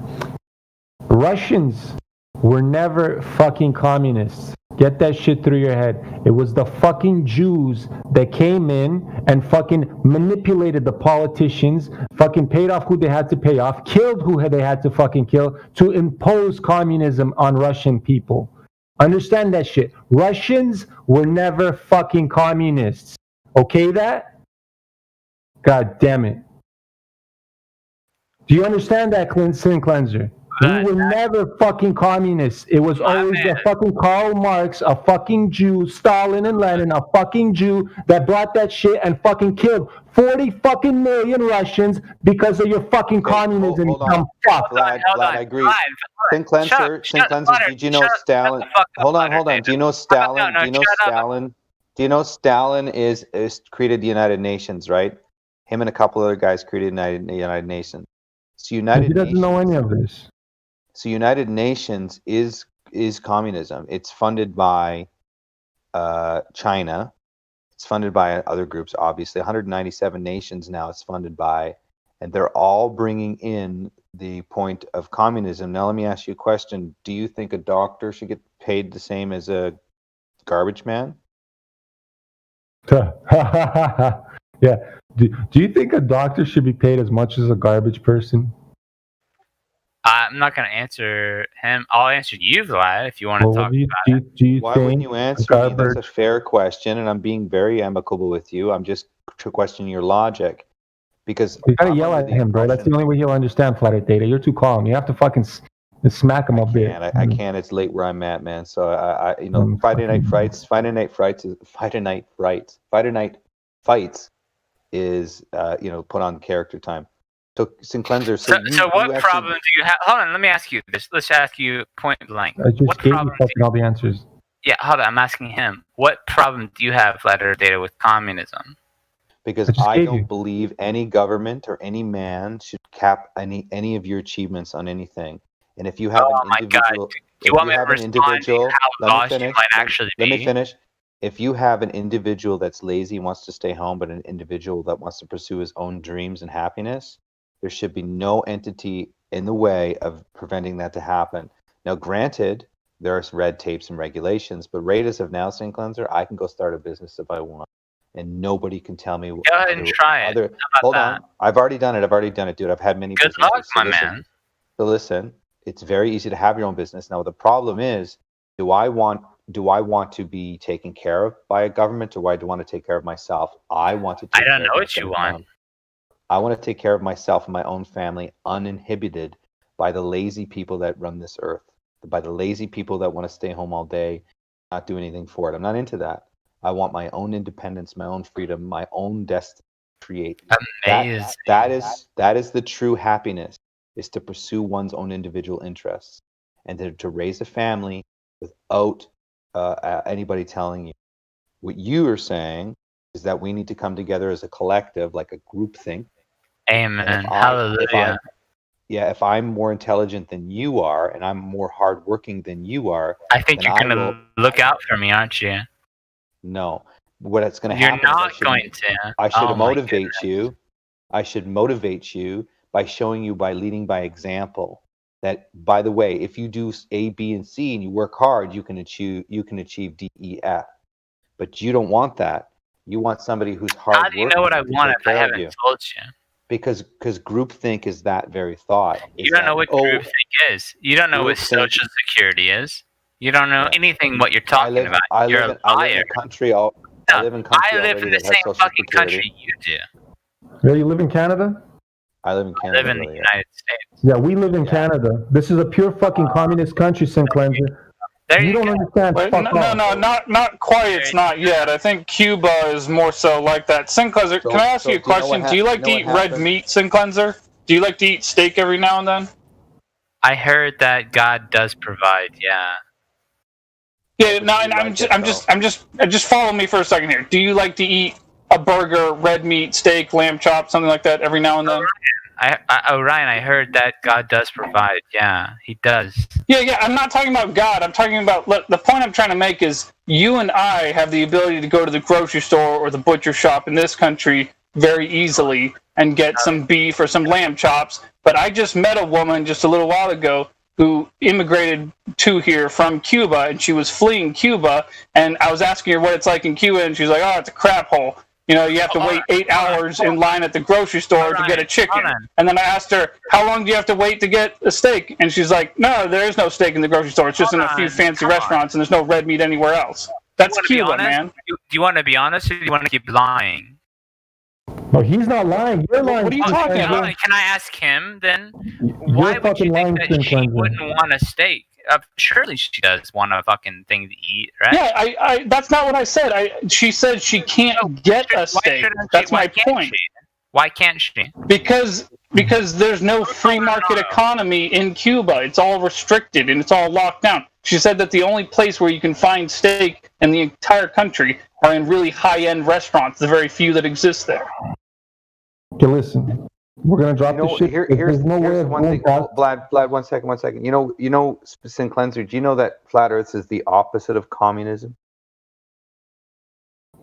Russians were never fucking communists. Get that shit through your head. It was the fucking Jews that came in and fucking manipulated the politicians, fucking paid off who they had to pay off, killed who they had to fucking kill to impose communism on Russian people. Understand that shit. Russians were never fucking communists. Okay that? God damn it. Do you understand that, Sin Cleanser? We were never fucking communists. It was always the fucking Karl Marx, a fucking Jew, Stalin and Lenin, a fucking Jew that brought that shit and fucking killed 40 fucking million Russians because of your fucking communism. Vlad, I agree. Sin Cleanser, did you know Stalin? Hold on. Do you know Stalin? Do you know Stalin is created the United Nations, right? Him and a couple other guys created the United Nations. So he doesn't know any of this. So United Nations is communism. It's funded by China. It's funded by other groups, obviously. 197 nations now it's funded by. and they're all bringing in the point of communism. Now, let me ask you a question. Do you think a doctor should get paid the same as a garbage man? Yeah. Do you think a doctor should be paid as much as a garbage person? I'm not going to answer him. I'll answer you, Vlad, if you want to Well, talk do you, about do you, it. do you Why think wouldn't you answer me? That's a fair question, and I'm being very amicable with you. I'm just questioning your logic. Because you gotta I'm yell under at the him, bro. That's impression- the only way he'll understand flat earth data. You're too calm. You have to fucking smack him a bit. I can't. It's late where I'm at, man. So I you know, Friday night fights is you know, put on character time. So Sinclair, So what problem do you have? Hold on, let me ask you this. Let's ask you point blank. I just gave you fucking all the answers. Yeah, hold on. I'm asking him. What problem do you have, flat earth data, with communism? Because I don't believe any government or any man should cap any of your achievements on anything. And if you have an individual, Do you want me to respond to how lost you might actually let be? me finish. If you have an individual that's lazy, wants to stay home, but an individual that wants to pursue his own dreams and happiness, there should be no entity in the way of preventing that to happen. Now, granted, there are red tapes and regulations, but right as of now, Sinclair, I can go start a business if I want, and nobody can tell me. Go ahead and try it. How about Hold that? on, I've already done it, dude. I've had many. Good businesses. luck, my man. So listen, it's very easy to have your own business. Now, the problem is, do I want to be taken care of by a government, or do I want to take care of myself? I want to. I don't know what you want. I want to take care of myself and my own family, uninhibited by the lazy people that run this earth, by the lazy people that want to stay home all day, not do anything for it. I'm not into that. I want my own independence, my own freedom, my own destiny to create. Amazing. That is the true happiness, is to pursue one's own individual interests and to raise a family without anybody telling you. What you are saying is that we need to come together as a collective, like a group think. Amen. Hallelujah. If I'm more intelligent than you are, and I'm more hardworking than you are, I think you're going to look out for me, aren't you? No. What's going to You're happen? not going to. I should Oh my motivate you. I should motivate you by showing you, by leading by example. That, by the way, if you do A, B, and C, and you work hard, you can achieve D, E, F. But you don't want that. You want somebody who's hard. How do you know what I want if I haven't told you? Because groupthink is that very thought. You don't know what groupthink is. You don't know what groupthink- Social Security is. You don't know anything what you're talking about. You're a I live liar. in a country. I live in a country I live already in the that has same Social fucking Security. country you do. Really, you live in Canada? I live in I Canada. live in the United States. Yeah, we live in Canada. This is a pure fucking communist country, Sinclair. You don't understand. Wait, Fuck no, off. not quite. It's not yet. I think Cuba is more so like that. Sinclair, can I ask you a question? Do you like to eat red meat, Sinclair? Do you like to eat steak every now and then? I heard that God does provide. Yeah. Yeah. No, and I'm just follow me for a second here. Do you like to eat a burger, red meat, steak, lamb chop, something like that every now and then? Ryan, I heard that God does provide. Yeah, He does. Yeah. I'm not talking about God. I'm talking about, look, the point I'm trying to make is you and I have the ability to go to the grocery store or the butcher shop in this country very easily and get some beef or some lamb chops. But I just met a woman just a little while ago who immigrated to here from Cuba, and she was fleeing Cuba. And I was asking her what it's like in Cuba, and she's like, "Oh, it's a crap hole. You know, you have to wait 8 hours in line at the grocery store to get a chicken." And then I asked her, "How long do you have to wait to get a steak?" And she's like, "No, there is no steak in the grocery store. It's just in a few fancy restaurants, and there's no red meat anywhere else." That's Cuba, man. Do you want to be honest, or do you want to keep lying? No, he's not lying. You're lying. What are you talking about? Can I ask him then? You're Why would fucking you lying, think that she Sinclair. wouldn't want a steak? Surely she does want a fucking thing to eat, right? Yeah, I that's not what I said. She said she can't get a steak. That's my point. Why can't she? Because there's no free market economy in Cuba. It's all restricted and it's all locked down. She said that the only place where you can find steak in the entire country are in really high-end restaurants, the very few that exist there. Okay, listen. We're gonna drop this shit. Here's There's no way here's of one going thing. past. Vlad, 1 second, 1 second. You know, Sinclair, do you know that flat Earth is the opposite of communism?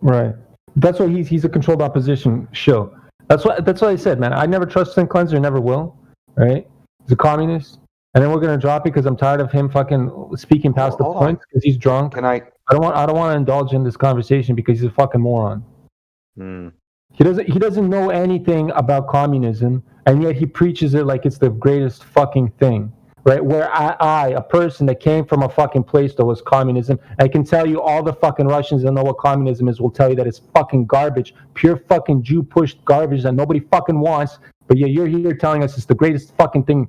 Right. That's why he's a controlled opposition show. That's what I said, man. I never trust Sin Cleanser, never will. Right? He's a communist. And then we're gonna drop it because I'm tired of him fucking speaking past the point because he's drunk. I don't want to indulge in this conversation because he's a fucking moron. He doesn't know anything about communism, and yet he preaches it like it's the greatest fucking thing. Right? Where I, a person that came from a fucking place that was communism, I can tell you all the fucking Russians that know what communism is will tell you that it's fucking garbage, pure fucking Jew-pushed garbage that nobody fucking wants. But yeah, you're here telling us it's the greatest fucking thing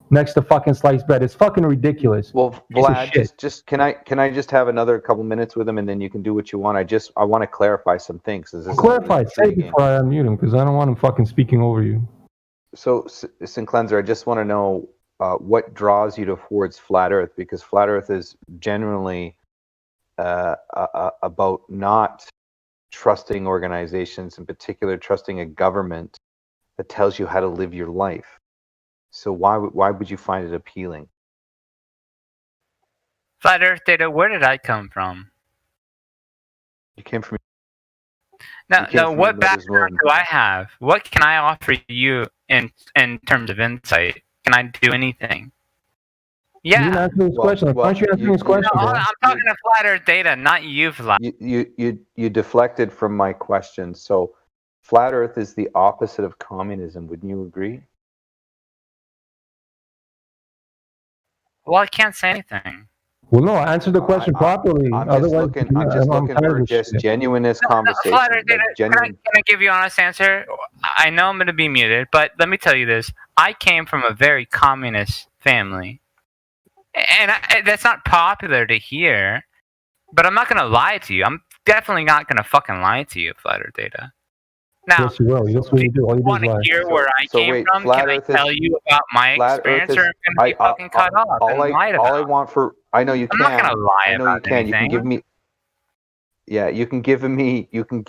next to fucking sliced bread. It's fucking ridiculous. Well, Vlad, just can I just have another couple minutes with him, and then you can do what you want. I want to clarify some things. Clarify, say it before I unmute him because I don't want him fucking speaking over you. So, Sin Cleanser, I just want to know what draws you towards Flat Earth, because Flat Earth is generally about not trusting organizations, in particular trusting a government that tells you how to live your life. So why would you find it appealing? Flat Earth Data, where did I come from? You came from... No, what background do I have? What can I offer you in terms of insight? Can I do anything? Yeah. You didn't answer his question. Why don't you answer his question? No, I'm talking to Flat Earth Data, not you, Vlad. You deflected from my question. So Flat Earth is the opposite of communism. Wouldn't you agree? Well, I can't say anything. Well, no, answer the question properly. I'm just looking for just genuineness conversation. Flat Earth Data, can I give you an honest answer? I know I'm going to be muted, but let me tell you this. I came from a very communist family. And that's not popular to hear, but I'm not going to lie to you. I'm definitely not going to fucking lie to you, Flat Earth Data. Now, yes, you will. That's what you do. All you want to hear where I came from? Can I tell you about my experience, or am I going to be fucking cut off and lied about? All I want for... I know you can. I'm not going to lie about anything. You can give me... Yeah, you can give me... You don't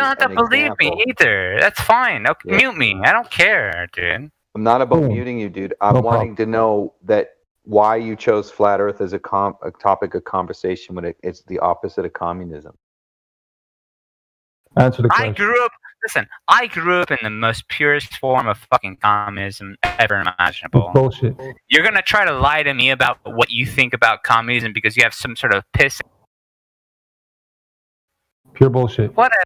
have to believe me either. That's fine. Okay, mute me. I don't care, dude. I'm not about muting you, dude. I'm wanting to know that why you chose Flat Earth as a topic of conversation when it's the opposite of communism. Answer the question. I grew up in the most purest form of fucking communism ever imaginable. It's bullshit. You're gonna try to lie to me about what you think about communism because you have some sort of piss. Pure bullshit. Whatever.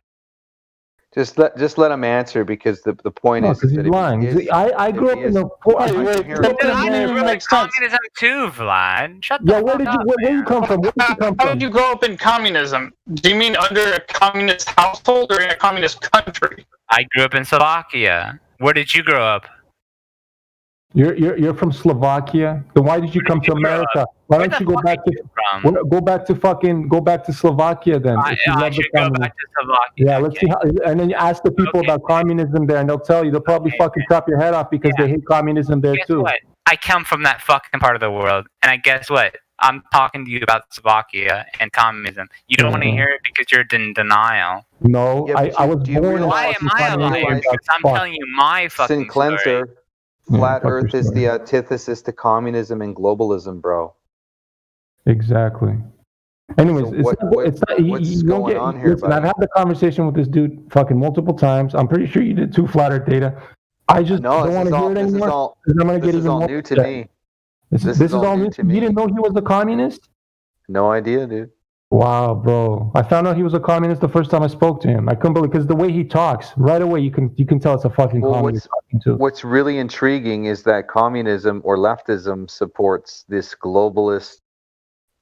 Just let him answer, because the point is that he's lying. I grew up in the... I grew up in communism too, Vlad. Shut the fuck up. Where you come from? Where did you come from? How did you grow up in communism? Do you mean under a communist household or in a communist country? I grew up in Slovakia. Where did you grow up? You're from Slovakia. Then why did you come to America? Why don't you go back to Slovakia then? I should go back to Slovakia. Yeah, let's see how, and then you ask the people about communism there, and they'll tell you. They'll probably fucking chop your head off because they hate communism there too. What? I come from that fucking part of the world, and I guess what? I'm talking to you about Slovakia and communism. You don't want to hear it because you're in denial. No, I was born. Why am I lying? Because I'm telling you my fucking Sin Cleanser. story. Flat Earth is the antithesis to communism and globalism, bro. Exactly. Anyways, what's going on here, listen, I've had the conversation with this dude fucking multiple times. I'm pretty sure you did too, Flat Earth Data. I just don't want to hear it anymore. This is all new to me. This is all new to me. You didn't know he was a communist? No idea, dude. Wow, bro! I found out he was a communist the first time I spoke to him. I couldn't believe, because the way he talks, right away you can tell it's a fucking communist talking to. What's really intriguing is that communism or leftism supports this globalist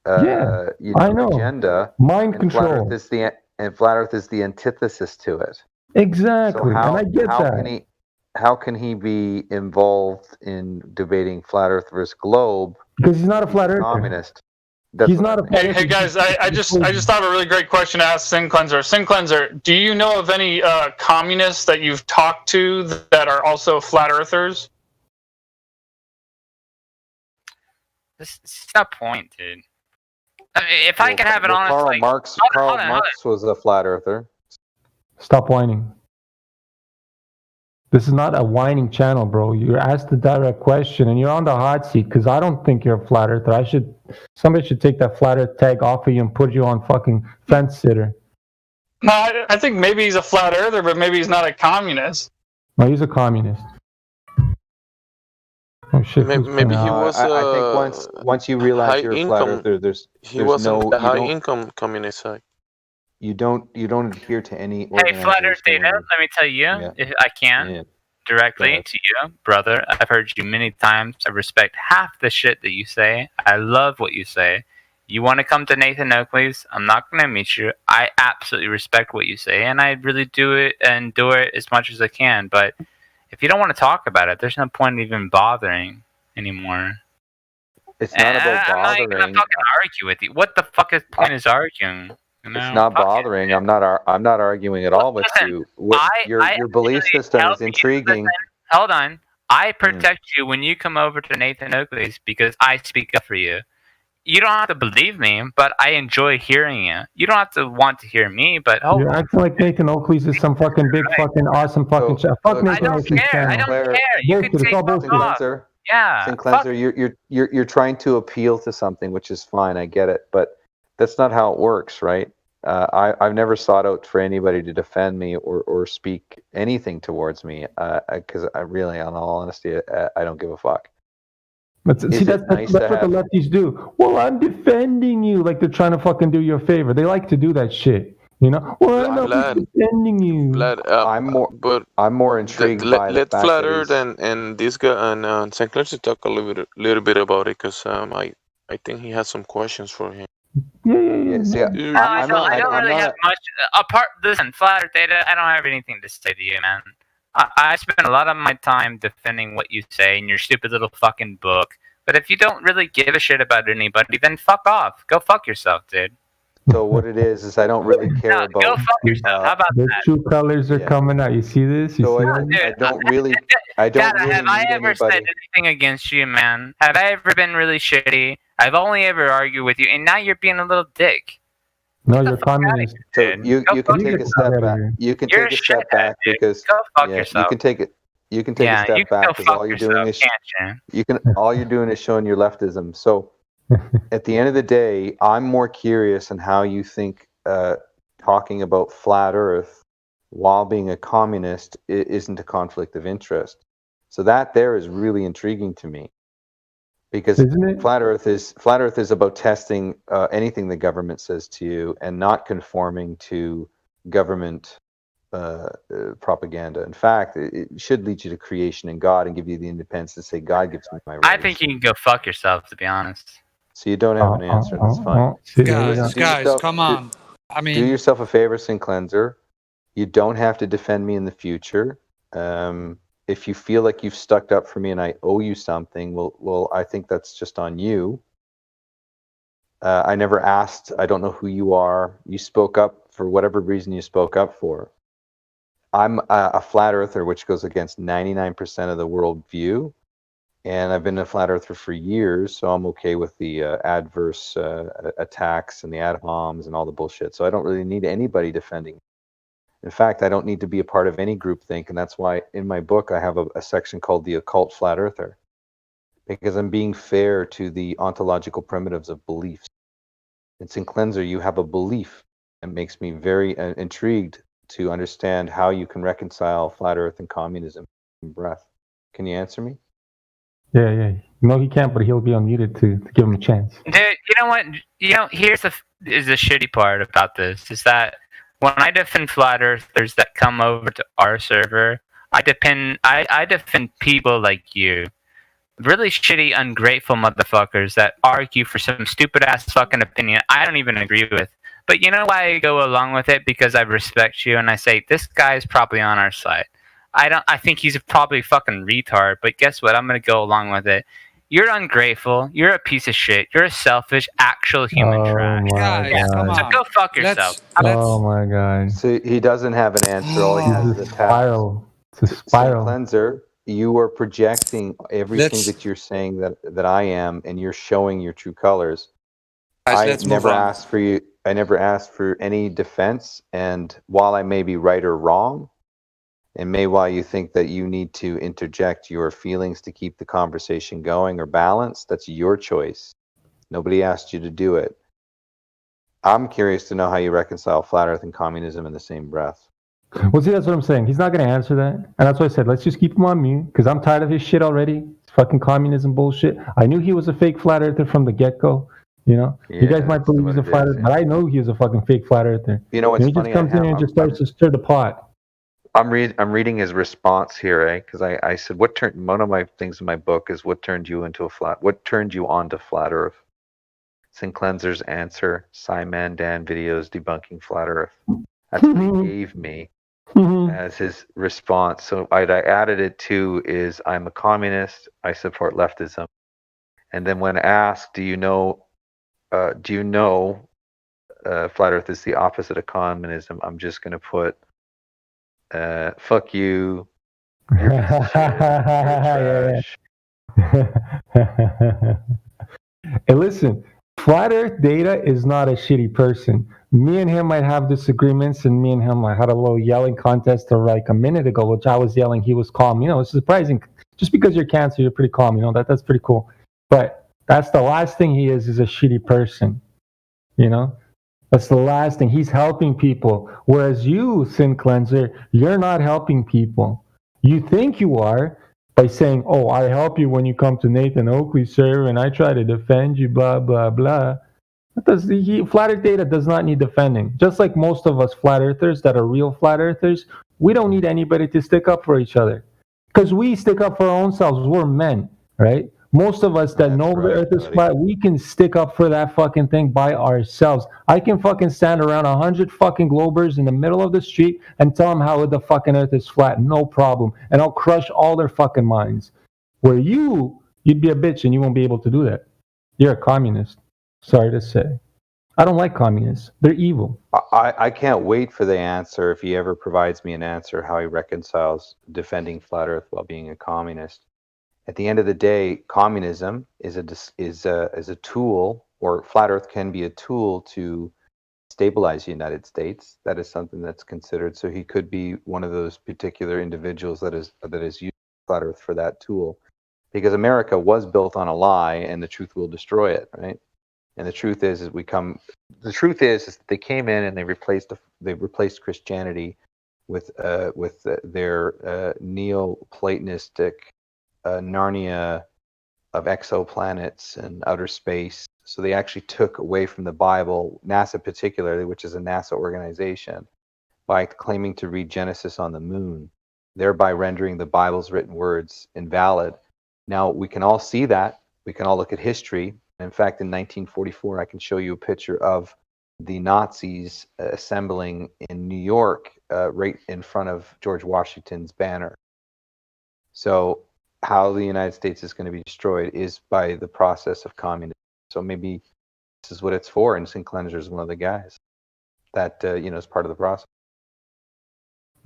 agenda. Mind control. Flat Earth is the antithesis to it. Exactly, and I get that. How can he be involved in debating Flat Earth versus globe? Because he's not a flat earther. Communist. He's not a... Hey guys, I just thought of a really great question to ask Sin Cleanser. Sin Cleanser, do you know of any communists that you've talked to that are also flat earthers? This is not point, dude. If I could have an honest... Karl Marx was a flat earther. Stop whining. This is not a whining channel, bro. You're asked the direct question, and you're on the hot seat because I don't think you're a flat earther. Somebody should take that flat earth tag off of you and put you on fucking fence sitter. No, I think maybe he's a flat earther, but maybe he's not a communist. No, he's a communist. Oh shit! Maybe he was I think once you realize high you're a flat income. earther, there's He wasn't no the you high don't income communist side. you don't adhere to any Hey, Flat Earth organization. Data, let me tell you, if I can, directly to you, brother. I've heard you many times. I respect half the shit that you say. I love what you say. You want to come to Nathan Oakley's? I'm not going to meet you. I absolutely respect what you say, and I really do it and do it as much as I can. But if you don't want to talk about it, there's no point in even bothering anymore. It's not about I'm not even bothering. gonna fucking argue with you. What the fuck is point is arguing? You know? It's not bothering. I'm not arguing at all with you. Your belief system is intriguing. Hold on. I protect you when you come over to Nathan Oakley's because I speak up for you. You don't have to believe me, but I enjoy hearing you. You don't have to want to hear me, but You're acting like Nathan Oakley's is some fucking big fucking awesome fucking chef. Fuck Nathan Oakley's channel. I don't care. You can take both off. Yeah. St. Cleanser, you're trying to appeal to something, which is fine. I get it, but that's not how it works, right? I've never sought out for anybody to defend me or speak anything towards me, because I really, in all honesty, I don't give a fuck. But see, that's what the lefties do. Well, I'm defending you, like they're trying to fucking do you a favor. They like to do that shit, you know. Well, I'm not defending you. I'm more intrigued by let the fact Flat that Earth and this guy and St. Cleanser talk a little bit about it, because I think he has some questions for him. Yeah. See, I don't really have much. Listen, Flat Earth Data, I don't have anything to say to you, man. I spend a lot of my time defending what you say in your stupid little fucking book. But if you don't really give a shit about anybody, then fuck off. Go fuck yourself, dude. So what it is I don't really care about. Go fuck yourself. How about The that? true colors are coming out. You see this? You see I don't really have I need ever said anybody. anything against you, man? Have I ever been really shitty? I've only ever argued with you, and now you're being a little dick. No, you're communist. So you can take a step back. You can take a step back because you can take it. You can take a step back because all you're doing is all you're doing is showing your leftism. So at the end of the day, I'm more curious in how you think talking about flat Earth while being a communist isn't a conflict of interest. So that there is really intriguing to me. Because flat Earth is about testing anything the government says to you and not conforming to government propaganda. In fact, it should lead you to creation and God and give you the independence to say God gives me my rights. I think you can go fuck yourself, to be honest. So you don't have an answer. That's fine. Guys, come on. I mean, do yourself a favor, St. Cleanser. You don't have to defend me in the future. If you feel like you've stuck up for me and I owe you something, well, I think that's just on you. I never asked. I don't know who you are. You spoke up for whatever reason you spoke up for. I'm a flat earther, which goes against 99% of the world view. And I've been a flat earther for years, so I'm okay with the adverse attacks and the ad homs and all the bullshit. So I don't really need anybody defending. In fact, I don't need to be a part of any groupthink, and that's why in my book I have a section called The Occult Flat Earther, because I'm being fair to the ontological primitives of beliefs. And St. Cleanser, you have a belief. It makes me very intrigued to understand how you can reconcile flat Earth and communism in breath. Can you answer me? Yeah. No, he can't, but he'll be unmuted to give him a chance. Dude, you know what? Here's the shitty part about this is that when I defend flat earthers that come over to our server, I defend people like you. Really shitty, ungrateful motherfuckers that argue for some stupid ass fucking opinion I don't even agree with. But you know why I go along with it? Because I respect you and I say, this guy is probably on our side. I think he's probably fucking retard, but guess what? I'm gonna go along with it. You're ungrateful. You're a piece of shit. You're a selfish, actual human trash. Guys, come so on. go fuck yourself. Oh my god. So he doesn't have an answer. All he has is a spiral. It's a St. spiral. Cleanser, you are projecting everything that you're saying that I am, and you're showing your true colors. I never asked for you. I never asked for any defense, and while I may be right or wrong, and while you think that you need to interject your feelings to keep the conversation going or balanced, that's your choice. Nobody asked you to do it. I'm curious to know how you reconcile flat Earth and communism in the same breath. Well, see, that's what I'm saying. He's not going to answer that. And that's why I said, let's just keep him on mute because I'm tired of his shit already. It's fucking communism bullshit. I knew he was a fake flat earther from the get-go. You know, you guys might believe he's a flat earther, but I know he was a fucking fake flat earther. You know what's he funny? just comes in here and just starts to stir the pot. I'm reading his response here, because I said, one of my things in my book is what turned you on to flat Earth? Syncleanser's answer, Simon Dan videos debunking flat Earth. That's what he gave me as his response. So I added it to is I'm a communist. I support leftism. And then when asked, do you know flat Earth is the opposite of communism? I'm just going to put, fuck you. You're trash. Hey, listen, Flat Earth Data is not a shitty person. Me and him might have disagreements, and me and him I had a little yelling contest like a minute ago, which I was yelling, he was calm. You know, it's surprising. Just because you're Cancer, you're pretty calm. You know, that's pretty cool. But that's the last thing he is a shitty person. You know? That's the last thing. He's helping people. Whereas you, Sin Cleanser, you're not helping people. You think you are by saying, oh, I help you when you come to Nathan Oakley's server and I try to defend you, blah, blah, blah. Flat Earth Data does not need defending. Just like most of us flat earthers that are real flat earthers, we don't need anybody to stick up for each other. Because we stick up for our own selves. We're men, right? Most of us that know the earth is flat, we can stick up for that fucking thing by ourselves. I can fucking stand around 100 fucking globers in the middle of the street and tell them how the fucking earth is flat. No problem. And I'll crush all their fucking minds. Where you'd be a bitch and you won't be able to do that. You're a communist. Sorry to say. I don't like communists. They're evil. I can't wait for the answer, if he ever provides me an answer, how he reconciles defending flat Earth while being a communist. At the end of the day, communism is a tool, or flat Earth can be a tool to stabilize the United States. That is something that's considered. So he could be one of those particular individuals that is using flat Earth for that tool, because America was built on a lie, and the truth will destroy it, right? And the truth is that they came in and they replaced Christianity with their Neoplatonistic Narnia of exoplanets and outer space. So they actually took away from the Bible, NASA particularly, which is a NASA organization, by claiming to read Genesis on the moon, thereby rendering the Bible's written words invalid. Now, we can all see that. We can all look at history. In fact, in 1944, I can show you a picture of the Nazis assembling in New York, right in front of George Washington's banner. So how the United States is going to be destroyed is by the process of communism. So maybe this is what it's for, and Syncleanser is one of the guys that is part of the process.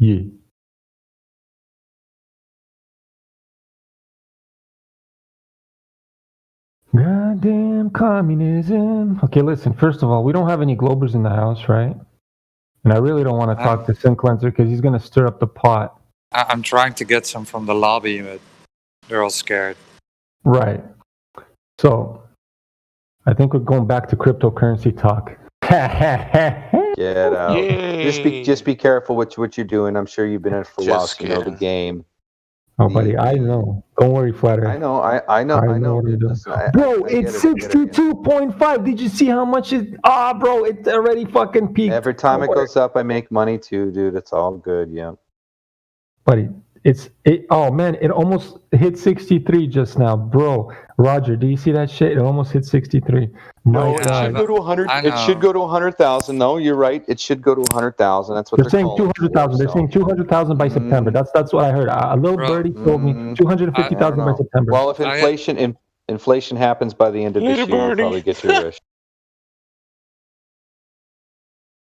Yeah. Goddamn communism. Okay, listen, first of all, we don't have any Globers in the house, right? And I really don't want to talk to Syncleanser because he's going to stir up the pot. I'm trying to get some from the lobby, but they're all scared. Right. So, I think we're going back to cryptocurrency talk. Get out. Just be careful what you're doing. I'm sure you've been in it for a while, so you know the game. Oh, buddy, I know. Don't worry, Flatter. I know. I know. What bro, it's 62.5. Did you see how much it? Bro, it's already fucking peaked. Every time it goes up, I make money too, dude. It's all good, yeah. Buddy, oh man, it almost hit 63 just now, bro. Roger, do you see that shit? It almost hit 63. No, it should go to 100. It should go to 100,000. No, you're right. It should go to 100,000. That's what they're saying. 200,000. They're saying 200,000 by September. That's what I heard. A little birdie told me 250,000 by September. Well, if inflation happens by the end of this year, you'll probably get your wish.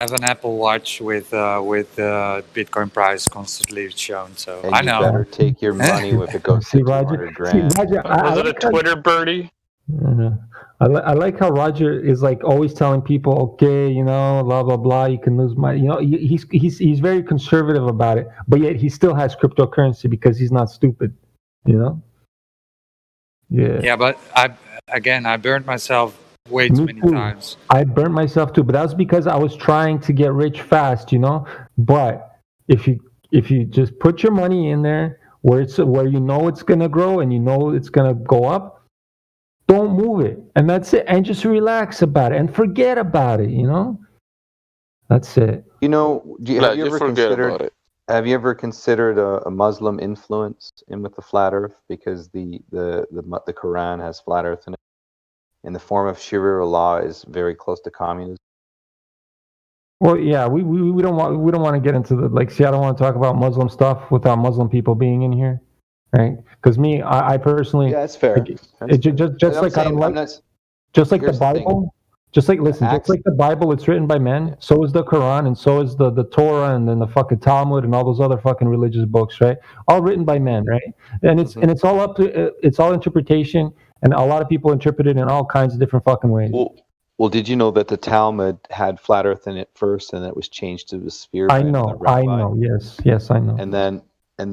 I have an Apple Watch with Bitcoin price constantly shown, so and I know. You better take your money if it goes to 200 grand. Was it a Twitter birdie? I like how Roger is like always telling people, okay, blah blah blah. You can lose money. He's very conservative about it, but yet he still has cryptocurrency because he's not stupid. Yeah. Yeah, but I burned myself way too many times. I burnt myself too, but that was because I was trying to get rich fast, But if you just put your money in there where you know it's gonna grow and you know it's gonna go up, don't move it, and that's it, and just relax about it and forget about it. That's it. Have you ever considered? Have you ever considered a Muslim influence in with the flat Earth, because the Quran has flat Earth in it, and the form of Sharia law is very close to communism? Well, yeah, we don't want to get into the I don't want to talk about Muslim stuff without Muslim people being in here, right? Because I personally, yeah, that's fair. Just like the Bible. Just like the Bible, it's written by men. So is the Quran, and so is the Torah, and then the fucking Talmud, and all those other fucking religious books, right? All written by men, right? And it's all up to it's all interpretation, and a lot of people interpret it in all kinds of different fucking ways. Well, did you know that the Talmud had flat Earth in it first, and it was changed to a sphere? I know. Yes, I know. And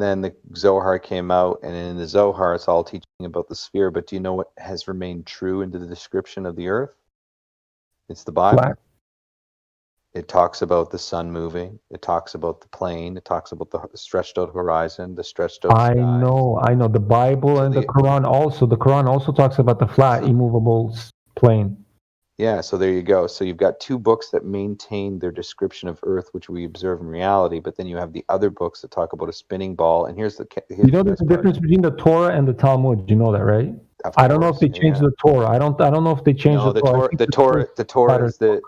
then the Zohar came out, and in the Zohar, it's all teaching about the sphere. But do you know what has remained true into the description of the Earth? It's the Bible. Flat. It talks about the sun moving. It talks about the plane. It talks about the stretched out horizon, the stretched out sky. I know. The Bible and the Quran also. The Quran also talks about the flat, immovable plane. Yeah, so there you go. So you've got two books that maintain their description of Earth, which we observe in reality, but then you have the other books that talk about a spinning ball. And here's there's a difference between the Torah and the Talmud. You know that, right? I don't know if they changed the Torah. I don't know if they changed the Torah.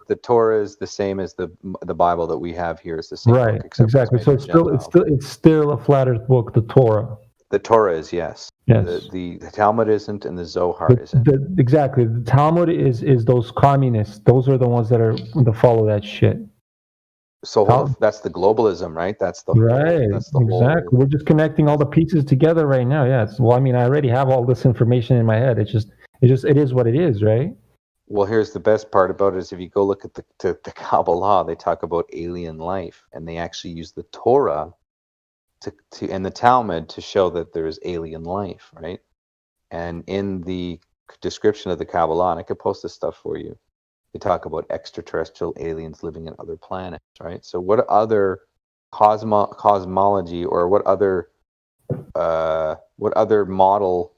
The Torah is the same as the Bible that we have here. Is the same. Right. Book, exactly. So it's still a flat Earth book. The Torah. The Torah is, yes. Yes. The Talmud isn't, and the Zohar isn't. Exactly. The Talmud is those communists. Those are the ones that follow that shit. So that's the globalism, right? That's the right. That's the exactly. We're just connecting all the pieces together right now. Yeah. I already have all this information in my head. It is what it is, right? Well, here's the best part about it: is if you go look at the Kabbalah, they talk about alien life, and they actually use the Torah and the Talmud to show that there is alien life, right? And in the description of the Kabbalah, and I could post this stuff for you, they talk about extraterrestrial aliens living in other planets, right? So what other cosmology or what other model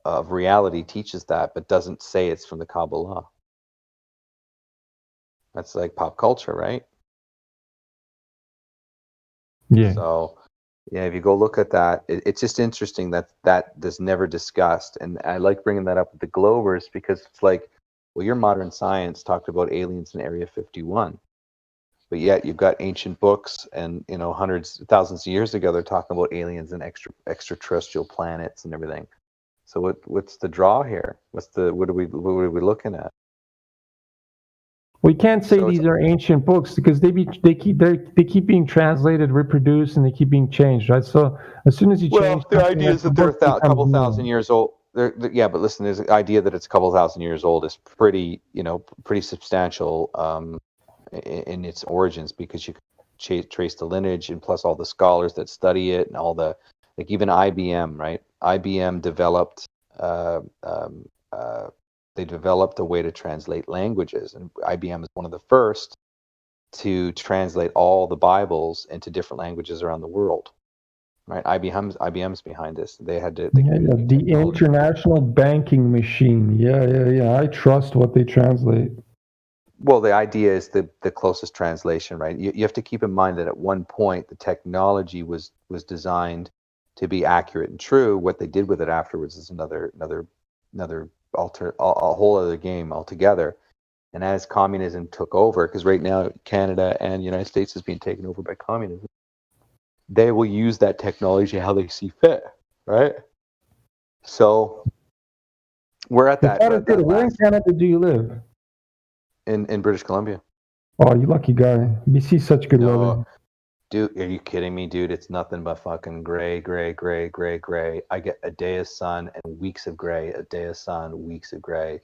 of reality teaches that but doesn't say it's from the Kabbalah? That's like pop culture, right? Yeah. So yeah, if you go look at that, it's just interesting that is never discussed. And I like bringing that up with the Globers, because it's like, well, your modern science talked about aliens in Area 51, but yet you've got ancient books, and hundreds, thousands of years ago, they're talking about aliens and extraterrestrial planets and everything. So what's the draw here? What are we looking at? We can't say these are ancient books, because they keep being translated, reproduced, and they keep being changed, right? So as soon as you change, the idea is that they're a couple thousand years old. Yeah, but listen, there's the idea that it's a couple thousand years old is pretty substantial in its origins, because you can trace the lineage, and plus all the scholars that study it, and all the, like, even IBM, right? IBM developed they developed a way to translate languages, and IBM is one of the first to translate all the Bibles into different languages around the world. Right, IBM's behind this. They had to. The international banking machine. Yeah. I trust what they translate. Well, the idea is the closest translation, right? You have to keep in mind that at one point the technology was designed to be accurate and true. What they did with it afterwards is another a whole other game altogether. And as communism took over, because right now Canada and the United States is being taken over by communism, they will use that technology how they see fit, right? So we're at that. Where in Canada do you live? In British Columbia. Oh, you lucky guy. BC such good weather. Dude, are you kidding me, dude? It's nothing but fucking gray. I get a day of sun and weeks of gray, a day of sun, weeks of gray.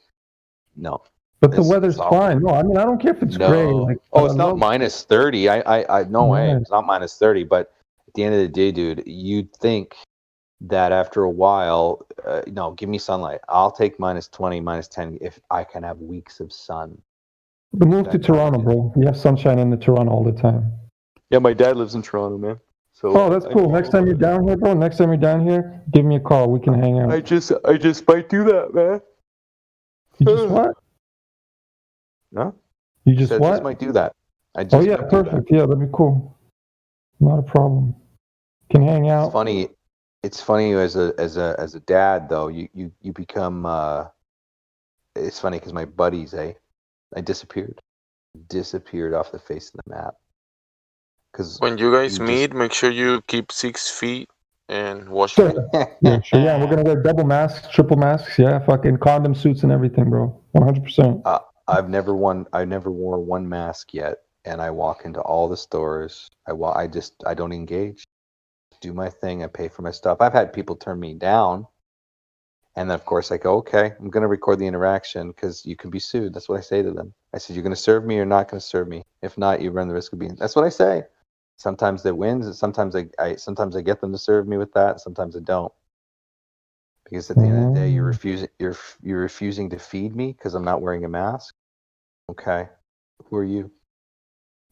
No. But the weather's fine. No, I mean, I don't care if it's gray. Like, it's not minus 30. I no way. It's not minus 30. But at the end of the day, dude, you'd think that after a while, no, give me sunlight. I'll take minus 20, minus 10 if I can have weeks of sun. But move to Toronto, bro. You have sunshine in Toronto all the time. Yeah, my dad lives in Toronto, man. So Oh, that's cool. Next time you're down here, bro. Next time you're down here, give me a call. We can hang out. I just might do that, man. You just what? No? You just Said what? just might do that. I just Oh yeah, might do that. perfect. Yeah, that'd be cool. Not a problem. Can hang out. It's funny as a dad though. You become. It's funny because my buddies, I disappeared off the face of the map. Because when you guys meet, make sure you keep 6 feet and wash your hands. Yeah, sure. Yeah, we're gonna wear double masks, triple masks. Yeah, fucking condom suits and everything, bro. 100%. I've never wore one mask yet, and I walk into all the stores. I don't engage. Do my thing. I pay for my stuff. I've had people turn me down, and then of course I go, okay, I'm gonna record the interaction because you can be sued. That's what I say to them. I said, you're gonna serve me or not gonna serve me. If not, you run the risk of being. That's what I say. Sometimes they win. Sometimes I get them to serve me with that. Sometimes I don't. Because at the end of the day, you're refusing to feed me because I'm not wearing a mask. Okay, who are you?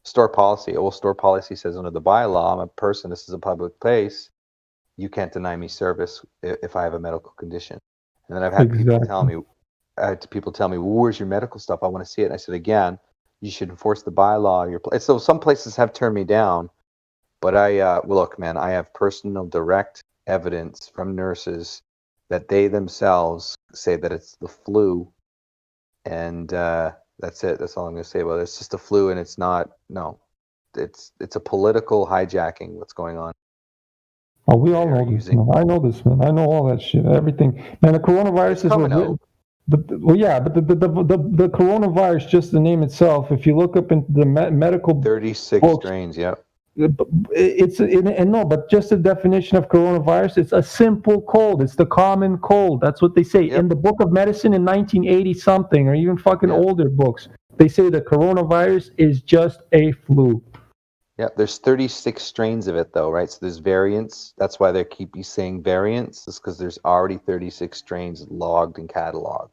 Store policy. Well, store policy says under the bylaw, I'm a person. This is a public place. You can't deny me service if I have a medical condition. And then I've had people tell me, well, where's your medical stuff? I want to see it. And I said, again, you should enforce the bylaw. So some places have turned me down, but look, man, I have personal direct evidence from nurses that they themselves say that it's the flu, and that's it. That's all I'm going to say about it. It's just the flu, and it's not. No, it's a political hijacking. What's going on? Oh, we all know this, man. I know this, man. I know all that shit. Everything, man. The coronavirus is. But the coronavirus, just the name itself. If you look up into the medical 36 strains, yeah. But just the definition of coronavirus, it's a simple cold. It's the common cold. That's what they say in the book of medicine in 1980 something, or even fucking older books. They say the coronavirus is just a flu. Yeah, there's 36 strains of it though, right? So there's variants. That's why they keep saying variants. It's because there's already 36 strains logged and cataloged.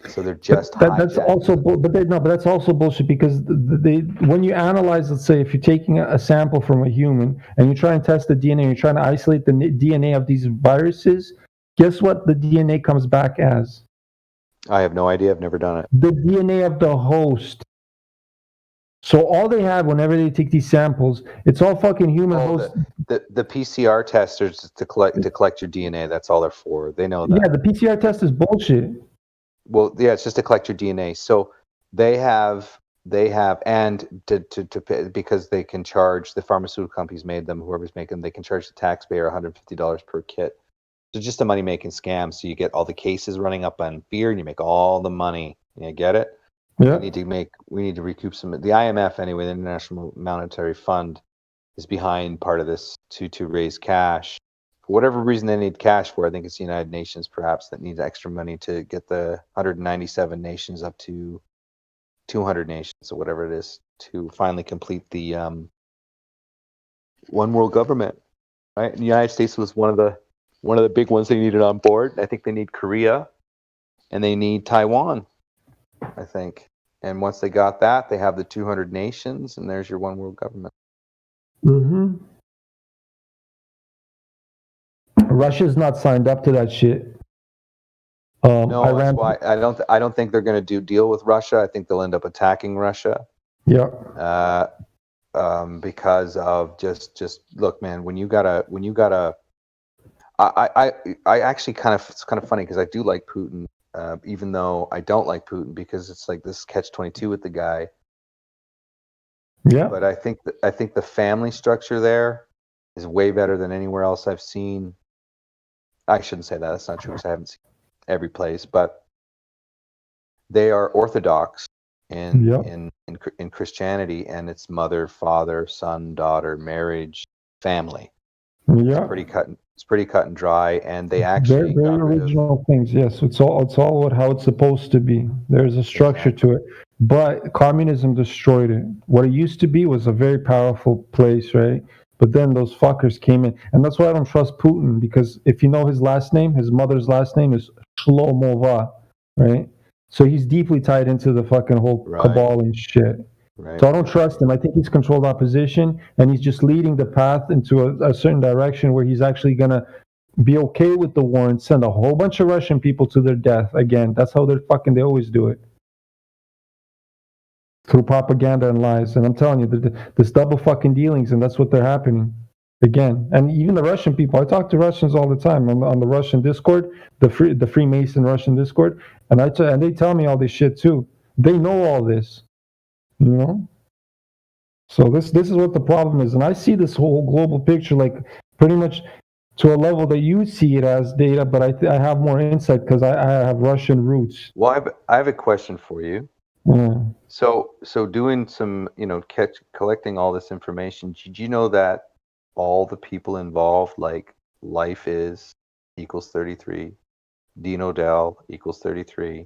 So they're just that's also but that's also bullshit because when you analyze, let's say if you're taking a sample from a human and you try and test the DNA, you're trying to isolate the DNA of these viruses. Guess what the DNA comes back as? I have no idea. I've never done it. The DNA of the host. So all they have whenever they take these samples, it's all fucking human host. The PCR testers to collect your DNA. That's all they're for. They know that. Yeah, the PCR test is bullshit. Well, yeah, it's just to collect your DNA. So they have, and to because they can charge, the pharmaceutical companies made them, whoever's making them, they can charge the taxpayer $150 per kit. So just a money making scam. So you get all the cases running up on fear, and you make all the money. You get it? Yeah. We need to recoup some. The IMF anyway, the International Monetary Fund, is behind part of this to raise cash. For whatever reason they need cash for, I think it's the United Nations perhaps that needs extra money to get the 197 nations up to 200 nations or whatever it is to finally complete the one world government. Right? And the United States was one of the big ones they needed on board. I think they need Korea and they need Taiwan, I think. And once they got that, they have the 200 nations, and there's your one world government. Mm-hmm. Russia's not signed up to that shit. No, Iran, that's why I don't think they're going to deal with Russia. I think they'll end up attacking Russia. Yeah. Because of just look, man. When you gotta, I actually it's kind of funny because I do like Putin, even though I don't like Putin because it's like this catch-22 with the guy. Yeah. But I think the family structure there is way better than anywhere else I've seen. I shouldn't say that. That's not true because I haven't seen every place, but they are Orthodox in Christianity, and it's mother, father, son, daughter, marriage, family. Yeah. It's pretty cut and dry, and they actually very original things. Yes, it's all how it's supposed to be. There's a structure to it, but communism destroyed it. What it used to be was a very powerful place, right? But then those fuckers came in, and that's why I don't trust Putin, because if you know his last name, his mother's last name is Shlomova, right? So he's deeply tied into the fucking whole cabal and shit. Right. So I don't trust him. I think he's controlled opposition, and he's just leading the path into a certain direction where he's actually going to be okay with the war and send a whole bunch of Russian people to their death again. That's how they always do it. Through propaganda and lies. And I'm telling you, there's double fucking dealings, and that's what they're happening again. And even the Russian people, I talk to Russians all the time on the Russian Discord, the Freemason Russian Discord, and they tell me all this shit too. They know all this. You know, so this is what the problem is, and I see this whole global picture like pretty much to a level that you see it as, Data, but I have more insight because I have Russian roots. Well, I have a question for you. Yeah. So doing some, collecting all this information, did you know that all the people involved, like Life is equals 33, Dino Dell equals 33,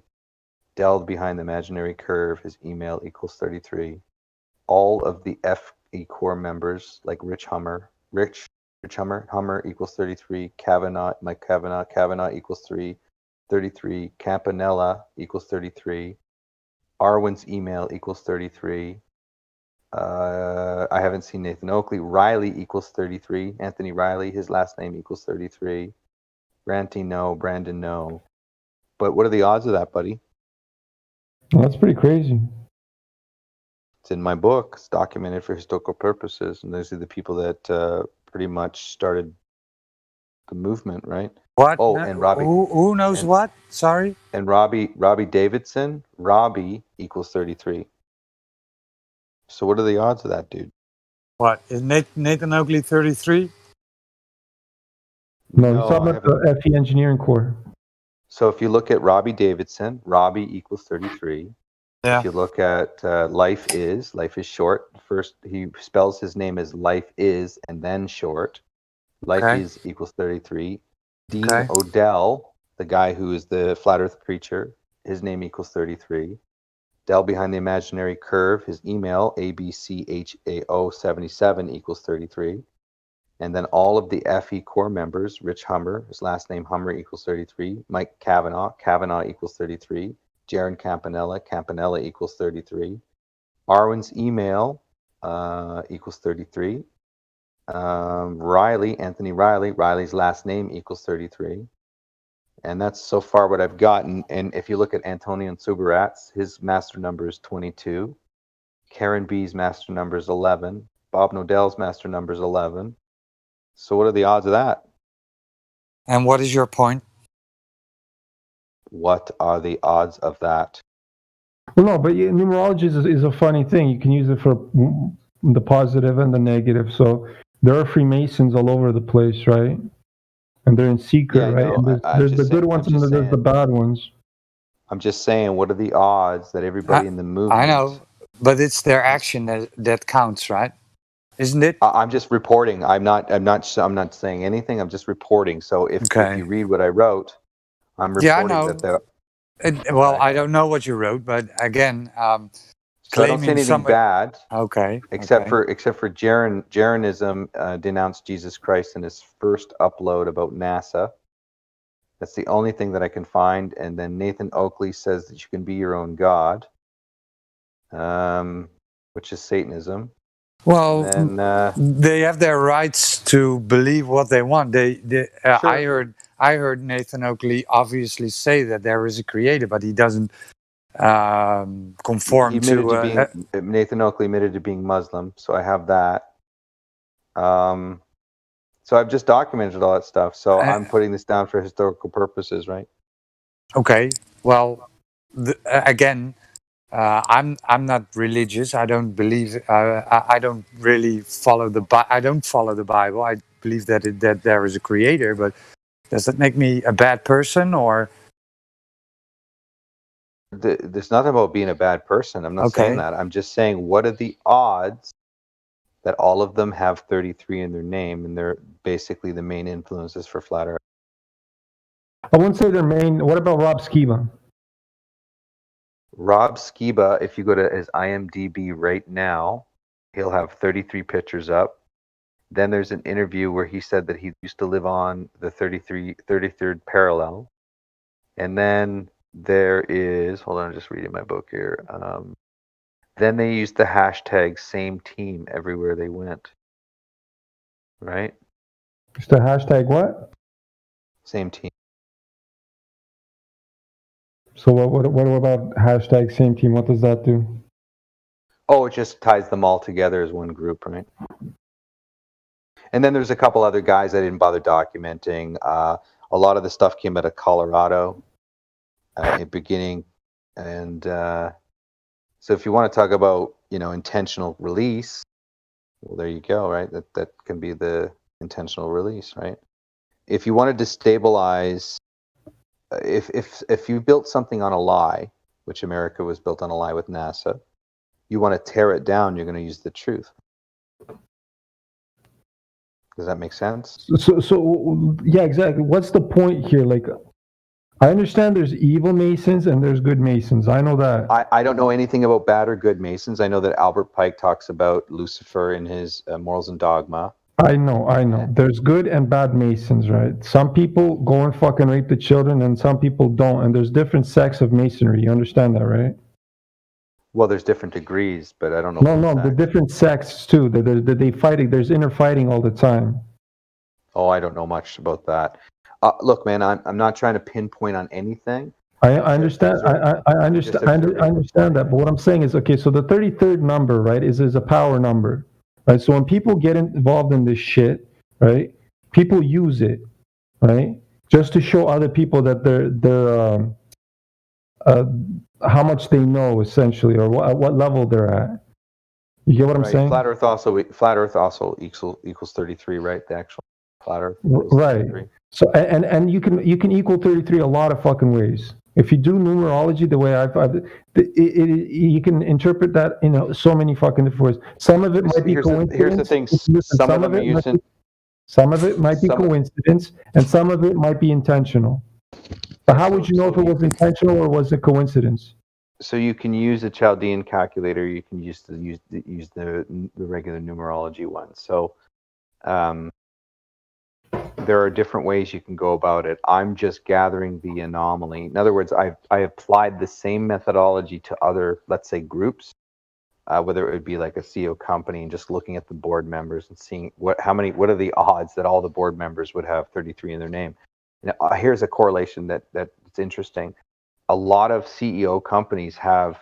Dell behind the imaginary curve, his email equals 33. All of the FE core members, like Rich Hummer equals 33. Mike Kavanaugh equals 33. Campanella equals 33. Arwen's email equals 33. I haven't seen Nathan Oakley. Riley equals 33. Anthony Riley, his last name equals 33. Ranty, no. Brandon, no. But what are the odds of that, buddy? Well, that's pretty crazy. It's in my book. It's documented for historical purposes, and those are the people that pretty much started the movement, right? What? Oh, and Robbie. Who knows what? Sorry. And Robbie Davidson. Robbie equals 33. So what are the odds of that, dude? What is Nathan Oakley 33? No, you're talking about the FE Engineering Corps. So if you look at Robbie Davidson, Robbie equals 33. Yeah. If you look at Life is short. First, he spells his name as Life is and then short. Life is equals 33. Dean Odell, the guy who is the flat earth preacher, his name equals 33. Dell behind the imaginary curve, his email, ABCHAO77 equals 33. And then all of the FE core members, Rich Hummer, his last name Hummer equals 33. Mike Kavanaugh equals 33. Jaron Campanella equals 33. Arwen's email equals 33. Anthony Riley's last name equals 33. And that's so far what I've gotten. And if you look at Antonian Subarat's, his master number is 22. Karen B's master number is 11. Bob Nodell's master number is 11. So what are the odds of that? And what is your point? What are the odds of that? Well, no, but numerology is a funny thing. You can use it for the positive and the negative. So there are Freemasons all over the place, right? And they're in secret, right? And there's the good ones and there's the bad ones. I'm just saying, what are the odds that everybody in the movement? I know, but it's their action that counts, right? Isn't it? I'm just reporting. I'm not saying anything. I'm just reporting. So if you read what I wrote, I'm reporting that well, I don't know what you wrote, but again, so I don't say anything bad. Okay. Except for Jaronism denounced Jesus Christ in his first upload about NASA. That's the only thing that I can find. And then Nathan Oakley says that you can be your own God, which is Satanism. Well, they have their rights to believe what they want. Sure. I heard Nathan Oakley obviously say that there is a creator, but he doesn't conform to. Nathan Oakley admitted to being Muslim, so I have that. So I've just documented all that stuff. So I'm putting this down for historical purposes, right? Okay. Well, again. I'm not religious. I don't believe. I don't really follow I don't follow the Bible. I believe that there is a creator. But does that make me a bad person, or? There's nothing about being a bad person. I'm not saying that. I'm just saying, what are the odds that all of them have 33 in their name, and they're basically the main influences for Flat Earth? I wouldn't say their main. What about Rob Skiba? Rob Skiba, if you go to his IMDb right now, he'll have 33 pictures up. Then there's an interview where he said that he used to live on the 33rd parallel. And then there is, hold on, I'm just reading my book here. Then they used the hashtag same team everywhere they went. Right? It's the hashtag what? Same team. So what about hashtag same team? What does that do? Oh, it just ties them all together as one group, right? And then there's a couple other guys I didn't bother documenting. A lot of the stuff came out of Colorado in the beginning. And so if you want to talk about, intentional release, well, there you go, right? That can be the intentional release, right? If you want to destabilize, if you built something on a lie, which America was built on a lie with NASA, you want to tear it down, you're going to use the truth. Does that make sense? So yeah, exactly. What's the point here? Like, I understand there's evil Masons and there's good Masons. I know that. I don't know anything about bad or good Masons. I know that Albert Pike talks about Lucifer in his Morals and Dogma. I know. There's good and bad Masons, right? Some people go and fucking rape the children and some people don't. And there's different sects of Masonry. You understand that, right? Well, there's different degrees, but I don't know. No, the different sects too. They fighting. There's inner fighting all the time. Oh, I don't know much about that. Look, man, I'm not trying to pinpoint on anything. I understand. I understand that. But what I'm saying is, okay, so the 33rd number, right, is a power number, right? So when people get involved in this shit, right, people use it, right, just to show other people that they're how much they know, essentially, or what level they're at. You get what I'm saying? Flat Earth also equals 33, right? The actual flat Earth. Right. So and you can equal 33 a lot of fucking ways. If you do numerology the way you can interpret that in so many fucking different ways. Some of it might be coincidence. Here's the thing. Some of it might be coincidence, and some of it might be intentional. But how would you know if it was intentional or was it coincidence? So you can use a Chaldean calculator. You can use the regular numerology one. So there are different ways you can go about it. I'm just gathering the anomaly. In other words, I applied the same methodology to other, let's say, groups, whether it would be like a CEO company, and just looking at the board members and seeing what are the odds that all the board members would have 33 in their name. Now, here's a correlation that's interesting. A lot of CEO companies have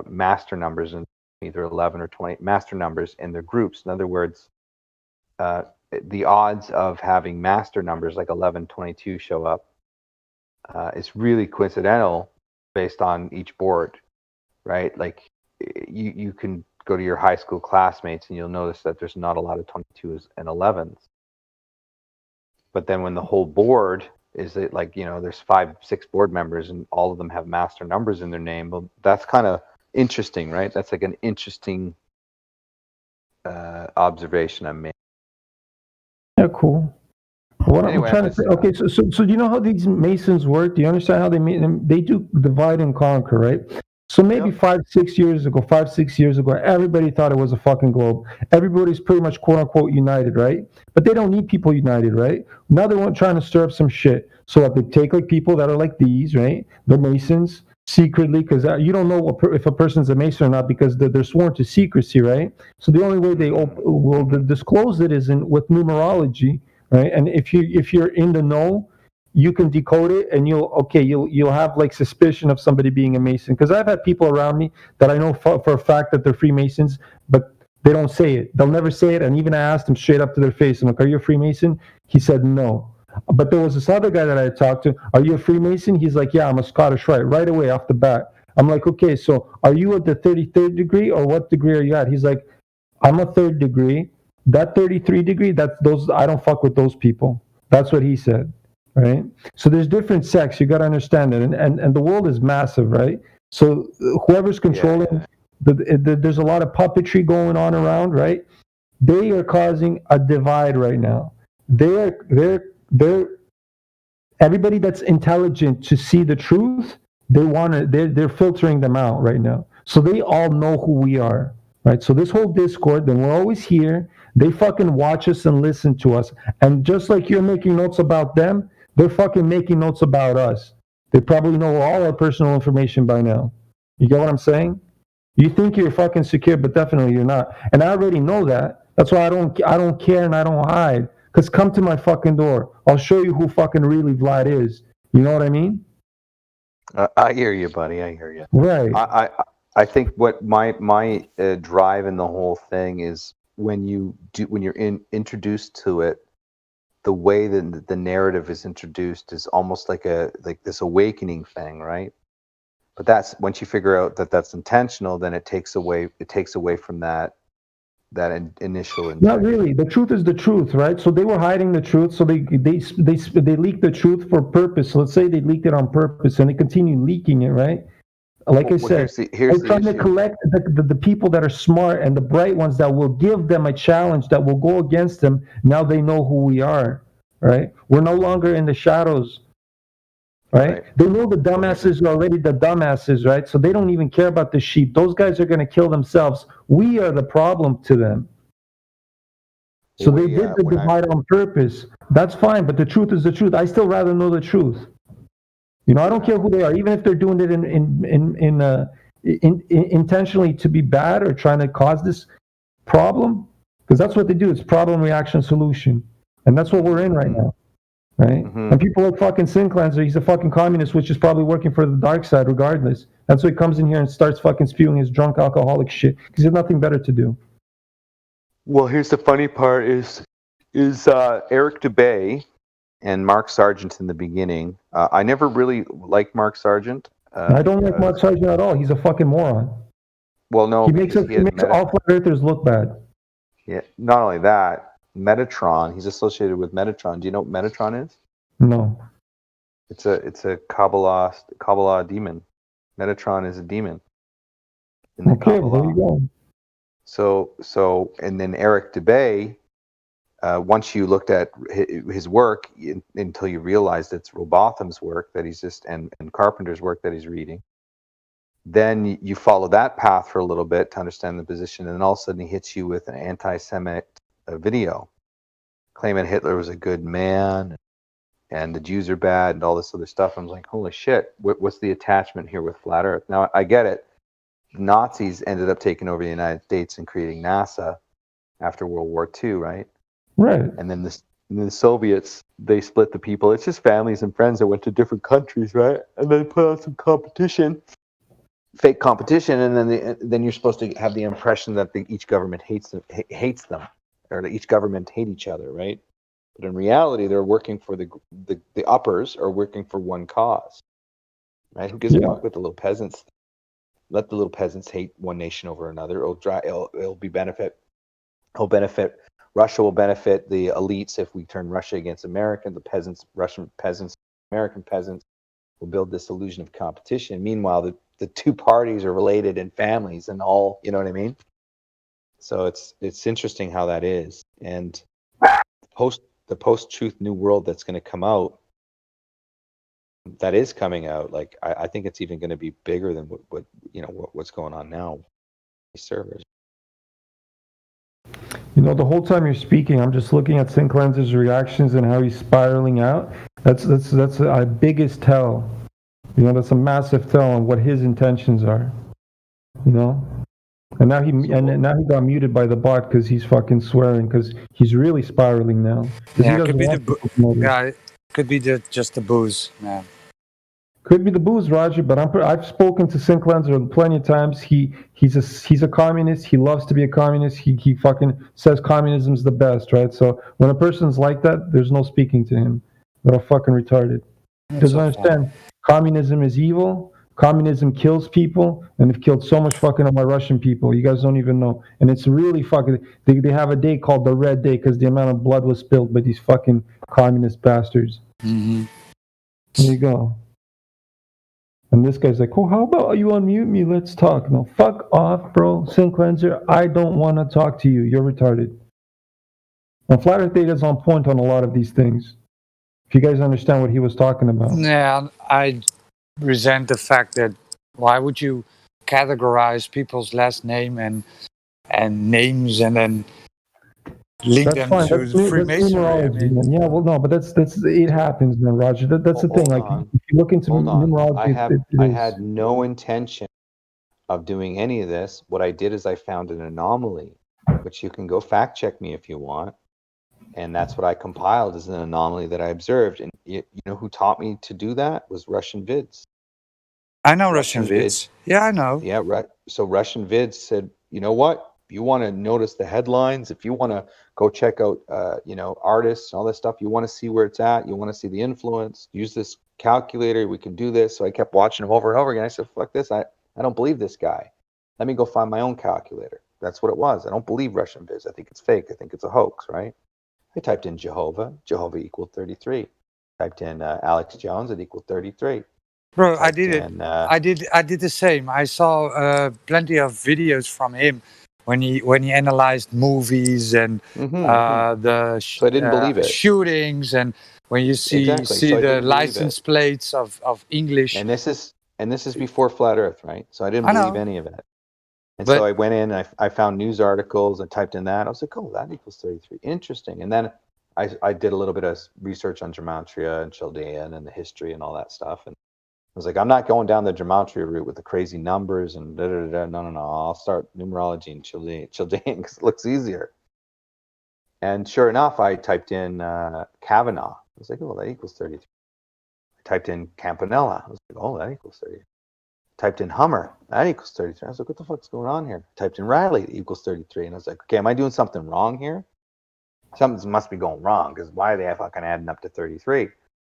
master numbers, in either 11 or 20 master numbers in their groups. In other words, the odds of having master numbers like 11, 22 show up is really coincidental based on each board, right? Like you can go to your high school classmates and you'll notice that there's not a lot of 22s and 11s. But then when the whole board is it like, there's 5-6 board members and all of them have master numbers in their name. Well, that's kind of interesting, right? That's like an interesting observation I made. Yeah, cool. What I'm trying to say, okay, so do you know how these Masons work? Do you understand how they do divide and conquer, right? So maybe 5-6 years ago, everybody thought it was a fucking globe. Everybody's pretty much quote unquote united, right? But they don't need people united, right? Now they're trying to stir up some shit. So they take like people that are like these, right? The Masons secretly, because you don't know if a person's a Mason or not because they're sworn to secrecy, right? So the only way they will disclose it is with numerology, right? And if you're in the know, you can decode it and you'll have like suspicion of somebody being a Mason. Because I've had people around me that I know for a fact that they're Freemasons, but they don't say it. They'll never say it. And even I asked them straight up to their face, I'm like, are you a Freemason? He said no. But there was this other guy that I talked to, are you a Freemason? He's like, yeah, I'm a Scottish Rite, right away off the bat. I'm like, okay, so are you at the 33rd degree or what degree are you at? He's like, I'm a 3rd degree. That 33 degree, I don't fuck with those people. That's what he said. Right, so there's different sects. You got to understand it, and the world is massive, right? So whoever's controlling, there's a lot of puppetry going on around, right? They are causing a divide right now. They're everybody that's intelligent to see the truth. They're filtering them out right now. So they all know who we are, right? So this whole Discord, then we're always here. They fucking watch us and listen to us, and just like you're making notes about them. They're fucking making notes about us. They probably know all our personal information by now. You get what I'm saying? You think you're fucking secure, but definitely you're not. And I already know that. That's why I don't care and I don't hide. Because come to my fucking door. I'll show you who fucking really Vlad is. You know what I mean? I hear you, buddy. I hear you. Right. I think what my drive in the whole thing is when you're introduced to it, the way that the narrative is introduced is almost like this awakening thing, right? But that's once you figure out that that's intentional, then it takes away from that initial intent. Not really. The truth is the truth, right? So they were hiding the truth. So they leaked the truth for purpose. So let's say they leaked it on purpose, and they continue leaking it, right? Like I said, here's they're trying to collect the people that are smart and the bright ones that will give them a challenge that will go against them. Now they know who we are, right? We're no longer in the shadows, right? They know the dumbasses are already the dumbasses, right? So they don't even care about the sheep. Those guys are going to kill themselves. We are the problem to them. So they did the divide on purpose. That's fine, but the truth is the truth. I still rather know the truth. You know, I don't care who they are, even if they're doing it intentionally to be bad or trying to cause this problem, because that's what they do. It's problem, reaction, solution, and that's what we're in right now, right? And people like fucking Sin Cleanser, he's a fucking communist, which is probably working for the dark side regardless. That's why he comes in here and starts fucking spewing his drunk alcoholic shit because he has nothing better to do. Well, here's the funny part: is Eric Dubay and Mark Sargent in the beginning. I never really liked Mark Sargent. I don't like Mark Sargent at all. He's a fucking moron. Well, no, he makes all flat earthers look bad. Yeah, not only that, Metatron. He's associated with Metatron. Do you know what Metatron is? No. It's a Kabbalah demon. Metatron is a demon. Okay, well, there you go. So, and then Eric Dubay. Once you looked at his work until you realized it's Robotham's work that he's and Carpenter's work that he's reading, then you follow that path for a little bit to understand the position, and then all of a sudden he hits you with an anti-Semitic video claiming Hitler was a good man and the Jews are bad and all this other stuff. I'm like, holy shit, what's the attachment here with Flat Earth? Now, I get it. The Nazis ended up taking over the United States and creating NASA after World War II, right? Right. And then the Soviets, they split the people. It's just families and friends that went to different countries, right? And then put on some competition, fake competition, and then you're supposed to have the impression that each government hates them, or that each government hate each other, right? But in reality, they're working for the uppers are working for one cause, right? Who gives a fuck with the little peasants? Let the little peasants hate one nation over another. It'll benefit. Russia will benefit the elites if we turn Russia against America. The peasants, Russian peasants, American peasants will build this illusion of competition. Meanwhile, the two parties are related in families and all, you know what I mean? So it's interesting how that is. And the post-truth new world that's going to come out, that is coming out. Like I think it's even going to be bigger than what's going on now. These servers. You know, the whole time you're speaking, I'm just looking at Sin Cleanser's reactions and how he's spiraling out. That's our biggest tell. You know, that's a massive tell on what his intentions are. You know, and now he got muted by the bot because he's fucking swearing because he's really spiraling now. Yeah, it could be just the booze, man. Could be the booze, Roger, but I've spoken to Sin Cleanser plenty of times. He's a communist. He loves to be a communist. He fucking says communism's the best, right? So when a person's like that, there's no speaking to him. They're all fucking retarded. Because understand, communism is evil. Communism kills people, and they've killed so much fucking of my Russian people. You guys don't even know. And it's really fucking. They have a day called the Red Day because the amount of blood was spilled by these fucking communist bastards. Mm-hmm. There you go. And this guy's like, oh, how about you unmute me? Let's talk. No, fuck off, bro. Sin Cleanser, I don't want to talk to you. You're retarded. And Flat Earth Data is on point on a lot of these things. If you guys understand what he was talking about. Yeah, I resent the fact that why would you categorize people's last name and names and then link them to Freemasonry? I mean, yeah, well, no, but that's it happens, man, Roger. That's the thing. Like, if you look into numerology, I had no intention of doing any of this. What I did is I found an anomaly, which you can go fact check me if you want. And that's what I compiled as an anomaly that I observed. And you know who taught me to do that was Russian Vids. I know Russian Vids. Yeah, I know. Yeah, right. So Russian Vids said, you know what? If you want to notice the headlines, if you want to go check out, artists and all this stuff, you want to see where it's at, you want to see the influence, use this calculator, we can do this. So I kept watching him over and over again. I said, fuck this. I don't believe this guy. Let me go find my own calculator. That's what it was. I don't believe Russian Vids. I think it's fake. I think it's a hoax, right? I typed in Jehovah equaled 33. Typed in Alex Jones, it equaled 33. Bro, I did it. I did the same. I saw plenty of videos from him when he analyzed movies and So I didn't believe it. shootings, and when you see Exactly. So I the didn't believe license it. plates of English. And this is before Flat Earth, right? So I didn't I know. believe any of it. And But- so I went in and I found news articles and typed in that. I was like, oh, that equals 33. Interesting. And then I did a little bit of research on gematria and Chaldean and the history and all that stuff. And I was like, I'm not going down the gematria route with the crazy numbers and da-da-da-da. No. I'll start numerology and Chaldean because it looks easier. And sure enough, I typed in Kavanaugh. I was like, oh, that equals 33. I typed in Campanella. I was like, oh, that equals 33. Typed in Hummer. That equals 33. I was like, what the fuck's going on here? Typed in Riley. It equals 33. And I was like, okay, am I doing something wrong here? Something must be going wrong because why are they fucking adding up to 33?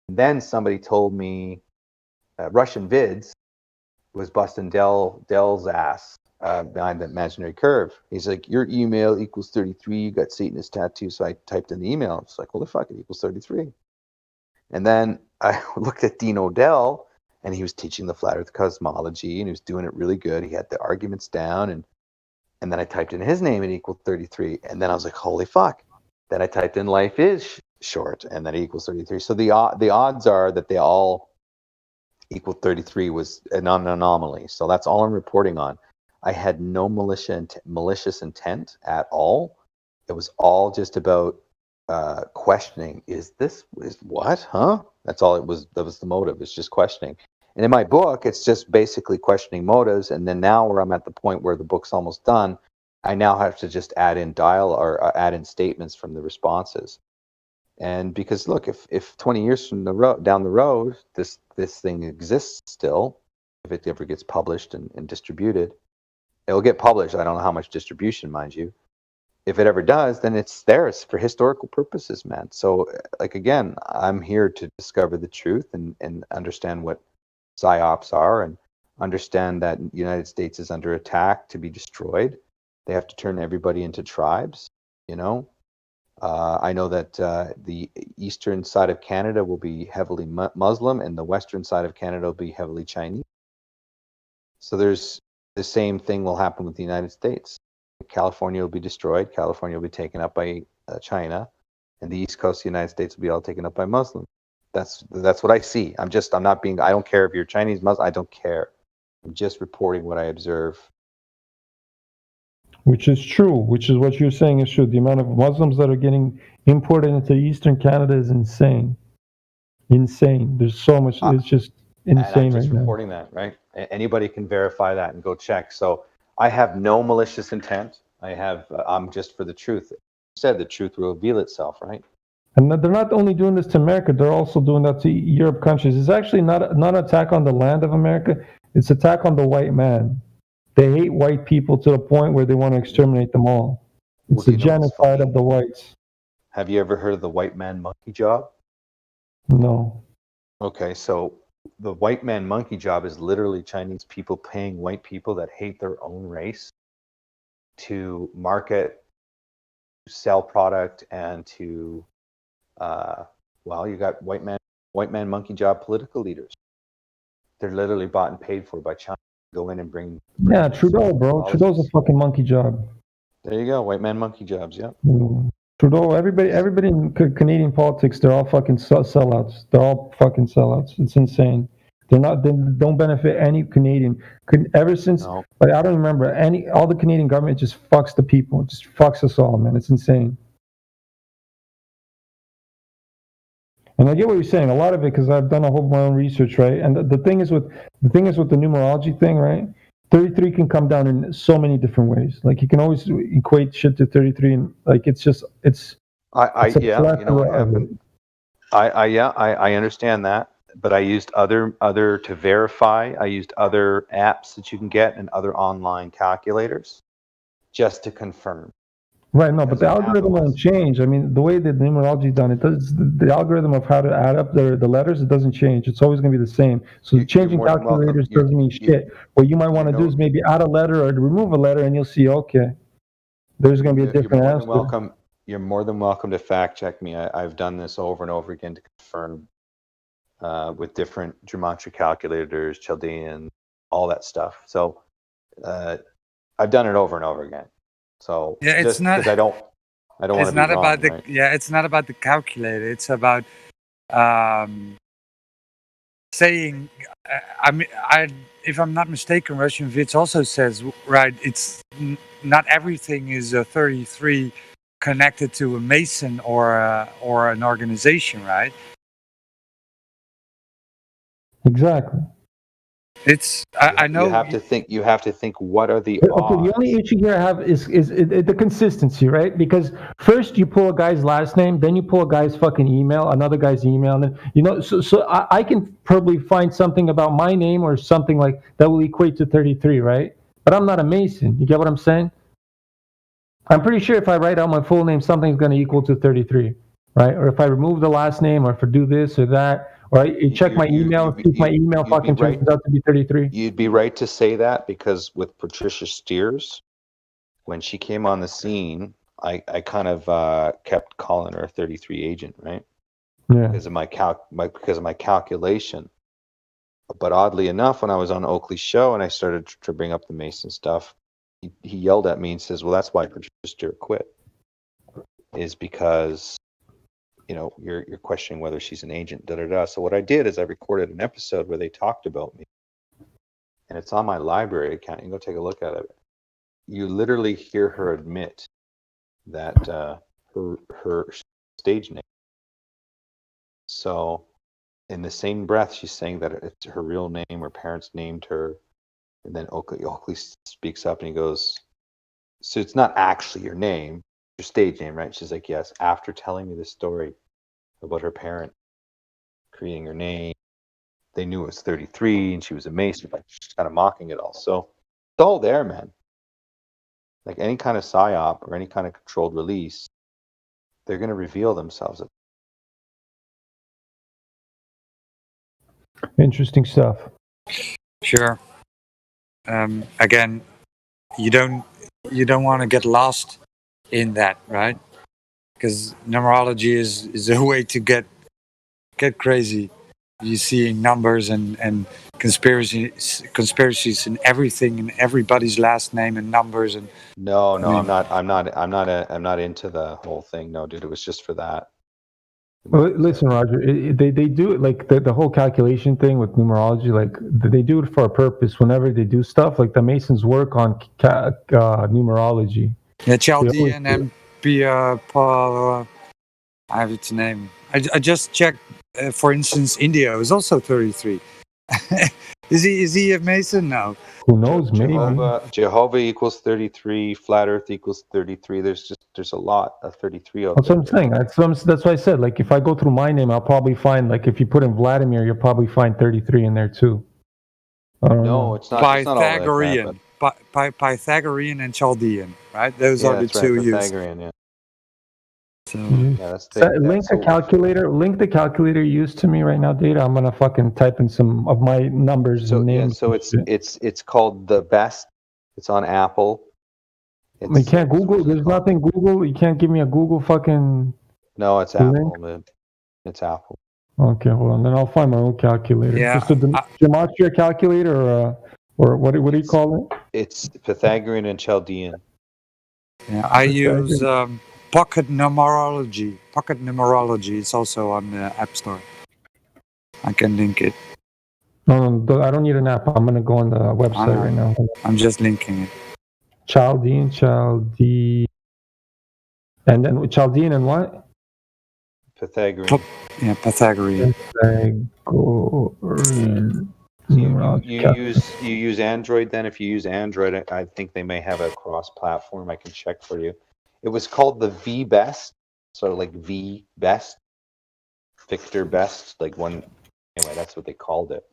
And then somebody told me Russian Vids was busting Dell's ass behind the imaginary curve. He's like, your email equals 33. You got Satanist tattoo. So I typed in the email. It's like, well, the fuck, it equals 33. And then I looked at Dean O'Dell, and he was teaching the flat earth cosmology, and he was doing it really good. He had the arguments down, and then I typed in his name, and it equaled 33. And then I was like, holy fuck. Then I typed in life is short, and then it equals 33. So the odds are that they all equal 33 was an anomaly. So that's all I'm reporting on. I had no malicious intent at all. It was all just about questioning. Is what? Huh? That's all it was. That was the motive. It's just questioning. And in my book, it's just basically questioning motives. And then now where I'm at the point where the book's almost done, I now have to just add in add in statements from the responses. And because look, if 20 years from down the road, this thing exists still, if it ever gets published and distributed, it'll get published. I don't know how much distribution, mind you. If it ever does, then it's there. It's for historical purposes, man. So, like, again, I'm here to discover the truth and understand what psyops are and understand that the United States is under attack to be destroyed. They have to turn everybody into tribes, you know. I know that the eastern side of Canada will be heavily Muslim and the western side of Canada will be heavily Chinese. So there's the same thing will happen with the United States. California will be destroyed. California will be taken up by China, and the east coast of the United States will be all taken up by Muslims. That's what I see. I don't care if you're Chinese, Muslim. I don't care. I'm just reporting what I observe. Which is true, which is what you're saying is true. The amount of Muslims that are getting imported into Eastern Canada is insane. Insane. There's so much, it's just insane And I'm just right now. reporting that, right? Anybody can verify that and go check. So I have no malicious intent. I'm just for the truth. You said the truth will reveal itself, right? And they're not only doing this to America, they're also doing that to Europe countries. It's actually not an attack on the land of America. It's an attack on the white man. They hate white people to the point where they want to exterminate them all. It's a genocide of the whites. Have you ever heard of the white man monkey job? No. Okay, so the white man monkey job is literally Chinese people paying white people that hate their own race to market, sell product, and to, you got white man monkey job political leaders. They're literally bought and paid for by China. Go in and bring. Yeah, Trudeau, bro. Trudeau's a fucking monkey job. There you go, white man monkey jobs. Yeah. Trudeau, everybody in Canadian politics, they're all fucking sellouts. They're all fucking sellouts. It's insane. They don't benefit any Canadian. Ever since, like, I don't remember all the Canadian government just fucks the people. It just fucks us all, man. It's insane. And I get what you're saying. A lot of it, because I've done a whole my own research, right? And the thing is with the numerology thing, right? 33 can come down in so many different ways. Like you can always equate shit to 33, and like it's a Yeah, you know what plethora of it. happened? I understand that, but I used other to verify. I used other apps that you can get and other online calculators just to confirm. Right, no, but the algorithm won't change. I mean, the way that numerology is done, it does the algorithm of how to add up the letters, it doesn't change. It's always going to be the same. So changing more than welcome. calculators doesn't mean shit. What you might want to do is maybe add a letter or remove a letter, and you'll see, okay, there's going to be a different answer. You're more than welcome to fact check me. I've done this over and over again to confirm with different gematria calculators, Chaldean, all that stuff. So I've done it over and over again. So yeah, it's not. Because I don't want to be It's not wrong, about the right? It's not about the calculator. It's about saying. I mean, if I'm not mistaken, Russian Vitz also says right. It's not everything is a 33 connected to a Mason or an organization, right? Exactly. It's I know you have to think. You have to think. What are the Okay, odds? the only issue here I have is the consistency, right? Because first you pull a guy's last name, then you pull a guy's fucking email, another guy's email, and then so I can probably find something about my name or something like that will equate to 33, right? But I'm not a Mason. You get what I'm saying? I'm pretty sure if I write out my full name, something's going to equal to 33, right? Or if I remove the last name, or if I do this or that. Or I check my email, see if my email fucking turns out to be 33. You'd be right to say that because with Patricia Steers, when she came on the scene, I kind of kept calling her a 33 agent, right? Yeah. Because of my calculation. But oddly enough, when I was on Oakley's show and I started to bring up the Mason stuff, he yelled at me and says, "Well, that's why Patricia Steers quit, is because." You're questioning whether she's an agent, So what I did is I recorded an episode where they talked about me, and it's on my library account. You can go take a look at it. You literally hear her admit that her stage name. So, in the same breath, she's saying that it's her real name. Her parents named her, and then Oakley speaks up and he goes, "So it's not actually your name." Your stage name, right? She's like, yes. After telling me the story about her parent creating her name, they knew it was 33 and she was a Mason, like she's kind of mocking it all. So it's all there, man. Like any kind of psyop or any kind of controlled release, they're going to reveal themselves. Interesting stuff. Sure. Again, you don't want to get lost in that, right? Because numerology is a way to get crazy. You seeing numbers and conspiracies and everything, and everybody's last name and numbers and. No, I'm not into the whole thing. No, dude, it was just for that. Well, listen, Roger, they do it like the whole calculation thing with numerology. Like they do it for a purpose. Whenever they do stuff, like the Masons work on numerology. Yeah, Chaldean and Paul. I have its name. I just checked. For instance, India is also 33. Is he a Mason? No. Who knows? Maybe. Jehovah equals 33. Flat Earth equals 33. There's a lot of 33 of That's what I'm saying. That's why I said, like, if I go through my name, I'll probably find, like, if you put in Vladimir, you'll probably find 33 in there too. No, it's not. Pythagorean. Pythagorean and Chaldean, right? Those are the two used. Pythagorean, yeah. So, link the calculator. Link the calculator used to me right now, Data. I'm gonna fucking type in some of my numbers and names. So it's called The Best. It's on Apple. You can't Google. There's nothing Google. You can't give me a Google fucking. No, it's Apple, man. It's Apple. Okay, well then I'll find my own calculator. Yeah, just a gematria calculator, or what do you call it? It's Pythagorean and Chaldean. Yeah, I use Pocket Numerology. Pocket Numerology is also on the App Store. I can link it. No, I don't need an app. I'm gonna go on the website right now. I'm just linking it. Chaldean, and then Chaldean and what? Pythagorean. Yeah, Pythagorean. Pythagorean. So Numerology you use Android then? If you use Android, I think they may have a cross-platform. I can check for you. It was called the V Best, so like V Best, Victor Best, like one. Anyway, that's what they called it,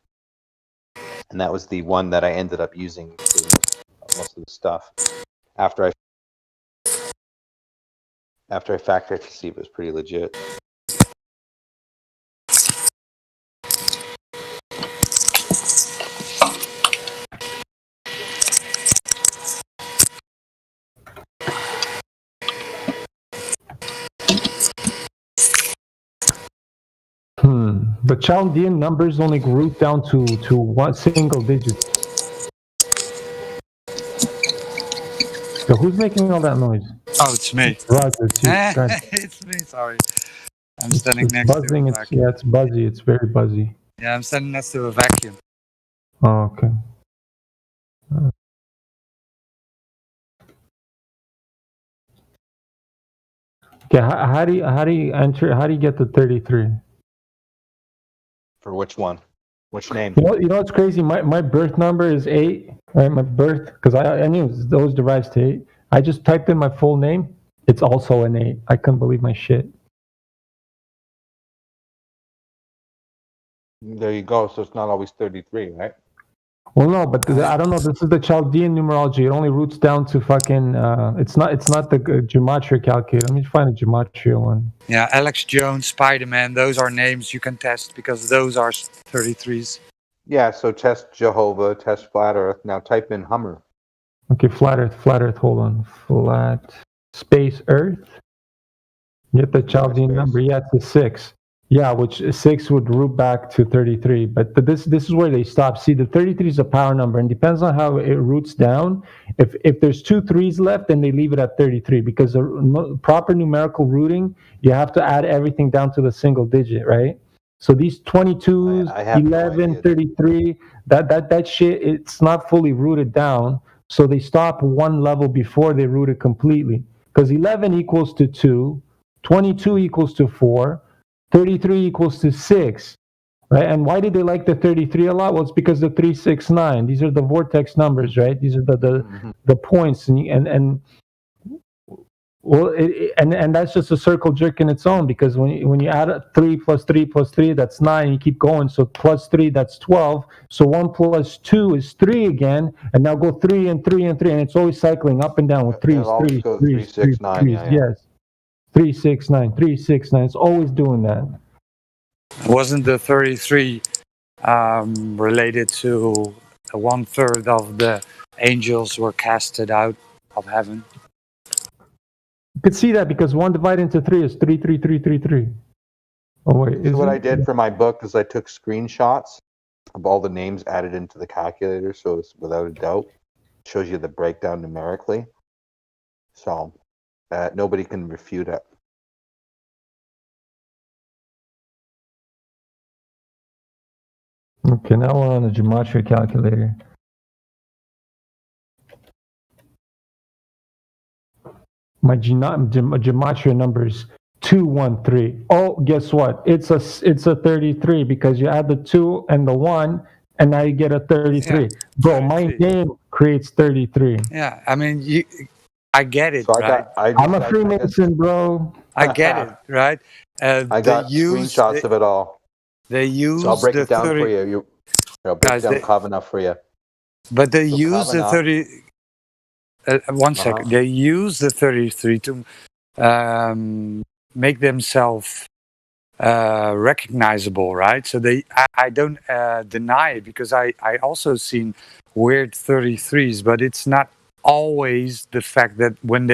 and that was the one that I ended up using for most of the stuff. After I fact checked to see if it was pretty legit. The Chaldean numbers only root down to one single digit. So who's making all that noise? Oh, it's me. Roger, it's you. God. It's me. Sorry, I'm standing It's next buzzing. to a vacuum. It's buzzy. It's very buzzy. Yeah, I'm standing next to a vacuum. Oh, okay. Okay, how do you enter? How do you get to 33? For which one? Which name? You know what's crazy? My birth number is 8. Right, my birth, because I knew those derives to 8. I just typed in my full name. It's also an 8. I couldn't believe my shit. There you go. So it's not always 33, right? Well, no, but I don't know. This is the Chaldean numerology. It only roots down to fucking. It's not the gematria calculator. Let me find a gematria one. Yeah, Alex Jones, Spider-Man. Those are names you can test because those are 33s. Yeah. So test Jehovah, test Flat Earth. Now type in Hummer. Okay, flat Earth. Hold on. Flat space Earth. Get the Chaldean number. Yeah, it's a 6. Yeah, which 6 would root back to 33. But this is where they stop. See, the 33 is a power number, and depends on how it roots down. If there's 2 3s left, then they leave it at 33 because the proper numerical rooting, you have to add everything down to the single digit, right? So these 22s, 11, 33, that shit, it's not fully rooted down. So they stop one level before they root it completely. Because 11 equals to 2, 22 equals to 4, 33 equals to 6, right? And why did they like the 33 a lot? Well, it's because the 3, 6, 9. These are the vortex numbers, right? These are the points, and that's just a circle jerk in its own, because when you add 3 plus 3 plus 3, that's 9. You keep going. So plus 3, that's 12. So 1 plus 2 is 3 again, and now go 3 and 3 and 3, and it's always cycling up and down with 3s, 3, 6, 9. yes. 3, 6, 9, 3, 6, 9. It's always doing that. Wasn't the 33 related to 1/3 of the angels were casted out of heaven? You could see that because 1 divided into 3 is 3, 3, 3, 3, 3. Oh wait, So what I did for my book is I took screenshots of all the names added into the calculator, so it's without a doubt. It shows you the breakdown numerically. So nobody can refute it. Okay, now we're on the gematria calculator. My gematria number is 213. Oh, guess what? It's a 33 because you add the 2 and the 1, and now you get a 33. Yeah, bro, 33. My name creates 33. Yeah, I mean, I get it, so right? I'm a Freemason, bro. I get it, right? I got screenshots of it all. They use so I'll break it down for you. I'll break down Kavanagh for you. But they use the 30. One second. They use the 33 to make themselves recognizable, right? So I don't deny it, because I also seen weird 33s, but it's not always the fact that when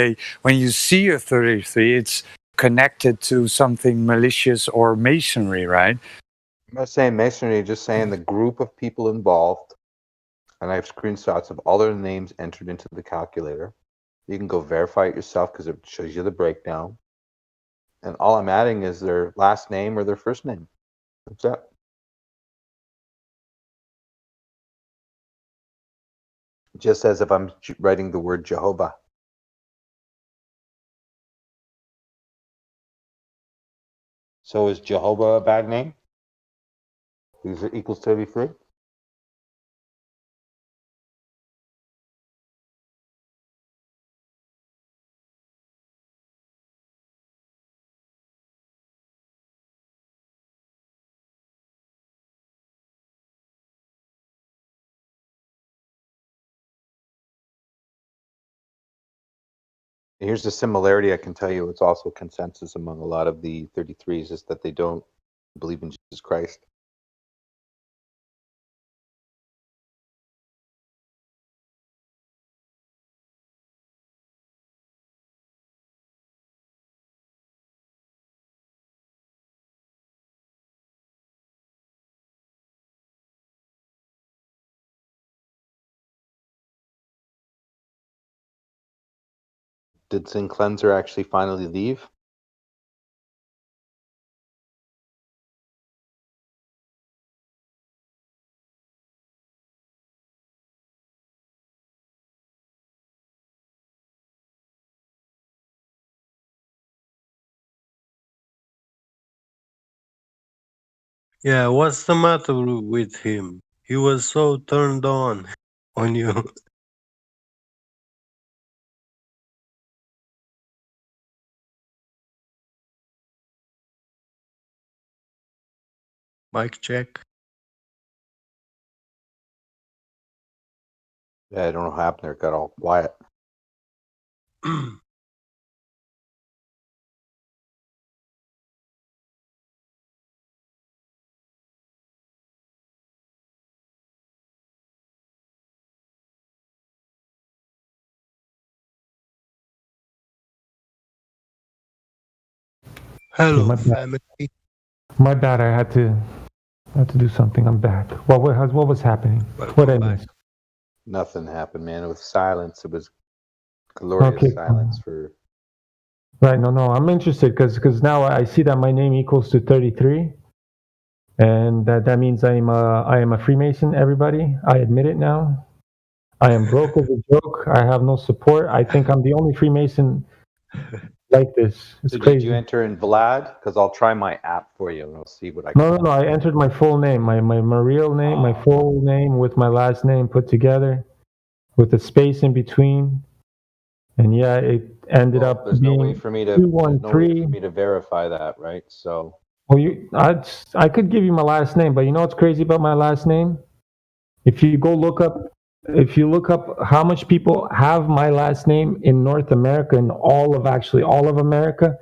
you see a 33, it's connected to something malicious or masonry, right? I'm not saying masonry, just saying the group of people involved. And I have screenshots of all their names entered into the calculator. You can go verify it yourself because it shows you the breakdown. And all I'm adding is their last name or their first name. That's it. Just as if I'm writing the word Jehovah. So is Jehovah a bad name? Is it equals 33? Here's the similarity. I can tell you it's also consensus among a lot of the 33s is that they don't believe in Jesus Christ. Did Sin Cleanser actually finally leave? Yeah, what's the matter with him? He was so turned on you. Mic check. Yeah, I don't know what happened there. It got all quiet. Hello, my bad. family. My bad. I had to do something. I'm back. What was happening? What I missed? Nothing happened, man. It was silence. It was glorious silence for. Right. No. I'm interested because now I see that my name equals to 33, and that means I am a Freemason. Everybody, I admit it now. I am broke as a joke. I have no support. I think I'm the only Freemason like this. It's So crazy. did you enter in Vlad? Because I'll try my app for you and we'll see what I No. I entered my full name, my real name, my full name with my last name put together, with a space in between, and yeah, it ended up There's being no way for me to 213. verify that, right? So Well, I could give you my last name, but you know what's crazy about my last name? If you look up how much people have my last name in North America and all of America,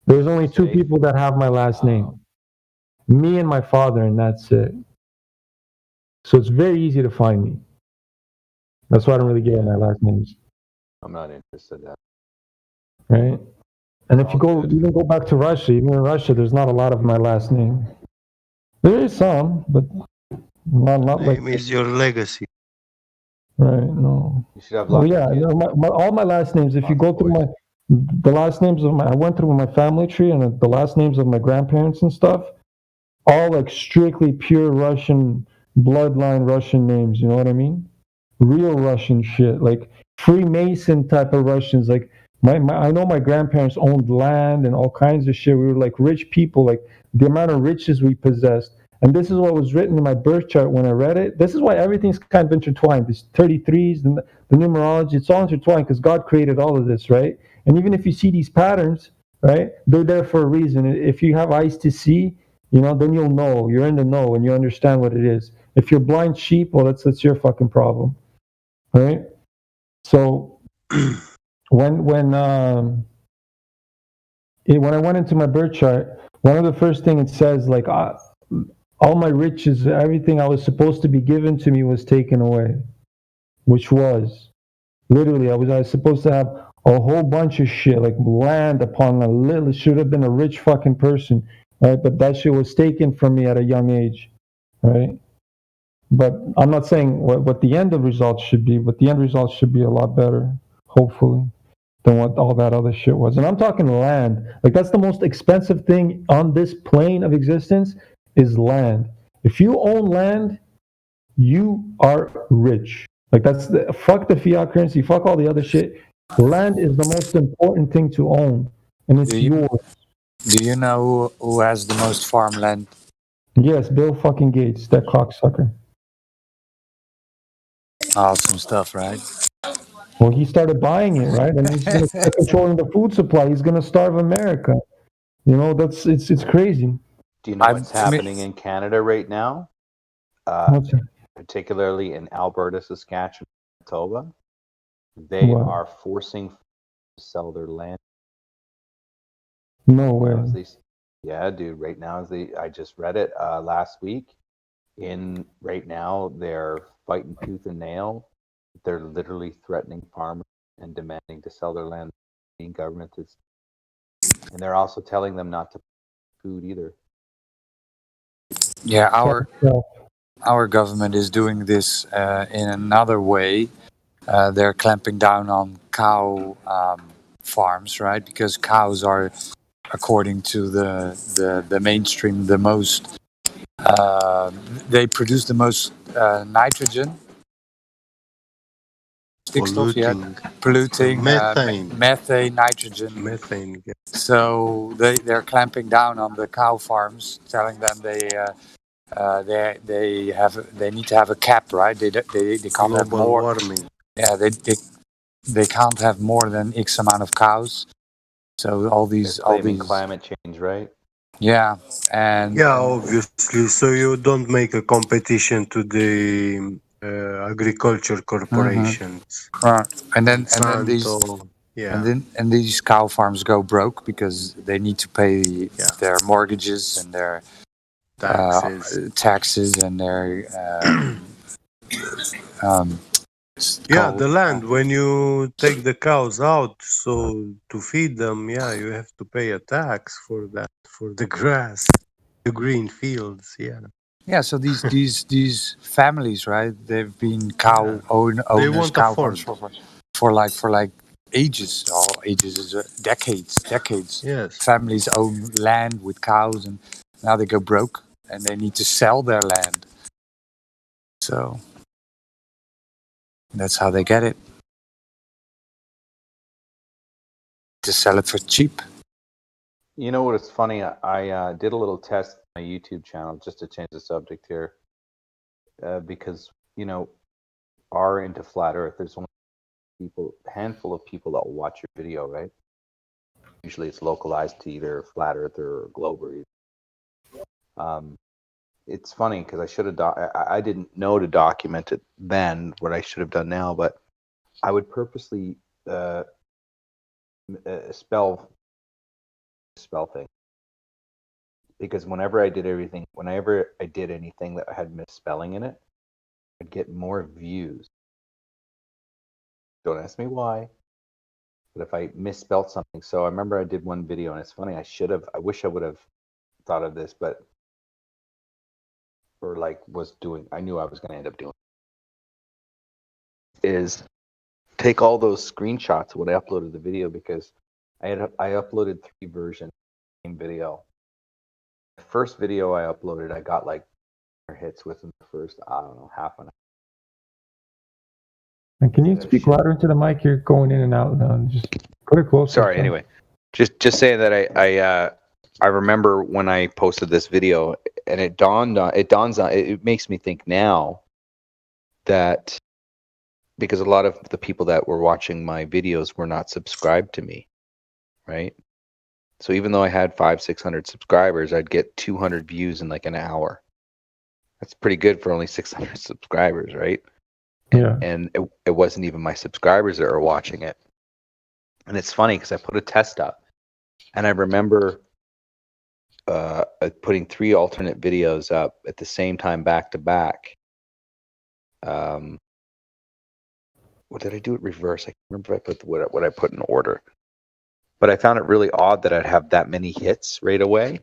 there's only two people that have my last name. Me and my father, and that's it. So it's very easy to find me. That's why I don't really give out my last names, I'm not interested in that. right? And if you even go back to Russia, even in Russia, there's not a lot of my last name. There is some, but not like. Name is your legacy. Right, no. You should have Well, lots yeah, of kids. all my last names, if you go through the last names I went through my family tree and the last names of my grandparents and stuff, all like strictly pure Russian, bloodline Russian names, you know what I mean? Real Russian shit, like Freemason type of Russians. Like I know my grandparents owned land and all kinds of shit. We were like rich people, like the amount of riches we possessed. And this is what was written in my birth chart when I read it. This is why everything's kind of intertwined. These 33s, the numerology, it's all intertwined because God created all of this, right? And even if you see these patterns, right, they're there for a reason. If you have eyes to see, then you'll know. You're in the know and you understand what it is. If you're blind sheep, well, that's your fucking problem, right? So when I went into my birth chart, one of the first things it says, like, all my riches, everything I was supposed to be given to me was taken away, which was literally, I was supposed to have a whole bunch of shit, like land upon a little, should have been a rich fucking person, right? But that shit was taken from me at a young age, right? But I'm not saying what the end of results should be, but the end results should be a lot better, hopefully, than what all that other shit was. And I'm talking land. Like, that's the most expensive thing on this plane of existence is land. If you own land, you are rich. Like, fuck the fiat currency, fuck all the other shit. Land is the most important thing to own, and it's yours. Do you know who has the most farmland? Yes, Bill fucking Gates, that cocksucker. Awesome stuff, right? Well, he started buying it, right? And he's going to start controlling the food supply. He's going to starve America. It's crazy. Do you know what's happening in Canada right now? Particularly in Alberta, Saskatchewan, Manitoba. They are forcing sell their land. No way. Yeah, dude. Right now, I just read it last week. Right now, they're fighting tooth and nail. They're literally threatening farmers and demanding to sell their land. The government is, and they're also telling them not to food either. Yeah, our government is doing this in another way. They're clamping down on cow farms, right? Because cows are, according to the mainstream, the most they produce the most nitrogen, polluting, methane, nitrogen. Methane. Yeah. So they're clamping down on the cow farms, telling them they need to have a cap, right? They can't have more. Warming. Yeah, they can't have more than X amount of cows. So all these climate change, right? Yeah, and obviously. So you don't make a competition to the agriculture corporations. Right, and then these cow farms go broke because they need to pay their mortgages and their taxes and their the land. When you take the cows out, so to feed them, you have to pay a tax for that, for the grass, the green fields. Yeah, so these families, right? They've been cow owners, cow farmers for like ages. All ages is decades. Yes. Families own land with cows, and now they go broke, and they need to sell their land. So that's how they get it. To sell it for cheap. You know what is funny? I did a little test on my YouTube channel just to change the subject here, because are into flat Earth. There's only a handful of people that will watch your video, right? Usually it's localized to either flat Earth or Glober. It's funny because I should have. I didn't know to document it then. What I should have done now, but I would purposely spell things, because whenever I did anything that had misspelling in it, I'd get more views. Don't ask me why, but if I misspelled something. So I remember I did one video, and it's funny. I wish I would have thought of this, but I knew I was going to end up doing is take all those screenshots when I uploaded the video, because I uploaded 3 versions of the same video. The first video I uploaded, I got like hits within the first, I don't know, half an hour. And can you speak louder into the mic? You're going in and out now. Just put it closer. Sorry. Anyway, just saying that I remember when I posted this video, and it makes me think now that because a lot of the people that were watching my videos were not subscribed to me, right? So even though I had 500-600 subscribers, I'd get 200 views in like an hour. That's pretty good for only 600 subscribers, right? Yeah. And it wasn't even my subscribers that were watching it. And it's funny because I put a test up, and I remember putting 3 alternate videos up at the same time, back to back. What did I do it reverse? I can't remember if I put what I put in order. But I found it really odd that I'd have that many hits right away,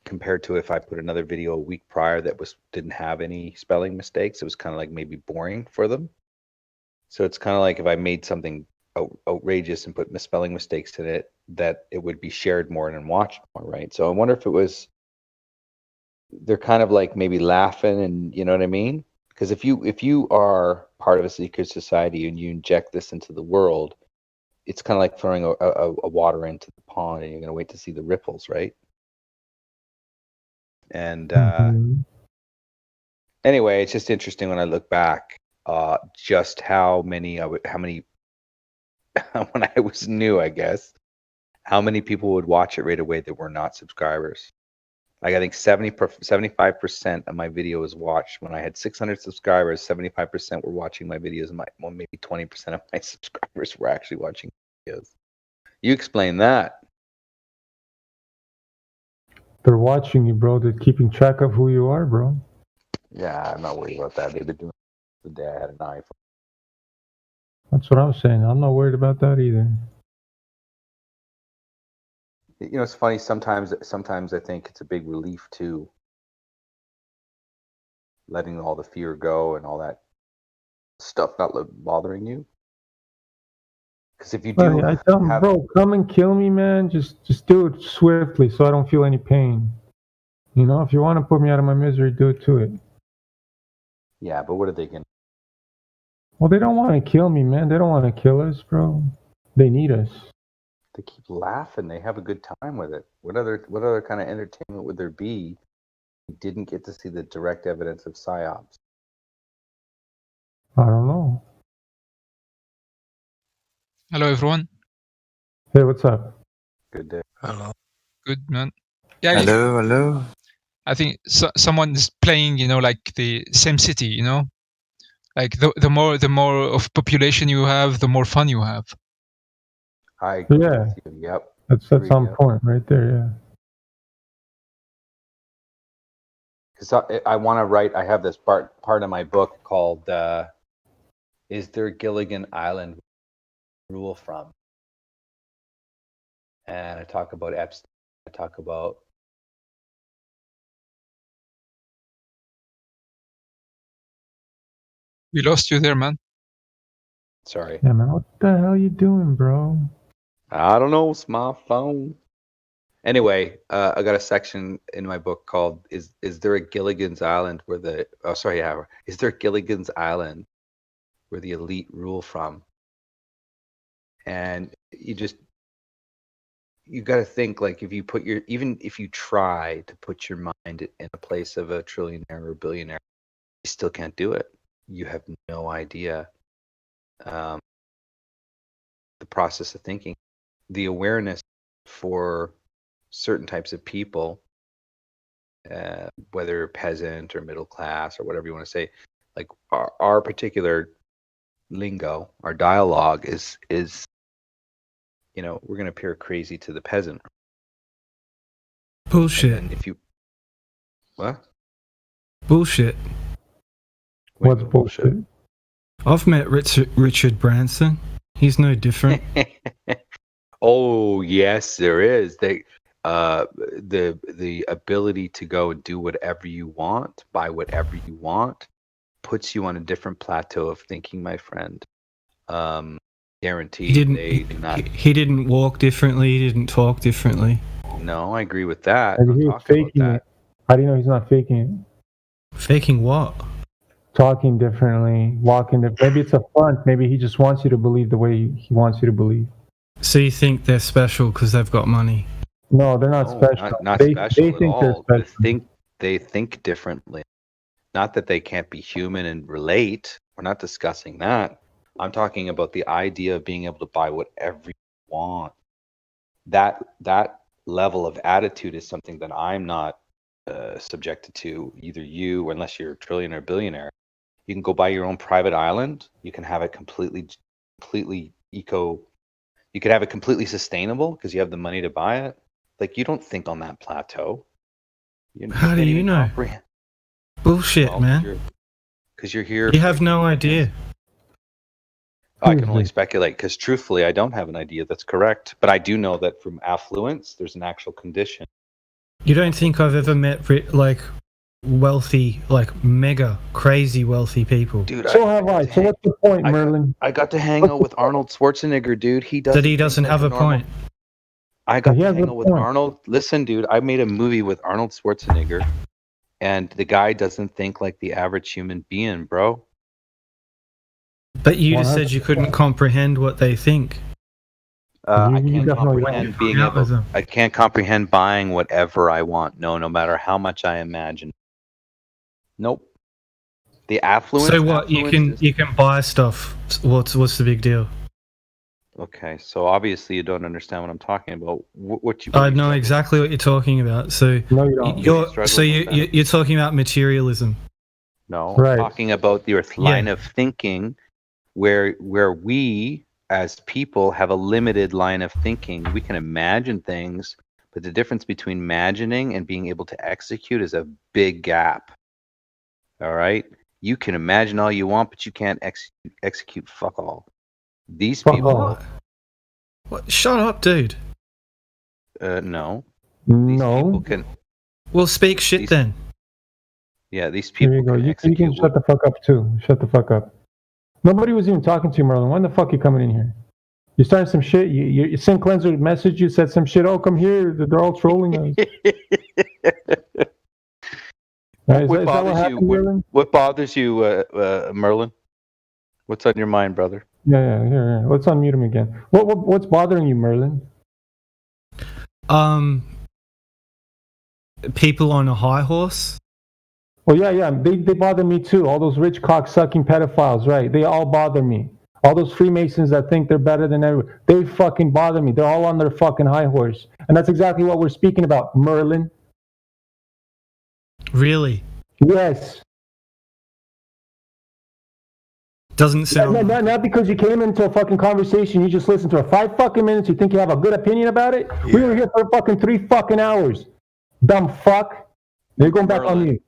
compared to if I put another video a week prior that didn't have any spelling mistakes. It was kind of like maybe boring for them. So it's kind of like if I made something outrageous and put misspelling mistakes in it, that it would be shared more and watched more, right? So I wonder if they're kind of like maybe laughing, and you know what I mean? Because if you are part of a secret society and you inject this into the world, it's kind of like throwing a water into the pond, and you're going to wait to see the ripples, right? And anyway, it's just interesting when I look back, just how many when I was new, I guess, how many people would watch it right away that were not subscribers. Like I think 75% of my video was watched when I had 600 subscribers. 75% were watching my videos, and maybe 20% of my subscribers were actually watching ideas. You explain that. They're watching you, bro. They're keeping track of who you are, bro. Yeah, I'm not worried about that. They've been doing it the day I had an iPhone. That's what I'm saying. I'm not worried about that either. You know, it's funny. Sometimes I think it's a big relief too, letting all the fear go and all that stuff not bothering you. Because if you do, Buddy, I tell them, bro, come and kill me, man. Just do it swiftly, so I don't feel any pain. You know, if you want to put me out of my misery, do it to it. Yeah, but what are they gonna? Well, they don't want to kill me, man. They don't want to kill us, bro. They need us. They keep laughing. They have a good time with it. What other kind of entertainment would there be? You didn't get to see the direct evidence of psyops. I don't know. Hello, everyone. Hey, what's up? Good day. Hello. Good, man. Yeah. Hello. I think someone is playing, you know, like the same city, you know, like the more of population you have, the more fun you have. I agree Yeah. with you. Yep. That's on point right there, yeah. Because I want to write. I have this part of my book called "Is There Gilligan Island Rule From?" And I talk about Epstein. I talk about We lost you there, man. Sorry. Yeah, man, what the hell you doing, bro? I don't know. It's my phone. Anyway, I got a section in my book called "Is there a Gilligan's Island where the is there Gilligan's Island where the elite rule from?" And you got to think, like, if you put even if you try to put your mind in a place of a trillionaire or billionaire, you still can't do it. You have no idea the process of thinking, the awareness for certain types of people, whether peasant or middle class or whatever you want to say, like our particular lingo, our dialogue is you know, we're going to appear crazy to the peasant. Bullshit. And if you what? Bullshit. What's bullshit? I've met Richard Branson. He's no different. Oh yes, there is. The ability to go and do whatever you want, buy whatever you want, puts you on a different plateau of thinking, my friend. Guaranteed. He didn't walk differently. He didn't talk differently. No, I agree with that. Maybe he was faking it. How do you know he's not faking it? Faking what? Talking differently, walking different. Maybe it's a front. Maybe he just wants you to believe the way he wants you to believe. So you think they're special because they've got money? No, they're not special. Not they special think at they're all. special. They think differently. Not that they can't be human and relate. We're not discussing that. I'm talking about the idea of being able to buy whatever you want. That level of attitude is something that I'm not subjected to. Either you, unless you're a trillionaire or billionaire, you can go buy your own private island. You can have it completely eco. You could have it completely sustainable because you have the money to buy it. Like, you don't think on that plateau. How do you know? Bullshit, man. Because you're here. You have no idea. I can only speculate because, truthfully, I don't have an idea that's correct. But I do know that from affluence, there's an actual condition. You don't think I've ever met wealthy, like mega crazy wealthy people? Dude, So have I. So what's the point, Merlin? I got to hang out with Arnold Schwarzenegger, dude. He doesn't have a point. I got to hang out with Arnold. Listen, dude, I made a movie with Arnold Schwarzenegger, and the guy doesn't think like the average human being, bro. But you just said you couldn't comprehend what they think. I can't comprehend buying whatever I want. No matter how much I imagine. Nope. The affluence. So what? You can buy stuff. What's the big deal? Okay, so obviously you don't understand what I'm talking about. I know exactly what you're talking about. So no, you don't. You're talking about materialism. No, right. I'm talking about your line of thinking, where we as people, have a limited line of thinking. We can imagine things, but the difference between imagining and being able to execute is a big gap. All right? You can imagine all you want, but you can't execute fuck all. These people... What? Shut up, dude. No. These people can... Well, speak shit then. Yeah, these There people you go. can You execute. can shut the fuck up too. Shut the fuck up. Nobody was even talking to you, Merlin. When the fuck you coming in here? You started some shit. You Sin Cleanser messaged you, said some shit. Oh, come here. They're all trolling us. Right, What bothers you, Merlin? What's on your mind, brother? Yeah. Here. Let's unmute him again. What's bothering you, Merlin? People on a high horse. Well, yeah. They bother me too. All those rich cock-sucking pedophiles, right? They all bother me. All those Freemasons that think they're better than everyone, they fucking bother me. They're all on their fucking high horse. And that's exactly what we're speaking about, Merlin. Really? Yes. Doesn't sound... Not because you came into a fucking conversation, you just listened to it 5 fucking minutes, you think you have a good opinion about it? Yeah. We were here for fucking 3 fucking hours. Dumb fuck. They're going back on you.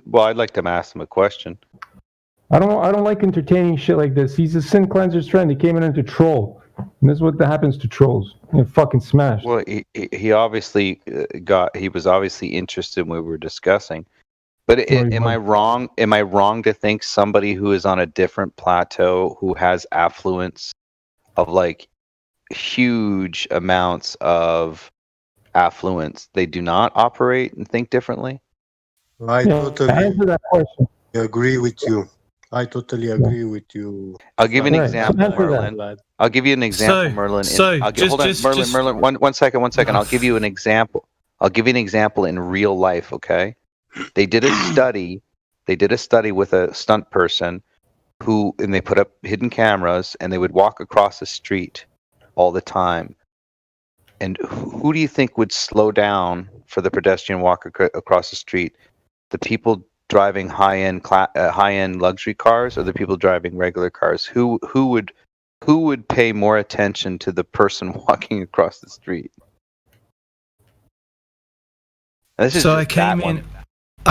Well, I'd like to ask him a question. I don't like entertaining shit like this. He's a Sin Cleanser's friend. He came in to troll. And this is what happens to trolls. You're fucking smashed. Well, he obviously he was obviously interested when we were discussing. But am I wrong? Am I wrong to think somebody who is on a different plateau, who has affluence of like huge amounts of affluence, they do not operate and think differently? I totally answer that question. agree with you. I totally agree with you. I'll give you an example, Merlin. I'll give you an example, Merlin. Merlin. One second. I'll give you an example. I'll give you an example in real life. Okay. They did a study. They did a study with a stunt person and they put up hidden cameras, and they would walk across the street all the time. And who do you think would slow down for the pedestrian walk across the street? The people driving high-end luxury cars, or the people driving regular cars? Who would pay more attention to the person walking across the street? I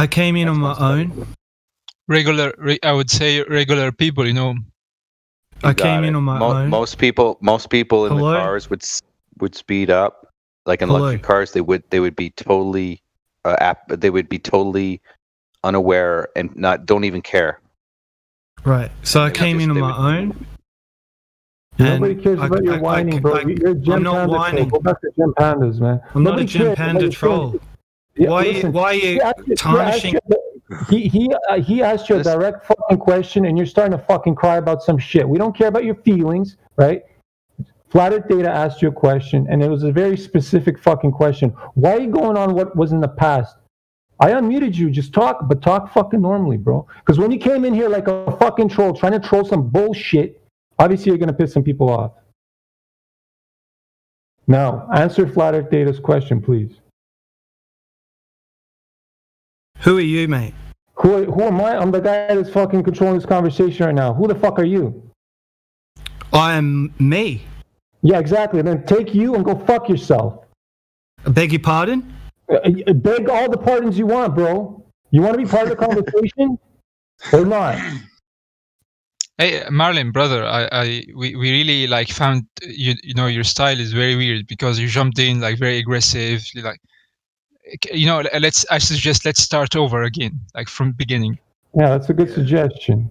came in on my own. I would say regular people, you know. I came in on my own. Most people in the cars would speed up. Like in luxury cars, they would be totally unaware and don't even care. Right. So I came in on my own. Nobody cares about your whining, bro. You're I'm not whining. Go back to Gem Pandas, man. I'm not a Gem Panda troll. Yeah, why are you tarnishing? He asked you a direct fucking question, and you're starting to fucking cry about some shit. We don't care about your feelings, right? Flat Earth Data asked you a question, and it was a very specific fucking question. Why are you going on what was in the past? I unmuted you, just talk, but talk fucking normally, bro. Because when you came in here like a fucking troll, trying to troll some bullshit, obviously you're gonna piss some people off. Now, answer Flat Earth Data's question, please. Who are you, mate? Who am I? I'm the guy that's fucking controlling this conversation right now. Who the fuck are you? I am me. Yeah, exactly. Then take you and go fuck yourself. I beg your pardon? Beg all the pardons you want, bro. You want to be part of the conversation or not? Hey, Marlin, brother, we really like found you know your style is very weird because you jumped in like very aggressive, like, you know. I suggest let's start over again, like from the beginning. Yeah, that's a good suggestion.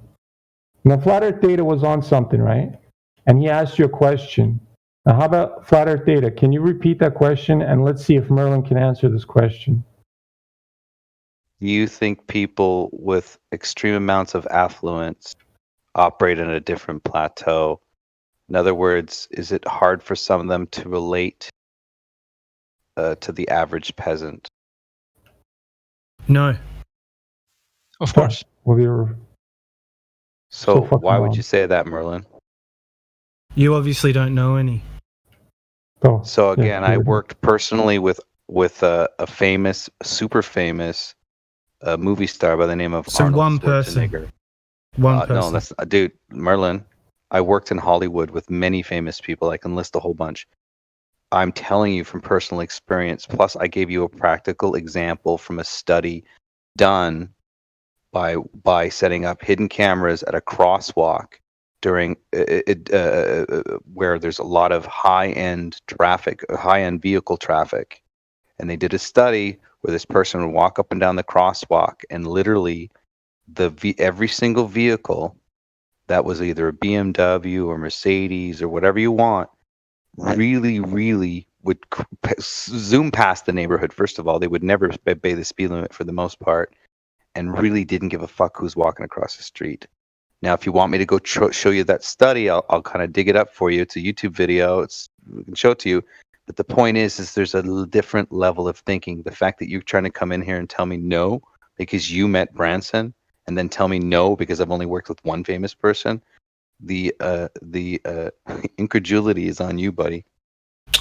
Now, Flat Earth Data was on something, right? And he asked you a question. Now, how about Flat Earth Data? Can you repeat that question, and let's see if Merlin can answer this question. You think people with extreme amounts of affluence operate in a different plateau? In other words, is it hard for some of them to relate to the average peasant? No. Of course. Well, you're so why would you say that, Merlin? You obviously don't know any. So again, I worked personally with a famous, super famous movie star by the name of Arnold one Schwarzenegger. person. One person. No, that's dude, Merlin. I worked in Hollywood with many famous people. I can list a whole bunch. I'm telling you from personal experience. Plus, I gave you a practical example from a study done by setting up hidden cameras at a crosswalk during where there's a lot of high-end traffic, high-end vehicle traffic. And they did a study where this person would walk up and down the crosswalk, and literally every single vehicle that was either a BMW or Mercedes or whatever you want really would zoom past the neighborhood. First of all, they would never obey the speed limit for the most part, and really didn't give a fuck who's walking across the street. Now, if you want me to go show you that study, I'll kind of dig it up for you. It's a YouTube video. We can show it to you. But the point is there's a different level of thinking. The fact that you're trying to come in here and tell me no because you met Branson, and then tell me no because I've only worked with one famous person, the incredulity is on you, buddy.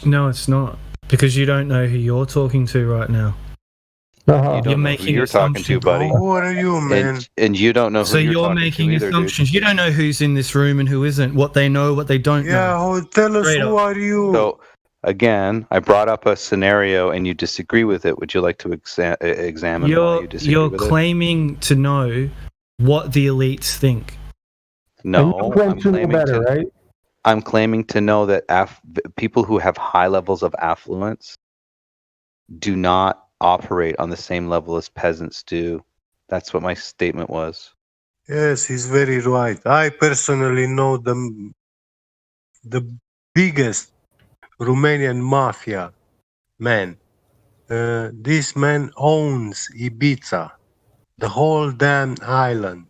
No, it's not, because you don't know who you're talking to right now. You're making you're talking to, buddy. Who are you, man? And you don't know who So you're talking making to either, assumptions. dude. You don't know who's in this room and who isn't, what they know, what they don't know. Yeah, tell us Straight who up. are you? So again, I brought up a scenario and you disagree with it. Would you like to examine why you disagree You're with claiming to know what the elites think. it? No, I'm claiming to know that people who have high levels of affluence do not operate on the same level as peasants do. That's what my statement was. Yes, he's very right. I personally know the biggest Romanian mafia man. This man owns Ibiza, the whole damn island.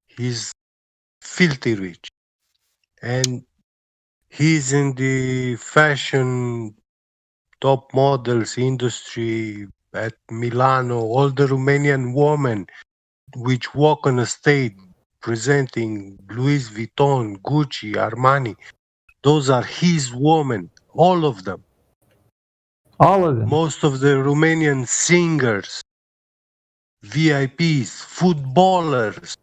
He's filthy rich. And he's in the fashion top models industry at Milano. All the Romanian women which walk on a stage presenting Louis Vuitton, Gucci, Armani, those are his women, all of them. All of them. Most of the Romanian singers, VIPs, footballers,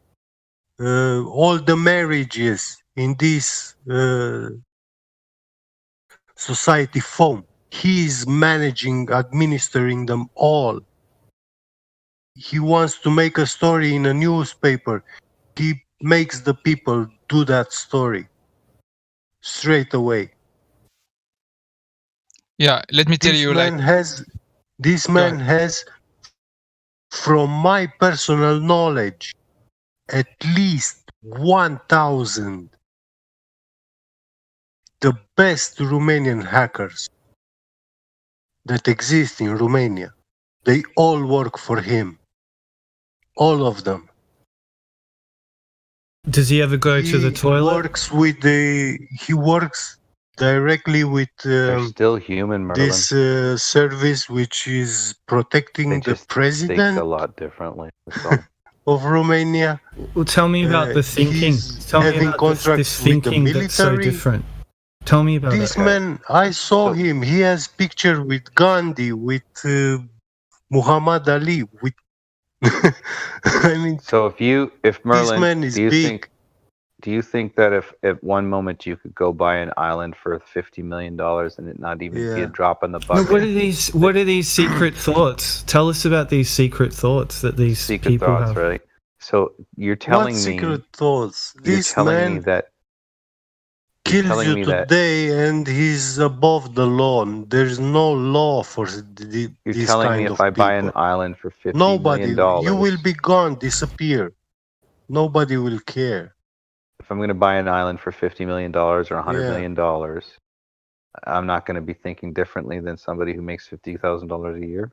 all the marriages in this society form. He is managing, administering them all. He wants to make a story in a newspaper. He makes the people do that story straight away. Yeah, let me tell you, This man has, from my personal knowledge, at least 1,000 the best Romanian hackers that exist in Romania. They all work for him. All of them. Does he ever go to the toilet? He works directly with They're still human, Merlin. this service which is protecting They the just think president a lot differently. That's all. of Romania. Well, tell me about the thinking. Tell me having about this contracts thinking with the that's so military. different. Tell me about This it. man, I saw him. He has picture with Gandhi, with Muhammad Ali. With I mean, So if Merlin, man is do you big. think that if at one moment you could go buy an island for $50 million and it not even be a drop in the No, bucket? what are these secret thoughts? Tell us about these secret thoughts that these Secret people thoughts, have. right? So you're telling What me secret thoughts? you're This telling me man that you're kills telling you me that today, and he's above the law. There's no law for you're this telling kind me of if I buy people. an island for $50 Nobody, million, you will be gone, disappear. Nobody will care. if I'm going to buy an island for $50 million or $100 Yeah. million, I'm not going to be thinking differently than somebody who makes $50,000 a year.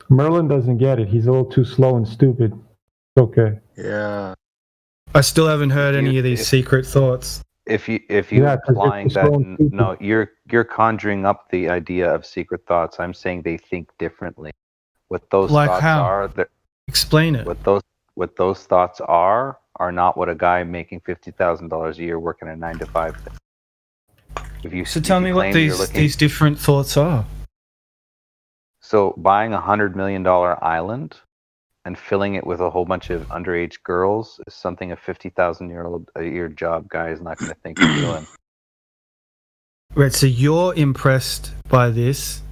Merlin doesn't get it. He's a little too slow and stupid. It's okay. Yeah. I still haven't heard any of these secret thoughts. If you're Yeah, 'cause they're applying too that, slow and stupid. no, you're conjuring up the idea of secret thoughts. I'm saying they think differently. What those Like thoughts how? are, Explain it. what those thoughts are not what a guy making $50,000 a year working a 9 to 5 thing. So tell me what these different thoughts are. So buying $100 million island and filling it with a whole bunch of underage girls is something a 50,000 a year job guy is not going to think of doing. Right, so you're impressed by this.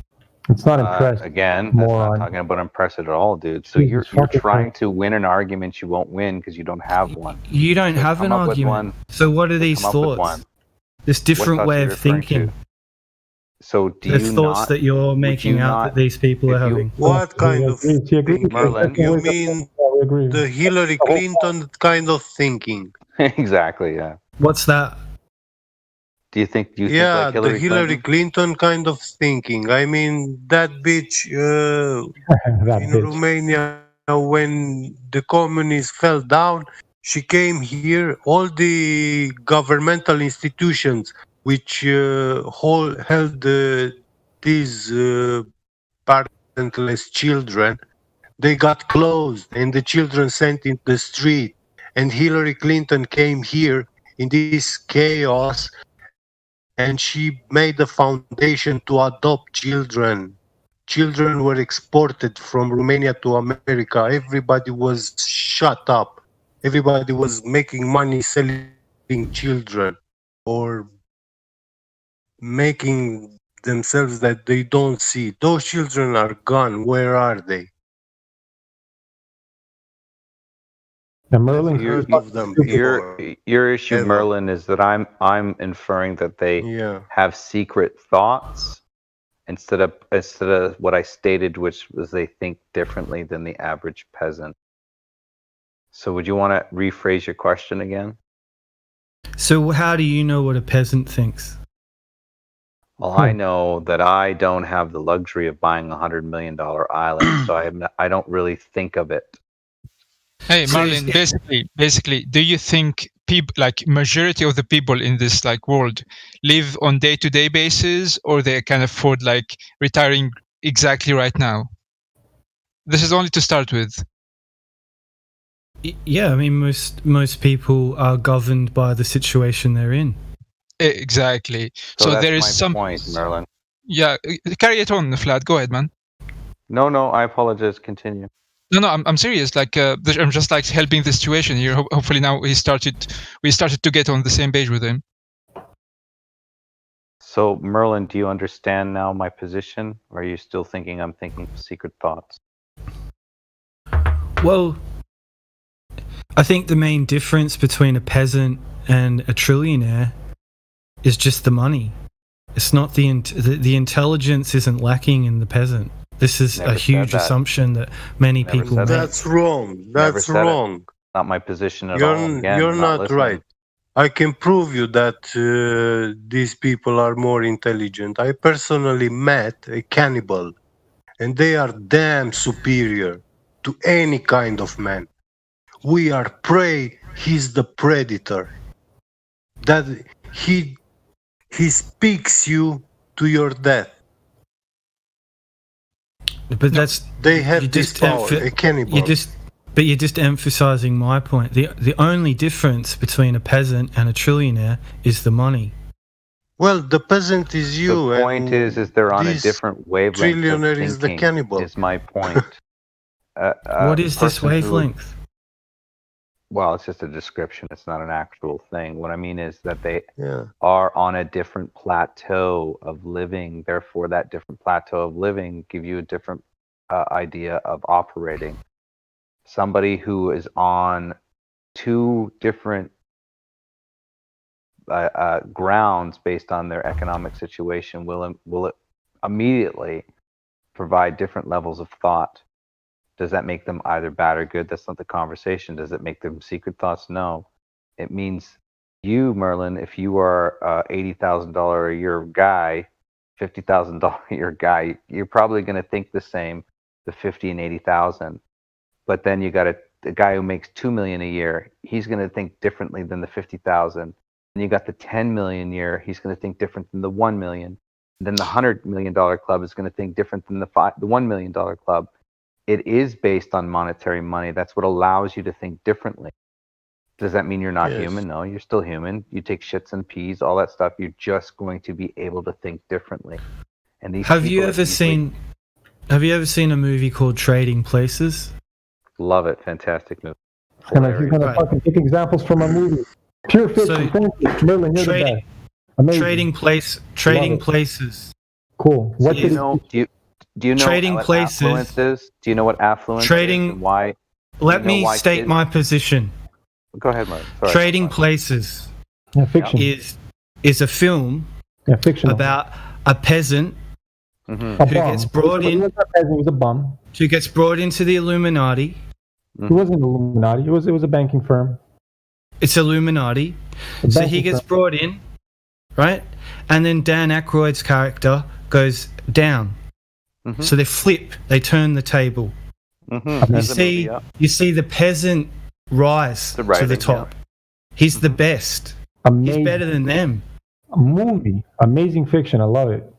It's not impressed. Again, that's not talking about impressed at all, dude. So you're trying to win an argument you won't win because you don't have one. You don't So have come an up with argument. one. So what are these Come up with thoughts? one. This different What way thoughts of are you referring thinking. to? So do There's you thoughts not, that you're would making you out not- that these people are if you- having. What kind of thinking? Merlin? You mean the Hillary Clinton kind of thinking? Exactly, yeah. What's that? Do you think Yeah, like Hillary the Hillary Clinton kind of thinking. I mean, that bitch in Romania, when the communists fell down, she came here. All the governmental institutions which held these parentless children, they got closed and the children sent into the street. And Hillary Clinton came here in this chaos, and she made a foundation to adopt children. Children were exported from Romania to America. Everybody was shut up. Everybody was making money selling children or making themselves that they don't see. Those children are gone. Where are they? And Merlin, Your, of them your issue, ever. Merlin, is that I'm inferring that they have secret thoughts instead of what I stated, which was they think differently than the average peasant. So would you want to rephrase your question again? So how do you know what a peasant thinks? Well, I know that I don't have the luxury of buying $100 million island, so I don't really think of it. Hey, Marlin, basically, do you think people, like majority of the people in this like world, live on day-to-day basis, or they can afford like retiring exactly right now? This is only to start with. Yeah, I mean, most people are governed by the situation they're in. Exactly. So there that's is my some point, Merlin. Yeah, carry it on, Flat. Go ahead, man. No, I apologize. Continue. No, I'm serious. Like, I'm just like helping the situation here. Hopefully now we started to get on the same page with him. So, Merlin, do you understand now my position, or are you still thinking I'm thinking secret thoughts? Well, I think the main difference between a peasant and a trillionaire is just the money. It's not the intelligence isn't lacking in the peasant. This is a huge assumption that many people make. That's wrong. That's wrong. Not my position at all. Again, you're not listening. right. I can prove you that these people are more intelligent. I personally met a cannibal, and they are damn superior to any kind of man. We are prey. He's the predator. That he speaks you to your death. But they have this power. A cannibal. You're just emphasizing my point. The only difference between a peasant and a trillionaire is the money. Well, the peasant is you. The point is they're on a different wavelength. Trillionaire of is the thinking, cannibal. Is my point. What is this wavelength? Well, it's just a description. It's not an actual thing. What I mean is that they are on a different plateau of living. Therefore, that different plateau of living give you a different idea of operating. Somebody who is on two different grounds based on their economic situation will immediately provide different levels of thought. Does that make them either bad or good? That's not the conversation. Does it make them secret thoughts? No. It means you, Merlin, if you are $80,000 a year guy, $50,000 a year guy, you're probably going to think the same, the 50 and 80,000. But then you got the guy who makes $2 million a year. He's going to think differently than the 50,000. And you got the 10 million a year. He's going to think different than the 1 million. And then the $100 million club is going to think different than the $1 million club. It is based on monetary money. That's what allows you to think differently. Does that mean you're not human? No, you're still human. You take shits and peas, all that stuff. You're just going to be able to think differently. And these Have you ever seen a movie called Trading Places? Love it. Fantastic movie. He's gonna fucking take examples from a movie. Pure fiction. So, Thank you, Merlin. You're the best. Amazing. Trading places. Cool. What do you know? Do you know trading what places? affluence is? Do you know what affluence Trading. is and why? Let me state my position. Go ahead, Mark. Sorry. Trading Places fiction. is a film about a peasant who gets brought in. He was a bum. Who gets brought into the Illuminati. He wasn't Illuminati. It was a banking firm. It's Illuminati. So he gets brought in, right? And then Dan Aykroyd's character goes down. So they flip. They turn the table. You see the peasant rise to the top. He's the best. Amazing. He's better than them. A movie. Amazing fiction. I love it.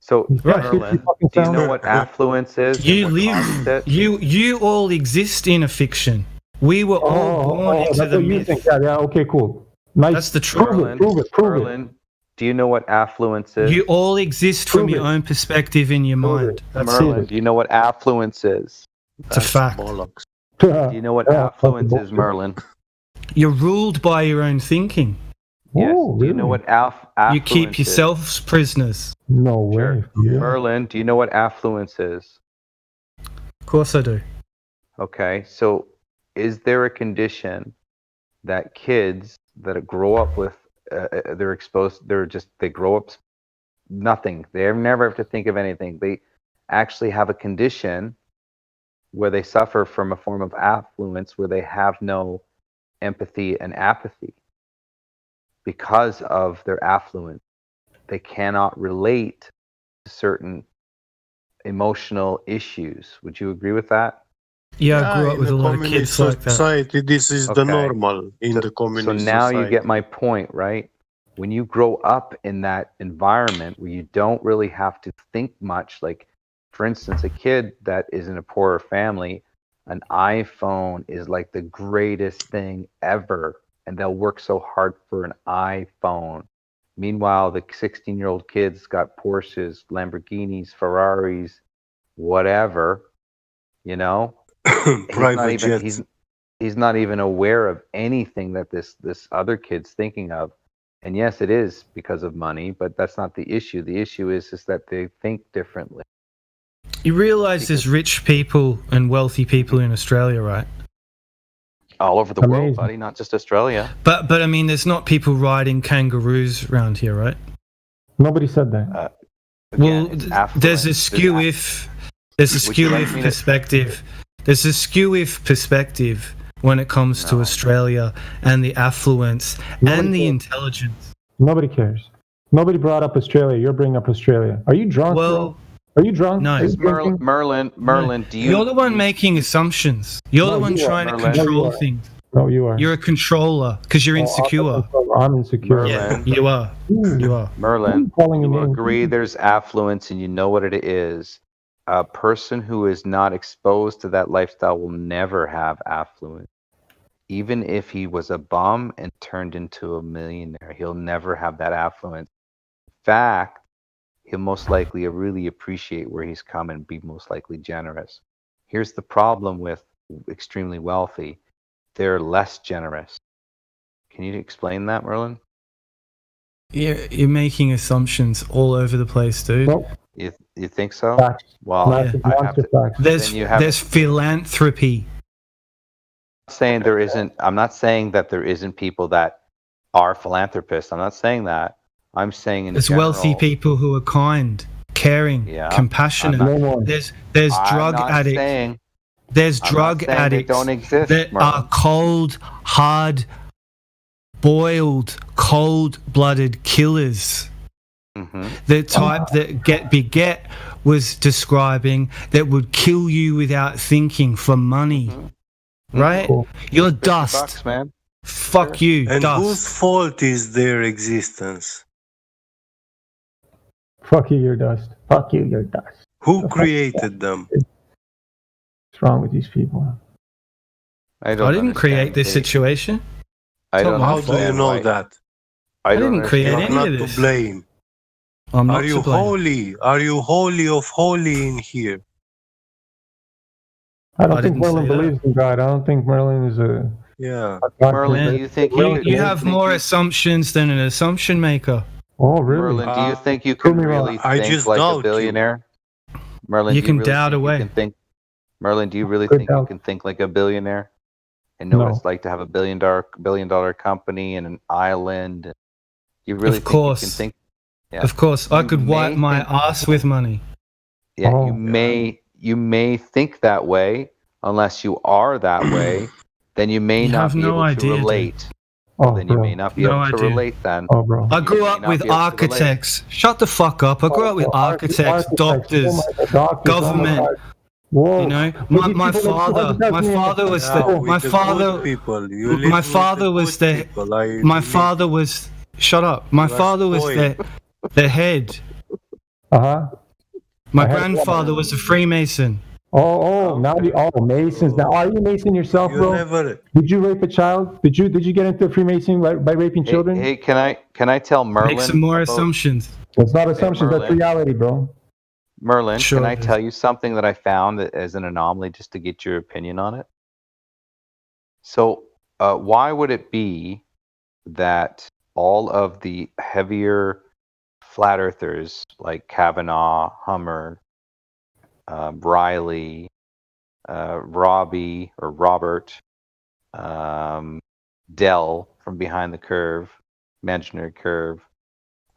So, Merlin, do you know what affluence is? You all exist in a fiction. We were all born into the myth. Yeah, okay, cool. Nice. That's the truth. Prove it. Merlin, do you know what affluence is? You all exist from your own perspective in your mind. Merlin, do you know what affluence is? It's a fact. Do you know what affluence is, Merlin? You're ruled by your own thinking. Yes. Do you know what affluence You keep yourselves prisoners. No way. Yeah. Merlin, do you know what affluence is? Of course I do. Okay, so is there a condition that kids that grow up with, they grow up nothing. They never have to think of anything. They actually have a condition where they suffer from a form of affluence where they have no empathy and apathy. Because of their affluence, they cannot relate to certain emotional issues. Would you agree with that? Yeah, I grew up with a lot of kids like that. Society, this is the normal in the communist society. So now society. you get my point, right? When you grow up in that environment where you don't really have to think much, like, for instance, a kid that is in a poorer family, an iPhone is like the greatest thing ever. And they'll work so hard for an iPhone. Meanwhile, the 16-year-old kid's got Porsches, Lamborghinis, Ferraris, whatever, you know? He's not even aware of anything that this other kid's thinking of. And yes, it is because of money, but that's not the issue. The issue is that they think differently. You realize there's rich people and wealthy people in Australia, right? All over the world, buddy, not just Australia. But I mean, there's not people riding kangaroos around here, right? Nobody said that. There's a skew-if perspective. There's a skew-if perspective when it comes to Australia and the affluence and the intelligence. Nobody cares. Nobody brought up Australia. You're bringing up Australia. Are you drunk? Well, are you drunk? No. Merlin, do you... You're the one making assumptions. You're the one trying to control things. No, you are. You're a controller because you're insecure. I'm insecure. Yeah, you are. You are. Merlin, you agree there's affluence and you know what it is. A person who is not exposed to that lifestyle will never have affluence. Even if he was a bum and turned into a millionaire, he'll never have that affluence. In fact, he'll most likely really appreciate where he's come and be most likely generous. Here's the problem with extremely wealthy. They're less generous. Can you explain that, Merlin? You're making assumptions all over the place, dude. Nope. You think so? Facts. Well, there's philanthropy. I'm not saying that there isn't people that are philanthropists. I'm not saying that. I'm saying there's wealthy people who are kind, caring, compassionate. There's drug addicts. There's drug addicts don't exist, that are cold, hard, boiled, cold-blooded killers. The type that Get was describing that would kill you without thinking for money. Right? You're dust. $50, man. Fuck you, and dust. whose fault is their existence? Fuck you, you're dust. Fuck you, you're dust. Who created them? What's wrong with these people? I didn't create this situation. How do you know that? I didn't create any not of this. To blame. I'm not Are you to blame. holy? Are you holy of holy in here? I don't I think didn't say Merlin that. believes in God. I don't think Merlin is a. Yeah. Merlin, do you think you have more assumptions than an assumption maker? Oh, really? Merlin, do you think you prove can me wrong. really I think just like doubt a you. billionaire? Merlin, You do can really doubt think away. You can think, Merlin, do you really Good think you doubt. can think like a billionaire and know what No. it's like to have a billion dollar company and an island? You really Of think you course. can think? Yeah. Of course, I You could wipe may my think- ass with money. Yeah, Oh. you may think that way. Unless you are that way, then you may You not have be no able idea, to dude. relate. Oh, Then you bro. may not be No able to idea. relate. Then Oh, bro. I grew may up not with be able to relate. architects. Shut the fuck up. I grew up with architects, doctors, Oh my God, doctors, government. Oh my God. Whoa. You know, But my these people make father, $200,000 my a year. father was Yeah, the, with my the father, good people. You live my with father the was good the, people. I my believe father was, shut up. My You are father was the head. Uh-huh. My I had- grandfather was a Freemason. Now you Masons. Now, are you a Mason yourself, You bro? never. Did you rape a child? Did you get into Freemason by raping children? Hey, can I tell Merlin? Make some more about- assumptions. That's not assumptions. That's Merlin. reality, bro. Merlin, Sure can I it is. tell you something that I found as an anomaly just to get your opinion on it? So, why would it be that all of the heavier flat earthers like Kavanaugh, Hummer, Riley, Robbie or Robert, Dell from Behind the Curve, Imaginary Curve,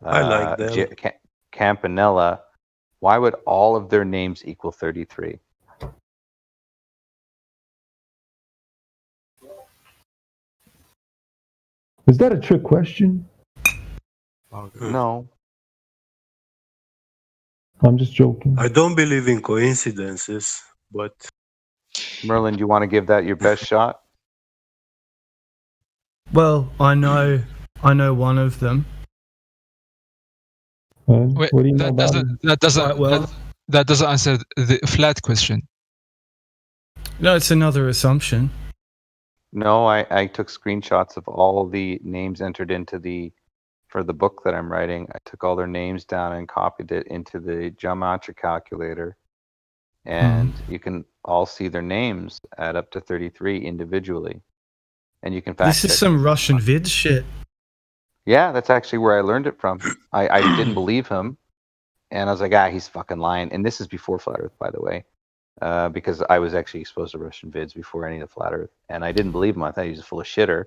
I like Dell. Campanella, why would all of their names equal 33? Is that a trick question? No. I'm just joking. I don't believe in coincidences, but Merlin, do you want to give that your best shot? Well, I know one of them. Wait, what do you know that about doesn't well. that doesn't answer the flat question. No, it's another assumption. No, I took screenshots of all the names entered into for the book that I'm writing. I took all their names down and copied it into the geometry calculator. And you can all see their names add up to 33 individually. And you can fact This is check some Russian vid shit. Yeah, that's actually where I learned it from. I didn't believe him. And I was like, he's fucking lying. And this is before Flat Earth, by the way. Because I was actually exposed to Russian vids before any of the Flat Earth. And I didn't believe him. I thought he was full of shitter.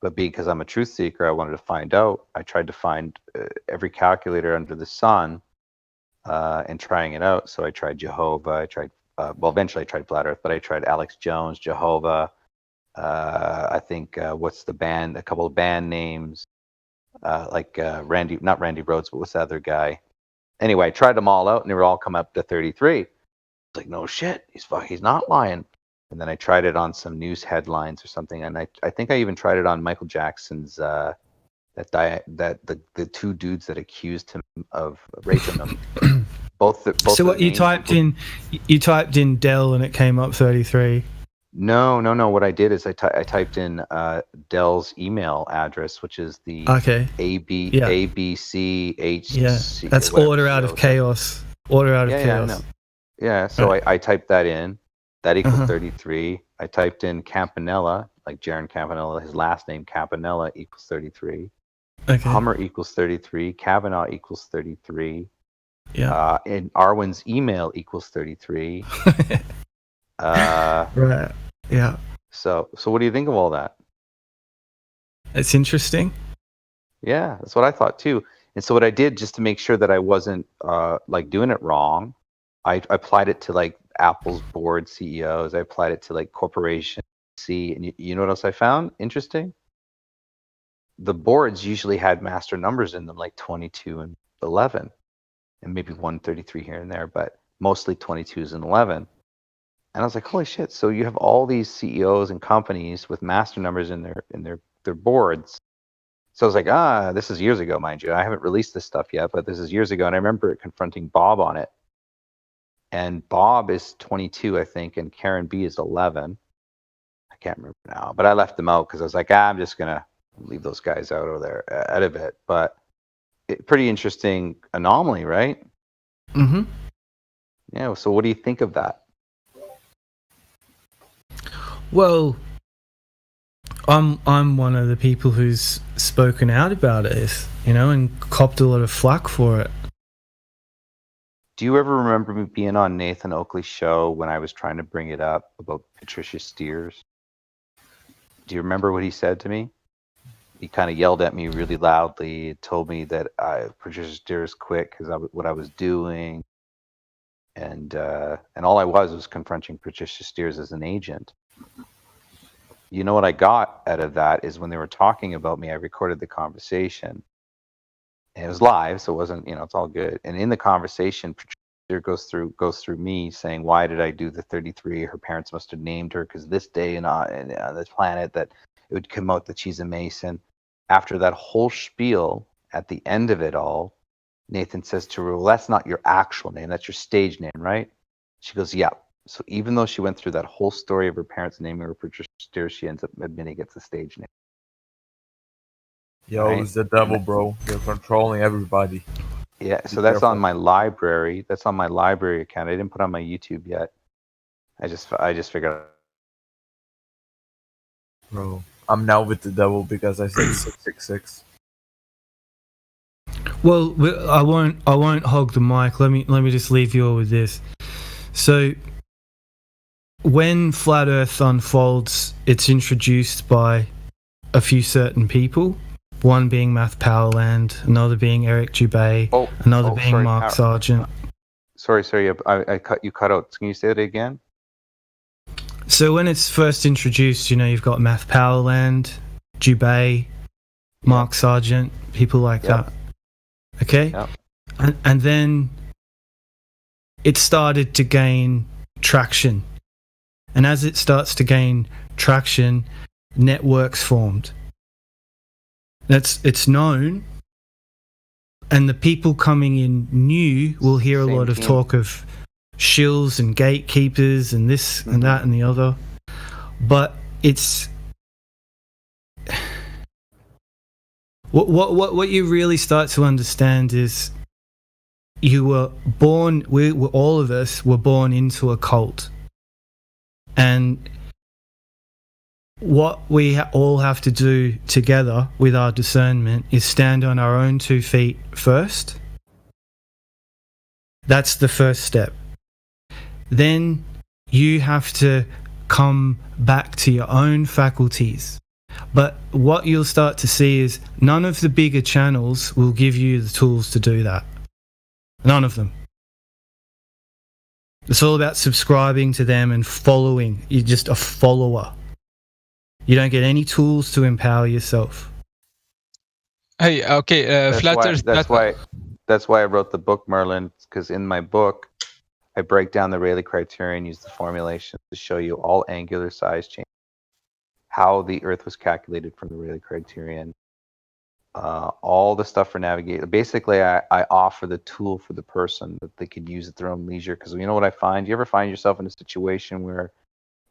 But because I'm a truth seeker, I wanted to find out. I tried to find every calculator under the sun and trying it out. So I tried Jehovah. I tried, eventually I tried Flat Earth, but I tried Alex Jones, Jehovah. I think, what's the band? A couple of band names. Like Randy, not Randy Rhoads, but what's the other guy? Anyway, I tried them all out and they were all come up to 33. It's like, no shit, he's not lying. And then I tried it on some news headlines or something, and I think I even tried it on Michael Jackson's the two dudes that accused him of raping them. both So what you names- typed in? You typed in Dell and it came up 33. No. What I did is I typed in Dell's email address, which is the Okay. ABCH. Yeah, that's order out of chaos. Order out of chaos. Yeah, so I typed that in. That equals Uh-huh. 33. I typed in Campanella, like Jaron Campanella, his last name Campanella equals 33. Okay. Hummer equals 33. Kavanaugh equals 33. Yeah. And Arwen's email equals 33. Right. Yeah. So what do you think of all that? It's interesting. Yeah, that's what I thought too. And so what I did, just to make sure that I wasn't like doing it wrong, I applied it to like Apple's board CEOs. I applied it to like corporation C, and you know what else I found interesting? The boards usually had master numbers in them, like 22 and 11, and maybe 133 here and there, but mostly 22s and 11. And I was like, holy shit! So you have all these CEOs and companies with master numbers in their boards. So I was like, this is years ago, mind you. I haven't released this stuff yet, but this is years ago, and I remember confronting Bob on it. And Bob is 22, I think, and Karen B is 11. I can't remember now, but I left them out because I was like, I'm just gonna leave those guys out of it. But pretty interesting anomaly, right? Mm-hmm. Yeah. So what do you think of that? Well, I'm one of the people who's spoken out about it, and copped a lot of flack for it. Do you ever remember me being on Nathan Oakley's show when I was trying to bring it up about Patricia Steers? Do you remember what he said to me? He kind of yelled at me really loudly, told me that Patricia Steers quit because what I was doing, and all I was confronting Patricia Steers as an agent. You know what I got out of that is when they were talking about me, I recorded the conversation. And it was live, so it wasn't, it's all good. And in the conversation, Patricia goes through me saying, why did I do the 33? Her parents must have named her because this day and on this planet that it would come out that she's a Mason. After that whole spiel, at the end of it all, Nathan says to her, well, that's not your actual name. That's your stage name, right? She goes, yeah. So even though she went through that whole story of her parents naming her Patricia Steers, she ends up admitting it's a stage name. Yo, Right? it's the devil, bro. They're controlling everybody. Yeah, so Be that's careful. on my library. That's on my library account. I didn't put it on my YouTube yet. I just figured. Bro, I'm now with the devil because I said 666. Well, I won't hog the mic. Let me just leave you all with this. So, when Flat Earth unfolds, it's introduced by a few certain people. One being Math Powerland, another being Eric Dubay, another being sorry, Mark Sargent. Sorry, I cut out. Can you say that again? So when it's first introduced, you've got Math Powerland, Dubay, Mark Sargent, people like that. Okay? And then it started to gain traction. And as it starts to gain traction, networks formed. It's known, and the people coming in new will hear a lot of talk of shills and gatekeepers and this and that and the other. But it's what you really start to understand is you were born. All of us were born into a cult, and what we all have to do together with our discernment is stand on our own 2 feet first. That's the first step. Then you have to come back to your own faculties. But what you'll start to see is none of the bigger channels will give you the tools to do that. None of them. It's all about subscribing to them and following. You're just a follower. You don't get any tools to empower yourself. Hey, okay, That's why I wrote the book, Merlin, because in my book, I break down the Rayleigh criterion, use the formulation to show you all angular size change, how the Earth was calculated from the Rayleigh criterion, all the stuff for navigation. Basically, I offer the tool for the person that they could use at their own leisure. Because you know what I find? You ever find yourself in a situation where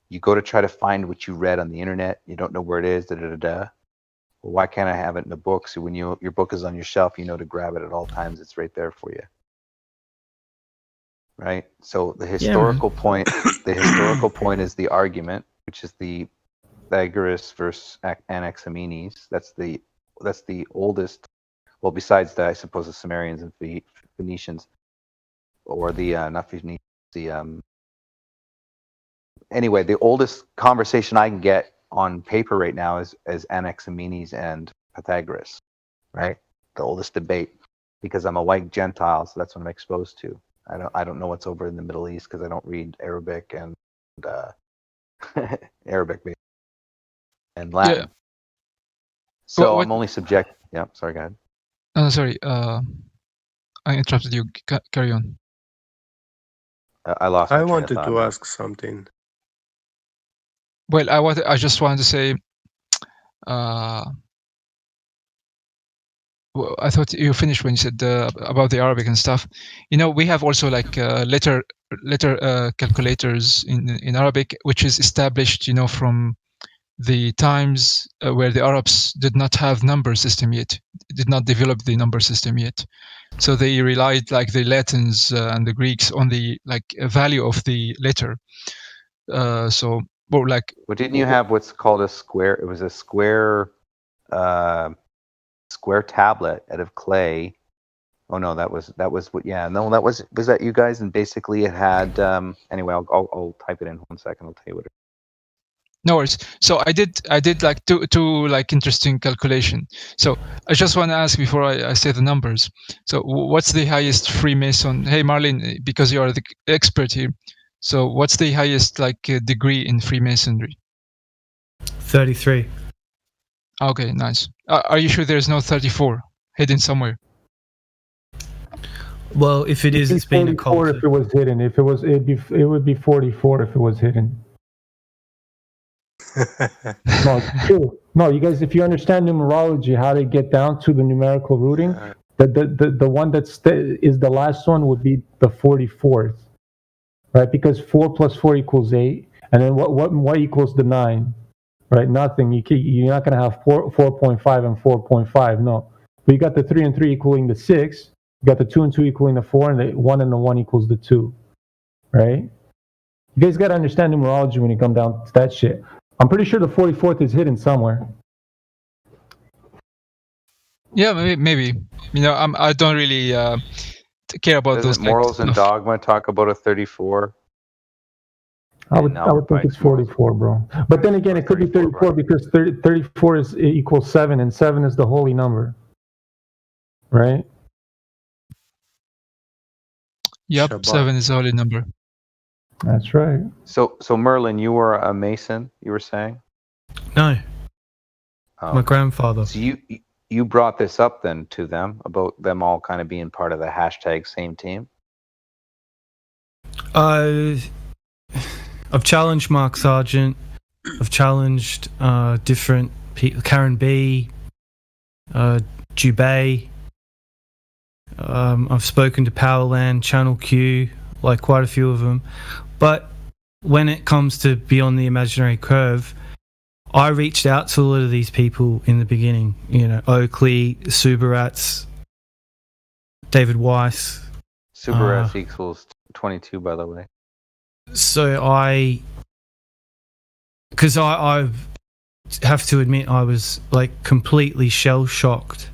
you go to try to find what you read on the internet, you don't know where it is, Well, why can't I have it in a book? So when your book is on your shelf, you know to grab it at all times. It's right there for you. Right? So the historical point is the argument, which is the Pythagoras versus Anaximenes. That's the oldest. Well, besides that, I suppose the Sumerians and Phoenicians, or the not Phoenicians, the anyway, the oldest conversation I can get on paper right now is Anaximenes and Pythagoras, right? The oldest debate, because I'm a white Gentile, so that's what I'm exposed to. I don't know what's over in the Middle East because I don't read Arabic and Arabic and Latin. Yeah. So I'm only subject. Yeah, sorry, go ahead. Sorry, I interrupted you. Carry on. I lost. I wanted to ask something. Well, I just wanted to say, well, I thought you finished when you said about the Arabic and stuff. We have also like letter calculators in Arabic, which is established, from the times where the Arabs did not have number system yet, did not develop the number system yet. So they relied, like the Latins and the Greeks, on the value of the letter. So or like. Well, didn't you have what's called a square? It was a square tablet out of clay. Oh no, that was what? Yeah, no, was that you guys? And basically, it had. Anyway, I'll type it in 1 second. I'll tell you what. No worries. So I did like two like interesting calculation. So I just want to ask before I say the numbers. So what's the highest Freemason? Hey Marlin, because you are the expert here. So what's the highest like degree in Freemasonry? 33. Okay, nice. Are you sure there's no 34 hidden somewhere? Well, if it is, it's been a cult. If it was hidden, it would be 44 if it was hidden. No, it's true. No, you guys, if you understand numerology, how they get down to the numerical rooting, the one is the last one would be the 44th, right? Because 4 plus 4 equals 8, and then what equals the 9, right? Nothing. You're not going to have 4.5 and 4.5. No, but you got the 3 and 3 equaling the 6. You got the 2 and 2 equaling the 4, and the 1 and the 1 equals the 2, right? You guys got to understand numerology when you come down to that shit. I'm pretty sure the 44th is hidden somewhere. Yeah, maybe. You know, I don't really care about those. Morals and Dogma talk about a 34? I would think it's 44, bro. But then again, it could be 34 because 34 equals 7, and 7 is the holy number, right? Yep, Shabbat. 7 is the holy number. That's right. So Merlin, you were a Mason, you were saying? No. My grandfather. So you brought this up then to them about them all kind of being part of the hashtag same team? I've challenged Mark Sargent. I've challenged different people, Karen B, Jubei. I've spoken to Powerland, Channel Q, like quite a few of them. But when it comes to Beyond the Imaginary Curve, I reached out to a lot of these people in the beginning. You know, Oakley, Subarats, David Weiss. Subarats equals 22, by the way. So I have to admit I was like completely shell-shocked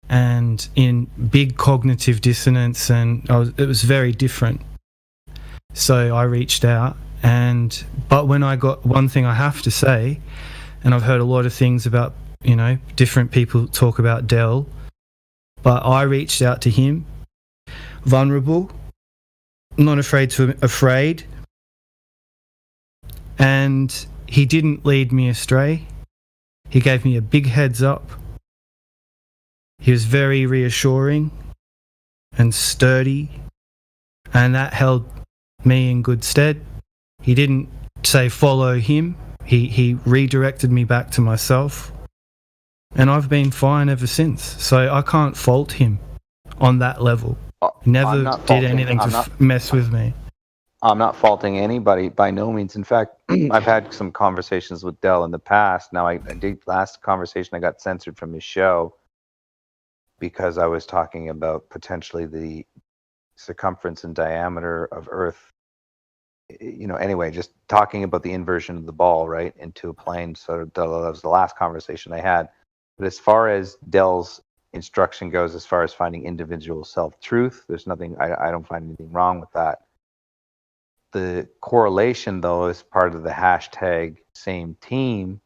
and in big cognitive dissonance, and it was very different. So I reached out, but when I got one thing I have to say, and I've heard a lot of things about, you know, different people talk about Del, but I reached out to him, vulnerable, not afraid, and he didn't lead me astray. He gave me a big heads up. He was very reassuring and sturdy, and that held me in good stead. He didn't say follow him. He redirected me back to myself, and I've been fine ever since. So I can't fault him on that level. He never did anything to mess with me. I'm not faulting anybody by no means. In fact, I've had some conversations with Del in the past. Now, last conversation I got censored from his show because I was talking about potentially the circumference and diameter of Earth. You know, anyway, just talking about the inversion of the ball, right, into a plane. So that was the last conversation I had. But as far as Del's instruction goes, as far as finding individual self-truth, there's nothing, I don't find anything wrong with that. The correlation, though, as part of the hashtag same team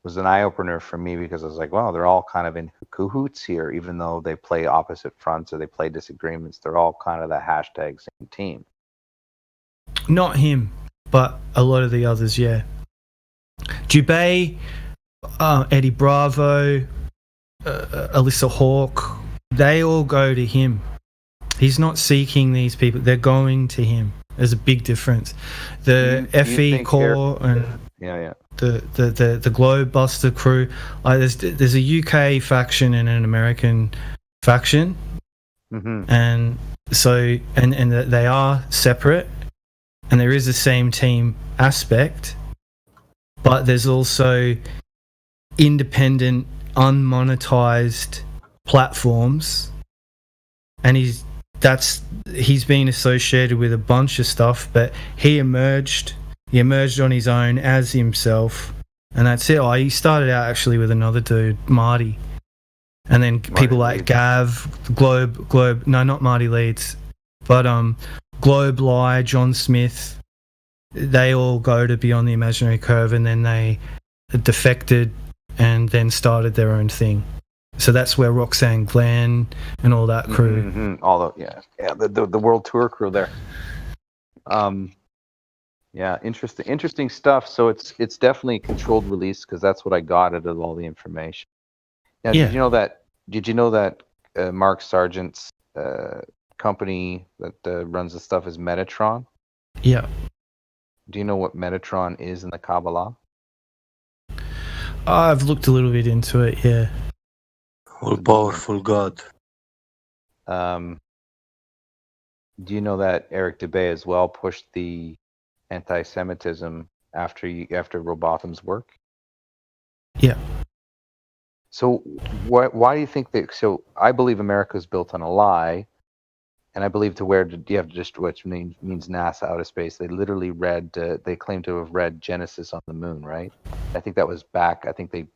was an eye-opener for me because I was like, wow, they're all kind of in cahoots here, even though they play opposite fronts or they play disagreements. They're all kind of the hashtag same team. Not him, but a lot of the others, yeah. Jubei, Eddie Bravo, Alyssa Hawke, they all go to him. He's not seeking these people, they're going to him. There's a big difference. The FE Core and the Globe Buster crew, there's a UK faction and an American faction, and so and they are separate, and there is a same team aspect, but there's also independent, unmonetized platforms, and he's been associated with a bunch of stuff, but he emerged He emerged on his own as himself, and that's it. Oh, he started out actually with another dude, Marty, and then people like Gav, Globe. No, not Marty Leeds, but Globe, Lie, John Smith. They all go to Beyond the Imaginary Curve, and then they defected and then started their own thing. So that's where Roxanne Glenn and all that crew. Mm-hmm. All the world tour crew there. Yeah, interesting stuff. So it's definitely a controlled release because that's what I got out of all the information. Now, Yeah. Did you know that Mark Sargent's company that runs the stuff is Metatron? Yeah. Do you know what Metatron is in the Kabbalah? I've looked a little bit into it. Yeah. All powerful God. Do you know that Eric Dubay as well pushed the anti-Semitism after Robotham's work? Yeah. So why do you think that? So I believe America is built on a lie, and I believe you have to destroy, which means NASA outer space. They literally read. They claim to have read Genesis on the moon, right? I think that was back. I think they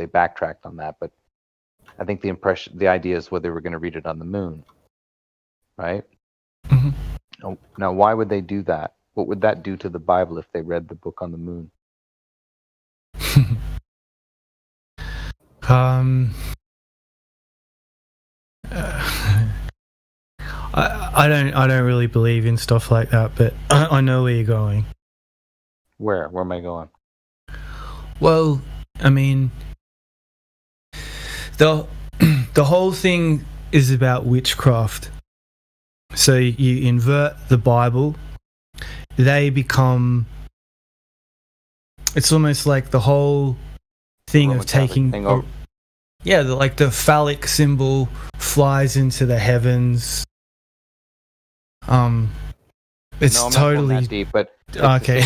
backtracked on that, but I think the idea is whether they were going to read it on the moon, right? Mm-hmm. Now, why would they do that? What would that do to the Bible if they read the book on the moon? I don't really believe in stuff like that, but I know where you're going. Where am I going? Well, I mean, the whole thing is about witchcraft. So you invert the Bible, they become. It's almost like the whole thing of taking. The phallic symbol flies into the heavens. It's No, I'm not totally going that deep, but it's okay.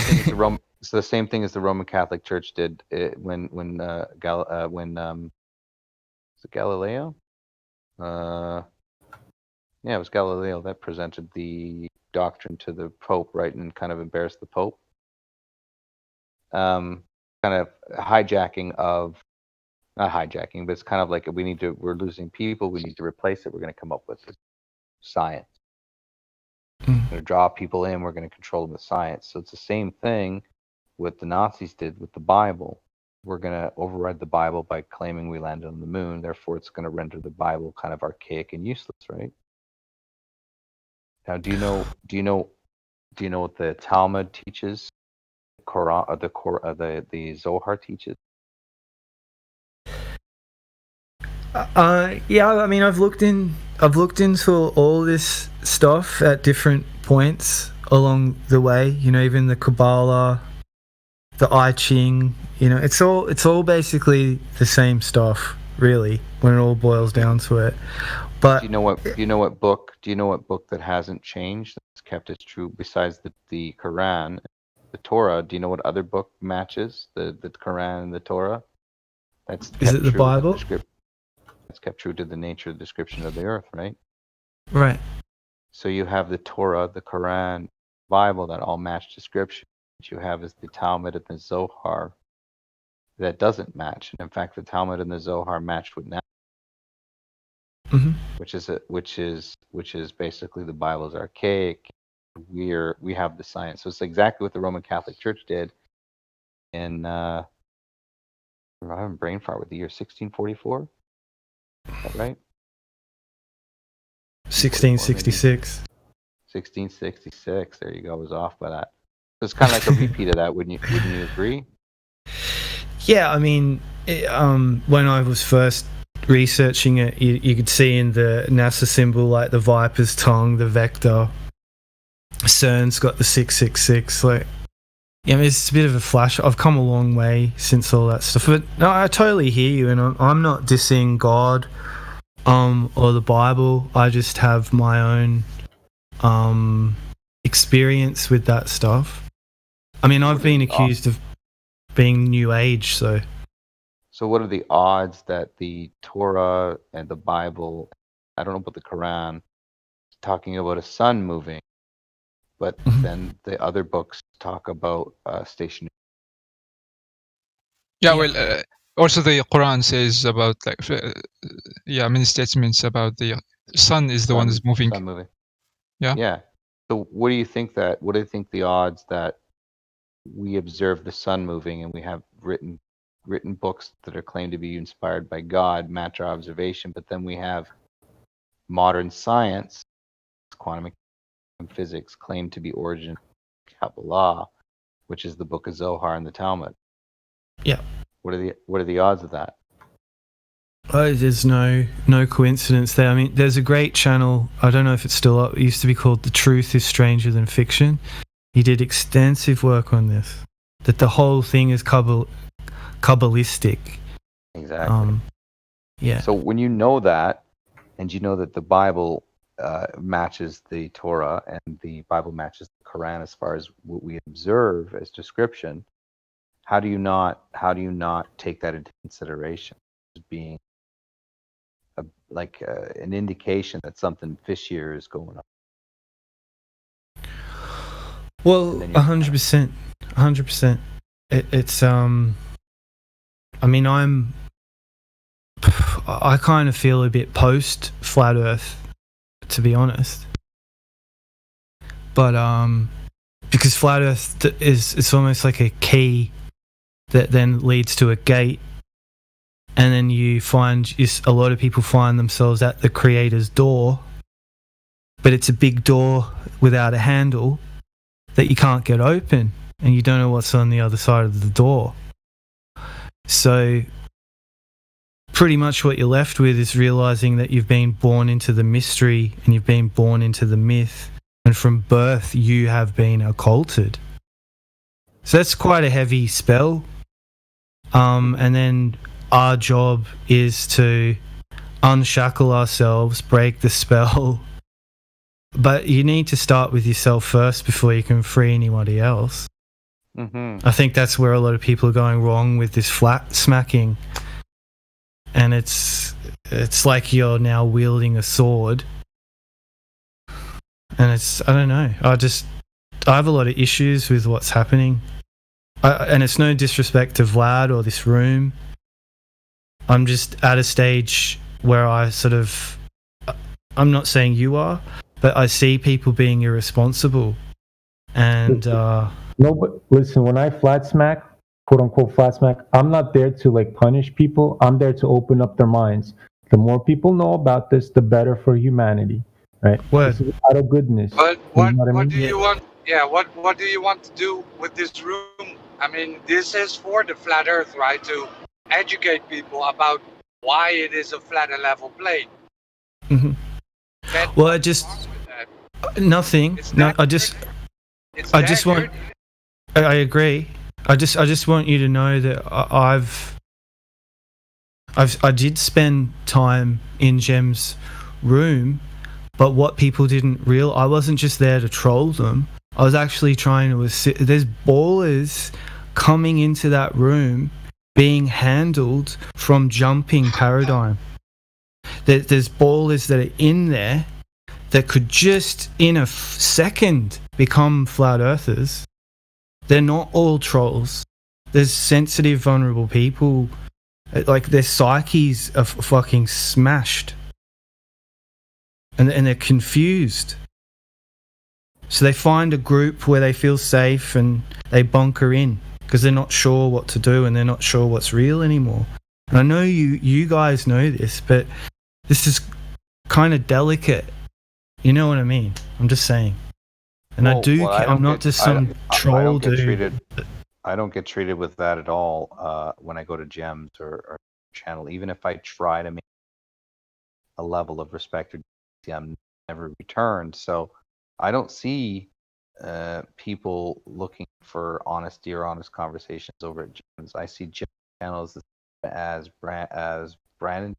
It's the same thing as the Roman Catholic Church did when was it Galileo? Yeah, it was Galileo that presented the doctrine to the Pope, right, and kind of embarrassed the Pope. Kind of hijacking of, not hijacking, but it's kind of like we're losing people, we need to replace it. We're going to come up with science. We're going to draw people in. We're going to control them with science. So it's the same thing what the Nazis did with the Bible. We're going to override the Bible by claiming we landed on the moon. Therefore, it's going to render the Bible kind of archaic and useless, right? Now, do you know what the Talmud teaches? The Zohar teaches. Yeah, I mean, I've looked into all this stuff at different points along the way. You know, even the Kabbalah, the I Ching. You know, it's all basically the same stuff, really, when it all boils down to it. But Do you know what book that hasn't changed, that's kept as true besides the Quran, the Torah? Do you know what other book matches the Quran and the Torah? Is it the Bible? It's kept true to the nature of the description of the earth, right? Right. So you have the Torah, the Quran, Bible that all match description. What you have is the Talmud and the Zohar that doesn't match. And in fact, the Talmud and the Zohar matched with now, which is basically the Bible's archaic. We have the science. So it's exactly what the Roman Catholic Church did in I'm having brain fart with the year 1644. Is that right? 1666. 1666. There you go. I was off by that. So it's kind of like a repeat of that. Wouldn't you agree? Yeah, I mean, when I was first researching it, you could see in the NASA symbol, like the viper's tongue, the vector. CERN's got the 666. Like, yeah, I mean, it's a bit of a flash. I've come a long way since all that stuff. But no, I totally hear you, and I'm not dissing God or the Bible. I just have my own experience with that stuff. I mean, I've been accused of being New Age, so. So what are the odds that the Torah and the Bible, I don't know about the Quran, talking about a sun moving, but then the other books talk about stationary. Yeah, well, also the Quran says about many statements about the sun is the one that's moving. Sun moving. Yeah. Yeah. So what do you think the odds that we observe the sun moving and we have written books that are claimed to be inspired by God match our observation, but then we have modern science, quantum physics, claim to be origin Kabbalah, which is the book of Zohar and the Talmud. Yeah. What are the odds of that? There's no coincidence there. I mean, there's a great channel. I don't know if it's still up. It used to be called The Truth is Stranger Than Fiction. He did extensive work on this. That the whole thing is Kabbalistic. Exactly. Yeah. So when you know that, and you know that the Bible matches the Torah and the Bible matches the Quran as far as what we observe as description, how do you not take that into consideration as being an indication that something fishier is going on? Well, 100%, 100%. It's I mean, I kind of feel a bit post flat Earth, to be honest. But because flat Earth it's almost like a key that then leads to a gate, and then you find a lot of people find themselves at the Creator's door, but it's a big door without a handle that you can't get open, and you don't know what's on the other side of the door. So pretty much what you're left with is realizing that you've been born into the mystery and you've been born into the myth, and from birth you have been occulted. So that's quite a heavy spell. And then our job is to unshackle ourselves, break the spell. But you need to start with yourself first before you can free anybody else. Mm-hmm. I think that's where a lot of people are going wrong with this flat smacking. And it's like you're now wielding a sword. And I don't know. I have a lot of issues with what's happening. And it's no disrespect to Vlad or this room. I'm just at a stage where I'm not saying you are, but I see people being irresponsible. And no, but listen, when I flat smack, quote unquote flat smack, I'm not there to punish people. I'm there to open up their minds. The more people know about this, the better for humanity, right? This is out of goodness. But You know what I do mean? you want? Yeah, what do you want to do with this room? I mean, this is for the flat Earth, right? To educate people about why it is a flat and level plane. Mm-hmm. Well, nothing. No, I agree. I just want you to know that I did spend time in Jem's room, but what people didn't realize, I wasn't just there to troll them. I was actually trying to assist. There's ballers coming into that room being handled from Jumping Paradigm. There's ballers that are in there that could just in a second become flat earthers. They're not all trolls. There's sensitive, vulnerable people. Their psyches are fucking smashed. And they're confused. So they find a group where they feel safe and they bunker in because they're not sure what to do and they're not sure what's real anymore. And I know you guys know this, but this is kind of delicate. You know what I mean? I'm just saying. And I'm not just some troll dude. I don't get treated with that at all when I go to Gems or channel. Even if I try to make a level of respect, I'm never returned. So I don't see people looking for honesty or honest conversations over at Gems. I see Gems channels as Brandon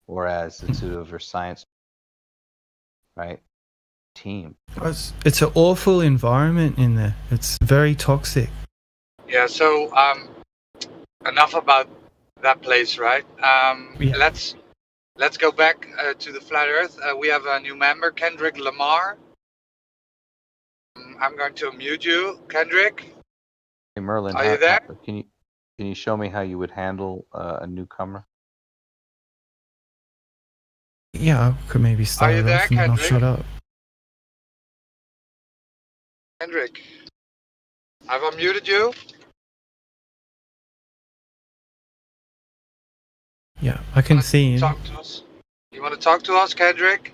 or as Institute of Science, right? Team. It's an awful environment in there. It's very toxic. Yeah. So enough about that place, right? Let's go back to the flat Earth. We have a new member, Kendrick Lamar. I'm going to mute you, Kendrick. Hey Merlin, Are you there? Can you show me how you would handle a newcomer? Yeah, I could maybe start you it there, off and then I'll Kendrick? shut up. Kendrick, I've unmuted you. Yeah, I can see him. Talk to us. You want to talk to us, Kendrick?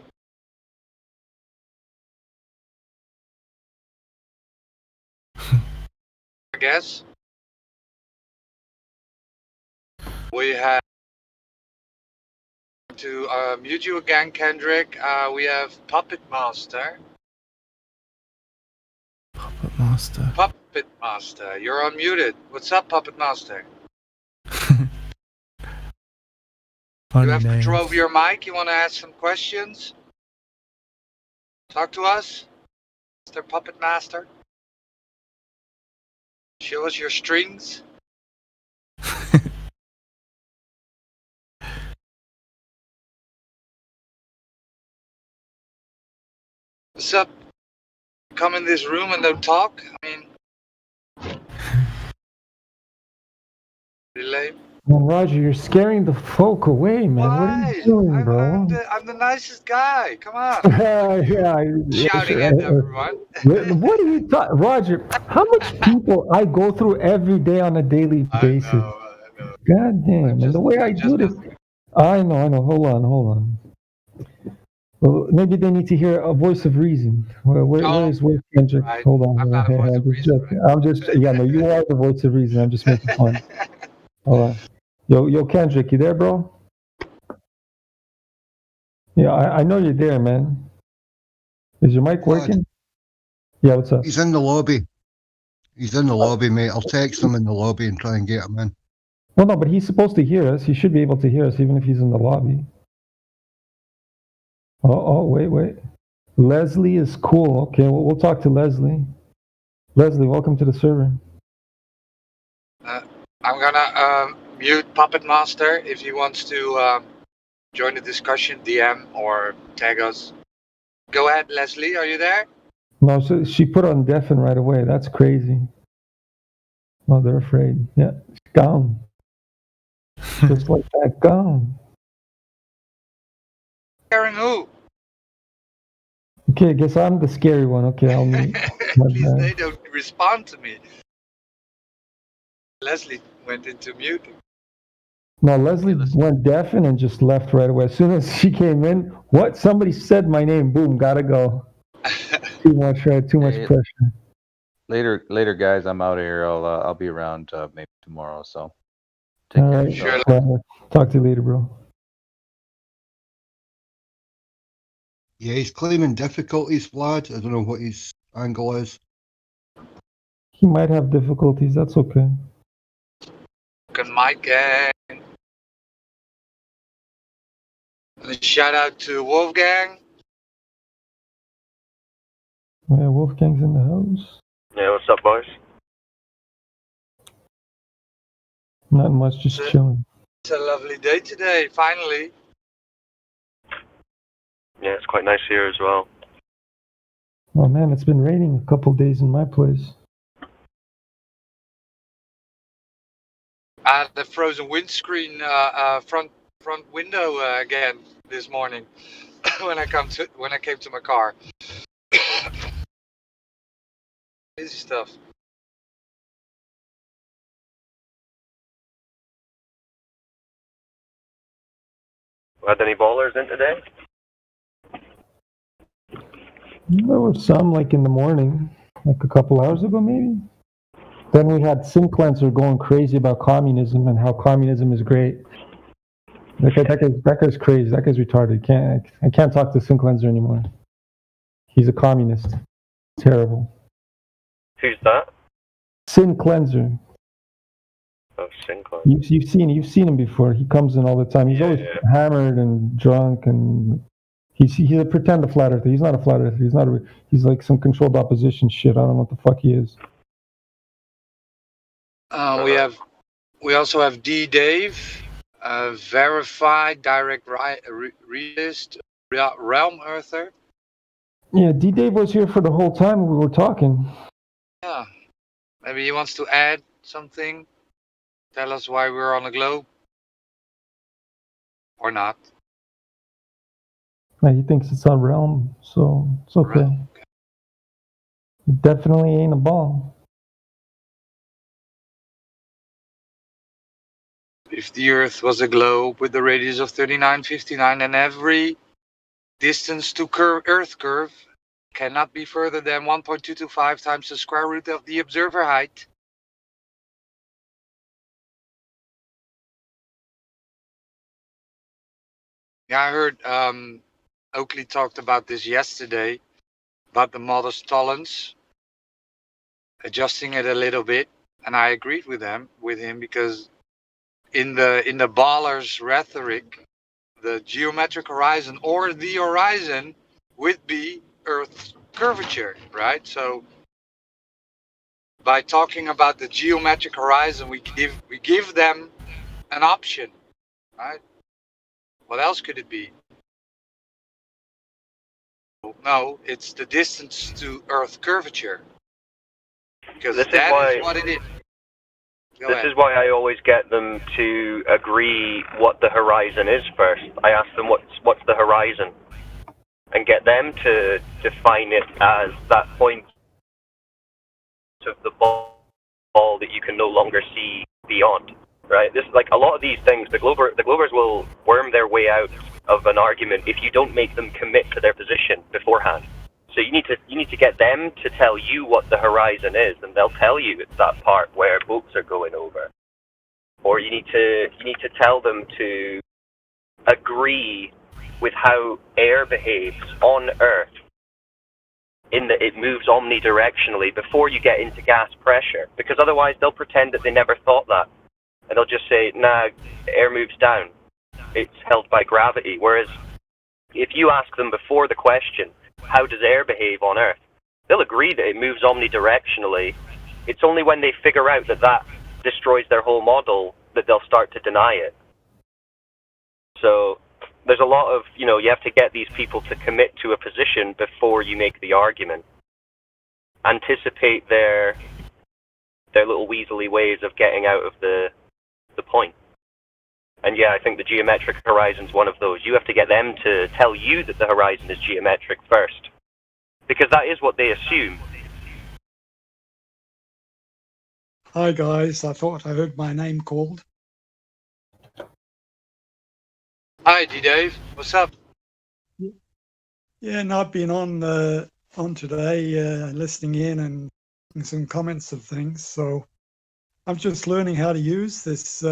I guess. We have to mute you again, Kendrick. We have Puppet Master. Puppet Master. Puppet Master, you're unmuted. What's up, Puppet Master? Funny You have name. control over your mic. You want to ask some questions? Talk to us, Mr. Puppet Master. Show us your strings. What's up? Come in this room and don't talk? I mean, pretty lame. Man, Roger, you're scaring the folk away, man. What are you doing, bro? I'm the nicest guy. Come on. Shouting at everyone. What are you talking, Roger? How much people I go through every day on a daily basis? God damn! And the way I do this, I know. Hold on. Well, maybe they need to hear a voice of reason. Where's Kendrick? Right. Hold on. I'm not a voice of reason. You are the voice of reason. I'm just making fun. All right. Yo, Kendrick, you there, bro? Yeah, I know you're there, man. Is your mic working? Yeah, what's up? He's in the lobby. He's in the lobby, mate. I'll text him in the lobby and try and get him in. Well, no, but he's supposed to hear us. He should be able to hear us even if he's in the lobby. Oh, wait. Leslie is cool. Okay, well, we'll talk to Leslie. Leslie, welcome to the server. I'm gonna mute Puppet Master if he wants to join the discussion, DM or tag us. Go ahead, Leslie. Are you there? No, so she put on deafen right away. That's crazy. Oh, they're afraid. Yeah, gone. Just like that, gone. Scaring who? Okay, I guess I'm the scary one. Okay, I'll mute. At least they don't respond to me. Leslie went into mute. No, Leslie went deafen and just left right away. As soon as she came in, what? Somebody said my name. Boom, gotta go. Too much pressure. Later, guys. I'm out of here. I'll be around maybe tomorrow. So. All right. Talk to you later, bro. Yeah, he's claiming difficulties, Vlad. I don't know what his angle is. He might have difficulties. That's okay. Good mic gang. And a shout out to Wolfgang. Yeah, Wolfgang's in the house. Yeah, what's up, boys? Not much, just chilling. It's a lovely day today, finally. Yeah, it's quite nice here as well. Oh man, it's been raining a couple days in my place. I had the frozen windscreen front window again this morning when I came to my car. Easy stuff. Had any ballers in today? There were some, like in the morning, like a couple hours ago, maybe. Then we had Sim Cleanser going crazy about communism and how communism is great. That guy's crazy. That guy's retarded. I can't talk to Sim Cleanser anymore. He's a communist. Terrible. Who's that? Sin Cleanser. Oh, Sin Cleanser. You've seen him before. He comes in all the time. He's always hammered and drunk, and he's a pretend flat earther. He's not a flat earther. He's like some controlled opposition shit. I don't know what the fuck he is. We also have D Dave, verified direct realist, realm earther. Yeah, D-Dave was here for the whole time we were talking. Yeah. Maybe he wants to add something. Tell us why we're on a globe. Or not. Yeah, he thinks it's a realm, so it's okay. It definitely ain't a ball. If the Earth was a globe with a radius of 3959 and every distance to Earth curve cannot be further than 1.225 times the square root of the observer height. Yeah, I heard Oakley talked about this yesterday, about the modest tolerance, adjusting it a little bit, and I agreed with him because in the Baller's rhetoric, the geometric horizon or the horizon would be Earth's curvature, right? So by talking about the geometric horizon, we give them an option, right? What else could it be? No, it's the distance to Earth curvature. Because This is that why- is what it is. Go This ahead. is why I always get them to agree what the horizon is first. I ask them what's the horizon, and get them to define it as that point of the ball that you can no longer see beyond. Right? This like a lot of these things. The Globers will worm their way out of an argument if you don't make them commit to their position beforehand. So you need to get them to tell you what the horizon is, and they'll tell you it's that part where boats are going over. Or you need to tell them to agree with how air behaves on Earth, in that it moves omnidirectionally before you get into gas pressure, because otherwise they'll pretend that they never thought that, and they'll just say, nah, air moves down, it's held by gravity. Whereas if you ask them before the question, how does air behave on Earth, they'll agree that it moves omnidirectionally. It's only when they figure out that destroys their whole model that they'll start to deny it. So there's a lot of, you have to get these people to commit to a position before you make the argument. Anticipate their little weaselly ways of getting out of the point. And yeah, I think the geometric horizon's one of those. You have to get them to tell you that the horizon is geometric first, because that is what they assume. Hi guys, I thought I heard my name called. Hi, D-Dave. What's up? Yeah, and I've been on today, listening in and some comments of things. So I'm just learning how to use this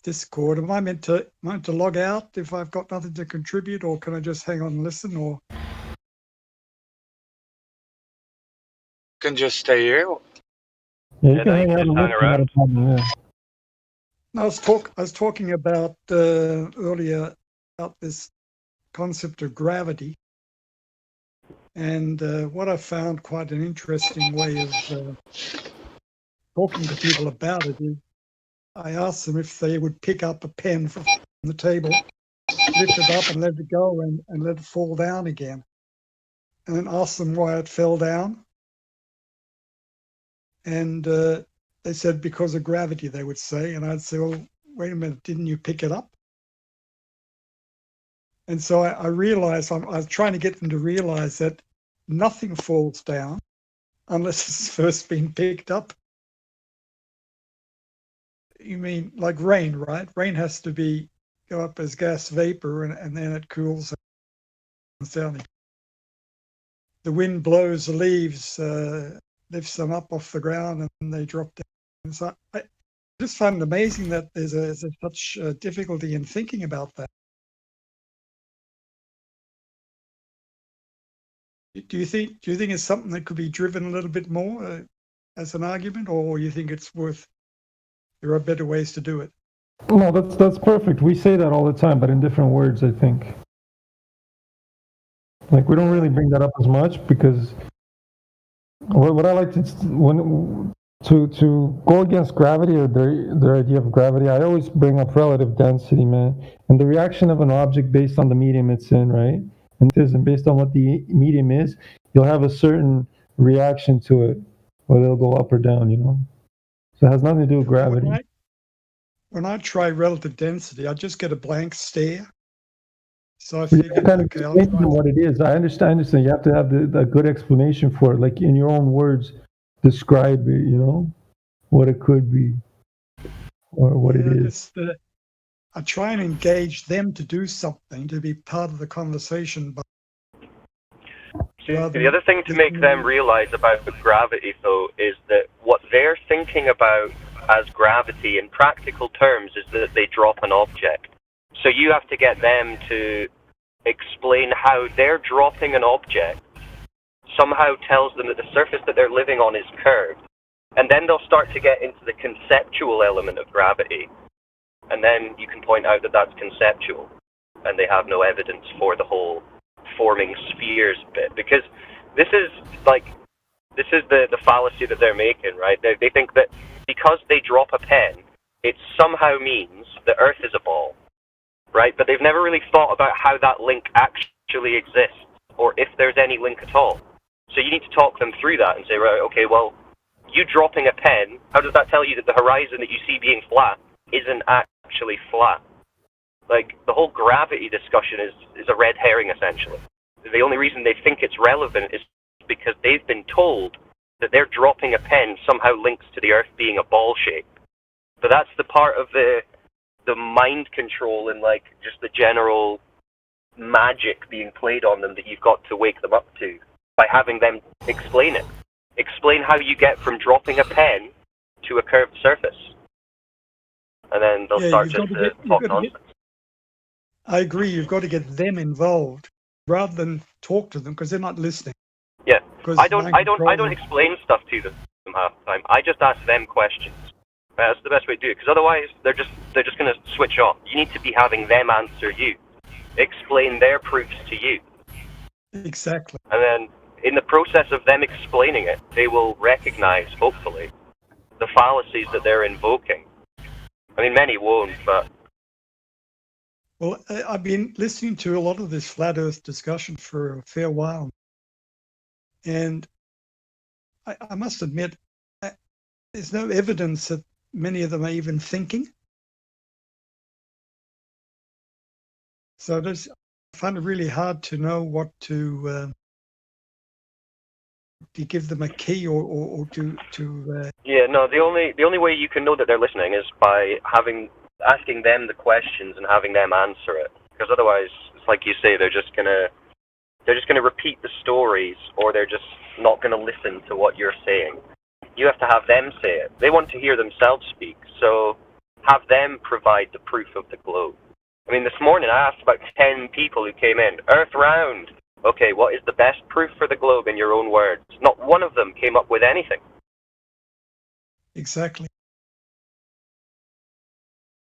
Discord. Am I meant to log out if I've got nothing to contribute, or can I just hang on and listen? Or Can just stay here. Yeah, you can hang out and listen, not a problem, yeah. I was talking about earlier about this concept of gravity, and what I found quite an interesting way of talking to people about it is I asked them if they would pick up a pen from the table, lift it up and let it go and let it fall down again, and then ask them why it fell down. And they said because of gravity, they would say. And I'd say, well, wait a minute, didn't you pick it up? And so I realized, I was trying to get them to realize that nothing falls down unless it's first been picked up. You mean like rain, right? Rain has to go up as gas vapor and then it cools down. The wind blows the leaves, lifts them up off the ground and they drop down. So I just find it amazing that there's such difficulty in thinking about that. Do you think it's something that could be driven a little bit more as an argument, or you think there are better ways to do it? No, that's perfect. We say that all the time, but in different words, I think. Like, we don't really bring that up as much because what I like to go against gravity or their idea of gravity, I always bring up relative density, man, and the reaction of an object based on the medium it's in, right? and based on what the medium is, you'll have a certain reaction to it, whether it'll go up or down, you know? So it has nothing to do with gravity. When I try relative density, I just get a blank stare. So I You figured, kind of okay, I'll explain try. what it is. I understand. You have to have the good explanation for it, like in your own words, describe it, you know, what it could be or what it is. I try and engage them to do something, to be part of the conversation. But The other thing to make them realize about gravity, though, is that what they're thinking about as gravity in practical terms is that they drop an object. So you have to get them to explain how they're dropping an object somehow tells them that the surface that they're living on is curved. And then they'll start to get into the conceptual element of gravity. And then you can point out that that's conceptual. And they have no evidence for the whole forming spheres bit. Because this is the fallacy that they're making, right? They think that because they drop a pen, it somehow means the Earth is a ball, right? But they've never really thought about how that link actually exists, or if there's any link at all. So you need to talk them through that and say, right, okay, well, you dropping a pen, how does that tell you that the horizon that you see being flat isn't actually flat? Like, the whole gravity discussion is a red herring, essentially. The only reason they think it's relevant is because they've been told that they're dropping a pen somehow links to the Earth being a ball shape. But that's the part of the mind control and, like, just the general magic being played on them that you've got to wake them up to by having them explain it. Explain how you get from dropping a pen to a curved surface. And then they'll start just to talk nonsense. I agree, you've got to get them involved rather than talk to them because they're not listening. Yeah, I don't explain stuff to them half the time. I just ask them questions. That's the best way to do it, because otherwise they're just going to switch off. You need to be having them answer you, explain their proofs to you. Exactly. And then in the process of them explaining it, they will recognize, hopefully, the fallacies that they're invoking. I mean, many won't, but... Well, I've been listening to a lot of this flat Earth discussion for a fair while. And I must admit, there's no evidence that many of them are even thinking. So I find it really hard to know what to give them a key or to. Yeah, no. The only way you can know that they're listening is by asking them the questions and having them answer it. Because otherwise, it's like you say, they're just gonna repeat the stories, or they're just not gonna listen to what you're saying. You have to have them say it. They want to hear themselves speak, so have them provide the proof of the globe. I mean, this morning I asked about 10 people who came in. Earth round. Okay, what is the best proof for the globe in your own words? Not one of them came up with anything. Exactly.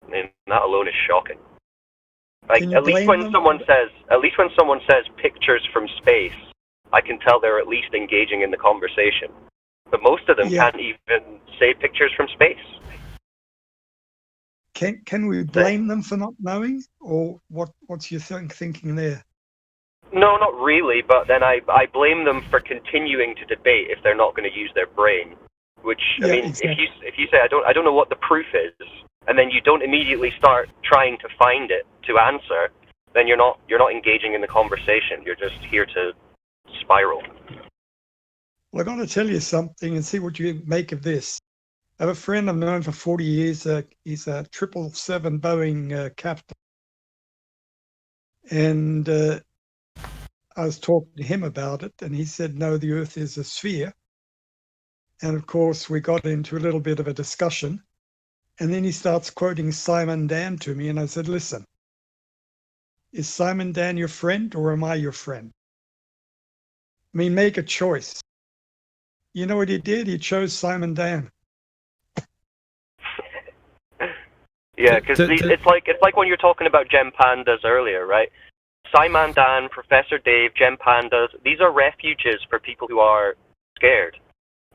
I mean, that alone is shocking. Like, at least when someone says pictures from space, I can tell they're at least engaging in the conversation. But most of them can't even say pictures from space. Can we blame them for not knowing, or what's your thinking there? No, not really. But then I blame them for continuing to debate if they're not going to use their brain. Which I mean, exactly. if you say I don't know what the proof is, and then you don't immediately start trying to find it to answer, then you're not engaging in the conversation. You're just here to spiral. Well, I've got to tell you something and see what you make of this. I have a friend I've known for 40 years. He's a 777 Boeing captain. And I was talking to him about it, and he said, no, the Earth is a sphere. And of course, we got into a little bit of a discussion. And then he starts quoting Simon Dan to me, and I said, listen, is Simon Dan your friend, or am I your friend? I mean, make a choice. You know what he did? He chose Simon Dan. Yeah, because it's like when you're talking about Gem Pandas earlier, right? Simon Dan, Professor Dave, Gem Pandas, these are refuges for people who are scared,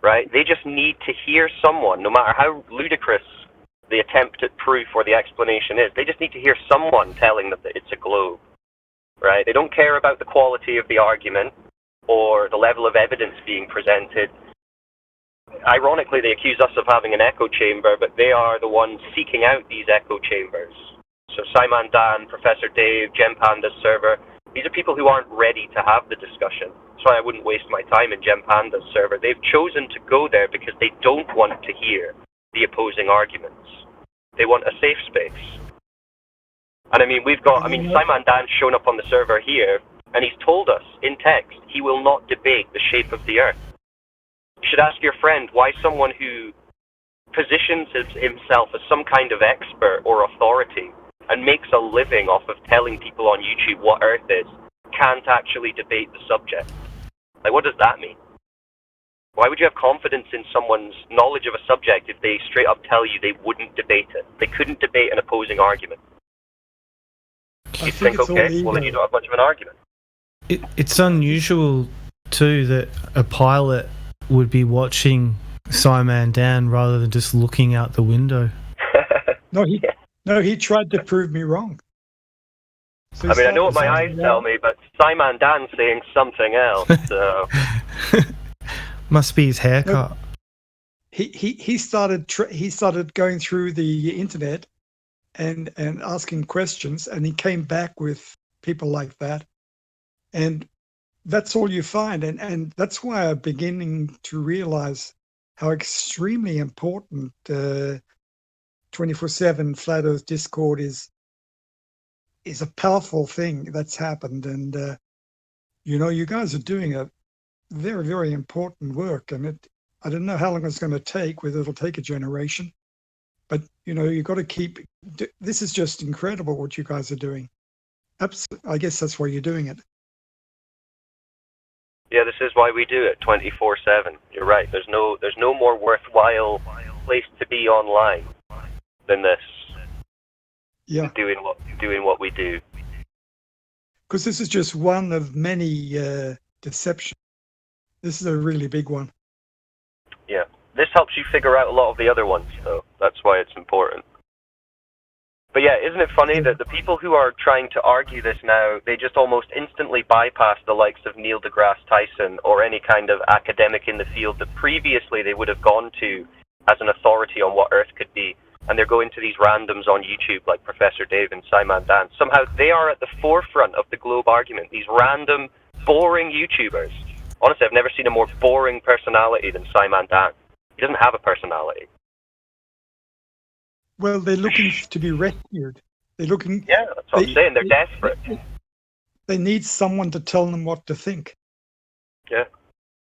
right? They just need to hear someone, no matter how ludicrous the attempt at proof or the explanation is, they just need to hear someone telling them that it's a globe, right? right? They don't care about the quality of the argument or the level of evidence being presented. Ironically, they accuse us of having an echo chamber, but they are the ones seeking out these echo chambers. So Simon Dan, Professor Dave, GemPanda's server, these are people who aren't ready to have the discussion. That's why I wouldn't waste my time in GemPanda's server. They've chosen to go there because they don't want to hear the opposing arguments. They want a safe space. And I mean, Simon Dan's shown up on the server here, and he's told us in text he will not debate the shape of the Earth. You should ask your friend why someone who positions himself as some kind of expert or authority and makes a living off of telling people on YouTube what Earth is can't actually debate the subject. Like, what does that mean? Why would you have confidence in someone's knowledge of a subject if they straight up tell you they wouldn't debate it? They couldn't debate an opposing argument. You think, okay, well then you don't have much of an argument. It's unusual too that a pilot would be watching Simon Dan rather than just looking out the window. No, he tried to prove me wrong. So I mean, I know what my eyes tell me, but Simon Dan's saying something else. So must be his haircut. He started going through the internet and asking questions, and he came back with people like that, and that's all you find, and that's why I'm beginning to realize how extremely important 24/7 Flat Earth Discord is a powerful thing that's happened, and you guys are doing a very, very important work, and I don't know how long it's going to take, whether it'll take a generation, but you've got to keep. This is just incredible what you guys are doing. I guess that's why you're doing it. Yeah, this is why we do it 24/7. You're right. There's no more worthwhile place to be online than this. Yeah. Doing what we do. Because this is just one of many deceptions. This is a really big one. Yeah. This helps you figure out a lot of the other ones, though. That's why it's important. But yeah, isn't it funny that the people who are trying to argue this now, they just almost instantly bypass the likes of Neil deGrasse Tyson or any kind of academic in the field that previously they would have gone to as an authority on what Earth could be, and they're going to these randoms on YouTube like Professor Dave and Simon Dan. Somehow they are at the forefront of the globe argument, these random, boring YouTubers. Honestly, I've never seen a more boring personality than Simon Dan. He doesn't have a personality. Well, they're looking to be rescued. They're looking. Yeah, that's what I'm saying. They're desperate. They need someone to tell them what to think. Yeah,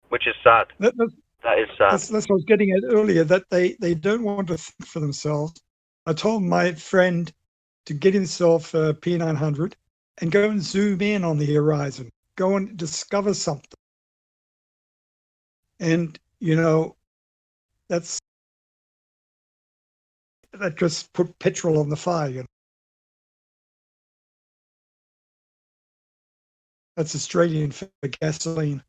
which is sad. That is sad. That's what I was getting at earlier, that they don't want to think for themselves. I told my friend to get himself a P900 and go and zoom in on the horizon. Go and discover something. And, that just put petrol on the fire. That's Australian for gasoline.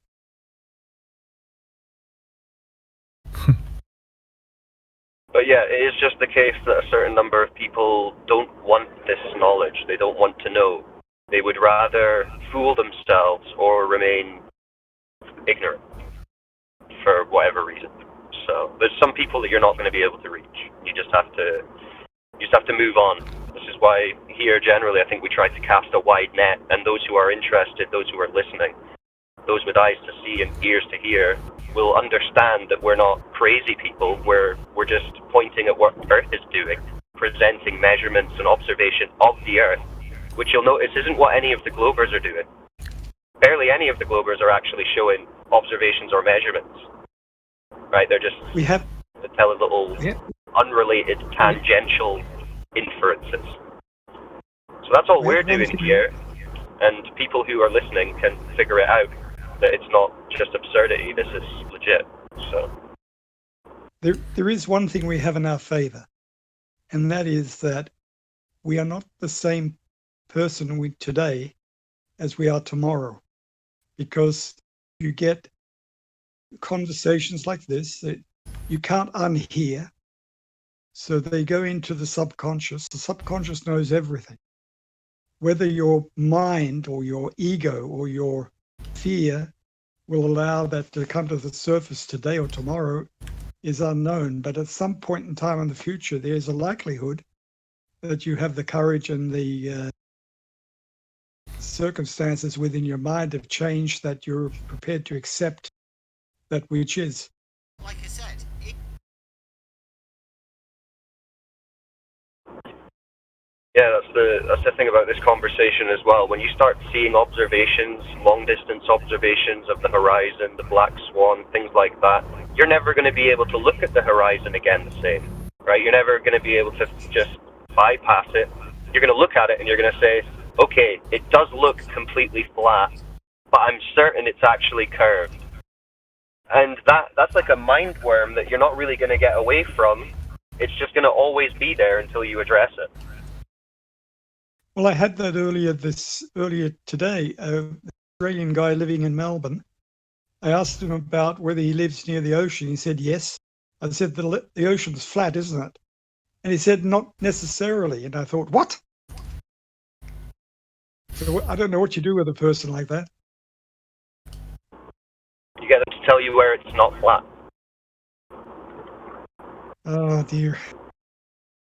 But yeah, it is just the case that a certain number of people don't want this knowledge. They don't want to know. They would rather fool themselves or remain ignorant for whatever reason. So there's some people that you're not going to be able to reach. You just have to move on. This is why here generally I think we try to cast a wide net, and those who are interested, those who are listening, those with eyes to see and ears to hear will understand that we're not crazy people. We're just pointing at what Earth is doing, presenting measurements and observation of the Earth, which you'll notice isn't what any of the Globers are doing. Barely any of the Globers are actually showing observations or measurements. Right, they're just telling little unrelated tangential inferences. So that's all we're doing here, and people who are listening can figure it out, that it's not just absurdity, this is legit. So there is one thing we have in our favor, and that is that we are not the same person today as we are tomorrow, because you get conversations like this that you can't unhear, so they go into the subconscious. The subconscious knows everything, whether your mind or your ego or your fear will allow that to come to the surface today or tomorrow is unknown. But at some point in time in the future, there's a likelihood that you have the courage and the circumstances within your mind have changed that you're prepared to accept that which is. Like I said, Yeah, that's the thing about this conversation as well. When you start seeing observations, long distance observations of the horizon, the black swan, things like that, you're never going to be able to look at the horizon again the same, right? You're never going to be able to just bypass it. You're going to look at it and you're going to say, okay, it does look completely flat, but I'm certain it's actually curved. And that's like a mind worm that you're not really going to get away from. It's just going to always be there until you address it. Well, I had that earlier today. An Australian guy living in Melbourne. I asked him about whether he lives near the ocean. He said yes. I said the ocean's flat, isn't it? And he said not necessarily. And I thought, what? So I don't know what you do with a person like that. You get them to tell you where it's not flat. Oh dear.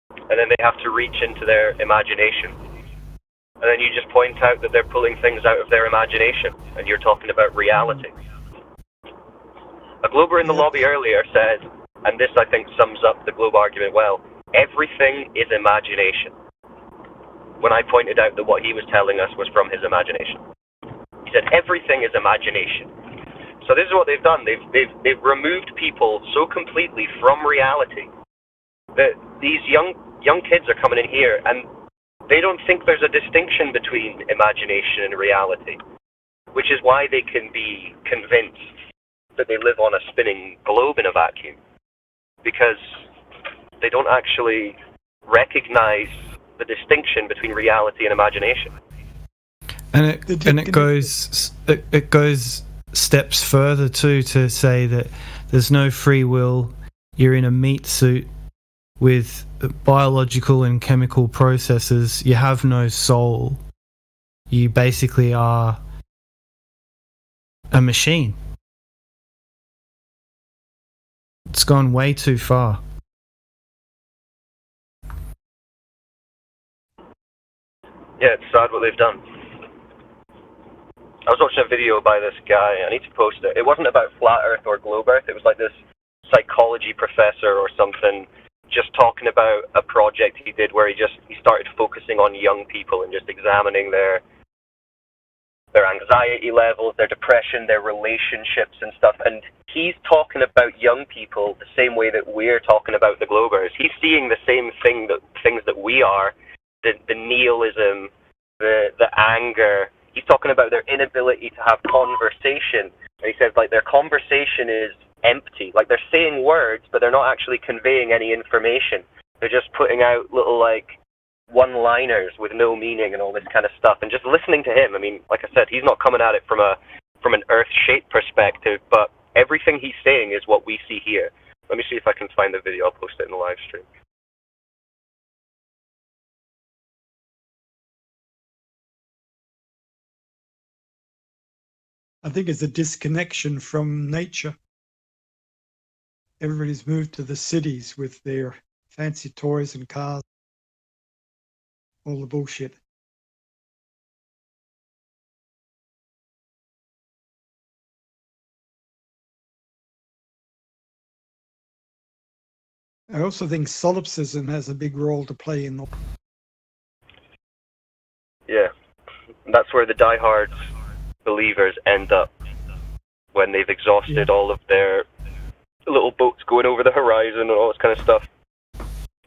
And then they have to reach into their imagination. And then you just point out that they're pulling things out of their imagination, and you're talking about reality. A Glober in the lobby earlier said, and this I think sums up the Globe argument well, everything is imagination. When I pointed out that what he was telling us was from his imagination. He said, everything is imagination. So this is what they've done. They've removed people so completely from reality that these young kids are coming in here and they don't think there's a distinction between imagination and reality, which is why they can be convinced that they live on a spinning globe in a vacuum, because they don't actually recognize the distinction between reality and imagination. And it goes steps further too, to say that there's no free will. You're in a meat suit with biological and chemical processes. You have no soul. You basically are a machine. It's gone way too far. Yeah, it's sad what they've done. I was watching a video by this guy. I need to post it. It wasn't about flat Earth or globe Earth. It was like this psychology professor or something just talking about a project he did where he started focusing on young people and just examining their anxiety levels, their depression, their relationships and stuff. And he's talking about young people the same way that we're talking about the globers. He's seeing the same things that we are, the nihilism, the anger. He's talking about their inability to have conversation. And he says, like, their conversation is empty. Like, they're saying words, but they're not actually conveying any information. They're just putting out little, like, one-liners with no meaning and all this kind of stuff. And just listening to him, I mean, like I said, he's not coming at it from an Earth-shaped perspective, but everything he's saying is what we see here. Let me see if I can find the video. I'll post it in the live stream. I think it's a disconnection from nature. Everybody's moved to the cities with their fancy toys and cars. All the bullshit. I also think solipsism has a big role to play in the... Yeah, that's where the diehard believers end up when they've exhausted all of their little boats going over the horizon and all this kind of stuff.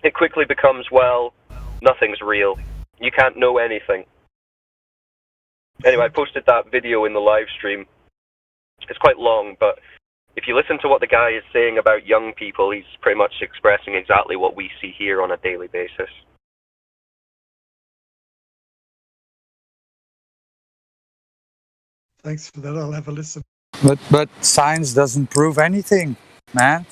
It quickly becomes, well, nothing's real. You can't know anything. Anyway, I posted that video in the live stream. It's quite long, but if you listen to what the guy is saying about young people, he's pretty much expressing exactly what we see here on a daily basis. Thanks for that. I'll have a listen. But science doesn't prove anything, man.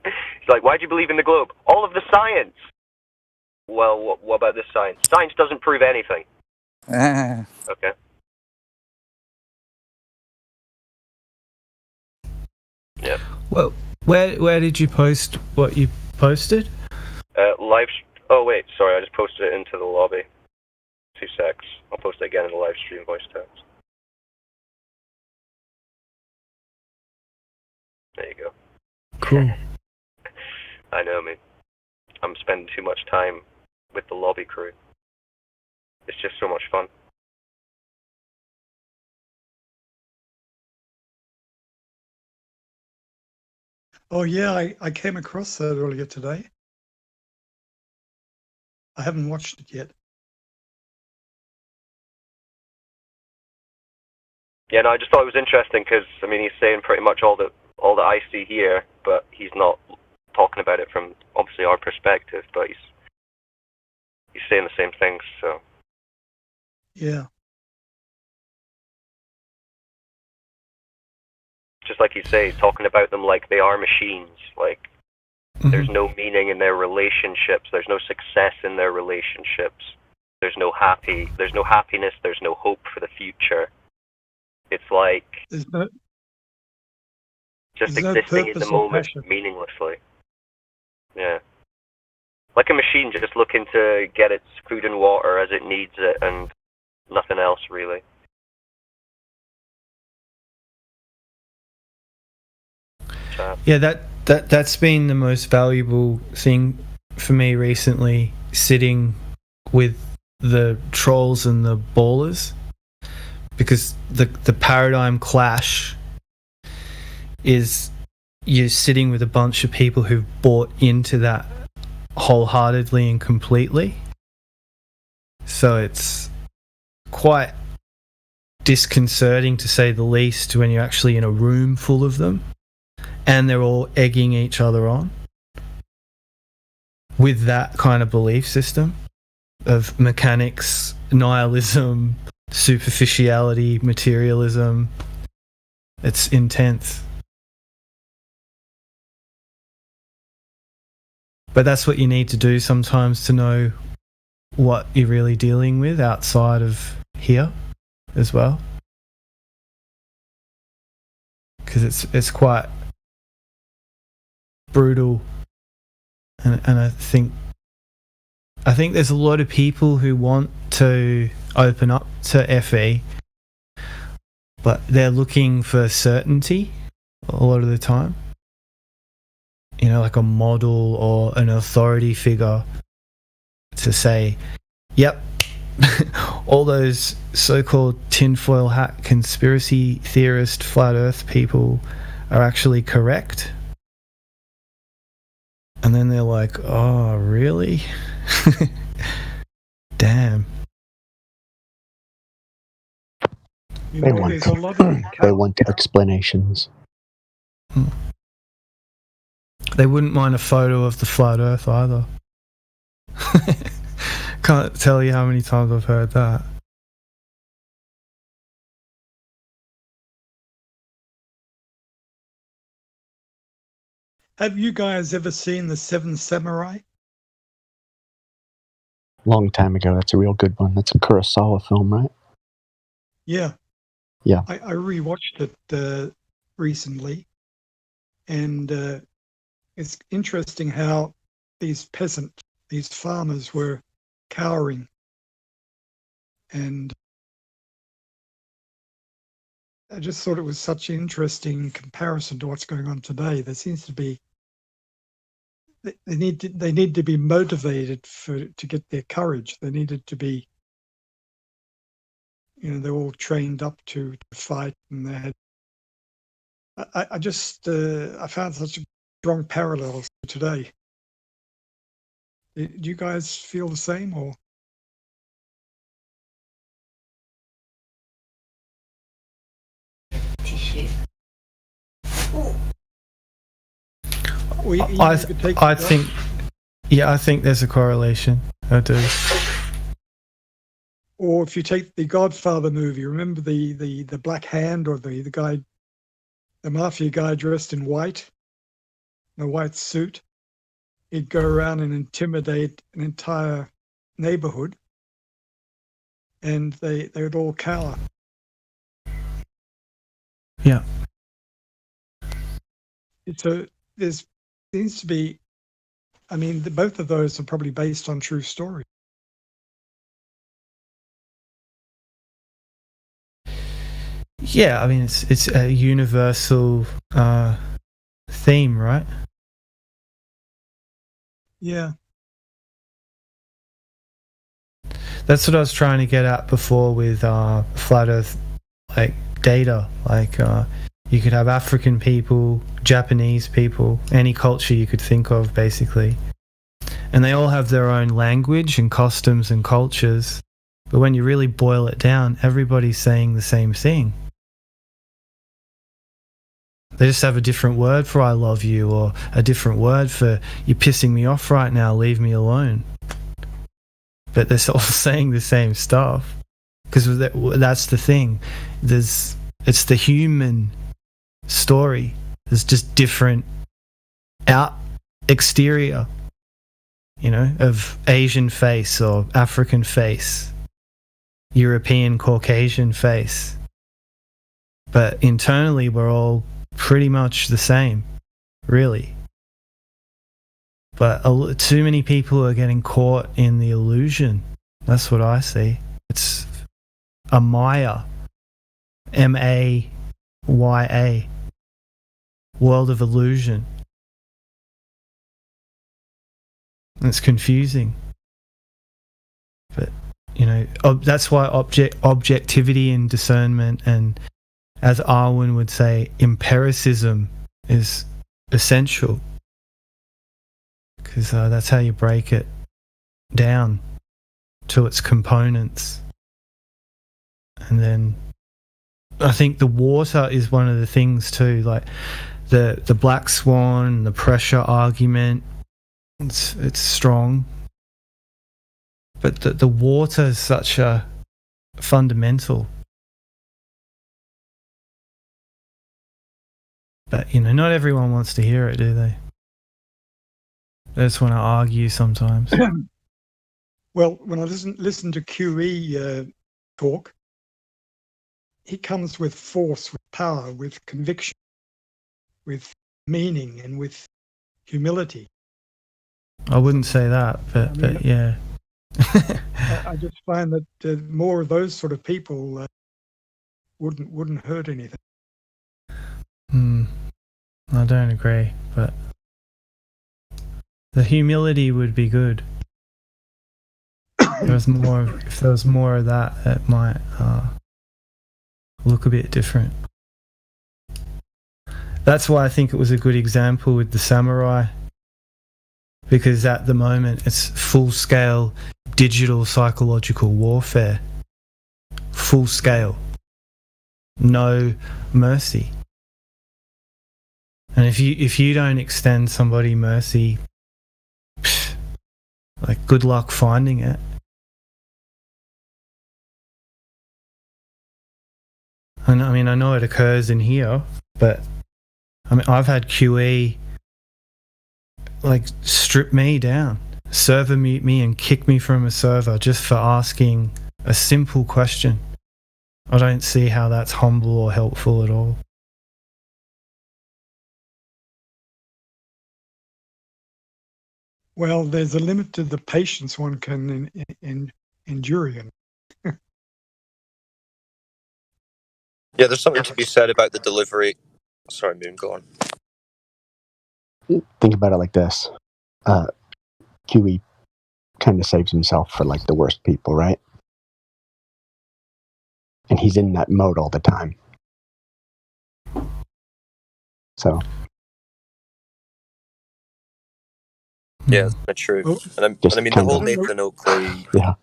It's like, why do you believe in the globe? All of the science. well, what about this science? Science doesn't prove anything. Okay. Yeah. Well, where did you post what you posted? Oh wait, sorry, I just posted it into the lobby. 2 secs. I'll post it again in the live stream voice text. There you go. Cool. I know, man. I'm spending too much time with the lobby crew. It's just so much fun. Oh yeah, I came across that earlier today. I haven't watched it yet. Yeah, no, I just thought it was interesting because I mean he's saying pretty much all that I see here, but he's not talking about it from obviously our perspective, but he's saying the same things. So Yeah. just like you say, talking about them like they are machines, like there's no meaning in their relationships, there's no success in their relationships, there's no happiness, there's no hope for the future. It's like just existing in the moment meaninglessly. Yeah. Like a machine just looking to get its food and water as it needs it and nothing else really. Yeah, that's been the most valuable thing for me recently, sitting with the trolls and the ballers, because the paradigm clash is you're sitting with a bunch of people who've bought into that wholeheartedly and completely. So it's quite disconcerting, to say the least, when you're actually in a room full of them and they're all egging each other on with that kind of belief system of mechanics, nihilism, superficiality, materialism. It's intense. But that's what you need to do sometimes to know what you're really dealing with outside of here as well. Because it's quite brutal, and I think there's a lot of people who want to open up to FE, but they're looking for certainty a lot of the time. You know, like a model or an authority figure to say, yep, all those so-called tinfoil hat conspiracy theorist flat earth people are actually correct. And then they're like, oh, really? Damn. You know, there's a lot of They want explanations. They wouldn't mind a photo of the flat earth either. Can't tell you how many times I've heard that. Have you guys ever seen The Seven Samurai? Long time ago. That's a real good one. That's a Kurosawa film, right? Yeah. Yeah. I rewatched it recently, and it's interesting how these farmers were cowering, and I just thought it was such an interesting comparison to what's going on today. There seems to be they need to be motivated to get their courage. They needed to be, you know, they're all trained up to fight, and they had. I found such strong parallels to today. Do you guys feel the same, or? I think there's a correlation. I do. Or if you take the Godfather movie, remember the Black Hand, or the guy, the mafia guy dressed in white, in a white suit. he'd go around and intimidate an entire neighborhood, and they would all cower. Yeah. So there seems to be, I mean, both of those are probably based on true stories. Yeah, I mean it's a universal theme, right? Yeah. That's what I was trying to get at before with flat Earth, like data. Like you could have African people, Japanese people, any culture you could think of, basically, and they all have their own language and customs and cultures. But when you really boil it down, everybody's saying the same thing. They just have a different word for "I love you" or a different word for "you're pissing me off right now, leave me alone." But they're all saying the same stuff, because that's the thing. It's the human story. There's just different exterior, of Asian face or African face, European Caucasian face. But internally, we're all pretty much the same, really. But too many people are getting caught in the illusion. That's what I see. It's a Maya, Maya, world of illusion. And it's confusing. But, that's why objectivity and discernment, and as Arwen would say, empiricism is essential. Because that's how you break it down to its components. And then I think the water is one of the things too, like the black swan, the pressure argument. It's strong, but the water is such a fundamental. But not everyone wants to hear it, do they? They just want to argue sometimes. Well, when I listen to QE talk, he comes with force, with power, with conviction, with meaning, and with humility. I wouldn't say that, but yeah. I just find that more of those sort of people wouldn't hurt anything. I don't agree, but the humility would be good. If there was more of that, it might look a bit different. That's why I think it was a good example with the samurai, because at the moment it's full-scale digital psychological warfare. Full scale. No mercy. And if you don't extend somebody mercy, like, good luck finding it. And I mean, I know it occurs in here, but I mean, I've had QE like strip me down, server mute me and kick me from a server just for asking a simple question. I don't see how that's humble or helpful at all. Well, there's a limit to the patience one can endure. Yeah, there's something to be said about the delivery. Sorry, Moon, go on. Think about it like this. QE kind of saves himself for like the worst people, right? And he's in that mode all the time. So. Yeah, that's true. And I mean, the whole Nathan Oakley, the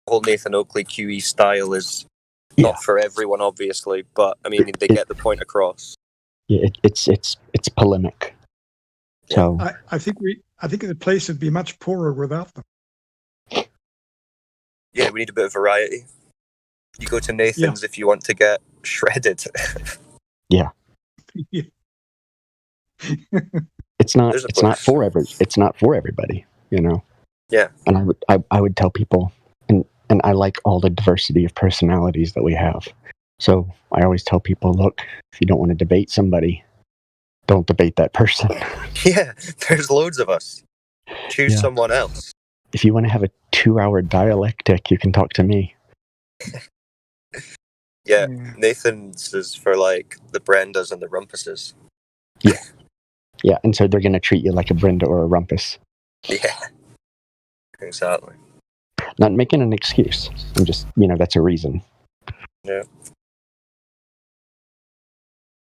whole Nathan Oakley QE style is not for everyone, obviously, but I mean, they get the point across. Yeah, it's polemic. So I think the place would be much poorer without them. Yeah, we need a bit of variety. You go to Nathan's if you want to get shredded. Yeah. it's not There's a it's not place. for everybody, you know. Yeah. And I would tell people, and I like all the diversity of personalities that we have. So I always tell people, look, if you don't want to debate somebody, don't debate that person. Yeah, there's loads of us. Choose Yeah. someone else. If you want to have a 2-hour dialectic, you can talk to me. Yeah, Nathan's is for like the Brendas and the Rumpuses. Yeah, and so they're going to treat you like a Brenda or a Rumpus. Yeah, exactly. Not making an excuse. I'm just, that's a reason. Yeah.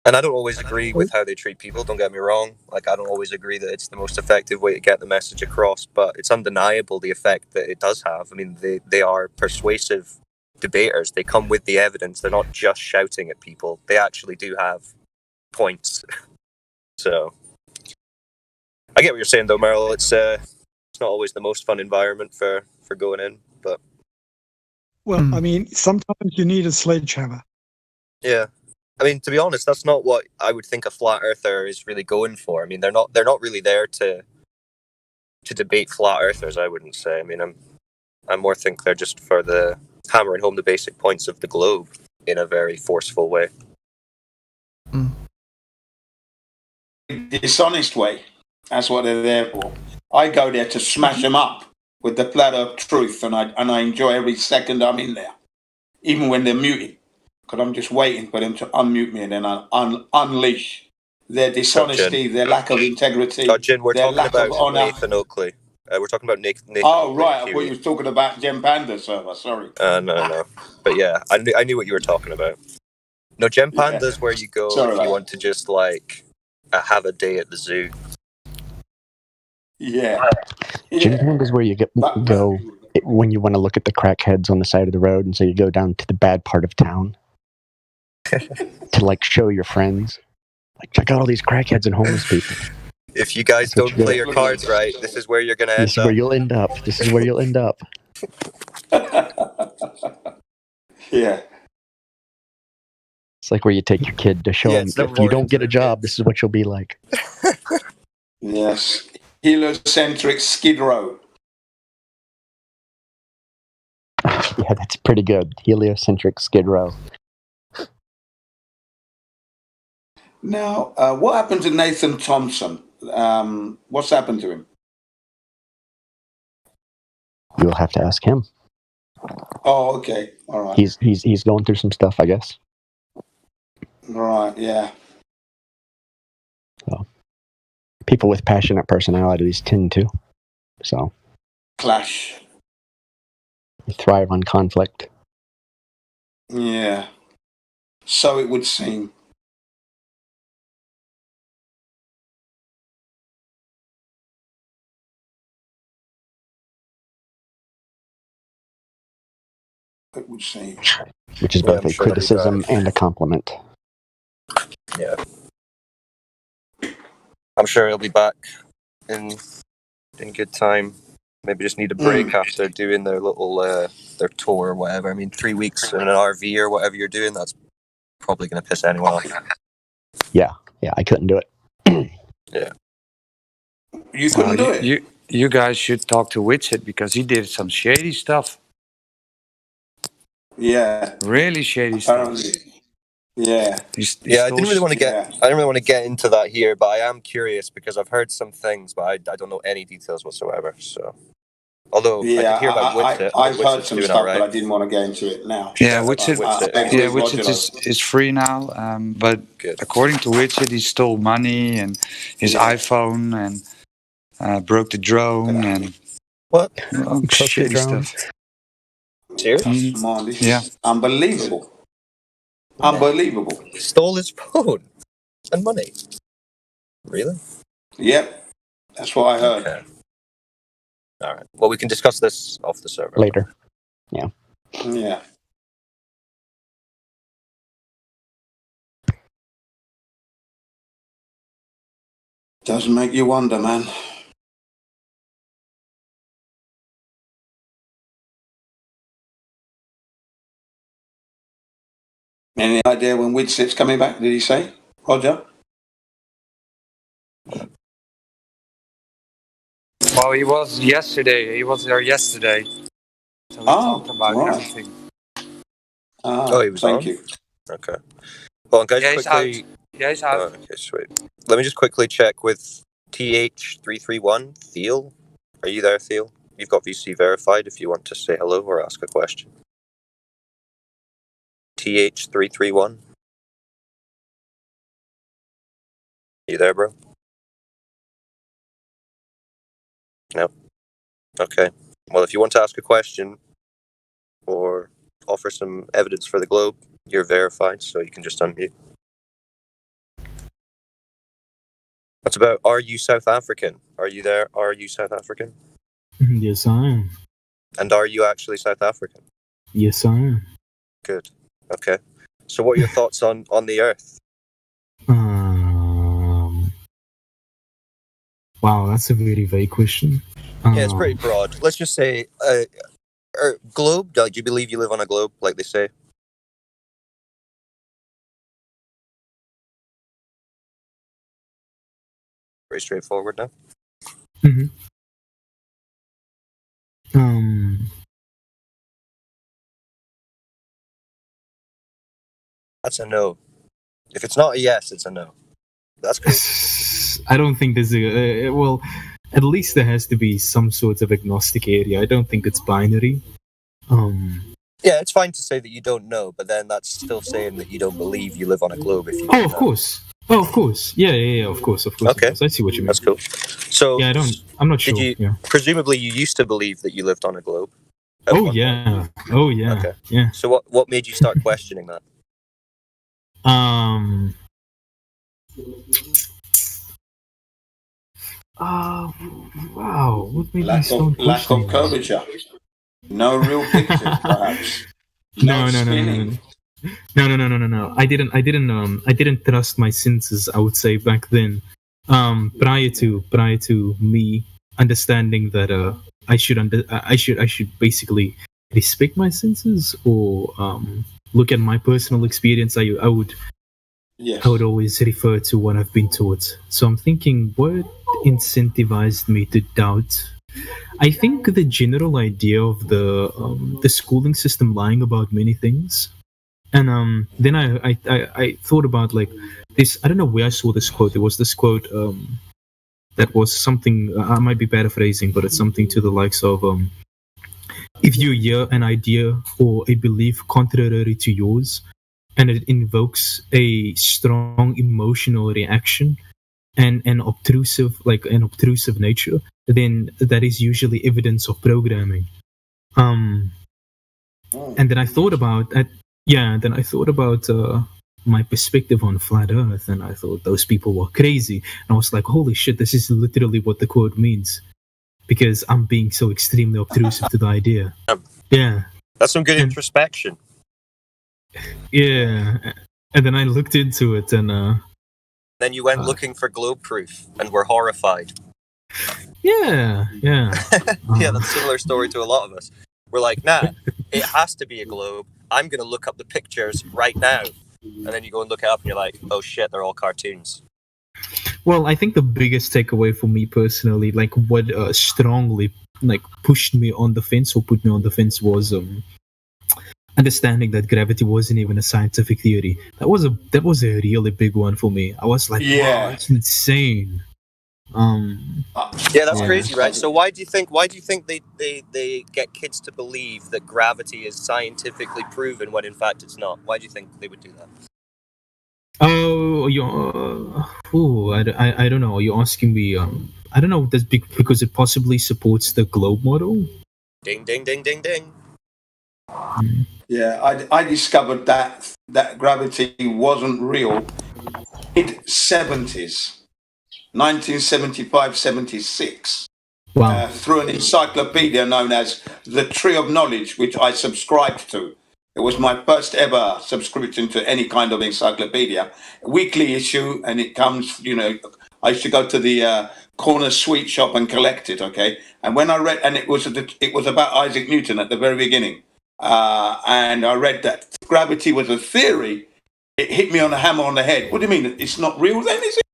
And I don't always agree with how they treat people, don't get me wrong. Like, I don't always agree that it's the most effective way to get the message across, but it's undeniable the effect that it does have. I mean, they are persuasive debaters. They come with the evidence. They're not just shouting at people. They actually do have points. So, I get what you're saying, though, Merrill. It's not always the most fun environment for going in, but... Well, I mean, sometimes you need a sledgehammer. Yeah. I mean, to be honest, that's not what I would think a flat earther is really going for. I mean, they're not really there to debate flat earthers, I wouldn't say. I mean, I more think they're just for the hammering home the basic points of the globe in a very forceful way. Dishonest way. That's what they're there for. I go there to smash them up with the platter of truth, and I enjoy every second I'm in there, even when they're muted. Because I'm just waiting for them to unmute me and then I unleash their dishonesty, their lack of integrity, Jin, we're their talking lack of about honor. Nathan Oakley. We're talking about Nathan Oh, Oakley, right. I thought Kiwi. you was talking about Gem Panda server. Sorry. No. But yeah, I knew what you were talking about. No, Gem Panda's where you go Sorry if about you want to just, like, have a day at the zoo. Yeah. Gym Panda is where you go when you want to look at the crackheads on the side of the road, and so you go down to the bad part of town to like show your friends, like check out all these crackheads and homeless people. If you guys don't play your cards right, this is where you're gonna end up. This is where you'll end up. This is where you'll end up. Yeah. It's like where you take your kid to show them if you don't get a job, this is what you'll be like. Yes. Heliocentric Skid Row. Yeah, that's pretty good. Heliocentric Skid Row. Now, what happened to Nathan Thompson? What's happened to him? You'll have to ask him. Oh, okay. All right. He's going through some stuff, I guess. Right, yeah. So, people with passionate personalities tend to. So. Clash. They thrive on conflict. Yeah. So it would seem. It would seem. Which is both a criticism and a compliment. Yeah. I'm sure he'll be back in good time. Maybe just need a break after doing their little their tour or whatever. I mean, 3 weeks in an RV or whatever you're doing, that's probably going to piss anyone off. Yeah, I couldn't do it. Yeah. You couldn't do it? You guys should talk to Witchit because he did some shady stuff. Yeah. Really shady stuff. Yeah. I didn't really want to get into that here, but I am curious because I've heard some things, but I don't know any details whatsoever. So, although I did hear about Witchit, I've heard some stuff, but I didn't want to get into it now. Yeah, Witchit is free now, but according to Witchit, he stole money and his iPhone and broke the drone and what? Shitty stuff. Serious? Come on, this is unbelievable. Unbelievable. He stole his phone and money. Really? Yep. That's what I heard. Okay. All right. Well, we can discuss this off the server later. Yeah. Yeah. Does make you wonder, man. Any idea when Widset's coming back, did he say? Roger? Well, he was yesterday. He was there yesterday. So we talked about everything. Oh, he was thank on? you. Okay. Hold on, guys. Yeah, he's quickly. out. Yeah, he's out. Oh, okay, sweet. Let me just quickly check with TH331. Thiel? Are you there, Thiel? You've got VC verified if you want to say hello or ask a question. TH331. You there, bro? No. Okay. Well, if you want to ask a question or offer some evidence for the globe, you're verified, so you can just unmute. What's about, are you South African? Are you there? Are you South African? Yes, I am. And are you actually South African? Yes, I am. Good. Okay. So what are your thoughts on the Earth? Wow, that's a very vague question. Yeah, it's pretty broad. Let's just say, globe? Do you believe you live on a globe, like they say? Very straightforward now. Mm-hmm. That's a no. If it's not a yes, it's a no. That's cool. I don't think there's a well. At least there has to be some sort of agnostic area. I don't think it's binary. Yeah, it's fine to say that you don't know, but then that's still saying that you don't believe you live on a globe. If you Oh, of course. Oh, of course. Yeah. Of course. Okay. Of course. I see what you mean. That's cool. So yeah, I'm not sure. Did you? Yeah. Presumably, you used to believe that you lived on a globe. Oh yeah. Oh yeah. Okay. Yeah. So what made you start questioning that? Wow. What made me Lack start of questioning this? curvature. No real pictures, perhaps. No. spinning. No. I didn't trust my senses, I would say, back then. Prior to me understanding that I should basically respect my senses or look at my personal experience. I would always refer to what I've been taught. So I'm thinking, what incentivized me to doubt? I think the general idea of the schooling system lying about many things. And then I thought about like this. I don't know where I saw this quote. There was this quote that was something. I might be paraphrasing, but it's something to the likes of if you hear an idea or a belief contrary to yours, and it invokes a strong emotional reaction and an obtrusive nature, then that is usually evidence of programming. And then I thought about that. Yeah, then I thought about my perspective on flat Earth, and I thought those people were crazy. And I was like, holy shit, this is literally what the quote means, because I'm being so extremely obtrusive to the idea. Yeah. That's some good introspection. Yeah. And then I looked into it, and then you went looking for globe proof and were horrified. Yeah. Yeah, that's a similar story to a lot of us. We're like, nah, it has to be a globe. I'm going to look up the pictures right now. And then you go and look it up and you're like, oh shit, they're all cartoons. Well, I think the biggest takeaway for me personally, like what strongly like pushed me on the fence or put me on the fence was understanding that gravity wasn't even a scientific theory. That was a really big one for me. I was like, wow, that's insane. Yeah, that's crazy, right? So why do you think they get kids to believe that gravity is scientifically proven when in fact it's not? Why do you think they would do that? Oh, I don't know. You're asking me. I don't know. That's because it possibly supports the globe model. Ding, ding, ding, ding, ding. Yeah, I discovered that gravity wasn't real in the 70s. 1975-76, wow. Through an encyclopedia known as The Tree of Knowledge, which I subscribed to. It was my first ever subscription to any kind of encyclopedia, weekly issue, and it comes, I used to go to the corner sweet shop and collect it, okay? And when I read, and it was about Isaac Newton at the very beginning, and I read that gravity was a theory, it hit me on a hammer on the head. What do you mean? It's not real then, is it?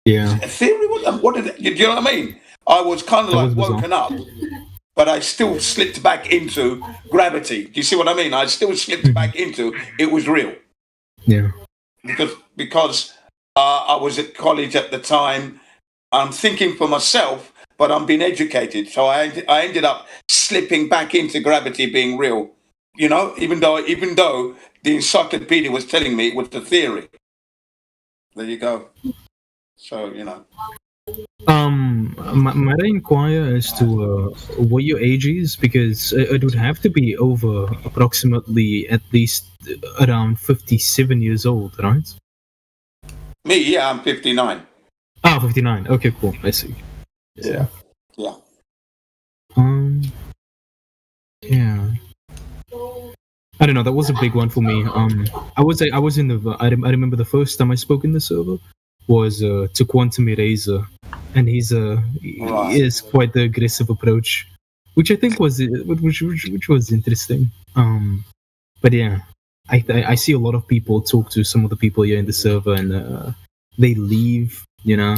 Yeah. A theory? What did it, do you know what I mean? I was kind of That like was bizarre. woken up, but I still slipped back into gravity. Do you see what I mean? I still slipped back into it was real. Yeah. Because I was at college at the time. I'm thinking for myself, but I'm being educated. So I ended up slipping back into gravity being real. You know, even though the encyclopedia was telling me it was the theory. There you go. So, you know. Might I inquire as to what your age is? Because it would have to be over approximately at least around 57 years old, right? Me, yeah, I'm 59. Ah, 59. Okay, cool. I see. Yeah. Yeah. Yeah. I don't know. That was a big one for me. I was in the. I remember the first time I spoke in the server was to Quantum Eraser, and he is quite the aggressive approach, which I think was which was interesting. But yeah, I see a lot of people talk to some of the people here in the server, and they leave. You know,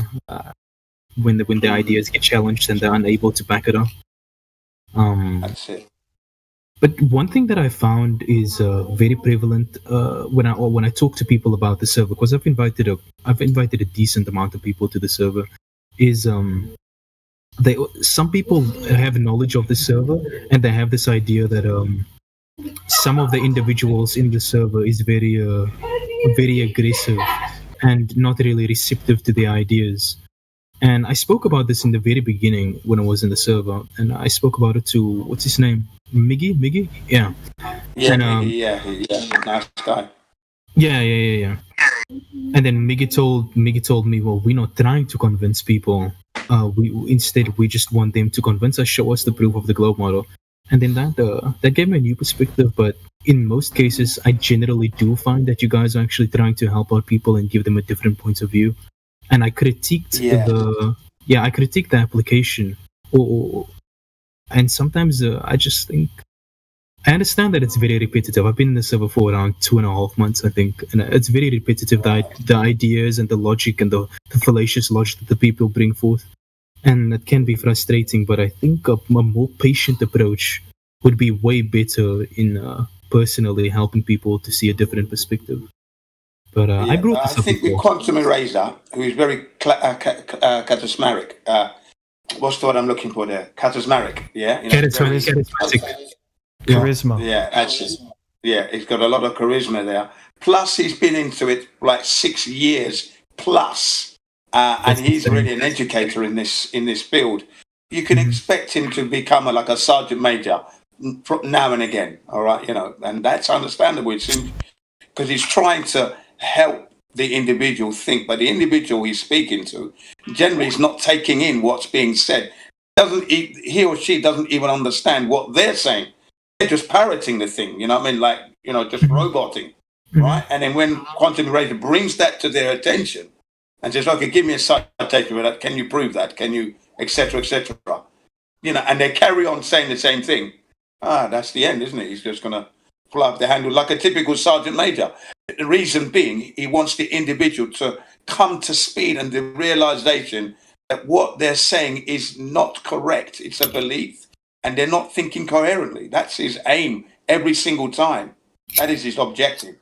when the ideas get challenged and they're unable to back it up. That's it. But one thing that I found is very prevalent when I talk to people about the server, because I've invited a decent amount of people to the server, is some people have knowledge of the server and they have this idea that some of the individuals in the server is very aggressive and not really receptive to the ideas. And I spoke about this in the very beginning when I was in the server, and I spoke about it to, what's his name? Miggy? Yeah. Yeah, And, Miggy, yeah, nice guy. Yeah. And then Miggy told me, well, we're not trying to convince people. Instead, we just want them to convince us, show us the proof of the globe model. And then that gave me a new perspective. But in most cases, I generally do find that you guys are actually trying to help out people and give them a different point of view. And I critiqued the application, and sometimes I just think I understand that it's very repetitive. I've been in the server for around 2.5 months, I think, and it's very repetitive. The ideas and the logic and the fallacious logic that the people bring forth, and it can be frustrating. But I think a more patient approach would be way better in personally helping people to see a different perspective. But I brought this up think with Quantum Eraser, who is very charismatic. What's the word I'm looking for there? Charismatic, yeah? You know, Charismatic. Charisma. Yeah, actually. Yeah, he's got a lot of charisma there. Plus, he's been into it like 6 years plus. And he's really an educator in this field. You can expect him to become like a sergeant major now and again, all right? You know, and that's understandable. Because he's trying to help the individual think, but the individual he's speaking to generally is not taking in what's being said. He or she doesn't even understand what they're saying. They're just parroting the thing, you know what I mean? Like, you know, just roboting, right? And then when Quantum Eraser brings that to their attention and says, okay, give me a citation for that, can you prove that? Can you, etc., etc. You know, and they carry on saying the same thing. That's the end, isn't it? He's just going to fly up the handle like a typical sergeant major. The reason being, he wants the individual to come to speed and the realization that what they're saying is not correct. It's a belief, and they're not thinking coherently. That's his aim every single time. That is his objective.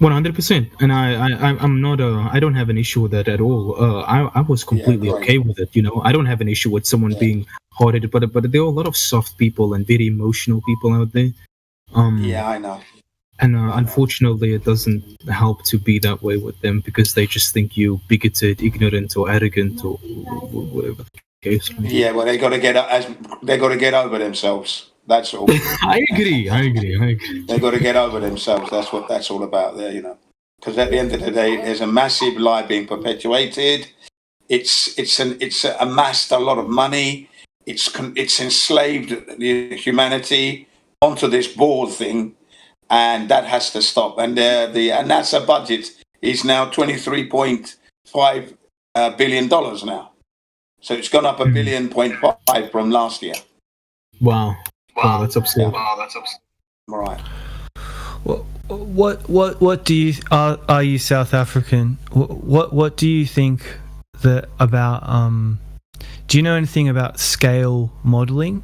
100%, and I'm not. I don't have an issue with that at all. I was completely okay with it. You know, I don't have an issue with someone being hard-headed, but there are a lot of soft people and very emotional people out there. Yeah, I know. And unfortunately, it doesn't help to be that way with them because they just think you bigoted, ignorant, or arrogant, or whatever the case. Yeah, well, they got to get over themselves. That's all. I agree. They got to get over themselves. That's what that's all about there, you know. Because at the end of the day, there's a massive lie being perpetuated. It's amassed a lot of money. It's enslaved the humanity onto this board thing. And that has to stop. And the NASA budget is now $23.5 billion now. So it's gone up $1.5 billion from last year. Wow, that's absurd. Right. What do you are you South African? What do you think that about Do you know anything about scale modeling?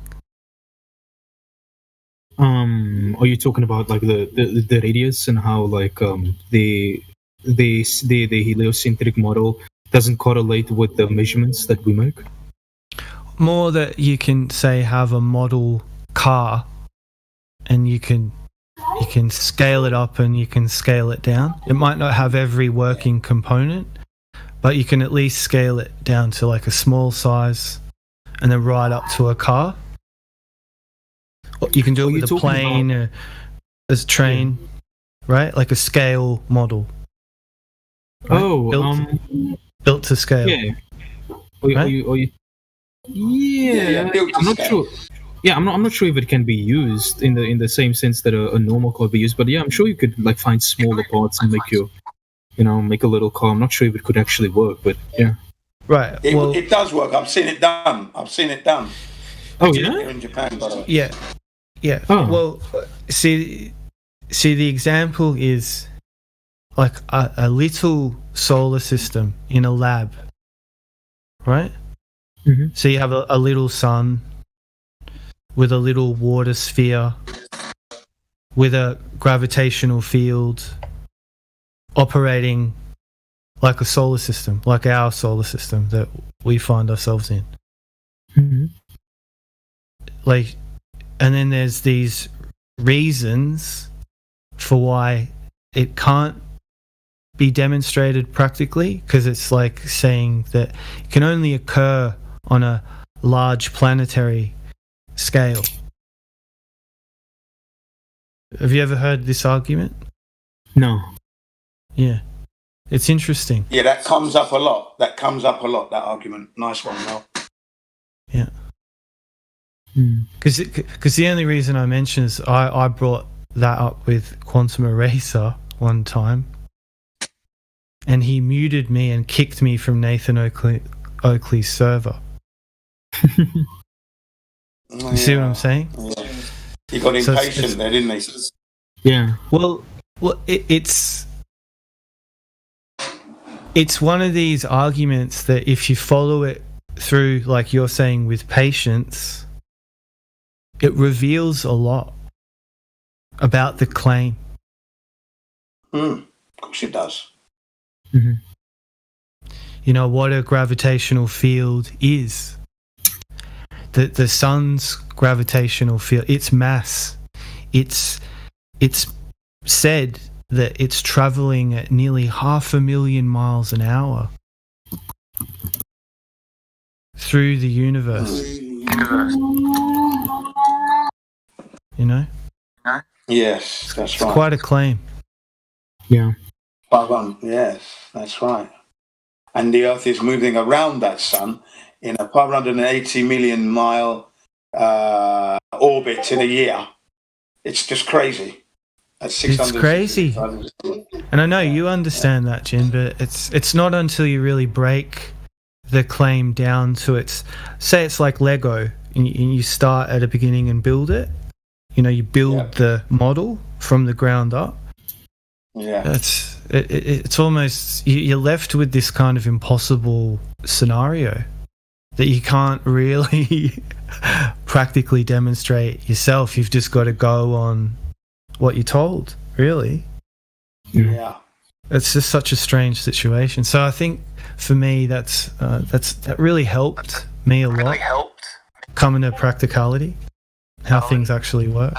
Are you talking about like the radius and how like the heliocentric model doesn't correlate with the measurements that we make? More that you can say have a model car, and you can scale it up and you can scale it down. It might not have every working component, but you can at least scale it down to like a small size, and then right up to a car. You can do it with a plane, or as a train, right? Like a scale model. Right? Built to scale. Yeah. I'm not sure. Yeah, I'm not sure if it can be used in the same sense that a normal car would be used. But yeah, I'm sure you could like find smaller parts and make make a little car. I'm not sure if it could actually work, but yeah. Right. It does work. I've seen it done. Oh yeah. Here in Japan, by the way. Yeah. Yeah. Oh. Well, see, the example is like a little solar system in a lab, right? Mm-hmm. So you have a little sun with a little water sphere with a gravitational field operating like a solar system, like our solar system that we find ourselves in. Mm-hmm. Like, and then there's these reasons for why it can't be demonstrated practically, because it's like saying that it can only occur on a large planetary scale. Have you ever heard this argument? No. Yeah. It's interesting. Yeah, that comes up a lot. That argument. Nice one, Mel. Yeah. Because the only reason I mention is I brought that up with Quantum Eraser one time, and he muted me and kicked me from Nathan Oakley's server. You see what I'm saying? Yeah. He got impatient there, didn't he? Yeah. Well, it's one of these arguments that if you follow it through, like you're saying, with patience, it reveals a lot about the claim. Of course it does. Mm-hmm. You know what a gravitational field is. The sun's gravitational field, its mass, it's said that it's traveling at nearly 500,000 miles an hour through the universe. You know? Yes, that's It's right. quite a claim. Yeah. Yes, that's right. And the Earth is moving around that sun in a 580 million mile orbit in a year. It's just crazy. That's It's crazy. And I know you understand that, Jin, but it's not until you really break the claim down to its... Say it's like Lego, and you start at a beginning and build it. You know, you build the model from the ground up. Yeah. It's almost... You're left with this kind of impossible scenario that you can't really practically demonstrate yourself. You've just got to go on what you're told, really. Yeah. It's just such a strange situation. So I think for me, that really helped me a lot. Coming to practicality, how things actually work.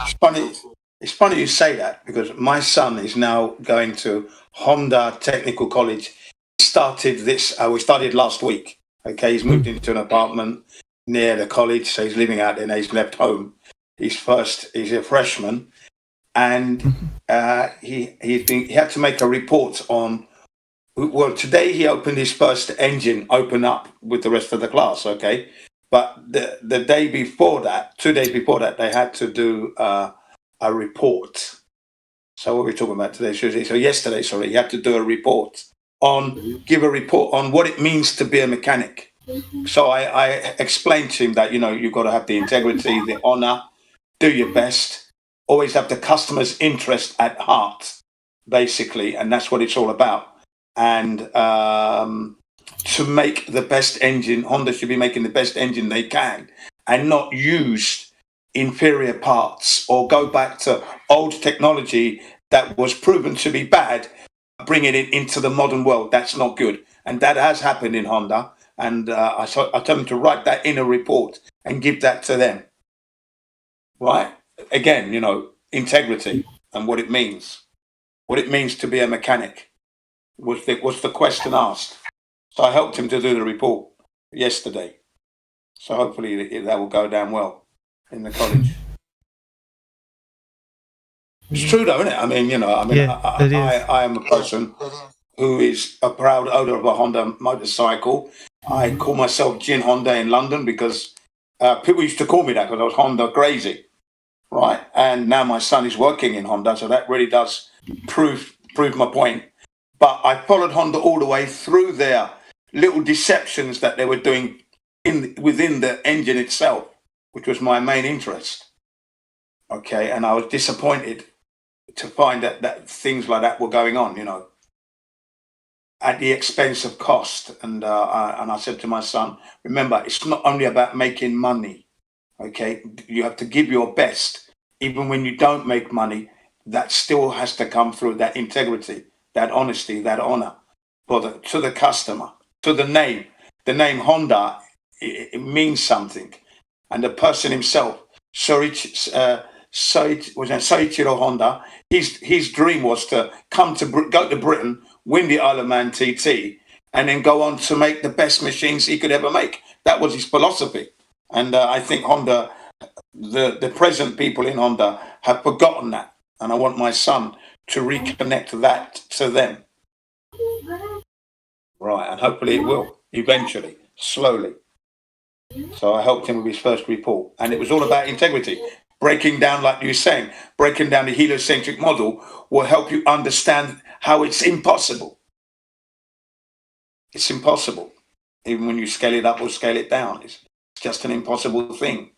It's funny you say that, because my son is now going to Honda Technical College. We started last week. Okay, he's moved into an apartment near the college, so he's living out there now. He's left home. He's a freshman, and he had to make a report on. Well, today he opened his first engine, open up with the rest of the class. Okay, but the day before that, 2 days before that, they had to do a report. So what we're talking about today, so yesterday, he had to do a report give a report on what it means to be a mechanic. So I explained to him that, you've got to have the integrity, the honor, do your best, always have the customer's interest at heart, basically, and that's what it's all about. And to make the best engine. Honda should be making the best engine they can and not use inferior parts or go back to old technology that was proven to be bad, bringing it into the modern world. That's not good. And that has happened in Honda. And I told them to write that in a report and give that to them. Right? Again, you know, integrity and what it means to be a mechanic was the question asked. So I helped him to do the report yesterday. So hopefully that will go down well in the college. It's true though, isn't it? I mean, you know, I am a person who is a proud owner of a Honda motorcycle. I call myself Gin Honda in London because people used to call me that because I was Honda crazy, right? And now my son is working in Honda, so that really does prove my point. But I followed Honda all the way through their little deceptions that they were doing within the engine itself, which was my main interest. Okay, and I was disappointed to find that things like that were going on, you know, at the expense of cost. And I said to my son, remember, it's not only about making money. Okay, you have to give your best, even when you don't make money. That still has to come through that integrity, that honesty, that honor to the customer, to the name. The name Honda, it means something, and the person himself, Soichiro Honda, his dream was to go to Britain, win the Isle of Man TT, and then go on to make the best machines he could ever make. That was his philosophy, and I think Honda, the present people in Honda, have forgotten that, and I want my son to reconnect that to them. Right, and hopefully it will eventually, slowly. So I helped him with his first report, and it was all about integrity. Breaking down, like you were saying, breaking down the heliocentric model will help you understand how it's impossible. It's impossible, even when you scale it up or scale it down. It's just an impossible thing.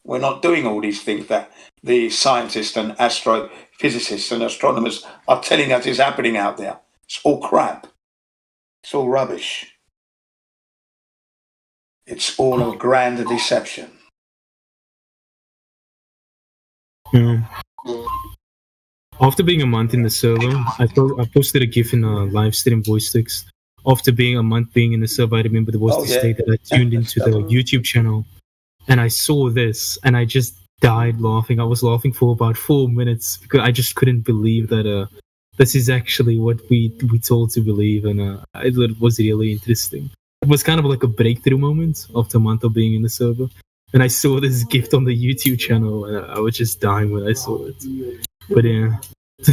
We're not doing all these things that the scientists and astrophysicists and astronomers are telling us is happening out there. It's all crap. It's all rubbish. It's all a grand deception. Yeah. After being a month in the server, I posted a GIF in a live stream voice text. After being a month being in the server, I remember there was this day that I tuned into the YouTube channel and I saw this and I just died laughing. I was laughing for about 4 minutes because I just couldn't believe that this is actually what we told to believe, and it was really interesting. It was kind of like a breakthrough moment after a month of being in the server. And I saw this gift on the YouTube channel and I was just dying when I saw it. But yeah, I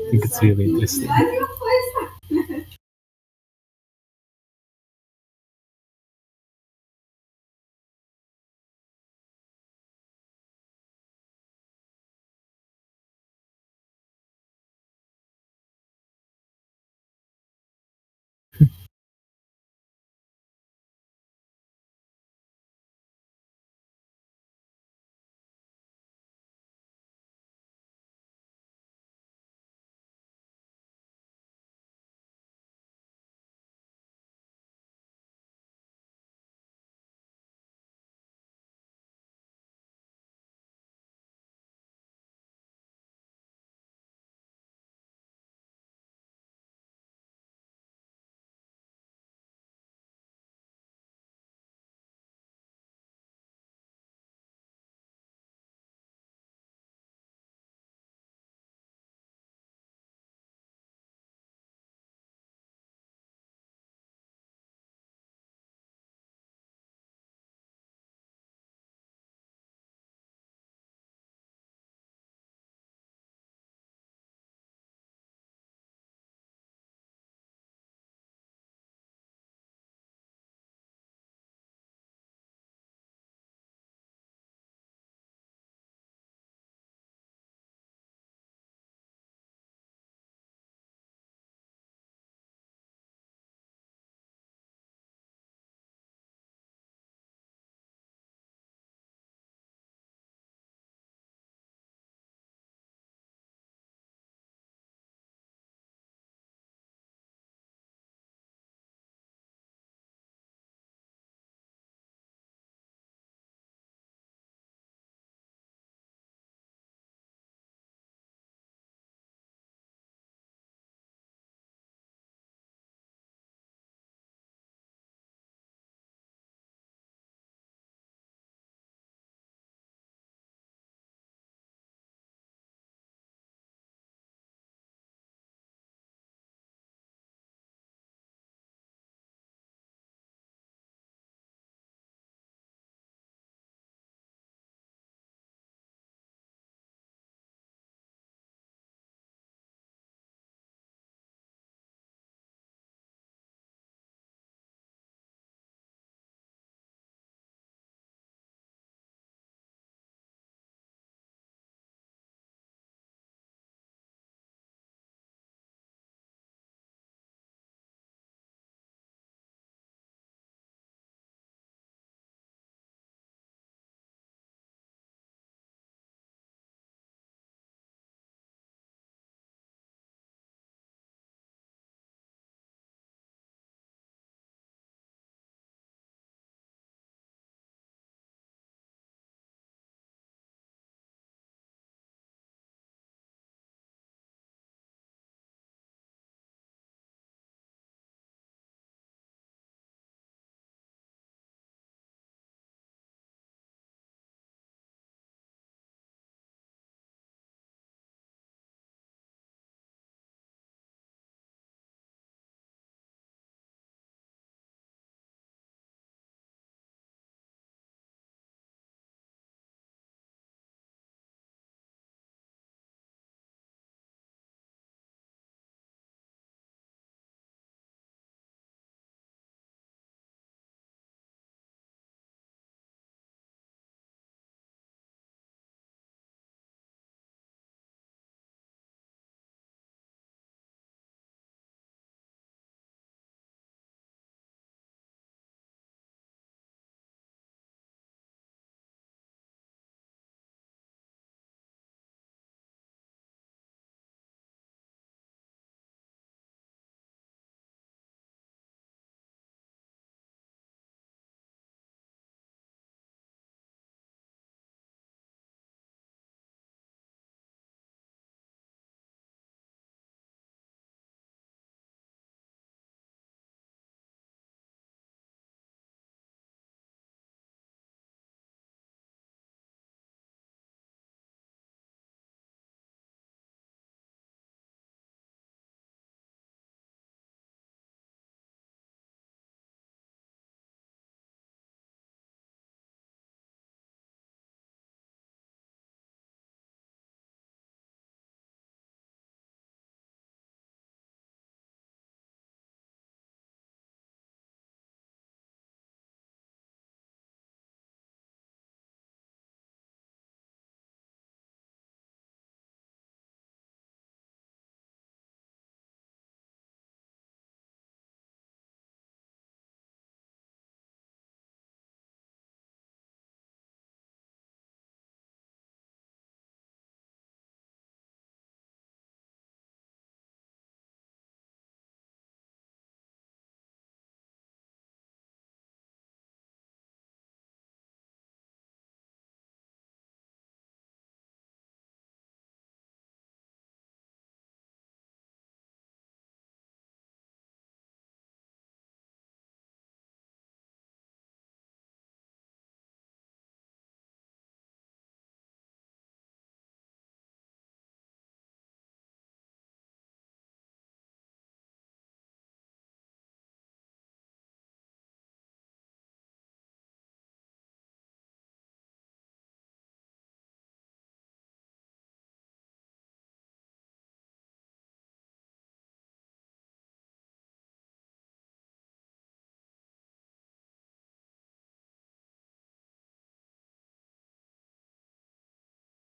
think it's really interesting.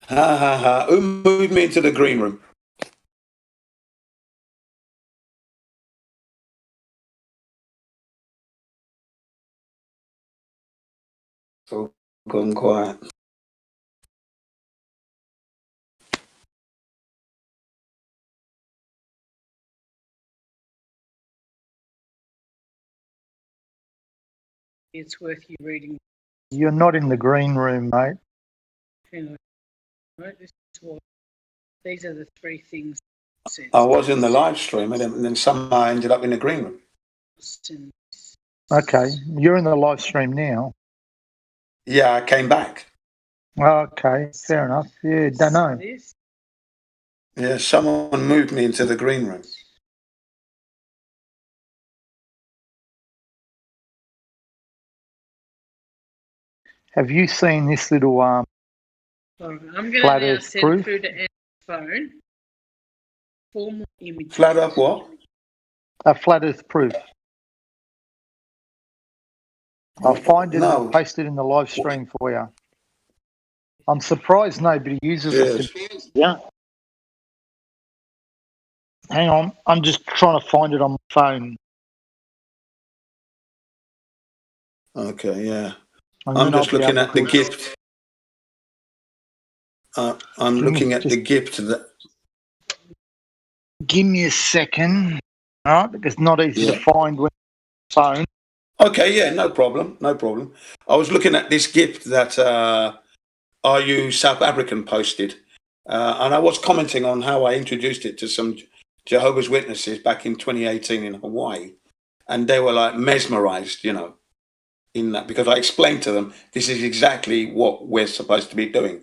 Ha ha ha. Who moved me into the green room? So gone quiet. It's worth you reading. You're not in the green room, mate. Right, this is what these are the three things. I was in the live stream and then somehow I ended up in the green room. Okay, you're in the live stream now. Yeah, I came back. Okay, fair enough. Yeah, don't know. Yeah, someone moved me into the green room. Have you seen this little I'm going to flat now earth send proof? through to Anne's phone 4 more images. Flat up what? A flat earth proof. I'll find it and I'll paste it in the live stream for you. I'm surprised nobody uses it. Yeah. Hang on, I'm just trying to find it on my phone. Okay, yeah. And I'm then just I'll be looking able at the to- gift. I'm looking at the gift that. Give me a second, all right? Because it's not easy to find with the phone. Okay, yeah, no problem, no problem. I was looking at this gift that Are You South African posted, and I was commenting on how I introduced it to some Jehovah's Witnesses back in 2018 in Hawaii, and they were like mesmerized, in that, because I explained to them this is exactly what we're supposed to be doing,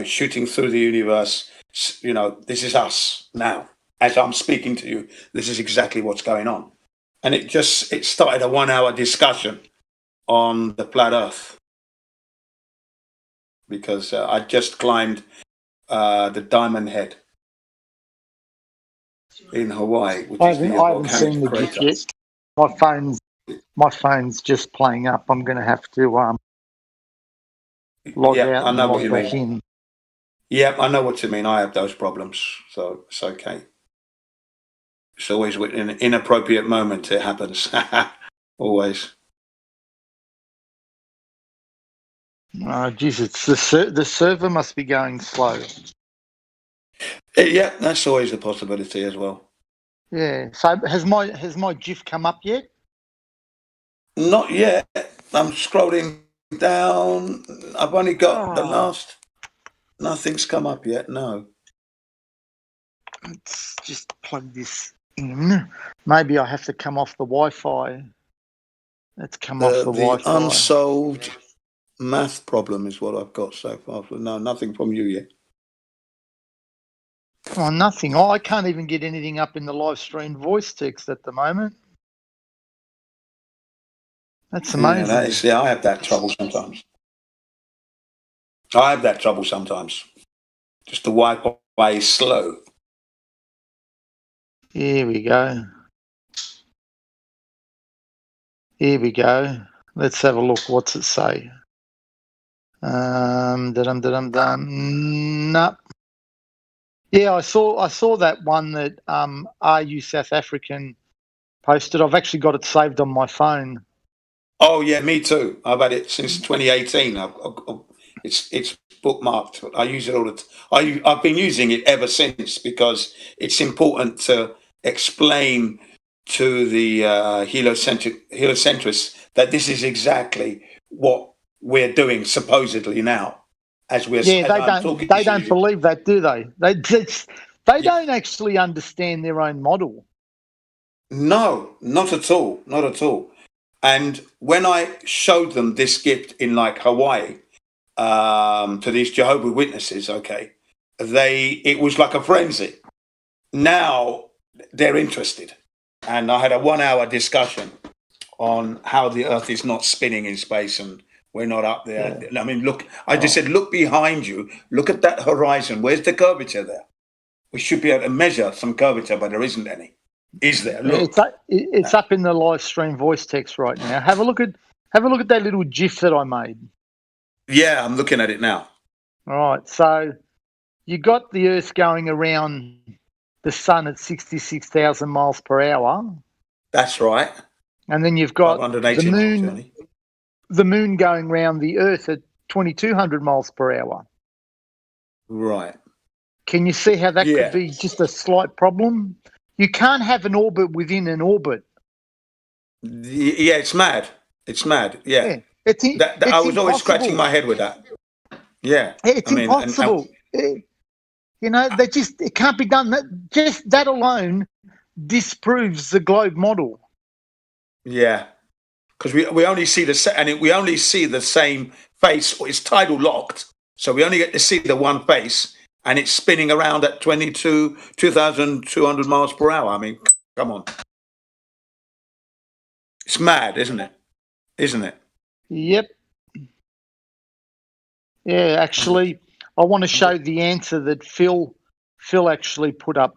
shooting through the universe. This is us now. As I'm speaking to you, this is exactly what's going on. And it started a 1 hour discussion on the flat earth because I just climbed the Diamond Head in Hawaii, which is the I haven't seen the volcanic gift crater. yet. My phone's just playing up. I'm going to have to log out I and know what log you back mean. in. Yeah, I know what you mean. I have those problems, so it's okay. It's always in an inappropriate moment it happens. Always. Geez, it's the server must be going slow. Yeah, that's always a possibility as well. Yeah. So has my GIF come up yet? Not yet. I'm scrolling down. I've only got the last. Nothing's come up yet. No. Let's just plug this in. Maybe I have to come off the Wi-Fi. Let's come off the Wi-Fi. Unsolved math problem is what I've got so far. No, nothing from you yet. Oh, nothing. I can't even get anything up in the live stream voice text at the moment. That's amazing. I have that trouble sometimes. Just the Wi-Fi is slow. Here we go. Let's have a look. What's it say? Nope. Yeah, I saw that one that Are You South African posted. I've actually got it saved on my phone. Oh yeah, me too. I've had it since 2018. It's bookmarked. I use it all the time. I've been using it ever since because it's important to explain to the heliocentrists that this is exactly what we're doing supposedly now. As we're they don't believe that, do they? They don't actually understand their own model. No, not at all. Not at all. And when I showed them this gift in like Hawaii to these Jehovah's Witnesses, it was like a frenzy. Now they're interested. And I had a 1 hour discussion on how the Earth is not spinning in space and we're not up there. Yeah. I mean, look, I just said, look behind you. Look at that horizon. Where's the curvature there? We should be able to measure some curvature, but there isn't any. Is there? Look. It's up in the live stream voice text right now. Have a look at that little GIF that I made. Yeah, I'm looking at it now. All right. So you got the Earth going around the sun at 66,000 miles per hour. That's right. And then you've got 180 the miles moon, journey. the moon going around the Earth at 2,200 miles per hour. Right. Can you see how that Yeah. could be just a slight problem? You can't have an orbit within an orbit. Yeah, it's mad. It's mad. Yeah. It's I was always scratching my head with that. Yeah. It's impossible. You know, it can't be done. Just that alone disproves the globe model. Yeah. Because we only see we only see the same face. It's tidal locked, so we only get to see the one face, and it's spinning around at 2,200 miles per hour. I mean, come on. It's mad, isn't it? Isn't it? Yep. Yeah, actually, I want to show the answer that Phil actually put up.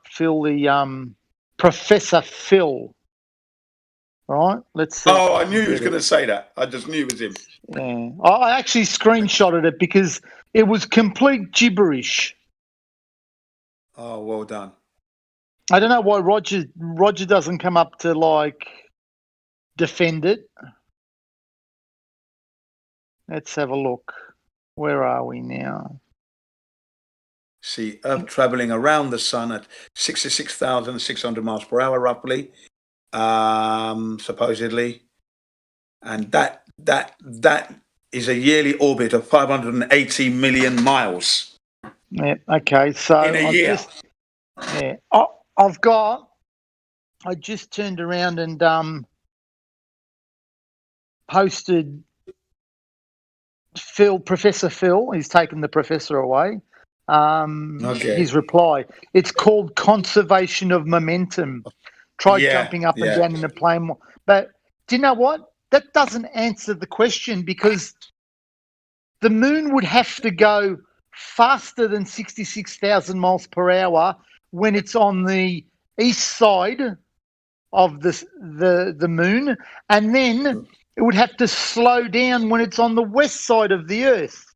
Professor Phil. Right? Let's see. Oh, I knew he was going to say that. I just knew it was him. Yeah. I actually screenshotted it because it was complete gibberish. Oh, well done. I don't know why Roger doesn't come up to like defend it. Let's have a look. Where are we now? See, Earth traveling around the sun at 66,600 miles per hour, roughly, supposedly, and that is a yearly orbit of 580 million miles. Yeah. Okay. So in a year. I just turned around and posted Professor Phil. He's taken the professor away. His reply. It's called conservation of momentum. Try jumping up and down in a plane. But do you know what? That doesn't answer the question because the moon would have to go faster than 66,000 miles per hour when it's on the east side of the moon, and then it would have to slow down when it's on the west side of the Earth.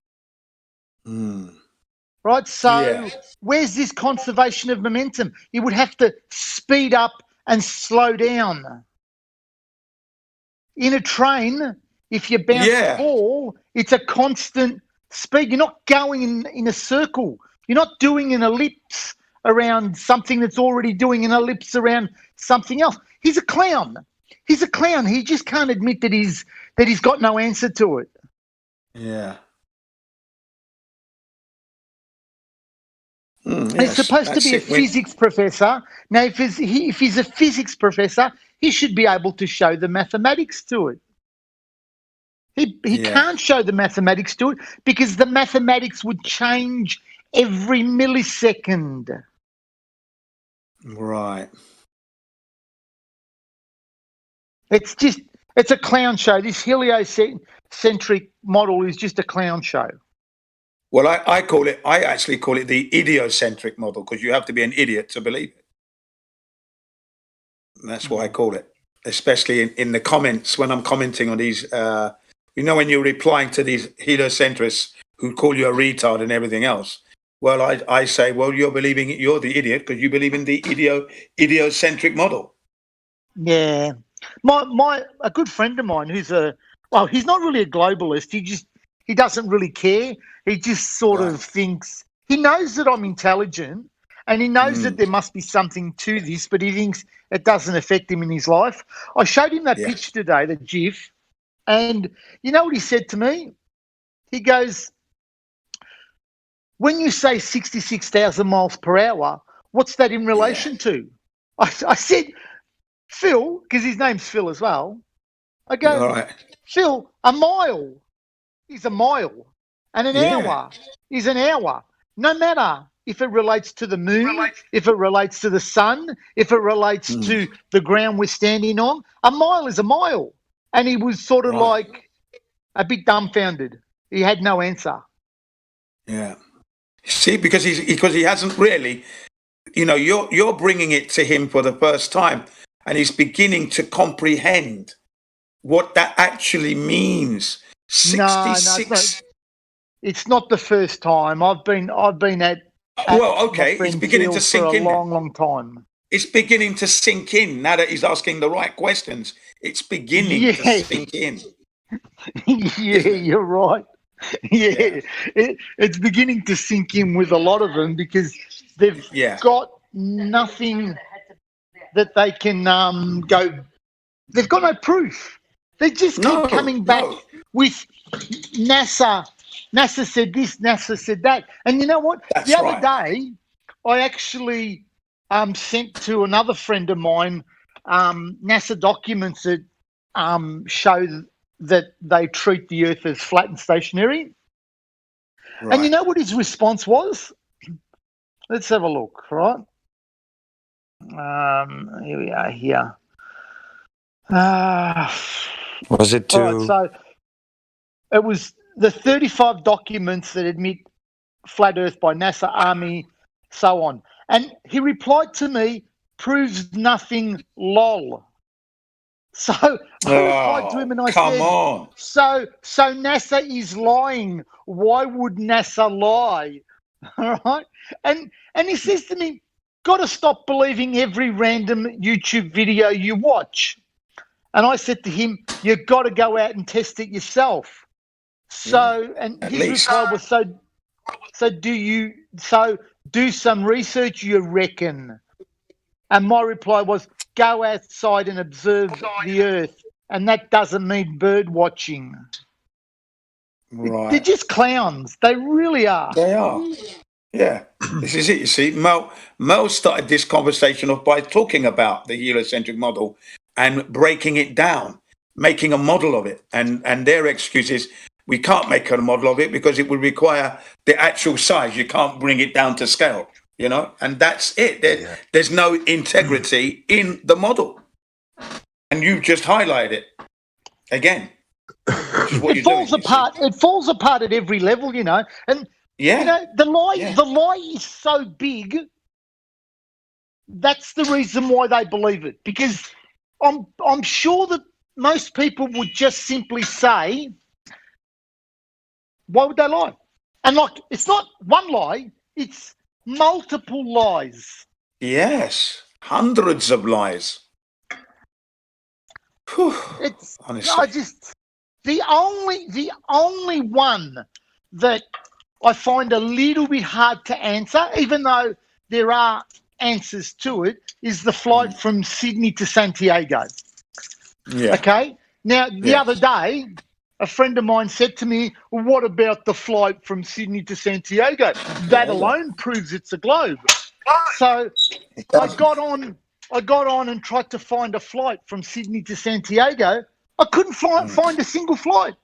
Right? So where's this conservation of momentum? You would have to speed up and slow down. In a train, if you bounce a ball, it's a constant speed. You're not going in a circle. You're not doing an ellipse around something that's already doing an ellipse around something else. He's a clown. He's a clown. He just can't admit that he's got no answer to it. Yeah. He's supposed to be a physics professor. Now, if he's a physics professor, he should be able to show the mathematics to it. He can't show the mathematics to it because the mathematics would change every millisecond. Right. It's a clown show. This heliocentric model is just a clown show. Well, I actually call it the idiocentric model because you have to be an idiot to believe it. And that's what I call it, especially in the comments when I'm commenting on these, when you're replying to these heliocentrists who call you a retard and everything else. Well, I say, well, you're the idiot because you believe in the idiocentric model. Yeah. A good friend of mine who's he's not really a globalist. He doesn't really care. He just sort of thinks, he knows that I'm intelligent and he knows that there must be something to this, but he thinks it doesn't affect him in his life. I showed him that picture today, the GIF, and you know what he said to me? He goes, when you say 66,000 miles per hour, what's that in relation to? I said, Phil, because his name's Phil as well. I go, Phil, a mile is a mile, and an hour is an hour. No matter if it relates to the moon, if it relates to the sun, if it relates to the ground we're standing on, a mile is a mile. And he was sort of like a bit dumbfounded. He had no answer. Yeah. See, because he hasn't really, you're bringing it to him for the first time, and he's beginning to comprehend what that actually means. 66. it's not the first time. I've been at Well, okay, my it's friend beginning to Phil's sink for a in. now. long time. It's beginning to sink in now that he's asking the right questions. It's beginning to Yeah. sink in. Yeah, you're right. Yeah, it's beginning to sink in with a lot of them because they've got nothing that they can go. They've got no proof. They just keep coming back with NASA. NASA said this, NASA said that. And you know what? That's the other right. day, I actually sent to another friend of mine NASA documents that show that they treat the Earth as flat and stationary. Right. And you know what his response was? Let's have a look, right? Here we are here. Was it to? All right, so it was the 35 documents that admit flat Earth by NASA, Army, so on. And he replied to me, proves nothing, lol. So I replied to him and I said, on. So NASA is lying. Why would NASA lie? All right. And he says to me, got to stop believing every random YouTube video you watch. And I said to him, you've got to go out and test it yourself. So, and his reply was, so do some research, you reckon? And my reply was, go outside and observe the Earth. And that doesn't mean bird watching. Right. They're just clowns. They really are. They are. Yeah. This is it, you see. Mel started this conversation off by talking about the heliocentric model and breaking it down, making a model of it. And their excuse is, we can't make a model of it because it would require the actual size. You can't bring it down to scale, you know? And that's it. There's no integrity in the model. And you've just highlighted it again. It falls apart. It falls apart at every level, you know. And you know, the lie is so big. That's the reason why they believe it. Because I'm sure that most people would just simply say, why would they lie? And like, it's not one lie, it's multiple lies. Yes. Hundreds of lies. Whew. It's honestly. The only one that I find a little bit hard to answer, even though there are answers to it, is the flight from Sydney to Santiago. Yeah. Okay. Now, the other day, a friend of mine said to me, well, what about the flight from Sydney to Santiago? That alone proves it's a globe. So I got on and tried to find a flight from Sydney to Santiago. I couldn't find a single flight.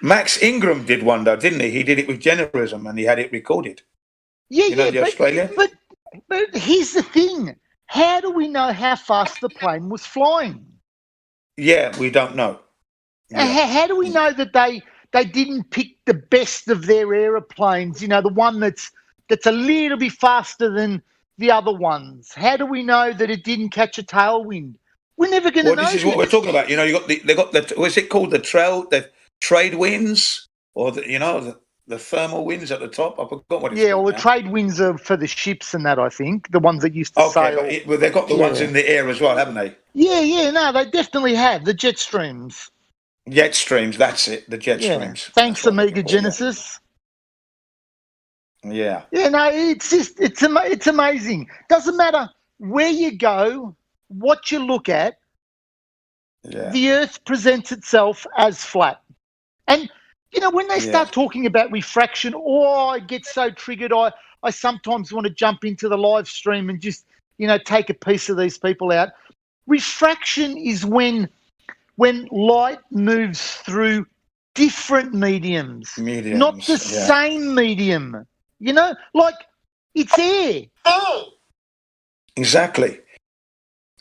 Max Ingram did one though, didn't he? He did it with Generism and he had it recorded. Yeah, the Australian? But here's the thing. How do we know how fast the plane was flying? Yeah, we don't know. How do we know that they didn't pick the best of their aeroplanes, you know, the one that's a little bit faster than the other ones? How do we know that it didn't catch a tailwind? We're never going to know. This is what we're talking about. You know, they got the what's it called? The trade winds, or the thermal winds at the top. I forgot what it's called. Yeah, well, the trade winds are for the ships and that, I think. The ones that used to sail. But they've got the ones in the air as well, haven't they? Yeah, no, they definitely have. The jet streams. Jet streams, that's it. The jet streams. Thanks, Amiga Genesis. Yeah. Yeah, no, it's amazing. Doesn't matter where you go, what you look at, the Earth presents itself as flat. And, you know, when they start talking about refraction, I get so triggered. I sometimes want to jump into the live stream and just, you know, take a piece of these people out. Refraction is when light moves through different mediums. Not the same medium. You know, like it's air. Exactly.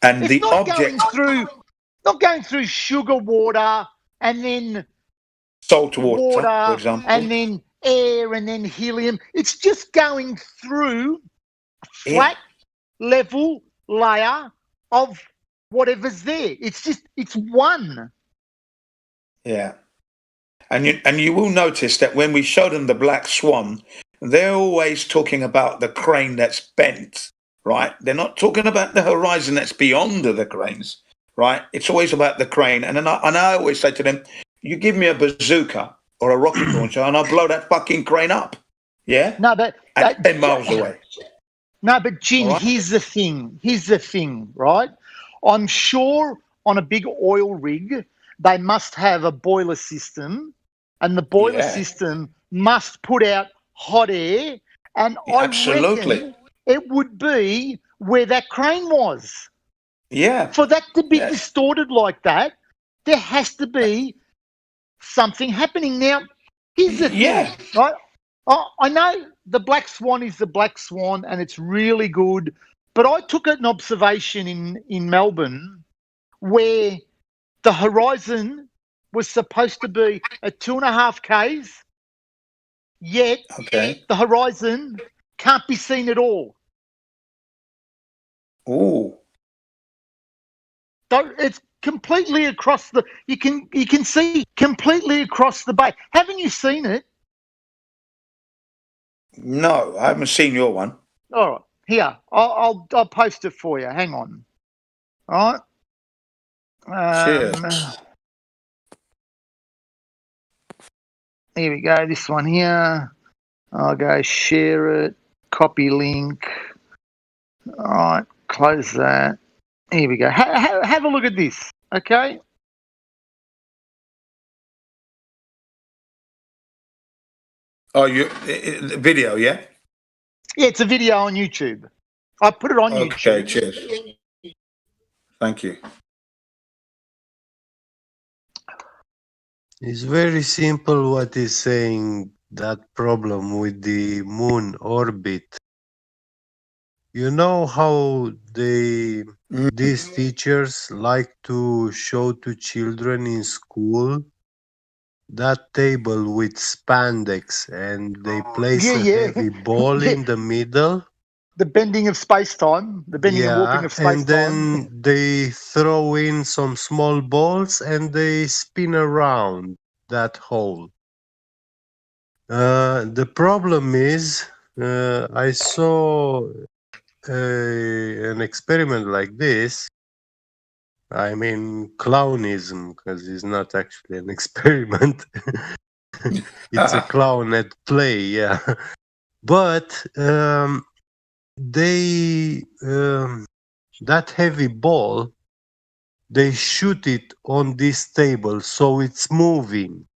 And it's the not object going through sugar water and then salt water, for example, and then air and then helium. It's just going through a flat level layer of whatever's there. It's one. Yeah. And you will notice that when we show them the black swan, they're always talking about the crane that's bent, right? They're not talking about the horizon that's beyond the cranes, right? It's always about the crane. And I always say to them, you give me a bazooka or a rocket launcher and I'll blow that fucking crane up. Yeah? No, but at 10 miles away. No, but Jin, All right. here's the thing, right? I'm sure on a big oil rig, they must have a boiler system, and the boiler system must put out hot air, and I reckon it would be where that crane was. Yeah. For that to be distorted like that, there has to be something happening. Now, here's the thing, right? I know the black swan is the black swan and it's really good, but I took an observation in Melbourne where the horizon was supposed to be at 2.5 Ks, yet the horizon can't be seen at all. Ooh. It's completely across the, you can see completely across the bay. Haven't you seen it? No, I haven't seen your one. All right, here I'll post it for you. Hang on. All right. Cheers. Here we go. This one here. I'll go share it. Copy link. All right. Close that. Here we go. Have a look at this. Okay. Oh, video, yeah? Yeah, it's a video on YouTube. I put it on YouTube. Okay, cheers. Thank you. It's very simple what he's saying, that problem with the moon orbit. You know how these teachers like to show to children in school that table with spandex and they place a heavy ball in the middle? The bending of space-time, the bending and warping of space-time. And then they throw in some small balls and they spin around that hole. The problem is, I saw an experiment like this. I mean, clownism, because it's not actually an experiment. It's a clown at play, yeah. But that heavy ball, they shoot it on this table, so it's moving.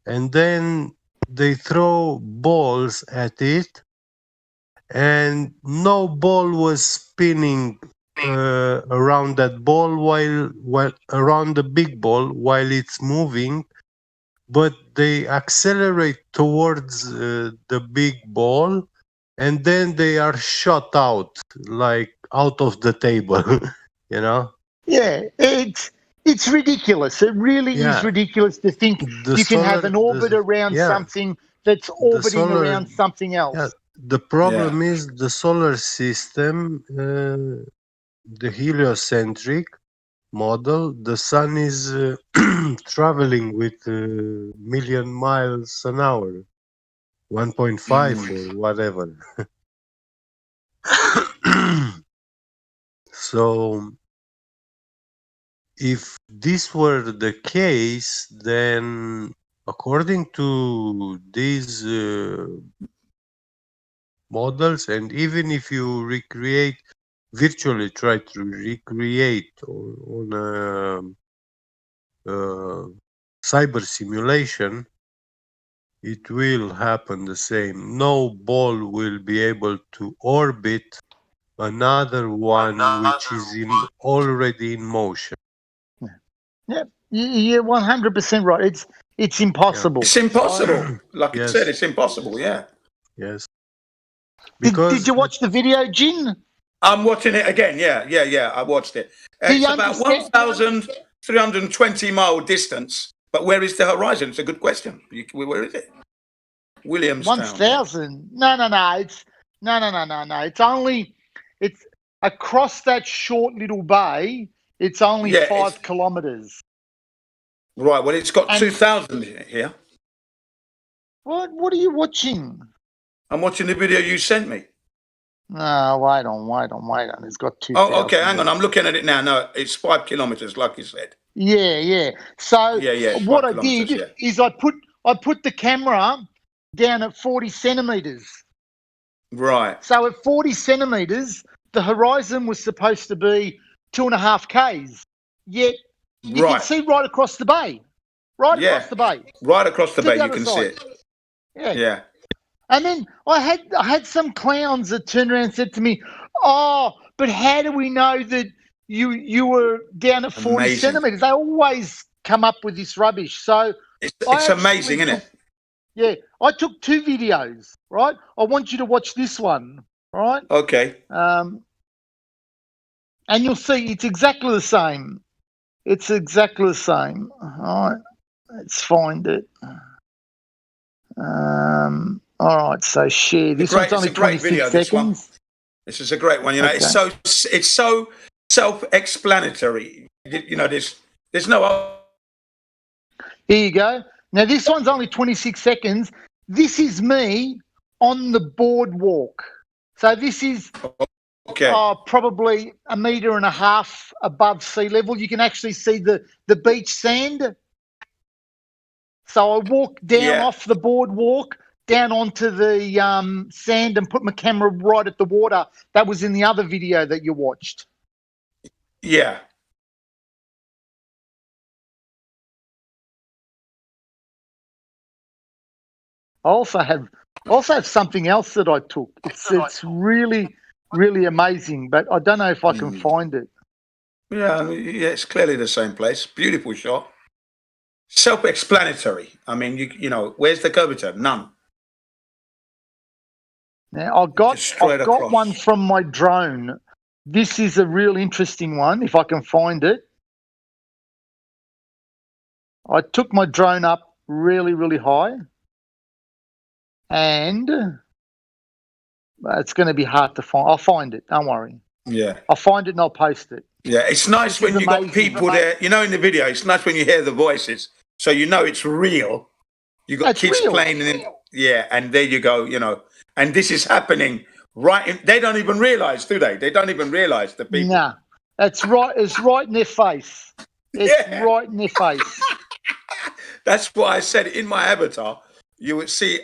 And then they throw balls at it, and no ball was spinning around that ball while around the big ball while it's moving, but they accelerate towards the big ball, and then they are shot out, like out of the table, you know? Yeah, it's ridiculous. It really is ridiculous to think you can have an orbit around something that's orbiting around something else. Yeah. The problem is the solar system, the heliocentric model, the sun is traveling with a million miles an hour, 1.5 or whatever. So if this were the case, then according to these models, and even if you virtually try to recreate on a cyber simulation, it will happen the same. No ball will be able to orbit another one which is already in motion. Yeah, you're 100% right. It's impossible. It's impossible. Like I said, it's impossible, yeah. Yes. Did you watch the video, Jin? I'm watching it again, yeah. I watched it. It's about 1,320 mile distance, but where is the horizon? It's a good question. Where is it? Williamstown. 1,000? No. It's across that short little bay. It's only 5 kilometers. Right. Well, it's got 2,000 here. What are you watching? I'm watching the video you sent me. No, wait on. It's got 2,000. Oh, okay. Hang on. I'm looking at it now. No, it's 5 kilometers, like you said. Yeah. So it's what 5 I did kilometers, is I put the camera down at 40 centimeters. Right. So at 40 centimeters, the horizon was supposed to be 2.5 Ks. Yet you can see right across the bay. Across the bay. Right across the To bay, the you other can side. see it. Yeah. And then I had some clowns that turned around and said to me, "Oh, but how do we know that you were down at 40 Amazing. centimeters?" They always come up with this rubbish. So it's amazing, isn't it? Yeah, I took 2 videos. Right, I want you to watch this one. Right. Okay. And you'll see it's exactly the same. It's exactly the same. All right, let's find it. All right, so share. This one's only 26 seconds. This is a great one. You know, Okay. it's so self-explanatory. You know, there's no. Here you go. Now this one's only 26 seconds. This is me on the boardwalk. So this is probably 1.5 meters above sea level. You can actually see the beach sand. So I walked down off the boardwalk down onto the sand and put my camera right at the water. That was in the other video that you watched. Yeah. I also have something else that I took. It's really, really amazing, but I don't know if I can find it. Yeah, I mean, it's clearly the same place. Beautiful shot. Self-explanatory. I mean, you know, where's the curvature? None. Now I've got one from my drone. This is a real interesting one, if I can find it. I took my drone up really, really high. And it's going to be hard to find. I'll find it. Don't worry. Yeah. I'll find it and I'll post it. Yeah, it's nice when you got people there. You know, in the video, it's nice when you hear the voices, so you know it's real. You got kids playing, and there you go. You know, and this is happening they don't even realize, do they? They don't even realize the people. Nah, it's right. It's right in their face. It's right in their face. That's why I said in my avatar, you would see